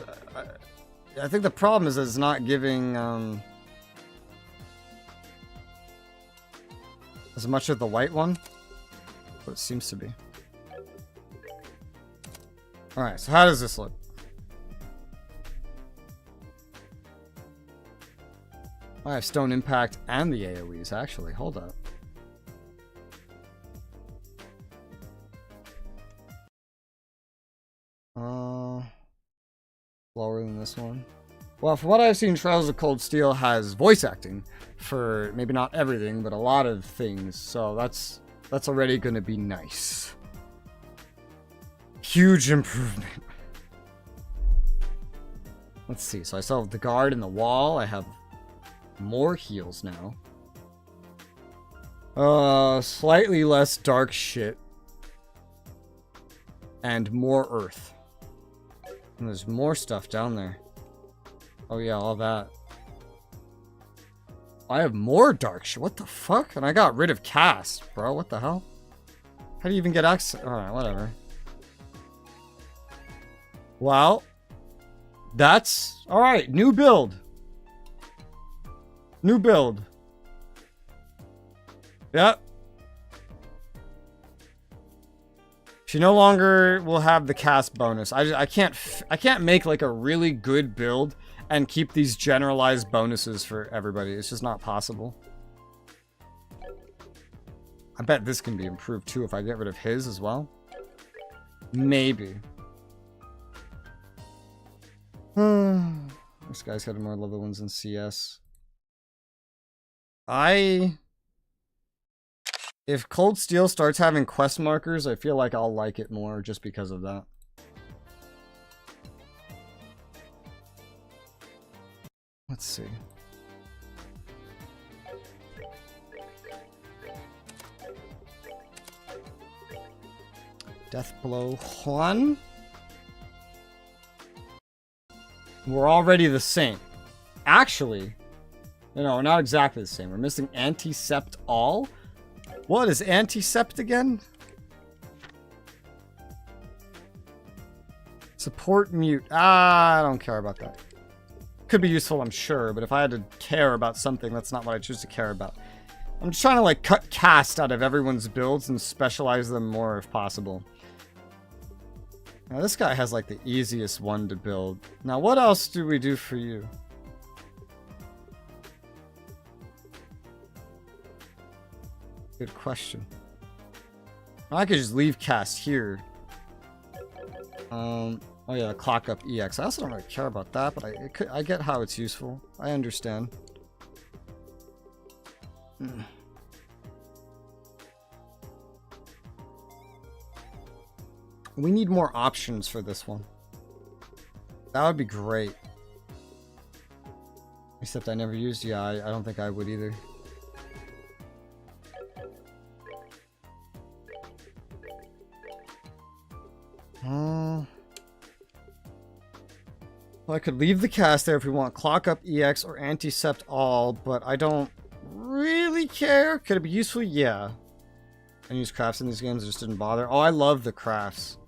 it's not giving as much of the white one. But it seems to be. Alright, so how does this look? I have Stone Impact and the AoEs, actually. Hold up. Lower than this one. Well, from what I've seen, Trails of Cold Steel has voice acting for maybe not everything, but a lot of things. So that's already going to be nice. Huge improvement. Let's see. So I still have the guard and the wall. I have more heals now. Slightly less dark shit. And more earth. And there's more stuff down there. Oh yeah, all that. I have more dark shit. What the fuck? And I got rid of cast, bro. What the hell? How do you even get access? Alright, whatever. Well, that's... Alright, new build. New build. Yep. She no longer will have the cast bonus. I can't make like a really good build and keep these generalized bonuses for everybody. It's just not possible. I bet this can be improved too if I get rid of his as well. Maybe. This guy's got more level ones than CS. If Cold Steel starts having quest markers, I feel like I'll like it more just because of that. Let's see. Death Blow 1. We're already the same. Actually, no, we're not exactly the same. We're missing Anticept All. What is anticept again? Support mute. I don't care about that. Could be useful, I'm sure, but if I had to care about something, that's not what I choose to care about. I'm just trying to like cut cast out of everyone's builds and specialize them more if possible. Now this guy has like the easiest one to build. Now what else do we do for you? Good question. I could just leave cast here. Oh yeah, clock up EX. I also don't really care about that, but I get how it's useful. I understand. We need more options for this one. That would be great. Except I never used, yeah, I don't think I would either. Well, I could leave the cast there if we want clock up EX or anticept all, but I don't really care. Could it be useful? Yeah. I use crafts in these games, I just didn't bother. Oh, I love the crafts.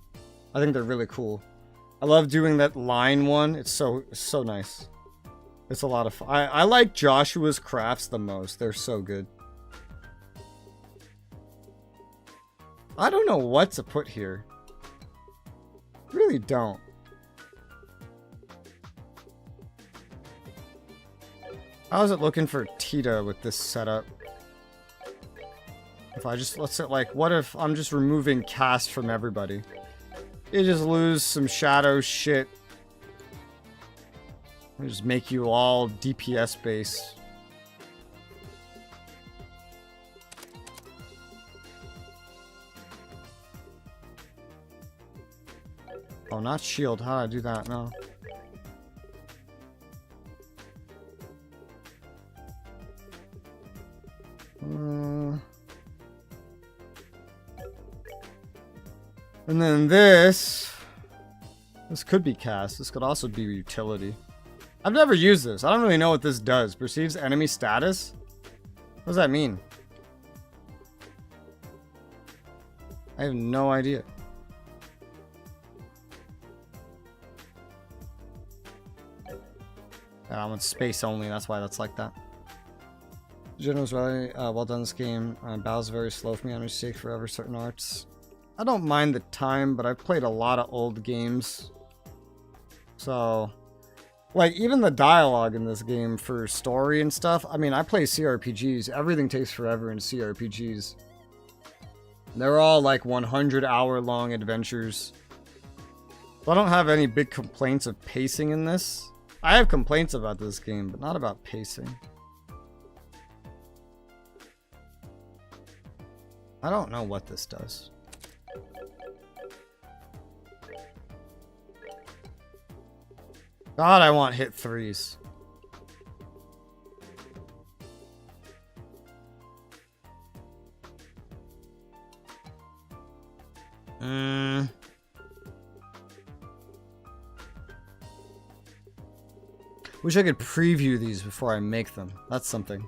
I think they're really cool. I love doing that line one. It's so nice. It's a lot of fun. I like Joshua's crafts the most. They're so good. I don't know what to put here. Really don't. How's it looking for Tita with this setup? If I just, let's say, like, what if I'm just removing cast from everybody? You just lose some shadow shit. I just make you all DPS base. Oh, not shield. How do I do that? No. And then this could be cast. This could also be utility. I've never used this. I don't really know what this does. Perceives enemy status? What does that mean? I have no idea. I want space only, that's why that's like that. General's really well done this game. Battle's very slow for me. I'm just take forever certain arts. I don't mind the time, but I've played a lot of old games. So, like, even the dialogue in this game for story and stuff. I mean, I play CRPGs. Everything takes forever in CRPGs. They're all like 100-hour long adventures. So I don't have any big complaints of pacing in this. I have complaints about this game, but not about pacing. I don't know what this does. God, I want hit threes. Wish I could preview these before I make them. That's something.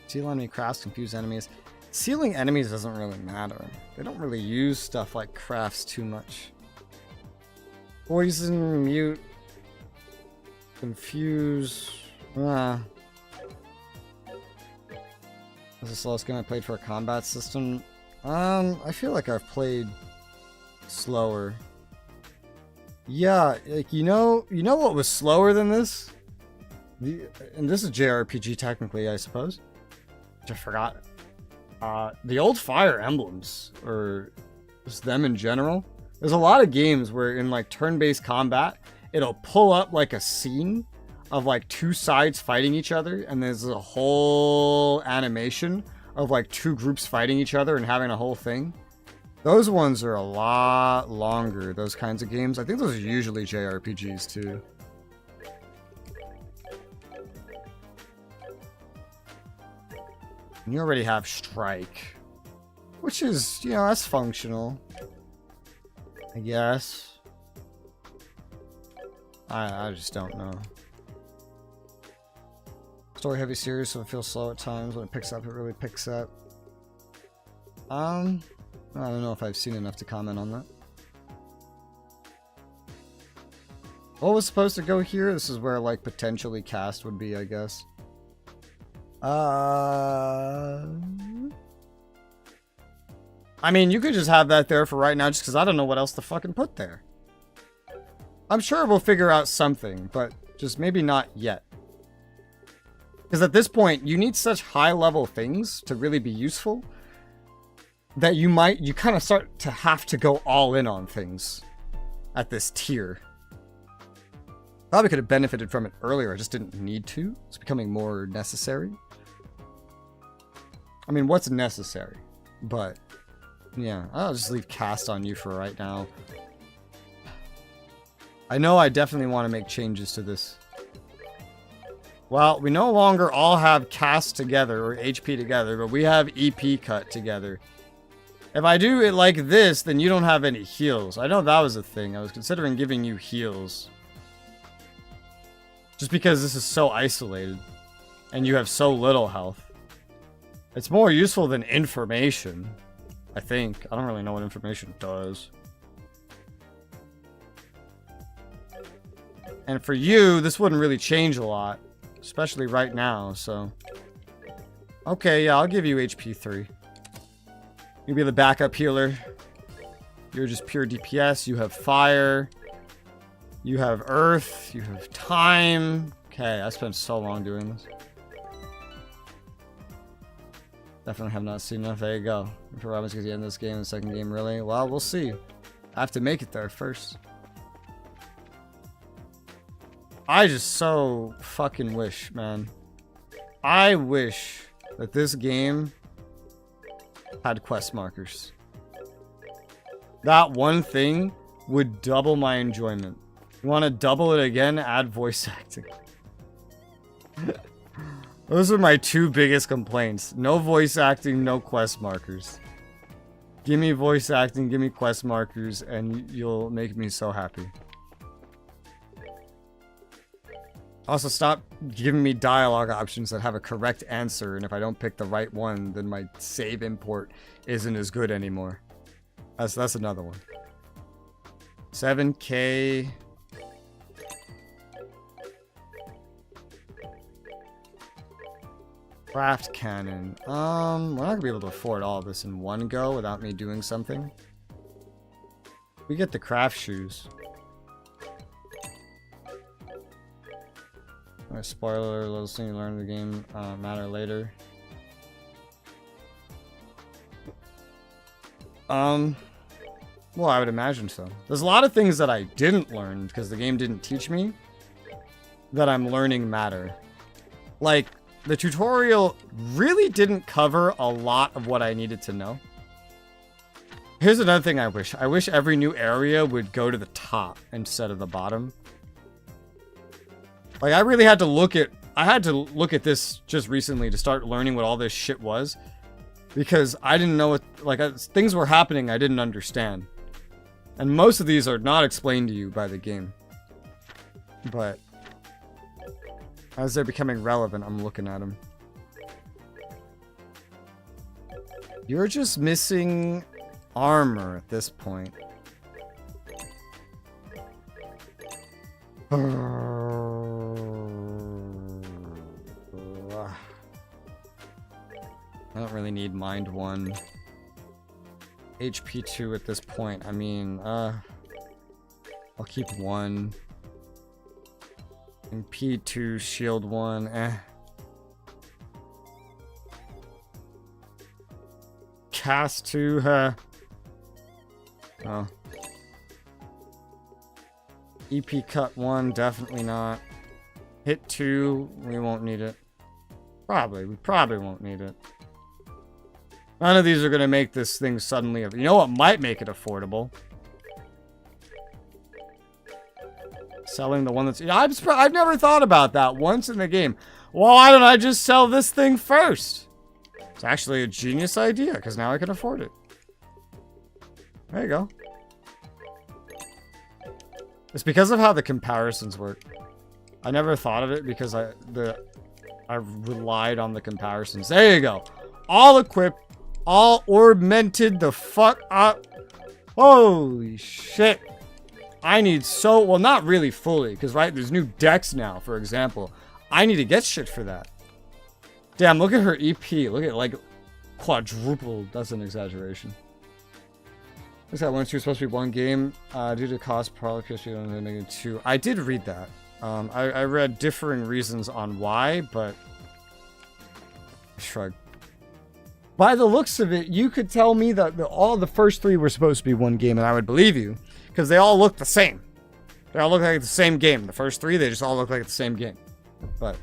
Seal enemy crafts, confuse enemies. Sealing enemies doesn't really matter. They don't really use stuff like crafts too much. Poison, mute, confuse. This is the slowest game I played for a combat system. I feel like I've played slower. Yeah, like you know what was slower than this? And this is JRPG technically, I suppose. Which I forgot. The old Fire Emblems, or just them in general. There's a lot of games where in like turn-based combat, it'll pull up like a scene of like two sides fighting each other, and there's a whole animation of like two groups fighting each other and having a whole thing. Those ones are a lot longer, those kinds of games. I think those are usually JRPGs too. And you already have Strike, which is, you know, that's functional, I guess. I just don't know. Story heavy series, so it feels slow at times. When it picks up, it really picks up. I don't know if I've seen enough to comment on that. What was supposed to go here? This is where, like, potentially cast would be, I guess. I mean, you could just have that there for right now, just because I don't know what else to fucking put there. I'm sure we'll figure out something, but just maybe not yet. Because at this point, you need such high-level things to really be useful that you kind of start to have to go all in on things at this tier. Probably could have benefited from it earlier, I just didn't need to. It's becoming more necessary. I mean, what's necessary? But, yeah, I'll just leave cast on you for right now. I know I definitely want to make changes to this. Well, we no longer all have cast together, or HP together, but we have EP cut together. If I do it like this, then you don't have any heals. I know that was a thing. I was considering giving you heals. Just because this is so isolated. And you have so little health. It's more useful than information. I think. I don't really know what information does. And for you, this wouldn't really change a lot. Especially right now, so. Okay, yeah, I'll give you HP 3. You'll be the backup healer. You're just pure DPS. You have fire. You have earth. You have time. Okay, I spent so long doing this. Definitely have not seen enough. There you go. For Robin's because you end this game and the second game, really? Well, we'll see. I have to make it there first. I just so fucking wish, man. I wish that this game had quest markers. That one thing would double my enjoyment. You want to double it again? Add voice acting. Those are my two biggest complaints. No voice acting, no quest markers. Give me voice acting, give me quest markers, and you'll make me so happy. Also, stop giving me dialogue options that have a correct answer, and if I don't pick the right one, then my save import isn't as good anymore. That's another one. 7K. Craft cannon. We're not gonna be able to afford all of this in one go without me doing something. We get the craft shoes. Alright, spoiler, little thing you learn in the game matter later. Well, I would imagine so. There's a lot of things that I didn't learn because the game didn't teach me that I'm learning matter. Like, the tutorial really didn't cover a lot of what I needed to know. Here's another thing I wish. I wish every new area would go to the top instead of the bottom. Like, I really had to look at... I had to look at this just recently to start learning what all this shit was. Because I didn't know what... Like, things were happening I didn't understand. And most of these are not explained to you by the game. But... as they're becoming relevant, I'm looking at them. You're just missing armor at this point. I don't really need Mind 1. HP 2 at this point. I mean, I'll keep 1. And P2, shield 1, Cast 2, Oh. EP cut 1, definitely not. Hit 2, we won't need it. We probably won't need it. None of these are gonna make this thing suddenly... You know what might make it affordable? Selling the one that's... I've never thought about that once in the game. Well, why don't I just sell this thing first? It's actually a genius idea, because now I can afford it. There you go. It's because of how the comparisons work. I never thought of it because I I've relied on the comparisons. There you go. All equipped, all augmented the fuck up. Holy shit. I need so, well, not really fully, because, right, there's new decks now, for example. I need to get shit for that. Damn, look at her EP. Look at, like, quadrupled. That's an exaggeration. Looks like 1 and 2 supposed to be one game. Due to cost, probably PS3 only making 2. I did read that. I read differing reasons on why, but... Shrug. By the looks of it, you could tell me that all the first 3 were supposed to be one game, and I would believe you. Because they all look the same. They all look like the same game. The first 3, they just all look like the same game. But...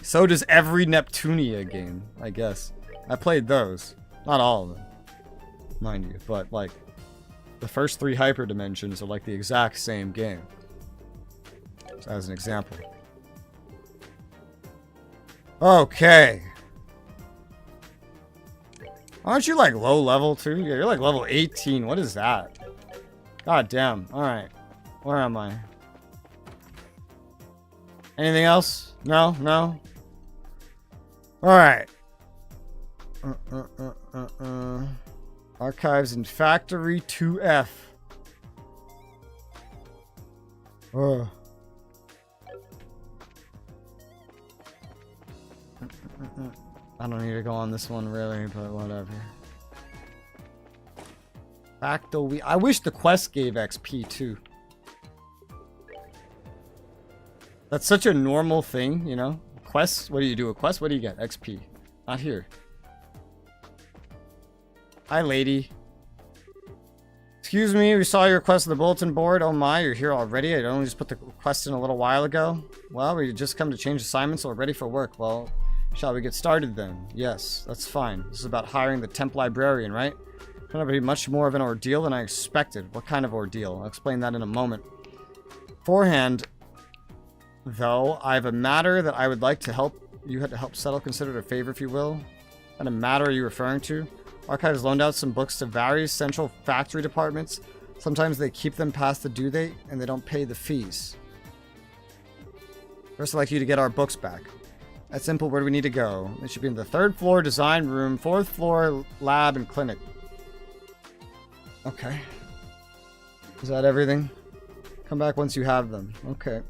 so does every Neptunia game, I guess. I played those. Not all of them. Mind you. But, like... the first 3 hyperdimensions are like the exact same game. So as an example. Okay. Aren't you like low level too? Yeah, you're like level 18. What is that? God damn. Alright. Where am I? Anything else? No? No? Alright. Archives in Factory 2F. Ugh. I don't need to go on this one really, but whatever. Facto, I wish the quest gave XP too. That's such a normal thing, you know? Quests, what do you do? A quest, what do you get? XP. Not here. Hi, lady. Excuse me, we saw your request on the bulletin board. Oh my, you're here already? I only just put the request in a little while ago. Well, we just come to change assignments, so we're ready for work. Well, shall we get started then? Yes, that's fine. This is about hiring the temp librarian, right? It's going to be much more of an ordeal than I expected. What kind of ordeal? I'll explain that in a moment. Beforehand, though, I have a matter that I would like to help you had to help settle. Consider it a favor, if you will. What kind of matter are you referring to? Archives loaned out some books to various central factory departments. Sometimes they keep them past the due date, and they don't pay the fees. First, I'd like you to get our books back. That's simple. Where do we need to go? It should be in the 3rd floor design room, 4th floor lab and clinic. Okay. Is that everything? Come back once you have them. Okay.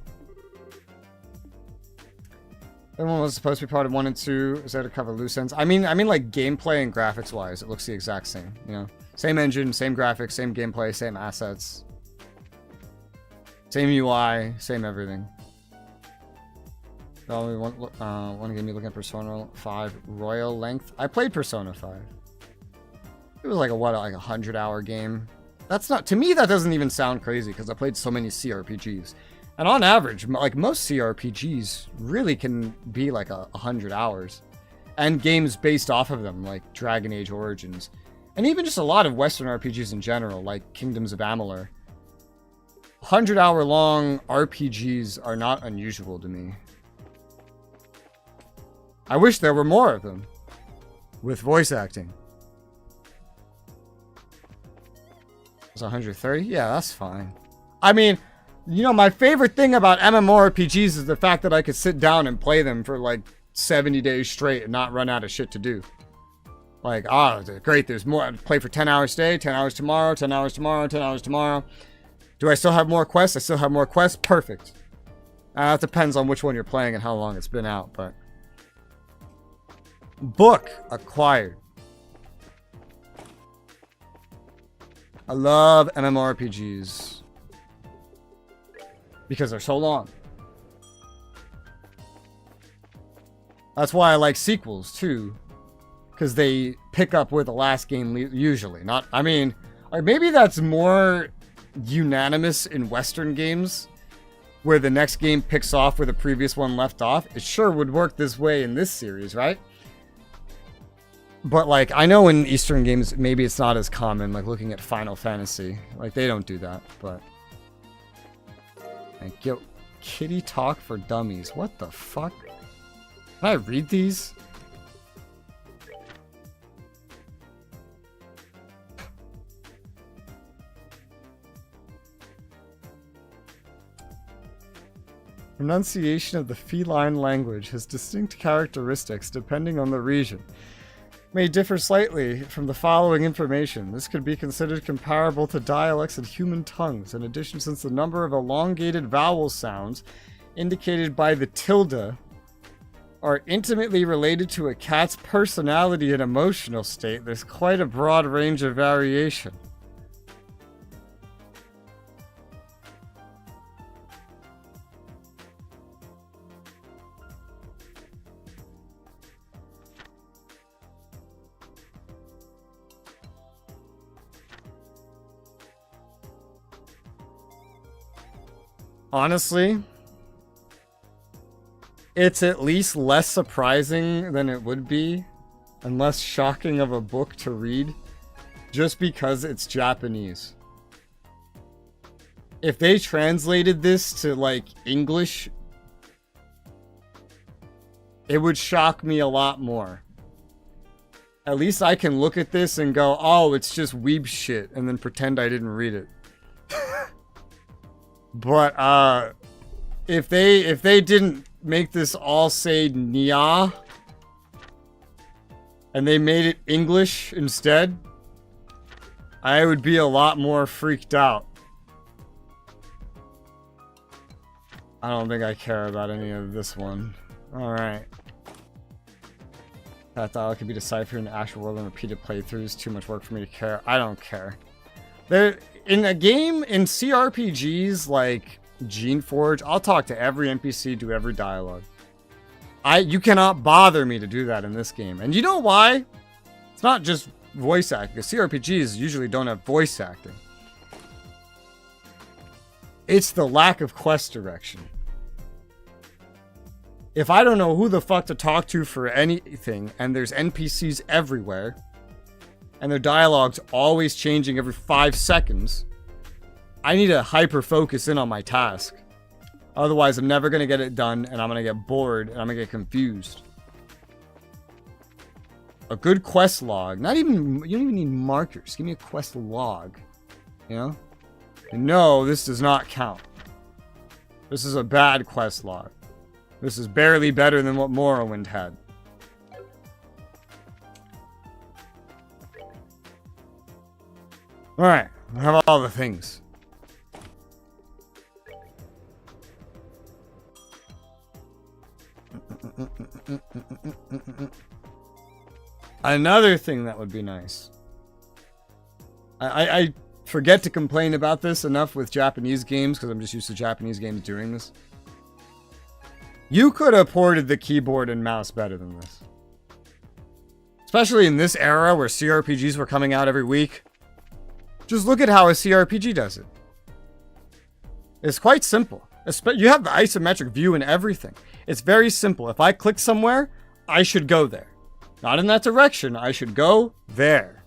Everyone was supposed to be part of 1 and 2. Is there to cover loose ends? I mean like gameplay and graphics wise, it looks the exact same. You know, same engine, same graphics, same gameplay, same assets, same UI, same everything. Only one game you looking at Persona 5 Royal Length. I played Persona 5. It was like a what, like 100-hour game. That's not, to me that doesn't even sound crazy because I played so many CRPGs. And on average, like most CRPGs really can be like 100 hours. And games based off of them, like Dragon Age Origins. And even just a lot of Western RPGs in general, like Kingdoms of Amalur. 100-hour long RPGs are not unusual to me. I wish there were more of them. With voice acting. It's 130? Yeah, that's fine. I mean, you know, my favorite thing about MMORPGs is the fact that I could sit down and play them for like 70 days straight and not run out of shit to do. Like, great, there's more. I play for 10 hours today, 10 hours tomorrow, 10 hours tomorrow, 10 hours tomorrow. Do I still have more quests? I still have more quests? Perfect. That depends on which one you're playing and how long it's been out, but... Book acquired. I love MMORPGs. Because they're so long. That's why I like sequels, too. Because they pick up where the last game usually. Not, I mean, or maybe that's more unanimous in Western games. Where the next game picks off where the previous one left off. It sure would work this way in this series, right? But, like, I know in Eastern games, maybe it's not as common. Like, looking at Final Fantasy. Like, they don't do that, but... Thank you. Kitty Talk for Dummies. What the fuck? Can I read these? Pronunciation of the feline language has distinct characteristics depending on the region. May differ slightly from the following information. This could be considered comparable to dialects in human tongues. In addition, since the number of elongated vowel sounds indicated by the tilde are intimately related to a cat's personality and emotional state, there's quite a broad range of variation. Honestly, it's at least less surprising than it would be and less shocking of a book to read just because it's Japanese. If they translated this to like English, it would shock me a lot more. At least I can look at this and go, oh, it's just weeb shit, and then pretend I didn't read it. But if they didn't make this all say Nya and they made it English instead, I would be a lot more freaked out. I don't think I care about any of this one. Alright. That dialogue could be deciphered in the actual world and repeated playthroughs. Too much work for me to care. I don't care. In a game, in CRPGs like Geneforge, I'll talk to every NPC, do every dialogue. You cannot bother me to do that in this game. And you know why? It's not just voice acting, because CRPGs usually don't have voice acting. It's the lack of quest direction. If I don't know who the fuck to talk to for anything, and there's NPCs everywhere, and their dialogue's always changing every 5 seconds, I need to hyper focus in on my task. Otherwise, I'm never going to get it done, and I'm going to get bored, and I'm going to get confused. A good quest log. You don't even need markers. Give me a quest log. You know? And no, this does not count. This is a bad quest log. This is barely better than what Morrowind had. Alright, I have all the things. Another thing that would be nice. I forget to complain about this enough with Japanese games because I'm just used to Japanese games doing this. You could have ported the keyboard and mouse better than this. Especially in this era where CRPGs were coming out every week. Just look at how a CRPG does it. It's quite simple. You have the isometric view and everything. It's very simple. If I click somewhere, I should go there. Not in that direction. I should go there.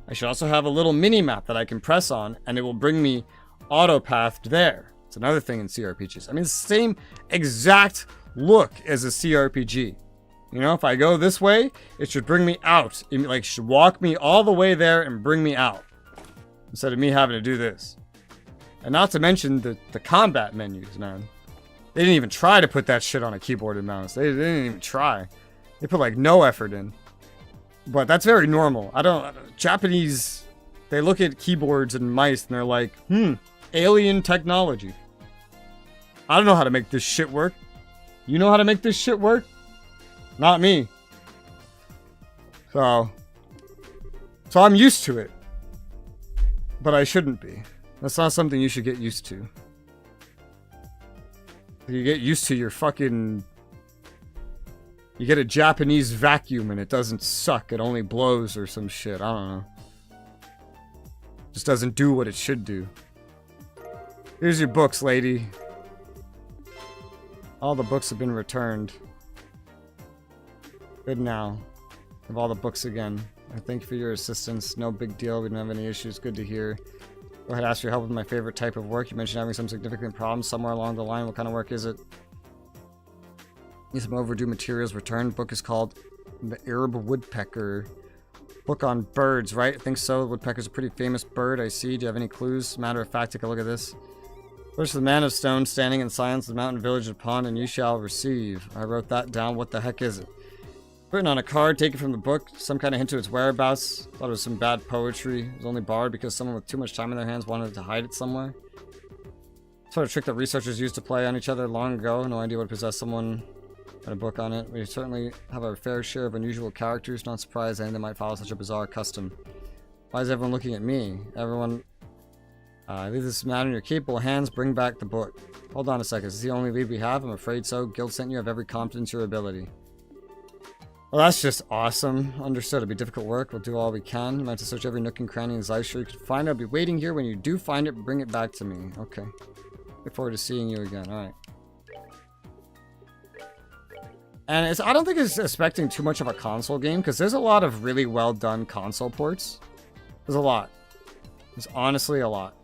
I should also have a little mini-map that I can press on, and it will bring me auto-pathed there. It's another thing in CRPGs. I mean, it's the same exact look as a CRPG. You know, if I go this way, it should bring me out. It should walk me all the way there and bring me out. Instead of me having to do this. And not to mention the combat menus, man. They didn't even try to put that shit on a keyboard and mouse. They didn't even try. They put like no effort in. But that's very normal. Japanese, they look at keyboards and mice and they're like, alien technology. I don't know how to make this shit work. You know how to make this shit work? Not me. So I'm used to it. But I shouldn't be. That's not something you should get used to. You get used to your fucking... You get a Japanese vacuum and it doesn't suck. It only blows or some shit. I don't know. Just doesn't do what it should do. Here's your books, lady. All the books have been returned. Good now. Have all the books again. I thank you for your assistance. No big deal. We don't have any issues. Good to hear. Go ahead, ask for your help with my favorite type of work. You mentioned having some significant problems somewhere along the line. What kind of work is it? Need some overdue materials returned. Book is called The Arab Woodpecker. Book on birds, right? I think so. The woodpecker's a pretty famous bird. I see. Do you have any clues? Matter of fact, take a look at this. Push the man of stone standing in silence in the mountain village upon, and you shall receive. I wrote that down. What the heck is it? Written on a card, taken from the book. Some kind of hint to its whereabouts. Thought it was some bad poetry. It was only borrowed because someone with too much time in their hands wanted to hide it somewhere. Sort of trick that researchers used to play on each other long ago. No idea what possessed someone. Had a book on it. We certainly have our fair share of unusual characters. Not surprised anyone might follow such a bizarre custom. Why is everyone looking at me? Everyone... leave this matter in your capable hands. Bring back the book. Hold on a second. Is this the only lead we have? I'm afraid so. Guild sent you. Have every confidence in your ability. Well, that's just awesome. Understood. It'll be difficult work. We'll do all we can. You might have to search every nook and cranny in this ice. Sure you can find it. I'll be waiting here. When you do find it, bring it back to me. Okay. Look forward to seeing you again. Alright. And I don't think it's expecting too much of a console game, because there's a lot of really well done console ports. There's a lot. There's honestly a lot.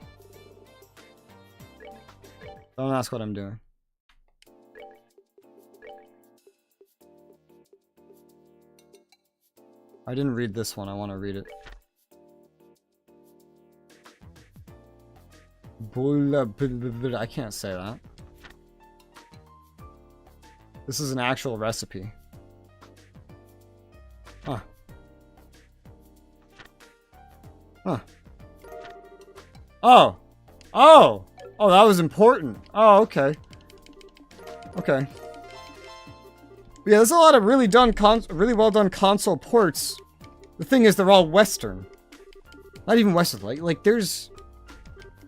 Don't ask what I'm doing. I didn't read this one. I want to read it. I can't say that. This is an actual recipe. Huh. Huh. Oh! Oh! Oh, that was important. Oh, okay. Okay. Yeah, there's a lot of really well done console ports. The thing is, they're all Western. Not even Western. Like there's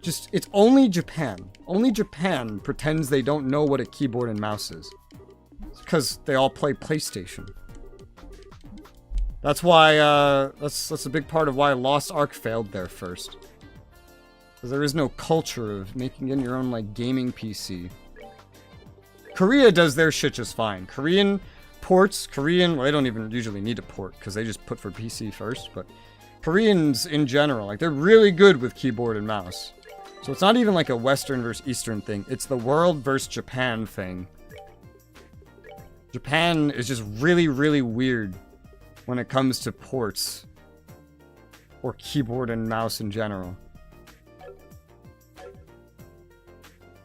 just, it's only Japan. Only Japan pretends they don't know what a keyboard and mouse is. Because they all play PlayStation. That's why, that's a big part of why Lost Ark failed there first. Because there is no culture of making in your own, like, gaming PC. Korea does their shit just fine. Korean ports, well, they don't even usually need a port, because they just put for PC first, but Koreans in general, like, they're really good with keyboard and mouse. So it's not even like a Western versus Eastern thing. It's the world versus Japan thing. Japan is just really, really weird when it comes to ports. Or keyboard and mouse in general.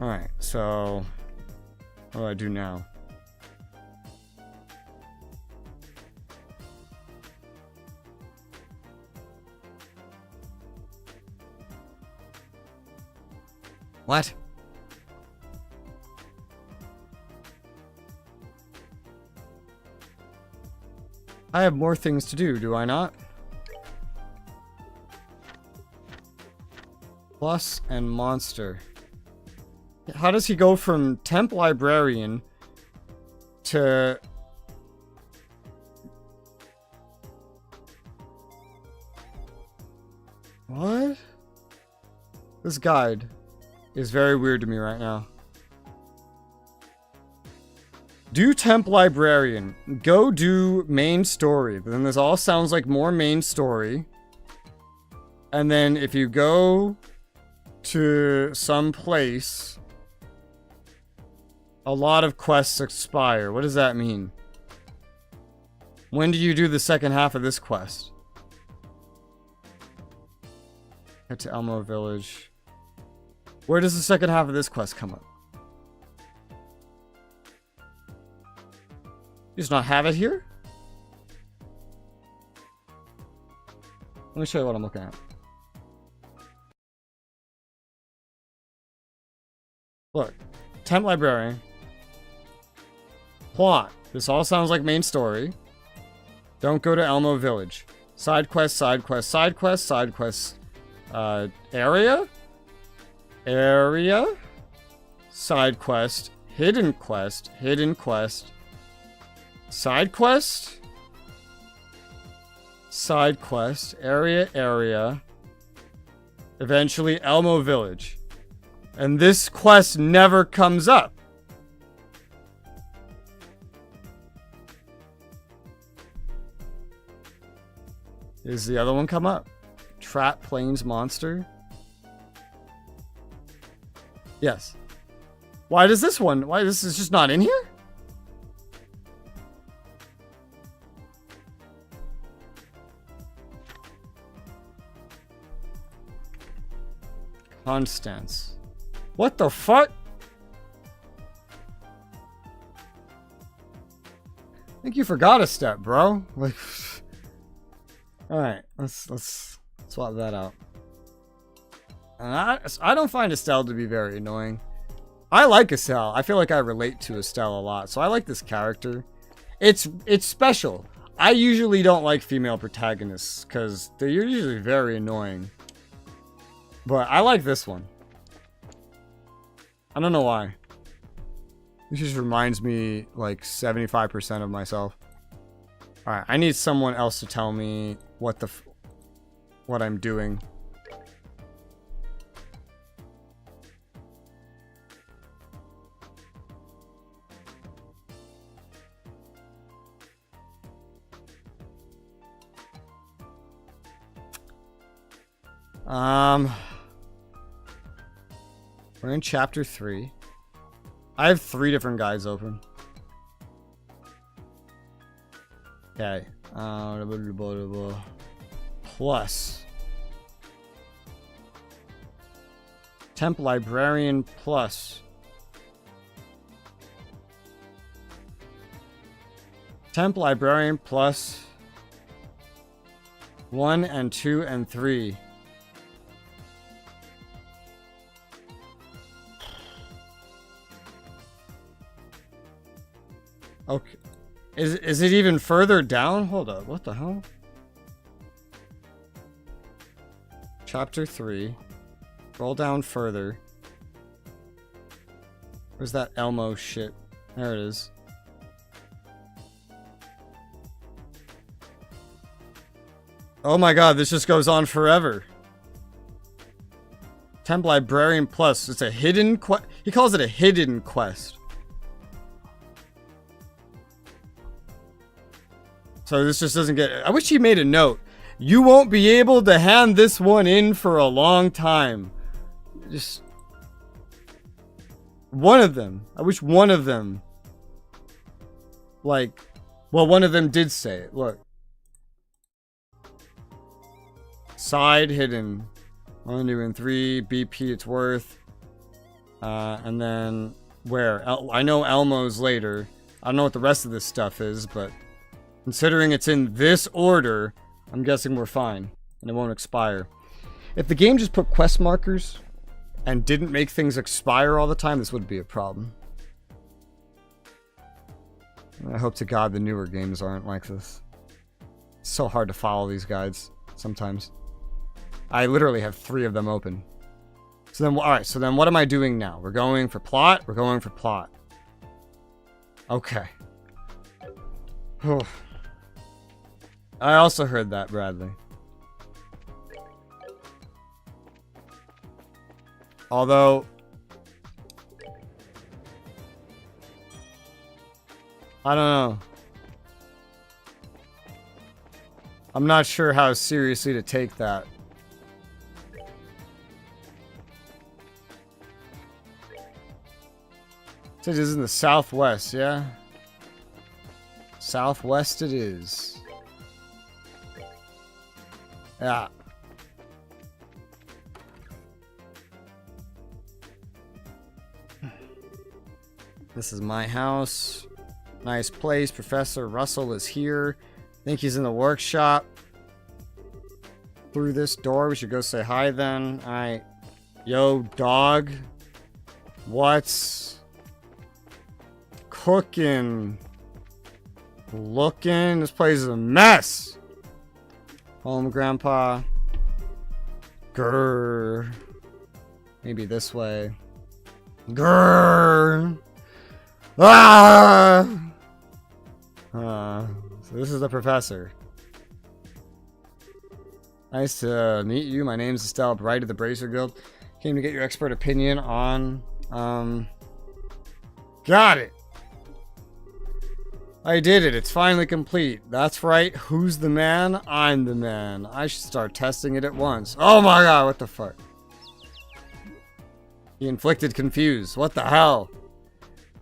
Alright, so... what do I do now? What? I have more things to do I not? Plus and monster. How does he go from temp librarian to... what? This guide is very weird to me right now. Do temp librarian. Go do main story. Then this all sounds like more main story. And then if you go to some place, a lot of quests expire. What does that mean? When do you do the second half of this quest? Head to Elmo Village. Where does the second half of this quest come up? You just not have it here? Let me show you what I'm looking at. Look. Temp librarian. Plot. This all sounds like main story. Don't go to Elmo Village. Side quest, side quest, side quest, side quest. Area? Area? Side quest. Hidden quest. Hidden quest. Side quest? Side quest. Area, area. Eventually, Elmo Village. And this quest never comes up. Does the other one come up? Trap Plains Monster? Yes. Why does this one? Why this is just not in here? Constance. What the fuck? I think you forgot a step, bro. Like, all right, let's swap that out. And I don't find Estelle to be very annoying. I like Estelle. I feel like I relate to Estelle a lot, so I like this character. It's special. I usually don't like female protagonists because they're usually very annoying. But I like this one. I don't know why. This just reminds me like 75% of myself. Alright, I need someone else to tell me what I'm doing. We're in chapter 3. I have 3 different guides open. Okay. Plus. Temp Librarian Plus. Temp Librarian Plus. 1 and 2 and 3. Okay. Is it even further down? Hold up. What the hell? Chapter 3. Roll down further. Where's that Elmo shit? There it is. Oh my god, this just goes on forever. Temp Librarian Plus. It's a hidden quest. He calls it a hidden quest. So this just doesn't get... I wish he made a note. You won't be able to hand this one in for a long time. Just... one of them. I wish one of them... like... well, one of them did say it. Look. Side hidden. 1, 2, and 3. BP it's worth. And then... where? I know Elmo's later. I don't know what the rest of this stuff is, but... considering it's in this order, I'm guessing we're fine, and it won't expire. If the game just put quest markers and didn't make things expire all the time, this would be a problem. I hope to God the newer games aren't like this. It's so hard to follow these guides sometimes. I literally have 3 of them open. So then, alright, so then what am I doing now? We're going for plot? We're going for plot. Okay. I also heard that, Bradley. Although... I don't know. I'm not sure how seriously to take that. It is in the southwest, yeah? Southwest it is. Yeah. This is my house. Nice place. Professor Russell is here. I think he's in the workshop. Through this door. We should go say hi then. Alright. Yo, dog. What's cooking? Looking. This place is a mess. Home, Grandpa. Grrr. Maybe this way. Grrr. Ah! So this is the professor. Nice to meet you. My name's Estelle Bright of the Bracer Guild. Came to get your expert opinion on... Got it! I did it. It's finally complete. That's right. Who's the man? I'm the man. I should start testing it at once. Oh my god, what the fuck? He inflicted confuse. What the hell?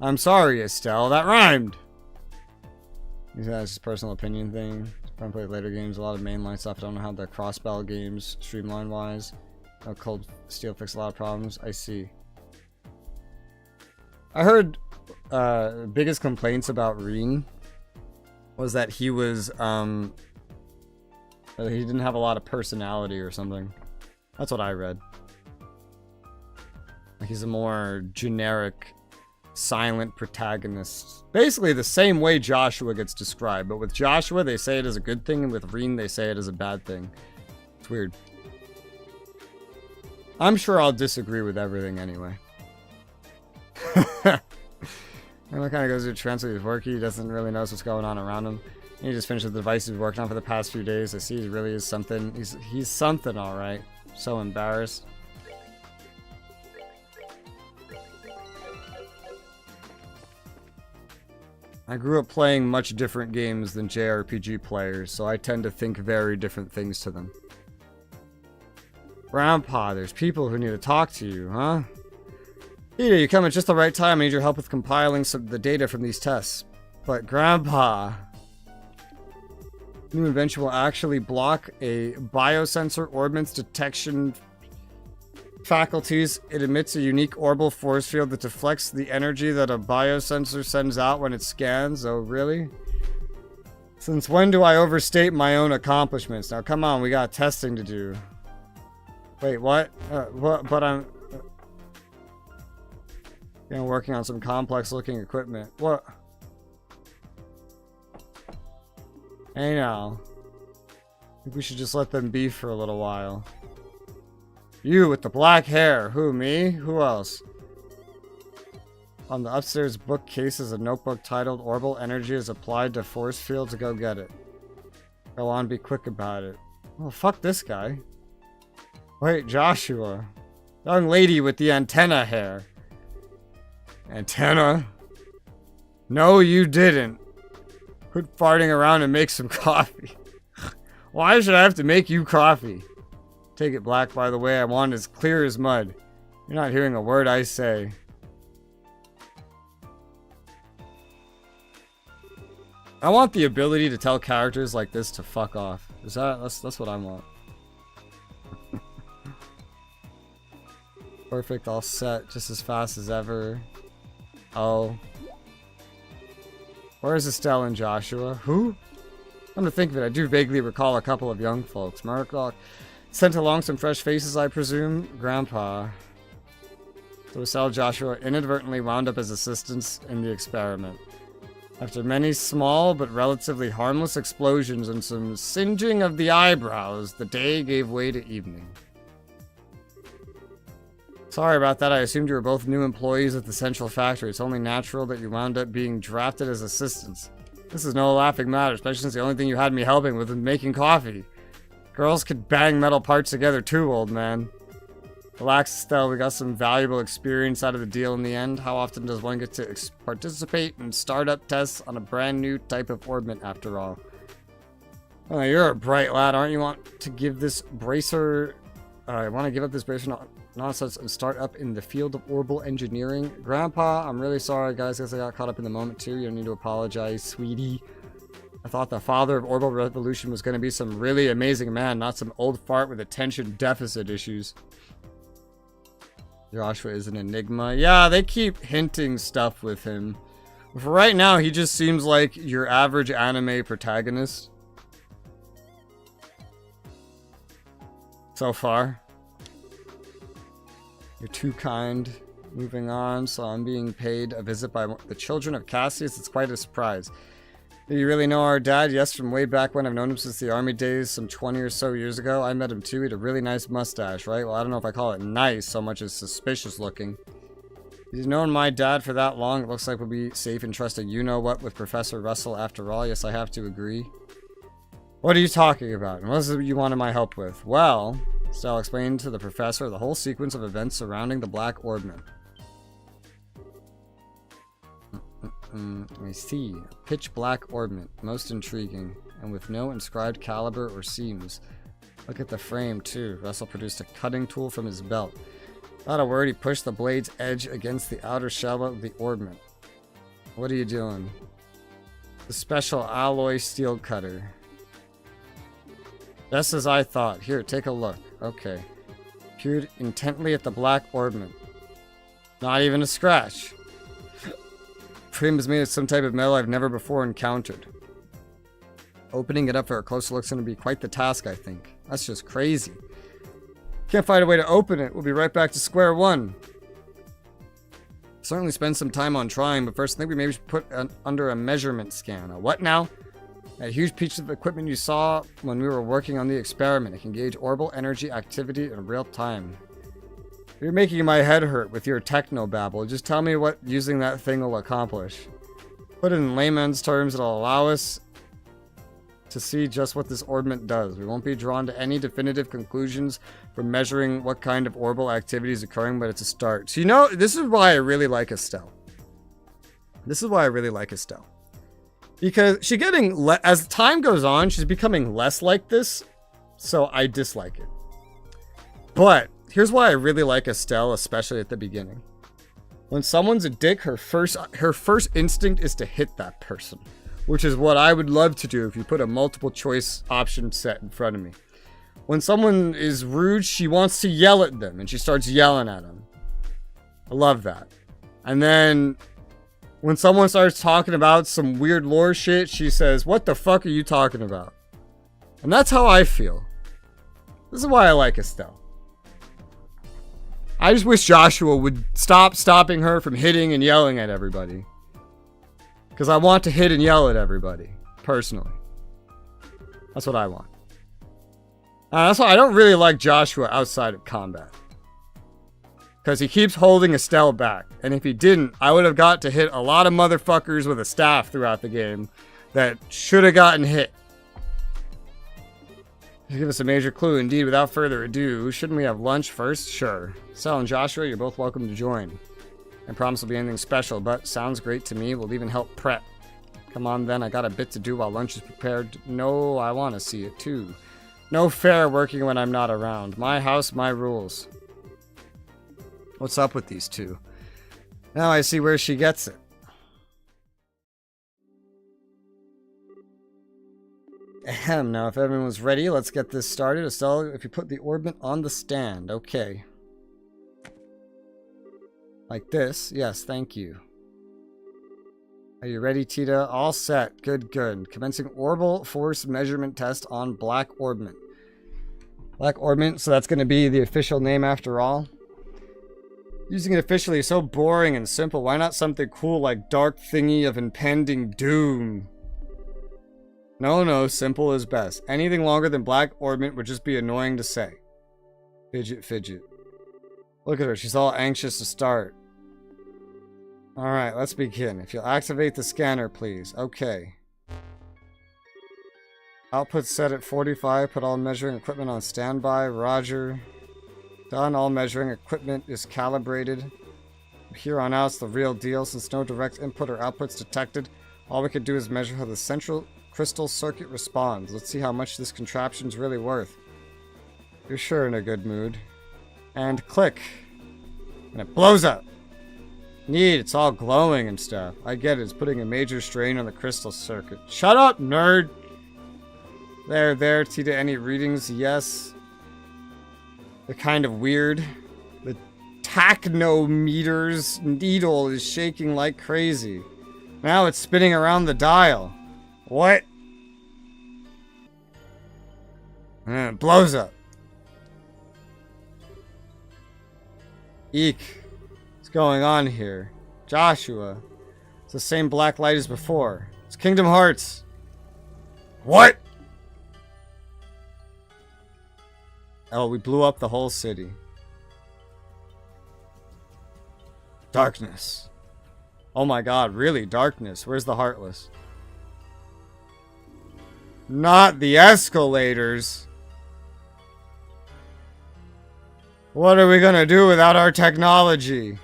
I'm sorry, Estelle. That rhymed. That's his personal opinion thing. Probably play later games. A lot of mainline stuff. I don't know how the cross-bell games, streamline-wise. Cold Steel fixed a lot of problems. I see. I heard biggest complaints about Reen was that he was that he didn't have a lot of personality or something. That's what I read. Like he's a more generic, silent protagonist. Basically the same way Joshua gets described, but with Joshua they say it as a good thing, and with Reen they say it as a bad thing. It's weird. I'm sure I'll disagree with everything anyway. Everyone kind of goes through a trance with his work. He doesn't really know what's going on around him. He just finished the device he's working on for the past few days. I see he really is something. He's something, all right. So embarrassed. I grew up playing much different games than JRPG players, so I tend to think very different things to them. Grandpa, there's people who need to talk to you, huh? Ida, you come at just the right time. I need your help with compiling the data from these tests. But Grandpa, new invention will actually block a biosensor orbment's detection faculties. It emits a unique orbital force field that deflects the energy that a biosensor sends out when it scans. Oh, really? Since when do I overstate my own accomplishments? Now, come on, we got testing to do. Wait, what? But I'm... working on some complex-looking equipment. What? Hey now. I think we should just let them be for a little while. You with the black hair. Who, me? Who else? On the upstairs bookcase is a notebook titled Orbital Energy is Applied to Force Field to go get it. Go on, be quick about it. Oh, fuck this guy. Wait, Joshua. Young lady with the antenna hair. Antenna? No, you didn't. Quit farting around and make some coffee. Why should I have to make you coffee? Take it, Black, by the way. I want it as clear as mud. You're not hearing a word I say. I want the ability to tell characters like this to fuck off. That's what I want. Perfect, all set, just as fast as ever. Oh. Where's Estelle and Joshua? Who? Come to think of it, I do vaguely recall a couple of young folks. Murdoch sent along some fresh faces, I presume. Grandpa. So Estelle and Joshua inadvertently wound up as assistants in the experiment. After many small but relatively harmless explosions and some singeing of the eyebrows, the day gave way to evening. Sorry about that, I assumed you were both new employees at the central factory. It's only natural that you wound up being drafted as assistants. This is no laughing matter, especially since the only thing you had me helping with was making coffee. Girls could bang metal parts together too, old man. Relax, Estelle, we got some valuable experience out of the deal in the end. How often does one get to participate in startup tests on a brand new type of orbment after all? Oh, you're a bright lad, aren't you? Want to give this bracer... I want to give up this bracer nonsense and start up in the field of orbital engineering. Grandpa, I'm really sorry, guys. I guess I got caught up in the moment too. You don't need to apologize, sweetie. I thought the father of orbital revolution was going to be some really amazing man, not some old fart with attention deficit issues. Joshua is an enigma. Yeah, they keep hinting stuff with him. For right now, he just seems like your average anime protagonist. So far. You're too kind. Moving on, so I'm being paid a visit by the children of Cassius. It's quite a surprise. Do you really know our dad? Yes, from way back when. I've known him since the army days, some 20 or so years ago. I met him too. He had a really nice mustache, right? Well, I don't know if I call it nice so much as suspicious looking. You've known my dad for that long. It looks like we'll be safe and trusting you-know-what with Professor Russell after all. Yes, I have to agree. What are you talking about? And what is it you wanted my help with? Well... Stell explained to the professor the whole sequence of events surrounding the Black Orbment. I see. Pitch black orbment. Most intriguing. And with no inscribed caliber or seams. Look at the frame, too. Russell produced a cutting tool from his belt. Without a word, he pushed the blade's edge against the outer shell of the orbment. What are you doing? The special alloy steel cutter. Just as I thought. Here, take a look. Okay. Peered intently at the black orbment. Not even a scratch. cream is made of some type of metal I've never before encountered. Opening it up for a closer look is going to be quite the task, I think. That's just crazy. Can't find a way to open it. We'll be right back to square one. Certainly spend some time on trying, but first I think we maybe should put under a measurement scan. A what now? A huge piece of equipment you saw when we were working on the experiment. It can gauge orbital energy activity in real time. You're making my head hurt with your techno-babble. Just tell me what using that thing will accomplish. Put it in layman's terms, it'll allow us to see just what this orbit does. We won't be drawn to any definitive conclusions from measuring what kind of orbital activity is occurring, but it's a start. So, you know, this is why I really like Estelle. This is why I really like Estelle. Because she's getting, as time goes on, she's becoming less like this, so I dislike it. But here's why I really like Estelle, especially at the beginning. When someone's a dick, her first instinct is to hit that person. Which is what I would love to do if you put a multiple choice option set in front of me. When someone is rude, she wants to yell at them, and she starts yelling at them. I love that. And then when someone starts talking about some weird lore shit, she says, "What the fuck are you talking about?" And that's how I feel. This is why I like Estelle. I just wish Joshua would stop stopping her from hitting and yelling at everybody. Because I want to hit and yell at everybody, personally. That's what I want. That's why I don't really like Joshua outside of combat. Because he keeps holding Estelle back. And if he didn't, I would have got to hit a lot of motherfuckers with a staff throughout the game that should have gotten hit. Give us a major clue. Indeed, without further ado, shouldn't we have lunch first? Sure. Estelle and Joshua, you're both welcome to join. I promise it'll be anything special, but sounds great to me. We'll even help prep. Come on then, I got a bit to do while lunch is prepared. No, I want to see it too. No fair working when I'm not around. My house, my rules. What's up with these two? Now I see where she gets it. Ahem, now if everyone's ready, let's get this started. Estelle, if you put the orbit on the stand, okay. Like this. Yes, thank you. Are you ready, Tita? All set. Good, good. Commencing orbital force measurement test on Black Orbment. Black Orbment, so that's going to be the official name after all. Using it officially is so boring and simple. Why not something cool like Dark Thingy of Impending Doom? No, simple is best. Anything longer than Black Orbment would just be annoying to say. Fidget. Look at her. She's all anxious to start. Alright, let's begin. If you'll activate the scanner, please. Okay. Output set at 45. Put all measuring equipment on standby. Roger. Done. All measuring equipment is calibrated. From here on out, it's the real deal. Since no direct input or outputs detected, all we can do is measure how the central crystal circuit responds. Let's see how much this contraption's really worth. You're sure in a good mood. And click. And it blows up. Neat, it's all glowing and stuff. I get it, it's putting a major strain on the crystal circuit. Shut up, nerd! There, Tita, any readings? Yes. They're kind of weird. The tachnometer's needle is shaking like crazy. Now it's spinning around the dial. What? And it blows up. Eek. What's going on here? Joshua. It's the same black light as before. It's Kingdom Hearts. What? Oh, we blew up the whole city. Darkness. Oh my god, really? Darkness. Where's the Heartless? Not the escalators. What are we gonna do without our technology?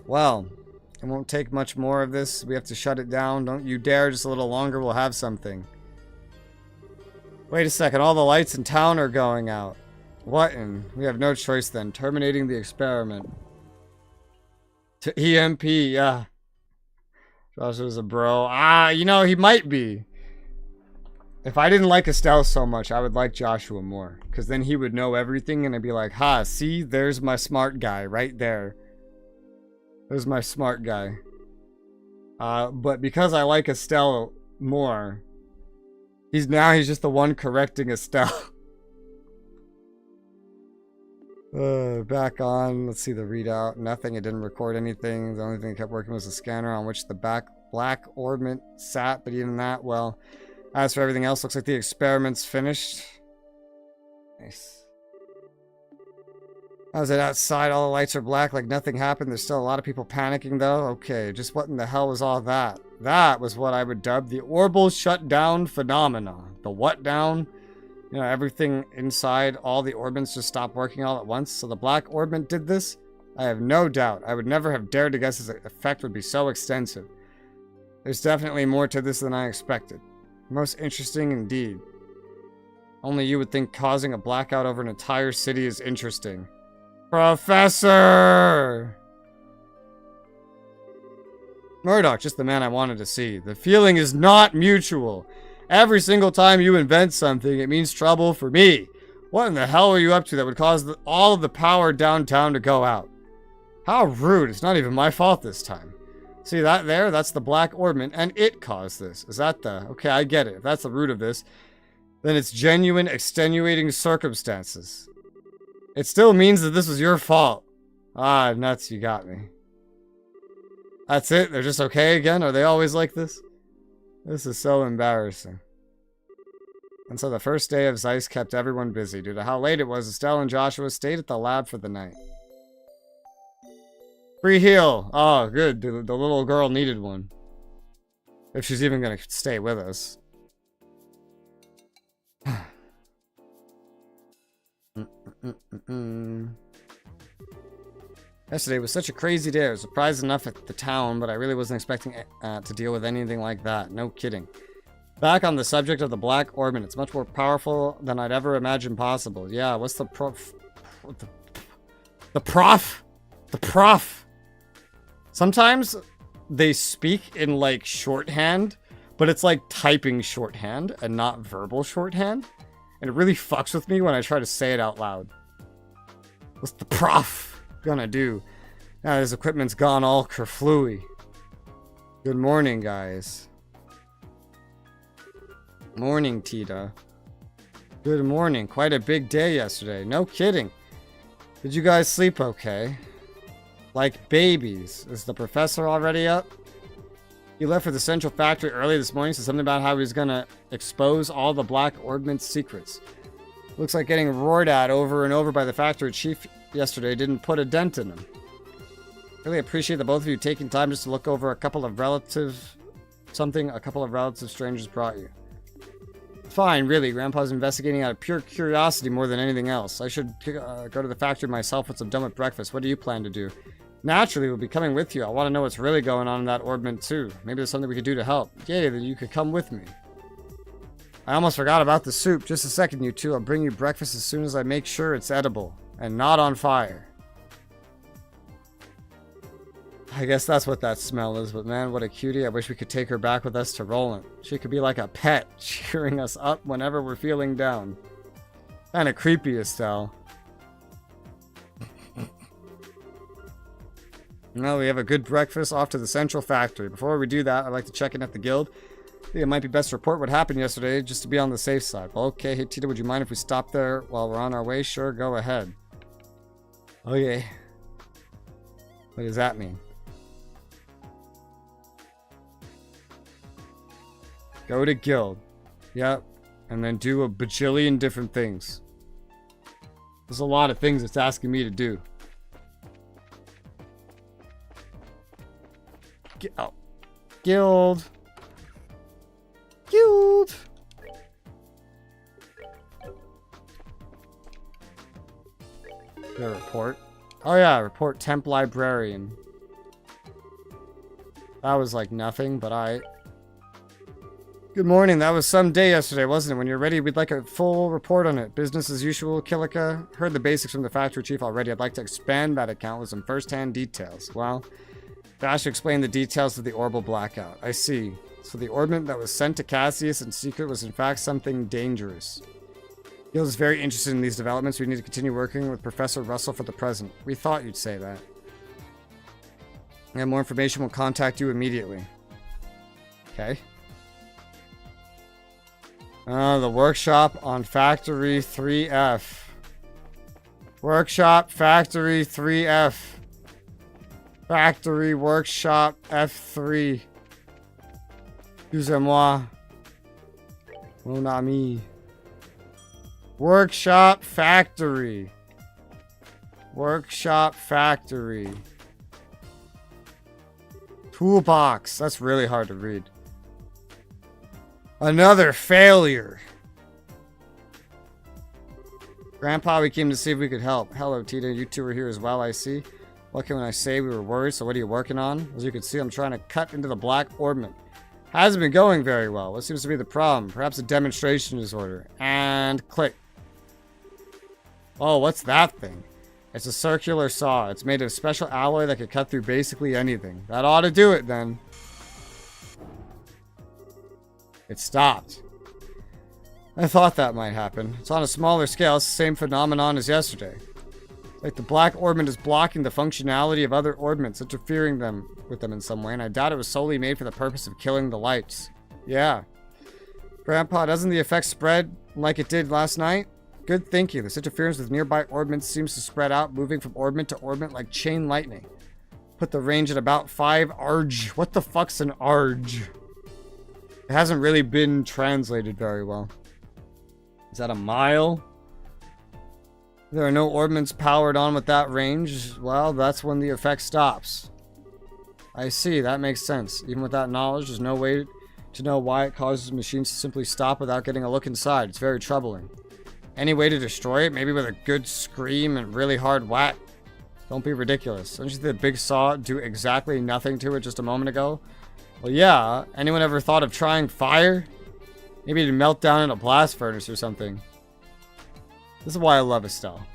Well, it won't take much more of this. We have to shut it down. Don't you dare. Just a little longer, we'll have something. Wait a second. All the lights in town are going out. What in? We have no choice then. Terminating the experiment. To EMP, yeah. Joshua's a bro. You know, he might be. If I didn't like Estelle so much, I would like Joshua more. Because then he would know everything and I'd be like, ha, see, there's my smart guy right there. There's my smart guy. But because I like Estelle more, he's just the one correcting Estelle. Back on. Let's see the readout. Nothing. It didn't record anything. The only thing that kept working was the scanner on which the black orbment sat. But even that, well... As for everything else, looks like the experiment's finished. Nice. How's it outside? All the lights are black, like nothing happened. There's still a lot of people panicking, though. Okay, just what in the hell was all that? That was what I would dub the orbital shutdown phenomena. The what down? You know, everything inside, all the orbits just stopped working all at once. So the black orbit did this? I have no doubt. I would never have dared to guess its effect would be so extensive. There's definitely more to this than I expected. Most interesting indeed. Only you would think causing a blackout over an entire city is interesting. Professor! Murdoch, just the man I wanted to see. The feeling is not mutual. Every single time you invent something, it means trouble for me. What in the hell are you up to that would cause all of the power downtown to go out? How rude. It's not even my fault this time. See that there? That's the black orbit, and it caused this. Is that the... Okay, I get it. If that's the root of this, then it's genuine extenuating circumstances. It still means that this was your fault. Ah, nuts, you got me. That's it? They're just okay again? Are they always like this? This is so embarrassing. And so the first day of Zeiss kept everyone busy. Due to how late it was, Estelle and Joshua stayed at the lab for the night. Free heal. Oh, good. The little girl needed one. If she's even going to stay with us. Yesterday was such a crazy day. I was surprised enough at the town, but I really wasn't expecting to deal with anything like that. No kidding. Back on the subject of the black orbit, it's much more powerful than I'd ever imagined possible. Yeah, what's the prof? The prof? Sometimes they speak in like shorthand, but it's like typing shorthand and not verbal shorthand. And it really fucks with me when I try to say it out loud. What's the prof gonna do? Now his equipment's gone all kerflooey. Good morning, guys. Morning, Tita. Good morning. Quite a big day yesterday. No kidding. Did you guys sleep okay? Like babies. Is the professor already up? He left for the central factory early this morning, said something about how he was gonna expose all the black ordnance secrets. Looks like getting roared at over and over by the factory chief yesterday didn't put a dent in him. Really appreciate the both of you taking time just to look over a couple of relative strangers brought you. Fine, really. Grandpa's investigating out of pure curiosity more than anything else. I should go to the factory myself once I'm done with breakfast. What do you plan to do? Naturally, we'll be coming with you. I want to know what's really going on in that orbit too. Maybe there's something we could do to help. Yay, that you could come with me. I almost forgot about the soup. Just a second, you two. I'll bring you breakfast as soon as I make sure it's edible and not on fire. I guess that's what that smell is, but man, what a cutie. I wish we could take her back with us to Roland. She could be like a pet, cheering us up whenever we're feeling down. Kinda creepy, Estelle. Well, we have a good breakfast off to the central factory. Before we do that, I'd like to check in at the guild. I think it might be best to report what happened yesterday, just to be on the safe side. Well, okay, hey Tita, would you mind if we stop there while we're on our way? Sure, go ahead. Okay. What does that mean? Go to guild. Yep. And then do a bajillion different things. There's a lot of things it's asking me to do. Oh. Guild. Guild. The report. Oh yeah, report temp librarian. That was like nothing, but Good morning. That was some day yesterday, wasn't it? When you're ready, we'd like a full report on it. Business as usual, Kilika. Heard the basics from the factory chief already. I'd like to expand that account with some first-hand details. Well, Dash explained the details of the orbital blackout. I see. So the orbment that was sent to Cassius in secret was in fact something dangerous. Guild is very interested in these developments. We need to continue working with Professor Russell for the present. We thought you'd say that. And more information, we'll contact you immediately. Okay. The workshop on Factory 3F. Workshop Factory 3F. Factory Workshop F3. Excusez-moi. Mon ami. Workshop Factory. Workshop Factory. Toolbox. That's really hard to read. Another failure. Grandpa, we came to see if we could help. Hello, Tita. You two are here as well, I see. What can I say? We were worried, so what are you working on? As you can see, I'm trying to cut into the black orbment. Hasn't been going very well. What seems to be the problem? Perhaps a demonstration disorder. And click. Oh, what's that thing? It's a circular saw. It's made of special alloy that could cut through basically anything. That ought to do it, then. It stopped. I thought that might happen. It's on a smaller scale. It's the same phenomenon as yesterday. It's like the black orbment is blocking the functionality of other orbments, interfering with them in some way, and I doubt it was solely made for the purpose of killing the lights. Yeah. Grandpa, doesn't the effect spread like it did last night? Good thinking. This interference with nearby orbments seems to spread out, moving from orbment to orbment like chain lightning. Put the range at about 5 arg. What the fuck's an arg? It hasn't really been translated very well. Is that a mile? There are no orbments powered on with that range. Well, that's when the effect stops. I see, that makes sense. Even with that knowledge, there's no way to know why it causes machines to simply stop without getting a look inside. It's very troubling. Any way to destroy it? Maybe with a good scream and really hard whack? Don't be ridiculous. Don't you think the big saw do exactly nothing to it just a moment ago? Well, yeah. Anyone ever thought of trying fire? Maybe it'd melt down in a blast furnace or something. This is why I love Estelle.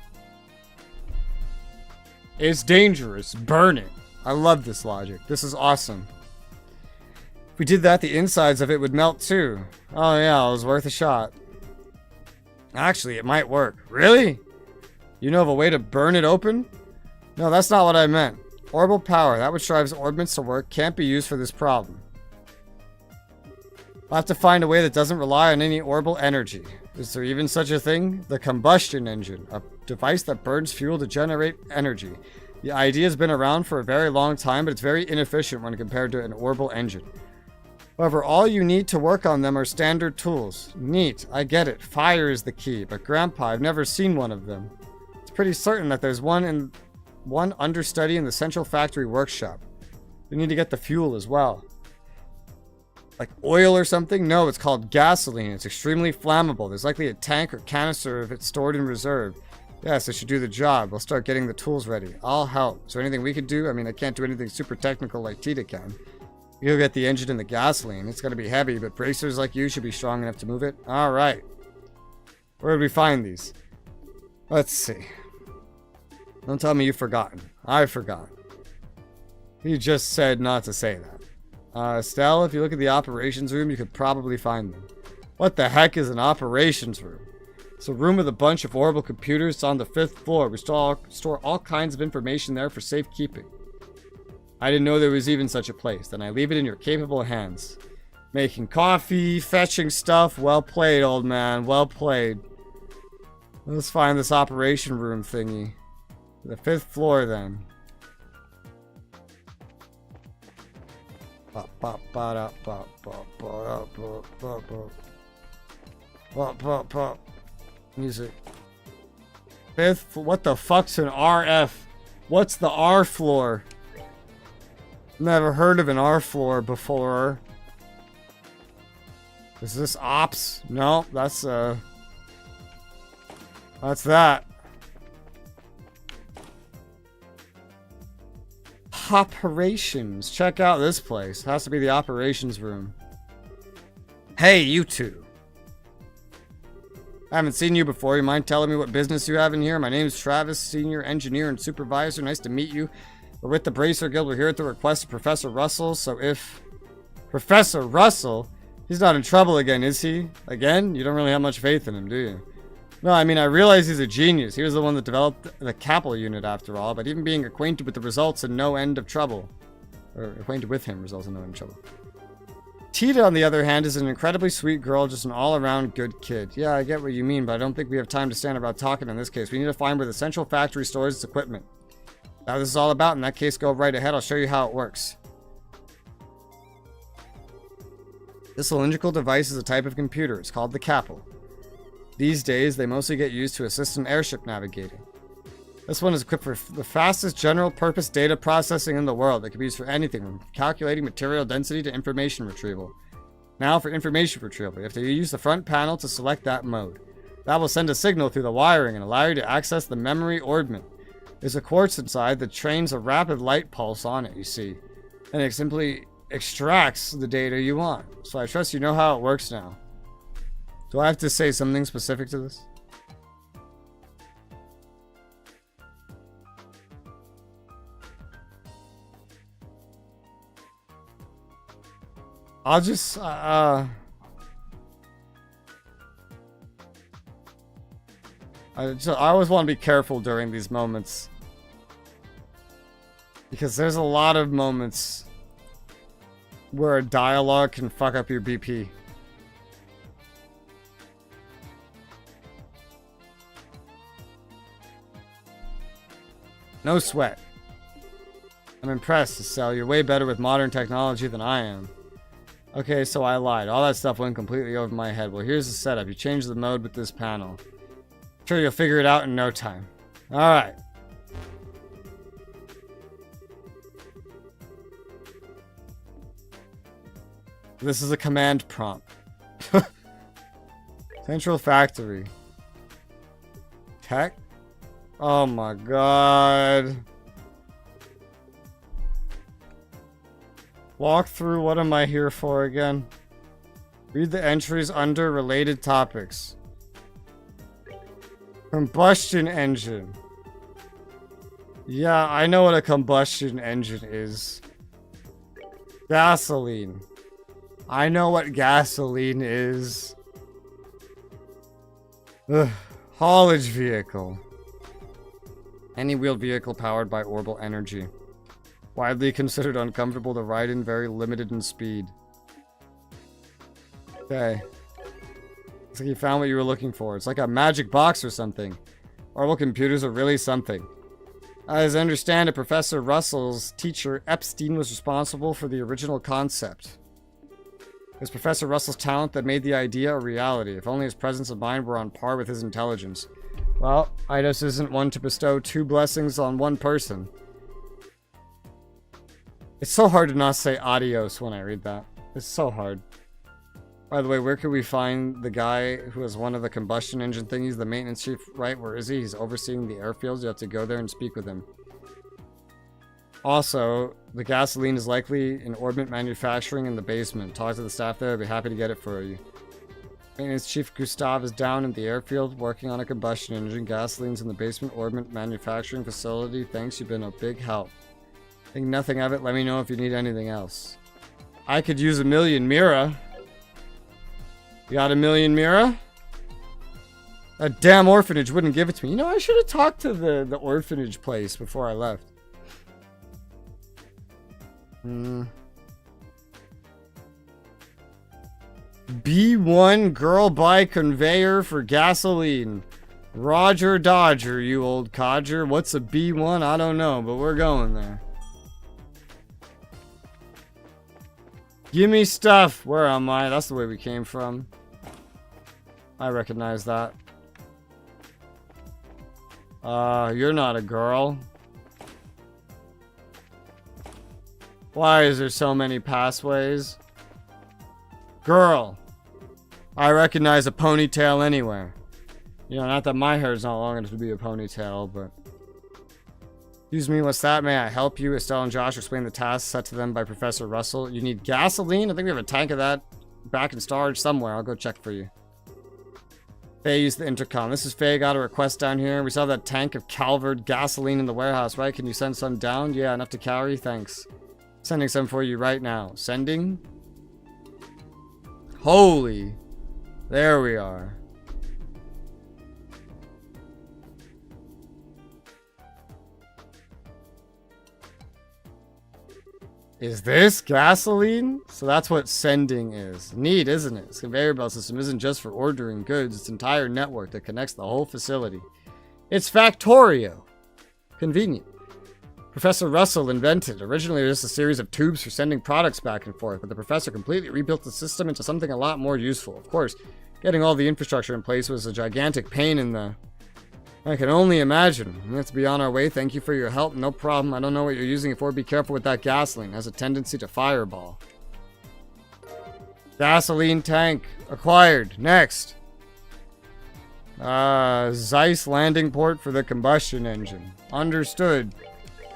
It's dangerous. Burn it. I love this logic. This is awesome. If we did that, the insides of it would melt too. Oh yeah, it was worth a shot. Actually, it might work. Really? You know of a way to burn it open? No, that's not what I meant. Orbital power, that which drives orbments to work, can't be used for this problem. I'll have to find a way that doesn't rely on any orbital energy. Is there even such a thing? The combustion engine, a device that burns fuel to generate energy. The idea has been around for a very long time, but it's very inefficient when compared to an orbital engine. However, all you need to work on them are standard tools. Neat, I get it. Fire is the key, but Grandpa, I've never seen one of them. It's pretty certain that there's one understudy in the central factory workshop. We need to get the fuel as well. Like oil or something? No, it's called gasoline. It's extremely flammable. There's likely a tank or canister of it stored in reserve. Yes, it should do the job. We'll start getting the tools ready. I'll help. Is there anything we can do? I mean, I can't do anything super technical like Tita can. You'll get the engine and the gasoline. It's going to be heavy, but bracers like you should be strong enough to move it. All right. Where did we find these? Let's see. Don't tell me you've forgotten. I've forgotten. You just said not to say that. Estelle, if you look at the operations room, you could probably find them. What the heck is an operations room? It's a room with a bunch of orbital computers. It's on the 5th floor. We store all kinds of information there for safekeeping. I didn't know there was even such a place. Then I leave it in your capable hands. Making coffee, fetching stuff. Well played, old man. Well played. Let's find this operation room thingy. The 5th floor, then. Music. 5th. What the fuck's an RF? What's the R floor? Never heard of an R floor before. Is this ops? No, that's that. Operations. Check out this place. Has to be the operations room. Hey, you two. I haven't seen you before. You mind telling me what business you have in here? My name is Travis, senior engineer and supervisor. Nice to meet you. We're with the Bracer Guild. We're here at the request of Professor Russell, so if Professor Russell? He's not in trouble again, is he? Again? You don't really have much faith in him, do you? No, I mean, I realize he's a genius. He was the one that developed the Capel unit, after all, but even being acquainted with the results in no end of trouble. Or acquainted with him results in no end of trouble. Tita, on the other hand, is an incredibly sweet girl, just an all-around good kid. Yeah, I get what you mean, but I don't think we have time to stand about talking in this case. We need to find where the central factory stores its equipment. Now this is all about. In that case, go right ahead. I'll show you how it works. This cylindrical device is a type of computer. It's called the Capel. These days, they mostly get used to assist in airship navigating. This one is equipped for the fastest general-purpose data processing in the world. It can be used for anything, from calculating material density to information retrieval. Now for information retrieval, you have to use the front panel to select that mode. That will send a signal through the wiring and allow you to access the memory orbment. There's a quartz inside that trains a rapid light pulse on it, you see. And it simply extracts the data you want. So I trust you know how it works now. Do I have to say something specific to this? I'll just, I always want to be careful during these moments. Because there's a lot of moments where a dialogue can fuck up your BP. No sweat. I'm impressed, Estelle. You're way better with modern technology than I am. Okay, so I lied. All that stuff went completely over my head. Well, here's the setup. You change the mode with this panel. Sure, you'll figure it out in no time. Alright. This is a command prompt. Central factory. Tech? Oh my god. Walk through. What am I here for again? Read the entries under related topics. Combustion engine. Yeah, I know what a combustion engine is. Gasoline. I know what gasoline is. Ugh. Haulage vehicle. Any wheeled vehicle powered by orbital energy. Widely considered uncomfortable to ride in, very limited in speed. Okay. Looks like you found what you were looking for. It's like a magic box or something. Orbital computers are really something. As I understand it, Professor Russell's teacher Epstein was responsible for the original concept. It was Professor Russell's talent that made the idea a reality. If only his presence of mind were on par with his intelligence. Well, Eidos isn't one to bestow two blessings on one person. It's so hard to not say adios when I read that. It's so hard. By the way, where could we find the guy who has one of the combustion engine thingies? The maintenance chief, right? Where is he? He's overseeing the airfields. You have to go there and speak with him. Also, the gasoline is likely in orbit manufacturing in the basement. Talk to the staff there. I'd be happy to get it for you. Maintenance Chief Gustav is down in the airfield working on a combustion engine. Gasoline's in the basement orbit manufacturing facility. Thanks, you've been a big help. Think nothing of it. Let me know if you need anything else. I could use 1,000,000 Mira. You got 1,000,000 Mira? That damn orphanage wouldn't give it to me. You know, I should have talked to the orphanage place before I left. B1 girl by conveyor for gasoline. Roger Dodger, you old codger. What's a B1? I don't know, but we're going there. Give me stuff. Where am I? That's the way we came from. I recognize that. You're not a girl. Why is there so many pathways? Girl. I recognize a ponytail anywhere. You know, not that my hair is not long enough to be a ponytail, but... Excuse me, what's that? May I help you? Estelle and Josh explain the task set to them by Professor Russell. You need gasoline? I think we have a tank of that back in storage somewhere. I'll go check for you. Faye used the intercom. This is Faye. Got a request down here. We saw that tank of Calvert gasoline in the warehouse, right? Can you send some down? Yeah, enough to carry? Thanks. Sending some for you right now. Sending? Holy. There we are. Is this gasoline? So that's what sending is. Neat, isn't it? This conveyor belt system isn't just for ordering goods. It's an entire network that connects the whole facility. It's Factorio. Convenient. Professor Russell invented. Originally, it was just a series of tubes for sending products back and forth, but the professor completely rebuilt the system into something a lot more useful. Of course, getting all the infrastructure in place was a gigantic pain in the... I can only imagine. We have to be on our way. Thank you for your help. No problem. I don't know what you're using it for. Be careful with that gasoline. It has a tendency to fireball. Gasoline tank acquired. Next. Zeiss landing port for the combustion engine. Understood.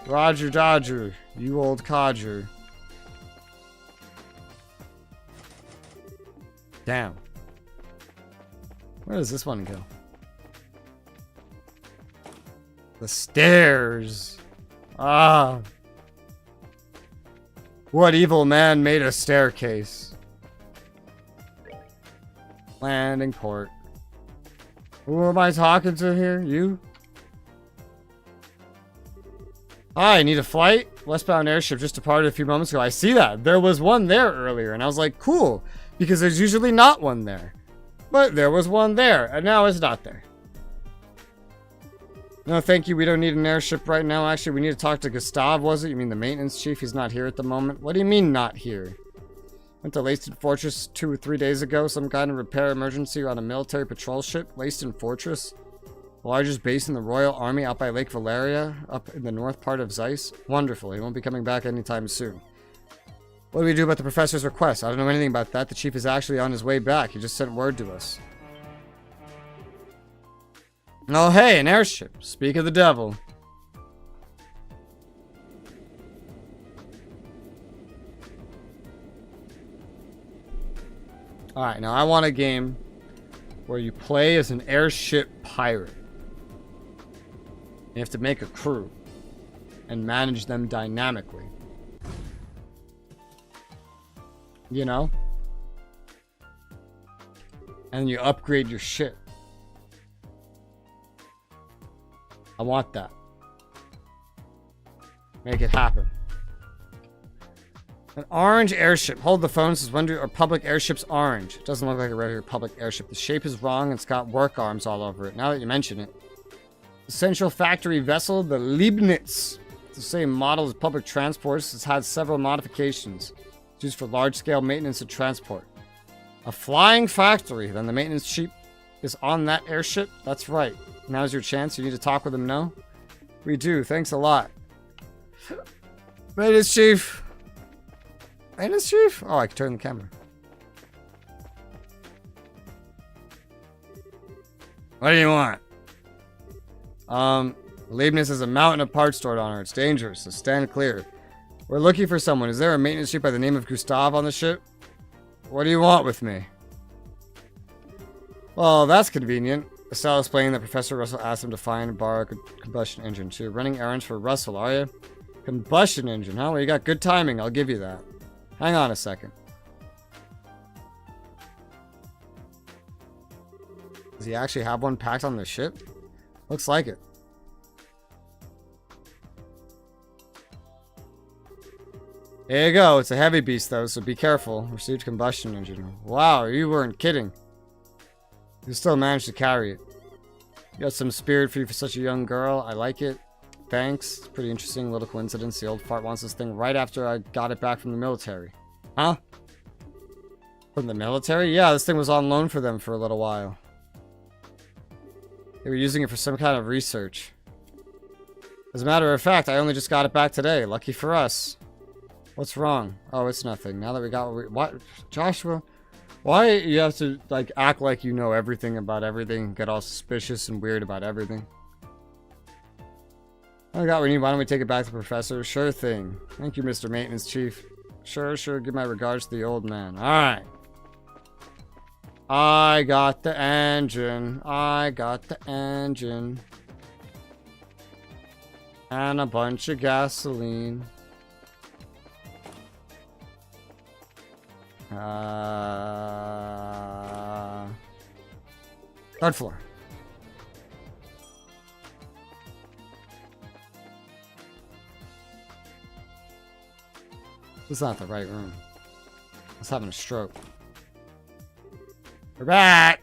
Roger Dodger. You old codger. Damn. Where does this one go? The stairs. Ah. What evil man made a staircase? Landing port. Who am I talking to here? You? Hi, need a flight? Westbound airship just departed a few moments ago. I see that. There was one there earlier, and I was like, cool. Because there's usually not one there. But there was one there, and now it's not there. No, thank you. We don't need an airship right now. Actually, we need to talk to Gustav, was it? You mean the maintenance chief? He's not here at the moment. What do you mean, not here? Went to Leyston Fortress 2 or 3 days ago. Some kind of repair emergency on a military patrol ship. Leyston Fortress? The largest base in the Royal Army out by Lake Valeria, up in the north part of Zeiss. Wonderful. He won't be coming back anytime soon. What do we do about the professor's request? I don't know anything about that. The chief is actually on his way back. He just sent word to us. Oh, hey, an airship. Speak of the devil. Alright, now I want a game where you play as an airship pirate. You have to make a crew and manage them dynamically. You know? And you upgrade your ship. I want that. Make it happen. An orange airship. Hold the phone. Says when do our public airships orange? It doesn't look like a regular public airship. The shape is wrong and it's got work arms all over it. Now that you mention it. Essential factory vessel, the Leibniz. It's the same model as public transports. It's had several modifications. It's used for large-scale maintenance and transport. A flying factory. Then the maintenance chief is on that airship? That's right. Now's your chance. You need to talk with him now? We do. Thanks a lot. Maintenance chief. Maintenance chief? Oh, I can turn the camera. What do you want? Leibniz has a mountain of parts stored on her. It's dangerous, so stand clear. We're looking for someone. Is there a maintenance chief by the name of Gustav on the ship? What do you want with me? Well, that's convenient. Estelle explained that Professor Russell asked him to find and borrow a combustion engine. So you're running errands for Russell, are you? Combustion engine, huh? Well, you got good timing. I'll give you that. Hang on a second. Does he actually have one packed on the ship? Looks like it. There you go. It's a heavy beast, though, so be careful. Received combustion engine. Wow, you weren't kidding. You still managed to carry it. You got some spirit for you for such a young girl. I like it. Thanks. It's pretty interesting. Little coincidence. The old fart wants this thing right after I got it back from the military. Huh? From the military? Yeah, this thing was on loan for them for a little while. They were using it for some kind of research. As a matter of fact, I only just got it back today. Lucky for us. What's wrong? Oh, it's nothing. Now that we got what? Joshua? Why you have to, like, act like you know everything about everything, get all suspicious and weird about everything? I got what we need. Why don't we take it back to the professor? Sure thing. Thank you, Mr. Maintenance Chief. Sure. Give my regards to the old man. Alright. I got the engine. And a bunch of gasoline. Third floor. This is not the right room. I was having a stroke. We're back!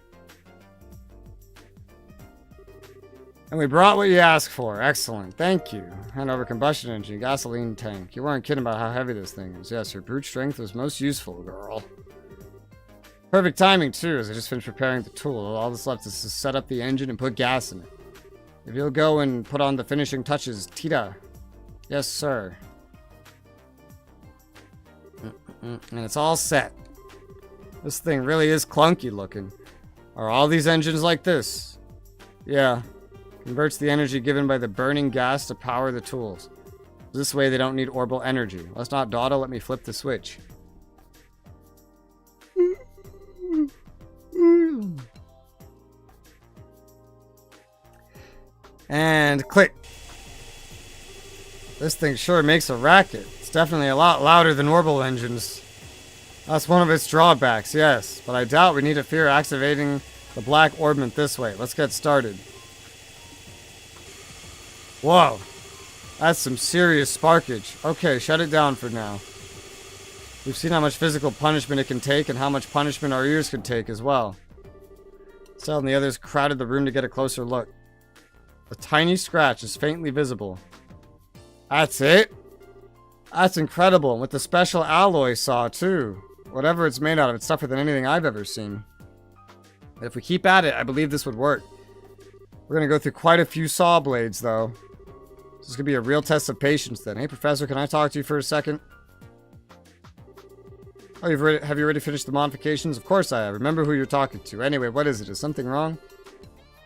And we brought what you asked for. Excellent. Thank you. Hand over combustion engine, gasoline tank. You weren't kidding about how heavy this thing is. Yes, your brute strength was most useful, girl. Perfect timing, too, as I just finished preparing the tool. All that's left is to set up the engine and put gas in it. If you'll go and put on the finishing touches, Tita. Yes, sir. And it's all set. This thing really is clunky looking. Are all these engines like this? Yeah. Converts the energy given by the burning gas to power the tools. This way they don't need orbital energy. Let's not dawdle, let me flip the switch. And click. This thing sure makes a racket. It's definitely a lot louder than orbital engines. That's one of its drawbacks, yes. But I doubt we need to fear activating the black orbment this way. Let's get started. Whoa. That's some serious sparkage. Okay, shut it down for now. We've seen how much physical punishment it can take and how much punishment our ears can take as well. Cell and the others crowded the room to get a closer look. A tiny scratch is faintly visible. That's it? That's incredible. And with the special alloy saw, too. Whatever it's made out of, it's tougher than anything I've ever seen. But if we keep at it, I believe this would work. We're going to go through quite a few saw blades, though. This is going to be a real test of patience, then. Hey, Professor, can I talk to you for a second? Oh, have you already finished the modifications? Of course I have. Remember who you're talking to. Anyway, what is it? Is something wrong?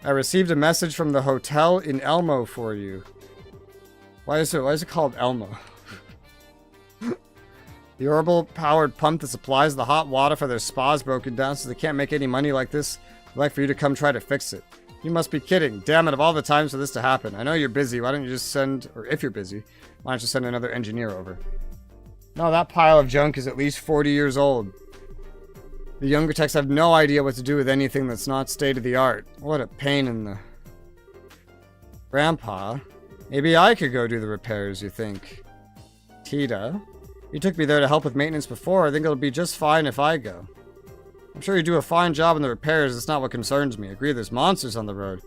I received a message from the hotel in Elmo for you. Why is it called Elmo? The orbital-powered pump that supplies the hot water for their spa is broken down, so they can't make any money like this. I'd like for you to come try to fix it. You must be kidding. Damn it, of all the times for this to happen. I know you're busy. Why don't you just send... Or if you're busy, why don't you send another engineer over? No, that pile of junk is at least 40 years old. The younger techs have no idea what to do with anything that's not state-of-the-art. What a pain in the... Grandpa? Maybe I could go do the repairs, you think? Tita? You took me there to help with maintenance before. I think it'll be just fine if I go. I'm sure you do a fine job in the repairs. It's not what concerns me. I agree there's monsters on the road.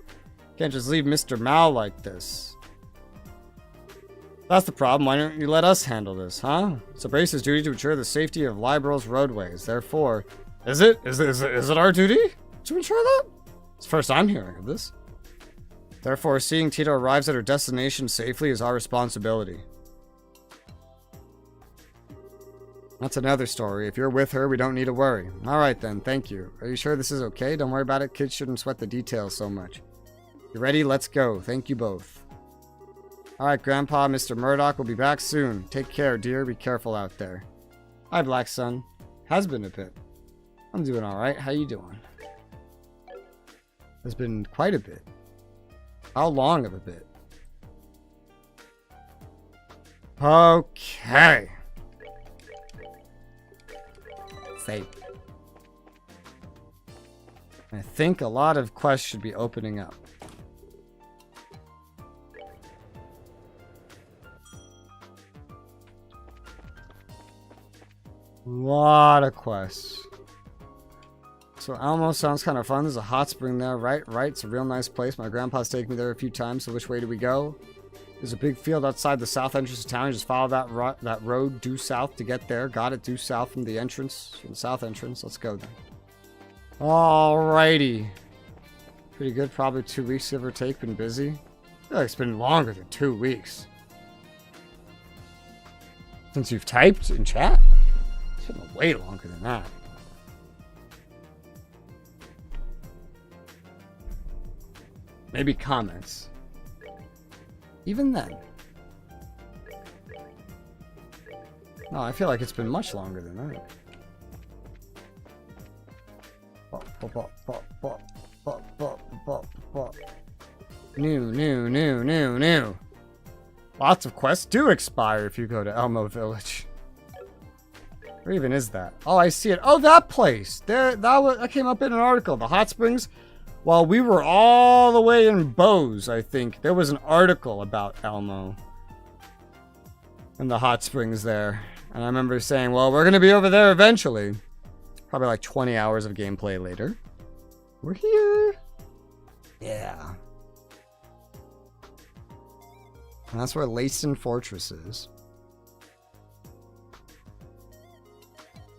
Can't just leave Mr. Mao like this. That's the problem. Why don't you let us handle this, huh? It's a brace's duty to ensure the safety of Liberal's roadways. Therefore... Is it? Is it our duty to ensure that? It's the first I'm hearing of this. Therefore, seeing Tito arrives at her destination safely is our responsibility. That's another story. If you're with her, we don't need to worry. Alright then, thank you. Are you sure this is okay? Don't worry about it. Kids shouldn't sweat the details so much. You ready? Let's go. Thank you both. Alright, Grandpa, Mr. Murdoch will be back soon. Take care, dear. Be careful out there. Hi, Black Sun. Has been a bit. I'm doing alright. How you doing? It's been quite a bit. How long of a bit? Okay. Safe. I think a lot of quests should be opening up. Lot of quests. So Elmo sounds kind of fun. There's a hot spring there, right? It's a real nice place. My grandpa's taken me there a few times. So which way do we go? There's a big field outside the south entrance of town. You just follow that road due south to get there. Got it, due south from the entrance, from the south entrance. Let's go then. Alrighty. Pretty good. Probably 2 weeks, give or take. Been busy. I feel like it's been longer than 2 weeks. Since you've typed in chat? It's been way longer than that. Maybe comments. Even then. No, I feel like it's been much longer than that. New. Lots of quests do expire if you go to Elmo Village. Where even is that? Oh, I see it. Oh, that place. That came up in an article. The hot springs. While we were all the way in Bose, I think there was an article about Elmo and the hot springs there. And I remember saying, well, we're going to be over there eventually. Probably like 20 hours of gameplay later. We're here. Yeah. And that's where Lacen Fortress is.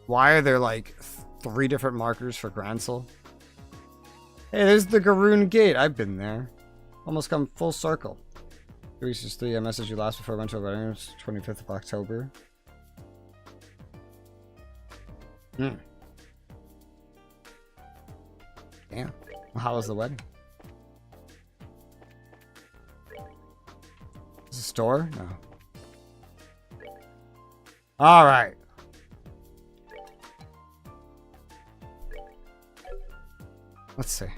Why are there like 3 different markers for Gransel? Hey, there's the Garoon Gate. I've been there. Almost come full circle. 363, I messaged you last before I went to a wedding. It's 25th of October. Damn. Well, how was the wedding? Is it a store? No. Alright. Let's see. I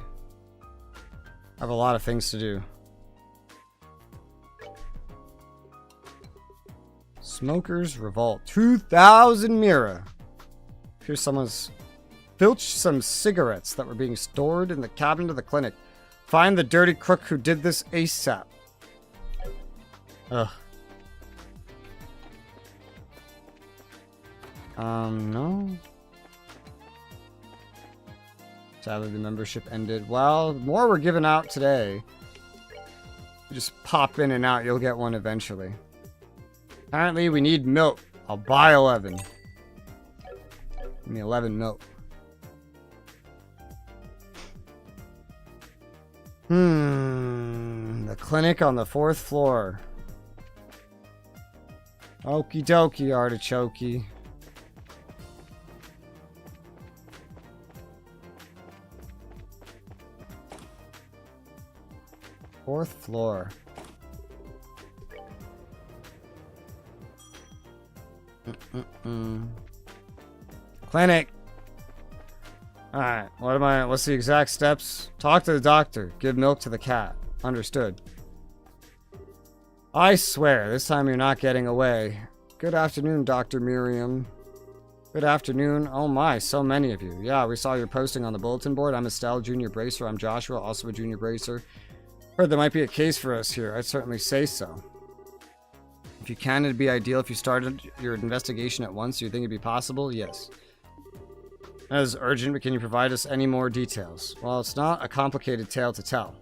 have a lot of things to do. Smokers Revolt. 2,000 Mira. Here's someone's filched some cigarettes that were being stored in the cabinet of the clinic. Find the dirty crook who did this ASAP. Ugh. No. Sadly, the membership ended. Well, more were given out today. You just pop in and out, you'll get one eventually. Apparently, we need milk. I'll buy 11. Give me 11 milk. The clinic on the 4th floor. Okie dokie, artichoke. Fourth floor. Clinic. Alright, what's the exact steps? Talk to the doctor. Give milk to the cat. Understood. I swear, this time you're not getting away. Good afternoon, Dr. Miriam. Good afternoon. Oh my, so many of you. Yeah, we saw your posting on the bulletin board. I'm Estelle, Junior Bracer. I'm Joshua, also a Junior Bracer. Heard there might be a case for us here. I'd certainly say so. If you can, it'd be ideal if you started your investigation at once. Do you think it'd be possible? Yes. That is urgent, but can you provide us any more details? Well, it's not a complicated tale to tell.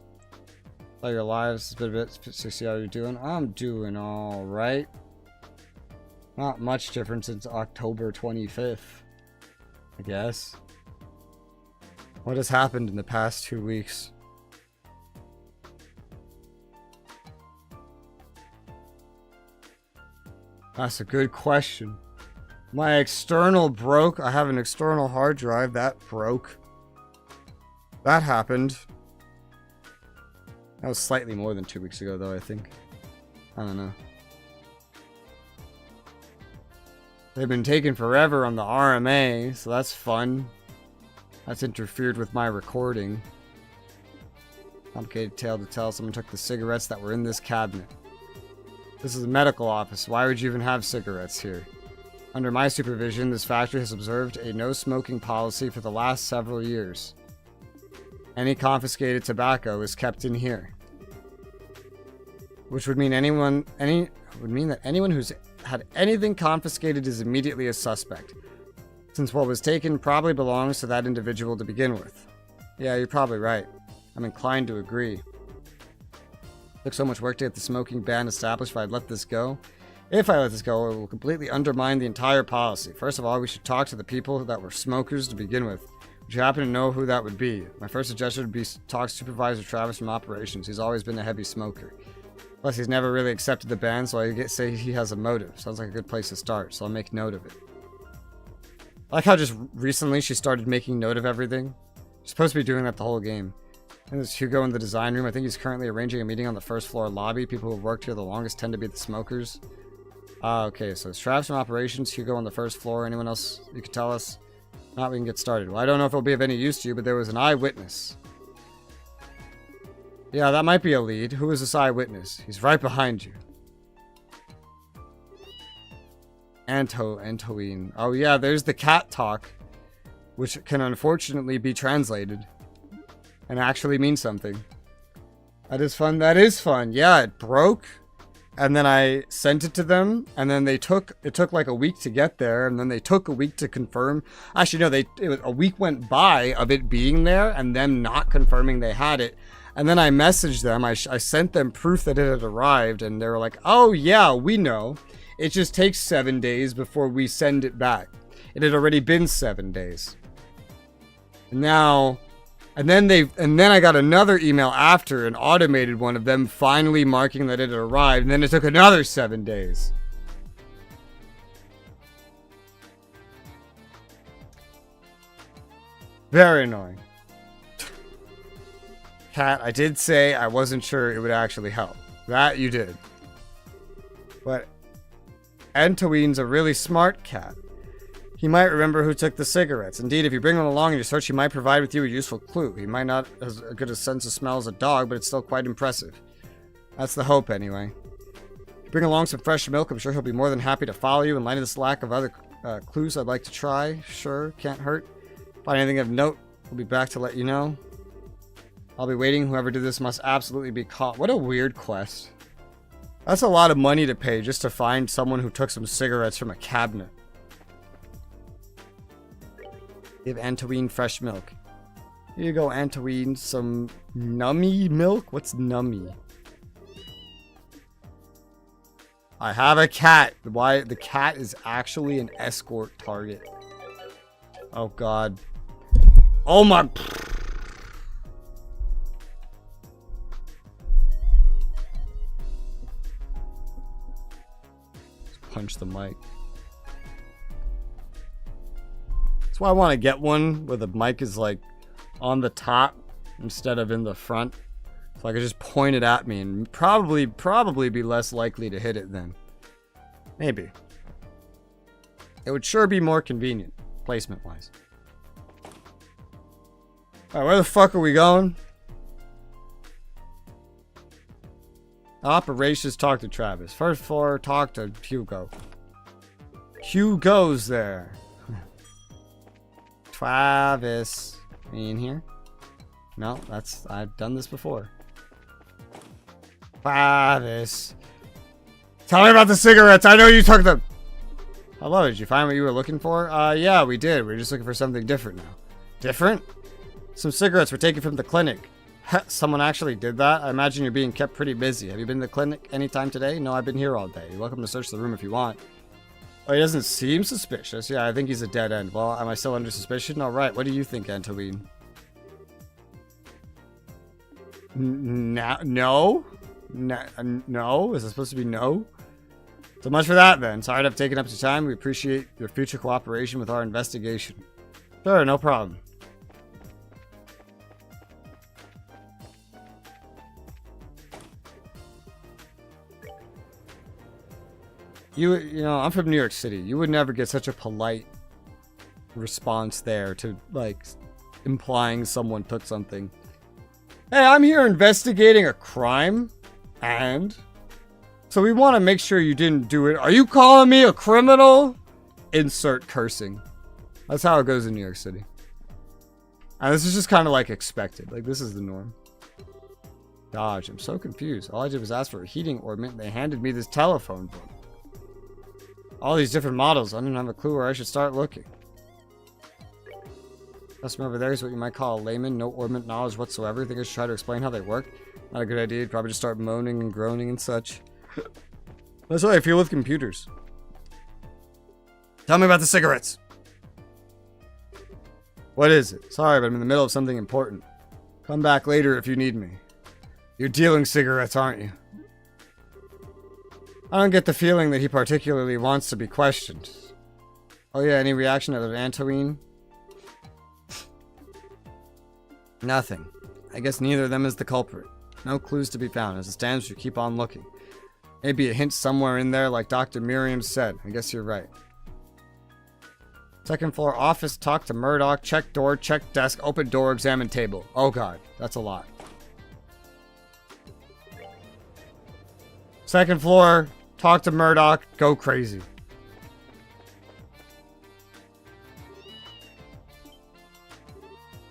All your lives, it's been a bit to see how you're doing. I'm doing all right. Not much different since October 25th, I guess. What has happened in the past 2 weeks? That's a good question. My external broke. I have an external hard drive that broke. That happened. That was slightly more than 2 weeks ago, though, I think. I don't know. They've been taking forever on the RMA, so that's fun. That's interfered with my recording. Complicated tale to tell. Someone took the cigarettes that were in this cabinet. This is a medical office. Why would you even have cigarettes here? Under my supervision, this factory has observed a no-smoking policy for the last several years. Any confiscated tobacco is kept in here. Which would mean that anyone who's had anything confiscated is immediately a suspect. Since what was taken probably belongs to that individual to begin with. Yeah, you're probably right. I'm inclined to agree. Took so much work to get the smoking ban established. If I let this go, it will completely undermine the entire policy. First of all, we should talk to the people that were smokers to begin with. Would you happen to know who that would be? My first suggestion would be talk to Supervisor Travis from Operations. He's always been a heavy smoker. Plus, he's never really accepted the ban, so I say he has a motive. Sounds like a good place to start, so I'll make note of it. I like how just recently she started making note of everything. She's supposed to be doing that the whole game. And there's Hugo in the design room. I think he's currently arranging a meeting on the first floor lobby. People who have worked here the longest tend to be the smokers. Okay, so it's Travis from Operations, Hugo on the first floor. Anyone else you could tell us? Not, we can get started. Well, I don't know if it'll be of any use to you, but there was an eyewitness. Yeah, that might be a lead. Who is this eyewitness? He's right behind you. Antoine. Oh yeah, there's the cat talk, which can unfortunately be translated and actually mean something. That is fun. That is fun. Yeah, it broke. And then I sent it to them, and then it took like a week to get there, and then they took a week to confirm. Actually, no, a week went by of it being there and them not confirming they had it. And then I messaged them. I sent them proof that it had arrived, and they were like, "Oh yeah, we know. It just takes 7 days before we send it back." It had already been 7 days. Now, and then I got another email after, an automated one of them finally marking that it had arrived, and then it took another 7 days. Very annoying. Cat, I did say I wasn't sure it would actually help. That you did. But Antoine's a really smart cat. He might remember who took the cigarettes. Indeed, if you bring him along in your search, he might provide with you a useful clue. He might not have as good a sense of smell as a dog, but it's still quite impressive. That's the hope, anyway. If you bring along some fresh milk, I'm sure he'll be more than happy to follow you in light of this lack of other clues I'd like to try. Sure, can't hurt. Find anything of note, we'll be back to let you know. I'll be waiting. Whoever did this must absolutely be caught. What a weird quest. That's a lot of money to pay just to find someone who took some cigarettes from a cabinet. Give Antoine fresh milk. Here you go, Antoine. Some nummy milk? What's nummy? I have a cat. Why? The cat is actually an escort target. Oh, God. Oh, my... Just punch the mic. That's why I want to get one where the mic is like on the top instead of in the front. So I could just point it at me and probably be less likely to hit it then. Maybe. It would sure be more convenient, placement-wise. Alright, where the fuck are we going? Operations, talk to Travis. First floor, talk to Hugo. Hugo's there. Travis. Are you in here? No, I've done this before. Travis. Tell me about the cigarettes. I know you took them. Hello, did you find what you were looking for? Yeah, we did. We're just looking for something different now. Different? Some cigarettes were taken from the clinic. Someone actually did that? I imagine you're being kept pretty busy. Have you been to the clinic anytime today? No, I've been here all day. You're welcome to search the room if you want. Oh, he doesn't seem suspicious. Yeah, I think he's a dead end. Well, am I still under suspicion? All right, what do you think, Antoine? No? No? Is it supposed to be no? So much for that, then. Sorry to have taken up your time. We appreciate your future cooperation with our investigation. Sure, no problem. You know, I'm from New York City. You would never get such a polite response there to, like, implying someone took something. Hey, I'm here investigating a crime, and... So we want to make sure you didn't do it. Are you calling me a criminal? Insert cursing. That's how it goes in New York City. And this is just kind of, like, expected. Like, this is the norm. Dodge, I'm so confused. All I did was ask for a heating ornament, and they handed me this telephone book. All these different models. I don't have a clue where I should start looking. Customer over there is what you might call a layman. No ornament knowledge whatsoever. Think I should try to explain how they work? Not a good idea. You'd probably just start moaning and groaning and such. That's how I feel with computers. Tell me about the cigarettes. What is it? Sorry, but I'm in the middle of something important. Come back later if you need me. You're dealing cigarettes, aren't you? I don't get the feeling that he particularly wants to be questioned. Oh yeah, any reaction out of Antoine? Nothing. I guess neither of them is the culprit. No clues to be found. As it stands, we keep on looking. Maybe a hint somewhere in there, like Dr. Miriam said. I guess you're right. Second floor office, talk to Murdoch, check door, check desk, open door, examine table. Oh god, that's a lot. Second floor, talk to Murdoch, go crazy.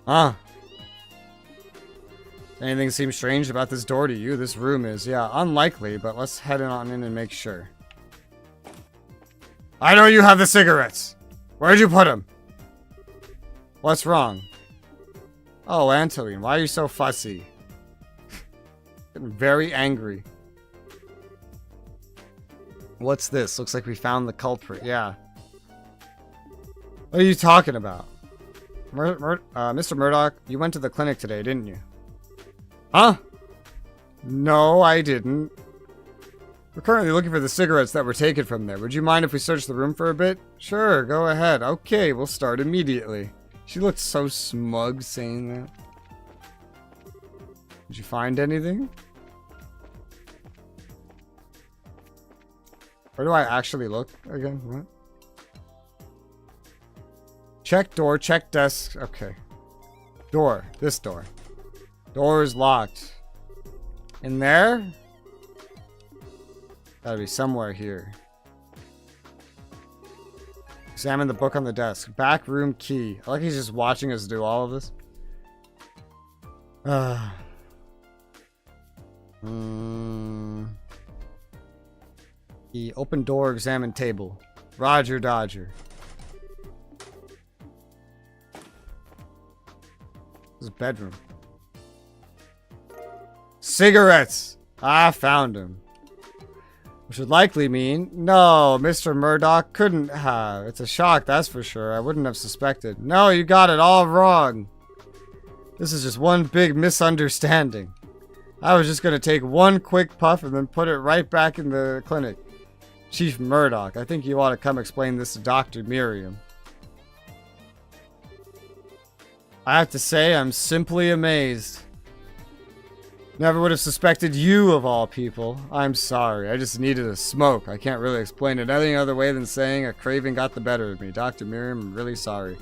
Huh? Anything seems strange about this door to you? This room is, yeah, unlikely, but let's head on in and make sure. I know you have the cigarettes! Where'd you put them? What's wrong? Oh, Antoine, why are you so fussy? Getting very angry. What's this? Looks like we found the culprit, yeah. What are you talking about? Mr. Murdoch, you went to the clinic today, didn't you? Huh? No, I didn't. We're currently looking for the cigarettes that were taken from there. Would you mind if we search the room for a bit? Sure, go ahead. Okay, we'll start immediately. She looked so smug saying that. Did you find anything? Where do I actually look again? What? Check door, check desk. Okay. Door. This door. Door is locked. In there? Gotta be somewhere here. Examine the book on the desk. Back room key. I like he's just watching us do all of this. Key. Open door, examine table. Roger Dodger. This is bedroom. Cigarettes! I found him. Which would likely mean, no, Mr. Murdoch couldn't have. It's a shock, that's for sure. I wouldn't have suspected. No, you got it all wrong. This is just one big misunderstanding. I was just going to take one quick puff and then put it right back in the clinic. Chief Murdoch, I think you ought to come explain this to Dr. Miriam. I have to say, I'm simply amazed. Never would have suspected you of all people. I'm sorry. I just needed a smoke. I can't really explain it any other way than saying a craving got the better of me. Dr. Miriam, I'm really sorry.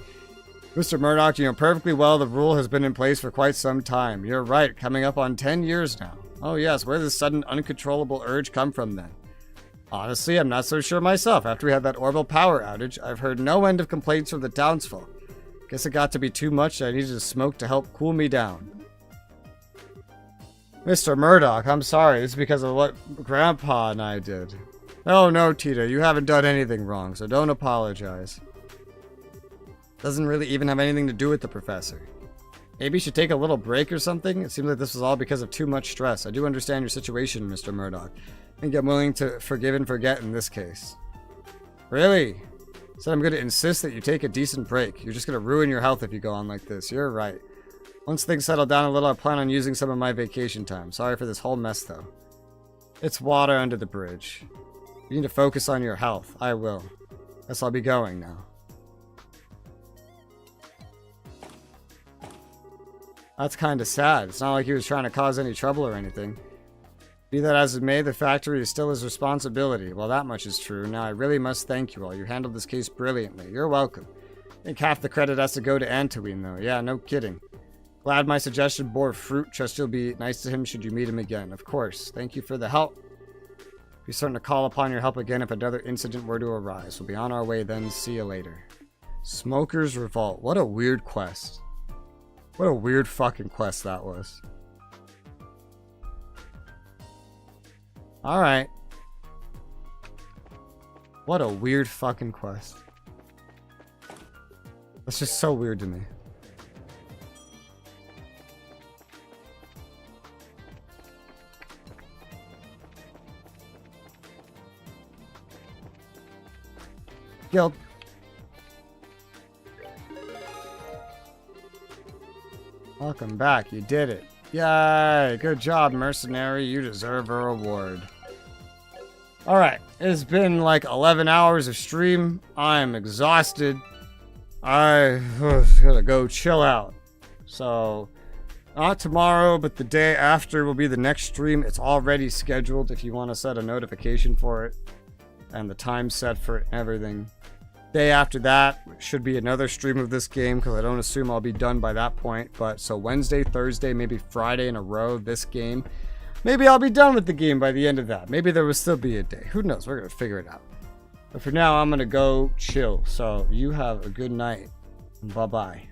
Mr. Murdoch, you know perfectly well the rule has been in place for quite some time. You're right, coming up on 10 years now. Oh yes, where did this sudden uncontrollable urge come from then? Honestly, I'm not so sure myself. After we had that orbital power outage, I've heard no end of complaints from the townsfolk. Guess it got to be too much that I needed a smoke to help cool me down. Mr. Murdoch, I'm sorry. This is because of what Grandpa and I did. Oh, no, Tita. You haven't done anything wrong, so don't apologize. Doesn't really even have anything to do with the professor. Maybe you should take a little break or something? It seems like this was all because of too much stress. I do understand your situation, Mr. Murdoch. I think I'm willing to forgive and forget in this case. Really? Said I'm going to insist that you take a decent break. You're just going to ruin your health if you go on like this. You're right. Once things settle down a little, I plan on using some of my vacation time. Sorry for this whole mess, though. It's water under the bridge. You need to focus on your health. I will. Guess I'll be going now. That's kind of sad. It's not like he was trying to cause any trouble or anything. Be that as it may, the factory is still his responsibility. Well, that much is true. Now, I really must thank you all. You handled this case brilliantly. You're welcome. I think half the credit has to go to Antoine, though. Yeah, no kidding. Glad my suggestion bore fruit. Trust you'll be nice to him should you meet him again. Of course. Thank you for the help. Be certain to call upon your help again if another incident were to arise. We'll be on our way then. See you later. Smoker's Revolt. What a weird quest. What a weird fucking quest that was. Alright. What a weird fucking quest. That's just so weird to me. Guild. Welcome back. You did it. Yay! Good job, mercenary. You deserve a reward. Alright. It's been like 11 hours of stream. I'm exhausted. I gotta go chill out. So, not tomorrow, but the day after will be the next stream. It's already scheduled if you want to set a notification for it. And the time set for it and everything. Day after that should be another stream of this game because I don't assume I'll be done by that point. But so Wednesday, Thursday, maybe Friday in a row, this game. Maybe I'll be done with the game by the end of that. Maybe there will still be a day. Who knows? We're going to figure it out. But for now, I'm going to go chill. So you have a good night. Bye-bye.